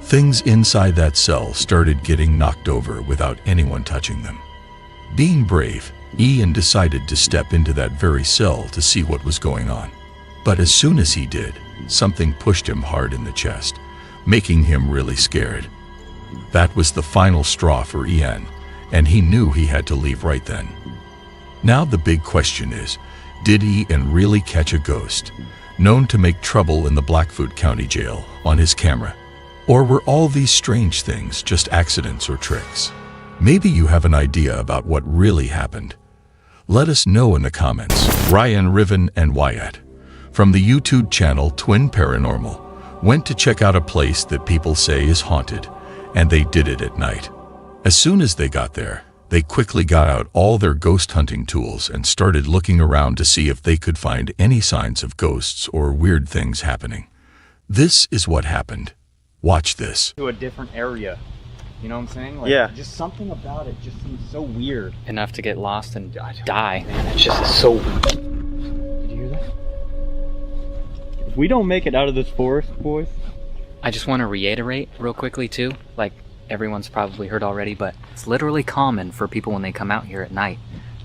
J: things inside that cell started getting knocked over without anyone touching them. Being brave, Ian decided to step into that very cell to see what was going on. But as soon as he did, something pushed him hard in the chest, making him really scared. That was the final straw for Ian, and he knew he had to leave right then. Now the big question is, did Ian really catch a ghost, known to make trouble in the Blackfoot County Jail, on his camera? Or were all these strange things just accidents or tricks? Maybe you have an idea about what really happened. Let us know in the comments. Ryan, Riven, and Wyatt, from the YouTube channel Twin Paranormal, went to check out a place that people say is haunted, and they did it at night. As soon as they got there, they quickly got out all their ghost hunting tools and started looking around to see if they could find any signs of ghosts or weird things happening. This is what happened. Watch this.
P: To a different area. You know what I'm saying? Like,
B: yeah.
P: Just something about it just seems so weird.
B: Enough to get lost and die. Man, it's just so weird.
P: Did you hear that? If we don't make it out of this forest, boys.
B: I just want to reiterate real quickly too, like everyone's probably heard already, but it's literally common for people when they come out here at night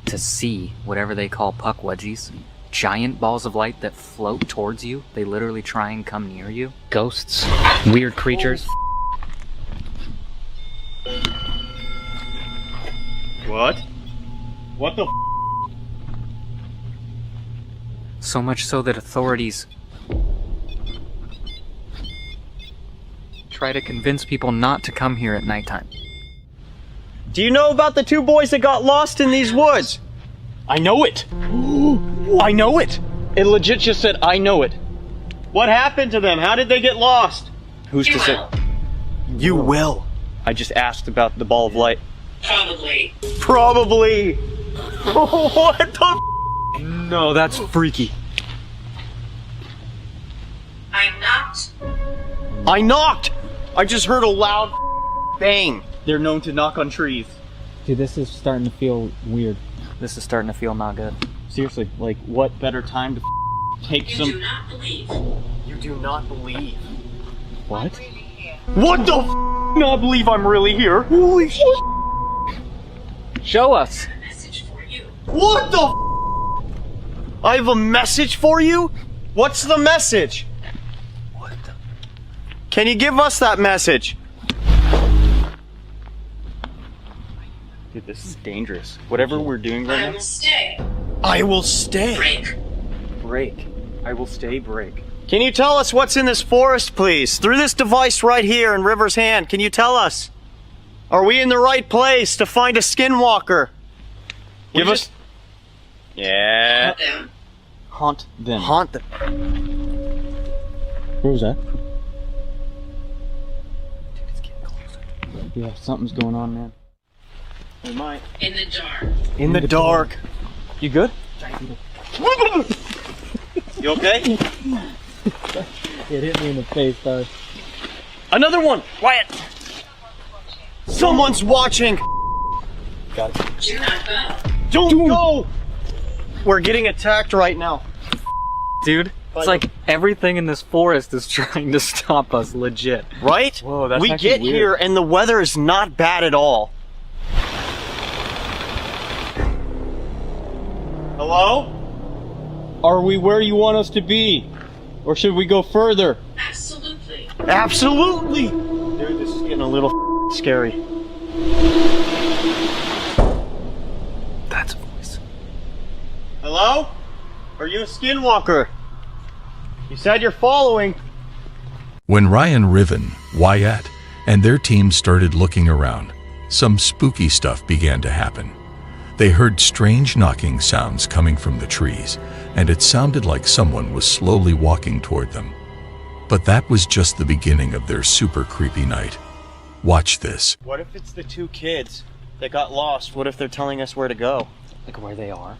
B: to see whatever they call puck wedgies. Giant balls of light that float towards you. They literally try and come near you. Ghosts, weird creatures.
P: What? What the
B: So much so that authorities try to convince people not to come here at nighttime.
W: Do you know about the two boys that got lost in these woods?
P: I know it! I know it!
W: It legit just said, I know it. What happened to them? How did they get lost? Who's to say? You will. I just asked about the ball of light.
S: Probably.
W: Probably. What the? No, that's freaky.
S: I knocked.
W: I knocked. I just heard a loud bang. They're known to knock on trees.
P: Dude, this is starting to feel weird.
B: This is starting to feel not good.
P: Seriously, like, what better time to take
S: You
P: some...
S: do not believe.
W: You do not believe.
P: What?
W: What the not believe I'm really here? Holy shit.
P: Show us.
S: Message for you.
W: What the I have a message for you? What's the message? What the? Can you give us that message?
P: Dude, this is dangerous. Whatever we're doing right
S: I
P: now...
S: will stay.
W: I will stay.
S: Break.
P: Break. I will stay break.
W: Can you tell us what's in this forest, please? Through this device right here in River's hand, can you tell us? Are we in the right place to find a skinwalker? Give us... Yeah.
P: Haunt them.
W: Haunt them.
P: Where was that? Dude, it's getting closer. Yeah, something's going on, man.
W: We might.
S: In the dark.
W: In the dark.
P: You good?
W: You okay?
P: It hit me in the face, though.
W: Another one! Quiet! Someone's watching!
P: Got it.
S: Do not go.
W: Don't go! We're getting attacked right now.
B: Dude, it's like everything in this forest is trying to stop us, legit.
W: Right?
B: Whoa, that's
W: we
B: actually
W: get
B: weird.
W: here and the weather is not bad at all. Hello?
P: Are we where you want us to be? Or should we go further?
S: Absolutely.
W: Absolutely! Dude, this is getting a little scary.
B: That's a voice.
W: Hello? Are you a skinwalker? You said you're following.
J: When Ryan Riven, Wyatt, and their team started looking around, some spooky stuff began to happen. They heard strange knocking sounds coming from the trees, and it sounded like someone was slowly walking toward them. But that was just the beginning of their super creepy night. Watch this.
W: What if it's the two kids that got lost? What if they're telling us where to go?
B: Like where they are?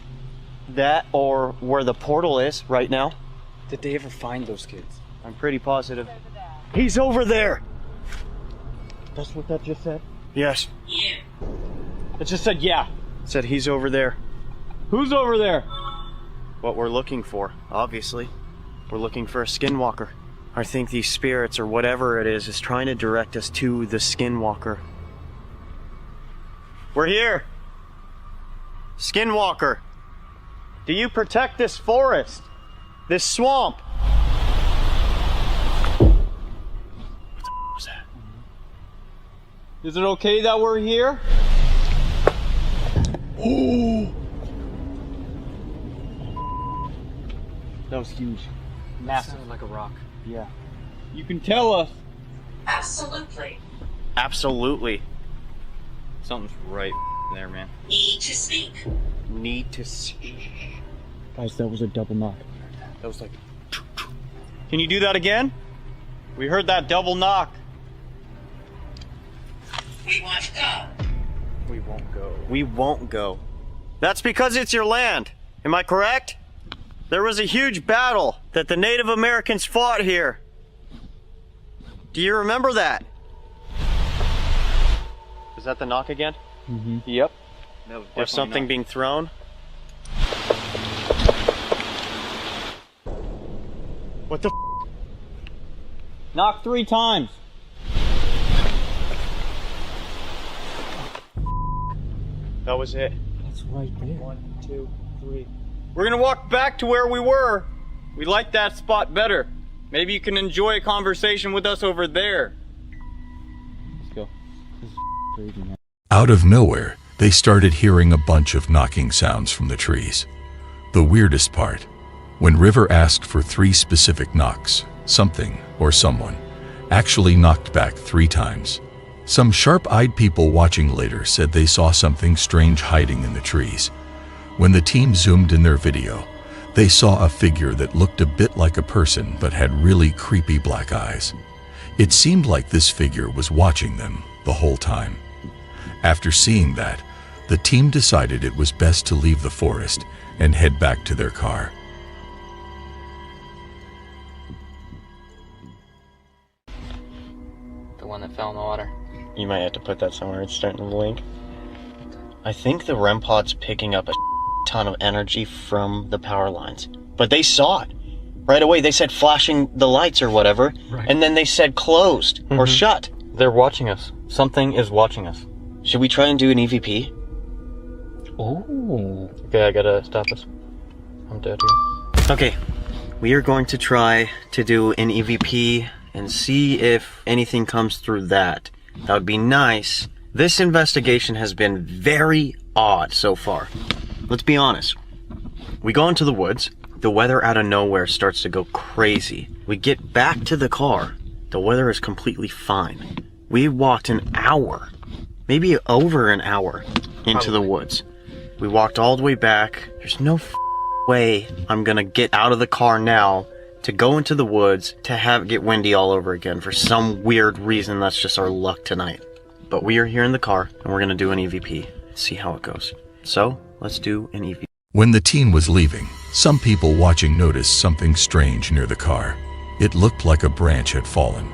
W: That or where the portal is right now?
B: Did they ever find those kids?
W: I'm pretty positive. He's over there!
P: That's what that just said?
W: Yes.
S: Yeah.
P: It just said yeah.
W: It said he's over there.
P: Who's over there?
W: What we're looking for, obviously. We're looking for a skinwalker. I think these spirits or whatever it is trying to direct us to the skinwalker. We're here! Skinwalker! Do you protect this forest? This swamp? What the was that?
P: Is it okay that we're here?
W: Oh!
P: That was huge.
B: Massive. Like a rock.
P: Yeah. You can tell us.
S: Absolutely.
W: Absolutely.
P: Something's right there, man.
S: Need to speak.
W: Need to speak.
P: Guys, that was a double knock.
W: That was like... Can you do that again? We heard that double knock.
S: We want to go.
W: We won't go. We won't go. That's because it's your land. Am I correct? There was a huge battle that the Native Americans fought here. Do you remember that? Is that the knock again?
P: Mm-hmm.
W: Yep.
P: That was
W: There's something
P: not.
W: being thrown. What the f?
P: Knock 3 times.
W: That was it.
P: That's right there.
W: 1, 2, 3. We're gonna walk back to where we were. We like that spot better. Maybe you can enjoy a conversation with us over there.
P: Let's go. This is crazy, man.
J: Out of nowhere, they started hearing a bunch of knocking sounds from the trees. The weirdest part, when River asked for 3 specific knocks, something or someone actually knocked back 3 times. Some sharp-eyed people watching later said they saw something strange hiding in the trees. When the team zoomed in their video, they saw a figure that looked a bit like a person but had really creepy black eyes. It seemed like this figure was watching them the whole time. After seeing that, the team decided it was best to leave the forest and head back to their car.
W: The one that fell in the water. You might have to put that somewhere. It's starting to blink. I think the REM pod's picking up a ton of energy from the power lines. But they saw it. Right away, they said flashing the lights or whatever. Right. And then they said closed or shut.
P: They're watching us. Something is watching us.
W: Should we try and do an EVP?
P: Oh. Okay, I gotta stop this. I'm dead here.
W: Okay, we are going to try to do an EVP and see if anything comes through that. That would be nice. This investigation has been very odd so far. Let's be honest. We go into the woods. The weather out of nowhere starts to go crazy. We get back to the car. The weather is completely fine. We walked an hour, maybe over an hour, into the woods. We walked all the way back. There's no way I'm gonna get out of the car now to go into the woods to get windy all over again. For some weird reason, that's just our luck tonight. But we are here in the car, and we're gonna do an EVP. See how it goes. So, let's do an EVP.
J: When the teen was leaving, some people watching noticed something strange near the car. It looked like a branch had fallen,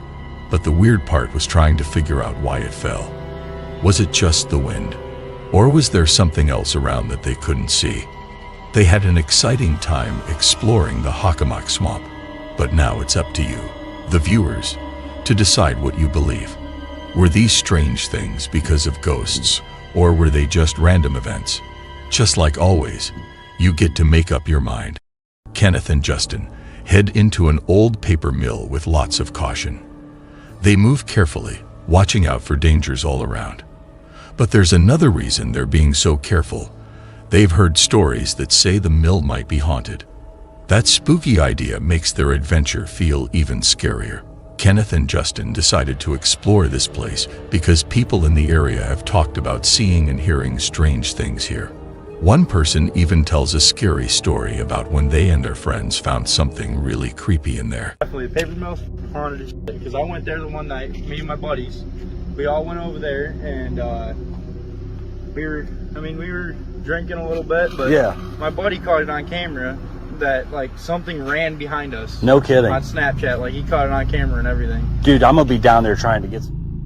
J: but the weird part was trying to figure out why it fell. Was it just the wind? Or was there something else around that they couldn't see? They had an exciting time exploring the Hockomock Swamp, but now it's up to you, the viewers, to decide what you believe. Were these strange things because of ghosts, or were they just random events? Just like always, you get to make up your mind. Kenneth and Justin head into an old paper mill with lots of caution. They move carefully, watching out for dangers all around. But there's another reason they're being so careful. They've heard stories that say the mill might be haunted. That spooky idea makes their adventure feel even scarier. Kenneth and Justin decided to explore this place because people in the area have talked about seeing and hearing strange things here. One person even tells a scary story about when they and their friends found something really creepy in there.
H: Definitely, the paper mill's haunted as shit, because I went there the one night, me and my buddies. We all went over there, and we were drinking a little bit, but yeah, my buddy caught it on camera that like something ran behind us.
P: No kidding.
H: On Snapchat, like he caught it on camera and everything.
P: Dude, I'm gonna be down there trying to get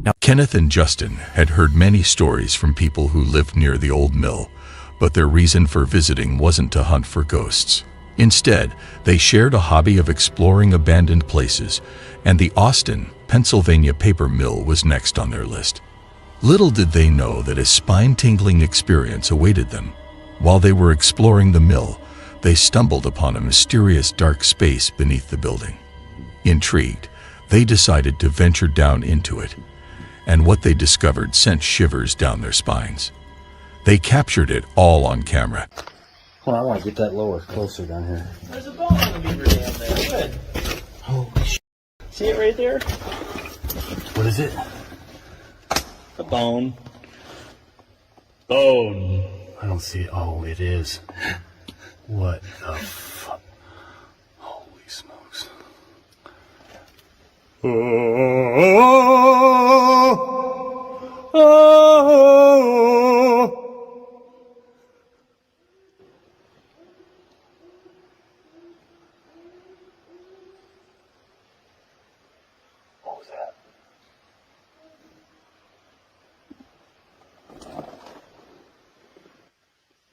J: Now, Kenneth and Justin had heard many stories from people who lived near the old mill, but their reason for visiting wasn't to hunt for ghosts. Instead, they shared a hobby of exploring abandoned places, and the Austin, Pennsylvania paper mill was next on their list. Little did they know that a spine-tingling experience awaited them. While they were exploring the mill, they stumbled upon a mysterious dark space beneath the building. Intrigued, they decided to venture down into it, and what they discovered sent shivers down their spines. They captured it all on camera.
P: Well, I want to get that lower, closer down here.
H: There's a bone on the beaver dam there. Good.
P: Holy shit.
H: See it right there?
P: What is it?
H: A bone.
P: Bone. I don't see it. Oh, it is. What the fuck? Holy smokes. What was that?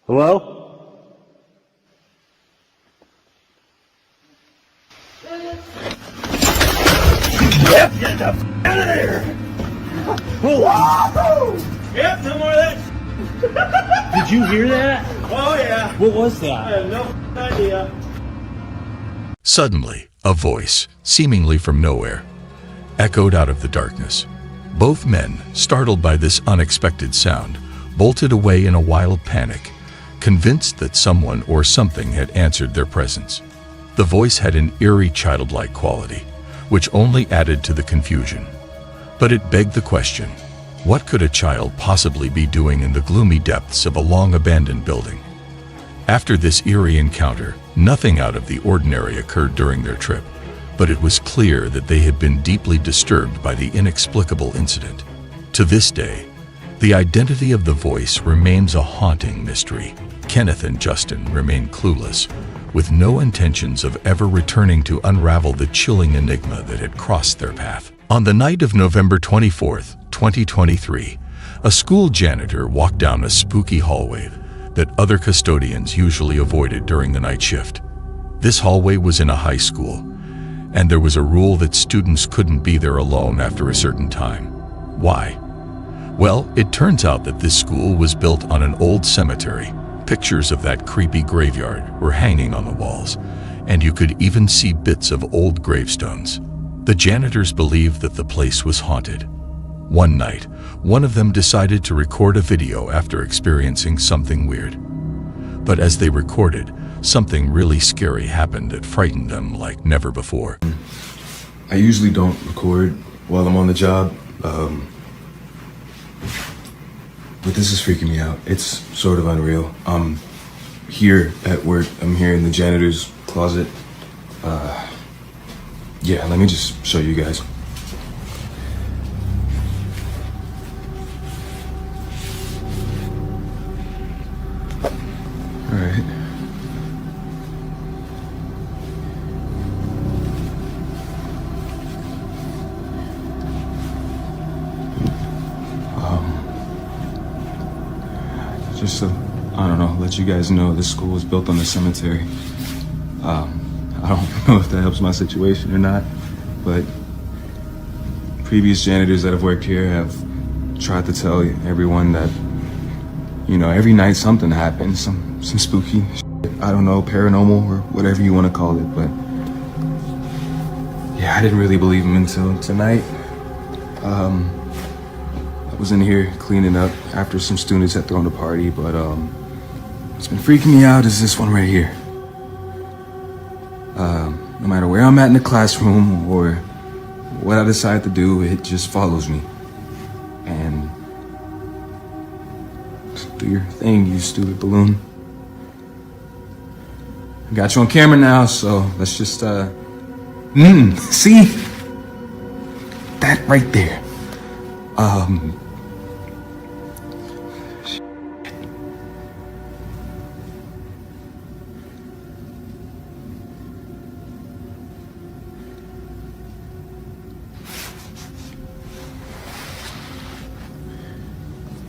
P: Hello?
H: Yep, get the f out of there! Whoa! Yep, no more of that.
P: Did you hear that?
H: Oh yeah.
P: What was
H: I
P: that?
H: have no idea.
J: Suddenly, a voice, seemingly from nowhere, echoed out of the darkness. Both men, startled by this unexpected sound, bolted away in a wild panic, convinced that someone or something had answered their presence. The voice had an eerie childlike quality, which only added to the confusion. But it begged the question, what could a child possibly be doing in the gloomy depths of a long-abandoned building? After this eerie encounter, nothing out of the ordinary occurred during their trip, but but it was clear that they had been deeply disturbed by the inexplicable incident. To this day, the identity of the voice remains a haunting mystery. Kenneth and Justin remain clueless, with no intentions of ever returning to unravel the chilling enigma that had crossed their path. On the night of November 24th, 2023, a school janitor walked down a spooky hallway that other custodians usually avoided during the night shift. This hallway was in a high school, and there was a rule that students couldn't be there alone after a certain time. Why? Well, it turns out that this school was built on an old cemetery. Pictures of that creepy graveyard were hanging on the walls, and you could even see bits of old gravestones. The janitors believed that the place was haunted. One night, one of them decided to record a video after experiencing something weird. But as they recorded, something really scary happened that frightened them like never before.
I: I usually don't record while I'm on the job, but this is freaking me out. It's sort of unreal. I'm here at work. I'm here in the janitor's closet. Yeah, let me just show you guys. All right. Just to, I don't know, let you guys know this school was built on the cemetery. I don't know if that helps my situation or not, but previous janitors that have worked here have tried to tell everyone that, you know, every night something happens, some spooky shit. I don't know, paranormal or whatever you want to call it, but yeah, I didn't really believe them until tonight. I was in here cleaning up after some students had thrown a party, but what's been freaking me out is this one right here. No matter where I'm at in the classroom or what I decide to do, it just follows me. And do your thing, you stupid balloon. I got you on camera now, so let's just see that right there.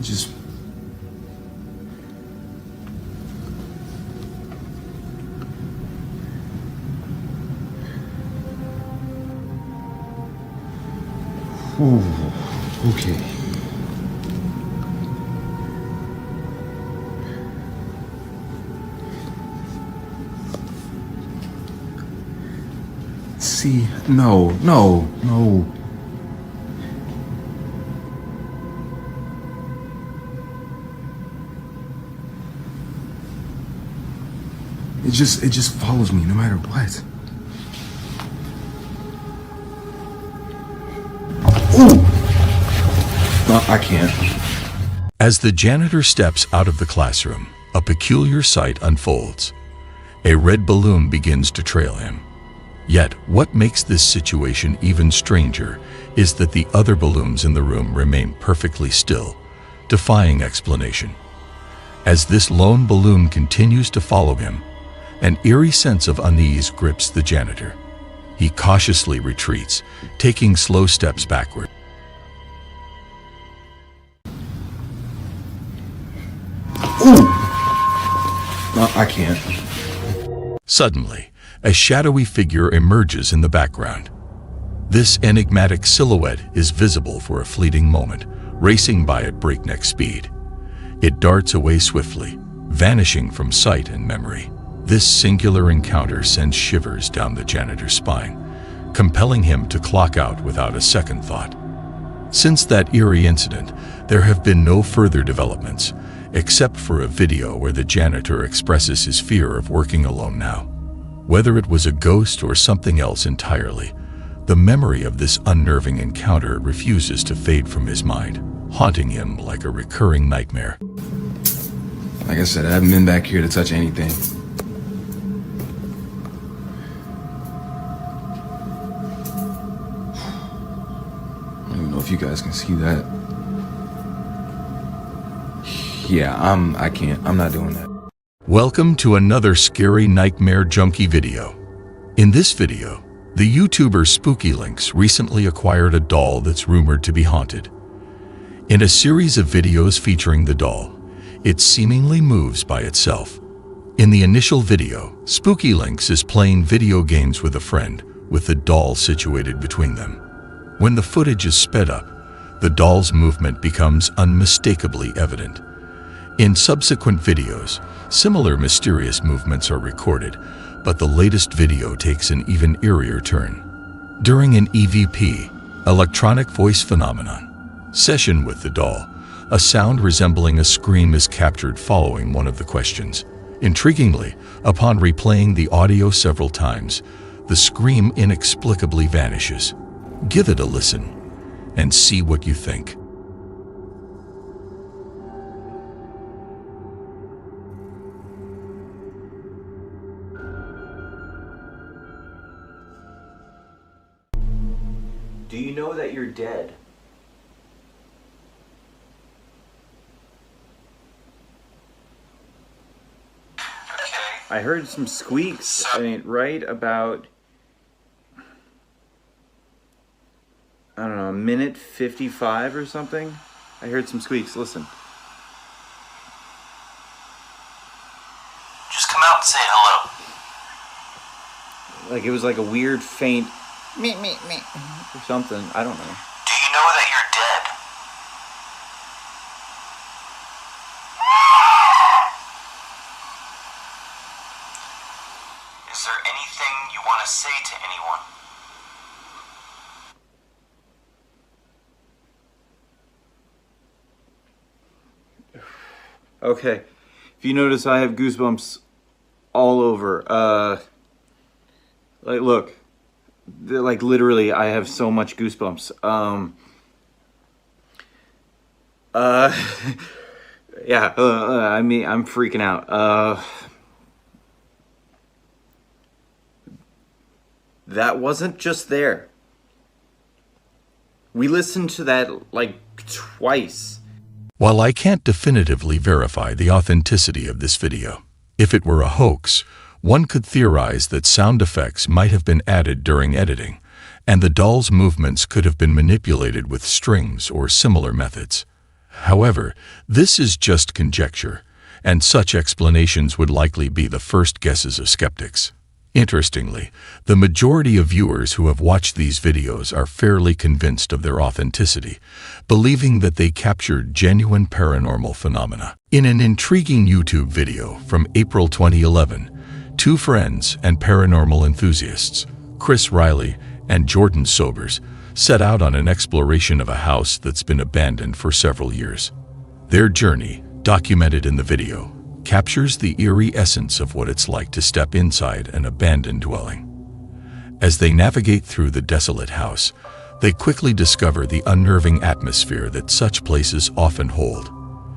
I: Just okay. See, no. It just follows me no matter what. Ooh! No, I can't.
J: As the janitor steps out of the classroom, a peculiar sight unfolds. A red balloon begins to trail him. Yet, what makes this situation even stranger is that the other balloons in the room remain perfectly still, defying explanation. As this lone balloon continues to follow him, an eerie sense of unease grips the janitor. He cautiously retreats, taking slow steps backward.
I: Ooh! No, I can't.
J: Suddenly, a shadowy figure emerges in the background. This enigmatic silhouette is visible for a fleeting moment, racing by at breakneck speed. It darts away swiftly, vanishing from sight and memory. This singular encounter sends shivers down the janitor's spine, compelling him to clock out without a second thought. Since that eerie incident, there have been no further developments, except for a video where the janitor expresses his fear of working alone now. Whether it was a ghost or something else entirely, the memory of this unnerving encounter refuses to fade from his mind, haunting him like a recurring nightmare.
I: Like I said, I haven't been back here to touch anything.
D: if you guys can see that. Yeah, I can't. I'm not doing that.
J: Welcome to another scary nightmare junkie video. In this video, the YouTuber Spooky Links recently acquired a doll that's rumored to be haunted. In a series of videos featuring the doll, it seemingly moves by itself. In the initial video, Spooky Links is playing video games with a friend, with the doll situated between them. When the footage is sped up, the doll's movement becomes unmistakably evident. In subsequent videos, similar mysterious movements are recorded, but the latest video takes an even eerier turn. During an EVP, electronic voice phenomenon, session with the doll, a sound resembling a scream is captured following one of the questions. Intriguingly, upon replaying the audio several times, the scream inexplicably vanishes. Give it a listen and see what you think.
B: Do you know that you're dead?
E: I heard some squeaks, right about, I don't know, a minute 55 or something. I heard some squeaks, listen.
L: Just come out and say hello.
E: Like it was like a weird faint me or something, I don't know.
L: Do you know that you're dead? Is there anything you want to say to anyone?
E: Okay, if you notice, I have goosebumps all over. Like, look, like literally, I have so much goosebumps. Yeah, I mean, I'm freaking out. That wasn't just there. We listened to that like twice.
J: While I can't definitively verify the authenticity of this video, if it were a hoax, one could theorize that sound effects might have been added during editing, and the doll's movements could have been manipulated with strings or similar methods. However, this is just conjecture, and such explanations would likely be the first guesses of skeptics. Interestingly, the majority of viewers who have watched these videos are fairly convinced of their authenticity, believing that they captured genuine paranormal phenomena. In an intriguing YouTube video from April 2011, two friends and paranormal enthusiasts, Chris Riley and Jordan Sobers, set out on an exploration of a house that's been abandoned for several years. Their journey, documented in the video, captures the eerie essence of what it's like to step inside an abandoned dwelling. As they navigate through the desolate house, they quickly discover the unnerving atmosphere that such places often hold.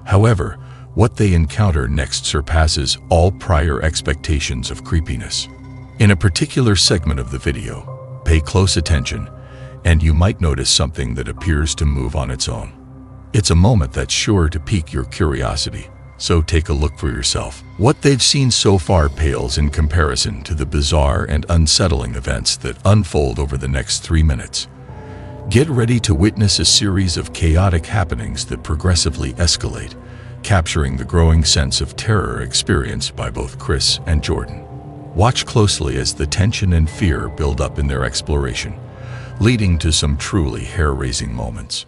J: However, what they encounter next surpasses all prior expectations of creepiness. In a particular segment of the video, pay close attention, and you might notice something that appears to move on its own. It's a moment that's sure to pique your curiosity, so take a look for yourself. What they've seen so far pales in comparison to the bizarre and unsettling events that unfold over the next 3 minutes. Get ready to witness a series of chaotic happenings that progressively escalate, capturing the growing sense of terror experienced by both Chris and Jordan. Watch closely as the tension and fear build up in their exploration, leading to some truly hair-raising moments.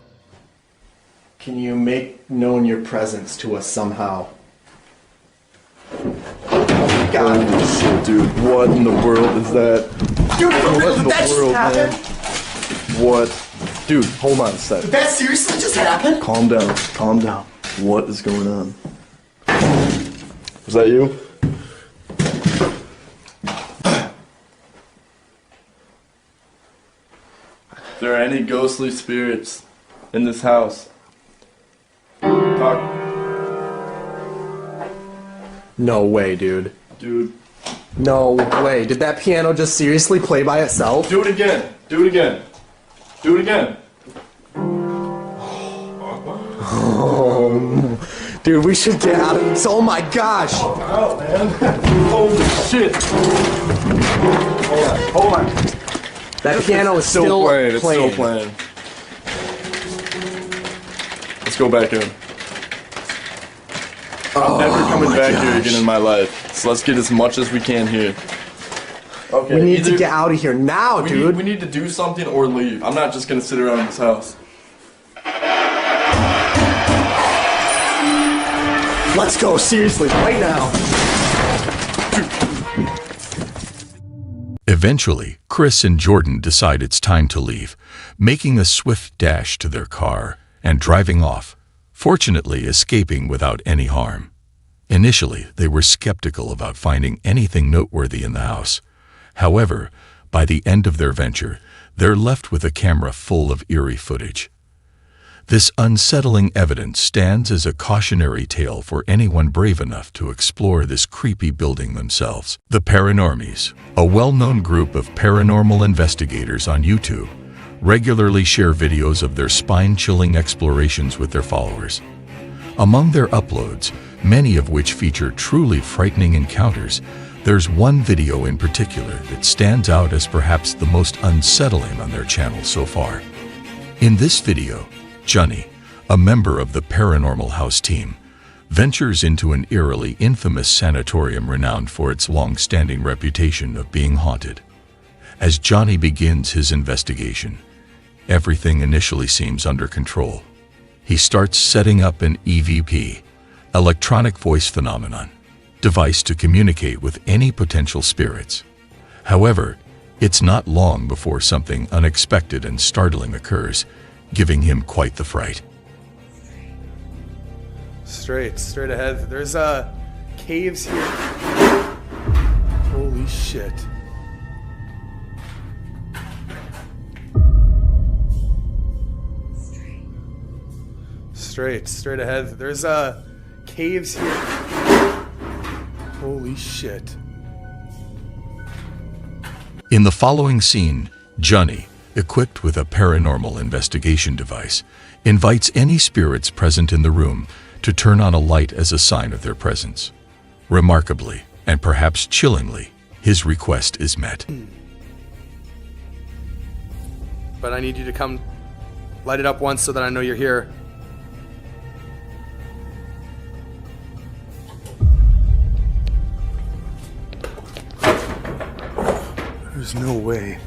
U: Can you make known your presence to us somehow? Oh God.
K: Holy shit, dude. What in the world is that?
U: Dude, for real, did that just happen?
K: What? Dude, hold on a sec.
U: Did that seriously just happen?
K: Calm down. Calm down. What is going on? Was that you? Are there any ghostly spirits in this house? Talk.
U: No way, dude.
K: Dude.
U: No way. Did that piano just seriously play by itself?
K: Do it again. Do it again. Do it again.
U: Dude, we should get out of this. Oh my gosh!
K: Oh, man. Holy shit. Hold on.
U: That piano is still
K: playing. It's
U: playing.
K: still playing. Let's go back in. I'm never coming back here again in my life. So let's get as much as we can here. Okay,
U: We need to get out of here now, dude.
K: We need to do something or leave. I'm not just gonna sit around in this house.
U: Let's go, seriously, right now.
J: Eventually, Chris and Jordan decide it's time to leave, making a swift dash to their car and driving off, fortunately escaping without any harm. Initially, they were skeptical about finding anything noteworthy in the house. However, by the end of their venture, they're left with a camera full of eerie footage. This unsettling evidence stands as a cautionary tale for anyone brave enough to explore this creepy building themselves. The Paranormies, a well-known group of paranormal investigators on YouTube, regularly share videos of their spine-chilling explorations with their followers. Among their uploads, many of which feature truly frightening encounters, there's one video in particular that stands out as perhaps the most unsettling on their channel so far. In this video, Johnny, a member of the Paranormal House team, ventures into an eerily infamous sanatorium renowned for its long-standing reputation of being haunted. As Johnny begins his investigation, everything initially seems under control. He starts setting up an EVP, electronic voice phenomenon, device to communicate with any potential spirits. However, it's not long before something unexpected and startling occurs, giving him quite the fright.
A: Straight ahead. There's caves here. Holy shit. Straight ahead. There's caves here. Holy shit.
J: In the following scene, Johnny, equipped with a paranormal investigation device, invites any spirits present in the room to turn on a light as a sign of their presence. Remarkably, and perhaps chillingly, his request is met.
A: But I need you to come light it up once so that I know you're here. There's no way.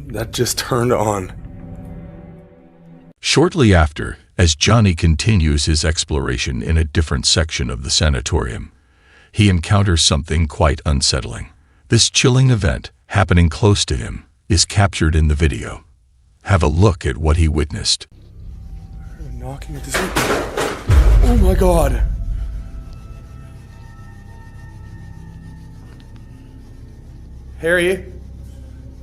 A: That just turned on.
J: Shortly after, as Johnny continues his exploration in a different section of the sanatorium, he encounters something quite unsettling. This chilling event, happening close to him, is captured in the video. Have a look at what he witnessed.
A: Knocking at this. Oh my god. Harry?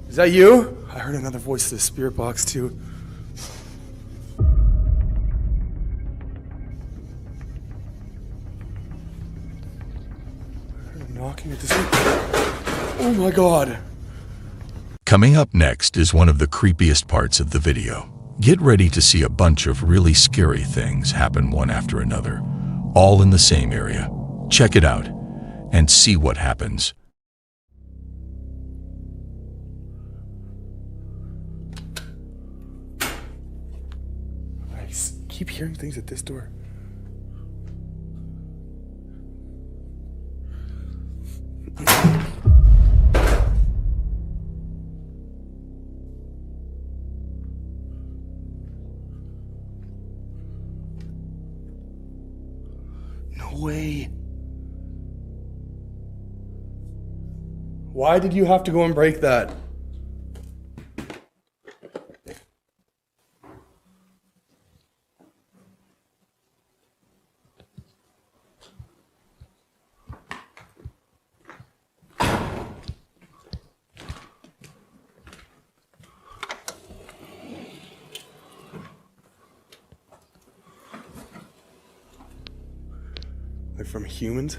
A: Is that you? I heard another voice in the spirit box too. I heard him knocking at this. Oh my god.
J: Coming up next is one of the creepiest parts of the video. Get ready to see a bunch of really scary things happen one after another, all in the same area. Check it out and see what happens.
A: I keep hearing things at this door. No way. Why did you have to go and break that? Like from humans?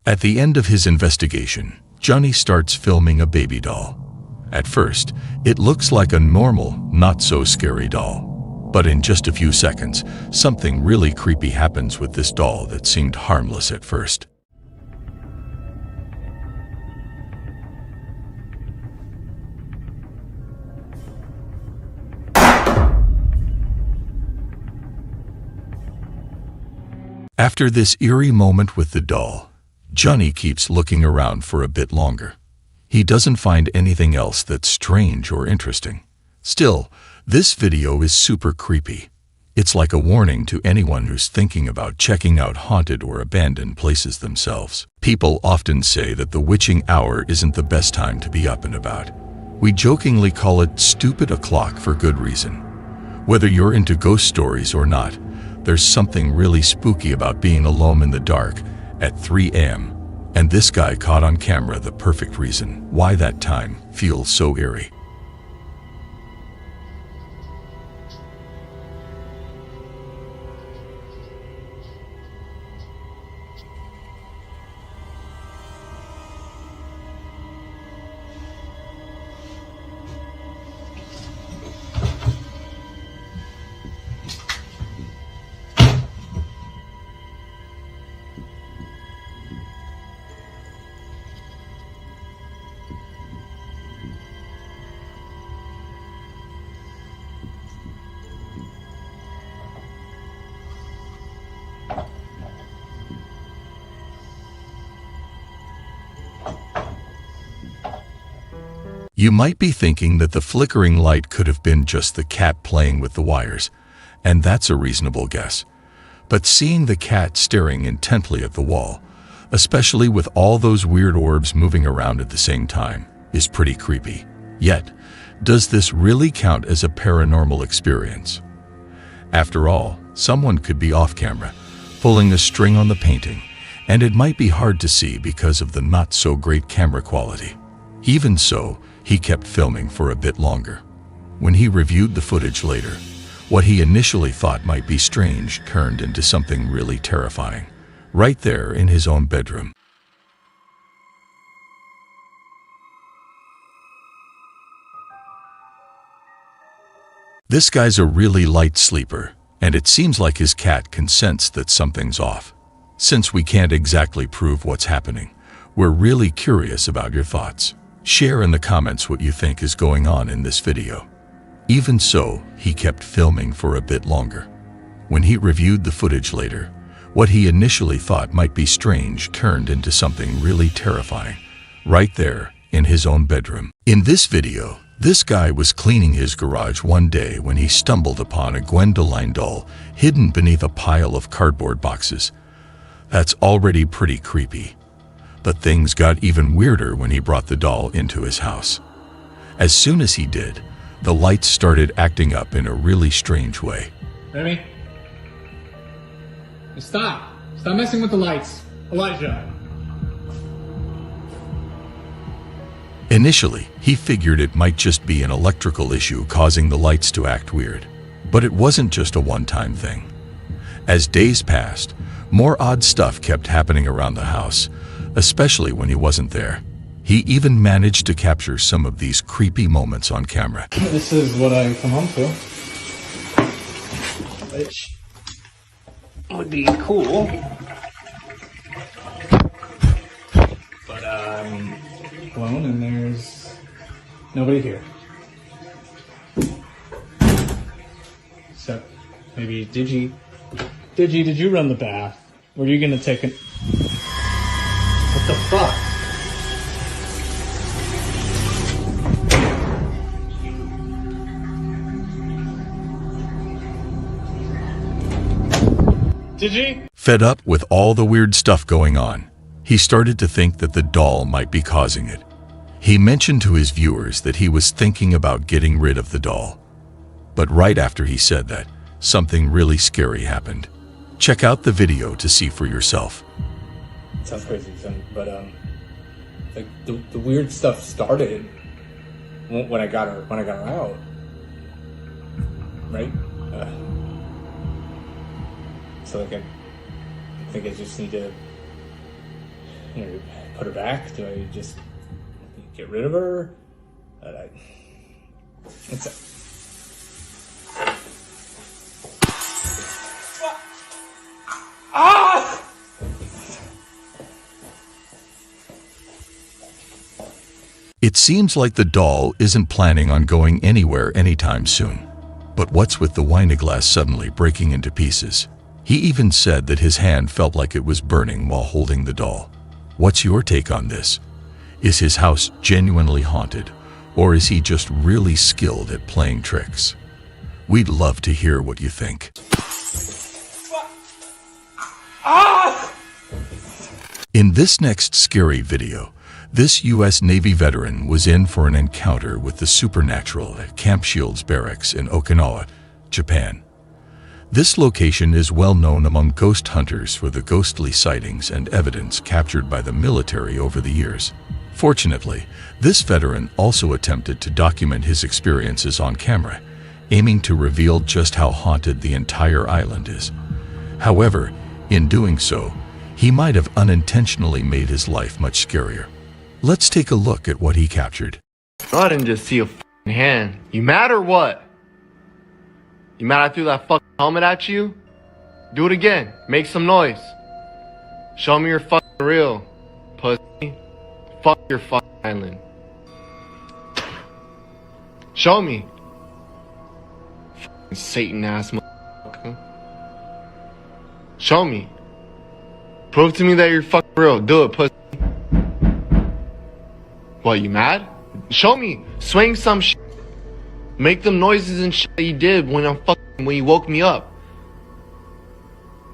J: At the end of his investigation, Johnny starts filming a baby doll. At first, it looks like a normal, not-so-scary doll. But in just a few seconds, something really creepy happens with this doll that seemed harmless at first. After this eerie moment with the doll, Johnny keeps looking around for a bit longer. He doesn't find anything else that's strange or interesting. Still, this video is super creepy. It's like a warning to anyone who's thinking about checking out haunted or abandoned places themselves. People often say that the witching hour isn't the best time to be up and about. We jokingly call it stupid o'clock for good reason. Whether you're into ghost stories or not, there's something really spooky about being alone in the dark at 3 a.m. And this guy caught on camera the perfect reason why that time feels so eerie. You might be thinking that the flickering light could have been just the cat playing with the wires, and that's a reasonable guess. But seeing the cat staring intently at the wall, especially with all those weird orbs moving around at the same time, is pretty creepy. Yet, does this really count as a paranormal experience? After all, someone could be off camera, pulling a string on the painting, and it might be hard to see because of the not-so-great camera quality. Even so, he kept filming for a bit longer. When he reviewed the footage later, what he initially thought might be strange turned into something really terrifying, right there in his own bedroom. This guy's a really light sleeper, and it seems like his cat can sense that something's off. Since we can't exactly prove what's happening, we're really curious about your thoughts. Share in the comments what you think is going on in this video. Even so, he kept filming for a bit longer. When he reviewed the footage later, what he initially thought might be strange turned into something really terrifying, right there in his own bedroom. In this video, this guy was cleaning his garage one day when he stumbled upon a Gwendoline doll hidden beneath a pile of cardboard boxes. That's already pretty creepy. But things got even weirder when he brought the doll into his house. As soon as he did, the lights started acting up in a really strange way.
G: Remy? Stop! Stop messing with the lights. Elijah!
J: Initially, he figured it might just be an electrical issue causing the lights to act weird. But it wasn't just a one-time thing. As days passed, more odd stuff kept happening around the house, especially when he wasn't there. He even managed to capture some of these creepy moments on camera.
G: This is what I come home to. Which would be cool. But I'm alone and there's nobody here. Except maybe Digi, did you run the bath? Were you gonna take it? What the fuck? Did you?
J: Fed up with all the weird stuff going on, he started to think that the doll might be causing it. He mentioned to his viewers that he was thinking about getting rid of the doll. But right after he said that, something really scary happened. Check out the video to see for yourself.
G: It sounds crazy, but like the weird stuff started when I got her out, right? So like I think I just need to put her back? Do I just get rid of her?
K: Ah!
J: It seems like the doll isn't planning on going anywhere anytime soon. But what's with the wine glass suddenly breaking into pieces? He even said that his hand felt like it was burning while holding the doll. What's your take on this? Is his house genuinely haunted, or is he just really skilled at playing tricks? We'd love to hear what you think.
K: Ah!
J: In this next scary video, this U.S. Navy veteran was in for an encounter with the supernatural at Camp Shields Barracks in Okinawa, Japan. This location is well known among ghost hunters for the ghostly sightings and evidence captured by the military over the years. Fortunately, this veteran also attempted to document his experiences on camera, aiming to reveal just how haunted the entire island is. However, in doing so, he might have unintentionally made his life much scarier. Let's take a look at what he captured.
O: I didn't just see a f***ing hand. You mad or what? You mad I threw that fucking helmet at you? Do it again. Make some noise. Show me you're fucking real, pussy. Fuck your fucking island. Show me. Fucking Satan ass motherfucker. Show me. Prove to me that you're fucking real. Do it, pussy. What, you mad? Show me. Swing some shit. Make them noises and shit that you did when you woke me up.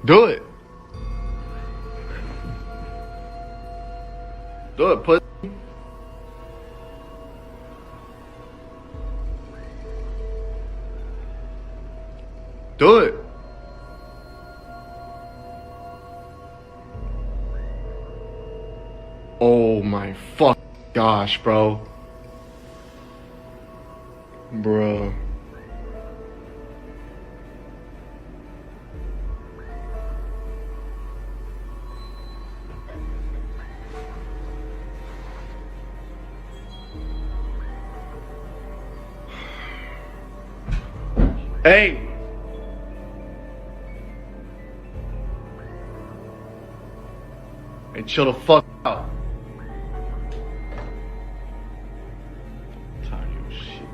O: Do it. Do it, pussy. Do it. Oh my fuck gosh, bro. Bro. Hey! Hey, chill the fuck out. Tired of your shit.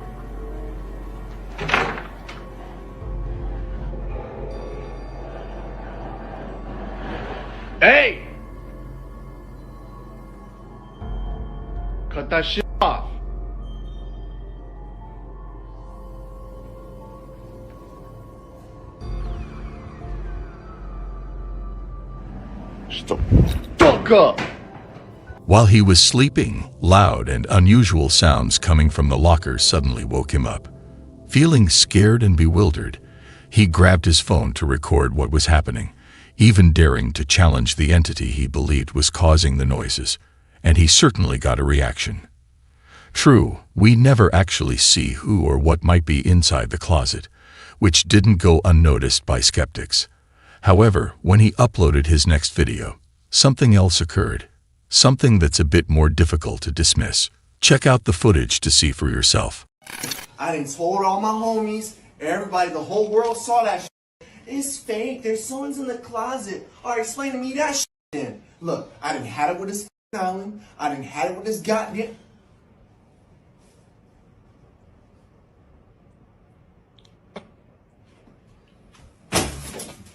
O: Hey! Cut that shit off. Shut the fuck up!
J: While he was sleeping, loud and unusual sounds coming from the locker suddenly woke him up. Feeling scared and bewildered, he grabbed his phone to record what was happening, even daring to challenge the entity he believed was causing the noises, and he certainly got a reaction. True, we never actually see who or what might be inside the closet, which didn't go unnoticed by skeptics. However, when he uploaded his next video, something else occurred. Something that's a bit more difficult to dismiss. Check out the footage to see for yourself.
U: I done told all my homies, everybody, the whole world saw that shit. It's fake. There's someone's in the closet. All right, explain to me that shit then. Look, I done had it with this island. I done had it with this goddamn... I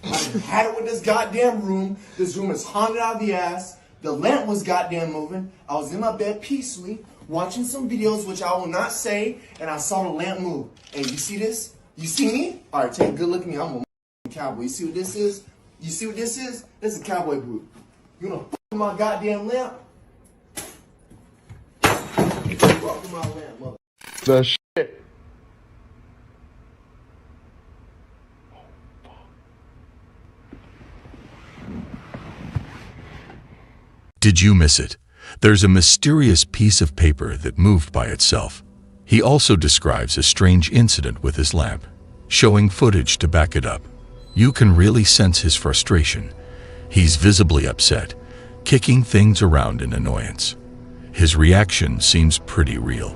U: done had it with this goddamn room. This room is haunted out of the ass. The lamp was goddamn moving. I was in my bed peacefully, watching some videos, which I will not say, and I saw the lamp move. Hey, you see this? You see me? All right, take a good look at me. I'm a cowboy. You see what this is? You see what this is? This is a cowboy boot. You wanna fuck with my goddamn lamp? Fuck with my lamp, mother.
O: The shit.
J: Did you miss it? There's a mysterious piece of paper that moved by itself. He also describes a strange incident with his lamp, showing footage to back it up. You can really sense his frustration. He's visibly upset, kicking things around in annoyance. His reaction seems pretty real,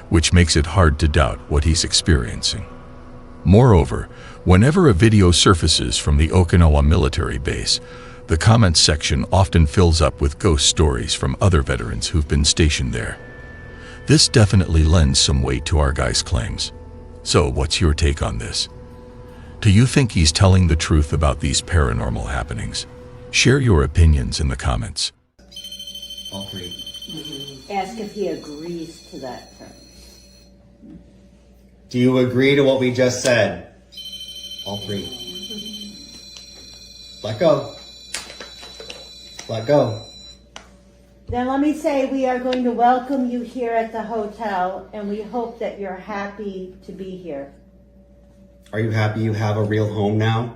J: which makes it hard to doubt what he's experiencing. Moreover, whenever a video surfaces from the Okinawa military base, the comments section often fills up with ghost stories from other veterans who've been stationed there. This definitely lends some weight to our guy's claims. So, what's your take on this? Do you think he's telling the truth about these paranormal happenings? Share your opinions in the comments.
N: All three.
R: Ask if he agrees to that term.
N: Do you agree to what we just said? All three. Let go. Let go.
R: Then let me say we are going to welcome you here at the hotel, and we hope that you're happy to be here.
N: Are you happy you have a real home now?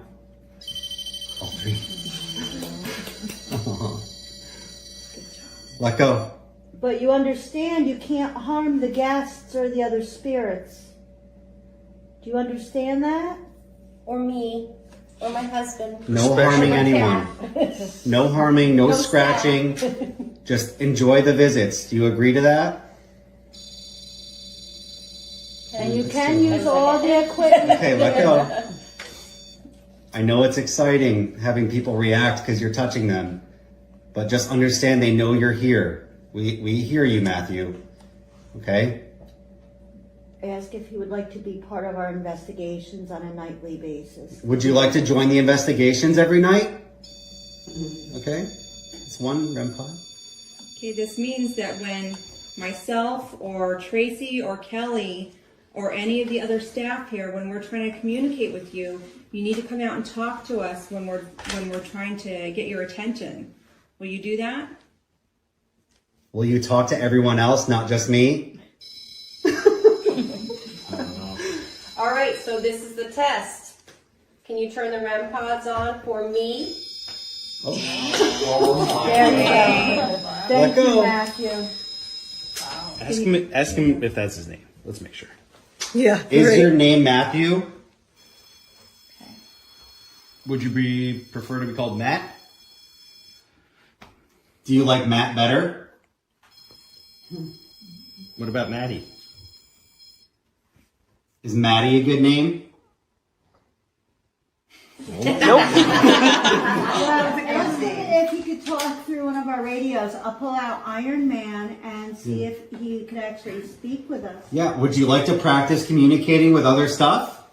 N: All three. Let go.
R: But you understand you can't harm the guests or the other spirits. Do you understand that?
T: Or me, or my husband.
N: No harming anyone. No harming, no scratching. Just enjoy the visits. Do you agree to that?
R: And you can use all the equipment.
N: Okay, let go. I know it's exciting having people react because you're touching them, but just understand they know you're here. We hear you, Matthew. Okay?
R: Ask if he would like to be part of our investigations on a nightly basis.
N: Would you like to join the investigations every night? Okay. It's one REM pod.
X: Okay, this means that when myself or Tracy or Kelly or any of the other staff here, when we're trying to communicate with you, you need to come out and talk to us when we're trying to get your attention. Will you do that?
N: Will you talk to everyone else, not just me?
T: All right, so this is the test. Can you turn the REM pods on for me?
R: There you go. Thank you, Matthew.
Y: Ask him if that's his name. Let's make sure.
R: Yeah.
N: Is your name Matthew?
Y: Would you prefer to be called Matt?
N: Do you like Matt better?
Y: What about Maddie?
N: Is Maddie a good name?
R: Well, ask him if he could talk through one of our radios. I'll pull out Iron Man and see if he could actually speak with us.
N: Yeah, would you like to practice communicating with other stuff?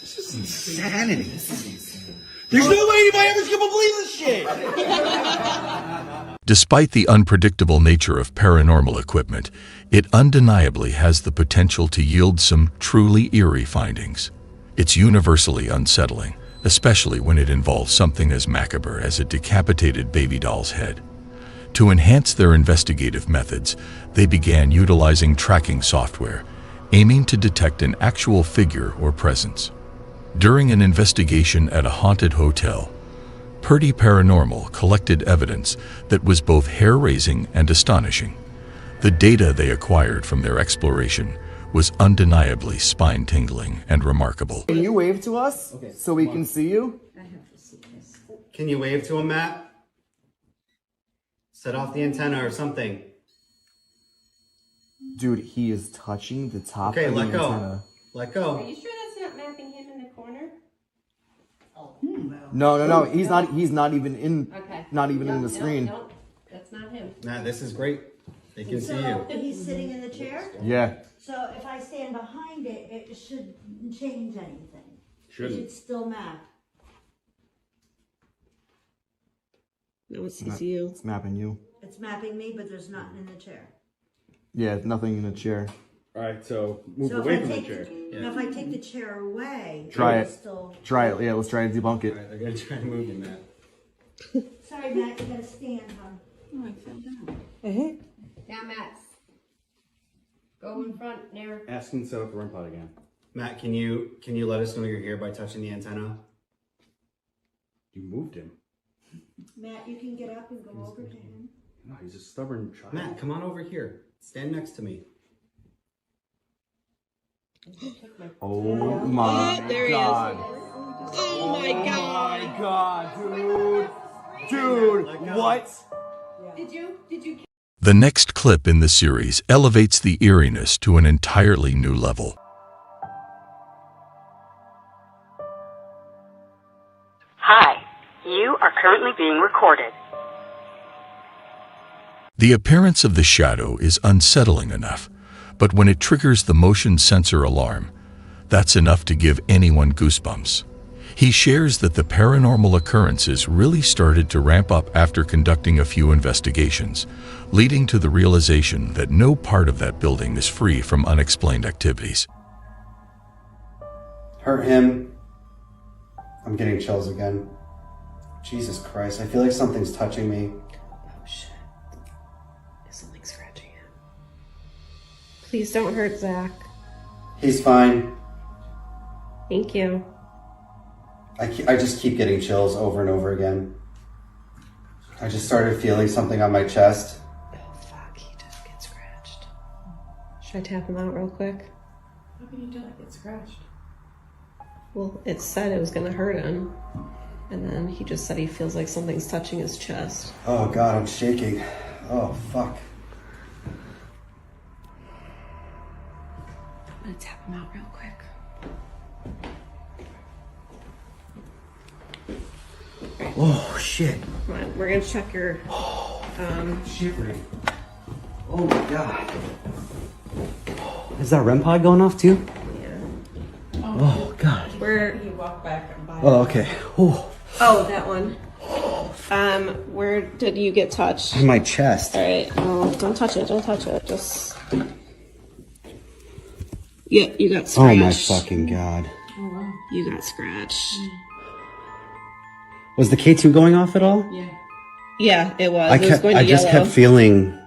Y: This is insanity. There's no way anybody ever's gonna believe this shit!
J: Despite the unpredictable nature of paranormal equipment, it undeniably has the potential to yield some truly eerie findings. It's universally unsettling, especially when it involves something as macabre as a decapitated baby doll's head. To enhance their investigative methods, they began utilizing tracking software, aiming to detect an actual figure or presence. During an investigation at a haunted hotel, Purdy Paranormal collected evidence that was both hair-raising and astonishing. The data they acquired from their exploration was undeniably spine-tingling and remarkable.
Z: Can you wave to us so we can see you?
N: Can you wave to him, Matt? Set off the antenna or something.
Z: Dude, he is touching the top
N: Okay,
Z: of the
N: let go.
Z: antenna.
N: Let go.
T: Are you sure that's not mapping him in the corner?
Z: No. He's not even in.
T: Okay.
Z: Not even in the screen.
T: No, that's not him.
N: Matt, this is great. They can see you.
R: He's sitting in the chair?
Z: Yeah.
R: So if I stand behind it, it shouldn't change anything.
Z: Shouldn't.
R: It should still map.
Z: No, it's you. It's mapping you.
R: It's mapping me, but there's nothing in the chair.
Z: Yeah, nothing in the chair.
Y: Alright, so move
R: So
Y: away
R: if I
Y: from the
R: take
Y: chair.
R: Now if I take the chair away,
Z: Try
R: it'll
Z: it.
R: still...
Z: Try it. Yeah, let's try and debunk it.
N: Alright, I gotta try to move you, Matt.
R: Sorry, Matt, you gotta stand, hon.
T: Oh, I fell down. Now, Matt. Go in front, near.
Y: Ask him to set up the REM pod again.
N: Matt, can you let us know you're here by touching the antenna?
Y: You moved him.
R: Matt, you can get up and go over to him.
Y: No, he's a stubborn child.
N: Matt, come on over here. Stand next to me.
Z: Oh my
T: There he
Z: God.
T: is.
Z: Oh my god.
U: Oh my god, dude. Dude, what?
Z: Did you?
J: The next clip in the series elevates the eeriness to an entirely new level.
C: Hi, you are currently being recorded.
J: The appearance of the shadow is unsettling enough, but when it triggers the motion sensor alarm, that's enough to give anyone goosebumps. He shares that the paranormal occurrences really started to ramp up after conducting a few investigations, leading to the realization that no part of that building is free from unexplained activities.
N: Hurt him. I'm getting chills again. Jesus Christ, I feel like something's touching me.
T: Oh shit. Is something scratching him? Please don't hurt Zach.
N: He's fine.
T: Thank you.
N: I just keep getting chills over and over again. I just started feeling something on my chest.
T: Oh fuck, he did get scratched. Should I tap him out real quick?
Z: How can you not get scratched?
T: Well, it said it was gonna hurt him. And then he just said he feels like something's touching his chest.
N: Oh God, I'm shaking. Oh fuck.
T: I'm gonna tap him out real quick.
N: Oh shit.
T: Come on, we're gonna check your
N: Shivering. Oh my God. Is that REM pod going off too?
T: Yeah.
N: Oh God.
T: Where
Z: You walk back and buy
N: Oh, okay. Oh.
T: Oh, that one. Where did you get touched?
N: In my chest.
T: All right. Oh, don't touch it. Don't touch it. Just. Yeah, you got scratched.
N: Oh my fucking God.
Z: Oh wow.
T: You got scratched.
N: Was the K2 going off at all?
Z: Yeah.
T: Yeah, it was.
N: I
T: It was going to
N: just
T: yellow.
N: kept feeling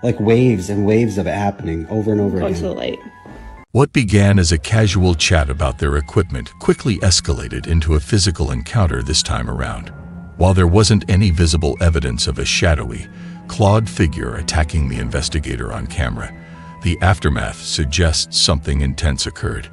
N: like waves and waves of it happening over and over
T: Going
N: again.
T: to the light.
J: What began as a casual chat about their equipment quickly escalated into a physical encounter this time around. While there wasn't any visible evidence of a shadowy, clawed figure attacking the investigator on camera, the aftermath suggests something intense occurred.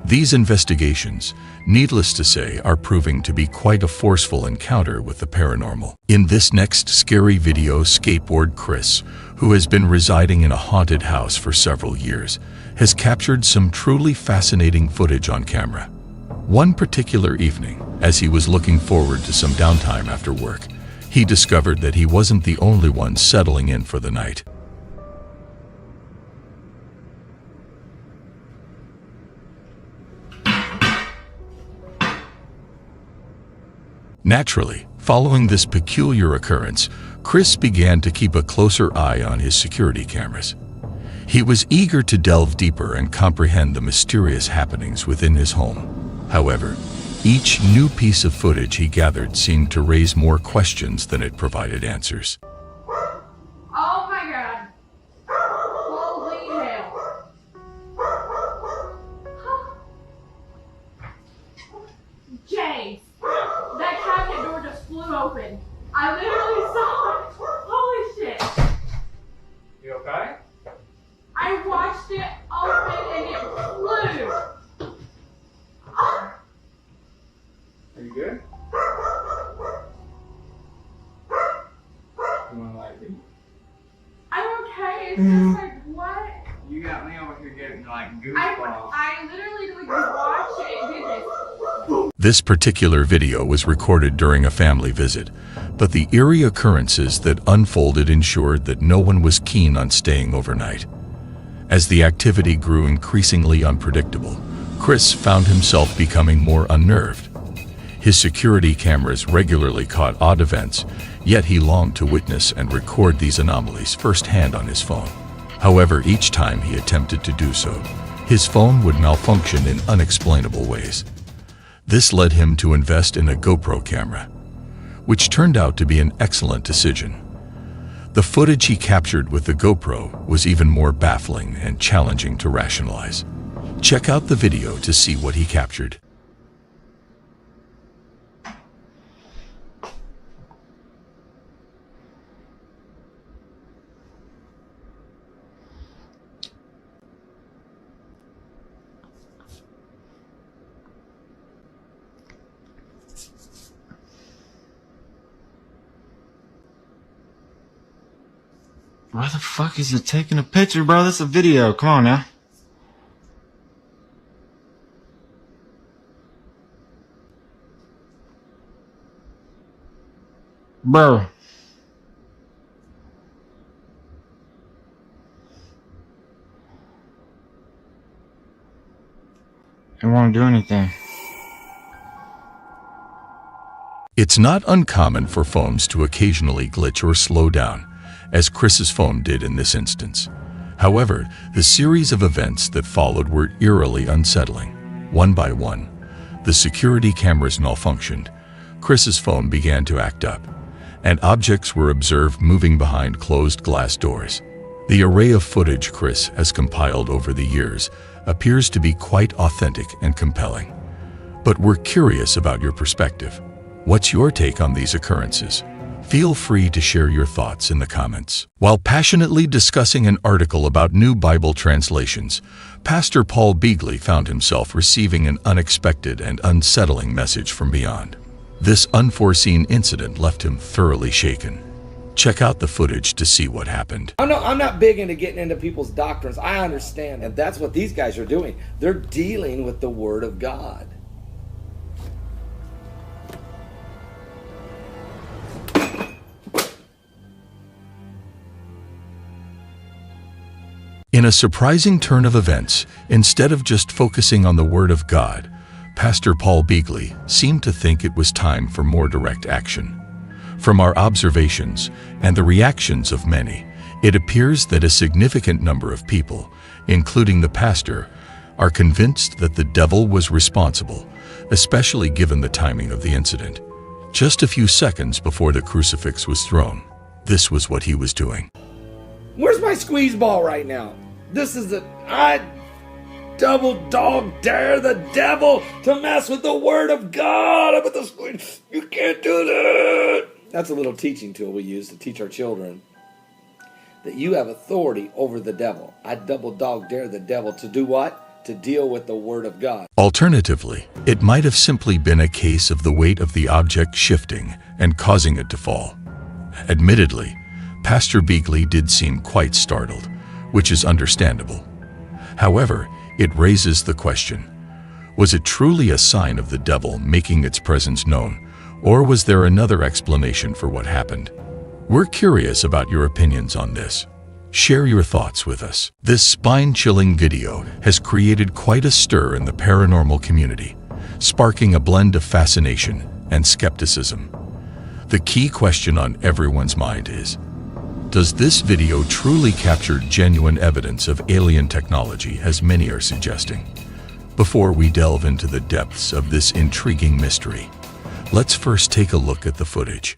J: These investigations, needless to say, are proving to be quite a forceful encounter with the paranormal. In this next scary video, skateboard Chris, who has been residing in a haunted house for several years, has captured some truly fascinating footage on camera. One particular evening, as he was looking forward to some downtime after work, he discovered that he wasn't the only one settling in for the night. Naturally, following this peculiar occurrence, Chris began to keep a closer eye on his security cameras. He was eager to delve deeper and comprehend the mysterious happenings within his home. However, each new piece of footage he gathered seemed to raise more questions than it provided answers.
Z: Oh my god. Holy hell. James, that cabinet door just flew open. I literally saw it. Holy shit.
H: You okay?
Z: I watched it open and it flew.
H: Are you good? You wanna like me?
Z: I'm okay. It's just like, what?
H: You got me over here getting like goosebumps.
Z: I literally like watched it did this.
J: This particular video was recorded during a family visit, but the eerie occurrences that unfolded ensured that no one was keen on staying overnight. As the activity grew increasingly unpredictable, Chris found himself becoming more unnerved. His security cameras regularly caught odd events, yet he longed to witness and record these anomalies firsthand on his phone. However, each time he attempted to do so, his phone would malfunction in unexplainable ways. This led him to invest in a GoPro camera, which turned out to be an excellent decision. The footage he captured with the GoPro was even more baffling and challenging to rationalize. Check out the video to see what he captured.
E: Why the fuck is it taking a picture, bro? That's a video. Come on now. Bro. I don't want to do anything.
J: It's not uncommon for phones to occasionally glitch or slow down, as Chris's phone did in this instance. However, the series of events that followed were eerily unsettling. One by one, the security cameras malfunctioned, Chris's phone began to act up, and objects were observed moving behind closed glass doors. The array of footage Chris has compiled over the years appears to be quite authentic and compelling. But we're curious about your perspective. What's your take on these occurrences? Feel free to share your thoughts in the comments. While passionately discussing an article about new Bible translations, Pastor Paul Beagley found himself receiving an unexpected and unsettling message from beyond. This unforeseen incident left him thoroughly shaken. Check out the footage to see what happened.
F: I'm not big into getting into people's doctrines. I understand, and that's what these guys are doing. They're dealing with the Word of God.
J: In a surprising turn of events, instead of just focusing on the Word of God, Pastor Paul Beagley seemed to think it was time for more direct action. From our observations and the reactions of many, it appears that a significant number of people, including the pastor, are convinced that the devil was responsible, especially given the timing of the incident. Just a few seconds before the crucifix was thrown, this was what he was doing.
F: Where's my squeeze ball right now? This is I double dog dare the devil to mess with the Word of God. I'm with the squeeze. You can't do that. That's a little teaching tool we use to teach our children that you have authority over the devil. I double dog dare the devil to do what? To deal with the Word of God.
J: Alternatively, it might have simply been a case of the weight of the object shifting and causing it to fall. Admittedly, Pastor Beagley did seem quite startled, which is understandable. However, it raises the question, was it truly a sign of the devil making its presence known, or was there another explanation for what happened? We're curious about your opinions on this. Share your thoughts with us. This spine-chilling video has created quite a stir in the paranormal community, sparking a blend of fascination and skepticism. The key question on everyone's mind is, does this video truly capture genuine evidence of alien technology, as many are suggesting? Before we delve into the depths of this intriguing mystery, let's first take a look at the footage.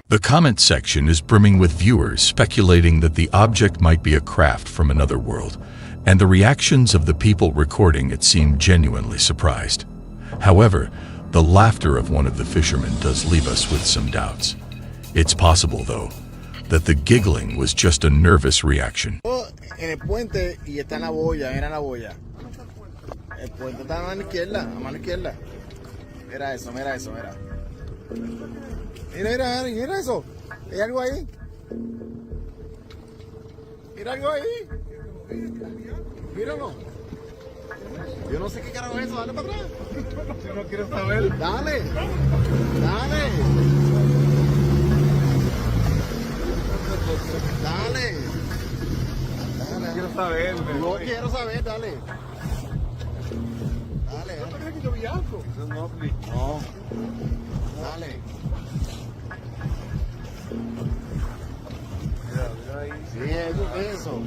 J: The comment section is brimming with viewers speculating that the object might be a craft from another world, and the reactions of the people recording it seem genuinely surprised. However, the laughter of one of the fishermen does leave us with some doubts. It's possible, though, that the giggling was just a nervous reaction.
M: En el puente y está en la boya, era la boya. El puente está a mano izquierda, Mira eso, mira. Mira eso. Hay algo ahí. Mira algo ahí. Míralo. Yo no sé qué carajo es eso. Dale para atrás. Yo no quiero saber. Dale. Yo quiero saber, dale. Dale.
K: ¿No te crees que yo vi algo?
M: No. Dale.
K: Mira ahí.
M: Sí, eso es eso.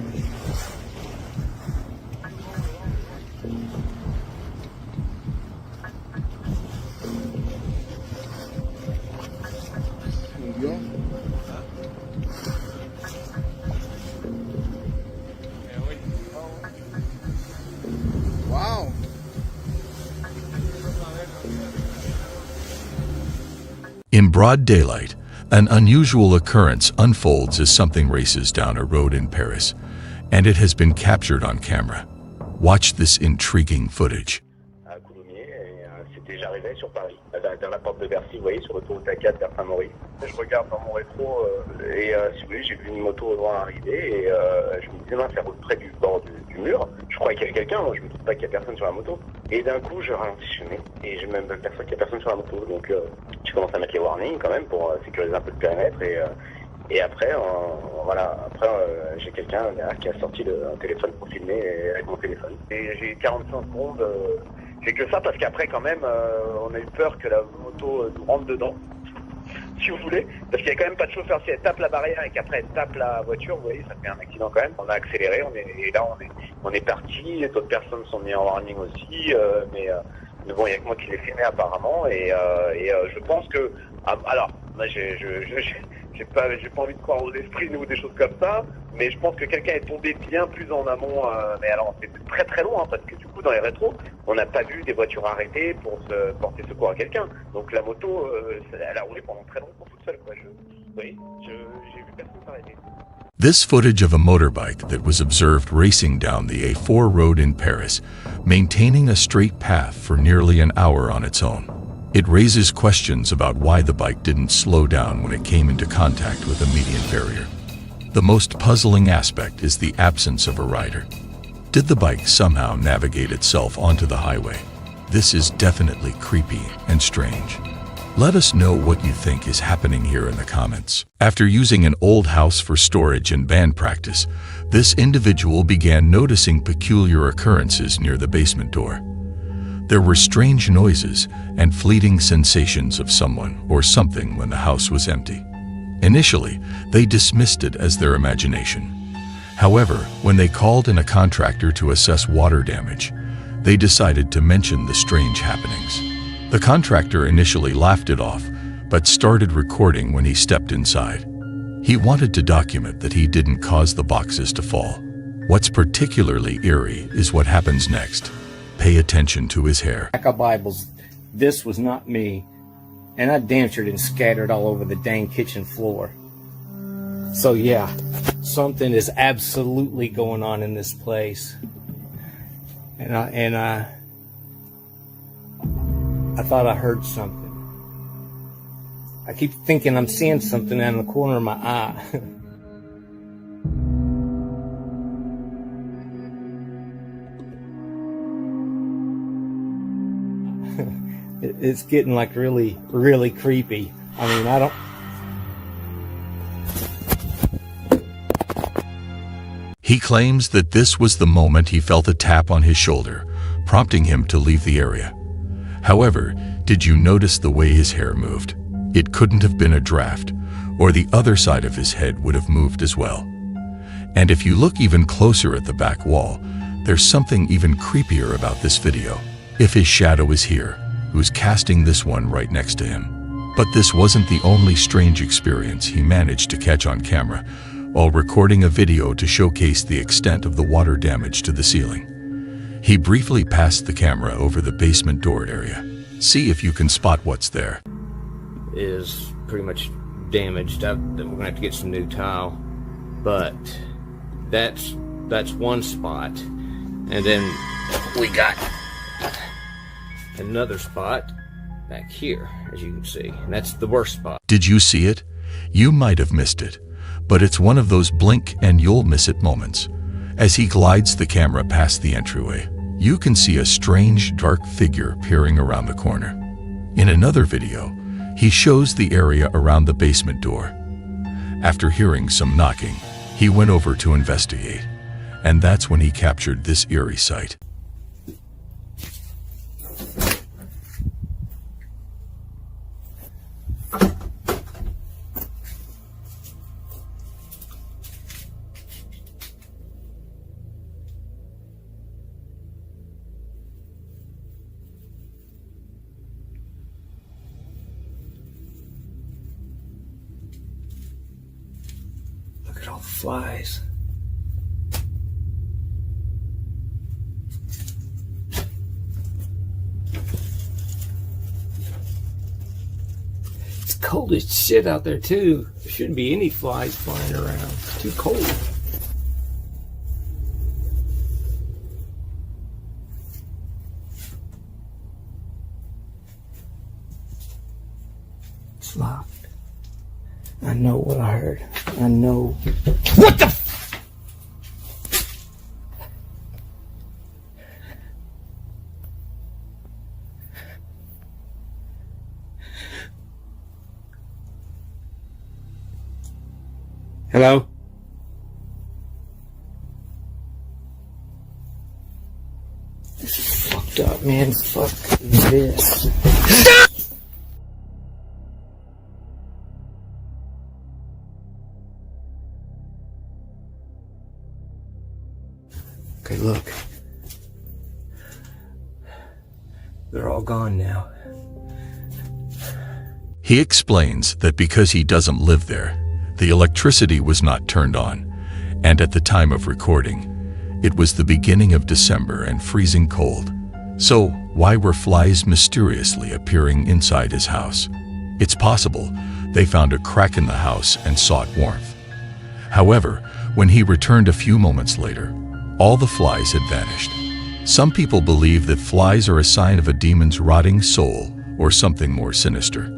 M: ¿Subió? Wow.
J: In broad daylight, an unusual occurrence unfolds as something races down a road in Paris, and it has been captured on camera. Watch this intriguing footage.
I: J'arrivais sur Paris, dans la porte de Bercy, vous voyez, sur l'autoroute A4 vers Saint-Maurice. Je regarde dans mon rétro et si vous voulez, j'ai vu une moto au loin arriver et je me disais, mince, ça roule près du bord du mur. Je croyais qu'il y avait quelqu'un, moi je me dis pas qu'il y a personne sur la moto. Et d'un coup, je ralentis, je fais, et j'ai même perçu qu'il y a personne sur la moto. Donc je commence à mettre les warnings quand même pour sécuriser un peu le périmètre et après, j'ai quelqu'un derrière qui a sorti un téléphone pour filmer avec mon téléphone. Et j'ai 45 secondes. C'est que ça parce qu'après quand même on a eu peur que la moto nous rentre dedans, si vous voulez, parce qu'il n'y a quand même pas de chauffeur. Si elle tape la barrière et qu'après elle tape la voiture, vous voyez, ça fait un accident quand même. On a accéléré, on est parti, d'autres personnes sont mises en warning aussi, mais bon, il n'y a que moi qui l'ai filmé apparemment et je pense que alors moi j'ai pas envie de croire aux esprits ou des choses comme ça, mais je pense que quelqu'un est tombé bien plus en amont, mais alors c'est très très loin, parce que du coup dans les rétros, on n'a pas vu des voitures arrêtées pour se porter secours à quelqu'un. Donc la moto, elle a roulé pendant très longtemps toute seule, quoi. J'ai vu personne s'arrêter.
J: This footage of a motorbike that was observed racing down the A4 road in Paris, maintaining a straight path for nearly an hour on its own. It raises questions about why the bike didn't slow down when it came into contact with a median barrier. The most puzzling aspect is the absence of a rider. Did the bike somehow navigate itself onto the highway? This is definitely creepy and strange. Let us know what you think is happening here in the comments. After using an old house for storage and band practice, this individual began noticing peculiar occurrences near the basement door. There were strange noises and fleeting sensations of someone or something when the house was empty. Initially, they dismissed it as their imagination. However, when they called in a contractor to assess water damage, they decided to mention the strange happenings. The contractor initially laughed it off, but started recording when he stepped inside. He wanted to document that he didn't cause the boxes to fall. What's particularly eerie is what happens next. Pay attention to his hair.
P: Pack of Bibles. This was not me. And I damn sure didn't scatter it all over the dang kitchen floor. So yeah, something is absolutely going on in this place. And I thought I heard something. I keep thinking I'm seeing something out of the corner of my eye. It's getting like really, really creepy. I mean, I don't...
J: He claims that this was the moment he felt a tap on his shoulder, prompting him to leave the area. However, did you notice the way his hair moved? It couldn't have been a draft, or the other side of his head would have moved as well. And if you look even closer at the back wall, there's something even creepier about this video. If his shadow is here, who's casting this one right next to him? But this wasn't the only strange experience he managed to catch on camera while recording a video to showcase the extent of the water damage to the ceiling. He briefly passed the camera over the basement door area. See if you can spot what's there.
P: Is pretty much damaged. We're gonna have to get some new tile, but that's one spot, and then we got another spot back here, as you can see, and that's the worst spot.
J: Did you see it? You might have missed it, but it's one of those blink and you'll miss it moments. As he glides the camera past the entryway, you can see a strange dark figure peering around the corner. In another video, he shows the area around the basement door. After hearing some knocking, he went over to investigate. and that's when he captured this eerie sight.
P: Look at all the flies. It's cold as shit out there too. There shouldn't be any flies flying around. It's too cold. It's locked. I know what I heard. I know. What the f- Hello? This is fucked up, man. Fuck this. Okay, look. They're all gone now.
J: He explains that because he doesn't live there, the electricity was not turned on, and at the time of recording, it was the beginning of December and freezing cold. So why were flies mysteriously appearing inside his house? It's possible they found a crack in the house and sought warmth. However, when he returned a few moments later, all the flies had vanished. Some people believe that flies are a sign of a demon's rotting soul or something more sinister.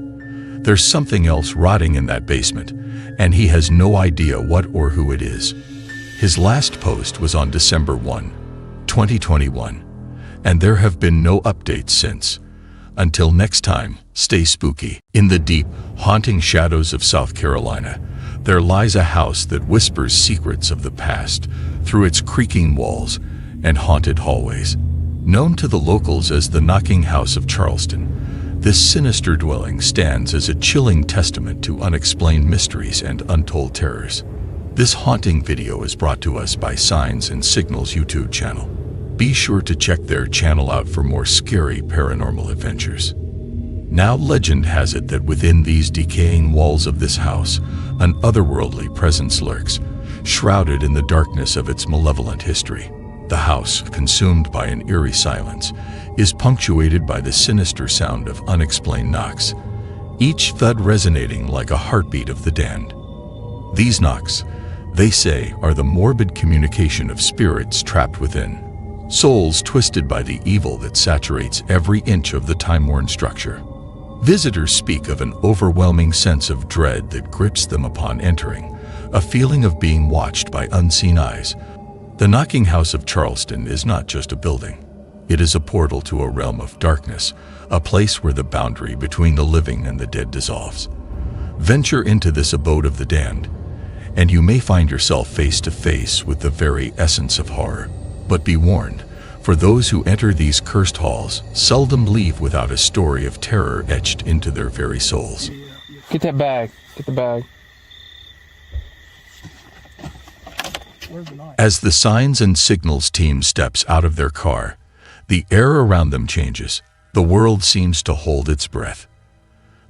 J: There's something else rotting in that basement, and he has no idea what or who it is. His last post was on December 1, 2021, and there have been no updates since. Until next time, stay spooky. In the deep, haunting shadows of South Carolina, there lies a house that whispers secrets of the past through its creaking walls and haunted hallways. Known to the locals as the Knocking House of Charleston, this sinister dwelling stands as a chilling testament to unexplained mysteries and untold terrors. This haunting video is brought to us by Signs and Signals YouTube channel. Be sure to check their channel out for more scary paranormal adventures. Now legend has it that within these decaying walls of this house, an otherworldly presence lurks, shrouded in the darkness of its malevolent history. The house, consumed by an eerie silence, is punctuated by the sinister sound of unexplained knocks, each thud resonating like a heartbeat of the damned. These knocks, they say, are the morbid communication of spirits trapped within, souls twisted by the evil that saturates every inch of the time-worn structure. Visitors speak of an overwhelming sense of dread that grips them upon entering, a feeling of being watched by unseen eyes. The Knocking House of Charleston is not just a building. It is a portal to a realm of darkness, a place where the boundary between the living and the dead dissolves. Venture into this abode of the damned, and you may find yourself face to face with the very essence of horror. But be warned, for those who enter these cursed halls seldom leave without a story of terror etched into their very souls.
B: Get that bag. Get the bag.
J: As the Signs and Signals team steps out of their car, the air around them changes. The world seems to hold its breath.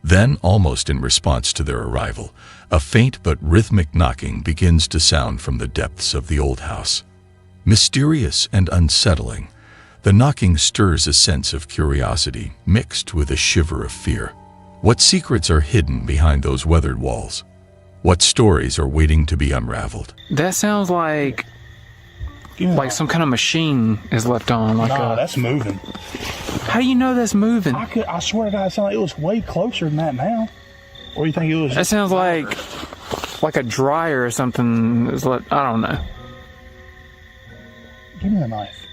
J: Then, almost in response to their arrival, a faint but rhythmic knocking begins to sound from the depths of the old house. Mysterious and unsettling, the knocking stirs a sense of curiosity mixed with a shiver of fear. What secrets are hidden behind those weathered walls? What stories are waiting to be unraveled?
B: That sounds like some kind of machine is left on.
H: Nah, that's moving.
B: How do you know that's moving?
H: I swear to God, it sounded like it was way closer than that now. Or you think it was?
B: That sounds like a dryer or something. I don't know.
H: Give me the knife.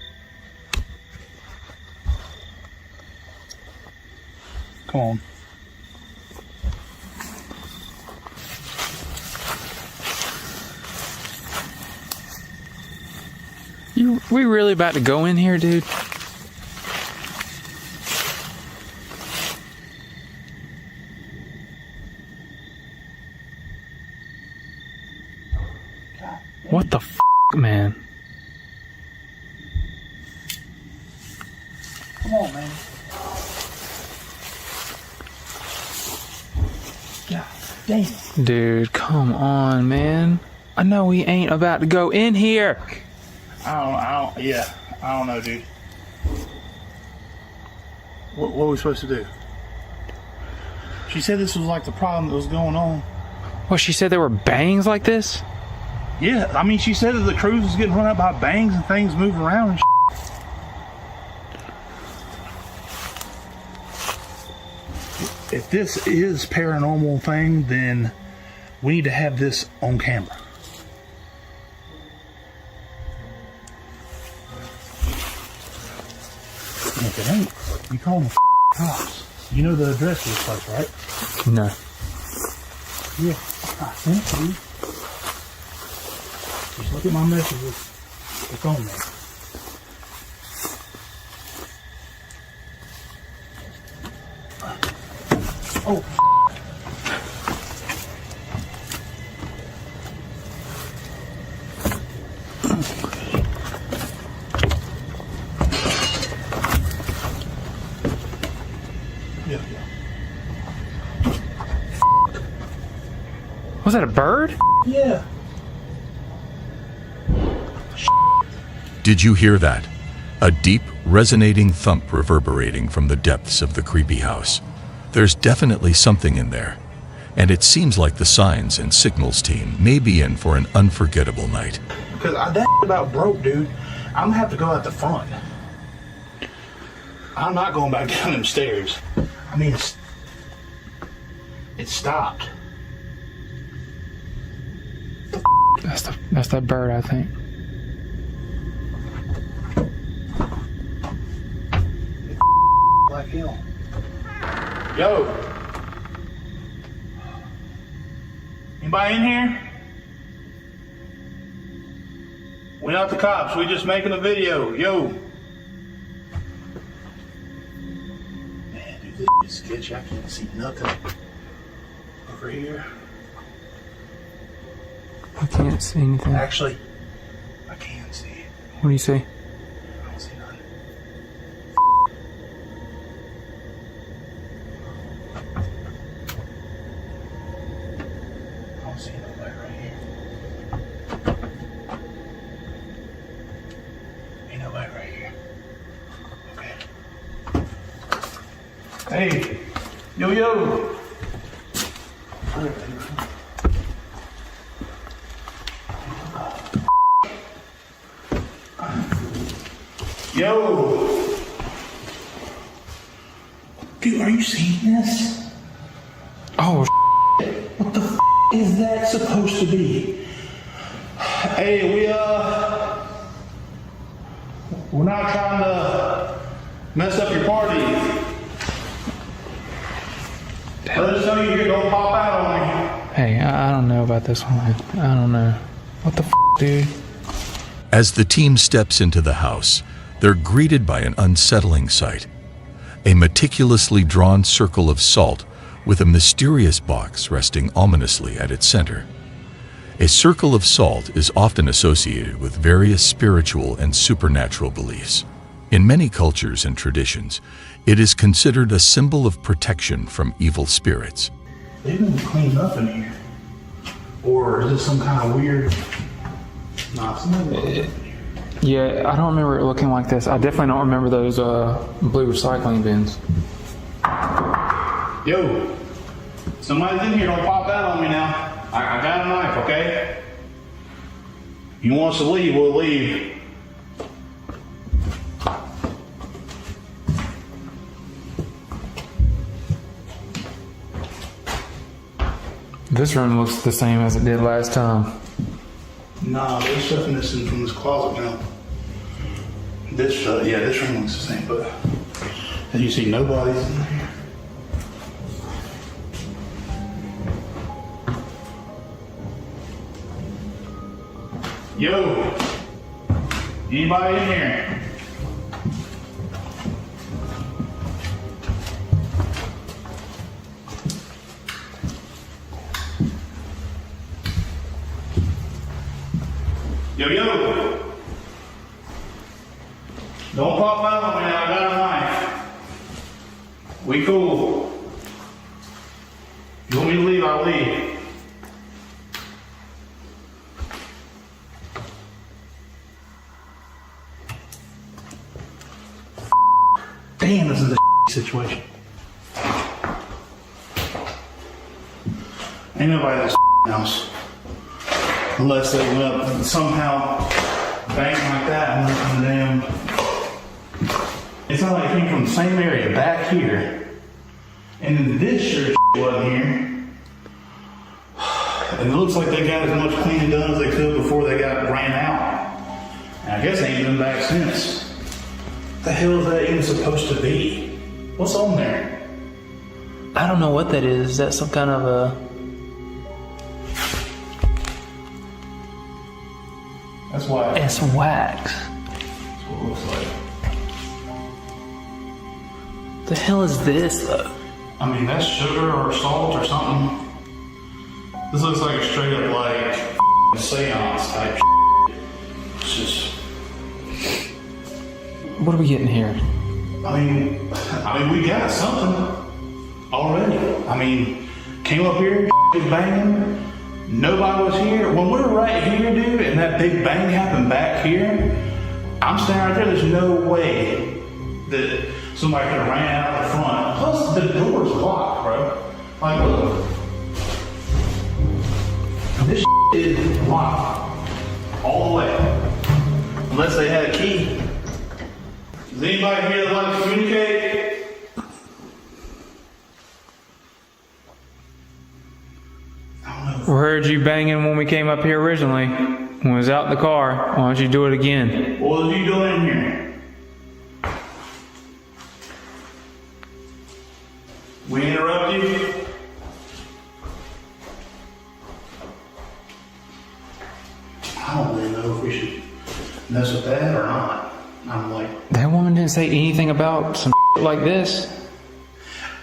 H: Come on.
B: We really about to go in here, dude? What the f***, man?
Y: Come on, man. God damn.
B: Dude, come on, man. I know we ain't about to go in here.
Y: I don't know, dude. What were we supposed to do? She said this was like the problem that was going on.
B: Well, she said there were bangs like this?
Y: Yeah, I mean, she said that the cruise was getting run up by bangs and things moving around and If this is paranormal thing, then we need to have this on camera. And if it ain't, you call them cops. You know the address of this place, right?
B: No.
Y: Yeah, I sent it to you. Just look at my messages. It's on there. Oh. Yeah.
B: Was that a bird?
Y: Yeah.
J: Did you hear that? A deep, resonating thump reverberating from the depths of the creepy house. There's definitely something in there, and it seems like the signs and signals team may be in for an unforgettable night.
Y: Because that about broke, dude. I'm gonna have to go out the front. I'm not going back down them stairs. I mean, it stopped.
B: That's that bird, I think.
Y: Like hell. Yo. Anybody in here? We're not the cops. We're just making a video. Yo. Man, dude, this is sketchy. I can't see nothing over here.
B: I can't see anything.
Y: Actually, I can see it.
B: What do you see?
Y: I don't see nothing. I don't see nobody right here. Ain't nobody right here. Okay. Hey. Yo, yo. Yo! Dude, are you seeing this?
B: Oh,
Y: what the f is that supposed to be? Hey, we're not trying to mess up your party. Let us know you're here, don't pop out on me.
B: hey, I don't know about this one. I don't know. What the f, dude?
J: As the team steps into the house, they're greeted by an unsettling sight. A meticulously drawn circle of salt with a mysterious box resting ominously at its center. A circle of salt is often associated with various spiritual and supernatural beliefs. In many cultures and traditions, it is considered a symbol of protection from evil spirits.
Y: They've been cleaned up in here. Or is this some kind of weird... Nah, somebody...
B: Yeah, I don't remember it looking like this. I definitely don't remember those blue recycling bins.
Y: Yo, somebody's in here. Don't pop out on me now. I got a knife, okay? You want us to leave, we'll leave.
B: This room looks the same as it did last time.
Y: Nah, there's stuff missing from this closet now. This room looks the same, but as you see, nobody's in here. Yo! Anybody in here? Yo, yo! Don't pop out on me, I got a knife. We cool. You want me to leave, I'll leave. Damn, this is a situation. Ain't nobody in this house. Unless they went up and somehow bang like that and damn. It's not like it came from the same area back here. And then this sure wasn't here. And it looks like they got as much cleaning done as they could before they got ran out. And I guess they ain't been back since. What the hell is that even supposed to be? What's on there?
B: I don't know what that is. Is that some kind of a...
Y: That's wax.
B: It's wax.
Y: That's what it looks like.
B: The hell is this, though?
Y: I mean, that's sugar or salt or something. This looks like a straight up, like, seance type shit. It's just...
B: What are we getting here?
Y: I mean, we got something already. I mean, came up here, was banging. Nobody was here. When we're right here, dude, and that big bang happened back here, I'm standing right there. There's no way that somebody could have ran out the front. Plus, the door's locked, bro. Like, look. This is locked all the way. Unless they had a key. Is anybody here that like to communicate?
B: We heard you banging when we came up here originally. When we was out in the car. Why don't you do it again?
Y: What was you doing in here? We interrupt you? I don't really know if we should mess with that or not. I'm like...
B: That woman didn't say anything about some like this.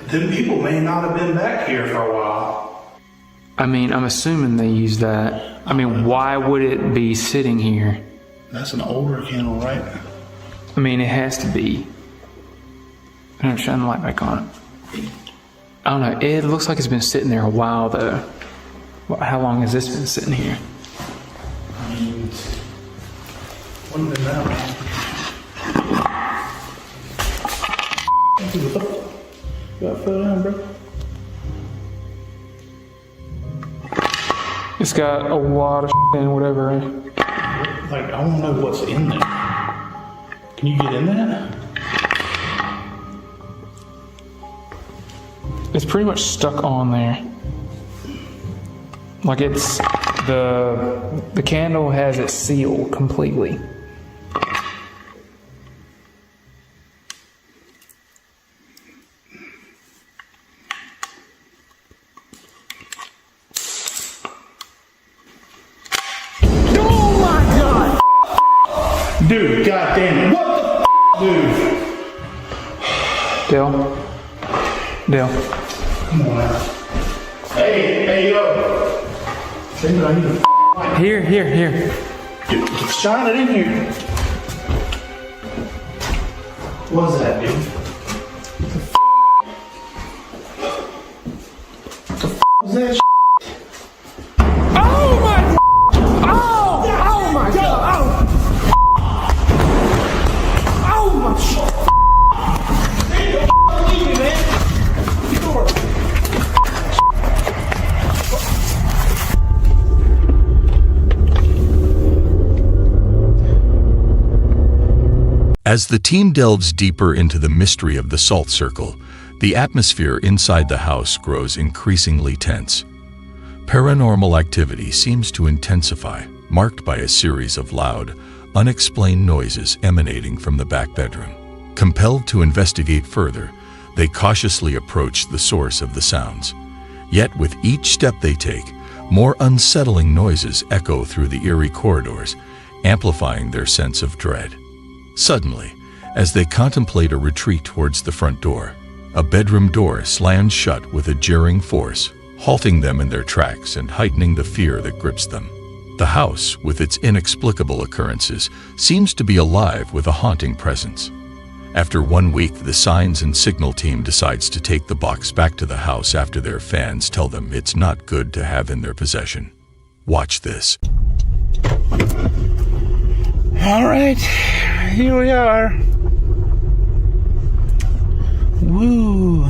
Y: Them people may not have been back here for a while.
B: I mean, I'm assuming they use that. I mean, why would it be sitting here?
Y: That's an older candle, right?
B: I mean, it has to be. I'm gonna shine the light back on it. I don't know. It looks like it's been sitting there a while, though. How long has this been sitting here?
Y: I mean, wouldn't have been that long. You got fell down, bro?
B: It's got a lot of in whatever.
Y: Like, I want to know what's in there. Can you get in that?
B: It's pretty much stuck on there. Like it's the candle has it sealed completely.
Y: Dude, goddamn it! What the dude?
B: Dale.
Y: Come on now. Hey, yo. Dude, I need a light.
B: Here.
Y: Dude, shine it in here. What's that, dude? What the was that?
B: Oh my! Oh my God! Oh my shit!
J: As the team delves deeper into the mystery of the salt circle, the atmosphere inside the house grows increasingly tense. Paranormal activity seems to intensify, marked by a series of loud, unexplained noises emanating from the back bedroom. Compelled to investigate further, they cautiously approach the source of the sounds. Yet with each step they take, more unsettling noises echo through the eerie corridors, amplifying their sense of dread. Suddenly, as they contemplate a retreat towards the front door, a bedroom door slams shut with a jarring force, halting them in their tracks and heightening the fear that grips them. The house, with its inexplicable occurrences, seems to be alive with a haunting presence. After 1 week, the signs and signal team decides to take the box back to the house after their fans tell them it's not good to have in their possession. Watch this.
D: All right, here we are. Woo.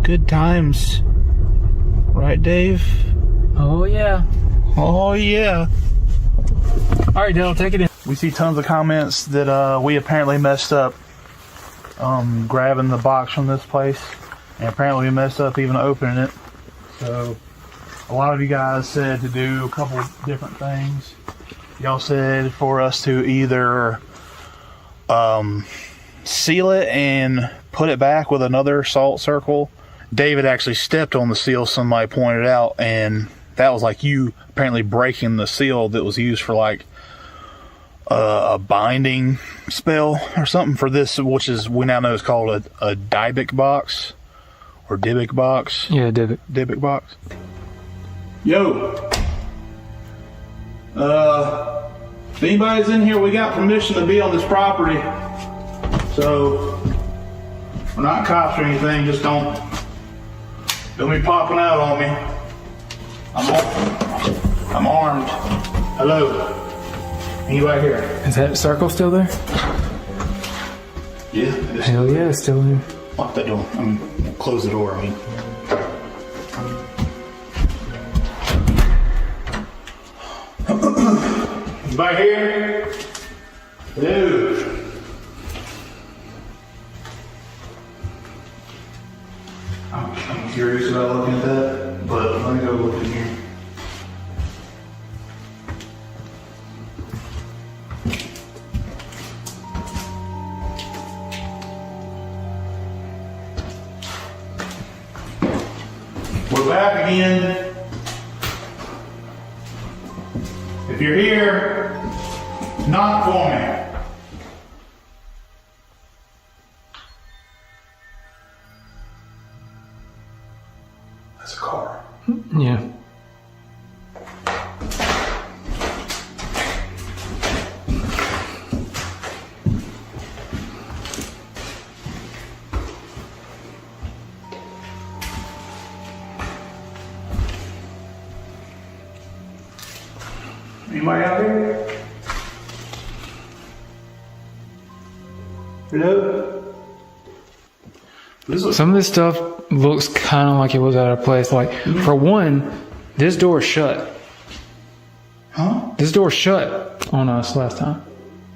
D: Good times. Right, Dave?
B: Oh, yeah.
D: Oh, yeah.
B: All right, Dale, take it in.
D: We see tons of comments that we apparently messed up grabbing the box from this place. And apparently we messed up even opening it. So a lot of you guys said to do a couple different things. Y'all said for us to either seal it and put it back with another salt circle. David actually stepped on the seal, somebody pointed out, and that was like you apparently breaking the seal that was used for like a binding spell or something for this, which is we now know is called a Dybbuk box or Dybbuk box.
B: Yeah,
D: Dybbuk box. Yo, if anybody's in here, we got permission to be on this property. So we're not cops or anything. Just don't be popping out on me. I'm armed. Hello. Anybody here?
B: Is that circle still there?
D: Yeah.
B: Hell yeah, it's still there.
D: Lock that door. Close the door. Anybody here? Dude. I'm curious about looking at that, but let me go look in here. We're back again. If you're here, knock for me. That's a car.
B: Yeah.
D: Anybody out here? Hello?
B: Some of this stuff looks kind of like it was out of place. Like, for one, this door shut.
D: Huh?
B: This door shut on us last time.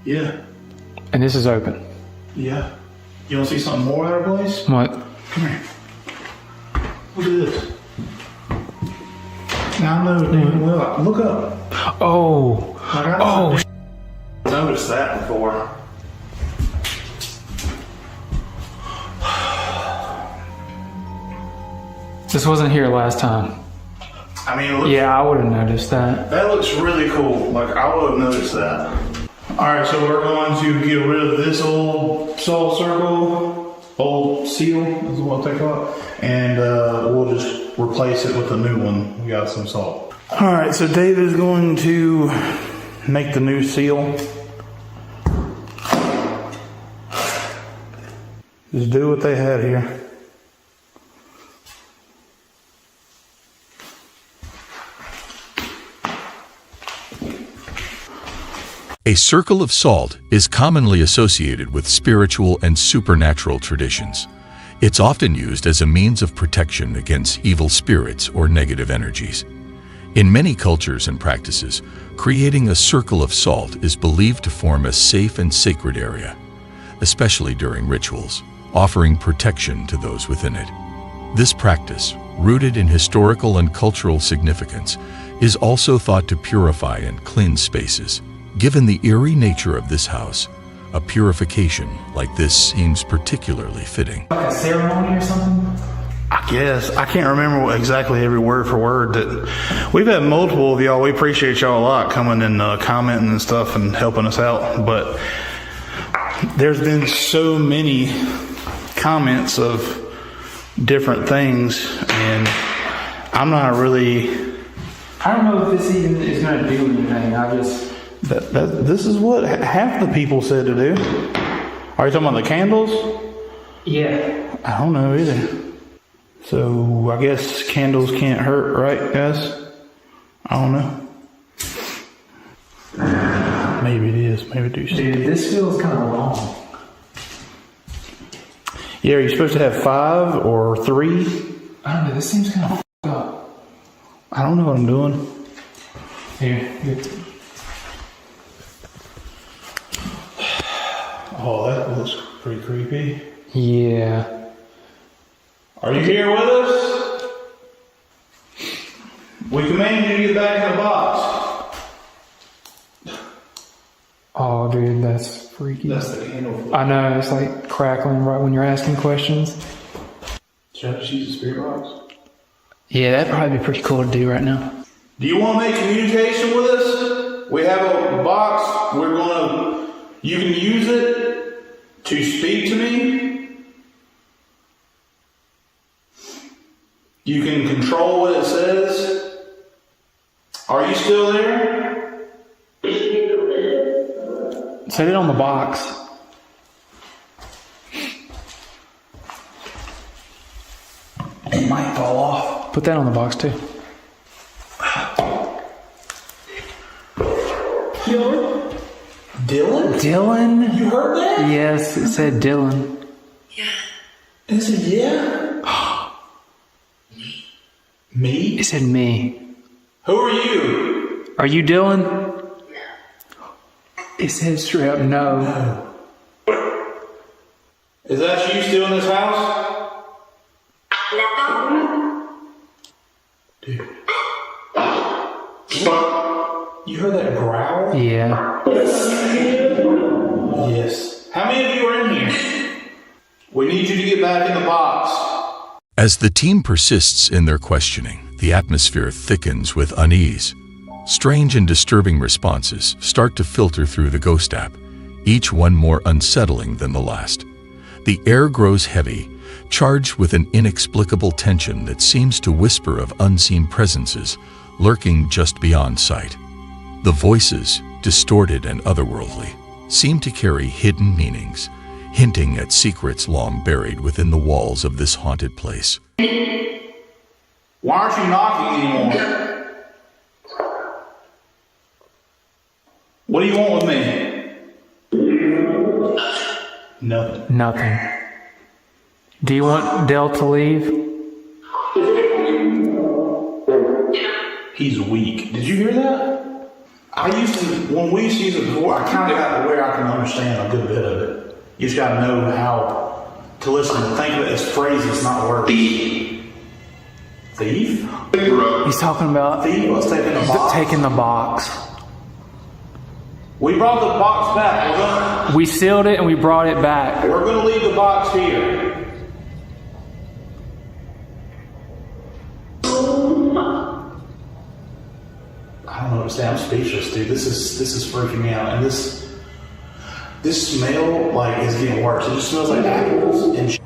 D: Yeah.
B: And this is open.
D: Yeah. You want to see something more out of place?
B: What?
D: Come here. Look at this. Now I know. Look up.
B: Oh.
D: I noticed that before.
B: This wasn't here last time.
D: I mean,
B: yeah, I would have noticed that.
D: That looks really cool. Like, I would have noticed that. Alright, so we're going to get rid of this old salt circle, old seal, is what they call it, and we'll just replace it with a new one. We got some salt. Alright, so David is going to make the new seal. Just do what they had here.
J: A circle of salt is commonly associated with spiritual and supernatural traditions. It's often used as a means of protection against evil spirits or negative energies. In many cultures and practices, creating a circle of salt is believed to form a safe and sacred area, especially during rituals, offering protection to those within it. This practice, rooted in historical and cultural significance, is also thought to purify and cleanse spaces. Given the eerie nature of this house, a purification like this seems particularly fitting.
B: Like a ceremony or something?
D: I guess. I can't remember exactly every word for word. That we've had multiple of y'all. We appreciate y'all a lot coming and commenting and stuff and helping us out. But there's been so many comments of different things, and I'm not really...
B: I don't know if this even is going to do anything. I just...
D: This is what half the people said to do. Are you talking about the candles?
B: Yeah.
D: I don't know either. So I guess candles can't hurt, right, guys? I don't know. Maybe it is. Maybe do something.
B: Dude, this feels kind of long.
D: Yeah, are you supposed to have 5 or 3?
B: I don't know. This seems kind of f***ed up.
D: I don't know what I'm doing.
B: Here.
D: Oh, that looks pretty creepy.
B: Yeah.
D: Are you here with us? We command you to get back in the box.
B: Oh, dude, that's freaky.
D: That's the candle.
B: I know, it's like crackling right when you're asking questions.
D: Should I just use the spirit box?
B: Yeah, that'd probably be pretty cool to do right now.
D: Do you want to make communication with us? We have a box. You can use it to speak to me. You can control what it says. Are you still there?
B: Set it on the box.
D: It might fall off.
B: Put that on the box too. Dylan?
D: You heard that?
B: Yes, it said Dylan.
D: It said yeah? Me?
B: It said me.
D: Who are you?
B: Are you Dylan? It said straight up no.
D: Is that you still in this house? Dude. You heard that growl?
B: Yeah.
D: Yes. How many of you are in here? We need you to get back in the box.
J: As the team persists in their questioning, the atmosphere thickens with unease. Strange and disturbing responses start to filter through the Ghost app, each one more unsettling than the last. The air grows heavy, charged with an inexplicable tension that seems to whisper of unseen presences lurking just beyond sight. The voices, distorted and otherworldly, seem to carry hidden meanings, hinting at secrets long buried within the walls of this haunted place.
D: Why aren't you knocking anymore? What do you want with me?
B: Nothing. Do you want Del to leave?
D: He's weak. Did you hear that? When we used to use it before, I kind of got to where I can understand a good bit of it. You just got to know how to listen and think of it as phrases, not words. Thief?
B: He's talking about
D: Thief was taking the box.
B: Taking the box.
D: We brought the box back.
B: We sealed it and we brought it back.
D: We're going to leave the box here. I don't know what to say. I'm speechless, dude. This is freaking me out, and this smell is getting worse. It just smells like apples and shit.